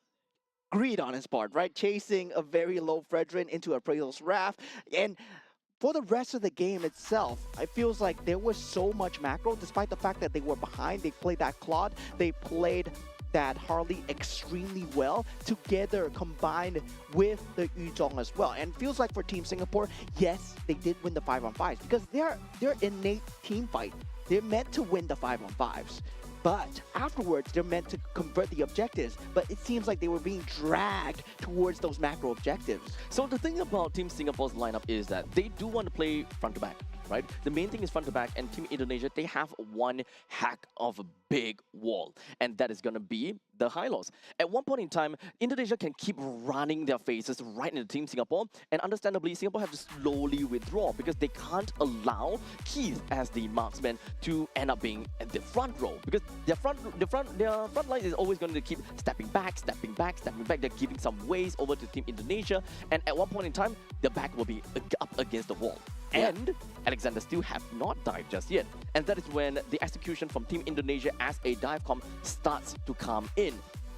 greed on his part, right? Chasing a very low Fredrin into Appraisal's Wrath, and for the rest of the game itself, it feels like there was so much macro, despite the fact that they were behind. They played that Claude, they played that Harley extremely well together, combined with the Yuzhong as well. And it feels like for Team Singapore, yes, they did win the 5-on-5s because they're innate team fight. They're meant to win the 5-on-5s. But afterwards, they're meant to convert the objectives. But it seems like they were being dragged towards those macro objectives. So the thing about Team Singapore's lineup is that they do want to play front to back, right? The main thing is front to back, and Team Indonesia, they have one hack of a big wall, and that is going to be the Hylos. At one point in time, Indonesia can keep running their faces right into Team Singapore, and understandably, Singapore have to slowly withdraw because they can't allow Keith as the marksman to end up being at the front row because their front line is always going to keep stepping back. They're giving some ways over to Team Indonesia, and at one point in time, their back will be up against the wall. Yeah. And Alexander still have not died just yet. And that is when the execution from Team Indonesia as a dive comp starts to come in.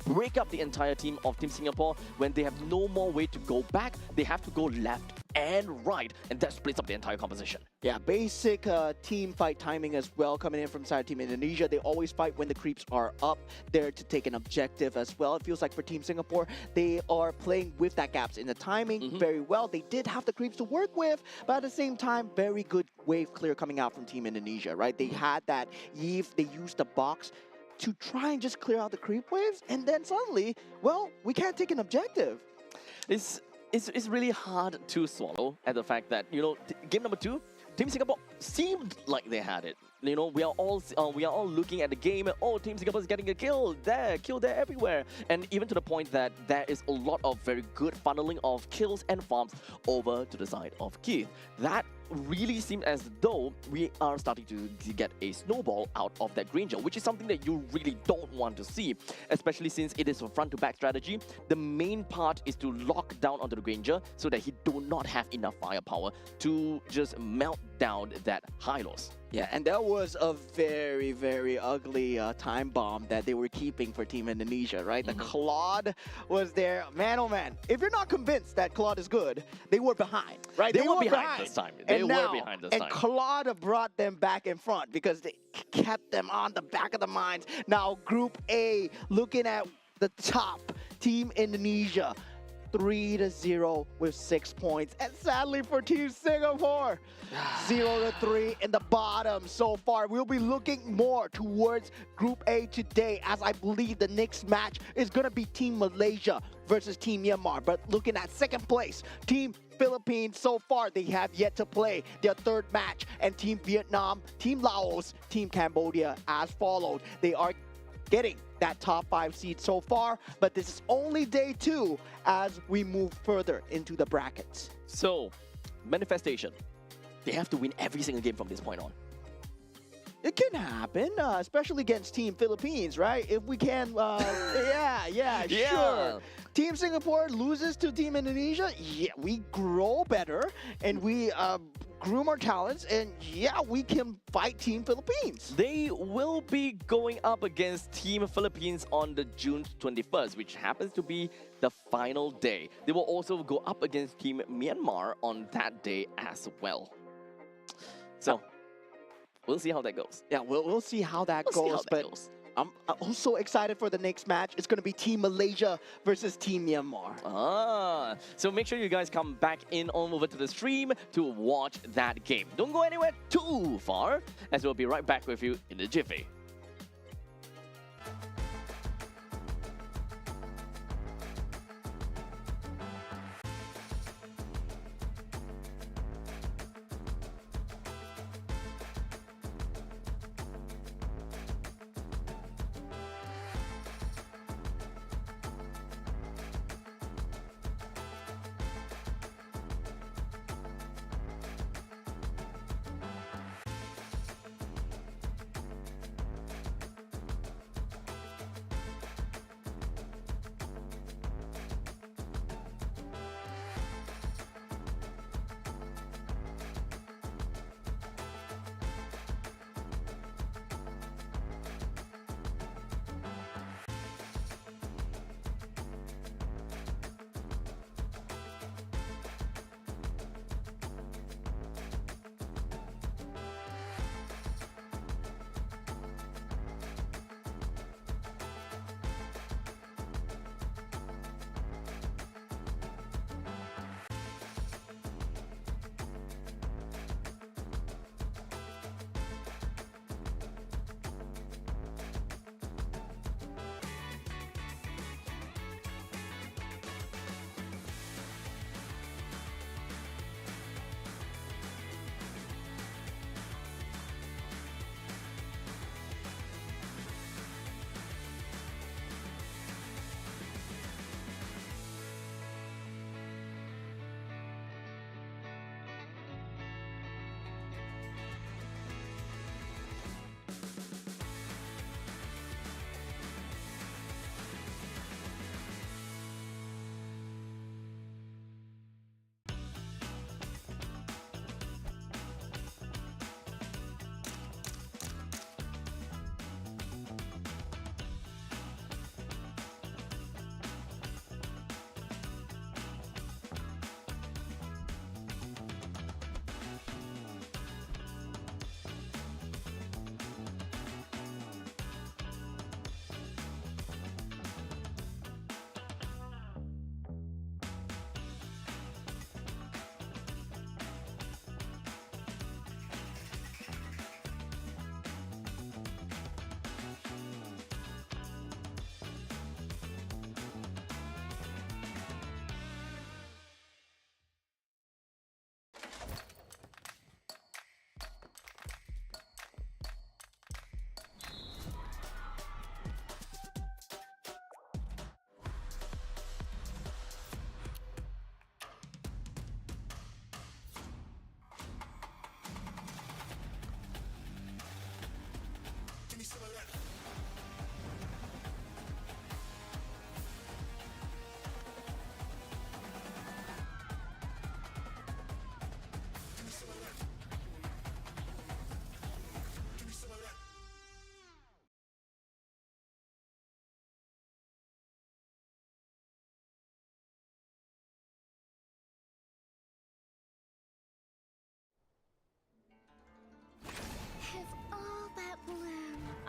Break up the entire team of Team Singapore. When they have no more way to go back, they have to go left and right, and that splits up the entire composition. Yeah, basic team fight timing as well coming in from side Team Indonesia. They always fight when the creeps are up there to take an objective as well. It feels like for Team Singapore, they are playing with that gaps in the timing very well. They did have the creeps to work with, but at the same time, very good wave clear coming out from Team Indonesia, right? They had that Eve, they used the box to try and just clear out the creep waves, and then suddenly, well, we can't take an objective. It's really hard to swallow at the fact that, you know, game number 2, Team Singapore seemed like they had it. You know, we are all looking at the game and, oh, Team Singapore is getting a kill there everywhere. And even to the point that there is a lot of very good funneling of kills and farms over to the side of Keith. That really seemed as though we are starting to get a snowball out of that Granger, which is something that you really don't want to see, especially since it is a front-to-back strategy. The main part is to lock down onto the Granger so that he do not have enough firepower to just melt down that Hylos. Yeah, and that was a very, very ugly time bomb that they were keeping for Team Indonesia, right? The Claude was there. Man, oh man, if you're not convinced that Claude is good, they were behind, right? They were behind this time. They were behind this time. And Claude brought them back in front because they kept them on the back of the minds. Now, Group A, looking at the top, Team Indonesia, 3-0 with 6 points. And sadly for Team Singapore, 0-3 in the bottom so far. We'll be looking more towards Group A today, as I believe the next match is going to be Team Malaysia versus Team Myanmar. But looking at second place, Team Philippines, so far they have yet to play their third match. And Team Vietnam, Team Laos, Team Cambodia as followed. They are getting that top 5 seed so far, but this is only day 2 as we move further into the brackets. So, manifestation. They have to win every single game from this point on. It can happen, especially against Team Philippines, right? If we can, yeah, sure. Team Singapore loses to Team Indonesia, yeah, we grow better and we groom our talents, and yeah, we can fight Team Philippines. They will be going up against Team Philippines on the June 21st, which happens to be the final day. They will also go up against Team Myanmar on that day as well. So, we'll see how that goes. Yeah, we'll see how that goes. I'm also excited for the next match. It's going to be Team Malaysia versus Team Myanmar. So make sure you guys come back in on over to the stream to watch that game. Don't go anywhere too far, as we'll be right back with you in a jiffy.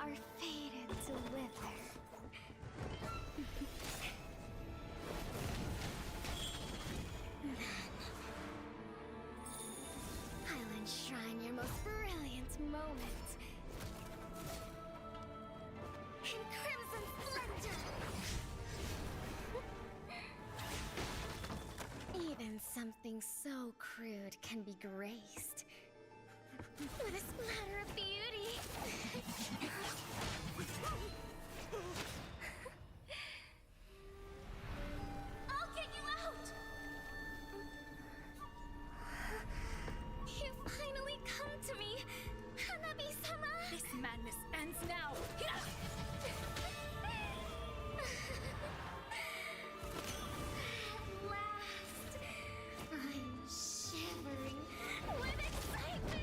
are fated to wither. I'll enshrine your most brilliant moment in crimson splendor. Even something so crude can be graced with a splatter of beauty. I'll get you out! You finally come to me, Hanabi-sama! This madness ends now. At last, I'm shivering with excitement!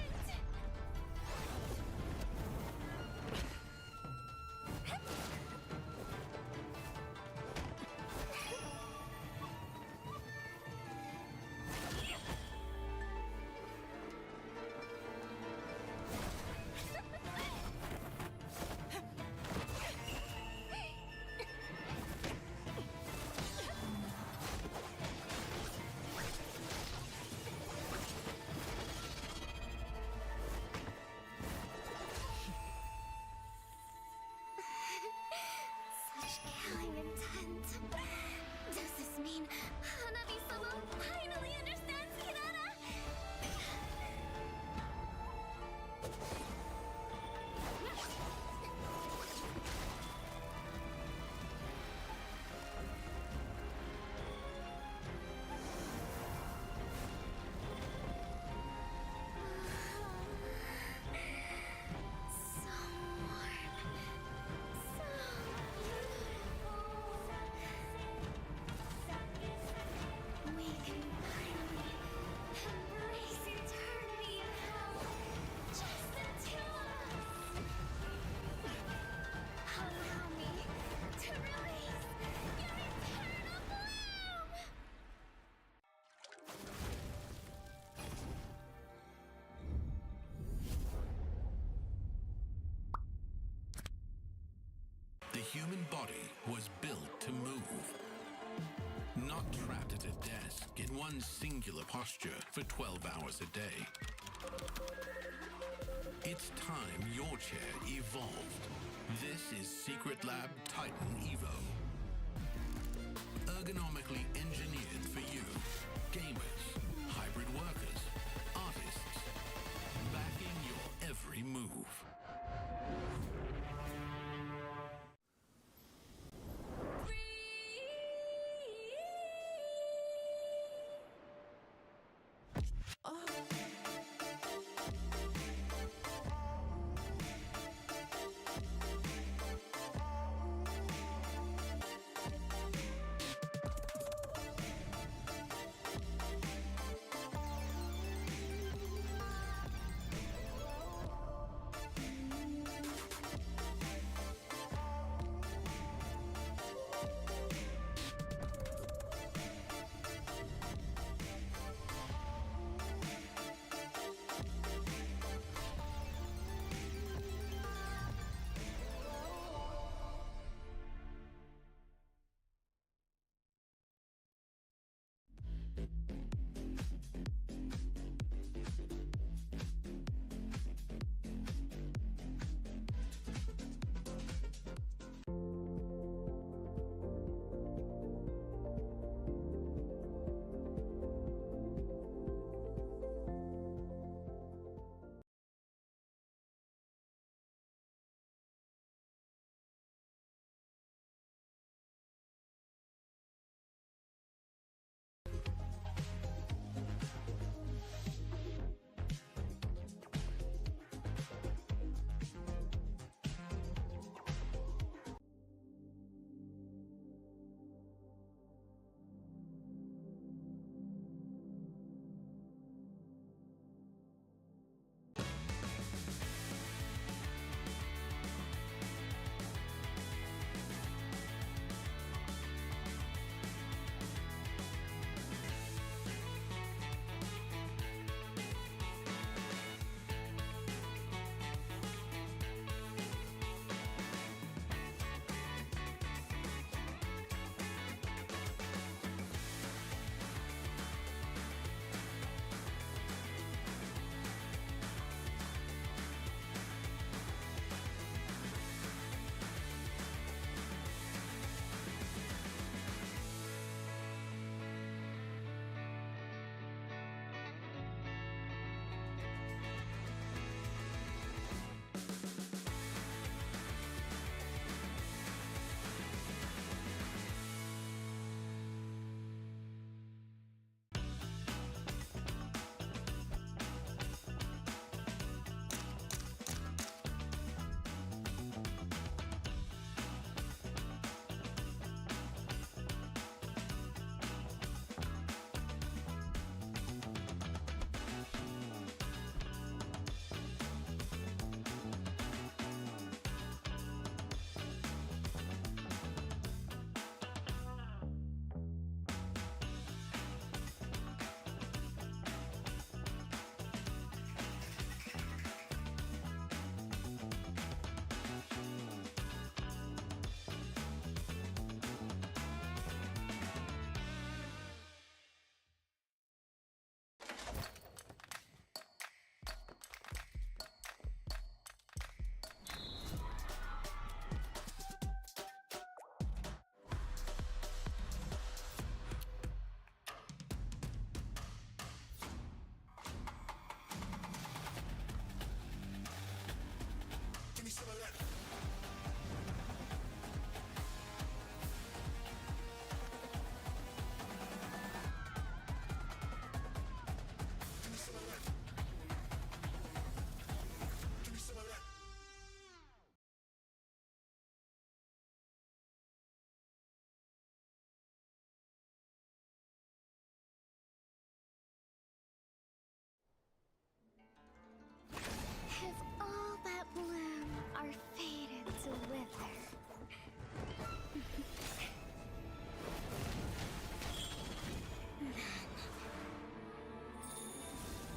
Such killing intent. Does this mean Hanabi-sama finally understands Kirara? So warm. So beautiful. We can finally embrace eternity in hell. Just the two of us. Allow me to release your eternal bloom. The human body was built to move. Not trapped at a desk in one singular posture for 12 hours a day. It's time your chair evolved. This is Secret Lab Titan Evo. Ergonomically engineered for you, gamers, hybrid workers, artists, backing your every move. wither.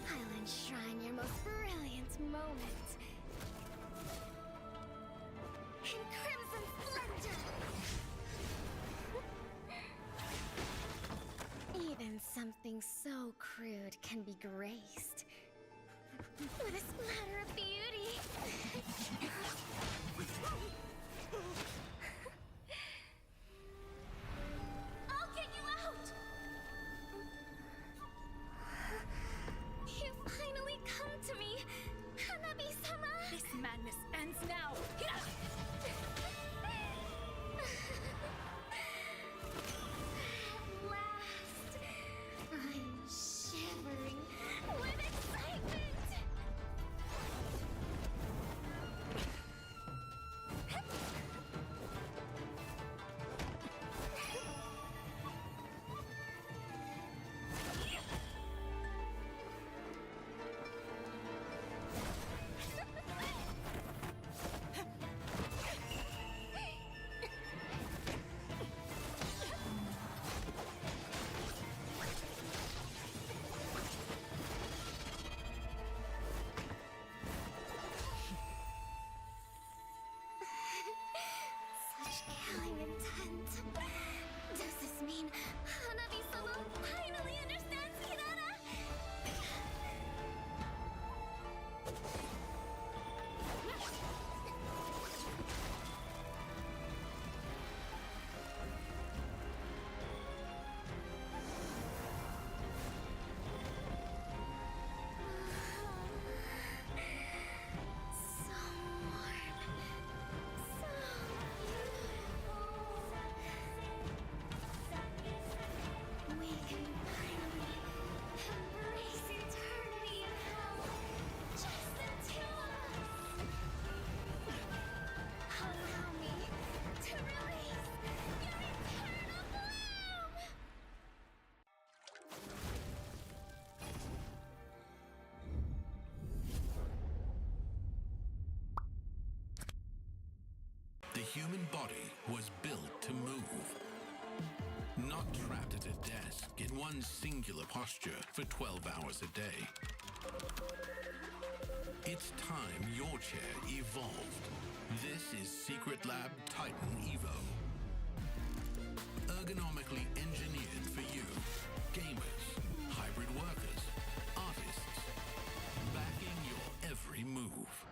I'll enshrine your most brilliant moment in crimson splendor. Even something so crude can be graced with a splatter of beauty. I'll get you out! You finally come to me, Hanabi-sama! This madness ends now! At last, I'm shivering with excitement! Such killing intent. Does this mean Hanabi-sama finally understands Hinata? So warm. So beautiful. We can finally embrace eternity in hell. Just the two of us. Allow me to release your eternal bloom. The human body was built to move. Not trapped at a desk in one singular posture for 12 hours a day. It's time your chair evolved. This is Secret Lab Titan Evo. Ergonomically engineered for you, gamers, hybrid workers, artists, backing your every move.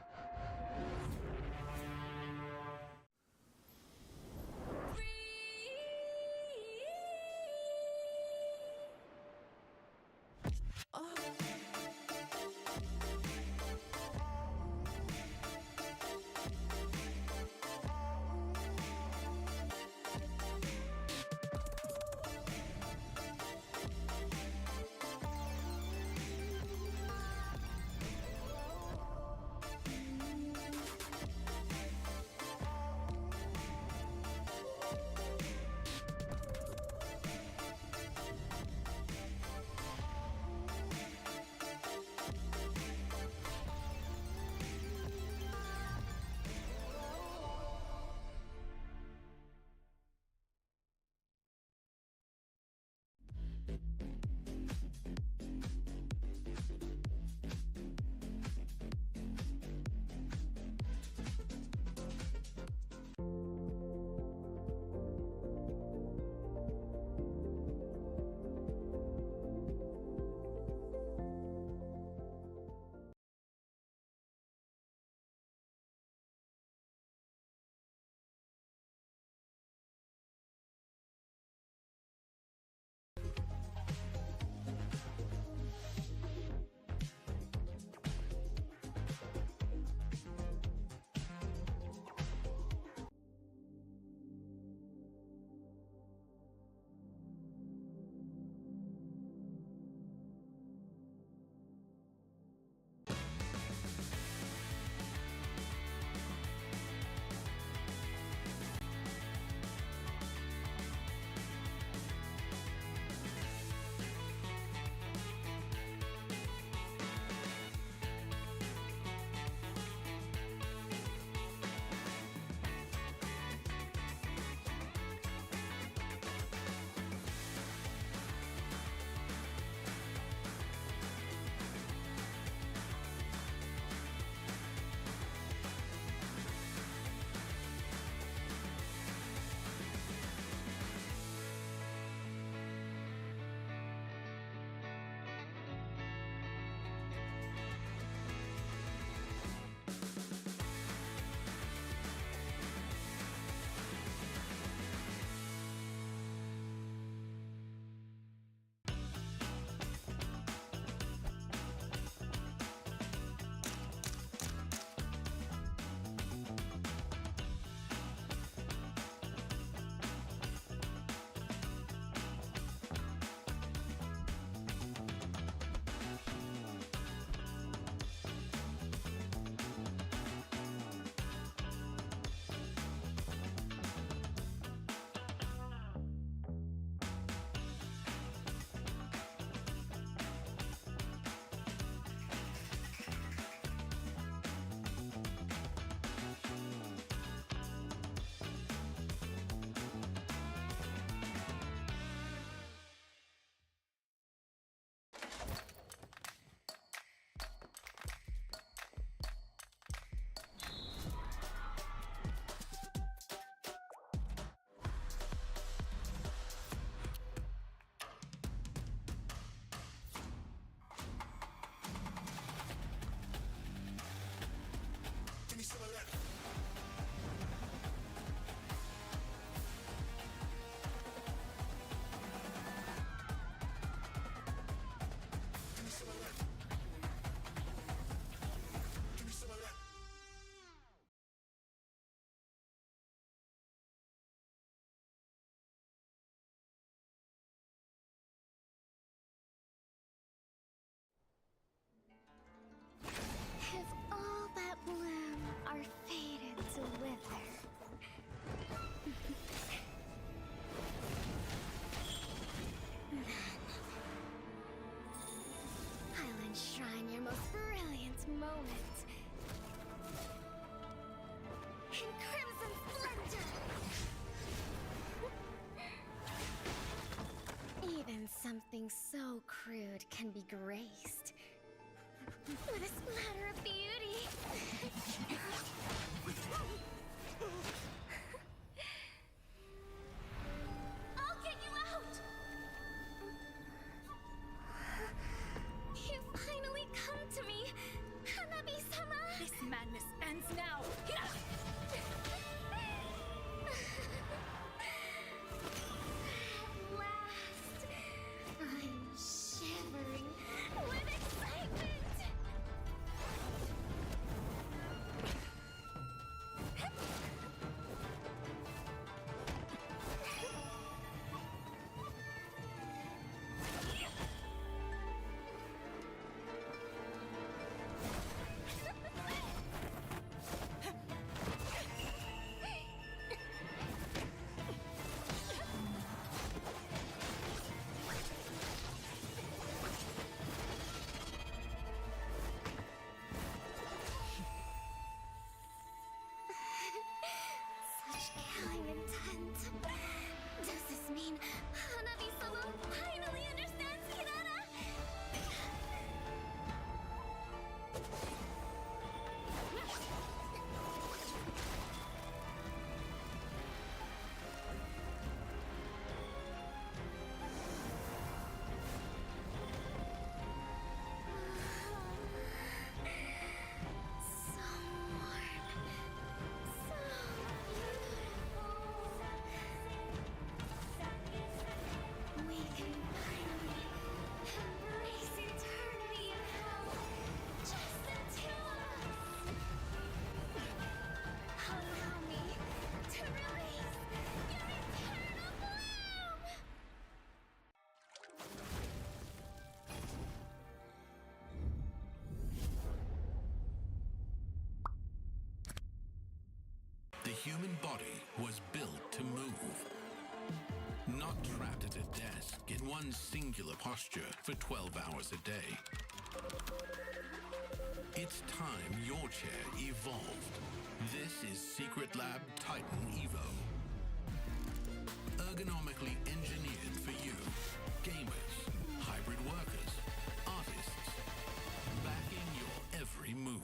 in crimson splendor. Even something so crude can be graced with a splatter of beauty. I'll get you out! You finally come to me, Hanabi-sama! This madness ends now! At last, I'm shivering with excitement! Such killing intent. Does this mean Hanabi-sama finally understands Kirara? So warm. So beautiful. We can finally embrace eternity in hell. Just the two of us. Allow me to release your eternal bloom. The human body was built to move. Not trapped at a desk in one singular posture for 12 hours a day. It's time your chair evolved. This is Secret Lab Titan Evo. Ergonomically engineered for you, gamers, hybrid workers, artists, backing your every move.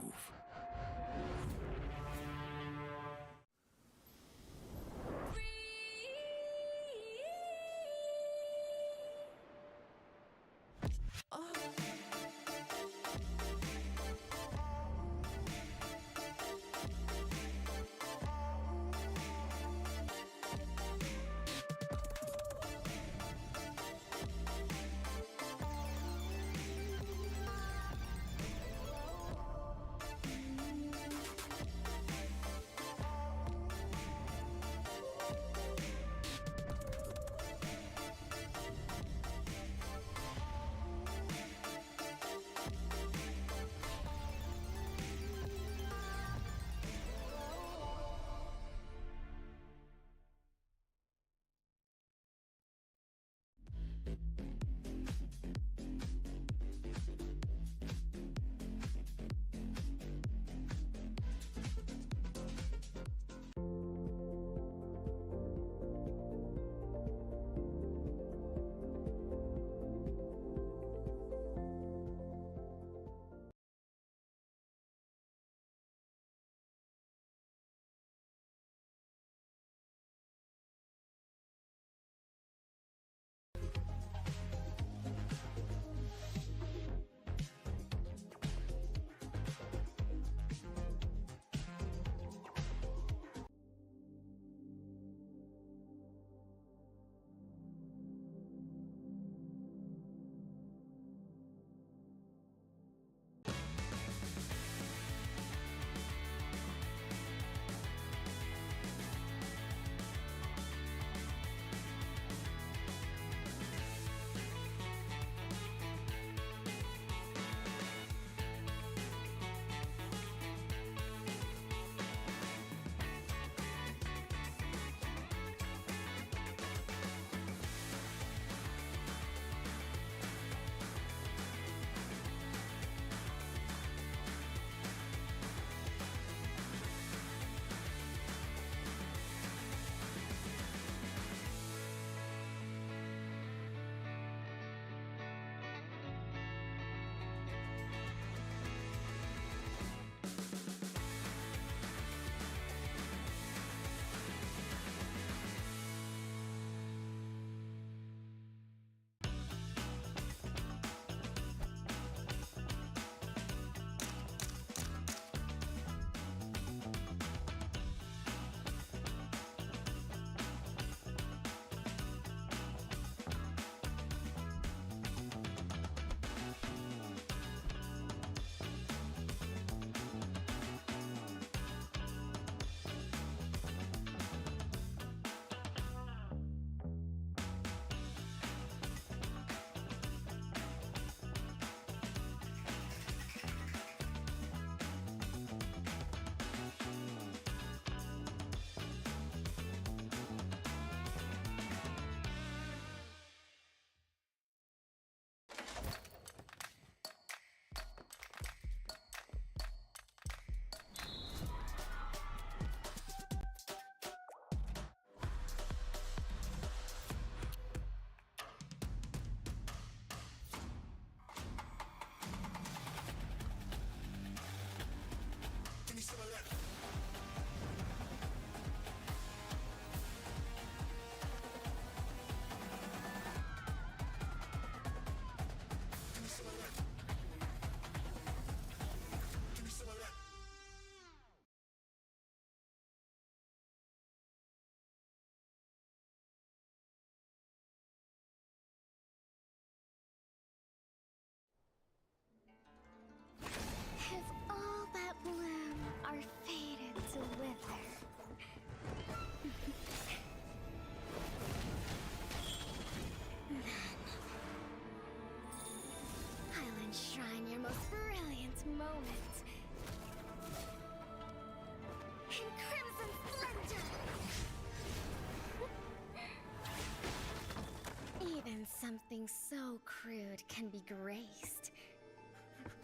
something so crude can be graced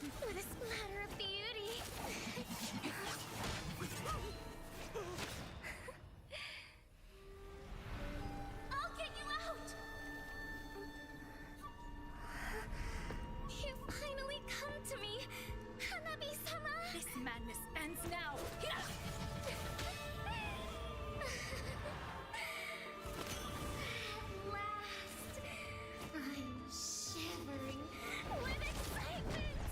with a splatter of beauty. I'll get you out! You finally come to me, Hanabi-sama! This madness ends now! At last, I'm shivering with excitement!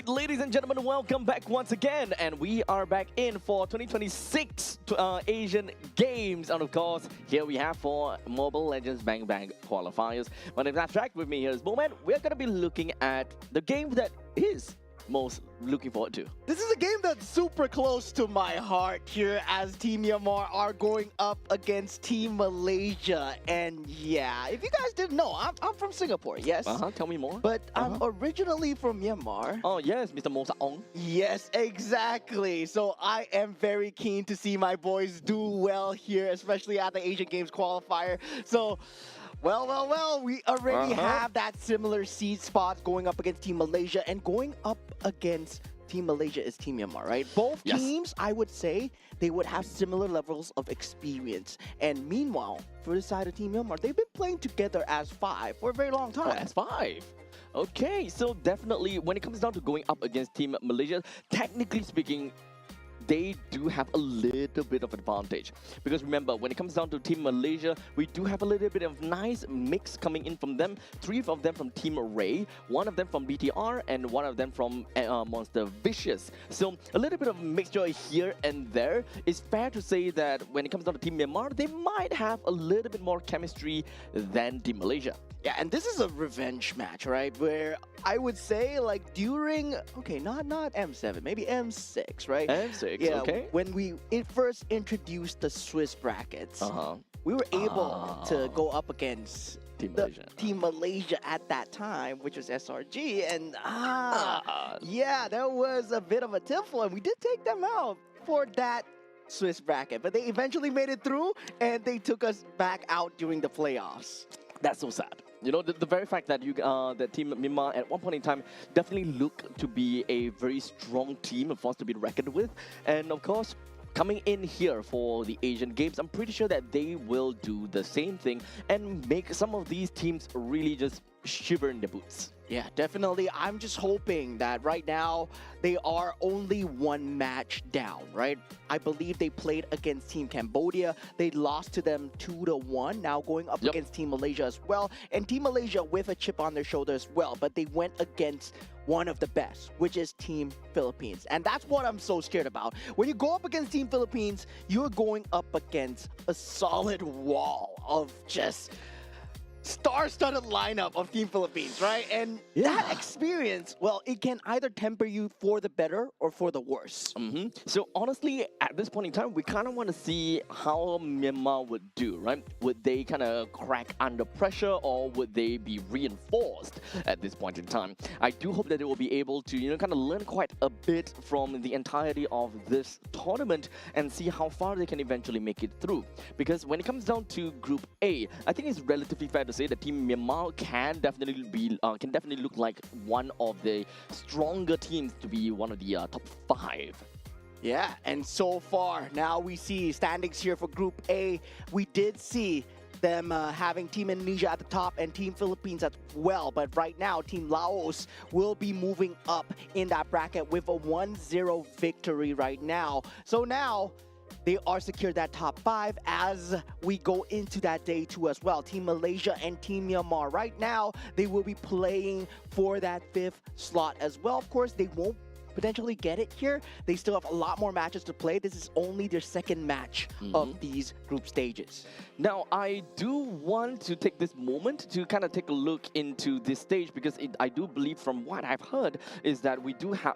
right, ladies and gentlemen, welcome back once again. And we are back in for 2026 Asian Games. And of course, here we have for Mobile Legends Bang Bang Qualifiers. My name is Abstract. With me here is Moment. We're going to be looking at the game that is most looking forward to. This is a game that's super close to my heart here as Team Myanmar are going up against Team Malaysia. And yeah, if you guys didn't know, I'm from Singapore, yes? Tell me more. But I'm originally from Myanmar. Oh, yes, Mr. Mo Ong. Yes, exactly. So I am very keen to see my boys do well here, especially at the Asian Games qualifier. So, well, we already have that similar seed spot going up against Team Malaysia, and going up against Team Malaysia is Team Myanmar, right? Both teams, I would say, they would have similar levels of experience. And meanwhile, for the side of Team Myanmar, they've been playing together as five for a very long time. As five. Okay, so definitely when it comes down to going up against Team Malaysia, technically speaking, they do have a little bit of advantage. Because remember, when it comes down to Team Malaysia, we do have a little bit of nice mix coming in from them. 3 of them from Team Ray, 1 of them from BTR, and 1 of them from Monster Vicious. So a little bit of mixture here and there. It's fair to say that when it comes down to Team Myanmar, they might have a little bit more chemistry than Team Malaysia. Yeah, and this is a revenge match, right? Where I would say, like, during, okay, not M7, maybe M6, right? M6, yeah, okay. When we first introduced the Swiss brackets, we were able to go up against Team Malaysia at that time, which was SRG, and yeah, there was a bit of a tiffle, and we did take them out for that Swiss bracket, but they eventually made it through, and they took us back out during the playoffs. That's so sad. You know, the very fact that that Team Myanmar at one point in time definitely looked to be a very strong team, a force to be reckoned with. And of course, coming in here for the Asian Games, I'm pretty sure that they will do the same thing and make some of these teams really just shiver in their boots. Yeah, definitely. I'm just hoping that right now they are only 1 match down, right? I believe they played against Team Cambodia. They lost to them 2-1, now going up against Team Malaysia as well. And Team Malaysia with a chip on their shoulder as well, but they went against one of the best, which is Team Philippines. And that's what I'm so scared about. When you go up against Team Philippines, you're going up against a solid wall of just star-studded lineup of Team Philippines, right? And that experience, well, it can either temper you for the better or for the worse. So honestly, at this point in time, we kind of want to see how Myanmar would do, right? Would they kind of crack under pressure, or would they be reinforced at this point in time? I do hope that they will be able to, you know, kind of learn quite a bit from the entirety of this tournament and see how far they can eventually make it through. Because when it comes down to Group A, I think it's relatively fair to say that Team Myanmar can definitely look like one of the stronger teams to be one of the top 5. Yeah, and so far, now we see standings here for Group A. We did see them having Team Indonesia at the top and Team Philippines as well. But right now, Team Laos will be moving up in that bracket with a 1-0 victory right now. So now, they are secured that top 5 as we go into that day 2 as well. Team Malaysia and Team Myanmar. Right now, they will be playing for that 5th slot as well. Of course, they won't potentially get it here. They still have a lot more matches to play. This is only their 2nd match of these group stages. Now, I do want to take this moment to kind of take a look into this stage, because I do believe, from what I've heard, is that we do have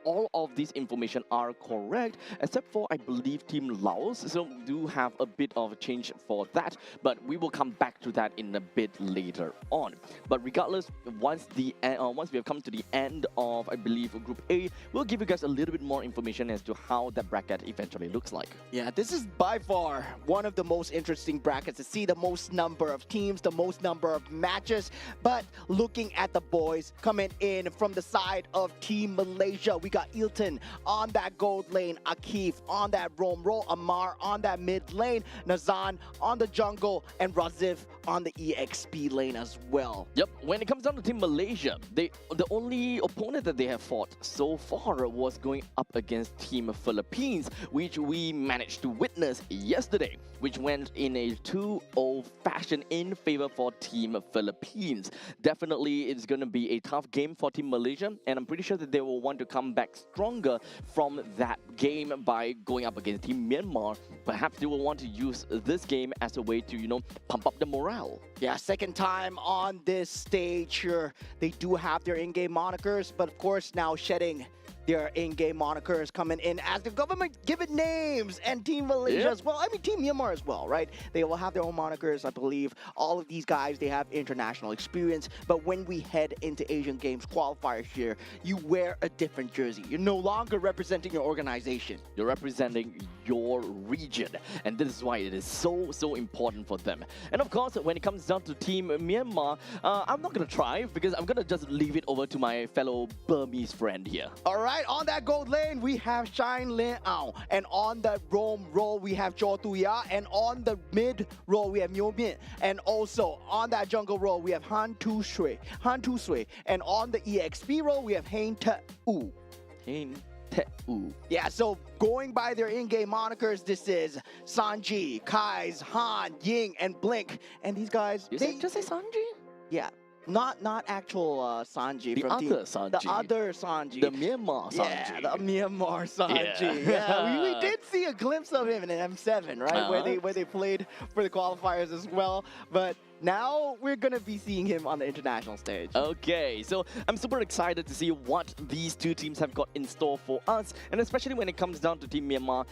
all of these information are correct, except for, I believe, Team Laos. So do have a bit of a change for that, but we will come back to that in a bit later on. But regardless, once we have come to the end of, I believe, Group A, we'll give you guys a little bit more information as to how that bracket eventually looks like. Yeah, this is by far one of the most interesting brackets to see, the most number of teams, the most number of matches. But looking at the boys coming in from the side of Team Malaysia, we got got Ilton on that gold lane, Akif on that roam role, Amar on that mid lane, Nazan on the jungle, and Razif on the EXP lane as well. Yep, when it comes down to Team Malaysia, the only opponent that they have fought so far was going up against Team Philippines, which we managed to witness yesterday, which went in a 2-0 fashion in favor for Team Philippines. Definitely, it's going to be a tough game for Team Malaysia, and I'm pretty sure that they will want to come back stronger from that game by going up against Team Myanmar. Perhaps they will want to use this game as a way to, pump up the morale. Yeah, second time on this stage here. They do have their in-game monikers, but of course now shedding their in-game monikers, coming in as the government-given names, and Team Malaysia as well. I mean, Team Myanmar as well, right? They will have their own monikers, I believe. All of these guys, they have international experience, but when we head into Asian Games qualifiers here, you wear a different jersey. You're no longer representing your organization. You're representing your region, and this is why it is so important for them. And of course, when it comes down to Team Myanmar, I'm not going to try, because I'm going to just leave it over to my fellow Burmese friend here. All right. On that gold lane, we have Shine Lin Ao. And on the roam role, we have Cho Tuya. And on the mid role, we have Myo Min. And also, on that jungle role, we have Han Tu Shui. And on the EXP role, we have Hein Te U. Yeah, so going by their in-game monikers, this is Sanji, Kai's, Han, Ying, and Blink. And these guys... Just say Sanji? Yeah. Not actual Sanji the from other team. Sanji. The other Sanji. The Myanmar Sanji. Yeah, the Myanmar Sanji. Yeah. Yeah, we did see a glimpse of him in M7, right? Where they played for the qualifiers as well. But now we're gonna be seeing him on the international stage. Okay, so I'm super excited to see what these two teams have got in store for us, and especially when it comes down to Team Myanmar,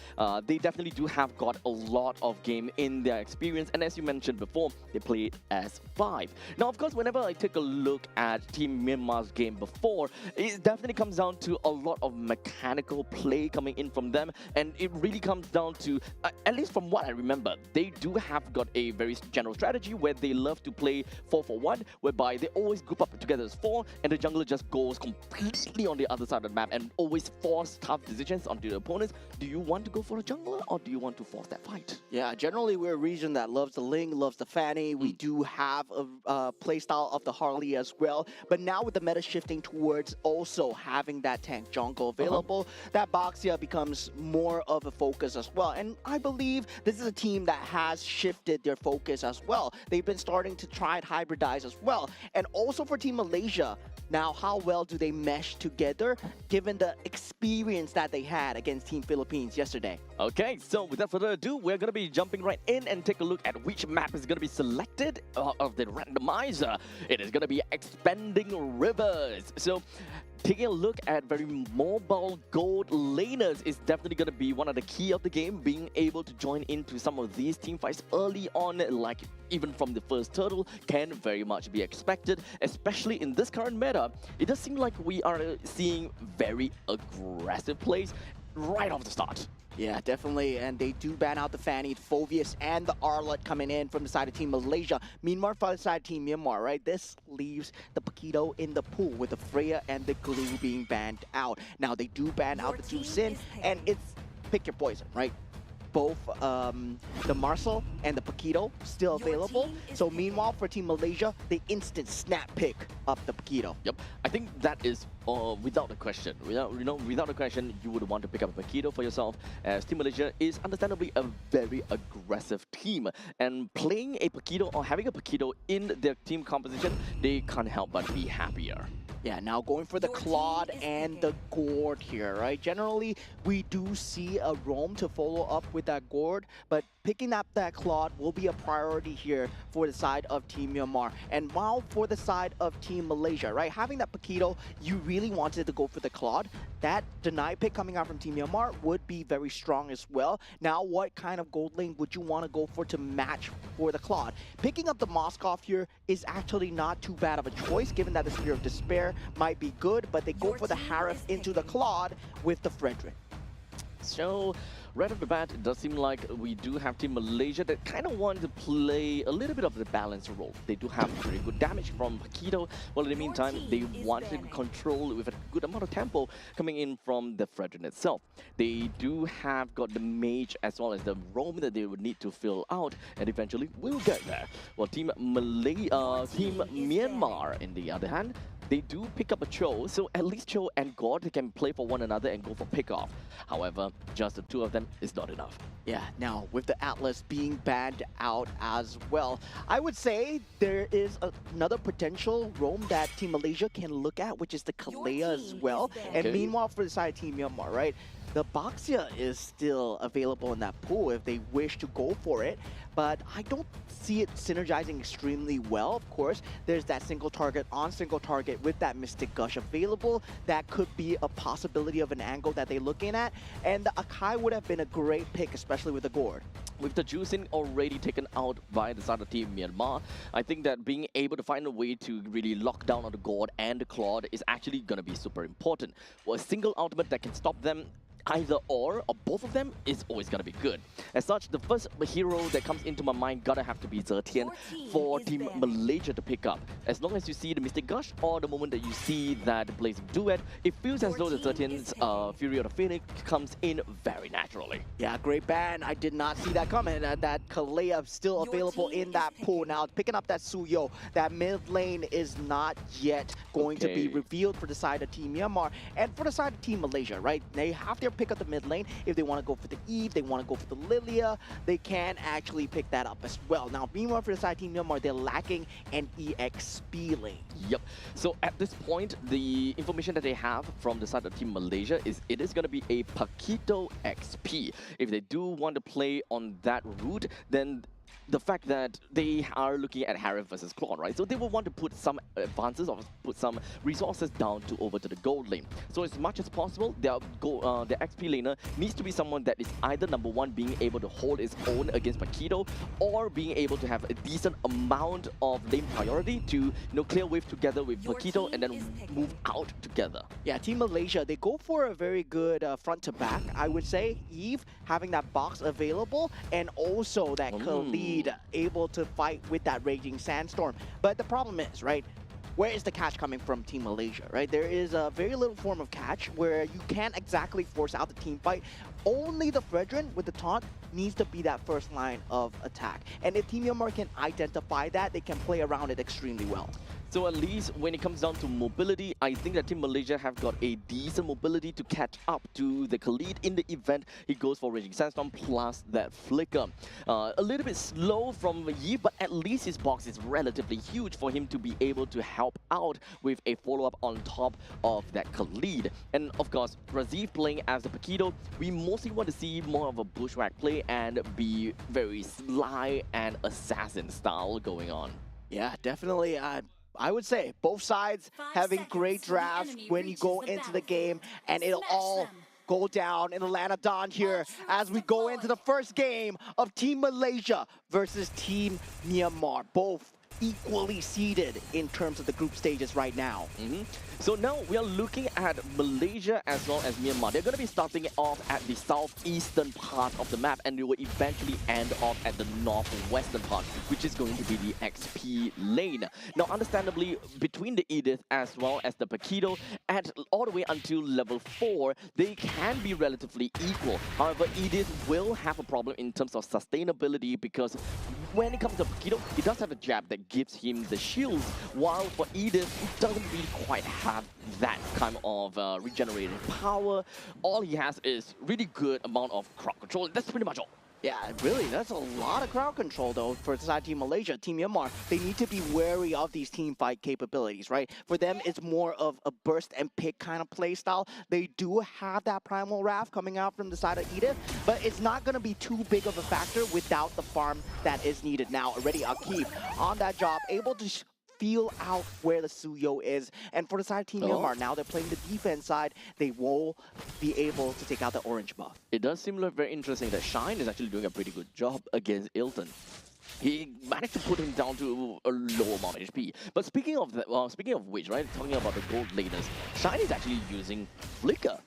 they definitely do have got a lot of game in their experience, and as you mentioned before, they play as 5. Now, of course, whenever I take a look at Team Myanmar's game before, it definitely comes down to a lot of mechanical play coming in from them, and it really comes down to, at least from what I remember, they do have got a very general strategy where they love to play 4-4-1, whereby they always group up together as 4, and the jungler just goes completely on the other side of the map and always force tough decisions onto the opponents. Do you want to go for a jungler, or do you want to force that fight? Yeah, generally we're a region that loves the Ling, loves the Fanny. We do have a playstyle of the Harley as well, but now with the meta shifting towards also having that tank jungle available, that Boxia becomes more of a focus as well. And I believe this is a team that has shifted their focus as well. They've been starting to try and hybridize as well. And also for Team Malaysia, now how well do they mesh together given the experience that they had against Team Philippines yesterday? Okay, so without further ado, we're going to be jumping right in and take a look at which map is going to be selected of the randomizer. It is going to be Expanding Rivers. So taking a look at very mobile gold laners is definitely going to be one of the key of the game. Being able to join into some of these team fights early on, like even from the first turtle, can very much be expected, especially in this current meta. It does seem like we are seeing very aggressive plays right off the start. Yeah, definitely, and they do ban out the Fanny, Phovius, and the Arlott coming in from the side of Team Malaysia. Meanwhile, for the side of Team Myanmar, right, this leaves the Paquito in the pool with the Freya and the Glue being banned out. Now, they do ban out the two Sin, and it's pick your poison, right? Both the Marcel and the Paquito still available. So meanwhile, for Team Malaysia, they instant snap pick up the Paquito. Yep, I think that is without a question. Without a question, you would want to pick up a Paquito for yourself, as Team Malaysia is understandably a very aggressive team. And playing a Paquito or having a Paquito in their team composition, they can't help but be happier. Yeah, now going for the Claude and the Gourd here, right? Generally, we do see a roam to follow up with that Gourd, but picking up that Claude will be a priority here for the side of Team Myanmar. And while for the side of Team Malaysia, right? Having that Paquito, you really wanted to go for the Claude. That deny pick coming out from Team Myanmar would be very strong as well. Now, what kind of gold lane would you want to go for to match for the Claude? Picking up the Moskov here is actually not too bad of a choice, given that the Spear of Despair might be good, but they go for the Harif into the Claude with the Frederick. So Right off the bat, it does seem like we do have Team Malaysia that kind of want to play a little bit of the balanced role. They do have very good damage from Paquito, while in the meantime, they want to control with a good amount of tempo coming in from the Fredrin itself. They do have got the mage as well as the roam that they would need to fill out, and eventually we'll get there. Well, Team Myanmar, in the other hand, they do pick up a Cho, so at least Cho and God can play for one another and go for pick-off. However, just the two of them is not enough. Yeah, now with the Atlas being banned out as well, I would say there is another potential roam that Team Malaysia can look at, which is the Kalea as well. And meanwhile, for the side of Team Myanmar, right? The Baxia is still available in that pool if they wish to go for it, but I don't see it synergizing extremely well. Of course, there's that single target on single target with that Mystic Gush available. That could be a possibility of an angle that they're looking at, and the Akai would have been a great pick, especially with the Gourd. With the juicing already taken out by the side of Team Myanmar, I think that being able to find a way to really lock down on the Gourd and the Claude is actually going to be super important. Well, a single ultimate that can stop them either or both of them is always gonna be good. As such, the first hero that comes into my mind gotta have to be Zetian for Team Malaysia to pick up. As long as you see the Mystic Gush or the moment that you see that Blazing Duet, it feels as though the Zetian's Fury of the Phoenix comes in very naturally. Yeah, great ban. I did not see that coming. That Kalea still available in that pool. Now, picking up that Suyo, that mid lane is not yet going to be revealed for the side of Team Myanmar. And for the side of Team Malaysia, right? They have their pick up the mid lane. If they want to go for the Eve, they want to go for the Lilia, they can actually pick that up as well. Now, meanwhile, for the side of Team Myanmar, they're lacking an EXP lane. Yep. So at this point, the information that they have from the side of Team Malaysia is it is going to be a Paquito XP. If they do want to play on that route, then the fact that they are looking at Harith versus Claude, right? So they will want to put some advances or put some resources down to over to the gold lane. So as much as possible, their XP laner needs to be someone that is either number one being able to hold its own against Paquito, or being able to have a decent amount of lane priority to clear wave together with Paquito and then move out together. Yeah, Team Malaysia, they go for a very good front to back. I would say Eve having that box available and also that Khalid able to fight with that Raging Sandstorm. But the problem is, right, where is the catch coming from Team Malaysia, right? There is a very little form of catch where you can't exactly force out the team fight. Only the Fredrin with the taunt needs to be that first line of attack. And if Team Myanmar can identify that, they can play around it extremely well. So at least when it comes down to mobility, I think that Team Malaysia have got a decent mobility to catch up to the Khalid in the event he goes for Raging Sandstorm plus that Flicker. A little bit slow from Yi, but at least his box is relatively huge for him to be able to help out with a follow-up on top of that Khalid. And of course, Raziv playing as the Paquito, we mostly want to see more of a bushwhack play and be very sly and assassin style going on. Yeah, definitely. I would say both sides having great drafts when you go into the game, and it'll all go down in Atlanta Dawn here as we go into the first game of Team Malaysia versus Team Myanmar. Both equally seeded in terms of the group stages right now. So now we are looking at Malaysia as well as Myanmar. They're going to be starting off at the southeastern part of the map, and they will eventually end off at the northwestern part, which is going to be the XP lane. Now, understandably, between the Edith as well as the Paquito, at all the way until level 4, they can be relatively equal. However, Edith will have a problem in terms of sustainability, because when it comes to Paquito, he does have a jab that gives him the shields, while for Edith, he doesn't really quite have that kind of regenerating power. All he has is really good amount of crowd control. That's pretty much all. Yeah, really, that's a lot of crowd control, though, for the side of Team Malaysia. Team Myanmar, they need to be wary of these team fight capabilities, right? For them, it's more of a burst and pick kind of play style. They do have that Primal Wrath coming out from the side of Edith, but it's not going to be too big of a factor without the farm that is needed. Now, already Akif on that job, able to feel out where the Suyo is. And for the side of Team Myanmar, now they're playing the defense side, they will be able to take out the orange buff. It does seem like very interesting that Shine is actually doing a pretty good job against Ilton. He managed to put him down to a low amount of HP. But speaking of which, right, talking about the gold laners, Shine is actually using Flicker.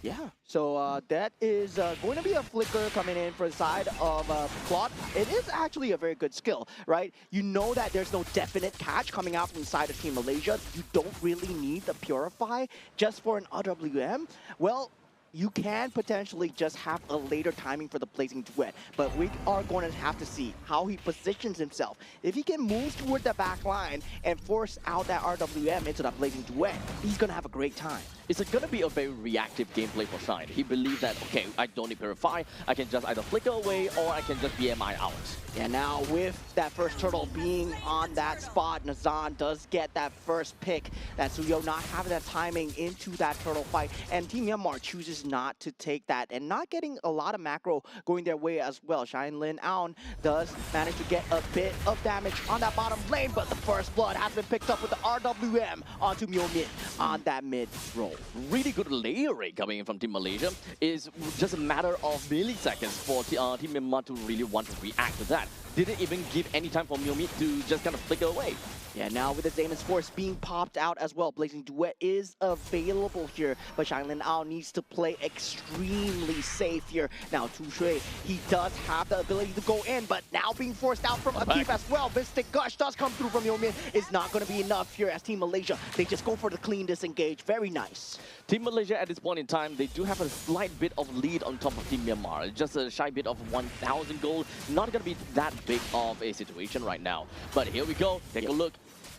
Yeah, so that is going to be a flicker coming in for the side of Claude. It is actually a very good skill, right? You know that there's no definite catch coming out from the side of Team Malaysia. You don't really need the Purify just for an RWM. Well, you can potentially just have a later timing for the Blazing Duet, but we are going to have to see how he positions himself. If he can move toward the back line and force out that RWM into that Blazing Duet, he's going to have a great time. It's going to be a very reactive gameplay for Shine. He believes that, okay, I don't need Purify, I can just either flicker away or I can just BMI out. Yeah, now with that first turtle being on that spot, Nazan does get that first pick. That Suyo not having that timing into that turtle fight, and Team Myanmar chooses not to take that, and not getting a lot of macro going their way as well. Shine Lin Aon does manage to get a bit of damage on that bottom lane, but the first blood has been picked up with the RWM onto Myo Min on that mid roll. Really good layering coming in from Team Malaysia. Is just a matter of milliseconds for Team Myanmar to really want to react to that. Didn't even give any time for Myo Min to just kind of flicker away. Yeah, now with the Zamon's Force being popped out as well, Blazing Duet is available here, but Shanglin Ao needs to play extremely safe here. Now, Tu Shui, he does have the ability to go in, but now being forced out from Akif as well. Mystic Gush does come through from Yomin. It's not going to be enough here as Team Malaysia. They just go for the clean disengage. Very nice. Team Malaysia at this point in time, they do have a slight bit of lead on top of Team Myanmar. Just a shy bit of 1,000 gold. Not going to be that big of a situation right now. But here we go. Take a look.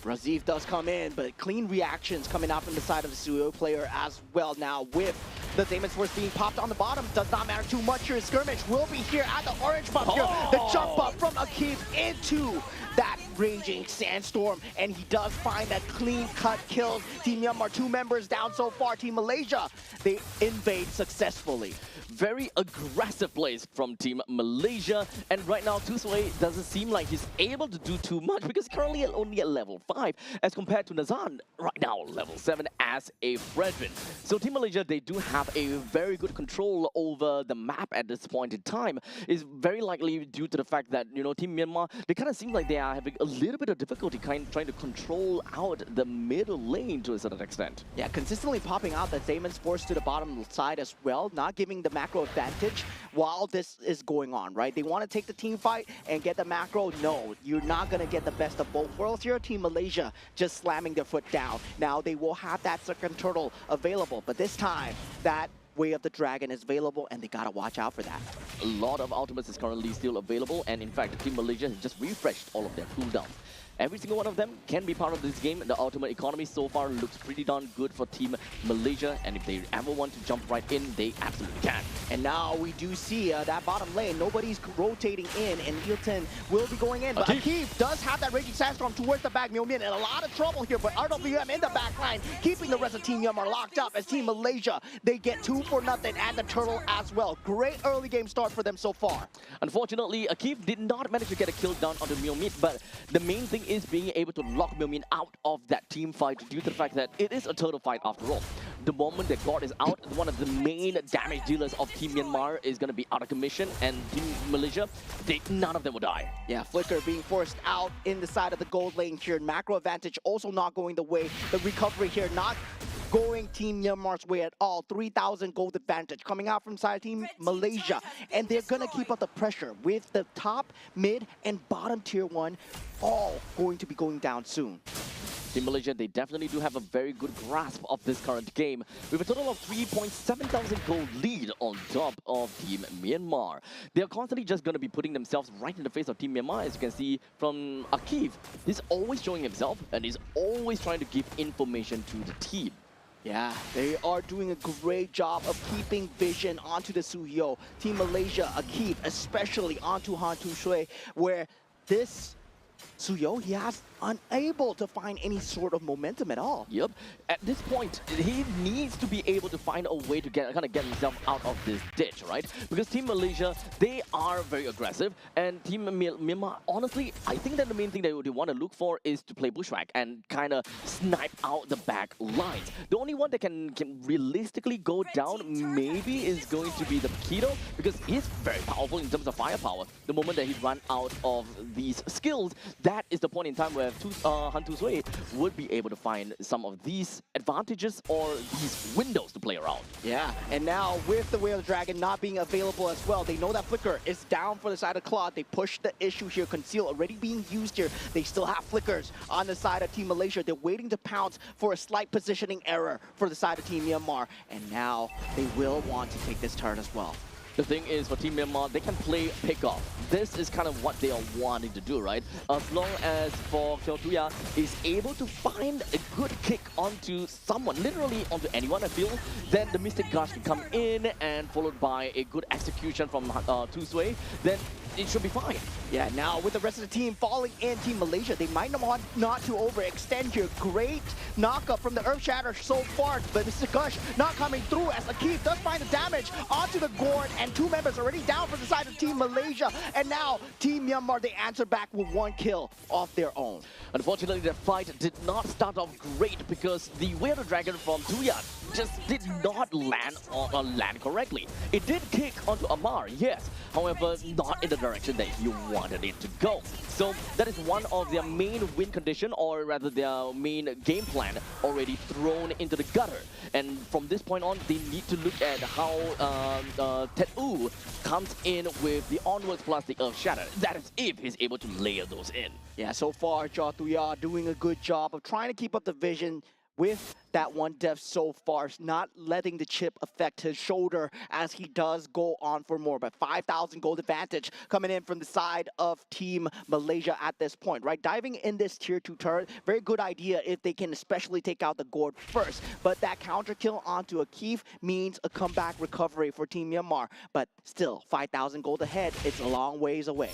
Razif does come in, but clean reactions coming out from the side of the Suyo player as well. Now with the Damon's Force being popped on the bottom, does not matter too much here. Skirmish will be here at the orange buff here. The jump up from Akif into that raging sandstorm, and he does find that clean cut kills. Team Myanmar, 2 members down so far. Team Malaysia, they invade successfully. Very aggressive plays from Team Malaysia, and right now Tusue doesn't seem like he's able to do too much because currently only at level 5 as compared to Nazan right now level 7 as a Fredrin. So Team Malaysia, they do have a very good control over the map at this point in time. Is very likely due to the fact that, you know, Team Myanmar, they kind of seem like they are having a little bit of difficulty trying to control out the middle lane to a certain extent. Yeah, consistently popping out the Zamon's Force to the bottom side as well, not giving the macro advantage while this is going on, right? They want to take the team fight and get the macro. No, you're not going to get the best of both worlds here. Team Malaysia just slamming their foot down. Now they will have that second turtle available, but this time that Way of the Dragon is available, and they gotta watch out for that. A lot of ultimates is currently still available, and in fact, Team Malaysia has just refreshed all of their cooldown. Every single one of them can be part of this game. The ultimate economy so far looks pretty darn good for Team Malaysia, and if they ever want to jump right in, they absolutely can. And now we do see that bottom lane. Nobody's rotating in, and Hilton will be going in. But Akif does have that Raging Sandstorm towards the back. Myo Min in a lot of trouble here, but RWM in the back line, keeping the rest of Team Myanmar locked up as Team Malaysia, they get 2 for nothing, and the turtle as well. Great early game start for them so far. Unfortunately, Akif did not manage to get a kill down on the Myo Min, but the main thing is being able to lock Myo Min out of that team fight due to the fact that it is a turtle fight after all. The moment that God is out, one of the main damage dealers of Team Myanmar is going to be out of commission, and Team Malaysia, none of them will die. Yeah, Flicker being forced out in the side of the gold lane here. Macro advantage also not going the way. The recovery here not going Team Myanmar's way at all. 3,000 gold advantage coming out from side Team Malaysia. And they're going to keep up the pressure with the top, mid, and bottom tier 1 all going to be going down soon. Team Malaysia, they definitely do have a very good grasp of this current game, with a total of 3.7 thousand gold lead on top of Team Myanmar. They're constantly just going to be putting themselves right in the face of Team Myanmar, as you can see from Akif. He's always showing himself, and he's always trying to give information to the team. Yeah, they are doing a great job of keeping vision onto the Suhyo. Team Malaysia, Akif, especially onto Han Tu Shui, where this Suyo, he has unable to find any sort of momentum at all. Yep. At this point, he needs to be able to find a way to get himself out of this ditch, right? Because Team Malaysia, they are very aggressive, and Team Myanmar, honestly, I think that the main thing that they want to look for is to play bushwhack and kind of snipe out the back lines. The only one that can realistically go down maybe is going to be the Keto, because he's very powerful in terms of firepower. The moment that he runs out of these skills, that is the point in time where Han Tu Sui would be able to find some of these advantages or these windows to play around. Yeah, and now with the Whale Dragon not being available as well, they know that Flicker is down for the side of Claude. They push the issue here. Conceal already being used here. They still have Flickers on the side of Team Malaysia. They're waiting to pounce for a slight positioning error for the side of Team Myanmar. And now they will want to take this turn as well. The thing is, for Team Myanmar, they can play pick-off. This is kind of what they are wanting to do, right? As long as for Tuya is able to find a good kick onto someone, literally onto anyone, I feel, then the Mystic Gush can come in and followed by a good execution from Tu Sui, then it should be fine. Yeah, now with the rest of the team falling in, Team Malaysia, they might not want not to overextend here. Great knockup from the Earth Shatter so far, but Mr. Gush not coming through as Akif does find the damage onto the Gourd, and 2 members already down for the side of Team Malaysia. And now Team Myanmar, they answer back with 1 kill of their own. Unfortunately, the fight did not start off great because the Weird Dragon from Tuya just did not land correctly. It did kick onto Amar, yes, however, not in the direction that you wanted it to go. So that is one of their main win condition, or rather their main game plan already thrown into the gutter. And from this point on, they need to look at how Tet U comes in with the onwards plus the Earth Shatter. That is if he's able to layer those in. Yeah, so far, Jia Tuya doing a good job of trying to keep up the vision with that 1 death so far, not letting the chip affect his shoulder as he does go on for more. But 5,000 gold advantage coming in from the side of Team Malaysia at this point, right? Diving in this tier 2 turret, very good idea if they can especially take out the Gourd first. But that counter kill onto Akif means a comeback recovery for Team Myanmar. But still, 5,000 gold ahead, it's a long ways away.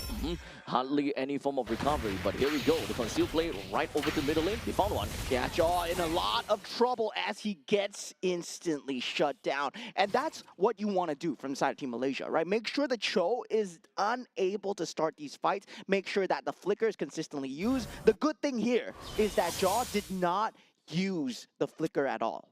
Hardly any form of recovery, but here we go. The conceal play right over to middle lane. They found one. Yeah, Jaw in a lot of trouble as he gets instantly shut down. And that's what you want to do from the side of Team Malaysia, right? Make sure the Cho is unable to start these fights. Make sure that the flicker is consistently used. The good thing here is that Jaw did not use the flicker at all.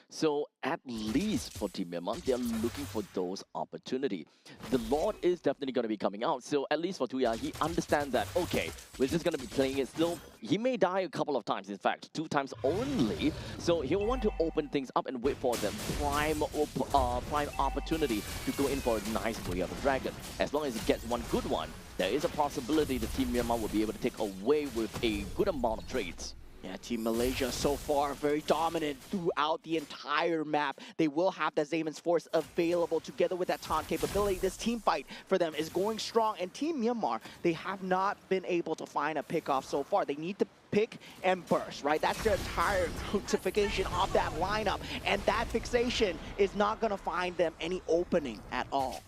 So at least for Team Myanmar, they are looking for those opportunities. The Lord is definitely going to be coming out. So at least for Tuya, he understands that, okay, we're just going to be playing it still. He may die a couple of times, in fact, 2 times only. So he'll want to open things up and wait for the prime opportunity to go in for a nice Way of the Dragon. As long as he gets one good one, there is a possibility the Team Myanmar will be able to take away with a good amount of trades. Yeah, Team Malaysia so far very dominant throughout the entire map. They will have that Zaman's Force available together with that taunt capability. This team fight for them is going strong. And Team Myanmar, they have not been able to find a pick-off so far. They need to pick and burst, right? That's their entire crucifixion of that lineup. And that fixation is not going to find them any opening at all.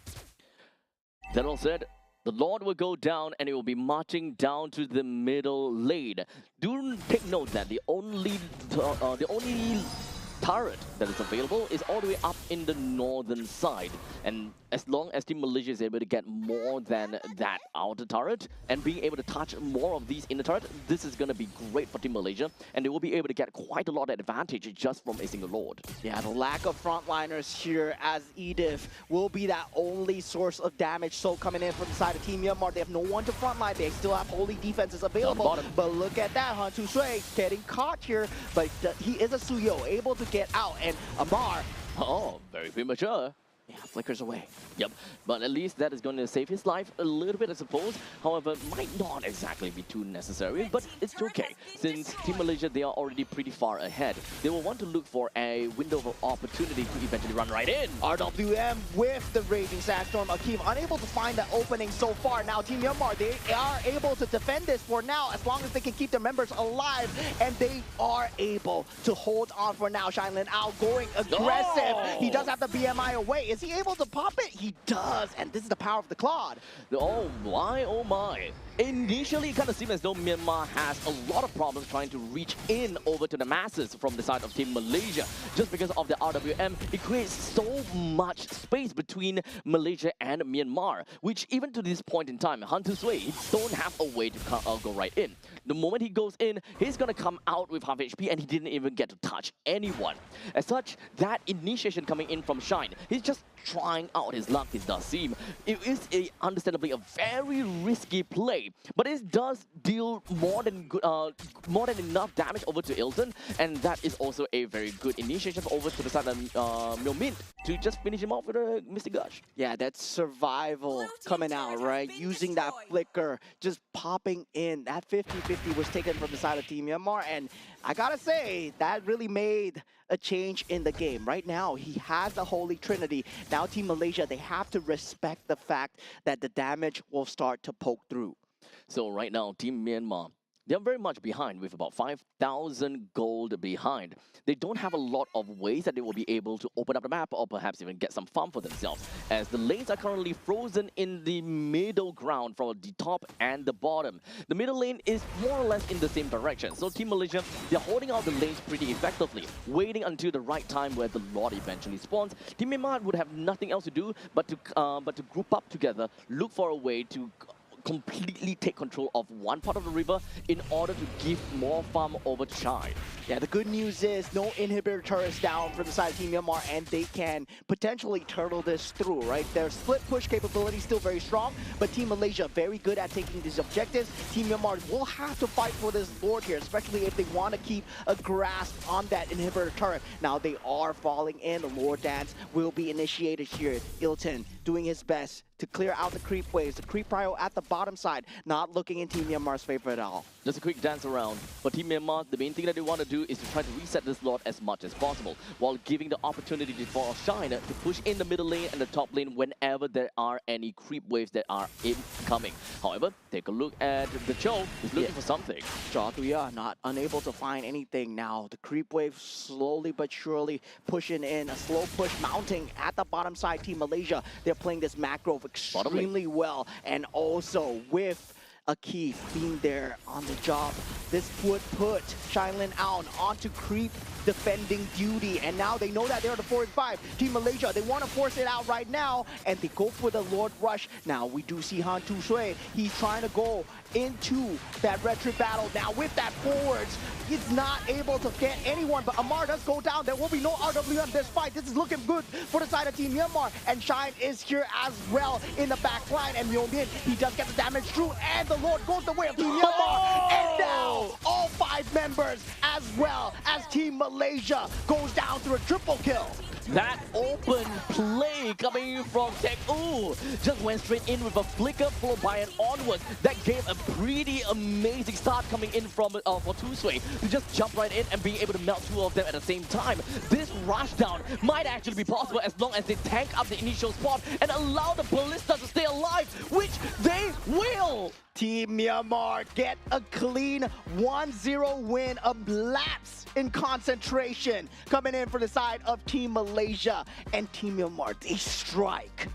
That all said, the Lord will go down and it will be marching down to the middle lane. Do take note that the only turret that is available is all the way up in the northern side. And as long as Team Malaysia is able to get more than that outer turret and being able to touch more of these inner turret, this is going to be great for Team Malaysia. And they will be able to get quite a lot of advantage just from a single Lord. Yeah, the lack of frontliners here as Edith will be that only source of damage. So coming in from the side of Team Myanmar, they have no one to frontline. They still have holy defenses available. But look at that, Han Tu Sui getting caught here. But he is a Suyo, able to get out. And Amar, oh, very premature. yeah, flickers away. Yep, but at least that is going to save his life a little bit, I suppose. However, might not exactly be too necessary, but it's okay. Since Team Malaysia, they are already pretty far ahead. They will want to look for a window of opportunity to eventually run right in. RWM with the Raging Sandstorm. Akeem unable to find that opening so far. Now Team Myanmar, they are able to defend this for now as long as they can keep their members alive. And they are able to hold on for now. Shinlin out going aggressive. Oh! He does have the BMI away. Is he able to pop it? He does. And this is the power of the Claude. Oh my, oh my. Initially, it kind of seemed as though Myanmar has a lot of problems trying to reach in over to the masses from the side of Team Malaysia. Just because of the RWM, it creates so much space between Malaysia and Myanmar, which even to this point in time, Han Tu Sui, he don't have a way to go right in. The moment he goes in, he's going to come out with half HP and he didn't even get to touch anyone. As such, that initiation coming in from Shine, he's just trying out his luck, it does seem. It is understandably a very risky play, but it does deal more than enough damage over to Ilton, and that is also a very good initiation over to the side of Myomin to just finish him off with a Mystic Gush. Yeah, that's survival coming out, right? Using that flicker, just popping in. That 50-50 was taken from the side of Team Myanmar, and I gotta say, that really made a change in the game. Right now, he has the Holy Trinity. Now Team Malaysia, they have to respect the fact that the damage will start to poke through. So right now, Team Myanmar, they're very much behind with about 5,000 gold behind. They don't have a lot of ways that they will be able to open up the map or perhaps even get some farm for themselves, as the lanes are currently frozen in the middle ground from the top and the bottom. The middle lane is more or less in the same direction, so Team Malaysia, they're holding out the lanes pretty effectively, waiting until the right time where the Lord eventually spawns. Team Myanmar would have nothing else to do but to group up together, look for a way to completely take control of one part of the river in order to give more farm over to Shine. Yeah, the good news is no inhibitor turrets down for the side of Team Myanmar, and they can potentially turtle this through, right? Their split push capability is still very strong, but Team Malaysia very good at taking these objectives. Team Myanmar will have to fight for this Lord here, especially if they want to keep a grasp on that inhibitor turret. Now they are falling in. The Lord Dance will be initiated here. Ilton doing his best to clear out the creep waves. The creep prio at the bottom side, not looking in Team Myanmar's favor at all. Just a quick dance around. For Team Myanmar, the main thing that they want to do is to try to reset this Lord as much as possible, while giving the opportunity for Shine to push in the middle lane and the top lane whenever there are any creep waves that are incoming. However, take a look at the Cho, who's looking for something. Nagoya not unable to find anything now. The creep wave slowly but surely pushing in. A slow push mounting at the bottom side. Team Malaysia, they're playing this macro extremely well, and also with a key being there on the job. This would put Shailin Aun onto creep defending duty, and now they know that they're the 4 and 5. Team Malaysia, they want to force it out right now, and they go for the Lord Rush. Now we do see Han Tu Shui. He's trying to go into that red trip battle. Now with that forwards, he's not able to get anyone, but Amar does go down. There will be no RWM in this fight. This is looking good for the side of Team Myanmar, and Shine is here as well in the back line, and Myomin, he does get the damage through, and the Lord goes the way of Team Myanmar, and now all 5 members as well as Team Malaysia goes down through a triple kill. That open play coming from Tech just went straight in with a flicker followed by an onward. That gave a pretty amazing start coming in from for Tusui to just jump right in and being able to melt 2 of them at the same time. This rush down might actually be possible as long as they tank up the initial spot and allow the Ballista to stay alive, which they will. Team Myanmar get a clean 1-0 win, a lapse in concentration coming in for the side of Team Malaysia, and Team Myanmar, they strike.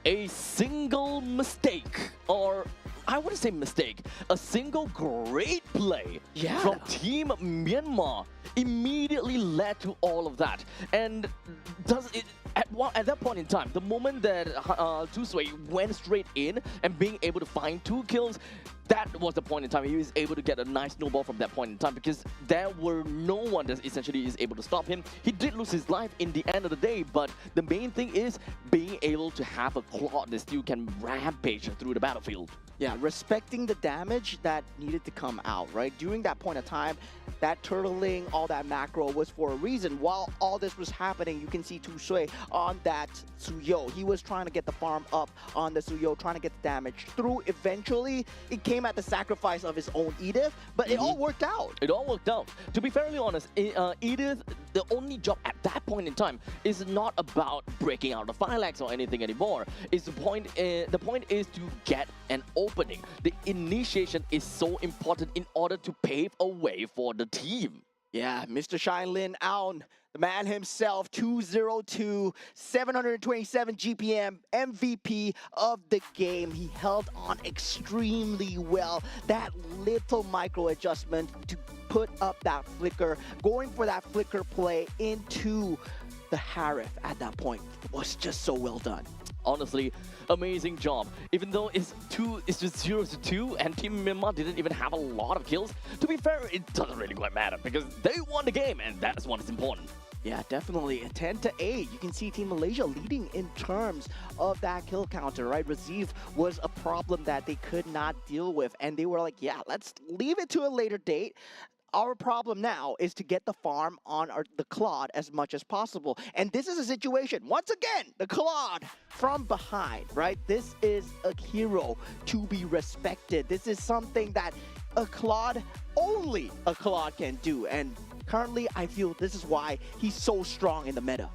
A single mistake, or I wouldn't say mistake, a single great play from Team Myanmar immediately led to all of that. And does it at that point in time, the moment that Tusui went straight in and being able to find 2 kills, that was the point in time. He was able to get a nice snowball from that point in time, because there were no one that essentially is able to stop him. He did lose his life in the end of the day, but the main thing is being able to have a claw that still can rampage through the battlefield. Yeah, respecting the damage that needed to come out, right? During that point of time, that turtling, all that macro was for a reason. While all this was happening, you can see Tu Shui on that Suyo. He was trying to get the farm up on the Suyo, trying to get the damage through. Eventually, it came at the sacrifice of his own Edith, but it all worked out. It all worked out. To be fairly honest, Edith, the only job at that point in time is not about breaking out the Phylax or anything anymore. The point is to get an opening. The initiation is so important in order to pave a way for the team. Yeah, Mr. Shailin Aun, the man himself, 202, 727 GPM, MVP of the game. He held on extremely well. That little micro adjustment to put up that flicker, going for that flicker play into the Harif at that point was just so well done. Honestly, amazing job. Even though it's just 0-2 and Team Myanmar didn't even have a lot of kills, to be fair, it doesn't really quite matter because they won the game and that's what is important. Yeah, definitely. 10-8. You can see Team Malaysia leading in terms of that kill counter, right? Receive was a problem that they could not deal with, and they were like, yeah, let's leave it to a later date. Our problem now is to get the farm on the Claude as much as possible. And this is a situation, once again, the Claude from behind, right? This is a hero to be respected. This is something that only a Claude can do. And currently, I feel this is why he's so strong in the meta.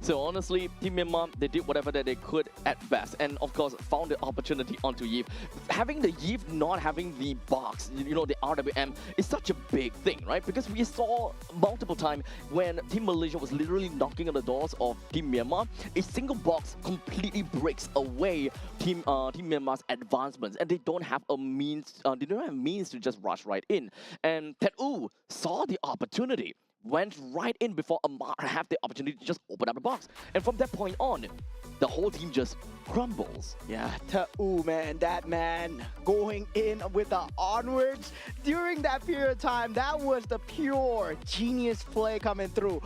So honestly, Team Myanmar, they did whatever that they could at best, and of course found the opportunity onto Yves. Having the Yves not having the box, the RWM, is such a big thing, right? Because we saw multiple times when Team Malaysia was literally knocking on the doors of Team Myanmar, a single box completely breaks away Team Myanmar's advancements, and they don't have a means. They don't have means to just rush right in. And Tet U saw the opportunity, went right in before Amar had the opportunity to just open up the box. And from that point on, the whole team just crumbles. Yeah, Ta'u, man, that man going in with the onwards during that period of time, that was the pure genius play coming through.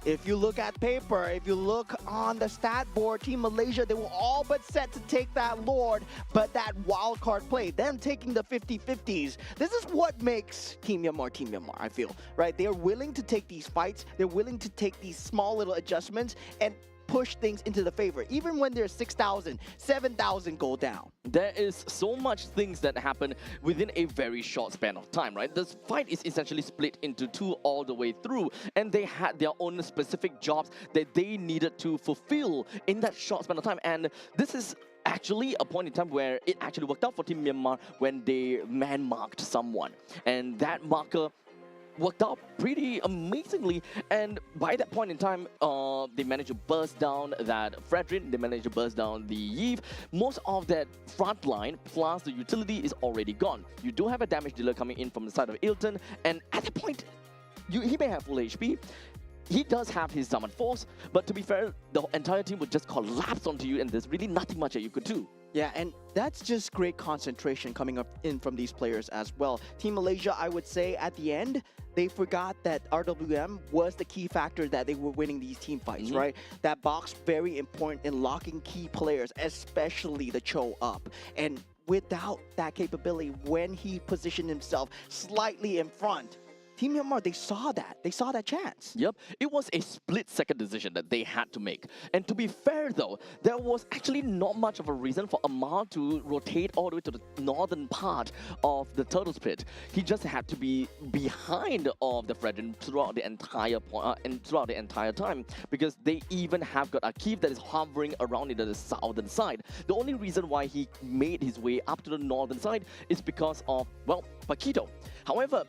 If you look at paper, if you look on the stat board, Team Malaysia, they were all but set to take that Lord, but that wild card play, them taking the 50-50s, this is what makes Team Myanmar, I feel, right? They're willing to take these fights, they're willing to take these small little adjustments and push things into the favor, even when there's 6,000, 7,000 go down. There is so much things that happen within a very short span of time, right? This fight is essentially split into two all the way through, and they had their own specific jobs that they needed to fulfill in that short span of time. And this is actually a point in time where it actually worked out for Team Myanmar when they man-marked someone. And that marker worked out pretty amazingly, and by that point in time, they managed to burst down that Fredrin, they managed to burst down the Yves. Most of that front line plus the utility is already gone. You do have a damage dealer coming in from the side of Ilton, and at that point, he may have full HP. He does have his Zaman Force, but to be fair, the entire team would just collapse onto you, and there's really nothing much that you could do. Yeah, and that's just great concentration coming up in from these players as well. Team Malaysia, I would say, at the end, they forgot that RWM was the key factor that they were winning these team fights, right? That box, very important in locking key players, especially the Cho up. And without that capability, when he positioned himself slightly in front, Team Myanmar, they saw that. They saw that chance. Yep, it was a split-second decision that they had to make. And to be fair though, there was actually not much of a reason for Amar to rotate all the way to the northern part of the Turtle's Pit. He just had to be behind of the Fredrin throughout the entire time, because they even have got a Keith that is hovering around in the southern side. The only reason why he made his way up to the northern side is because of, well, Paquito. However,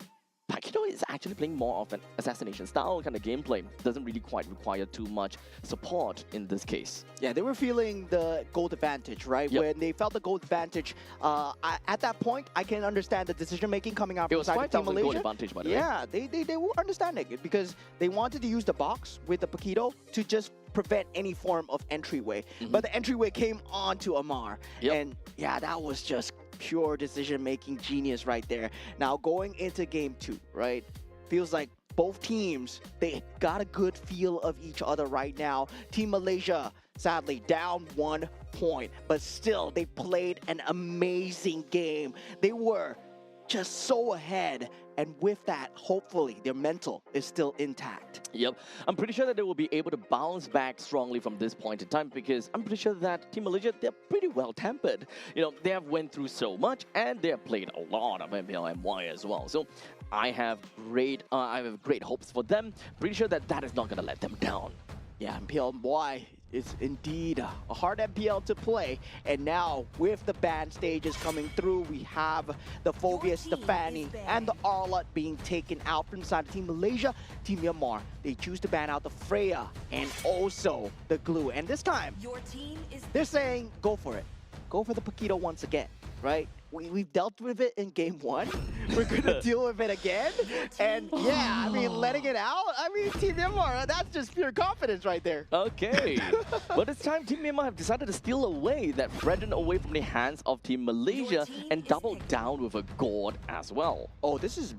Paquito is actually playing more of an assassination style kind of gameplay. Doesn't really quite require too much support in this case. Yeah, they were feeling the gold advantage, right? Yep. When they felt the gold advantage, at that point, I can understand the decision-making coming out It from was the side of Team 5,000 gold Malaysia. advantage, by the way. Yeah, they were understanding it because they wanted to use the box with the Paquito to just prevent any form of entryway. But the entryway came on to Amar. Yep. And yeah, that was just pure decision-making genius right there. Now going into game 2, right? Feels like both teams, they got a good feel of each other right now. Team Malaysia, sadly, down 1 point, but still, they played an amazing game. They were just so ahead, and with that, hopefully, their mental is still intact. Yep, I'm pretty sure that they will be able to bounce back strongly from this point in time, because I'm pretty sure that Team Malaysia, they're pretty well tempered. They have went through so much, and they have played a lot of MLBB as well. So I have great hopes for them. Pretty sure that that is not going to let them down. Yeah, MLBB is indeed a hard MPL to play. And now, with the ban stages coming through, we have the Phobia Stefani and the Arlott being taken out from the side of Team Malaysia. Team Myanmar, they choose to ban out the Freya and also the Glue. And this time, they're saying, go for it. Go for the Paquito once again, right? We've dealt with it in game 1. We're going to deal with it again. And yeah, I mean, letting it out, I mean, Team Myanmar, that's just pure confidence right there. Okay. But this time, Team Myanmar have decided to steal away that Fredrin away from the hands of Team Malaysia and double down with a gourd as well. Oh, this is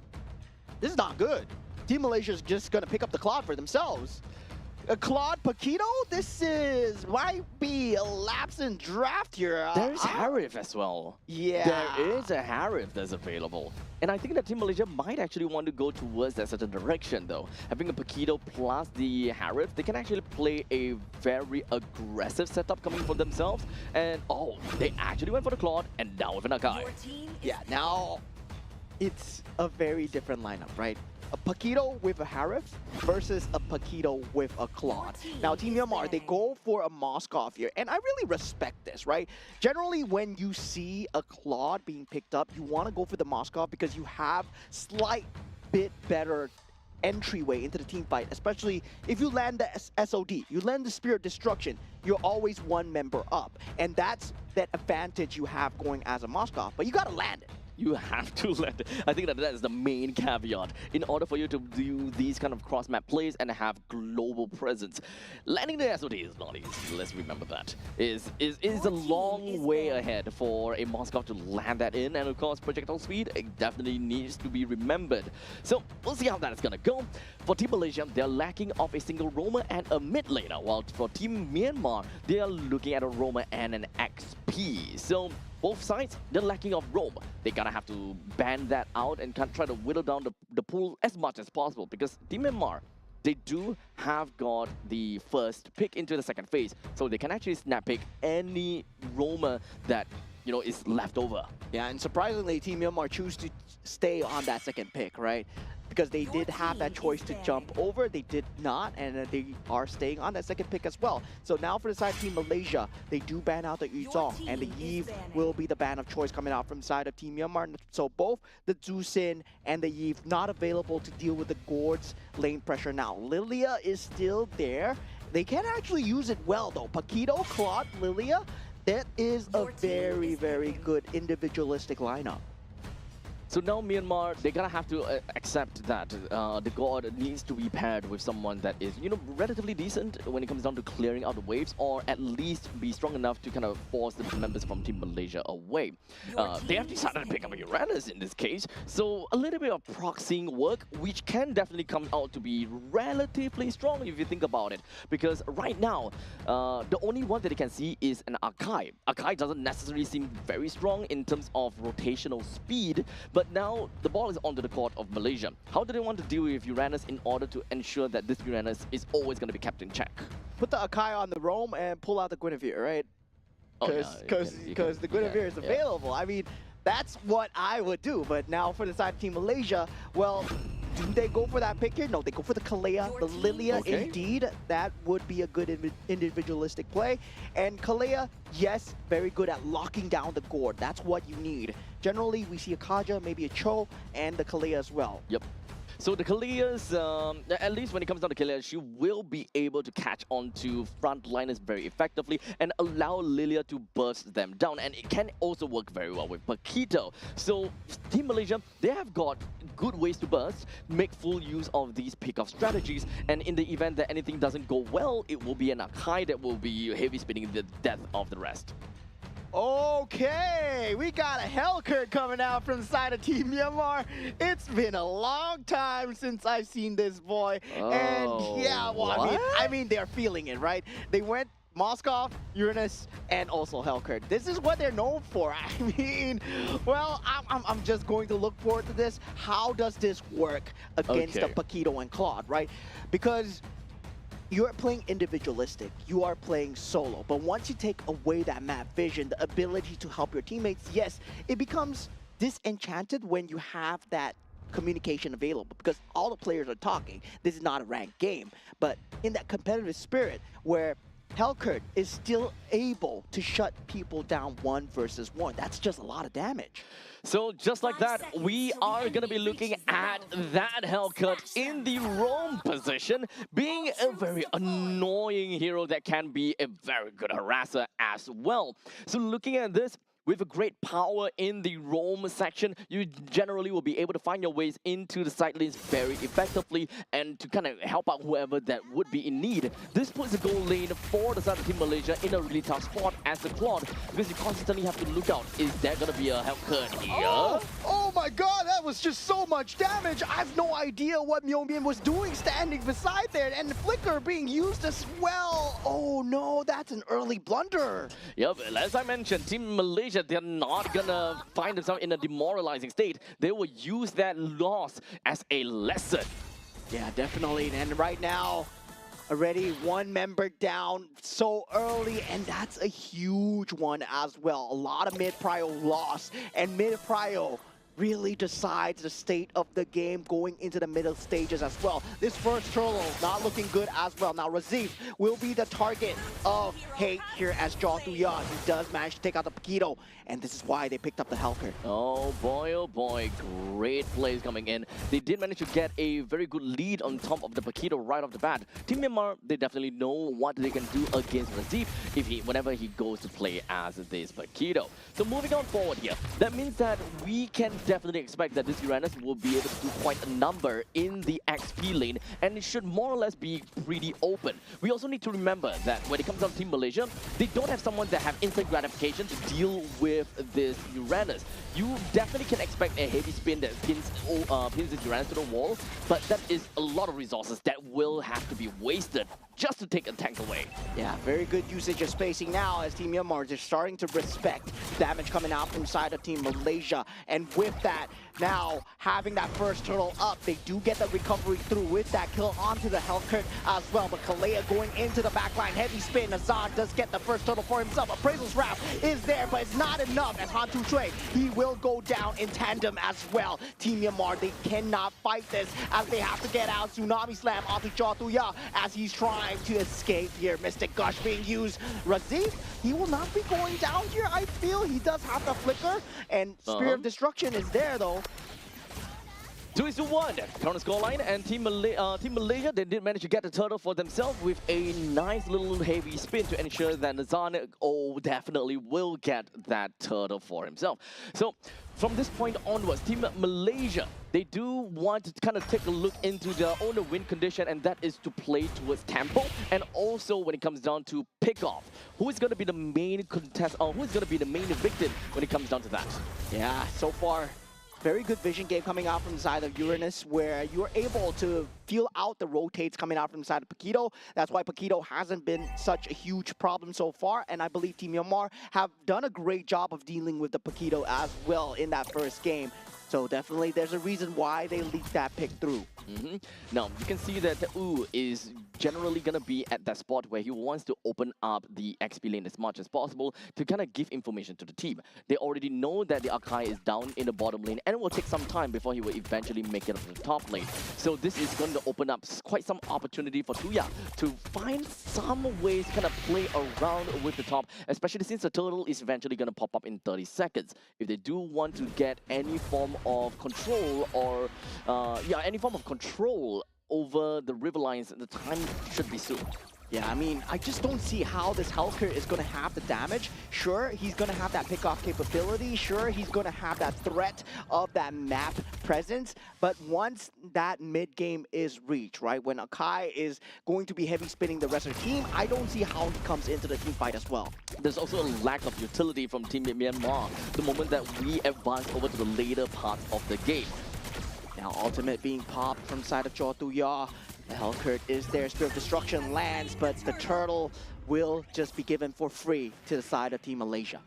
not good. Team Malaysia is just going to pick up the cloud for themselves. Claude Paquito, might be a lapse in draft here. There's Harif as well. Yeah. There is a Harif that's available. And I think that Team Malaysia might actually want to go towards that certain direction though. Having a Paquito plus the Harif, they can actually play a very aggressive setup coming for themselves. And oh, they actually went for the Claude and now with an Akai. Yeah, now it's a very different lineup, right? A Paquito with a Harif versus a Paquito with a Claude. Now, Team Myanmar, they go for a Moskov here, and I really respect this, right? Generally, when you see a Claude being picked up, you want to go for the Moskov because you have slight bit better entryway into the team fight, especially if you land the SOD, you land the Spirit Destruction, you're always one member up. And that's that advantage you have going as a Moskov, but you got to land it. You have to land it. I think that is the main caveat in order for you to do these kind of cross-map plays and have global presence. Landing the SOD is not easy. Let's remember that. Is a long way ahead for a Moskov to land that in, and of course projectile speed definitely needs to be remembered. So we'll see how that is gonna go. For Team Malaysia, they're lacking of a single roamer and a mid laner, while for Team Myanmar, they are looking at a roamer and an XP. So both sides, they're lacking of roam. They gotta have to ban that out and try to whittle down the pool as much as possible, because Team Myanmar, they do have got the first pick into the second phase, so they can actually snap pick any roamer that, you know, is left over. Yeah, and surprisingly, Team Myanmar choose to stay on that second pick, right? Because they did have that choice to jump over, they did not, and they are staying on that second pick as well. So now for the side of Team Malaysia, they do ban out the Yuzong, and the Yve will be the ban of choice coming out from the side of Team Myanmar. So both the Zusin and the Yve not available to deal with the Gord's lane pressure now. Lilia is still there. They can actually use it well though. Paquito, Claude, Lilia, that is a very, very good individualistic lineup. So now Myanmar, they're gonna have to accept that the god needs to be paired with someone that is, you know, relatively decent when it comes down to clearing out the waves, or at least be strong enough to kind of force the members from Team Malaysia away. They have decided to pick up Uranus in this case, so a little bit of proxying work, which can definitely come out to be relatively strong if you think about it. Because right now, the only one that they can see is an Akai. Akai doesn't necessarily seem very strong in terms of rotational speed, but now the ball is onto the court of Malaysia. How do they want to deal with Uranus in order to ensure that this Uranus is always going to be kept in check? Put the Akai on the roam and pull out the Guinevere, right? Because the Guinevere is available. I mean, that's what I would do. But now for the side of Team Malaysia, well, do they go for that pick here? No, they go for the Kalea, the Lilia. Indeed, that would be a good individualistic play. And Kalea, yes, very good at locking down the Gord. That's what you need. Generally, we see a Kaja, maybe a Cho, and the Kalea as well. Yep. So the Kaleas, at least when it comes down to Kalea, she will be able to catch on to frontliners very effectively and allow Lilia to burst them down. And it can also work very well with Paquito. So Team Malaysia, they have got good ways to burst, make full use of these pick-off strategies. And in the event that anything doesn't go well, it will be an Akai that will be heavy spinning the death of the rest. Okay, we got a Hellcurt coming out from the side of Team Myanmar. It's been a long time since I've seen this boy. And yeah, well, I mean, they're feeling it, right? They went Moskov, Uranus, and also Hellcurt. This is what they're known for. I mean, well, I'm just going to look forward to this. How does this work against the Paquito and Claude, right? Because you're playing individualistic, you are playing solo, but once you take away that map vision, the ability to help your teammates, yes, it becomes disenchanted when you have that communication available, because all the players are talking. This is not a ranked game, but in that competitive spirit where Hellcurt is still able to shut people down 1 versus 1, that's just a lot of damage. So just like that, we are going to be looking at that Hellcurt in the roam position, being a very annoying hero that can be a very good harasser as well. So looking at this, with a great power in the roam section, you generally will be able to find your ways into the side lanes very effectively and to kind of help out whoever that would be in need. This puts the goal lane for the side of Team Malaysia in a really tough spot as the Claude, because you constantly have to look out. Is there going to be a Hellcurt here? Oh my my god, that was just so much damage. I have no idea what Myomin was doing standing beside there, and the flicker being used as well. Oh no, that's an early blunder. Yep, as I mentioned, Team Malaysia, they're not gonna find themselves in a demoralizing state. They will use that loss as a lesson. Yeah, definitely. And right now, already one member down so early, and that's a huge one as well. A lot of mid-prio loss, and mid-prio really decides the state of the game going into the middle stages as well. This first turtle not looking good as well. Now Razif will be the target of hate here as Jotuya. He does manage to take out the Paquito, and this is why they picked up the Hellcat. Oh boy, great plays coming in. They did manage to get a very good lead on top of the Paquito right off the bat. Team Myanmar, they definitely know what they can do against Razif whenever he goes to play as this Paquito. So moving on forward here, that means that we can definitely expect that this Uranus will be able to do quite a number in the XP lane, and it should more or less be pretty open. We also need to remember that when it comes down to Team Malaysia, they don't have someone that have instant gratification to deal with this Uranus. You definitely can expect a heavy spin that pins this Uranus to the wall, but that is a lot of resources that will have to be wasted just to take a tank away. Yeah, very good usage of spacing now as Team Myanmar is starting to respect damage coming out from side of Team Malaysia. And with that, now having that first turtle up, they do get the recovery through with that kill onto the Hellcat as well. But Kalea going into the backline, heavy spin. Azad does get the first turtle for himself. Appraisal's wrap is there, but it's not enough as Han Tu Shui, he will go down in tandem as well. Team Myanmar, they cannot fight this as they have to get out. Tsunami Slam onto Jotuya as he's trying to escape here. Mystic Gush being used. Razif, he will not be going down here, I feel. He does have the flicker, and Spear of Destruction is there though. 2-1 current scoreline, and Team Malaysia, they did manage to get the turtle for themselves with a nice little heavy spin to ensure that Nazan definitely will get that turtle for himself. So from this point onwards, Team Malaysia, they do want to kind of take a look into their own win condition, and that is to play towards tempo, and also when it comes down to pick-off. Who is going to be the main contest, or who is going to be the main victim when it comes down to that? Yeah, so far, very good vision game coming out from the side of Uranus, where you're able to feel out the rotates coming out from the side of Paquito. That's why Paquito hasn't been such a huge problem so far, and I believe Team Myanmar have done a great job of dealing with the Paquito as well in that first game. So definitely there's a reason why they leaked that pick through. Now, you can see that Wu is generally going to be at that spot where he wants to open up the XP lane as much as possible to kind of give information to the team. They already know that the Akai is down in the bottom lane, and it will take some time before he will eventually make it up to the top lane. So this is going to open up quite some opportunity for Tuya to find some ways to kind of play around with the top, especially since the turtle is eventually going to pop up in 30 seconds. If they do want to get any form of control or any form of control over the river lines, the time should be soon. Yeah, I mean, I just don't see how this Hellcat is going to have the damage. Sure, he's going to have that pick-off capability. Sure, he's going to have that threat of that map presence. But once that mid-game is reached, right, when Akai is going to be heavy spinning the rest of the team, I don't see how he comes into the team fight as well. There's also a lack of utility from Team Myanmar the moment that we advance over to the later parts of the game. Now, ultimate being popped from side of Jotuya. The Hellcat is there, Spirit of Destruction lands, but the turtle will just be given for free to the side of Team Malaysia.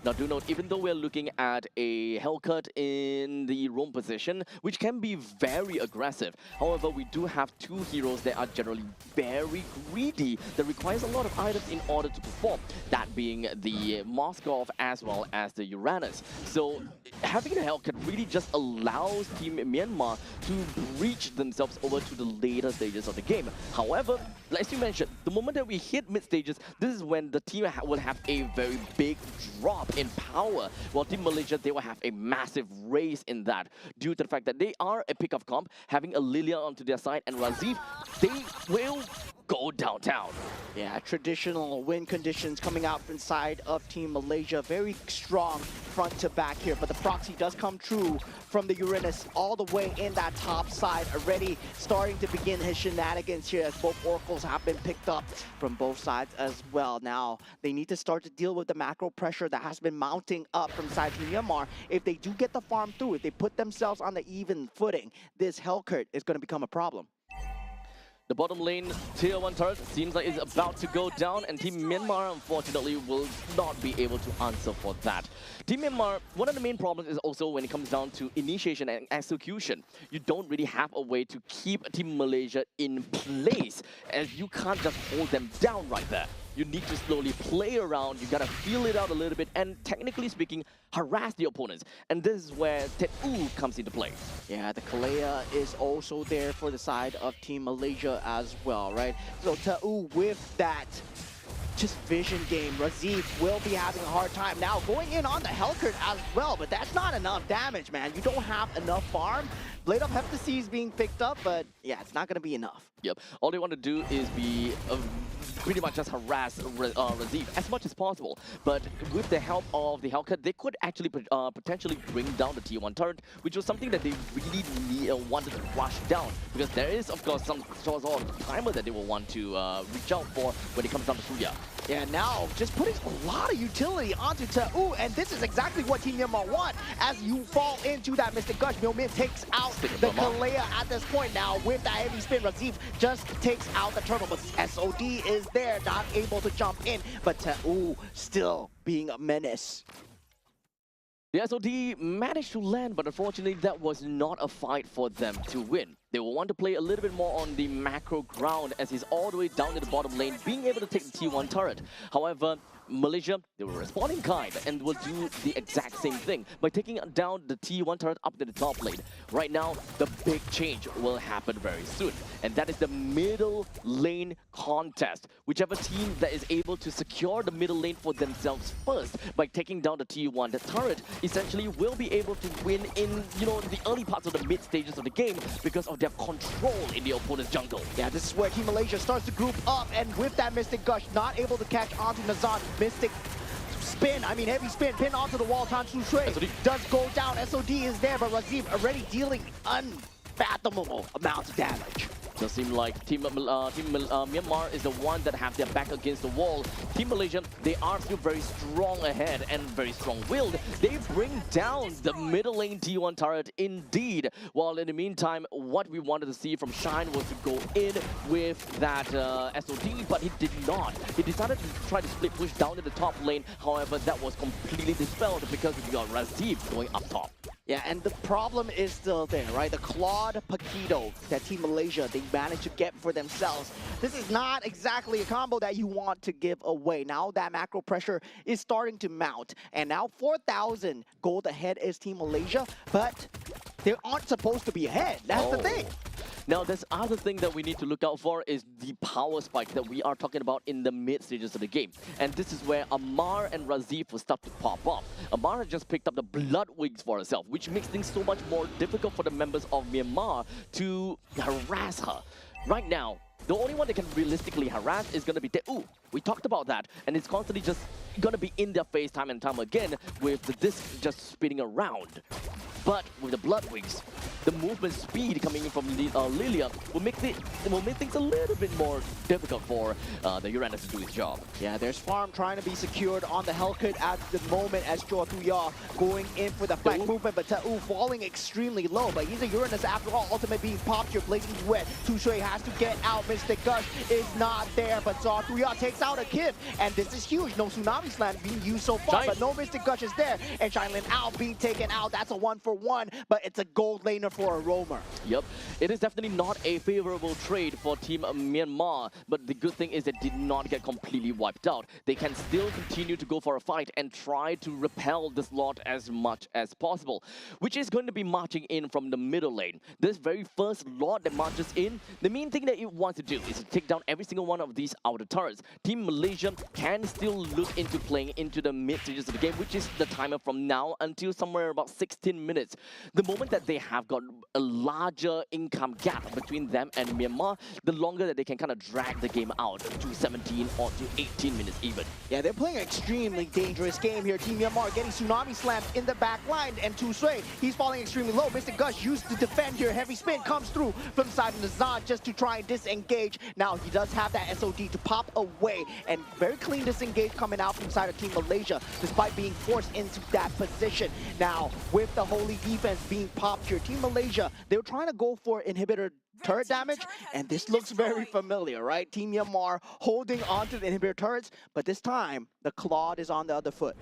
Now do note, even though we're looking at a Hellcat in the roam position, which can be very aggressive, however, we do have two heroes that are generally very greedy, that requires a lot of items in order to perform, that being the Moskov as well as the Uranus. So having a Hellcat really just allows Team Myanmar to breach themselves over to the later stages of the game. However, as you mentioned, the moment that we hit mid stages, this is when the team will have a very big drop in power, while Team Malaysia, they will have a massive race in that due to the fact that they are a pick-off comp, having a Lilia onto their side, and Razif, they will go downtown. Yeah, traditional win conditions coming out inside of Team Malaysia. Very strong front to back here, but the proxy does come true from the Uranus all the way in that top side, already starting to begin his shenanigans here as both oracles have been picked up from both sides as well. Now, they need to start to deal with the macro pressure that has been mounting up from side Team Myanmar. If they do get the farm through, if they put themselves on the even footing, this Hellcurt is going to become a problem. The bottom lane tier 1 turret seems like it's about to go down, and Team Myanmar unfortunately will not be able to answer for that. Team Myanmar, one of the main problems is also when it comes down to initiation and execution. You don't really have a way to keep Team Malaysia in place, as you can't just hold them down right there. You need to slowly play around, you gotta feel it out a little bit, and technically speaking, harass the opponents. And this is where Tet-U comes into play. Yeah, the Kalea is also there for the side of Team Malaysia as well, right? So Tet-U with that just vision game, Razif will be having a hard time now going in on the Hellcurt as well, but that's not enough damage, man. You don't have enough farm. Blade of Heptaseed is being picked up, but yeah, it's not gonna be enough. Yep, all they want to do is be pretty much just harass Razif as much as possible. But with the help of the Hellcurt, they could actually potentially bring down the Tier 1 turret, which was something that they really wanted to rush down. Because there is, of course, some sort of timer that they will want to reach out for when it comes down to Suya. Yeah, now just putting a lot of utility onto Tet-U, and this is exactly what Team Myanmar want. As you fall into that Mystic Gush, Myomin takes out the Kalea at this point. Now with that heavy spin, Razif just takes out the turtle, but SOD is there, not able to jump in, but Tet-U still being a menace. The SOD managed to land, but unfortunately that was not a fight for them to win. They will want to play a little bit more on the macro ground as he's all the way down to the bottom lane, being able to take the T1 turret. However, Malaysia, they were responding kind and will do the exact same thing by taking down the T1 turret up to the top lane. Right now, the big change will happen very soon, and that is the middle lane contest. Whichever team that is able to secure the middle lane for themselves first by taking down the T1 turret essentially will be able to win in, the early parts of the mid stages of the game because of their control in the opponent's jungle. Yeah, this is where Team Malaysia starts to group up, and with that Mystic Gush, not able to catch onto Nazan. Mystic spin, heavy spin, pin onto the wall, Tan Su Shui does go down. SOD is there, but Razif already dealing unfathomable amounts of damage. Does seem like Team Myanmar is the one that have their back against the wall. Team Malaysia, they are still very strong ahead and very strong-willed. They bring down the middle lane T1 turret indeed. While in the meantime, what we wanted to see from Shine was to go in with that SOD, but he did not. He decided to try to split push down to the top lane. However, that was completely dispelled because we got Razif going up top. Yeah, and the problem is still there, right? The Claude Paquito that Team Malaysia, they managed to get for themselves. This is not exactly a combo that you want to give away. Now that macro pressure is starting to mount, and now 4,000 gold ahead is Team Malaysia, but they aren't supposed to be ahead. That's the thing. Now, there's other thing that we need to look out for is the power spike that we are talking about in the mid stages of the game. And this is where Amar and Razif will start to pop up. Amar has just picked up the Blood Wings for herself, which makes things so much more difficult for the members of Myanmar to harass her. Right now, the only one that can realistically harass is going to be Tet-U. We talked about that, and it's constantly just going to be in their face time and time again with the disc just spinning around. But with the Blood Wings, the movement speed coming in from Lilia will make things a little bit more difficult for the Uranus to do his job. Yeah, there's farm trying to be secured on the Hellcurt at the moment as Tuya going in for the flank movement, but Tet-U falling extremely low. But he's a Uranus after all, ultimate being popped here, blazing wet. Tu Shui has to get out, Mystic Gush is not there, but Tuya takes out a kid, and this is huge. No Tsunami Slam being used so far, but no Mystic Gush is there, and Shinlin out being taken out. That's a 1-for-1, but it's a gold laner for a roamer. Yep, it is definitely not a favorable trade for Team Myanmar, but the good thing is they did not get completely wiped out. They can still continue to go for a fight and try to repel this lot as much as possible, which is going to be marching in from the middle lane. This very first lot that marches in, the main thing that it wants to do is to take down every single one of these outer turrets. Team Malaysia can still look into playing into the mid stages of the game, which is the timer from now until somewhere about 16 minutes. The moment that they have got got a larger income gap between them and Myanmar, the longer that they can kind of drag the game out to 17 or to 18 minutes even. Yeah, they're playing an extremely dangerous game here. Team Myanmar getting tsunami slammed in the back line, and Tu Sui, he's falling extremely low. Mr. Gush used to defend here. Heavy spin comes through from the side of Nazan just to try and disengage. Now he does have that SOD to pop away, and very clean disengage coming out from the side of Team Malaysia, despite being forced into that position. Now, with the Holy defense being popped here, Team Malaysia, they were trying to go for inhibitor turret damage, and this looks very familiar, right? Team Myanmar holding onto the inhibitor turrets, but this time, the Claude is on the other foot.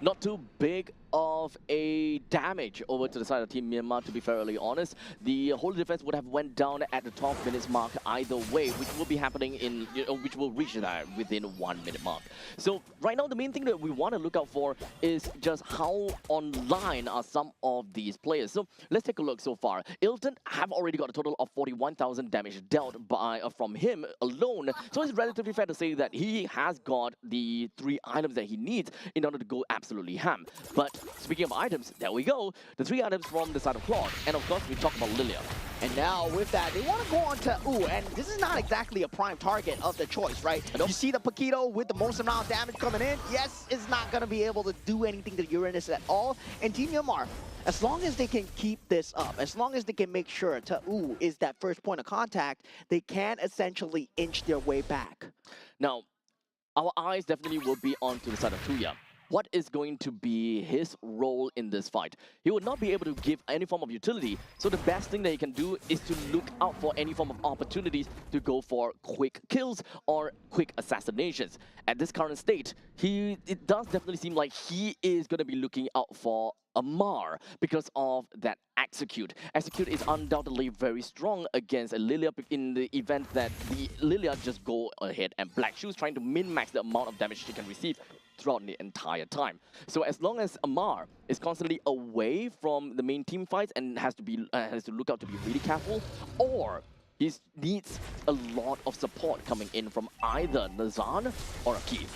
Not too big of a damage over to the side of Team Myanmar, to be fairly honest. The whole defense would have went down at the 12 minutes mark either way, which will be happening in, which will reach that within 1 minute mark. So right now, the main thing that we want to look out for is just how online are some of these players. So let's take a look so far. Ilton have already got a total of 41,000 damage dealt by from him alone. So it's relatively fair to say that he has got the 3 items that he needs in order to go absolutely ham. But speaking of items, there we go. The 3 items from the side of Claude. And of course, we talk about Lilia. And now with that, they want to go on to and this is not exactly a prime target of the choice, right? Nope. You see the Paquito with the most amount of damage coming in. Yes, it's not going to be able to do anything to Uranus at all. And Team Myanmar, as long as they can keep this up, as long as they can make sure Ta'u is that first point of contact, they can essentially inch their way back. Now, our eyes definitely will be on to the side of Tuya. What is going to be his role in this fight? He will not be able to give any form of utility, so the best thing that he can do is to look out for any form of opportunities to go for quick kills or quick assassinations. At this current state, it does definitely seem like he is going to be looking out for Amar because of that Execute. Execute is undoubtedly very strong against a Lilia in the event that the Lilia just go ahead and Black Shoes trying to min-max the amount of damage she can receive throughout the entire time. So as long as Amar is constantly away from the main team fights and has to look out to be really careful, or he needs a lot of support coming in from either Nazan or Akif.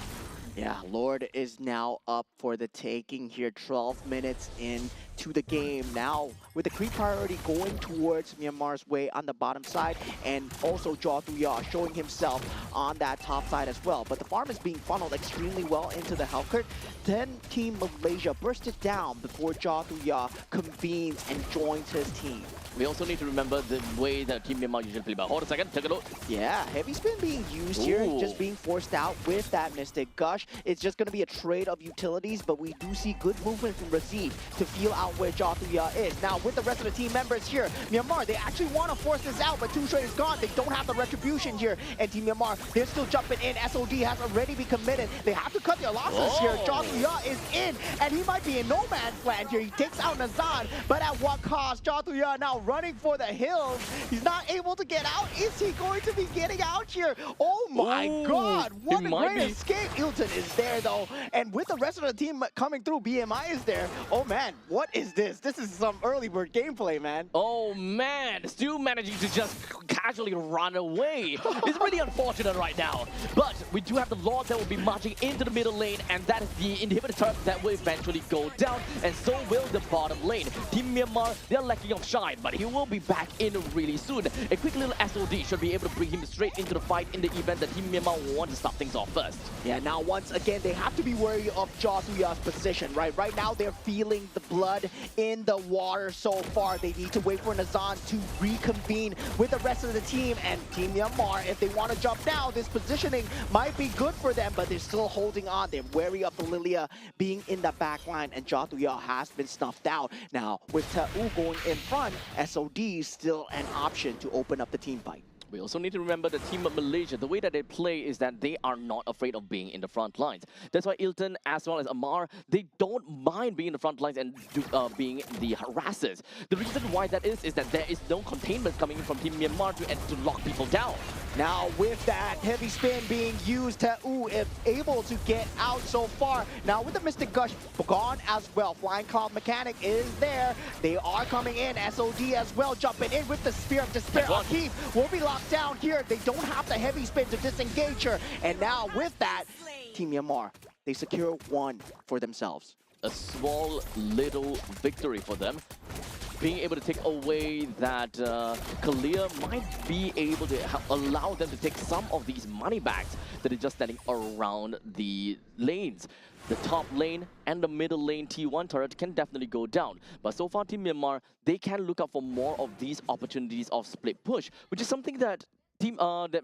Yeah, Lord is now up for the taking here, 12 minutes into the game. Now, with the creep priority going towards Myanmar's way on the bottom side, and also Jaw Thuya showing himself on that top side as well. But the farm is being funneled extremely well into the Hellcurt. Then Team Malaysia bursted down before Jaw Thuya convenes and joins his team. We also need to remember the way that Team Myanmar usually play. But hold a second, take a look. Yeah, heavy spin being used here, just being forced out with that Mystic Gush. It's just going to be a trade of utilities, but we do see good movement from Razid to feel out where Jaw Thuya is. Now, with the rest of the team members here, Myanmar, they actually want to force this out, but Tu Sui is gone. They don't have the retribution here. And Team Myanmar, they're still jumping in. SOD has already been committed. They have to cut their losses here. Jaw Thuya is in, and he might be in no man's land here. He takes out Nazan, but at what cost? Jaw Thuya now running for the hills. He's not able to get out. Is he going to be getting out here? Oh my God, what a great escape. Ilton is there though, and with the rest of the team coming through, BMI is there. Oh man, what is this? This is some early bird gameplay, man. Oh man, still managing to just casually run away. It's really unfortunate right now, but we do have the Lord that will be marching into the middle lane, and that is the inhibitor turret that will eventually go down, and so will the bottom lane. Team Myanmar, they're lacking of shine, but he will be back in really soon. A quick little SOD should be able to bring him straight into the fight in the event that Team Myanmar want to start things off first. Yeah, now once again, they have to be wary of Jaw Thuya's position, right? Right now, they're feeling the blood in the water so far. They need to wait for Nazan to reconvene with the rest of the team, and Team Myanmar, if they want to jump now, this positioning might be good for them, but they're still holding on. They're wary of the Lilia being in the back line, and Jaw Thuya has been snuffed out. Now, with Ta'u going in front, SOD is still an option to open up the team fight. We also need to remember the team of Malaysia. The way that they play is that they are not afraid of being in the front lines. That's why Ilton as well as Amar, they don't mind being in the front lines and being the harassers. The reason why that is that there is no containment coming in from Team Myanmar to lock people down. Now with that heavy spin being used, Ta'u is able to get out so far. Now with the Mystic Gush gone as well. Flying Cloud Mechanic is there. They are coming in. SOD as well jumping in with the Spear of Despair. Akif will be locked down here. They don't have the heavy spin to disengage her. And now with that, Team Myanmar, they secure one for themselves. A small little victory for them. being able to take away that Kalia might be able to allow them to take some of these money bags that are just standing around the lanes. The top lane and the middle lane T1 turret can definitely go down. But so far, Team Myanmar, they can look out for more of these opportunities of split push, which is something that Myanmar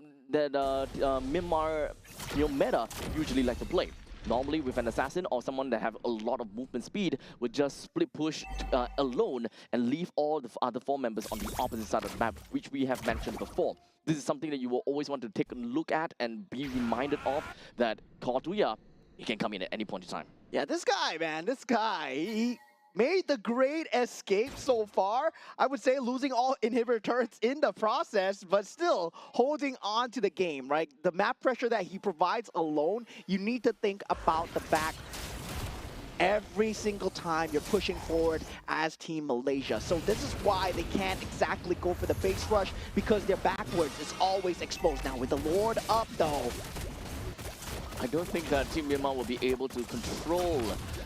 meta usually like to play. Normally with an assassin or someone that have a lot of movement speed would just split push alone and leave all the other 4 members on the opposite side of the map, which we have mentioned before. This is something that you will always want to take a look at and be reminded of, that Nagoya, he can come in at any point in time. Yeah, this guy, man, this guy, he made the great escape so far. I would say losing all inhibitor turrets in the process, but still holding on to the game, right? The map pressure that he provides alone, you need to think about the back every single time you're pushing forward as Team Malaysia. So this is why they can't exactly go for the base rush, because their backwards is always exposed. Now with the Lord up though, I don't think that Team Myanmar will be able to control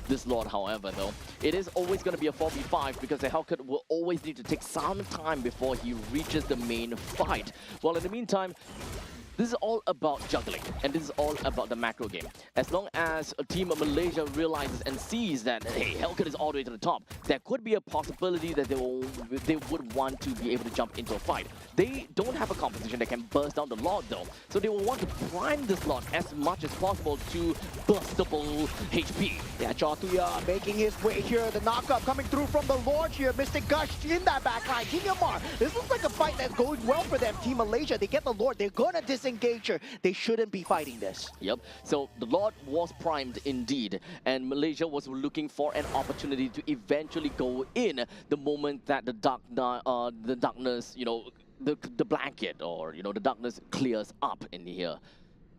this Lord, however, though. It is always going to be a 4v5 because the Hellcat will always need to take some time before he reaches the main fight. Well, in the meantime, this is all about juggling, and this is all about the macro game. As long as a team of Malaysia realizes and sees that, hey, Hellcat is all the way to the top, there could be a possibility that they would want to be able to jump into a fight. They don't have a composition that can burst down the Lord, though, so they will want to prime this Lord as much as possible to burstable HP. yeah, Chotuya making his way here. The knockup coming through from the Lord here. Mystic Gush in that backline. Team Myanmar, this looks like a fight that's going well for them. Team Malaysia, they get the Lord. They're gonna disengage her. They shouldn't be fighting this. Yep, so the Lord was primed indeed, and Malaysia was looking for an opportunity to eventually go in the moment that the darkness, the blanket, or the darkness clears up in here.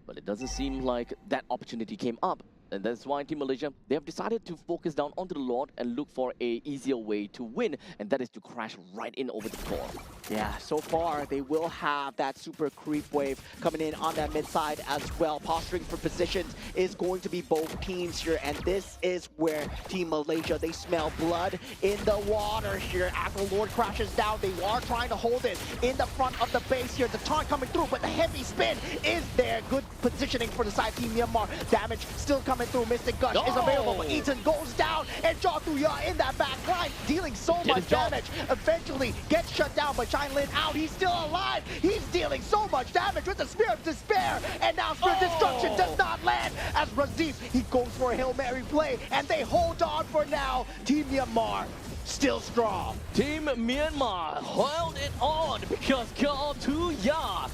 But it doesn't seem like that opportunity came up. And that's why Team Malaysia, they have decided to focus down onto the Lord and look for a easier way to win, and that is to crash right in over the core. Yeah, so far they will have that super creep wave coming in on that mid side as well. Posturing for positions is going to be both teams here, and this is where Team Malaysia, they smell blood in the water here. As the Lord crashes down, they are trying to hold it in the front of the base here. The taunt coming through, but the heavy spin is there. Good positioning for the side Team Myanmar. Damage still coming through. Mystic Gush is available, but Eaton goes down, and Chotuya in that back line, dealing so much damage. Eventually gets shut down, but Shine Lin out. He's still alive. He's dealing so much damage with the Spear of Despair, and now Spear of Destruction does not land as Razif, he goes for a Hail Mary play, and they hold on for now. Team Myanmar still strong. Team Myanmar held it on because Chotuya,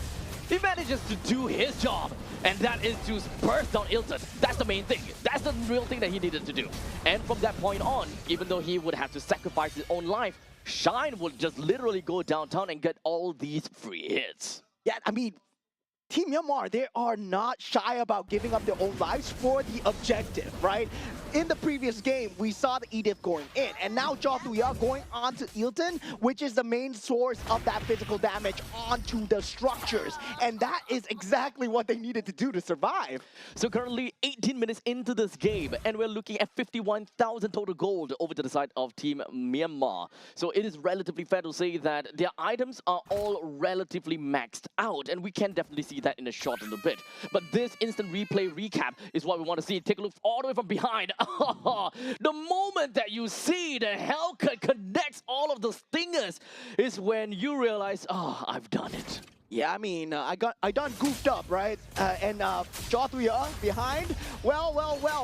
he manages to do his job, and that is to burst down Ilton. That's the main thing. That's the real thing that he needed to do. And from that point on, even though he would have to sacrifice his own life, Shine would just literally go downtown and get all these free hits. Yeah, I mean, Team Myanmar, they are not shy about giving up their own lives for the objective, right? In the previous game, we saw the Edith going in, and now Chotuya going on to Ilton, which is the main source of that physical damage onto the structures. And that is exactly what they needed to do to survive. So currently 18 minutes into this game, and we're looking at 51,000 total gold over to the side of Team Myanmar. So it is relatively fair to say that their items are all relatively maxed out, and we can definitely see that in a short little bit. But this instant replay recap is what we want to see. Take a look all the way from behind. The moment that you see the Hellcat connects all of the stingers is when you realize, I've done it. Yeah, I mean, I done goofed up, right? And Chotuya behind. Well,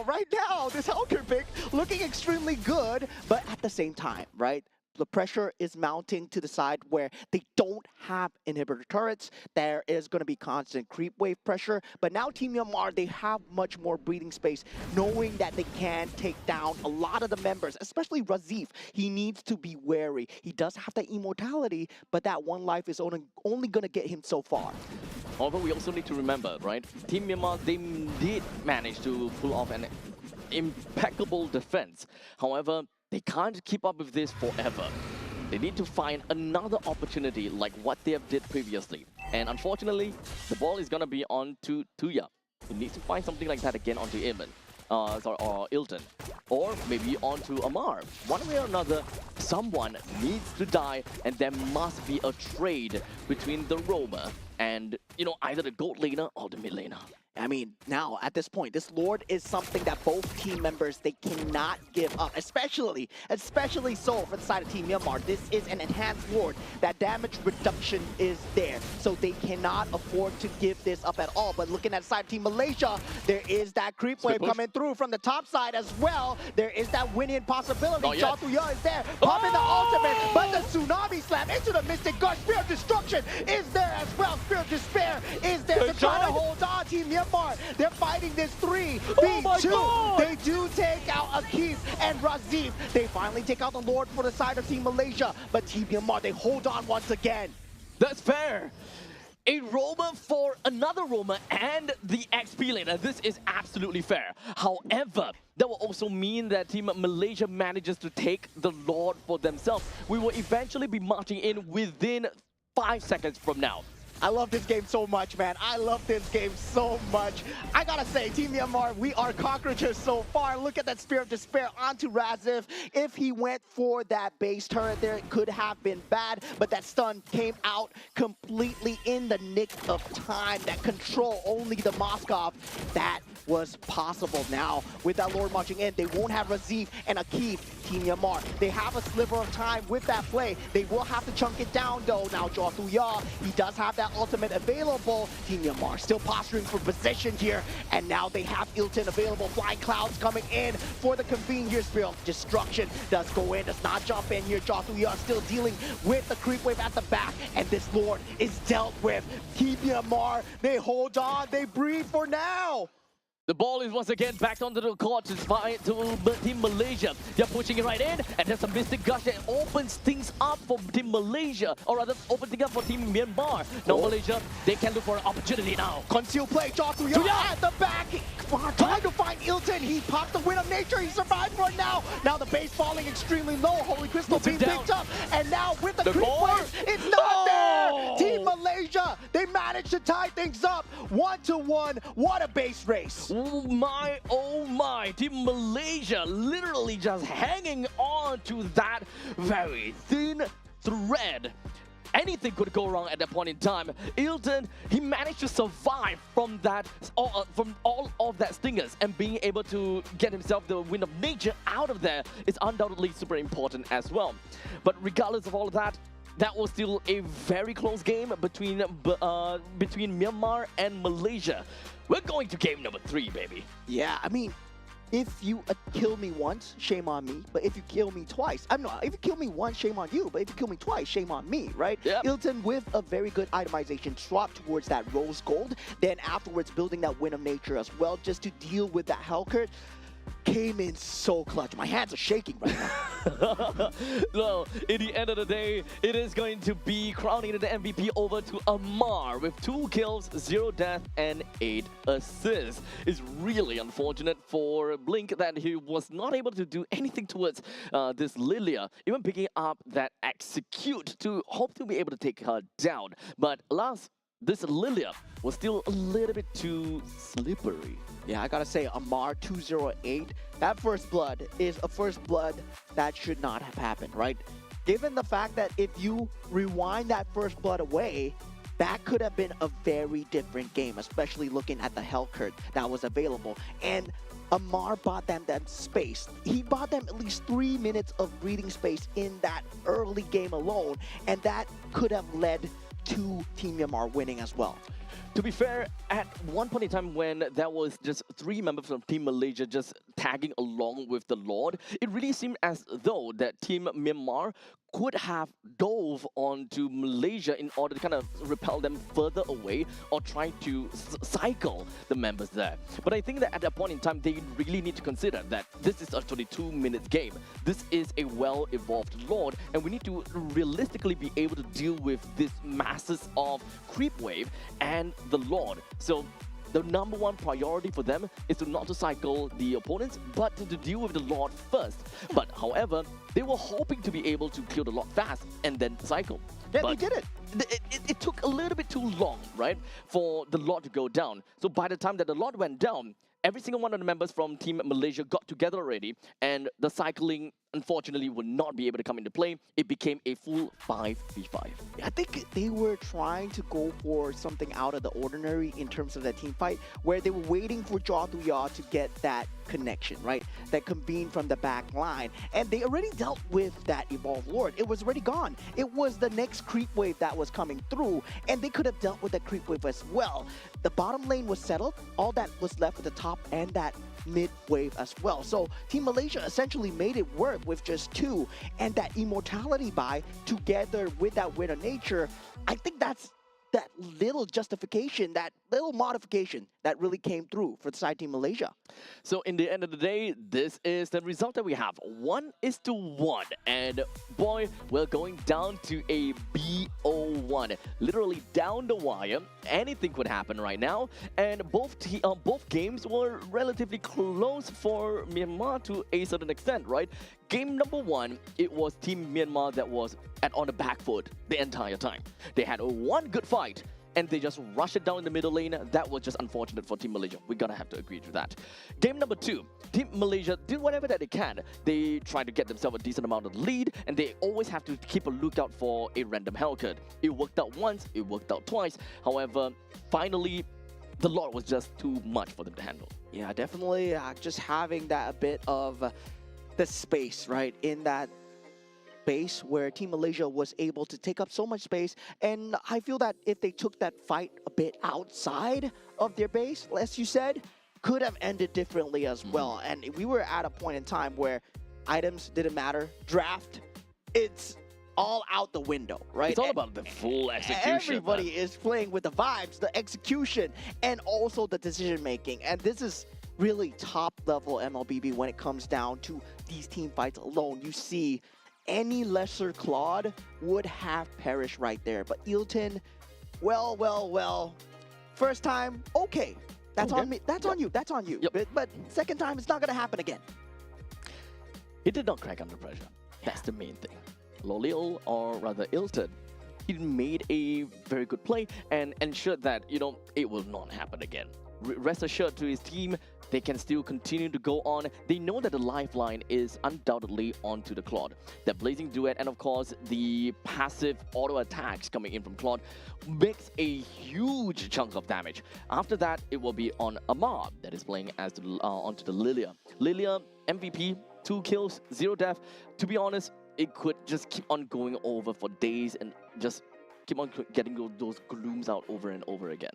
right now, this Hellcat pick looking extremely good, but at the same time, right? The pressure is mounting to the side where they don't have inhibitor turrets. There is going to be constant creep wave pressure. But now Team Myanmar, they have much more breathing space, knowing that they can take down a lot of the members, especially Razif. He needs to be wary. He does have that immortality, but that one life is only going to get him so far. However, we also need to remember, right? Team Myanmar, they did manage to pull off an impeccable defense. However, they can't keep up with this forever. They need to find another opportunity like what they have did previously. And unfortunately, the ball is going to be on to Tuya. He needs to find something like that again onto Iman. or Ilton, or maybe onto Amar. One way or another, someone needs to die, and there must be a trade between the roamer and, either the gold laner or the mid laner. I mean, now at this point, this Lord is something that both team members, they cannot give up, especially so for the side of Team Myanmar. This is an enhanced Lord. That damage reduction is there, so they cannot afford to give this up at all. But looking at the side of Team Malaysia, there is that creep wave coming through from the top side as well. There is that winning possibility. Jatuya is there, popping the ultimate, but the tsunami slam into the Mystic Gush. Spear of Destruction is there as well. Spear of Despair is there. They're trying to hold on, Team Myanmar. They're fighting this 3v2. They do take out Akif and Razif. They finally take out the Lord for the side of Team Malaysia. But Team Myanmar, they hold on once again. That's fair. A roamer for another roamer and the XP laner. This is absolutely fair. However, that will also mean that Team Malaysia manages to take the Lord for themselves. We will eventually be marching in within 5 seconds from now. I love this game so much, man. I love this game so much. I gotta say, Team Myanmar, we are cockroaches so far. Look at that Spear of Despair onto Razif. If he went for that base turret there, it could have been bad, but that stun came out completely in the nick of time. That control, only the Moskov, that was possible. Now, with that Lord marching in, they won't have Razif and Akif. Team Myanmar, they have a sliver of time with that play. They will have to chunk it down though. Now, Jatuya, he does have that ultimate available. Team Myanmar still posturing for position here, and now they have Ilton available. Flying Clouds coming in for the convene here. Spear of Destruction does go in, does not jump in here. Jatuya still dealing with the creep wave at the back, and this Lord is dealt with. Team Myanmar, they hold on, they breathe for now. The ball is once again back onto the court to Team Malaysia. They're pushing it right in, and there's a Mystic Gush that opens things up for Team Malaysia, or rather, opens things up for Team Myanmar. Now Malaysia, they can look for an opportunity now. Conceal play, Jatuya at the back, trying to find Ilton. He popped the Wind of Nature, he survived for it now. Now the base falling extremely low, Holy Crystal being picked up, and now with the creep wave, it's not there! Team Malaysia, they managed to tie things up 1-1. What a base race. Oh my, Team Malaysia literally just hanging on to that very thin thread. Anything could go wrong at that point in time. Ilton, he managed to survive from that, from all of that stingers, and being able to get himself the Wind of Nature out of there is undoubtedly super important as well. But regardless of all of that, that was still a very close game between Myanmar and Malaysia. We're going to game number 3, baby. Yeah, I mean, if you kill me once, shame on me. But if you kill me twice, if you kill me once, shame on you. But if you kill me twice, shame on me, right? Yep. Ilton with a very good itemization, swap towards that rose gold. Then afterwards, building that Wind of Nature as well, just to deal with that Hellcurt. Came in so clutch. My hands are shaking right now. Well, in the end of the day, it is going to be crowning the MVP over to Amar with 2 kills, 0 death, and 8 assists. It's really unfortunate for Blink that he was not able to do anything towards this Lilia, even picking up that execute to hope to be able to take her down. But alas, this Lilia was still a little bit too slippery. Yeah, I gotta say, Amar 208, that first blood is a first blood that should not have happened, right? Given the fact that if you rewind that first blood away, that could have been a very different game, especially looking at the Hellcurt that was available. And Amar bought them that space. He bought them at least 3 minutes of breathing space in that early game alone, and that could have led to Team Myanmar winning as well. To be fair, at one point in time when there was just 3 members from Team Malaysia just tagging along with the Lord, it really seemed as though that Team Myanmar could have dove onto Malaysia in order to kind of repel them further away or try to cycle the members there. But I think that at that point in time, they really need to consider that this is a 22-minute game. This is a well-evolved Lord, and we need to realistically be able to deal with this masses of creep wave and the Lord. So the number 1 priority for them is to not to cycle the opponents, but to deal with the Lord first. But however, they were hoping to be able to kill the Lord fast and then cycle. Yeah, but they did it. It took a little bit too long, right, for the Lord to go down. So by the time that the Lord went down, every single one of the members from Team Malaysia got together already, and the cycling unfortunately would not be able to come into play. It became a full 5v5. I think they were trying to go for something out of the ordinary in terms of that team fight, where they were waiting for Jaw to Yaw to get that connection, right? That convene from the back line. And they already dealt with that Evolved Lord. It was already gone. It was the next creep wave that was coming through, and they could have dealt with that creep wave as well. The bottom lane was settled. All that was left at the top and that mid wave as well. So Team Malaysia essentially made it work with just two, and that immortality buy together with that winner nature, I think that's that little justification, that little modification that really came through for the side Team Malaysia. So in the end of the day, this is the result that we have. 1:1. And boy, we're going down to a BO1. Literally down the wire. Anything could happen right now. And both games were relatively close for Myanmar to a certain extent, right? Game number 1, it was Team Myanmar that was on the back foot the entire time. They had one good fight, and they just rushed it down in the middle lane. That was just unfortunate for Team Malaysia. We gotta have to agree to that. Game number 2, Team Malaysia did whatever that they can. They tried to get themselves a decent amount of lead, and they always have to keep a lookout for a random Hellcat. It worked out once, it worked out twice. However, finally, the Lord was just too much for them to handle. Yeah, definitely just having that a bit of the space, right, in that base where Team Malaysia was able to take up so much space. And I feel that if they took that fight a bit outside of their base, as you said, could have ended differently as well. And we were at a point in time where items didn't matter. Draft, it's all out the window, right? It's all about the full execution. Everybody is playing with the vibes, the execution, and also the decision making. And this is really top level MLBB when it comes down to these team fights alone. You see any lesser Claude would have perished right there. But Ilton, well, first time, okay. That's on me. That's on you. That's on you. Yep. But second time, it's not going to happen again. He did not crack under pressure. That's the main thing. Lolil, or rather Ilton, he made a very good play and ensured that, it will not happen again. Rest assured to his team, they can still continue to go on. They know that the lifeline is undoubtedly onto the Claude. The Blazing Duet and of course the passive auto attacks coming in from Claude makes a huge chunk of damage. After that, it will be on Amar that is playing as onto the Lilia. Lilia, MVP, 2 kills, 0 death. To be honest, it could just keep on going over for days and just keep on getting those glooms out over and over again.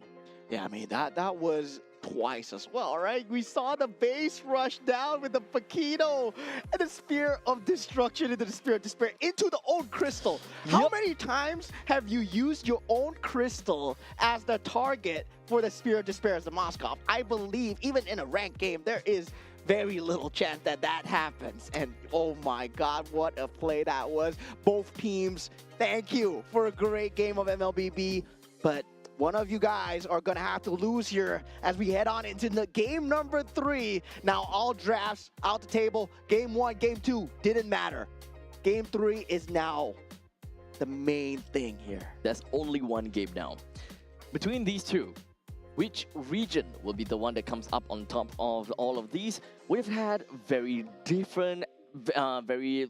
Yeah, I mean, that was twice as well, right? We saw the base rush down with the Paquito and the Spear of Destruction into the Spear of Despair into the own crystal. How many times have you used your own crystal as the target for the Spear of Despair as the Moskov? I believe even in a ranked game, there is very little chance that happens. And oh my God, what a play that was. Both teams, thank you for a great game of MLBB. But one of you guys are going to have to lose here as we head on into the game number 3. Now all drafts out the table. Game 1, game 2 didn't matter. Game 3 is now the main thing here. There's only one game now. Between these two, which region will be the one that comes up on top of all of these? We've had very different, very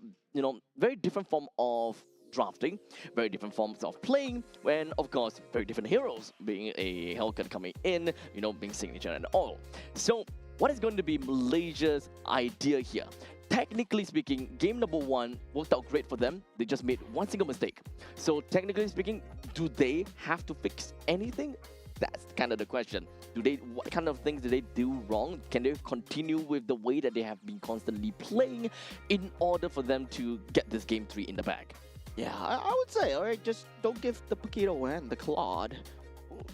different form of drafting, very different forms of playing, when of course very different heroes, being a Hellcat coming in, being signature and all. So what is going to be Malaysia's idea here? Technically speaking, game number 1 worked out great for them. They just made one single mistake. So technically speaking, do they have to fix anything? That's kind of the question. What kind of things did they do wrong? Can they continue with the way that they have been constantly playing in order for them to get this game 3 in the bag? Yeah, I would say, all right, just don't give the Paquito and the Claude.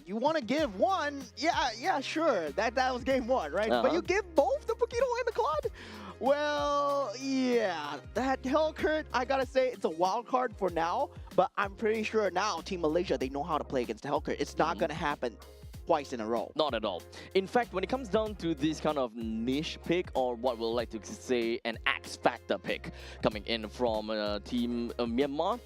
You want to give one? Yeah, sure. That was game 1, right? But you give both the Paquito and the Claude? Well, yeah. That Hellcat, I gotta say, it's a wild card for now. But I'm pretty sure now, Team Malaysia, they know how to play against the Hellcat. It's not gonna happen twice in a row. Not at all. In fact, when it comes down to this kind of niche pick, or what we'll like to say an X Factor pick coming in from Team Myanmar,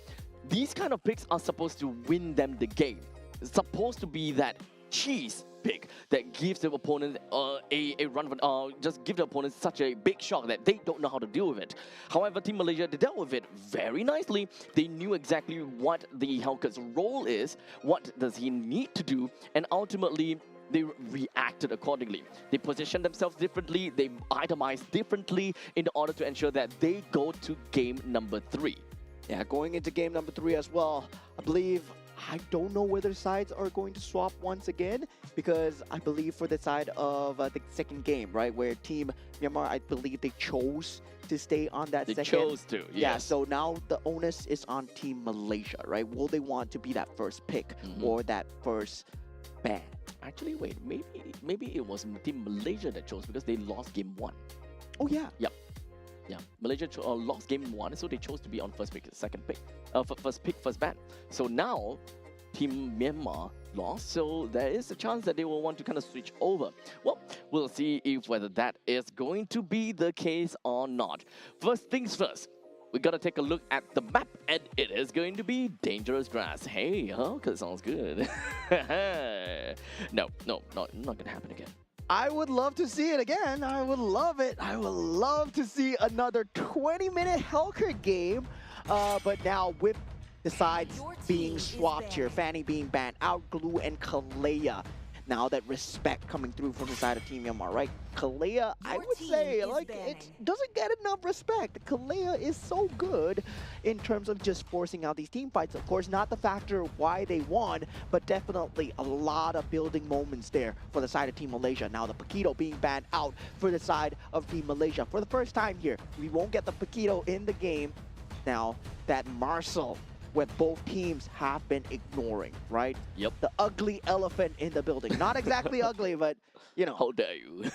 these kind of picks are supposed to win them the game. It's supposed to be that cheese pick that gives the opponent a run for, just give the opponent such a big shock that they don't know how to deal with it. However, Team Malaysia, they dealt with it very nicely. They knew exactly what the Hellcat's role is, what does he need to do, and ultimately they reacted accordingly. They positioned themselves differently, they itemized differently in order to ensure that they go to game number 3. Yeah, going into game number 3 as well, I don't know whether sides are going to swap once again, because I believe for the side of the second game, right, where Team Myanmar, I believe they chose to stay on that They second. chose to, Yeah, yes. so now the onus is on Team Malaysia, right? Will they want to be that first pick or that first ban? Actually, wait, maybe it was Team Malaysia that chose because they lost game 1. Oh, yeah. Yeah, Malaysia lost game 1, so they chose to be on first pick, second pick, first pick, first ban. So now, Team Myanmar lost, so there is a chance that they will want to kind of switch over. Well, we'll see if whether that is going to be the case or not. First things first, we gotta take a look at the map, and it is going to be dangerous grass. Hey, that sounds good. No, not gonna happen again. I would love to see it again. I would love it. I would love to see another 20-minute Hellcat game. But now with the sides Your team being is swapped here, banned. Fanny being banned, out Glue and Kalea. Now that respect coming through from the side of Team Myanmar, right? Kalea, I Your would team say, is like, banned. it doesn't get enough respect. Kalea is so good in terms of just forcing out these team fights. Of course, not the factor why they won, but definitely a lot of building moments there for the side of Team Malaysia. Now the Paquito being banned out for the side of Team Malaysia. For the first time here, we won't get the Paquito in the game. Now that Marcel, what both teams have been ignoring, right? Yep. The ugly elephant in the building. Not exactly ugly, but, you know, How dare you?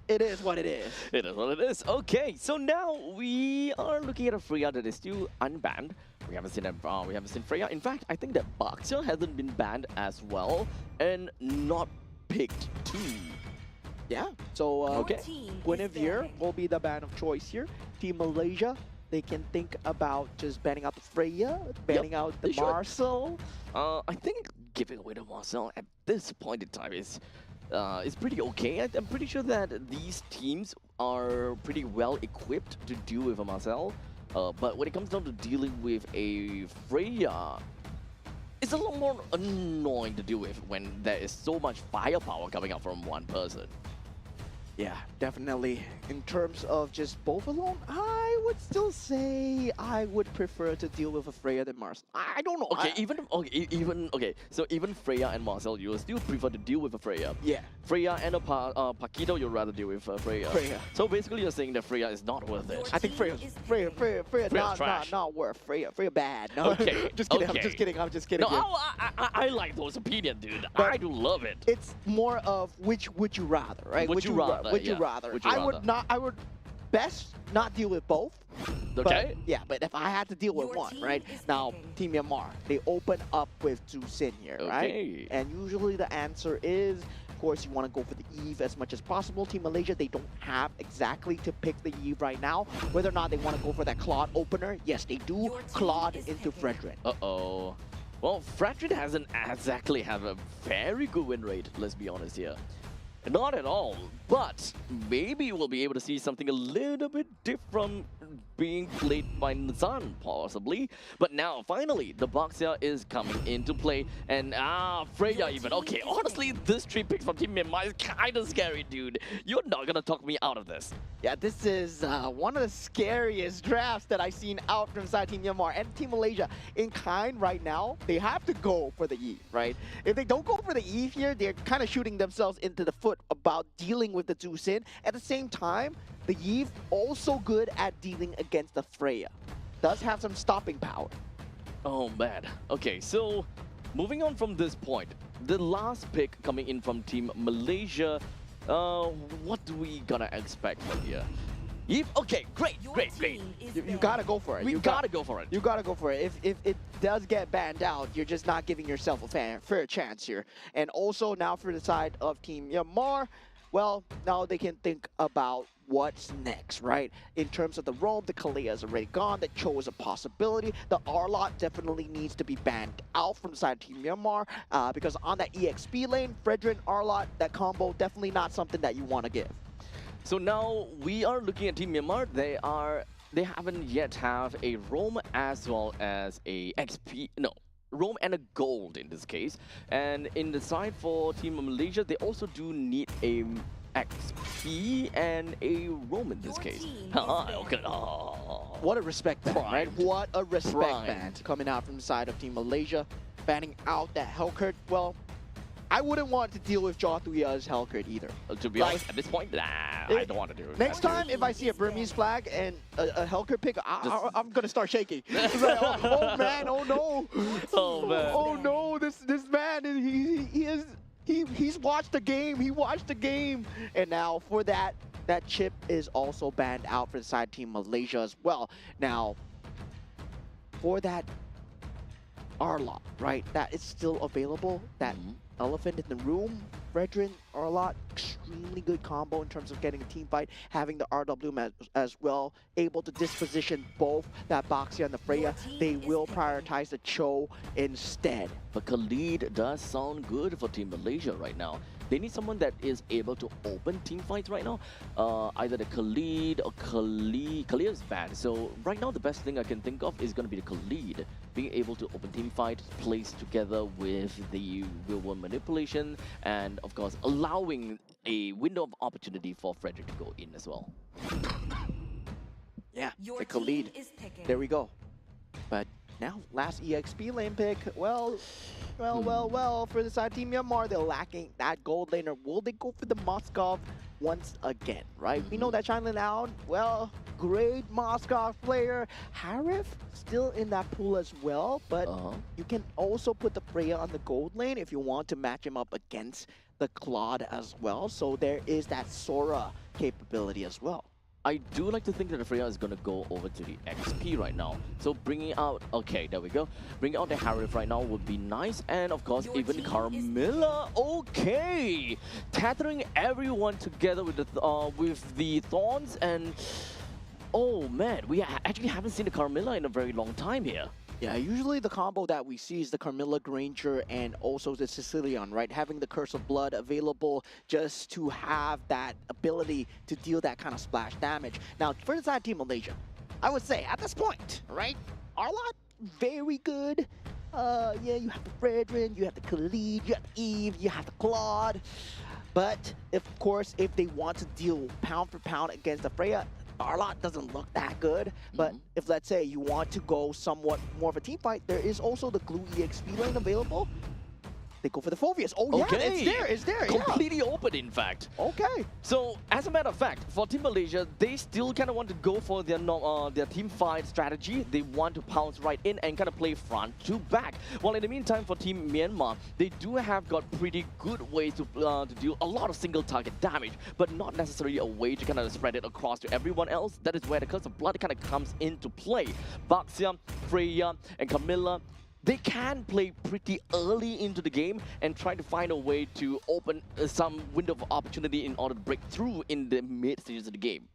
it is what it is. It is what it is. Okay, so now we are looking at a Freya that is still unbanned. We haven't seen Freya. In fact, I think that Boxer hasn't been banned as well and not picked too. Yeah, so Okay. Team is Guinevere banned. will be the ban of choice here. Team Malaysia, they can think about just banning out the Freya, banning out the they should. Marcel. I think giving away to Marcel at this point in time is pretty okay. I'm pretty sure that these teams are pretty well equipped to deal with a Marcel. But when it comes down to dealing with a Freya, it's a lot more annoying to deal with when there is so much firepower coming out from one person. Yeah, definitely. In terms of just both alone, I would still say I would prefer to deal with a Freya than Marcel. I don't know. Okay, so even Freya and Marcel, you will still prefer to deal with a Freya. Yeah. Freya and a Paquito, you'd rather deal with Freya. Freya. So basically, you're saying that Freya is not worth it. I think Freya Freya's trash. not worth. Freya bad. No, Okay, just kidding. okay. I'm just kidding. No, here. I like those opinions, dude. But I do love it. It's more of which would you rather, right? Would you rather, Would you yeah. rather? Would you I rather? would not. I would best not deal with both. Okay. But, yeah, but if I had to deal with Your one, team right? is Now, picking. Team Myanmar, they open up with Sin here, Okay. right? And usually the answer is, of course, you want to go for the Eve as much as possible. Team Malaysia, they don't have exactly to pick the Eve right now. Whether or not they want to go for that Claude opener, yes, they do. Your team Claude is into picking. Fredrin. Uh-oh. Well, Fredrin hasn't exactly have a very good win rate, let's be honest here. Not at all, but maybe we'll be able to see something a little bit different being played by Nazan, possibly. But now, finally, the Boxer is coming into play, and Freya even. Okay, honestly, this 3 picks from Team Myanmar is kind of scary, dude. You're not gonna talk me out of this. Yeah, this is one of the scariest drafts that I've seen out from inside Team Myanmar and Team Malaysia. In kind right now, they have to go for the Eve, right? If they don't go for the Eve here, they're kind of shooting themselves into the foot about dealing with the Sin. At the same time, the Eve also good at dealing against the Freya. Does have some stopping power. Oh man. Okay, so moving on from this point, the last pick coming in from Team Malaysia, what do we gonna expect from here? Okay, great. Your Great. team is You banned. gotta go for it. We You gotta go for it. You gotta go for it. If it does get banned out, you're just not giving yourself a fair chance here. And also now for the side of Team Myanmar, well, now they can think about what's next, right? In terms of the Rome, the Kalia is already gone. The Cho is a possibility. The R-Lot definitely needs to be banned out from the side of Team Myanmar because on that EXP lane, Fredrin, R-Lot, that combo, definitely not something that you want to give. So now we are looking at Team Myanmar. They haven't yet have a Rome as well as a XP. No. Rome and a gold in this case. And in the side for Team Malaysia, they also do need a XP and a Rome in this case. Okay. What a respect ban, right? What a respect ban coming out from the side of Team Malaysia. Banning out that Hellcurt. Well, I wouldn't want to deal with Jothuya's Hellcurt either. To be honest, at this point, I don't want to do it. Next time, if I see a Burmese flag and a Hellcurt pick, I'm gonna start shaking. It's like, oh man, oh no, oh man, oh no, this man, he's watched the game. He watched the game, and now for that chip is also banned out for the side Team Malaysia as well. Now, for that R-Lot, right? That is still available. That elephant in the room, Fredrin, R-Lot, extremely good combo in terms of getting a team fight, having the RW as well, able to disposition both that Boxia and the Freya. They will prioritize the Cho instead. But Khalid does sound good for Team Malaysia right now. They need someone that is able to open team fights right now. Either the Khalid or Khalid is bad. So right now the best thing I can think of is going to be the Khalid. Being able to open team fights, place together with the real world manipulation, and of course allowing a window of opportunity for Frederick to go in as well. Yeah, the Khalid. There we go. But now, last EXP lane pick, well, for the side Team Myanmar, they're lacking that gold laner. Will they go for the Moskov once again, right? We know that Shineland out, well, great Moskov player. Harif still in that pool as well, but you can also put the Freya on the gold lane if you want to match him up against the Claude as well. So there is that Sora capability as well. I do like to think that the Freya is going to go over to the XP right now. So bringing out, okay, there we go. Bringing out the Harif right now would be nice. And of course, even Carmilla, okay. Tethering everyone together with the Thorns and, oh man, we actually haven't seen the Carmilla in a very long time here. Yeah, usually the combo that we see is the Carmilla Granger and also the Sicilian, right? Having the Curse of Blood available just to have that ability to deal that kind of splash damage. Now, for the side Team Malaysia, I would say at this point, right? R-Lot, very good. Yeah, you have the Fredrin, you have the Khalid, you have the Eve, you have the Claude. But, of course, if they want to deal pound for pound against the Freya, R-Lot doesn't look that good, but if let's say you want to go somewhat more of a team fight, there is also the Glue EXP lane available. They go for the Phobius. Oh okay. Yeah, it's there. Completely open, in fact. Okay. So, as a matter of fact, for Team Malaysia, they still kind of want to go for their team fight strategy. They want to pounce right in and kind of play front to back. While in the meantime, for Team Myanmar, they do have got pretty good ways to deal a lot of single target damage, but not necessarily a way to kind of spread it across to everyone else. That is where the Curse of Blood kind of comes into play. Baxia, Freya, and Camilla, they can play pretty early into the game and try to find a way to open some window of opportunity in order to break through in the mid stages of the game.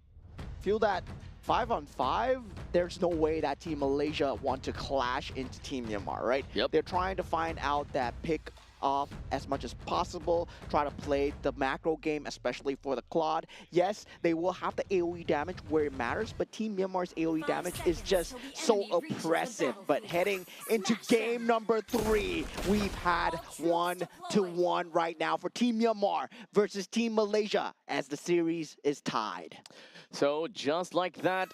Feel that 5-on-5, there's no way that Team Malaysia want to clash into Team Myanmar, right? Yep. They're trying to find out that pick off as much as possible, try to play the macro game, especially for the Claude. Yes, they will have the AoE damage where it matters, but Team Myanmar's AoE damage is just so oppressive. But heading into game number 3, we've had 1-1 right now for Team Myanmar versus Team Malaysia as the series is tied. So just like that,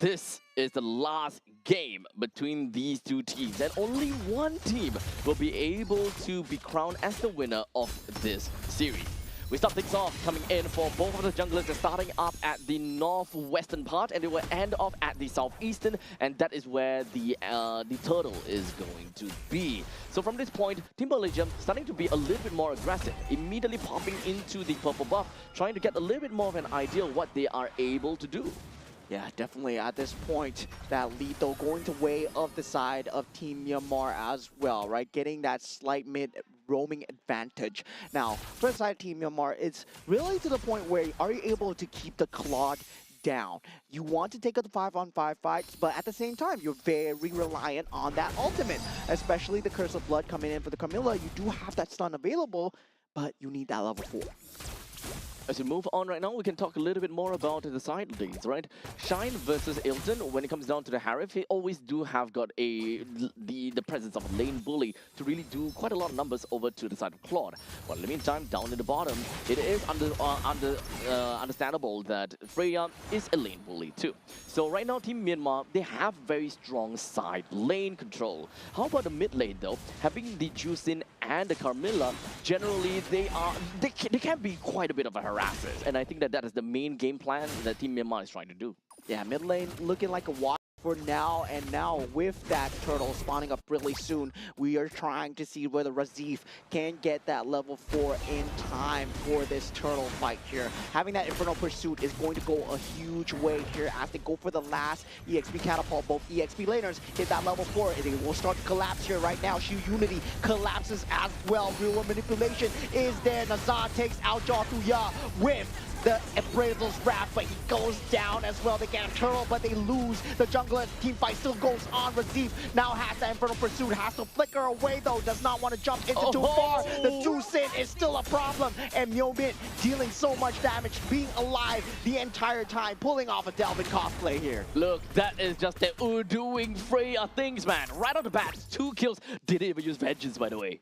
this is the last game between these two teams, and only one team will be able to be crowned as the winner of this series. We start things off coming in for both of the junglers. They're starting up at the northwestern part, and they will end off at the southeastern, and that is where the turtle is going to be. So from this point, Team Malaysia starting to be a little bit more aggressive, immediately popping into the purple buff, trying to get a little bit more of an idea of what they are able to do. Yeah, definitely at this point, that lethal going to way of the side of Team Myanmar as well, right? Getting that slight mid roaming advantage. Now, for the side of Team Myanmar, it's really to the point where are you able to keep the Claude down? You want to take up the 5-on-5 fights, but at the same time, you're very reliant on that ultimate, especially the Curse of Blood coming in for the Camilla. You do have that stun available, but you need that level 4. As we move on right now, we can talk a little bit more about the side lanes, right? Shine versus Ilton, when it comes down to the Harif, he always do have got the presence of a lane bully to really do quite a lot of numbers over to the side of Claude. But in the meantime, down in the bottom, it is understandable that Freya is a lane bully too. So right now, Team Myanmar, they have very strong side lane control. How about the mid lane though? Having the Jusin and the Carmilla, generally they can be quite a bit of a harassers, and I think that is the main game plan that Team Myanmar is trying to do. Yeah, mid lane looking like a watch for now, and now with that turtle spawning up really soon, we are trying to see whether Razif can get that level 4 in time for this turtle fight here. Having that Infernal Pursuit is going to go a huge way here as they go for the last EXP catapult. Both EXP laners hit that level 4, and it will start to collapse here right now. Shu Unity collapses as well. Real world manipulation is there. Nazar takes out Jothuya with the Appraisal's Wrath, but he goes down as well. They get a turtle, but they lose. The jungler team fight still goes on. Razif now has that Infernal Pursuit, has to flicker away though, does not want to jump into too far. The Jusin is still a problem, and Myomit dealing so much damage, being alive the entire time, pulling off a Delvin cosplay here. Look, that is just the doing Freya things, man. Right off the bat, 2 kills. Didn't even use Vengeance, by the way.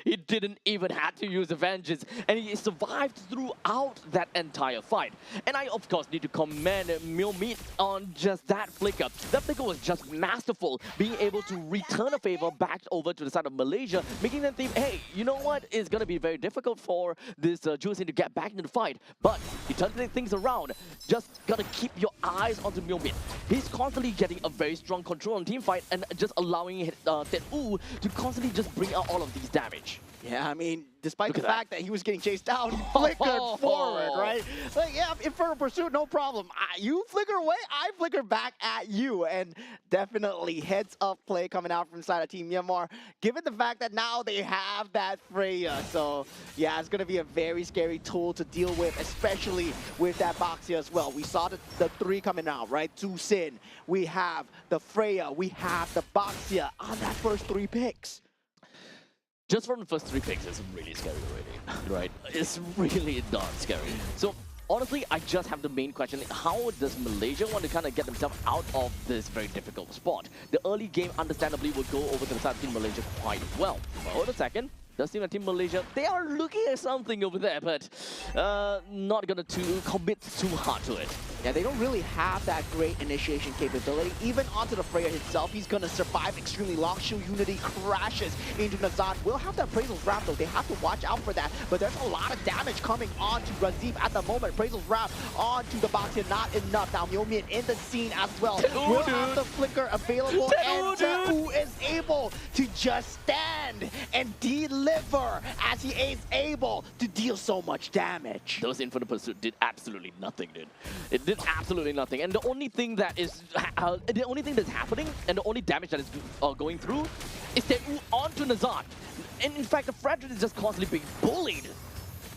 He didn't even have to use the Vengeance, and he survived throughout that entire fight. And I, of course, need to commend Myomit on just that flicker. That flicker was just masterful, being able to return a favor back over to the side of Malaysia, making them think, hey, you know what? It's going to be very difficult for this Jusin to get back into the fight. But he turned things around. Just got to keep your eyes onto Myomit. He's constantly getting a very strong control on team fight and just allowing Tet-U to constantly just bring out all of these damage. Yeah, I mean, despite the fact that he was getting chased down, he flickered forward, right? Like, yeah, Infernal Pursuit, no problem. You flicker away, I flicker back at you. And definitely heads up play coming out from side of Team Myanmar, given the fact that now they have that Freya. So, yeah, it's going to be a very scary tool to deal with, especially with that Boxia as well. We saw the 3 coming out, right? Jusin, we have the Freya, we have the Boxia on that first 3 picks. Just from the first 3 picks, it's really scary already, right? It's really not scary. So, honestly, I just have the main question. How does Malaysia want to kind of get themselves out of this very difficult spot? The early game, understandably, will go over to the side of Team Malaysia quite well. But hold a second. Does seem like Team Malaysia, they are looking at something over there, but not going to commit too hard to it. Yeah, they don't really have that great initiation capability. Even onto the Freya himself, he's going to survive extremely long. Shu Unity crashes into Nazad. Will have that Appraisal's Wrath, though. They have to watch out for that. But there's a lot of damage coming onto Razif at the moment. Appraisal's Wrath onto the box here, not enough. Now, Myomit in the scene as well. Will have the flicker available, and Tet-U is able to just stand and deliver as he is able to deal so much damage. Those Infernal Pursuit did absolutely nothing, dude. It did absolutely nothing. And the only thing that is, the only thing that's happening and the only damage that is going through is Tet-U onto Nazad. And in fact, the Frederick is just constantly being bullied.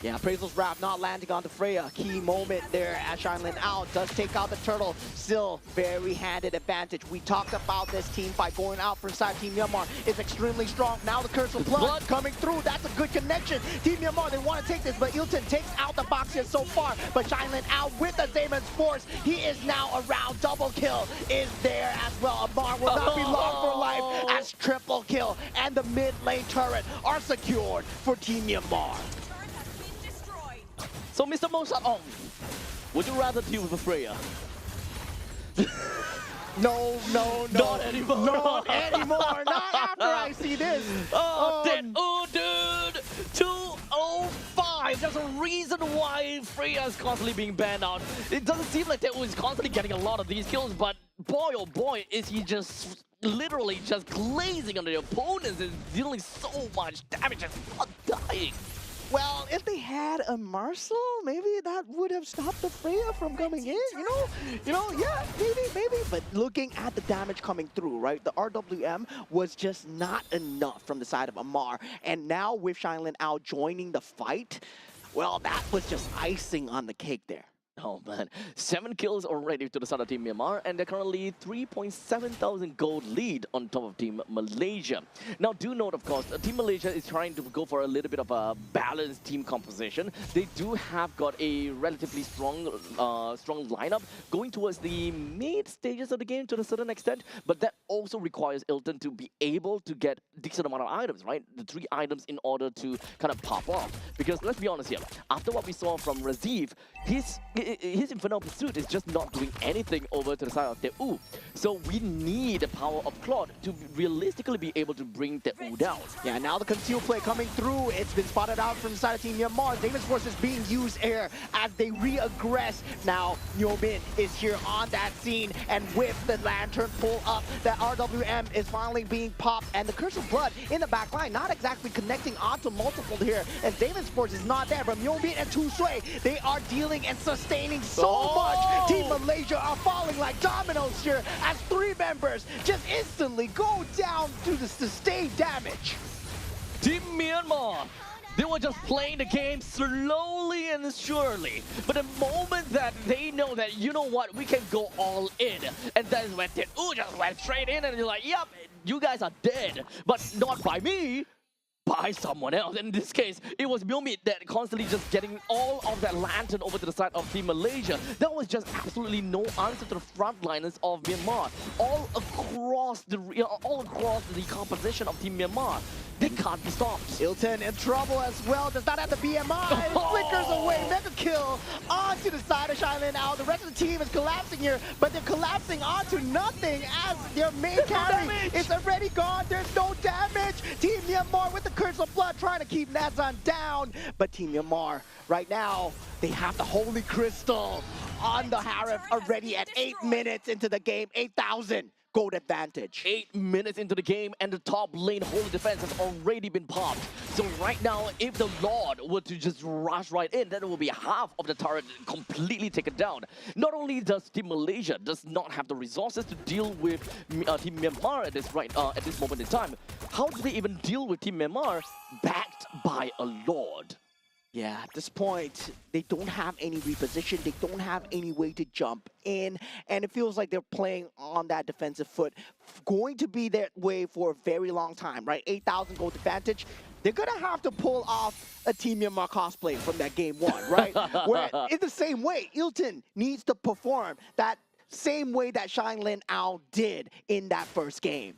Yeah, Appraisal's Wrath not landing onto Freya. Key moment there as Shinlin out. Does take out the turtle. Still very handed advantage. We talked about this team fight going out for side Team Myanmar. It's extremely strong. Now the Curse of Blood coming through. That's a good connection. Team Myanmar, they want to take this, but Ilton takes out the box here so far. But Shinlin out with the Zayman's Force. He is now around. Double kill is there as well. Amar will not be long for life as triple kill. And the mid lane turret are secured for Team Myanmar. So, Mr. Mosat-ong, would you rather deal with a Freya? No. Not anymore. Not anymore. Not after I see this. Dude. 205. There's a reason why Freya is constantly being banned out. It doesn't seem like Tet-U is constantly getting a lot of these kills, but boy, oh boy, is he just literally just glazing on the opponents and dealing so much damage and not dying. Well, if they had a Marcel, maybe that would have stopped the Freya from coming in, yeah, maybe. But looking at the damage coming through, right, the RWM was just not enough from the side of Amar. And now with Shinlin Ao joining the fight, well, that was just icing on the cake there. Oh man, 7 kills already to the side of Team Myanmar, and they're currently 3.7 thousand gold lead on top of Team Malaysia. Now do note, of course, Team Malaysia is trying to go for a little bit of a balanced team composition. They do have got a relatively strong lineup going towards the mid stages of the game to a certain extent, but that also requires Ilton to be able to get decent amount of items, right? The 3 items in order to kind of pop off. Because let's be honest here, after what we saw from Raziv, his Infernal Pursuit is just not doing anything over to the side of Teu. So we need the power of Claude to realistically be able to bring Teu down. Yeah, now the conceal play coming through. It's been spotted out from the side of Team Myanmar. David's force is being used here as they re-aggress. Now, Yeomin is here on that scene, and with the lantern pull up, that RWM is finally being popped, and the Curse of Blood in the back line, not exactly connecting onto multiple here, and David's force is not there, but Yeomin and Tu Sui, they are dealing and sustaining so much. Team Malaysia are falling like dominoes here as 3 members just instantly go down to the sustained damage. Team Myanmar, they were just playing the game slowly and surely. But the moment that they know that, you know what, we can go all in, and then when Teu just went straight in, and you're like, yep, you guys are dead, but not by me. By someone else. In this case, it was Myomit that constantly just getting all of that lantern over to the side of Team Malaysia. There was just absolutely no answer to the frontliners of Myanmar. All across the composition of Team Myanmar. They can't be stopped. Ilton in trouble as well. Does not have the BMI. Flickers away. Mega kill onto the side of Shinlin Ao. The rest of the team is collapsing here, but they're collapsing onto nothing as their main carry is already gone. There's no damage. Team Myanmar with the Curse of Blood trying to keep Nazan down. But Team Myanmar, right now, they have the Holy Crystal on the Harif already at 8 minutes into the game. 8,000. Gold advantage. 8 minutes into the game and the top lane Holy Defense has already been popped. So right now, if the Lord were to just rush right in, then it will be half of the turret completely taken down. Not only does Team Malaysia does not have the resources to deal with Team Myanmar at this moment in time, how do they even deal with Team Myanmar backed by a Lord? Yeah, at this point, they don't have any reposition. They don't have any way to jump in. And it feels like they're playing on that defensive foot. Going to be that way for a very long time, right? 8,000 gold advantage. They're going to have to pull off a Team Myanmar cosplay from that game 1, right? Where in the same way, Ilton needs to perform that same way that Shinlin Ao did in that first game.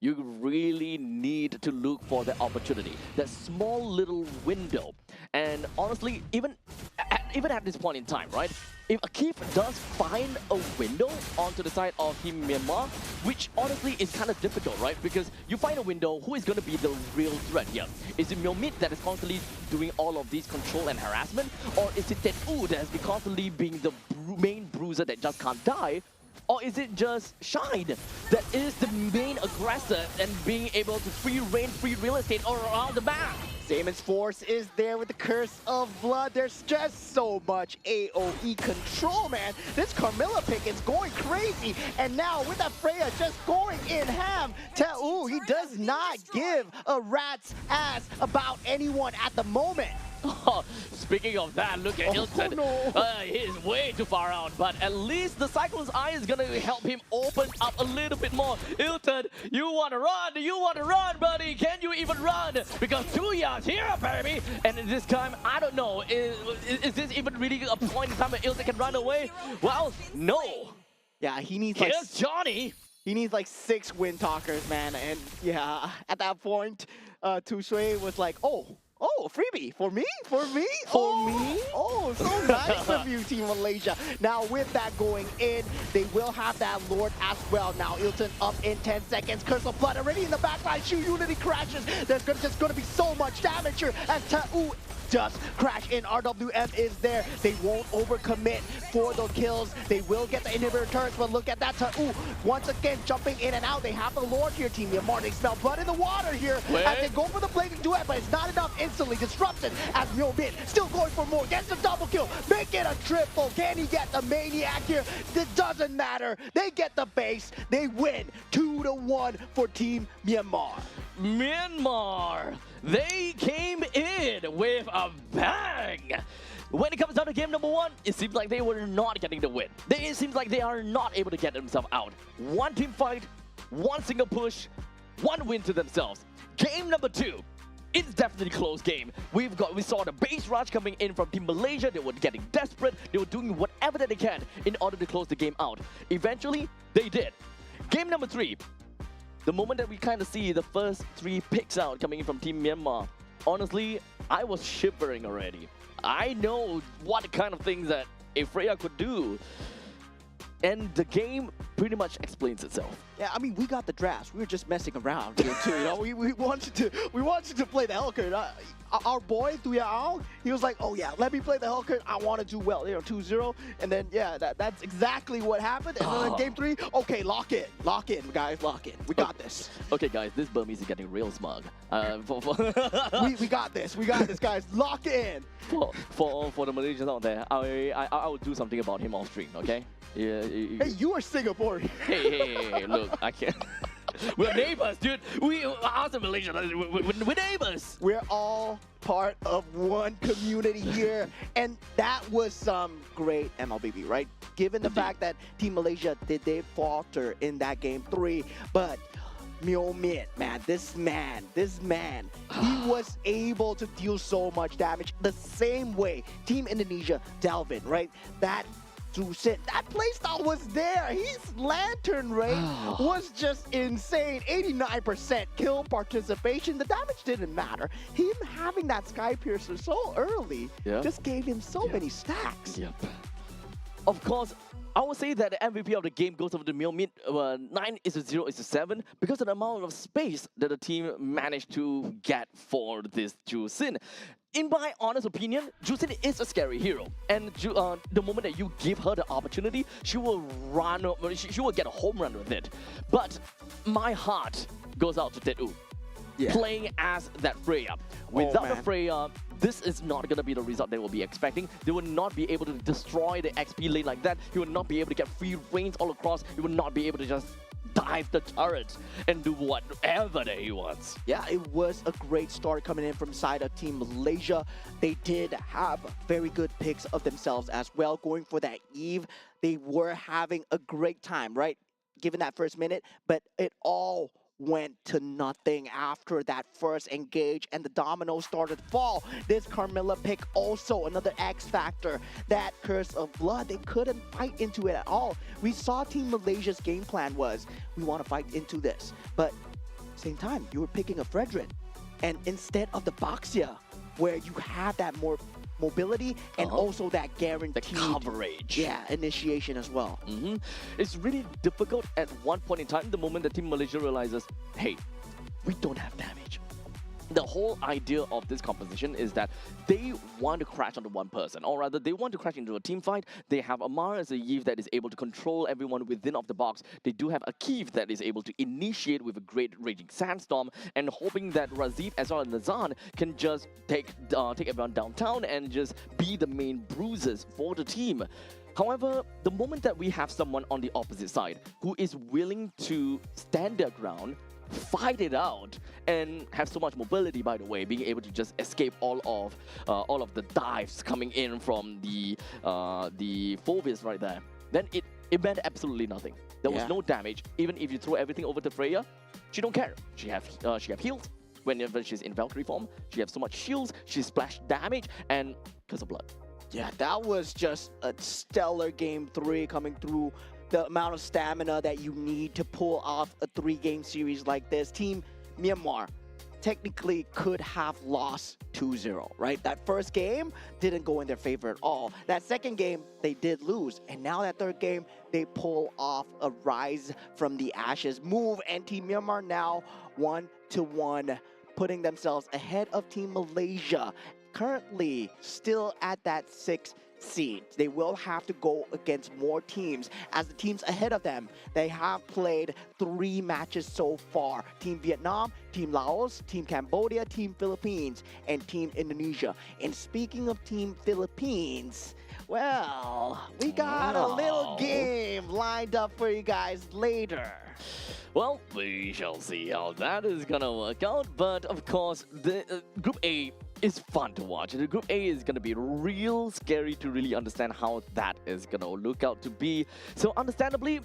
You really need to look for the opportunity, that small little window. And honestly, even at this point in time, right? If Akif does find a window onto the side of Team Myanmar, which honestly is kind of difficult, right? Because you find a window, who is going to be the real threat here? Is it Myomit that is constantly doing all of these control and harassment? Or is it Teu that has been constantly being the main bruiser that just can't die? Or is it just Shine that is the main aggressor and being able to free real estate all around the map? Damon's force is there with the Curse of Blood. There's just so much AoE control, man. This Carmilla pick is going crazy. And now with that Freya just going in ham, Teu, he does not give a rat's ass about anyone at the moment. Oh, speaking of that, look at Ilton. No. He's way too far out, but at least the Cyclone's Eye is going to help him open up a little bit more. Ilton, you want to run? You want to run, buddy? Can you even run? Because 2 yards here, baby. And this time, I don't know. Is this even really a point in time where Ilton can run away? Well, no. Yeah, he needs Here's Johnny. He needs like 6 Wind Talkers, man. And yeah, at that point, Tu Sui was like, oh, freebie for me? For me? Oh, so nice of you, Team Malaysia. Now, with that going in, they will have that Lord as well. Now, Ilton up in 10 seconds. Curse of Blood already in the backline. Shu Unity crashes. There's just going to be so much damage here as Teu does crash in. RWM is there. They won't overcommit for the kills. They will get the inhibitor turrets, but look at that. Ooh, once again, jumping in and out. They have the Lord here, Team Myanmar. They smell blood in the water here as they go for the blazing duet, but it's not enough. Instantly disrupted as Myo-Min still going for more. Gets the double kill. Make it a triple. Can he get the Maniac here? It doesn't matter. They get the base. They win 2-1 for Team Myanmar. Myanmar, they came in with a bang. When it comes down to game number 1, it seems like they were not getting the win. It seems like they are not able to get themselves out. One team fight, one single push, one win to themselves. Game number 2, it's definitely a close game. We saw the base rush coming in from Team Malaysia. They were getting desperate. They were doing whatever that they can in order to close the game out. Eventually, they did. Game number 3, the moment that we kind of see the first 3 picks out coming in from Team Myanmar, honestly, I was shivering already. I know what kind of things that a Freya could do. And the game pretty much explains itself. Yeah, I mean, we got the drafts. We were just messing around here too. You know, we wanted to play the Hellcurt. Our boy Tuyao, he was like, oh yeah, let me play the Hellcurt. I want to do well. You know, 2-0, and then yeah, that's exactly what happened. And then in game 3, okay, lock in, guys, lock in. We got this. Okay, guys, this Burmese is getting real smug. We got this, guys. Lock in. For the Malaysians out there, I will do something about him off stream. Okay. Yeah. Hey, you are Singaporean. Hey, look, I can't. We're neighbors, dude. We are the Malaysian. We're neighbors. We're all part of one community here, and that was some great MLBB, right? Given the fact that Team Malaysia they falter in that game 3, but Myo-Min, man, this man, he was able to deal so much damage the same way Team Indonesia delve in, right? That playstyle was there. His lantern rate was just insane. 89% kill participation. The damage didn't matter. Him having that Sky Piercer so early just gave him so many stacks. Yep. Of course, I would say that the MVP of the game goes over to Myo-Min. 9-0-7 because of the amount of space that the team managed to get for this Ju-Sin. In my honest opinion, Ju-Sin is a scary hero, and the moment that you give her the opportunity, she will run. She will get a home run with it. But my heart goes out to Tedu, playing as that Freya. Without the Freya, this is not going to be the result they will be expecting. They will not be able to destroy the XP lane like that. He will not be able to get free reigns all across. He will not be able to just dive the turrets and do whatever that he wants. Yeah, it was a great start coming in from side of Team Malaysia. They did have very good picks of themselves as well. Going for that Eve, they were having a great time, right? Given that first minute, but it all went to nothing after that first engage, and the dominoes started to fall. This Carmilla pick also another X factor. That Curse of Blood, they couldn't fight into it at all. We saw Team Malaysia's game plan was, we want to fight into this, but same time, you were picking a Fredrin, and instead of the Baxia, where you have that more mobility and also that guaranteed the coverage. Yeah, initiation as well. It's really difficult at one point in time, the moment that Team Malaysia realizes, hey, we don't have damage. The whole idea of this composition is that they want to crash onto one person, or rather they want to crash into a team fight. They have Amar as a Yve that is able to control everyone within of the box. They do have a Keith that is able to initiate with a great Raging Sandstorm, and hoping that Razid as well as Nazan can just take everyone downtown and just be the main bruisers for the team. However, the moment that we have someone on the opposite side who is willing to stand their ground, fight it out, and have so much mobility, by the way, being able to just escape all of the dives coming in from the Phobias right there, then it meant absolutely nothing. There was no damage. Even if you throw everything over to Freya, she don't care. She have heals. Whenever she's in Valkyrie form, she has so much shields, she splash damage, and Curse of Blood. Yeah, that was just a stellar game 3 coming through. The amount of stamina that you need to pull off a 3-game series like this. Team Myanmar technically could have lost 2-0, right? That first game didn't go in their favor at all. That second game, they did lose. And now that third game, they pull off a rise from the ashes move. And Team Myanmar now 1-1, putting themselves ahead of Team Malaysia currently still at that 6th seed. They will have to go against more teams, as the teams ahead of them, they have played 3 matches so far. Team Vietnam, Team Laos, Team Cambodia, Team Philippines, and Team Indonesia. And speaking of Team Philippines, well, we got a little Wow. game lined up for you guys later. Well, we shall see how that is gonna work out. But of course, the Group A is fun to watch. The Group A is gonna be real scary to really understand how that is gonna look out to be. So understandably,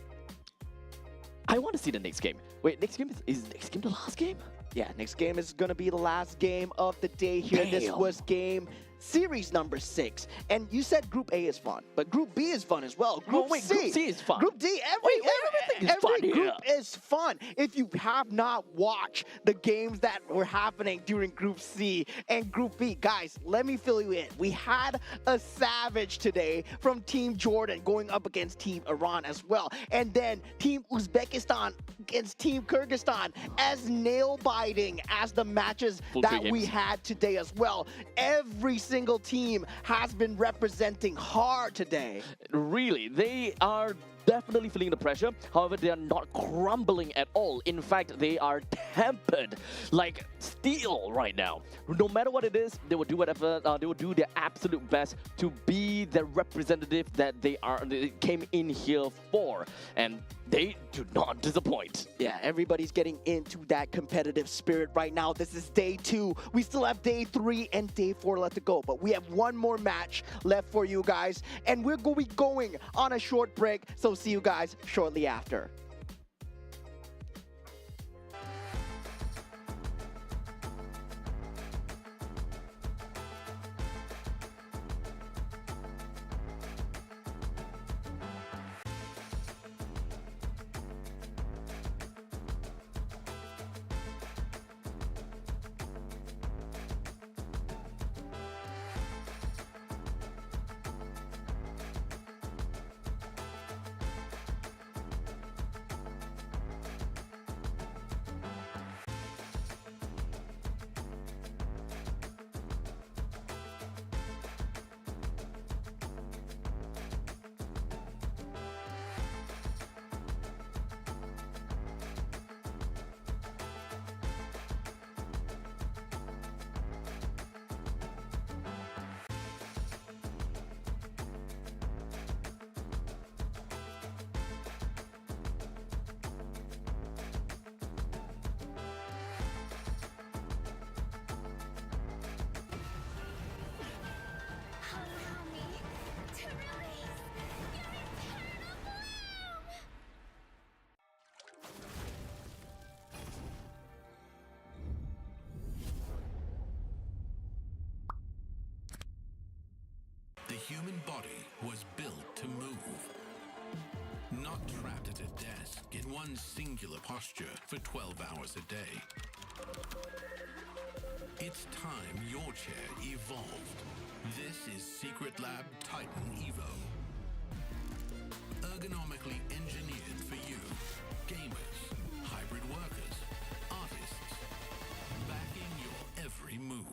I want to see the next game. Wait, next game is next game the last game? Yeah, next game is going to be the last game of the day here. This Damn. was game series number 6. And you said Group A is fun, but Group B is fun as well. Group wait, C. Group C is fun. Group D, Everything is fun every group here. is fun. If you have not watched the games that were happening during Group C and Group B, guys, let me fill you in. We had a savage today from Team Jordan going up against Team Iran as well. And then Team Uzbekistan against Team Kyrgyzstan, as nail-biting as the matches Full that three we games. had today as well. Every single team has been representing hard today. Really, they are definitely feeling the pressure. However, they are not crumbling at all. In fact, they are tempered like steel right now. No matter what it is, they will do whatever. They will do their absolute best to be the representative that they came in here for, and they do not disappoint. Yeah, everybody's getting into that competitive spirit right now. This is day 2. We still have day 3 and day 4 left to go, but we have one more match left for you guys, and we're going to be going on a short break, so see you guys shortly after. Allow me to release your eternal bloom! The human body was built to move. Not trapped at a desk in one singular posture for 12 hours a day. It's time your chair evolved. This is Secret Lab Titan Evo. Ergonomically engineered for you, gamers, hybrid workers, artists, backing your every move.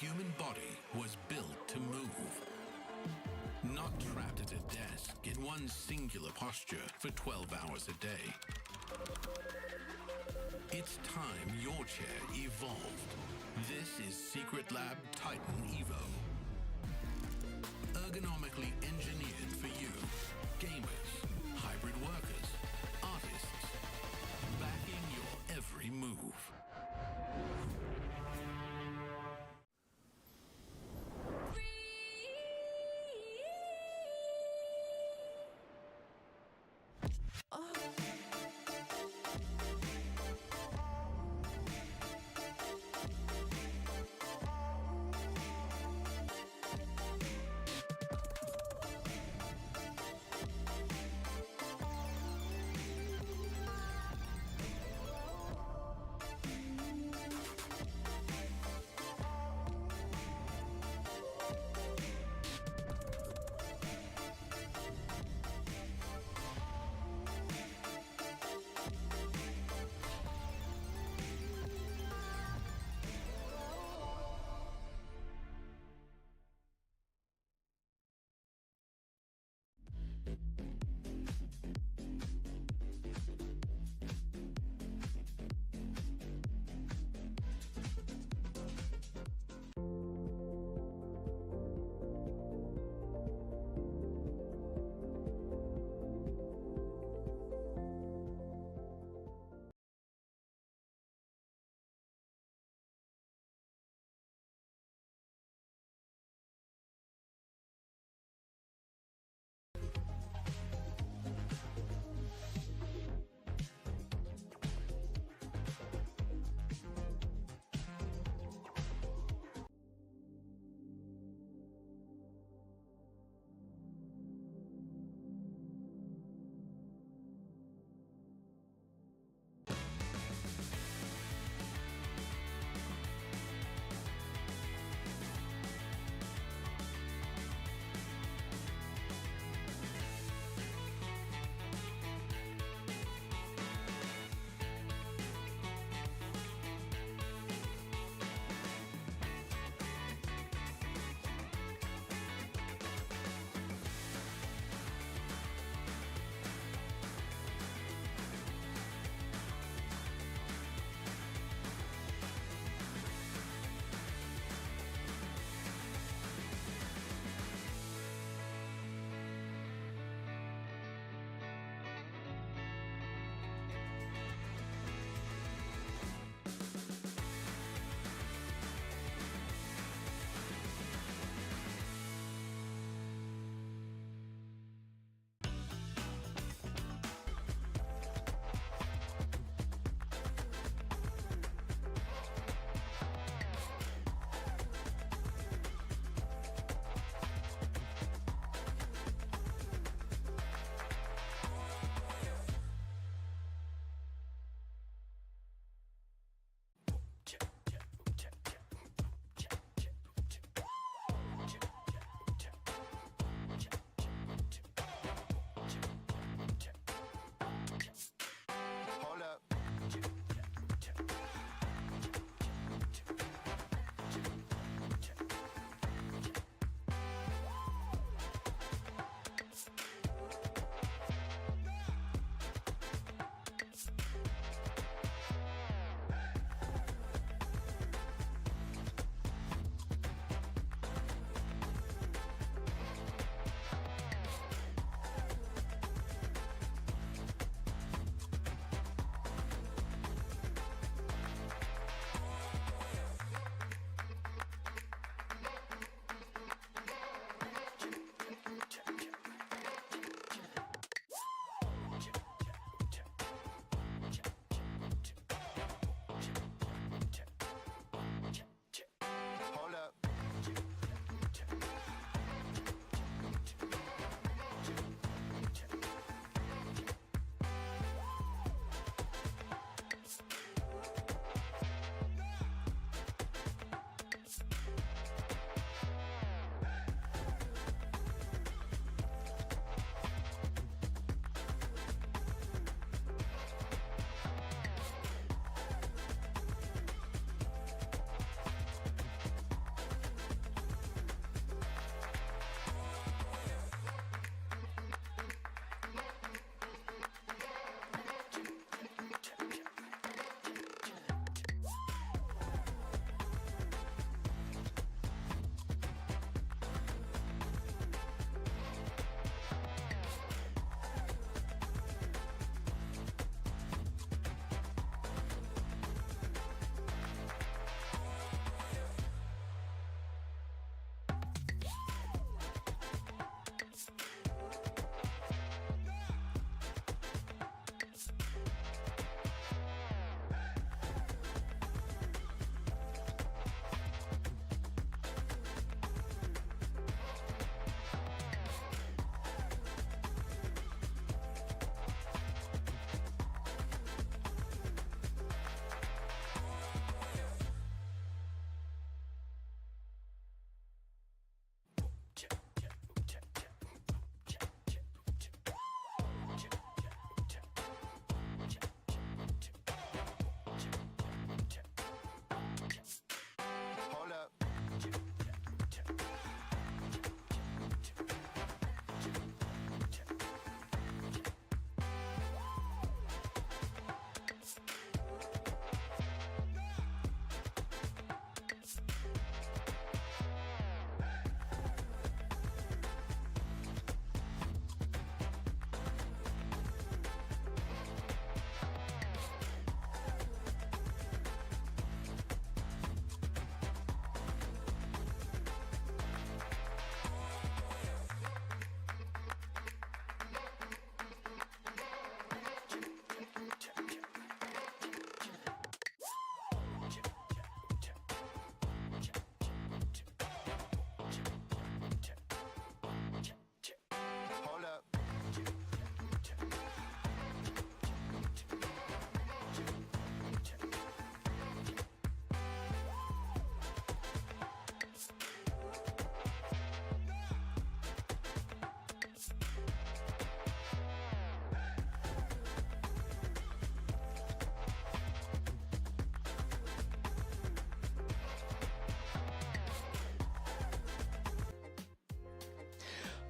human body was built to move. Not trapped at a desk in one singular posture for 12 hours a day. It's time your chair evolved. This is Secret Lab Titan Evo. Ergonomically engineered for you, gamers, hybrid workers, artists, backing your every move.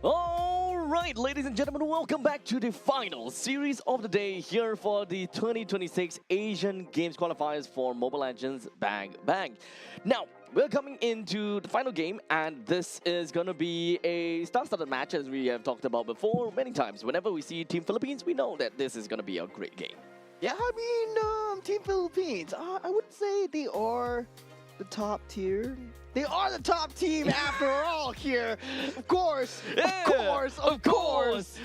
All right, ladies and gentlemen, welcome back to the final series of the day here for the 2026 Asian Games qualifiers for Mobile Legends Bang Bang. Now, we're coming into the final game, and this is going to be a star-studded match, as we have talked about before many times. Whenever we see Team Philippines, we know that this is going to be a great game. Yeah, I mean, Team Philippines, I would say they are the top tier. They are the top team after all here. Of course, of course.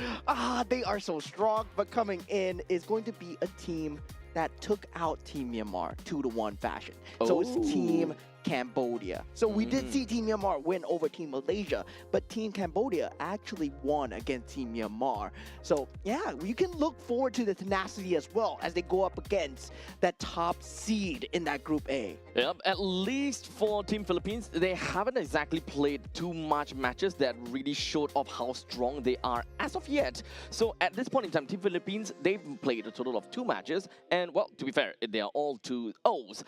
They are so strong, but coming in is going to be a team that took out Team Myanmar 2-1 fashion. So it's Team Cambodia. So we did see Team Myanmar win over Team Malaysia, but Team Cambodia actually won against Team Myanmar. So yeah, you can look forward to the tenacity as well as they go up against that top seed in that Group A. Yep, at least for Team Philippines, they haven't exactly played too much matches that really showed off how strong they are as of yet. So at this point in time, Team Philippines, they've played a total of 2 matches, and well, to be fair, they are all 2-0s.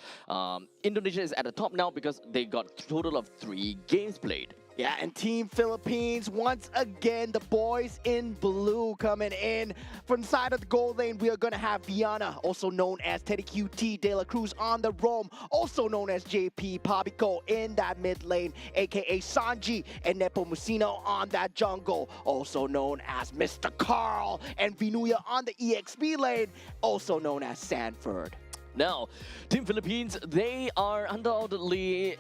Indonesia is at the top now because they got a total of 3 games played. Yeah, and Team Philippines, once again, the boys in blue coming in. From the side of the goal lane, we are going to have Viana, also known as Teddy QT De La Cruz on the roam, also known as JP Pabico in that mid lane, aka Sanji and Nepomuceno on that jungle, also known as Mr. Carl, and Vinuya on the EXP lane, also known as Sanford. Now, Team Philippines, they are undoubtedly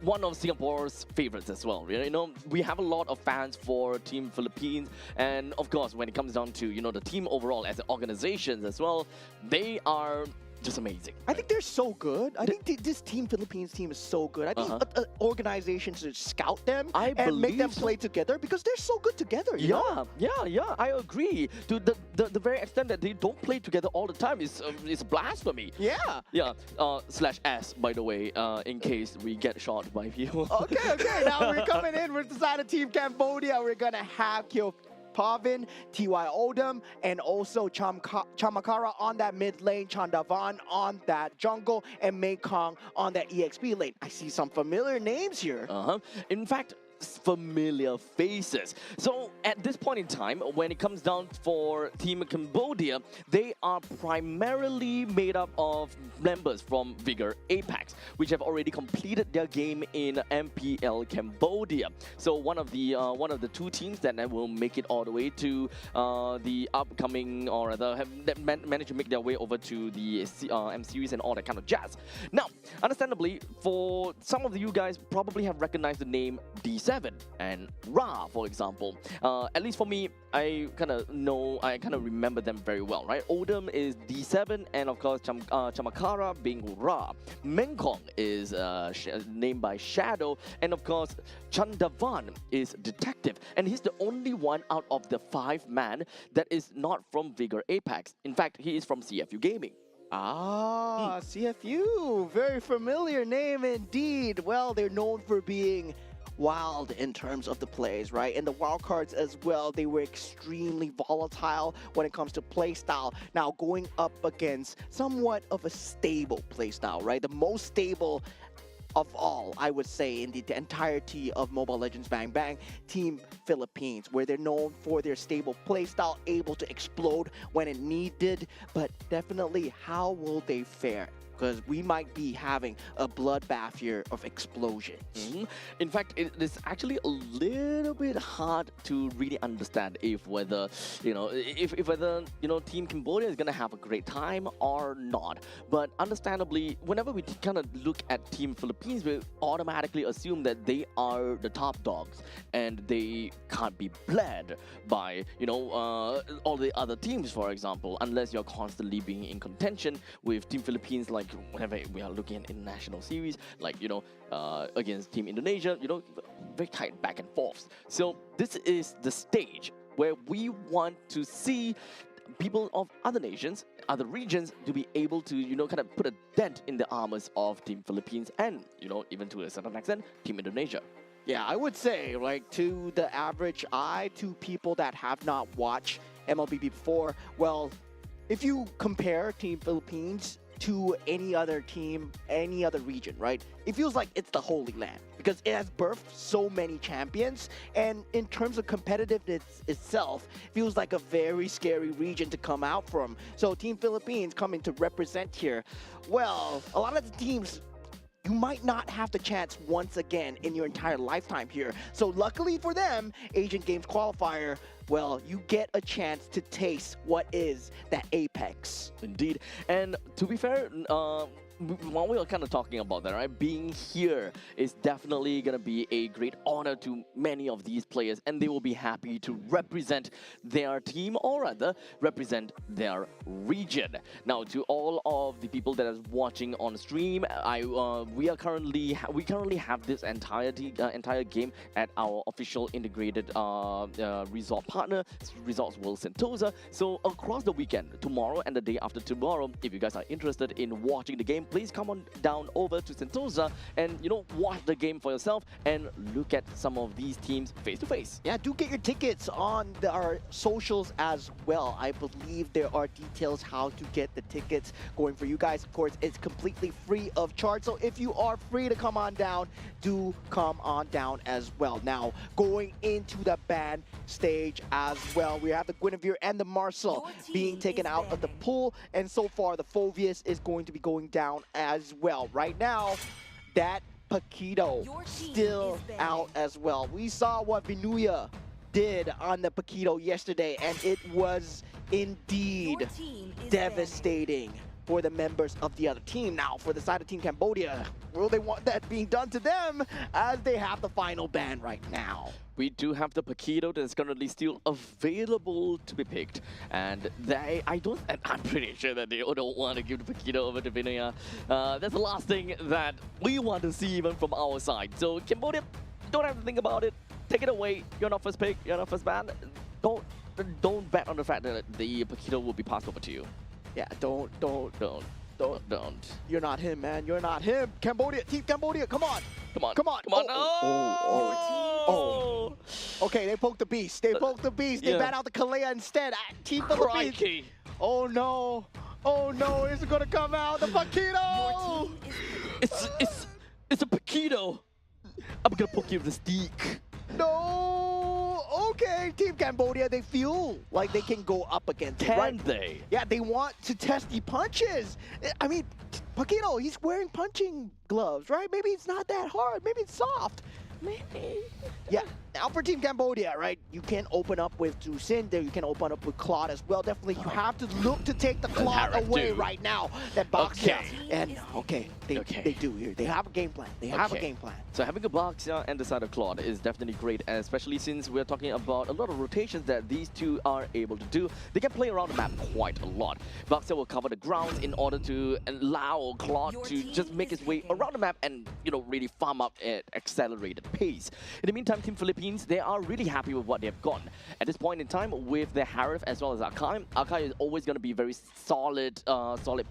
one of Singapore's favorites as well. You know, we have a lot of fans for Team Philippines, and of course, when it comes down to, you know, the team overall as an organization as well, they are just amazing. I think they're so good. I think this Team Philippines team is so good. I think organizations should scout them and make them play together because they're so good together. You know? Yeah, I agree. To the very extent that they don't play together all the time is blasphemy. Yeah. Yeah. /S, by the way, in case we get shot by people. Okay. Now we're coming in with the side of Team Cambodia. We're gonna have Pavin, T.Y. Odom, and also Chamakara on that mid lane, Chandavan on that jungle, and Mekong on that EXP lane. I see some familiar names here. In fact, familiar faces. So at this point in time, when it comes down for Team Cambodia, they are primarily made up of members from Vigor Apex, which have already completed their game in MPL Cambodia. So one of the 2 teams that will make it all the way to the upcoming, or rather have managed to make their way over to the M series and all that kind of jazz. Now, understandably, for some of you guys probably have recognized the name D7 and Ra, for example. At least for me, I kind of remember them very well, right? Odom is D7, and of course Chamakara being Ra. Mekong is named by Shadow, and of course Chandavan is Detective, and he's the only one out of the 5-man that is not from Vigor Apex. In fact, he is from CFU Gaming. CFU, very familiar name indeed. Well, they're known for being wild in terms of the plays, right? And the wild cards as well, they were extremely volatile when it comes to play style. Now going up against somewhat of a stable play style, right? The most stable of all, I would say, in the entirety of Mobile Legends Bang Bang, Team Philippines, where they're known for their stable playstyle, able to explode when it needed, but definitely how will they fare? Because we might be having a bloodbath here of explosions. In fact, it is actually a little bit hard to really understand if whether, Team Cambodia is gonna have a great time or not. But understandably, whenever we kind of look at Team Philippines, we automatically assume that they are the top dogs and they can't be bled by, all the other teams, for example, unless you're constantly being in contention with Team Philippines, like whenever we are looking at international series, like, against Team Indonesia, very tight back and forth. So this is the stage where we want to see people of other nations, other regions, to be able to, kind of put a dent in the armors of Team Philippines and, even to a certain extent, Team Indonesia. Yeah, I would say, like, to the average eye, to people that have not watched MLBB before, well, if you compare Team Philippines to any other team, any other region, right? It feels like it's the Holy Land because it has birthed so many champions. And in terms of competitiveness itself, feels like a very scary region to come out from. So Team Philippines coming to represent here. Well, a lot of the teams, you might not have the chance once again in your entire lifetime here. So luckily for them, Asian Games Qualifier, well, you get a chance to taste what is that apex. Indeed. And to be fair, while we are kind of talking about that, right, being here is definitely going to be a great honor to many of these players, and they will be happy to represent their team, or rather represent their region. Now, to all of the people that are watching on stream, we currently have this entire game at our official integrated resort partner, Resorts World Sentosa. So across the weekend, tomorrow and the day after tomorrow, if you guys are interested in watching the game, please come on down over to Sentosa and, you know, watch the game for yourself and look at some of these teams face to face. Yeah, do get your tickets on our socials as well. I believe there are details how to get the tickets going for you guys. Of course, it's completely free of charge. So if you are free to come on down, do come on down as well. Now, going into the band stage as well, we have the Guinevere and the Marcel being taken out of the pool. And so far, the Phovius is going to be going down as well. Right now, that Paquito still out as well. We saw what Vinuya did on the Paquito yesterday, and it was indeed devastating for the members of the other team. Now, for the side of Team Cambodia, will they want that being done to them as they have the final ban right now? We do have the Paquito that's currently still available to be picked, and I'm pretty sure that they don't want to give the Paquito over to Vinuya. That's the last thing that we want to see even from our side. So Cambodia, don't have to think about it. Take it away. You're not first pick. You're not first ban. Don't bet on the fact that the Paquito will be passed over to you. Yeah, don't. You're not him, man. You're not him. Cambodia, Team Cambodia, come on. Come on. Oh. Okay, they poked the beast. They poked the beast. They Yeah. ban out the Kalea instead. Team Philippines. Crikey. Oh no. Oh no, is it gonna come out? The Paquito! It's a Paquito. I'm gonna poke you with a stick. No! Okay, Team Cambodia, they feel like they can go up against it, Can right? they? Yeah, they want to test the punches. I mean, Paquito, he's wearing punching gloves, right? Maybe it's not that hard. Maybe it's soft. Maybe. Yeah, now for Team Cambodia, right? You can open up with Jusin there. You can open up with Claude as well. Definitely, you have to look to take the Claude away right now. That Boxia. Okay. And, they do here. They have a game plan. They have a game plan. So having a Boxia and the side of Claude is definitely great, and especially since we're talking about a lot of rotations that these two are able to do. They can play around the map quite a lot. Boxia will cover the grounds in order to allow Claude to just make his way around the map and, you know, really farm up at accelerated pace. In the meantime, Team Philippines, they are really happy with what they've gotten. At this point in time, with the Harith as well as Akai, Akai is always going to be very solid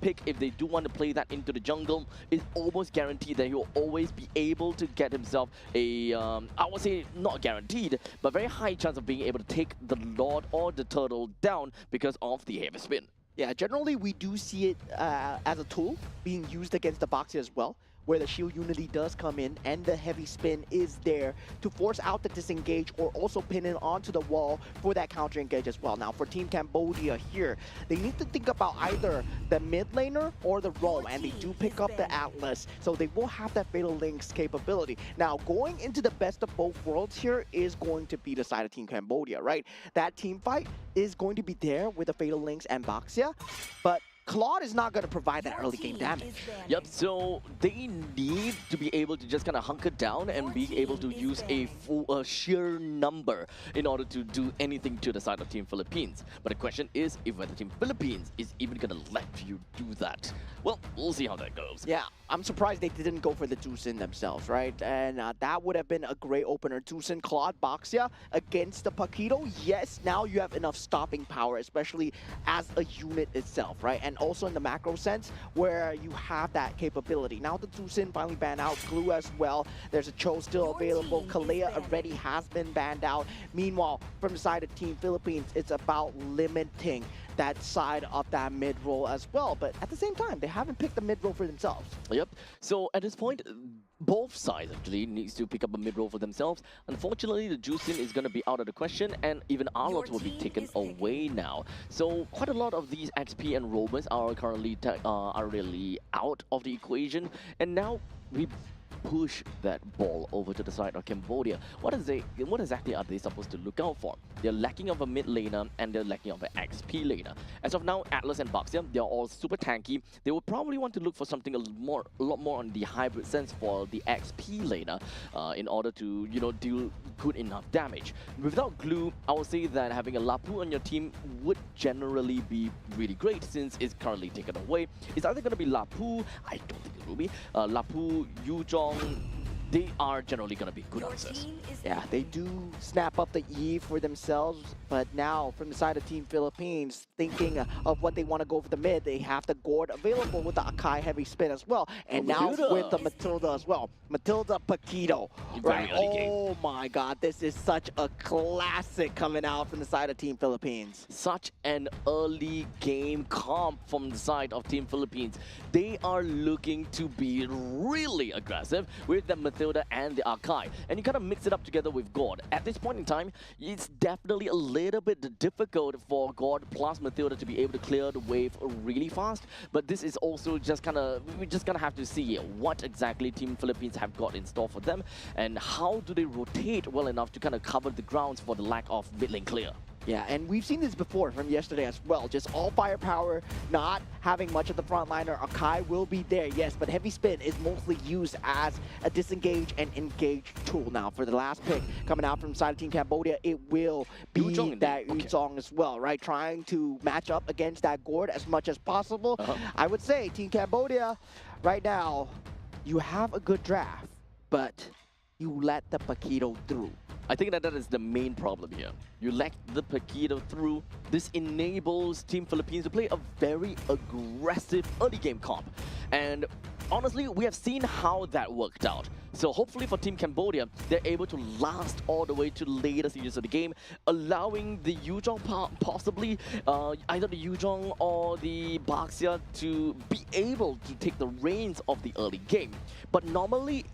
pick. If they do want to play that into the jungle, it's almost guaranteed that he'll always be able to get himself a, I would say not guaranteed, but very high chance of being able to take the Lord or the Turtle down because of the heavy spin. Yeah, generally we do see it as a tool being used against the Boxer as well, where the shield unity does come in and the heavy spin is there to force out the disengage or also pin it onto the wall for that counter engage as well. Now for Team Cambodia here, they need to think about either the mid laner or the roam, and they do pick up the Atlas, so they will have that Fatal Links capability. Now going into the best of both worlds here is going to be the side of Team Cambodia, right? That team fight is going to be there with the Fatal Links and Boxia, but Claude is not going to provide that early game damage. Yep, so they need to be able to just kind of hunker down and be able to use a full sheer number in order to do anything to the side of Team Philippines. But the question is if whether Team Philippines is even going to let you do that. Well, we'll see how that goes. Yeah, I'm surprised they didn't go for the Jusin themselves, right? And that would have been a great opener. Jusin, Claude, Boxia against the Paquito. Yes, now you have enough stopping power, especially as a unit itself, right? And also in the macro sense, where you have that capability. Now the Jusin finally banned out, Glue as well. There's a Cho still available. Kalea already has been banned out. Meanwhile, from the side of Team Philippines, it's about limiting that side of that mid role as well. But at the same time, they haven't picked the mid role for themselves. Yep. So at this point, both sides actually needs to pick up a mid role for themselves. Unfortunately, the Juicin is going to be out of the question, and even Arlott will be taken away now. So quite a lot of these XP and roamers are currently are really out of the equation, and now we push that ball over to the side of Cambodia. What exactly are they supposed to look out for? They're lacking of a mid laner and they're lacking of an XP laner. As of now, Atlas and Baxia, they're all super tanky. They will probably want to look for something a lot more on the hybrid sense for the XP laner in order to, you know, deal good enough damage. Without glue, I would say that having a Lapu on your team would generally be really great since it's currently taken away. It's either going to be Lapu, I don't think it will be, Lapu, Yuzhong, they are generally going to be good answers. Yeah, they do snap up the E for themselves, but now from the side of Team Philippines, thinking of what they want to go for the mid, they have the Gord available with the Akai heavy spin as well, and now with the Matilda as well. Matilda Paquito, right? Oh my God, this is such a classic coming out from the side of Team Philippines. Such an early game comp from the side of Team Philippines. They are looking to be really aggressive with the Matilda and the Akai, and you kind of mix it up together with God. At this point in time, it's definitely a little bit difficult for God plus Matilda to be able to clear the wave really fast, but this is also just kind of, we're just gonna have to see what exactly Team Philippines have got in store for them and how do they rotate well enough to kind of cover the grounds for the lack of mid lane clear. Yeah, and we've seen this before from yesterday as well. Just all firepower, not having much of the frontliner. Akai will be there, yes, but heavy spin is mostly used as a disengage and engage tool. Now, for the last pick coming out from the side of Team Cambodia, it will be that Yuzhong as well, right? Trying to match up against that Gord as much as possible. I would say Team Cambodia, right now, you have a good draft, but you let the Paquito through. I think that is the main problem here. You let the Paquito through. This enables Team Philippines to play a very aggressive early game comp. And honestly, we have seen how that worked out. So hopefully for Team Cambodia, they're able to last all the way to later stages of the game, allowing the Yuzhong possibly, either the Yuzhong or the Baxia to be able to take the reins of the early game. But normally,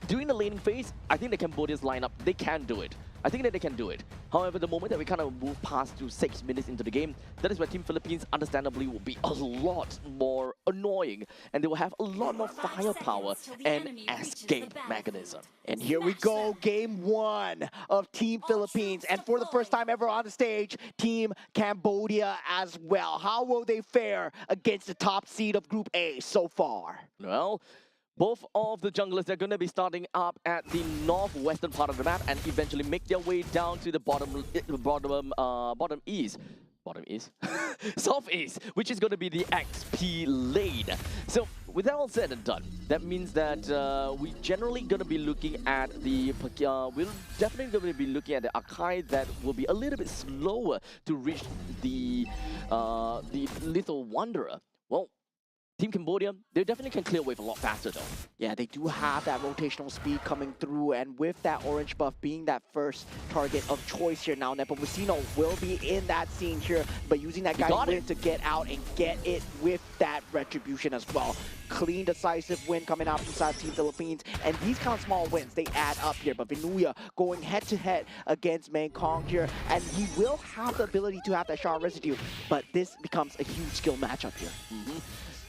during the laning phase, I think the Cambodia's lineup, they can do it. I think that they can do it. However, the moment that we kind of move past to 6 minutes into the game, that is where Team Philippines understandably will be a lot more annoying and they will have a lot more firepower and escape mechanism. And here we go, game one of Team Philippines. And for the first time ever on the stage, Team Cambodia as well. How will they fare against the top seed of Group A so far? Well, both of the junglers, they're going to be starting up at the northwestern part of the map and eventually make their way down to the southeast, which is going to be the XP lane. So with that all said and done, that means that we generally going to be looking at the we're definitely going to be looking at the Akai that will be a little bit slower to reach the Little Wanderer. Well, Team Cambodia, they definitely can clear wave a lot faster though. Yeah, they do have that rotational speed coming through, and with that orange buff being that first target of choice here now, Nepomuceno will be in that scene here, but using that guy to get out and get it with that retribution as well. Clean, decisive win coming out from side Team Philippines, and these kind of small wins, they add up here. But Vinuya going head-to-head against Mengkong here, and he will have the ability to have that shard residue, but this becomes a huge skill matchup here.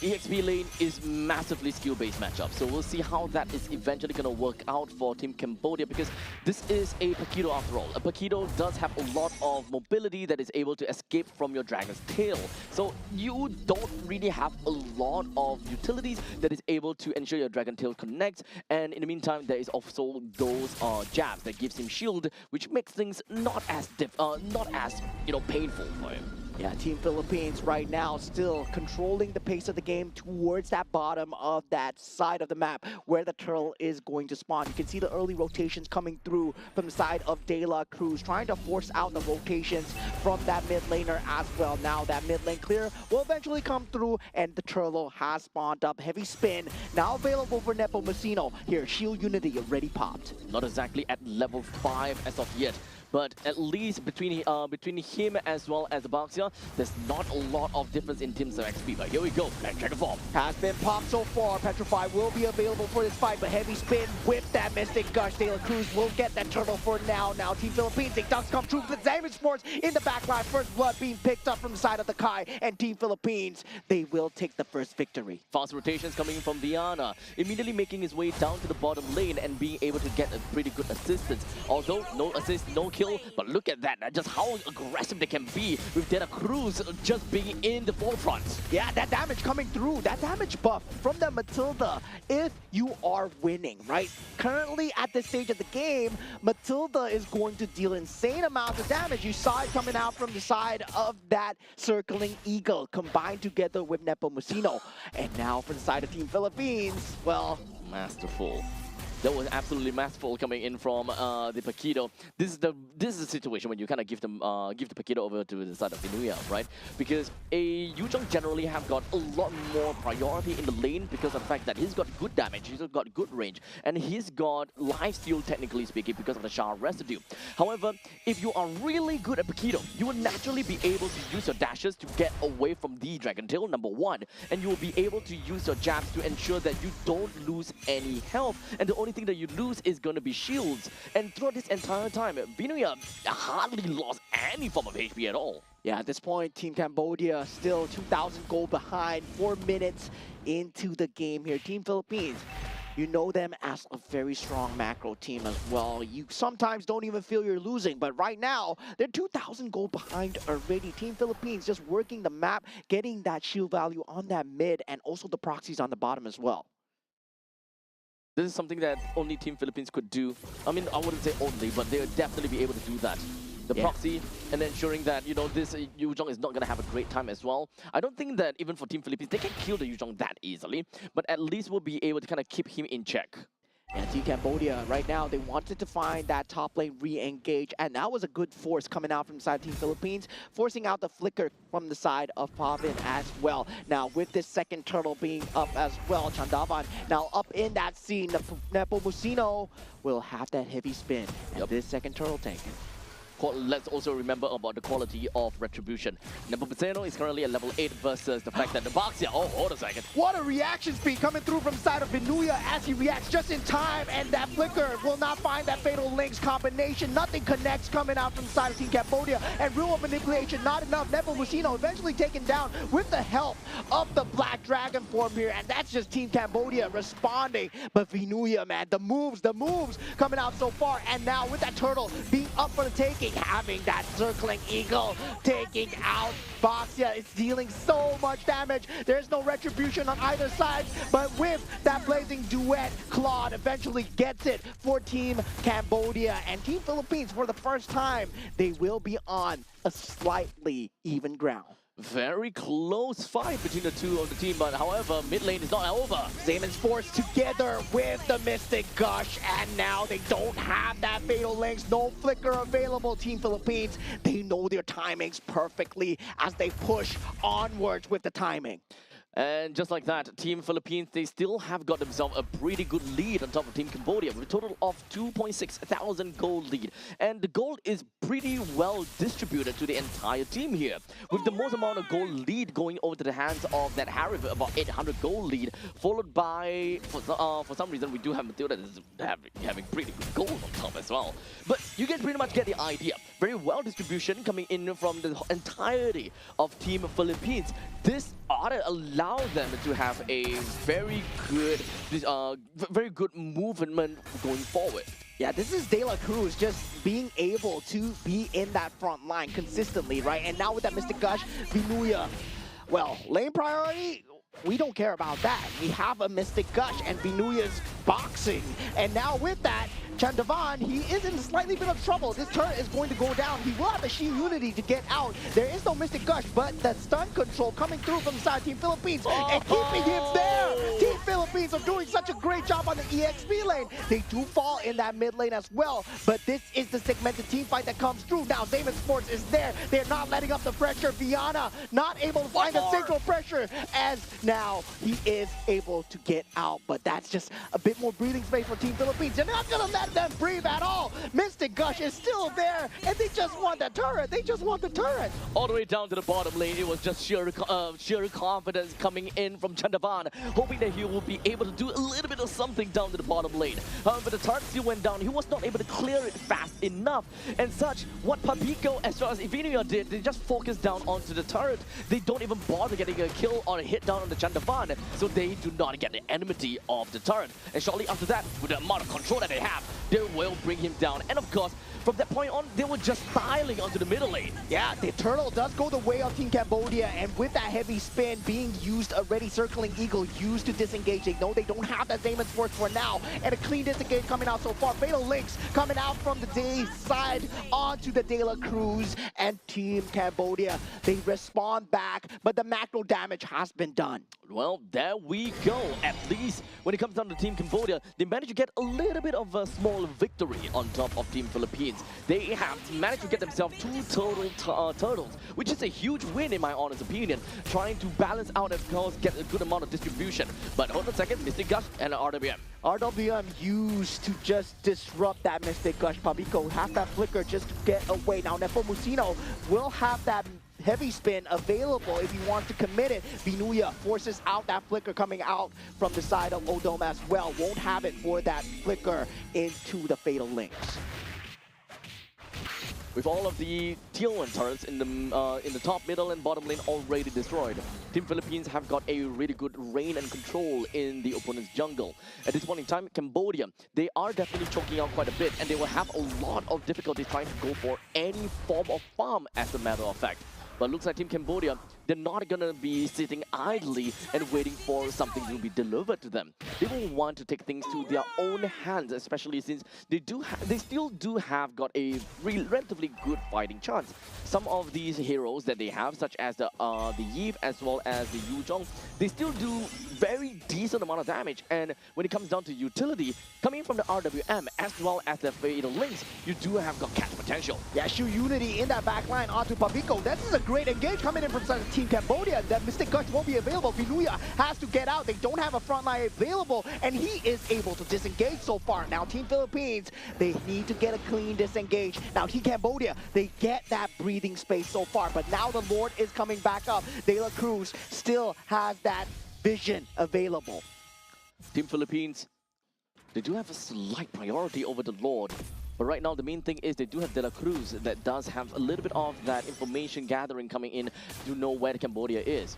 EXP lane is massively skill-based matchup, so we'll see how that is eventually going to work out for Team Cambodia, because this is a Paquito after all. A Paquito does have a lot of mobility that is able to escape from your Dragon's Tail, so you don't really have a lot of utilities that is able to ensure your Dragon Tail connects, and in the meantime there is also those jabs that gives him shield, which makes things not as painful for him. Yeah, Team Philippines right now still controlling the pace of the game towards that bottom of that side of the map where the turtle is going to spawn. You can see the early rotations coming through from the side of De La Cruz, trying to force out the rotations from that mid laner as well. Now that mid lane clear will eventually come through, and the turtle has spawned up. Heavy spin now available for Nepomuceno. Here, Shield Unity already popped. Not exactly at level 5 as of yet, but at least between him as well as the Baxia, there's not a lot of difference in terms of XP. But here we go, Dragon Form has been popped so far. Petrify will be available for this fight, but heavy spin with that Mystic Gush. De La Cruz will get that turtle for now. Now Team Philippines, they ducks come true, but Esports in the backline. First blood being picked up from the side of the Kai, and Team Philippines, they will take the first victory. Fast rotations coming from Viana, immediately making his way down to the bottom lane and being able to get a pretty good assistance. Although no assist, no kill, but look at that, just how aggressive they can be with De La Cruz just being in the forefront. Yeah, that damage coming through, that damage buff from the Matilda, if you are winning, right? Currently at this stage of the game, Matilda is going to deal insane amounts of damage. You saw it coming out from the side of that circling eagle, combined together with Nepomuceno. And now for the side of Team Philippines, well, masterful. That was absolutely masterful coming in from the Paquito. This is a situation when you kind of give the Paquito over to the side of Vinuya, right? Because a Yuzhong generally have got a lot more priority in the lane because of the fact that he's got good damage, he's got good range, and he's got lifesteal technically speaking because of the Shard residue. However, if you are really good at Paquito, you will naturally be able to use your dashes to get away from the Dragon Tail, number one, and you will be able to use your jabs to ensure that you don't lose any health, and the only thing that you lose is going to be shields. And throughout this entire time, Vinuya hardly lost any form of HP at all. Yeah, at this point, Team Cambodia still 2,000 gold behind, 4 minutes into the game here. Team Philippines, you know them as a very strong macro team as well. You sometimes don't even feel you're losing, but right now, they're 2,000 gold behind already. Team Philippines just working the map, getting that shield value on that mid, and also the proxies on the bottom as well. This is something that only Team Philippines could do. I mean, I wouldn't say only, but they'll definitely be able to do that. The proxy and ensuring that, you know, this Yuzhong is not going to have a great time as well. I don't think that even for Team Philippines, they can kill the Yuzhong that easily, but at least we'll be able to kind of keep him in check. And Team Cambodia, right now, they wanted to find that top lane re-engage, and that was a good force coming out from the side of Team Philippines, forcing out the flicker from the side of Pavin as well. Now, with this second turtle being up as well, Chandavan now up in that scene, Nepomuceno will have that heavy spin, and this second turtle taken. Let's also remember about the quality of Retribution. Nepomuceno is currently at level 8 versus the fact that the Baxia, oh, hold a second. What a reaction speed coming through from the side of Vinuya as he reacts just in time, and that flicker will not find that Fatal Links combination. Nothing connects coming out from the side of Team Cambodia, and real manipulation, not enough. Nepomuceno eventually taken down with the help of the Black Dragon form here, and that's just Team Cambodia responding. But Vinuya, man, the moves coming out so far, and now with that turtle being up for the taking, having that circling eagle, taking out Baxia. It's dealing so much damage. There's no retribution on either side, but with that blazing duet, Claude eventually gets it for Team Cambodia. And Team Philippines, for the first time, they will be on a slightly even ground. Very close fight between the two of the team, but however, mid lane is not over. Esports together with the Mystic Gush, and now they don't have that Fatal Links, no flicker available. Team Philippines, they know their timings perfectly as they push onwards with the timing. And just like that, Team Philippines, they still have got themselves a pretty good lead on top of Team Cambodia with a total of 2,600 gold lead. And the gold is pretty well distributed to the entire team here, with the most amount of gold lead going over to the hands of that Harry, about 800 gold lead, followed by, for some reason, we do have Matilda that is having pretty good gold on top as well. But you guys pretty much get the idea. Very well distribution coming in from the entirety of Team Philippines. This ought to allow them to have a very good movement going forward. Yeah, this is De La Cruz just being able to be in that front line consistently, right? And now with that Mystic Gush, Vinuya, well, lane priority, we don't care about that. We have a Mystic Gush and Vinuya's boxing. And now with that, Chandavan, he is in a slightly bit of trouble. This turret is going to go down. He will have the Shield Unity to get out. There is no Mystic Gush, but the stun control coming through from the side of Team Philippines and keeping him there. Team Philippines are doing such a great job on the EXP lane. They do fall in that mid lane as well, but this is the segmented team fight that comes through. Now, Esports is there. They're not letting up the pressure. Viana not able to find a central pressure as now he is able to get out, but that's just a bit bit more breathing space for Team Philippines. They're not gonna let them breathe at all. Mystic Gush is still there, and they just want the turret. They just want the turret. All the way down to the bottom lane, it was just sheer confidence coming in from Chandavan, hoping that he will be able to do a little bit of something down to the bottom lane. However, the turret still went down. He was not able to clear it fast enough. And such, what Papico as well as Ivinia did, they just focused down onto the turret. They don't even bother getting a kill or a hit down on the Chandavan, so they do not get the enmity of the turret. And shortly after that, with the amount of control that they have, they will bring him down. And of course, from that point on, they were just styling onto the middle lane. Yeah, the turtle does go the way of Team Cambodia, and with that heavy spin being used already, Circling Eagle used to disengage. They know they don't have that Damon's Force for now, and a clean disengage coming out so far. Fatal Links coming out from the Day side onto the De La Cruz, and Team Cambodia, they respond back, but the macro damage has been done. Well, there we go. At least when it comes down to Team Cambodia, they managed to get a little bit of a small victory on top of Team Philippines. They have managed to get themselves 2 total turtles, which is a huge win in my honest opinion, trying to balance out, of course, get a good amount of distribution. But hold on a second, Mystic Gush and RWM. RWM used to just disrupt that Mystic Gush. Papico has that flicker just to get away. Now Nepomuceno will have that heavy spin available if he wants to commit it. Vinuya forces out that flicker coming out from the side of Odom as well. Won't have it for that flicker into the Fatal Links. With all of the tier 1 turrets in the top, middle, and bottom lane already destroyed, Team Philippines have got a really good reign and control in the opponent's jungle. At this point in time, Cambodia, they are definitely choking out quite a bit, and they will have a lot of difficulty trying to go for any form of farm, as a matter of fact. But looks like Team Cambodia, they're not gonna be sitting idly and waiting for something to be delivered to them. They will want to take things to their own hands, especially since they still do have got a relatively good fighting chance. Some of these heroes that they have, such as the Yip as well as the Yu Zhong, they still do very decent amount of damage. And when it comes down to utility, coming from the RWM as well as the Fatal Links, you do have got catch potential. Yeah, Shu Unity in that back line onto Papico. This is a great engage coming in from Team Cambodia. That Mystic Gush won't be available. Vinuya has to get out. They don't have a front line available, and he is able to disengage so far. Now, Team Philippines, they need to get a clean disengage. Now, Team Cambodia, they get that breathing space so far, but now the Lord is coming back up. De La Cruz still has that vision available. Team Philippines, they do have a slight priority over the Lord. But right now, the main thing is they do have De La Cruz that does have a little bit of that information gathering coming in to know where Cambodia is.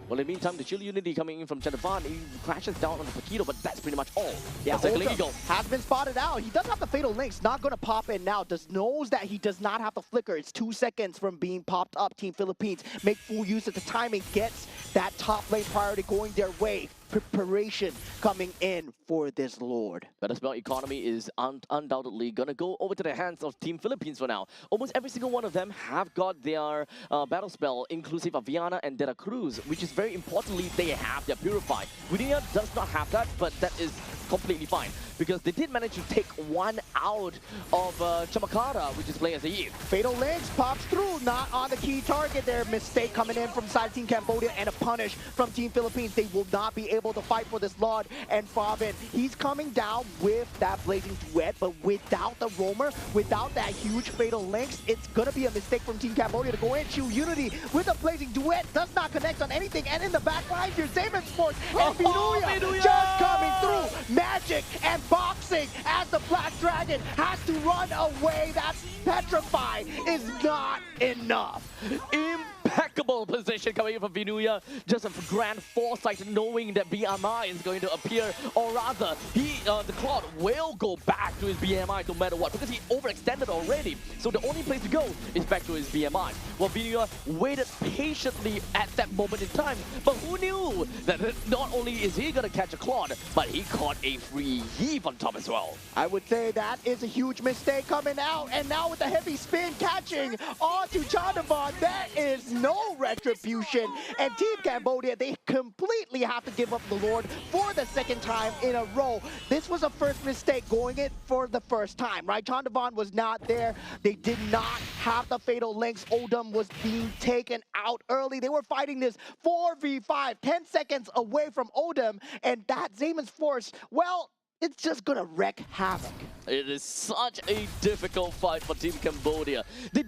Well, in the meantime, the Chill Unity coming in from Chandavan, he crashes down on the Paquito, but that's pretty much all. Yeah, Circling Eagle has been spotted out. He does have the Fatal Links, not going to pop in now. Just knows that he does not have the flicker. It's 2 seconds from being popped up. Team Philippines make full use of the timing, gets that top lane priority going their way. Preparation coming in for this Lord. Better Spell economy is undoubtedly going to go over to the hands of Team Philippines for now. Almost every single one of them have got their Battle Spell, inclusive of Viana and De La Cruz, which is very importantly, they have their Purify. Widia does not have that, but that is completely fine, because they did manage to take one out of Chamakara, which is playing as a Yip. Fatal Links pops through, not on the key target there. Mistake coming in from side Team Cambodia, and a punish from Team Philippines. They will not be able to fight for this Lord. And Favin, he's coming down with that Blazing Duet, but without the Roamer, without that huge Fatal Links, it's gonna be a mistake from Team Cambodia to go in. Shu Unity with a Blazing Duet does not connect on anything, and in the back line, here's Damon's Force, and Vinuya just coming through. Magic and boxing as the Black Dragon has to run away. That Petrify is not enough. Impeccable position coming in from Vinuya. Just a grand foresight knowing that BMI is going to appear, or rather, the Cloud will go back to his BMI no matter what, because he overextended already. So the only place to go is back to his BMI. Well, Vinuya waited patiently at that moment in time, but who knew that not only is he going to catch a Cloud, but he caught a free heave on top as well. I would say that is a huge mistake coming out, and now with the heavy spin catching onto Chandavan, there is no retribution, and Team Cambodia, they completely have to give up the Lord for the second time in a row. This was a first mistake going it for the first time, right? Chandavan was not there. They did not have the Fatal Links. Odom was being taken out early. They were fighting this 4v5, 10 seconds away from Odom, and that Zamon's Force, well, it's just gonna wreak havoc. It is such a difficult fight for Team Cambodia. They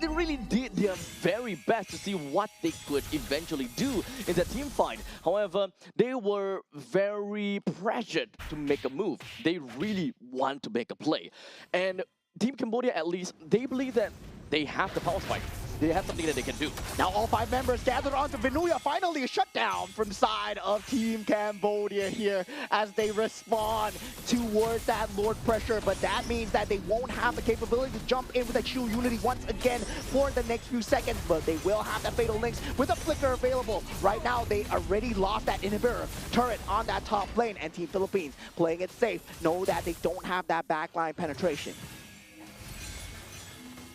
really did their very best to see what they could eventually do in the team fight. However, they were very pressured to make a move. They really want to make a play. And Team Cambodia, at least, they believe that they have the power spike. They have something that they can do. Now all 5 members gathered onto Vinuya. Finally a shutdown from side of Team Cambodia here as they respond towards that Lord pressure. But that means that they won't have the capability to jump in with a Shield Unity once again for the next few seconds. But they will have the Fatal Links with a Flicker available. Right now they already lost that inhibitor turret on that top lane. And Team Philippines playing it safe. Know that they don't have that backline penetration.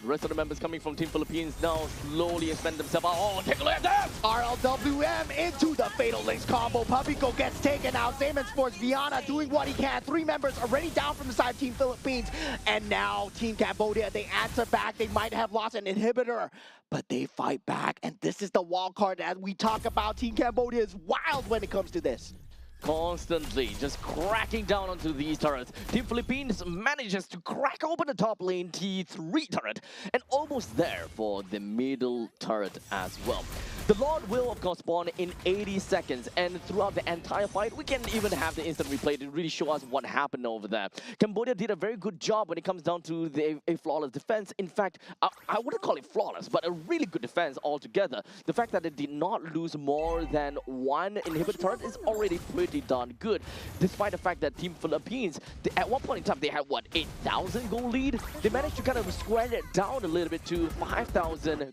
The rest of the members coming from Team Philippines now slowly expand themselves out. Oh, take a look at that! RLWM into the Fatal Links combo. Papico gets taken out. Same Sports Viana doing what he can. 3 members already down from the side of Team Philippines. And now Team Cambodia, they answer back. They might have lost an inhibitor, but they fight back. And this is the wild card as we talk about. Team Cambodia is wild when it comes to this. Constantly just cracking down onto these turrets. Team Philippines manages to crack open the top lane T3 turret and almost there for the middle turret as well. The Lord will of course spawn in 80 seconds and throughout the entire fight we can even have the instant replay to really show us what happened over there. Cambodia did a very good job when it comes down to a flawless defense. In fact, I wouldn't call it flawless, but a really good defense altogether. The fact that they did not lose more than 1 inhibitor turret is already pretty darn good, despite the fact that Team Philippines, at one point in time, they had, what, 8,000 goal lead? They managed to kind of square it down a little bit to 5,000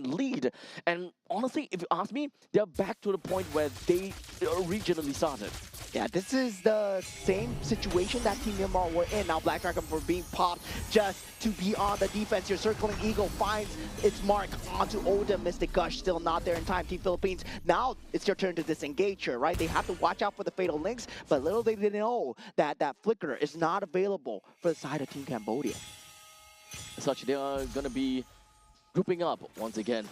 lead. And honestly, if you ask me, they're back to the point where they originally started. Yeah, this is the same situation that Team Myanmar were in. Now Black Dragon for being popped just to be on the defense. Your Circling Eagle finds its mark onto Odin. Mystic Gush still not there in time. Team Philippines, now it's your turn to disengage here, right? They have to watch out for the Fatal Links, but little they didn't know that that Flicker is not available for the side of Team Cambodia. As such, they are going to be grouping up once again.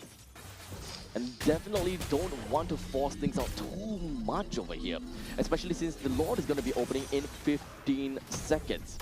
And definitely don't want to force things out too much over here. Especially since the Lord is going to be opening in 15 seconds.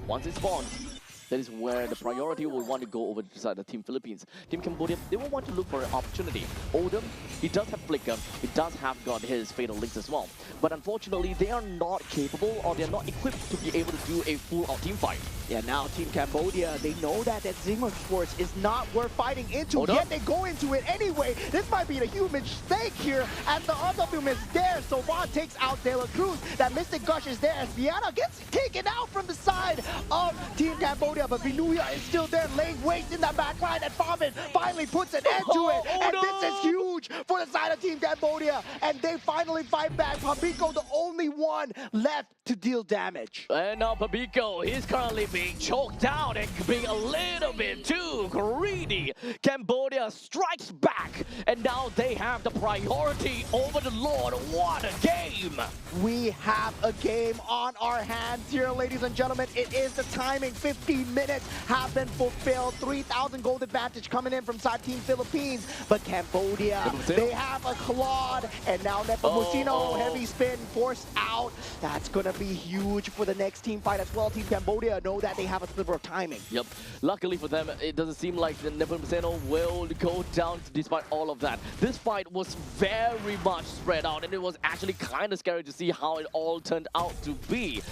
Once it spawns, that is where the priority will want to go over to the side of Team Philippines. Team Cambodia, they will want to look for an opportunity. Odin, he does have Flicker, he does have got his Fatal Links as well. But unfortunately, they are not capable or they are not equipped to be able to do a full-out team fight. Yeah, now Team Cambodia, they know that Esports is not worth fighting into, yet they go into it anyway. This might be the huge mistake here as the RWM is there. So Vaughn takes out De La Cruz. That Mystic Gush is there as Viana gets taken out from the side of Team Cambodia. But Vinuya is still there, laying waste in that back line. And Famin finally puts an end to it. And this is huge for the side of Team Cambodia. And they finally fight back. Papico, the only one left to deal damage. And now Papico, he's currently being choked down and being a little bit too greedy. Cambodia strikes back, and now they have the priority over the Lord. What a game! We have a game on our hands here, ladies and gentlemen. It is the timing. 15 minutes have been fulfilled. 3,000 gold advantage coming in from side Team Philippines. But Cambodia, they have a Claude, and now Nepomuceno, heavy spin forced out. That's going to be huge for the next team fight as well. Team Cambodia know that they have a sliver of timing. Yep. Luckily for them, it doesn't seem like the Nepomuceno will go down despite all of that. This fight was very much spread out, and it was actually kind of scary to see how it all turned out to be.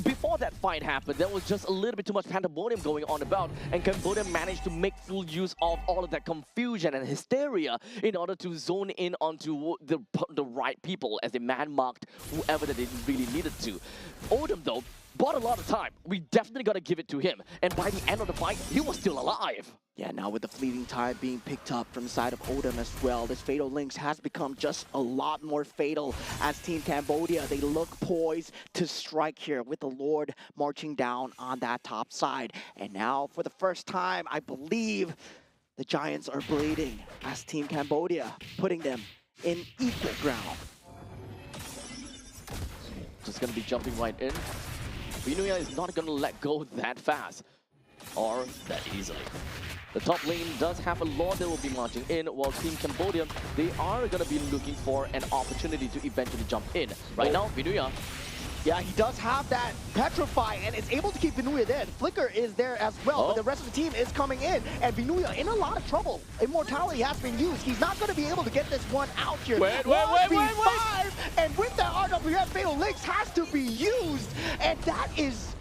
Before that fight happened, there was just a little bit too much pandemonium going on about, and Cambodia managed to make full use of all of that confusion and hysteria in order to zone in onto the right people as they man-marked whoever that they really needed to. Odin, though, bought a lot of time. We definitely got to give it to him. And by the end of the fight, he was still alive. Yeah, now with the fleeting time being picked up from the side of Odin as well, this Fatal Links has become just a lot more fatal as Team Cambodia, they look poised to strike here with the Lord marching down on that top side. And now, for the first time, I believe the Giants are bleeding as Team Cambodia, putting them in equal ground. Just going to be jumping right in. Vinuya is not going to let go that fast. or that easily. The top lane does have a Lord that will be marching in, while Team Cambodia, they are going to be looking for an opportunity to eventually jump in. Right now, Vinuya. Yeah, he does have that Petrify and is able to keep Vinuya there. Flicker is there as well, but the rest of the team is coming in. And Vinuya in a lot of trouble. Immortality has been used. He's not going to be able to get this one out here. Wait. And with that RWF, Fatal Links has to be used. And that is,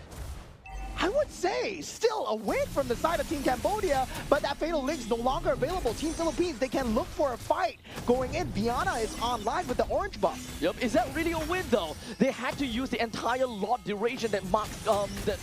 I would say, still a win from the side of Team Cambodia, but that Fatal Link's no longer available. Team Philippines, they can look for a fight going in. Viana is online with the orange buff. Yep, is that really a win though? They had to use the entire lot duration that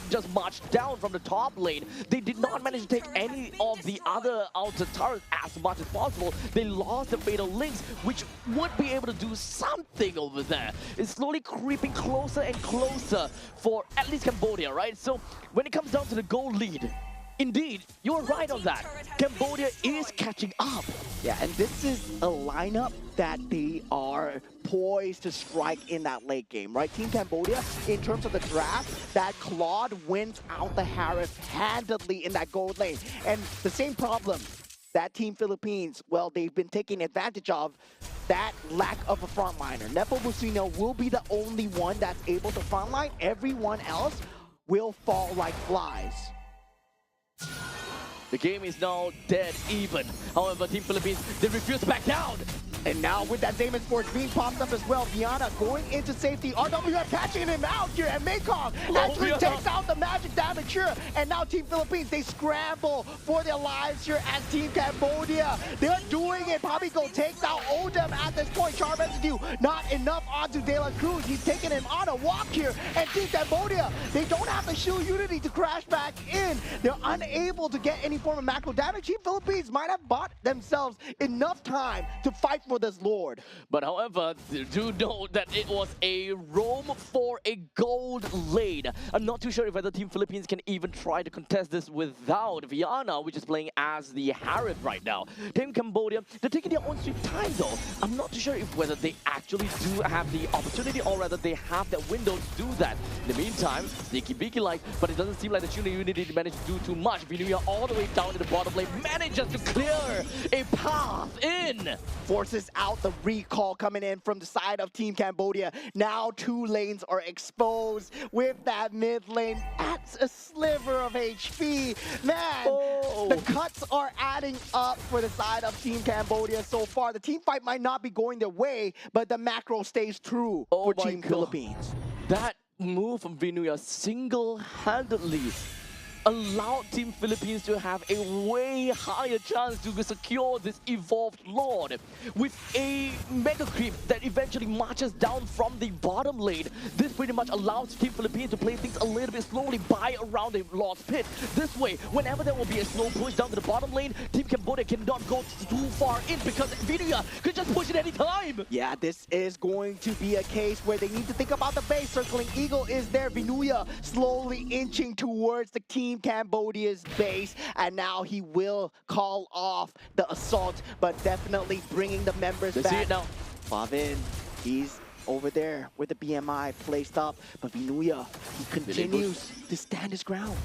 just marched down from the top lane. They did not manage to take any of the other outer turrets as much as possible. They lost the Fatal Links, which would be able to do something over there. It's slowly creeping closer and closer for at least Cambodia, right? So when it comes down to the goal lead, indeed, you're right on that. Cambodia is catching up. Yeah, and this is a lineup that they are poised to strike in that late game, right? Team Cambodia, in terms of the draft, that Claude wins out the Harif handedly in that gold lane. And the same problem that Team Philippines, well, they've been taking advantage of that lack of a frontliner. Nepo Mucino will be the only one that's able to frontline. Everyone else will fall like flies. The game is now dead even. However, Team Philippines, they refuse to back down. And now with that Damon Sports being popped up as well, Viana going into safety. RWF catching him out here, and Mekong actually takes out the magic damage here. And now Team Philippines, they scramble for their lives here as Team Cambodia. They're doing it. Pabigo takes out Odem at this point. Sharp residue, not enough onto De La Cruz. He's taking him on a walk here. And Team Cambodia, they don't have the shield unity to crash back in. They're unable to get any form of macro damage. Team Philippines might have bought themselves enough time to fight for this Lord. But however, do know that it was a roam for a gold lane. I'm not too sure if whether Team Philippines can even try to contest this without Viana, which is playing as the Harith right now. Team Cambodia, they're taking their own sweet time though. I'm not too sure if whether they actually do have the opportunity or rather they have that window to do that. In the meantime, sneaky beaky like, but it doesn't seem like the Tuna Unity managed to do too much. Vinuya all the way down to the bottom lane manages to clear a path in. Forces out the recall coming in from the side of Team Cambodia. Now two lanes are exposed with that mid lane at a sliver of HP. Man, the cuts are adding up for the side of Team Cambodia so far. The team fight might not be going their way, but the macro stays true for Team Philippines. That move from Vinuya single-handedly allowed Team Philippines to have a way higher chance to secure this evolved Lord. With a mega creep that eventually marches down from the bottom lane, this pretty much allows Team Philippines to play things a little bit slowly by around the Lord's pit. This way, whenever there will be a slow push down to the bottom lane, Team Cambodia cannot go too far in because Vinuya could just push it any time. Yeah, this is going to be a case where they need to think about the base. Circling Eagle is there. Vinuya slowly inching towards the Team Cambodia's base, and now he will call off the assault, but definitely bringing the members back. See it now. Favin, he's over there with the BMI placed up, but Vinuya, he continues to stand his ground.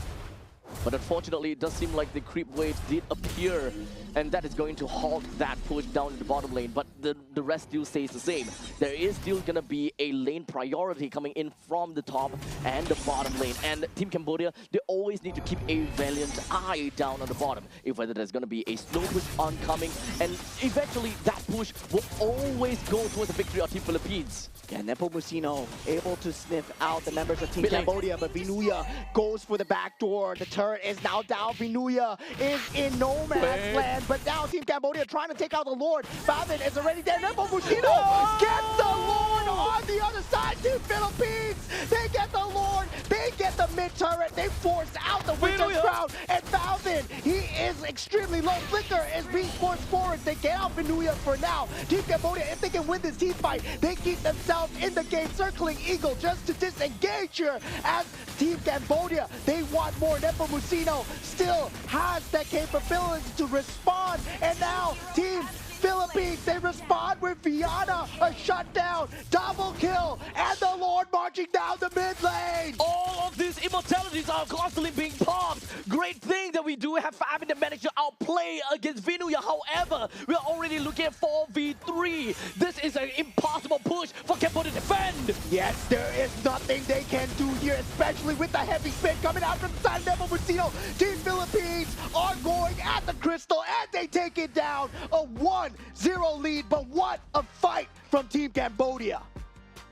But unfortunately, it does seem like the creep wave did appear, and that is going to halt that push down in the bottom lane, but the rest still stays the same. There is still going to be a lane priority coming in from the top and the bottom lane, and Team Cambodia, they always need to keep a valiant eye down on the bottom, if whether there's going to be a slow push oncoming, and eventually that push will always go towards the victory of Team Philippines. Yeah, Nepo Mucino able to sniff out the members of Team Cambodia, but Vinuya goes for the back door. The turret is now down. Vinuya is in no man's land, but now Team Cambodia trying to take out the Lord. Favin is already there. Nepo Mucino gets the Lord on the other side. Team Philippines, they get the Lord. They get the mid turret. They force out the Winter's Crown, and Favin, he is extremely low. Flicker is being forced forward. They get out Vinuya for now. Team Cambodia, if they can win this team fight, they keep themselves in the game. Circling Eagle just to disengage here as Team Cambodia, they want more. Nepo Mucino still has that capability to respond, and now Team Philippines, they respond with Viana, a shutdown, double kill, and the Lord marching down the mid lane. All of these immortalities are constantly being popped. Great thing that we do have Fabian that managed to outplay against Vinuya. However, we are already looking at 4v3. This is an impossible push for Kempo to defend. Yes, there is nothing they can do here, especially with the heavy spin coming out from the side of Nepo Mucino. Team Philippines are going at the crystal and they take it down. A 1-0 lead, but what a fight from Team Cambodia.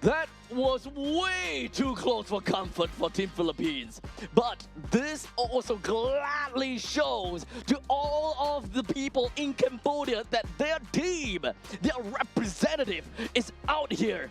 That was way too close for comfort for Team Philippines. But this also gladly shows to all of the people in Cambodia that their team, their representative is out here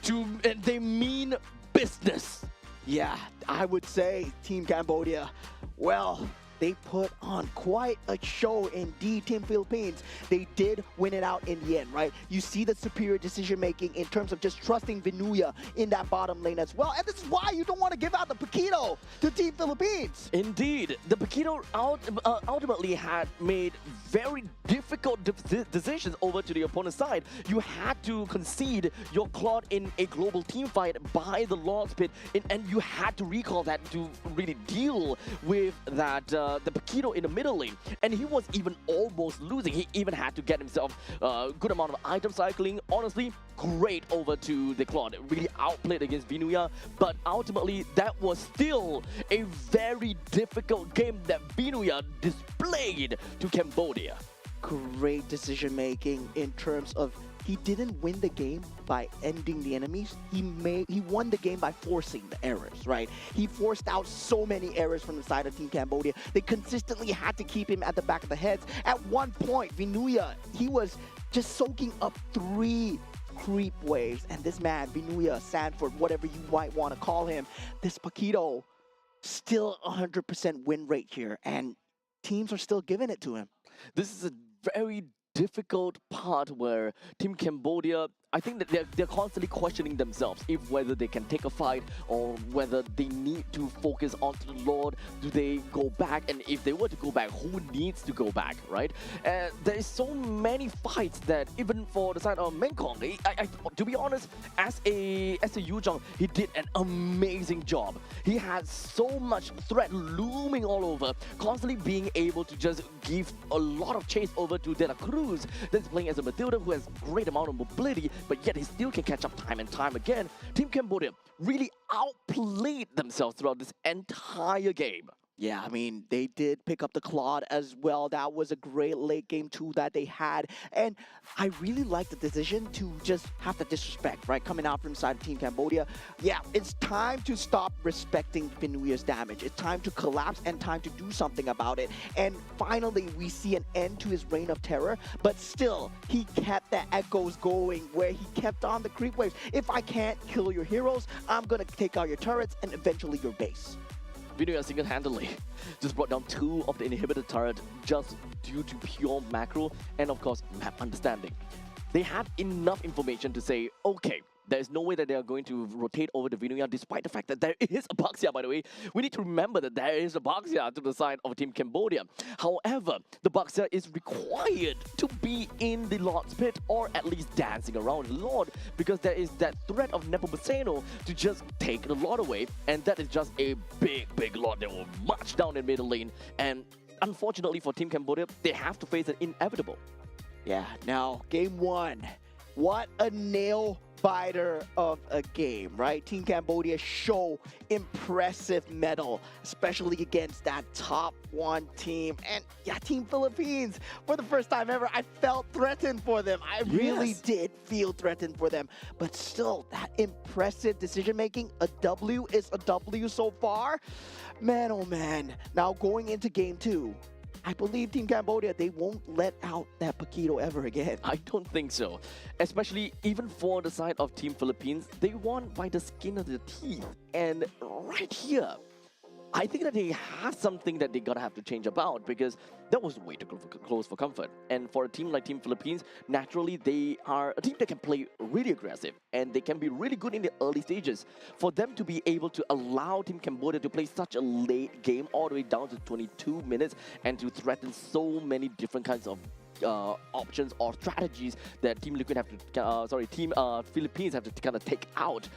and they mean business. Yeah, I would say Team Cambodia, well, they put on quite a show indeed. Team Philippines, they did win it out in the end, right? You see the superior decision making in terms of just trusting Vinuya in that bottom lane as well. And this is why you don't want to give out the Paquito to Team Philippines. Indeed, the Paquito ultimately had made very difficult decisions over to the opponent's side. You had to concede your Claude in a global team fight by the Lord's Pit, and you had to recall that to really deal with that the Paquito in the middle lane, and he was even almost losing. He even had to get himself a good amount of item cycling. Honestly, great over to the Claude. Really outplayed against Vinuya, but ultimately that was still a very difficult game that Vinuya displayed to Cambodia. Great decision making in terms of he didn't win the game by ending the enemies. He won the game by forcing the errors, right? He forced out so many errors from the side of Team Cambodia. They consistently had to keep him at the back of the heads. At one point, Vinuya, he was just soaking up 3 creep waves. And this man, Vinuya, Sanford, whatever you might want to call him, this Paquito, still 100% win rate here. And teams are still giving it to him. This is a very difficult part where Team Cambodia, I think that they're constantly questioning themselves if whether they can take a fight or whether they need to focus onto the Lord. Do they go back? And if they were to go back, who needs to go back, right? There is so many fights that even for the side of Mengkong, to be honest, as a Yuzhong, he did an amazing job. He had so much threat looming all over, constantly being able to just give a lot of chase over to De La Cruz, that's playing as a Matilda who has great amount of mobility, but yet he still can catch up time and time again. Team Cambodia really outplayed themselves throughout this entire game. Yeah, I mean, they did pick up the Claude as well. That was a great late game too that they had. And I really like the decision to just have the disrespect, right? Coming out from the side of Team Cambodia. Yeah, it's time to stop respecting Vinuya's damage. It's time to collapse and time to do something about it. And finally, we see an end to his reign of terror. But still, he kept the echoes going where he kept on the creep waves. If I can't kill your heroes, I'm going to take out your turrets and eventually your base. Vinuya single-handedly just brought down 2 of the inhibitor turret just due to pure macro and of course map understanding. They had enough information to say, okay, there is no way that they are going to rotate over the Vinuya despite the fact that there is a Baxia, by the way. We need to remember that there is a Baxia to the side of Team Cambodia. However, the Baxia is required to be in the Lord's Pit or at least dancing around the Lord because there is that threat of Nepomuceno to just take the Lord away, and that is just a big Lord that will march down in middle lane. And unfortunately for Team Cambodia, they have to face an inevitable. Yeah, now game 1. What a nail biter of a game, right? Team Cambodia show impressive mettle, especially against that top 1 team. And yeah, Team Philippines, for the first time ever, I felt threatened for them. I really did feel threatened for them. But still, that impressive decision making, a W is a W so far. Man, oh man. Now going into game 2, I believe Team Cambodia, they won't let out that Paquito ever again. I don't think so. Especially even for the side of Team Philippines, they won by the skin of their teeth. And right here, I think that they have something that they're gonna have to change about because that was way too close for comfort. And for a team like Team Philippines, naturally they are a team that can play really aggressive and they can be really good in the early stages. For them to be able to allow Team Cambodia to play such a late game all the way down to 22 minutes and to threaten so many different kinds of options or strategies that Team Liquid have to, Team Philippines have to kind of take out.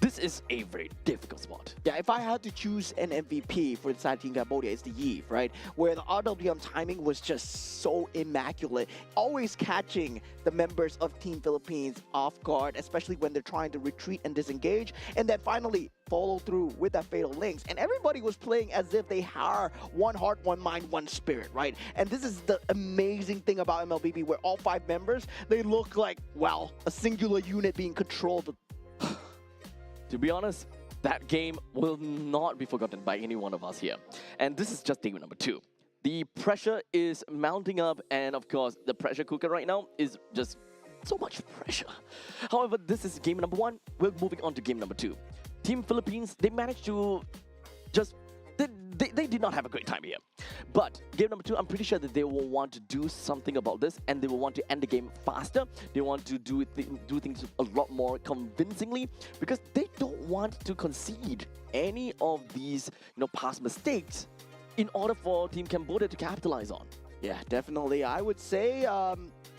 This is a very difficult spot. Yeah, if I had to choose an MVP for inside Team Cambodia, it's the Eve, right? Where the RWM timing was just so immaculate, always catching the members of Team Philippines off guard, especially when they're trying to retreat and disengage, and then finally follow through with that fatal links. And everybody was playing as if they are one heart, one mind, one spirit, right? And this is the amazing thing about MLBB, where all 5 members, they look like, well, a singular unit being controlled. To be honest, that game will not be forgotten by any one of us here. And this is just game number 2. The pressure is mounting up, and of course, the pressure cooker right now is just so much pressure. However, this is game number 1. We're moving on to game number 2. Team Philippines, they managed to just... They did not have a great time here. But game number 2, I'm pretty sure that they will want to do something about this and they will want to end the game faster. They want to do things a lot more convincingly because they don't want to concede any of these past mistakes in order for Team Cambodia to capitalize on. Yeah, definitely. I would say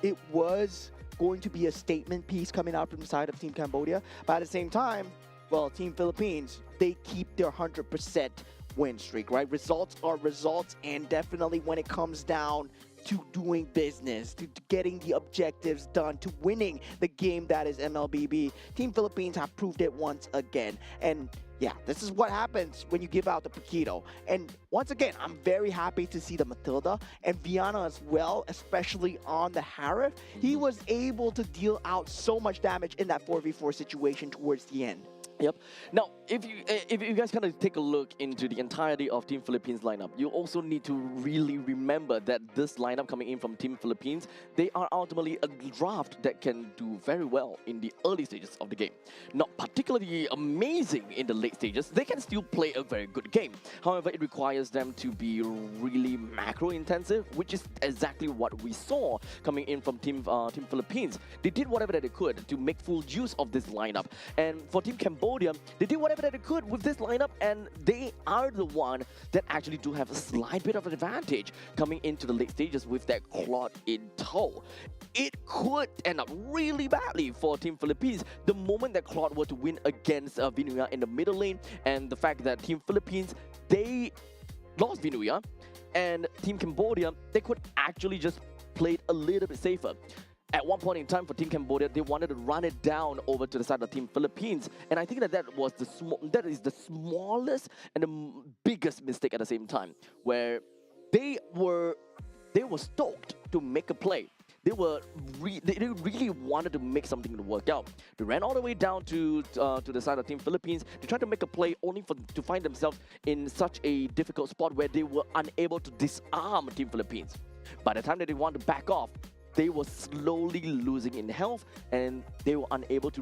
it was going to be a statement piece coming out from the side of Team Cambodia. But at the same time, well, Team Philippines, they keep their 100% win streak, right? Results are results, and definitely when it comes down to doing business, to getting the objectives done, to winning the game that is MLBB, Team Philippines have proved it once again. And yeah, this is what happens when you give out the Paquito. And once again, I'm very happy to see the Matilda and Viana as well, especially on the Harif. He was able to deal out so much damage in that 4v4 situation towards the end. Yep. Now, if you guys kind of take a look into the entirety of Team Philippines lineup, you also need to really remember that this lineup coming in from Team Philippines, they are ultimately a draft that can do very well in the early stages of the game. Not particularly amazing in the late stages, they can still play a very good game. However, it requires them to be really macro intensive, which is exactly what we saw coming in from Team Philippines. They did whatever that they could to make full use of this lineup. And for Team Cambodia, they did whatever that they could with this lineup, and they are the one that actually do have a slight bit of an advantage coming into the late stages with that Claude in tow. It could end up really badly for Team Philippines the moment that Claude were to win against Vinuya in the middle lane, and the fact that Team Philippines, they lost Vinuya, and Team Cambodia, they could actually just play it a little bit safer. At one point in time for Team Cambodia, they wanted to run it down over to the side of Team Philippines, and I think that was that is the smallest and the biggest mistake at the same time, where they were stoked to make a play. They really wanted to make something to work out. They ran all the way down to the side of Team Philippines. They tried to make a play only to find themselves in such a difficult spot where they were unable to disarm Team Philippines. By the time that they wanted to back off, they were slowly losing in health, and they were unable to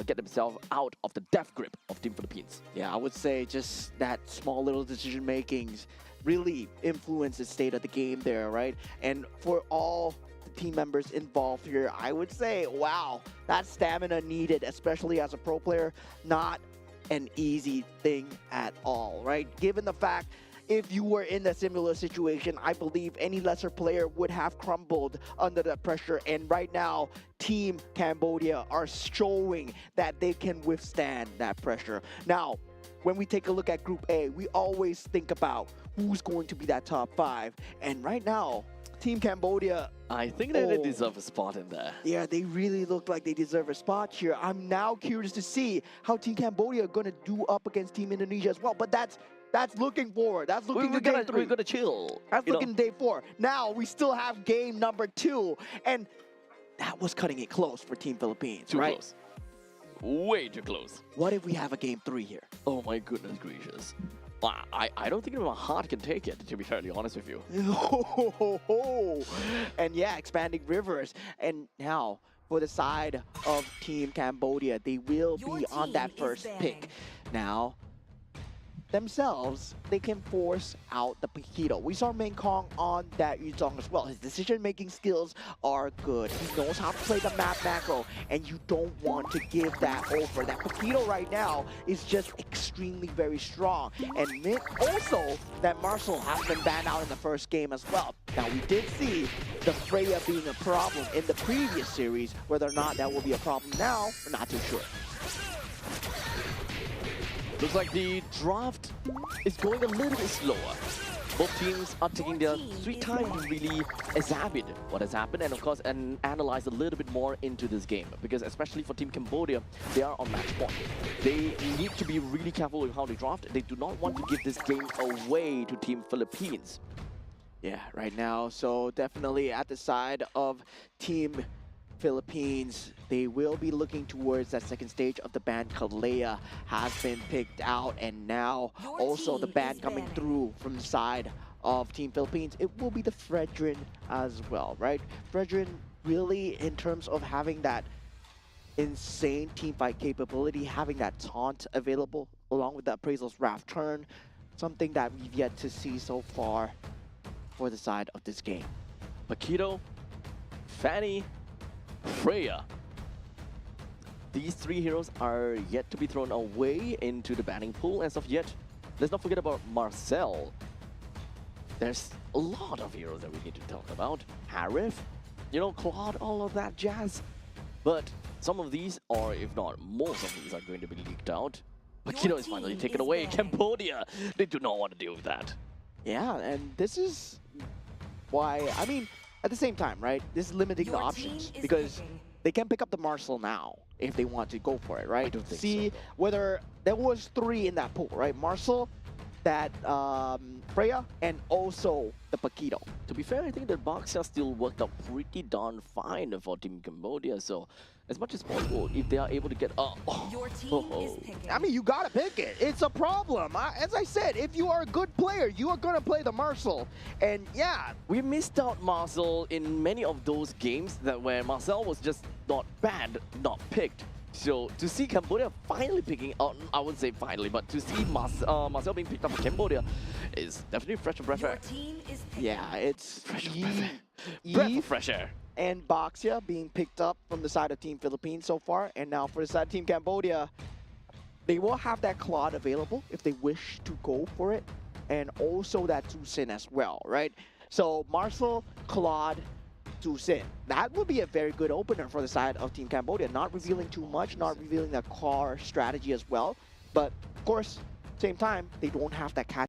get themselves out of the death grip of Team Philippines. Yeah, I would say just that small little decision makings really influenced the state of the game there, right? And for all the team members involved here, I would say, wow, that stamina needed, especially as a pro player, not an easy thing at all, right? Given the fact, if you were in a similar situation, I believe any lesser player would have crumbled under the pressure. And right now, Team Cambodia are showing that they can withstand that pressure. Now, when we take a look at Group A, we always think about who's going to be that top 5. And right now, Team Cambodia, I think that they deserve a spot in there. yeah, they really look like they deserve a spot here. I'm now curious to see how Team Cambodia are going to do up against Team Indonesia as well. But that's looking forward. That's looking to day 3. We're gonna chill. That's looking day 4. Now we still have game number 2, and that was cutting it close for Team Philippines, Too right? close. Way too close. What if we have a game 3 here? Oh my goodness gracious. I don't think my heart can take it, to be fairly honest with you. And yeah, expanding rivers. And now for the side of Team Cambodia, they will be on that first pick. Now, themselves, they can force out the Paquito. We saw Ming Kong on that Yuzong as well. His decision-making skills are good. He knows how to play the map macro, and you don't want to give that over. That Paquito right now is just extremely very strong. And also, that Marcel has been banned out in the first game as well. Now, we did see the Freya being a problem in the previous series. Whether or not that will be a problem now, we're not too sure. Looks like the draft is going a little bit slower. Both teams are taking their sweet time to really examine what has happened and of course analyze a little bit more into this game. Because especially for Team Cambodia, they are on match point. They need to be really careful with how they draft. They do not want to give this game away to Team Philippines. Yeah, right now, so definitely at the side of Team Philippines, they will be looking towards that second stage of the ban. Kalea has been picked out, and now also the ban coming through from the side of Team Philippines. It will be the Fredrin as well, right? Fredrin really, in terms of having that insane teamfight capability, having that taunt available, along with the Appraisal's Wrath turn, something that we've yet to see so far for the side of this game. Paquito, Fanny, Freya. These three heroes are yet to be thrown away into the banning pool as of yet. Let's not forget about Marcel. There's a lot of heroes that we need to talk about. Harif, you know, Claude, all of that jazz. But some of these, or if not most of these, are going to be leaked out. Paquito is finally taken away. Cambodia, they do not want to deal with that. Yeah, and this is why, I mean, at the same time, right? This is limiting the options because they can pick up the Marcel now if they want to go for it, right? I don't think See so, whether there was 3 in that pool, right? Marcel, that Freya, and also the Paquito. To be fair, I think that Boxer still worked out pretty darn fine for Team Cambodia. So, as much as possible, if they are able to get Your team is picking. I mean, you gotta pick it. It's a problem. As I said, if you are a good player, you are gonna play the Marcel. And yeah, we missed out Marcel in many of those games that where Marcel was just not banned, not picked. So to see Cambodia finally picking out, I wouldn't say finally, but to see Marcel being picked up for Cambodia is definitely fresh of breath Your air. team is picking. yeah, it's Fresh of breath air. Eve, Breath of fresh air. and Boxia being picked up from the side of Team Philippines so far. And now for the side of Team Cambodia, they will have that Claude available if they wish to go for it. And also that Tusin as well, right? So Marcel, Claude, Tusin. That would be a very good opener for the side of Team Cambodia. Not revealing too much, not revealing the car strategy as well. But of course, same time, they don't have that catch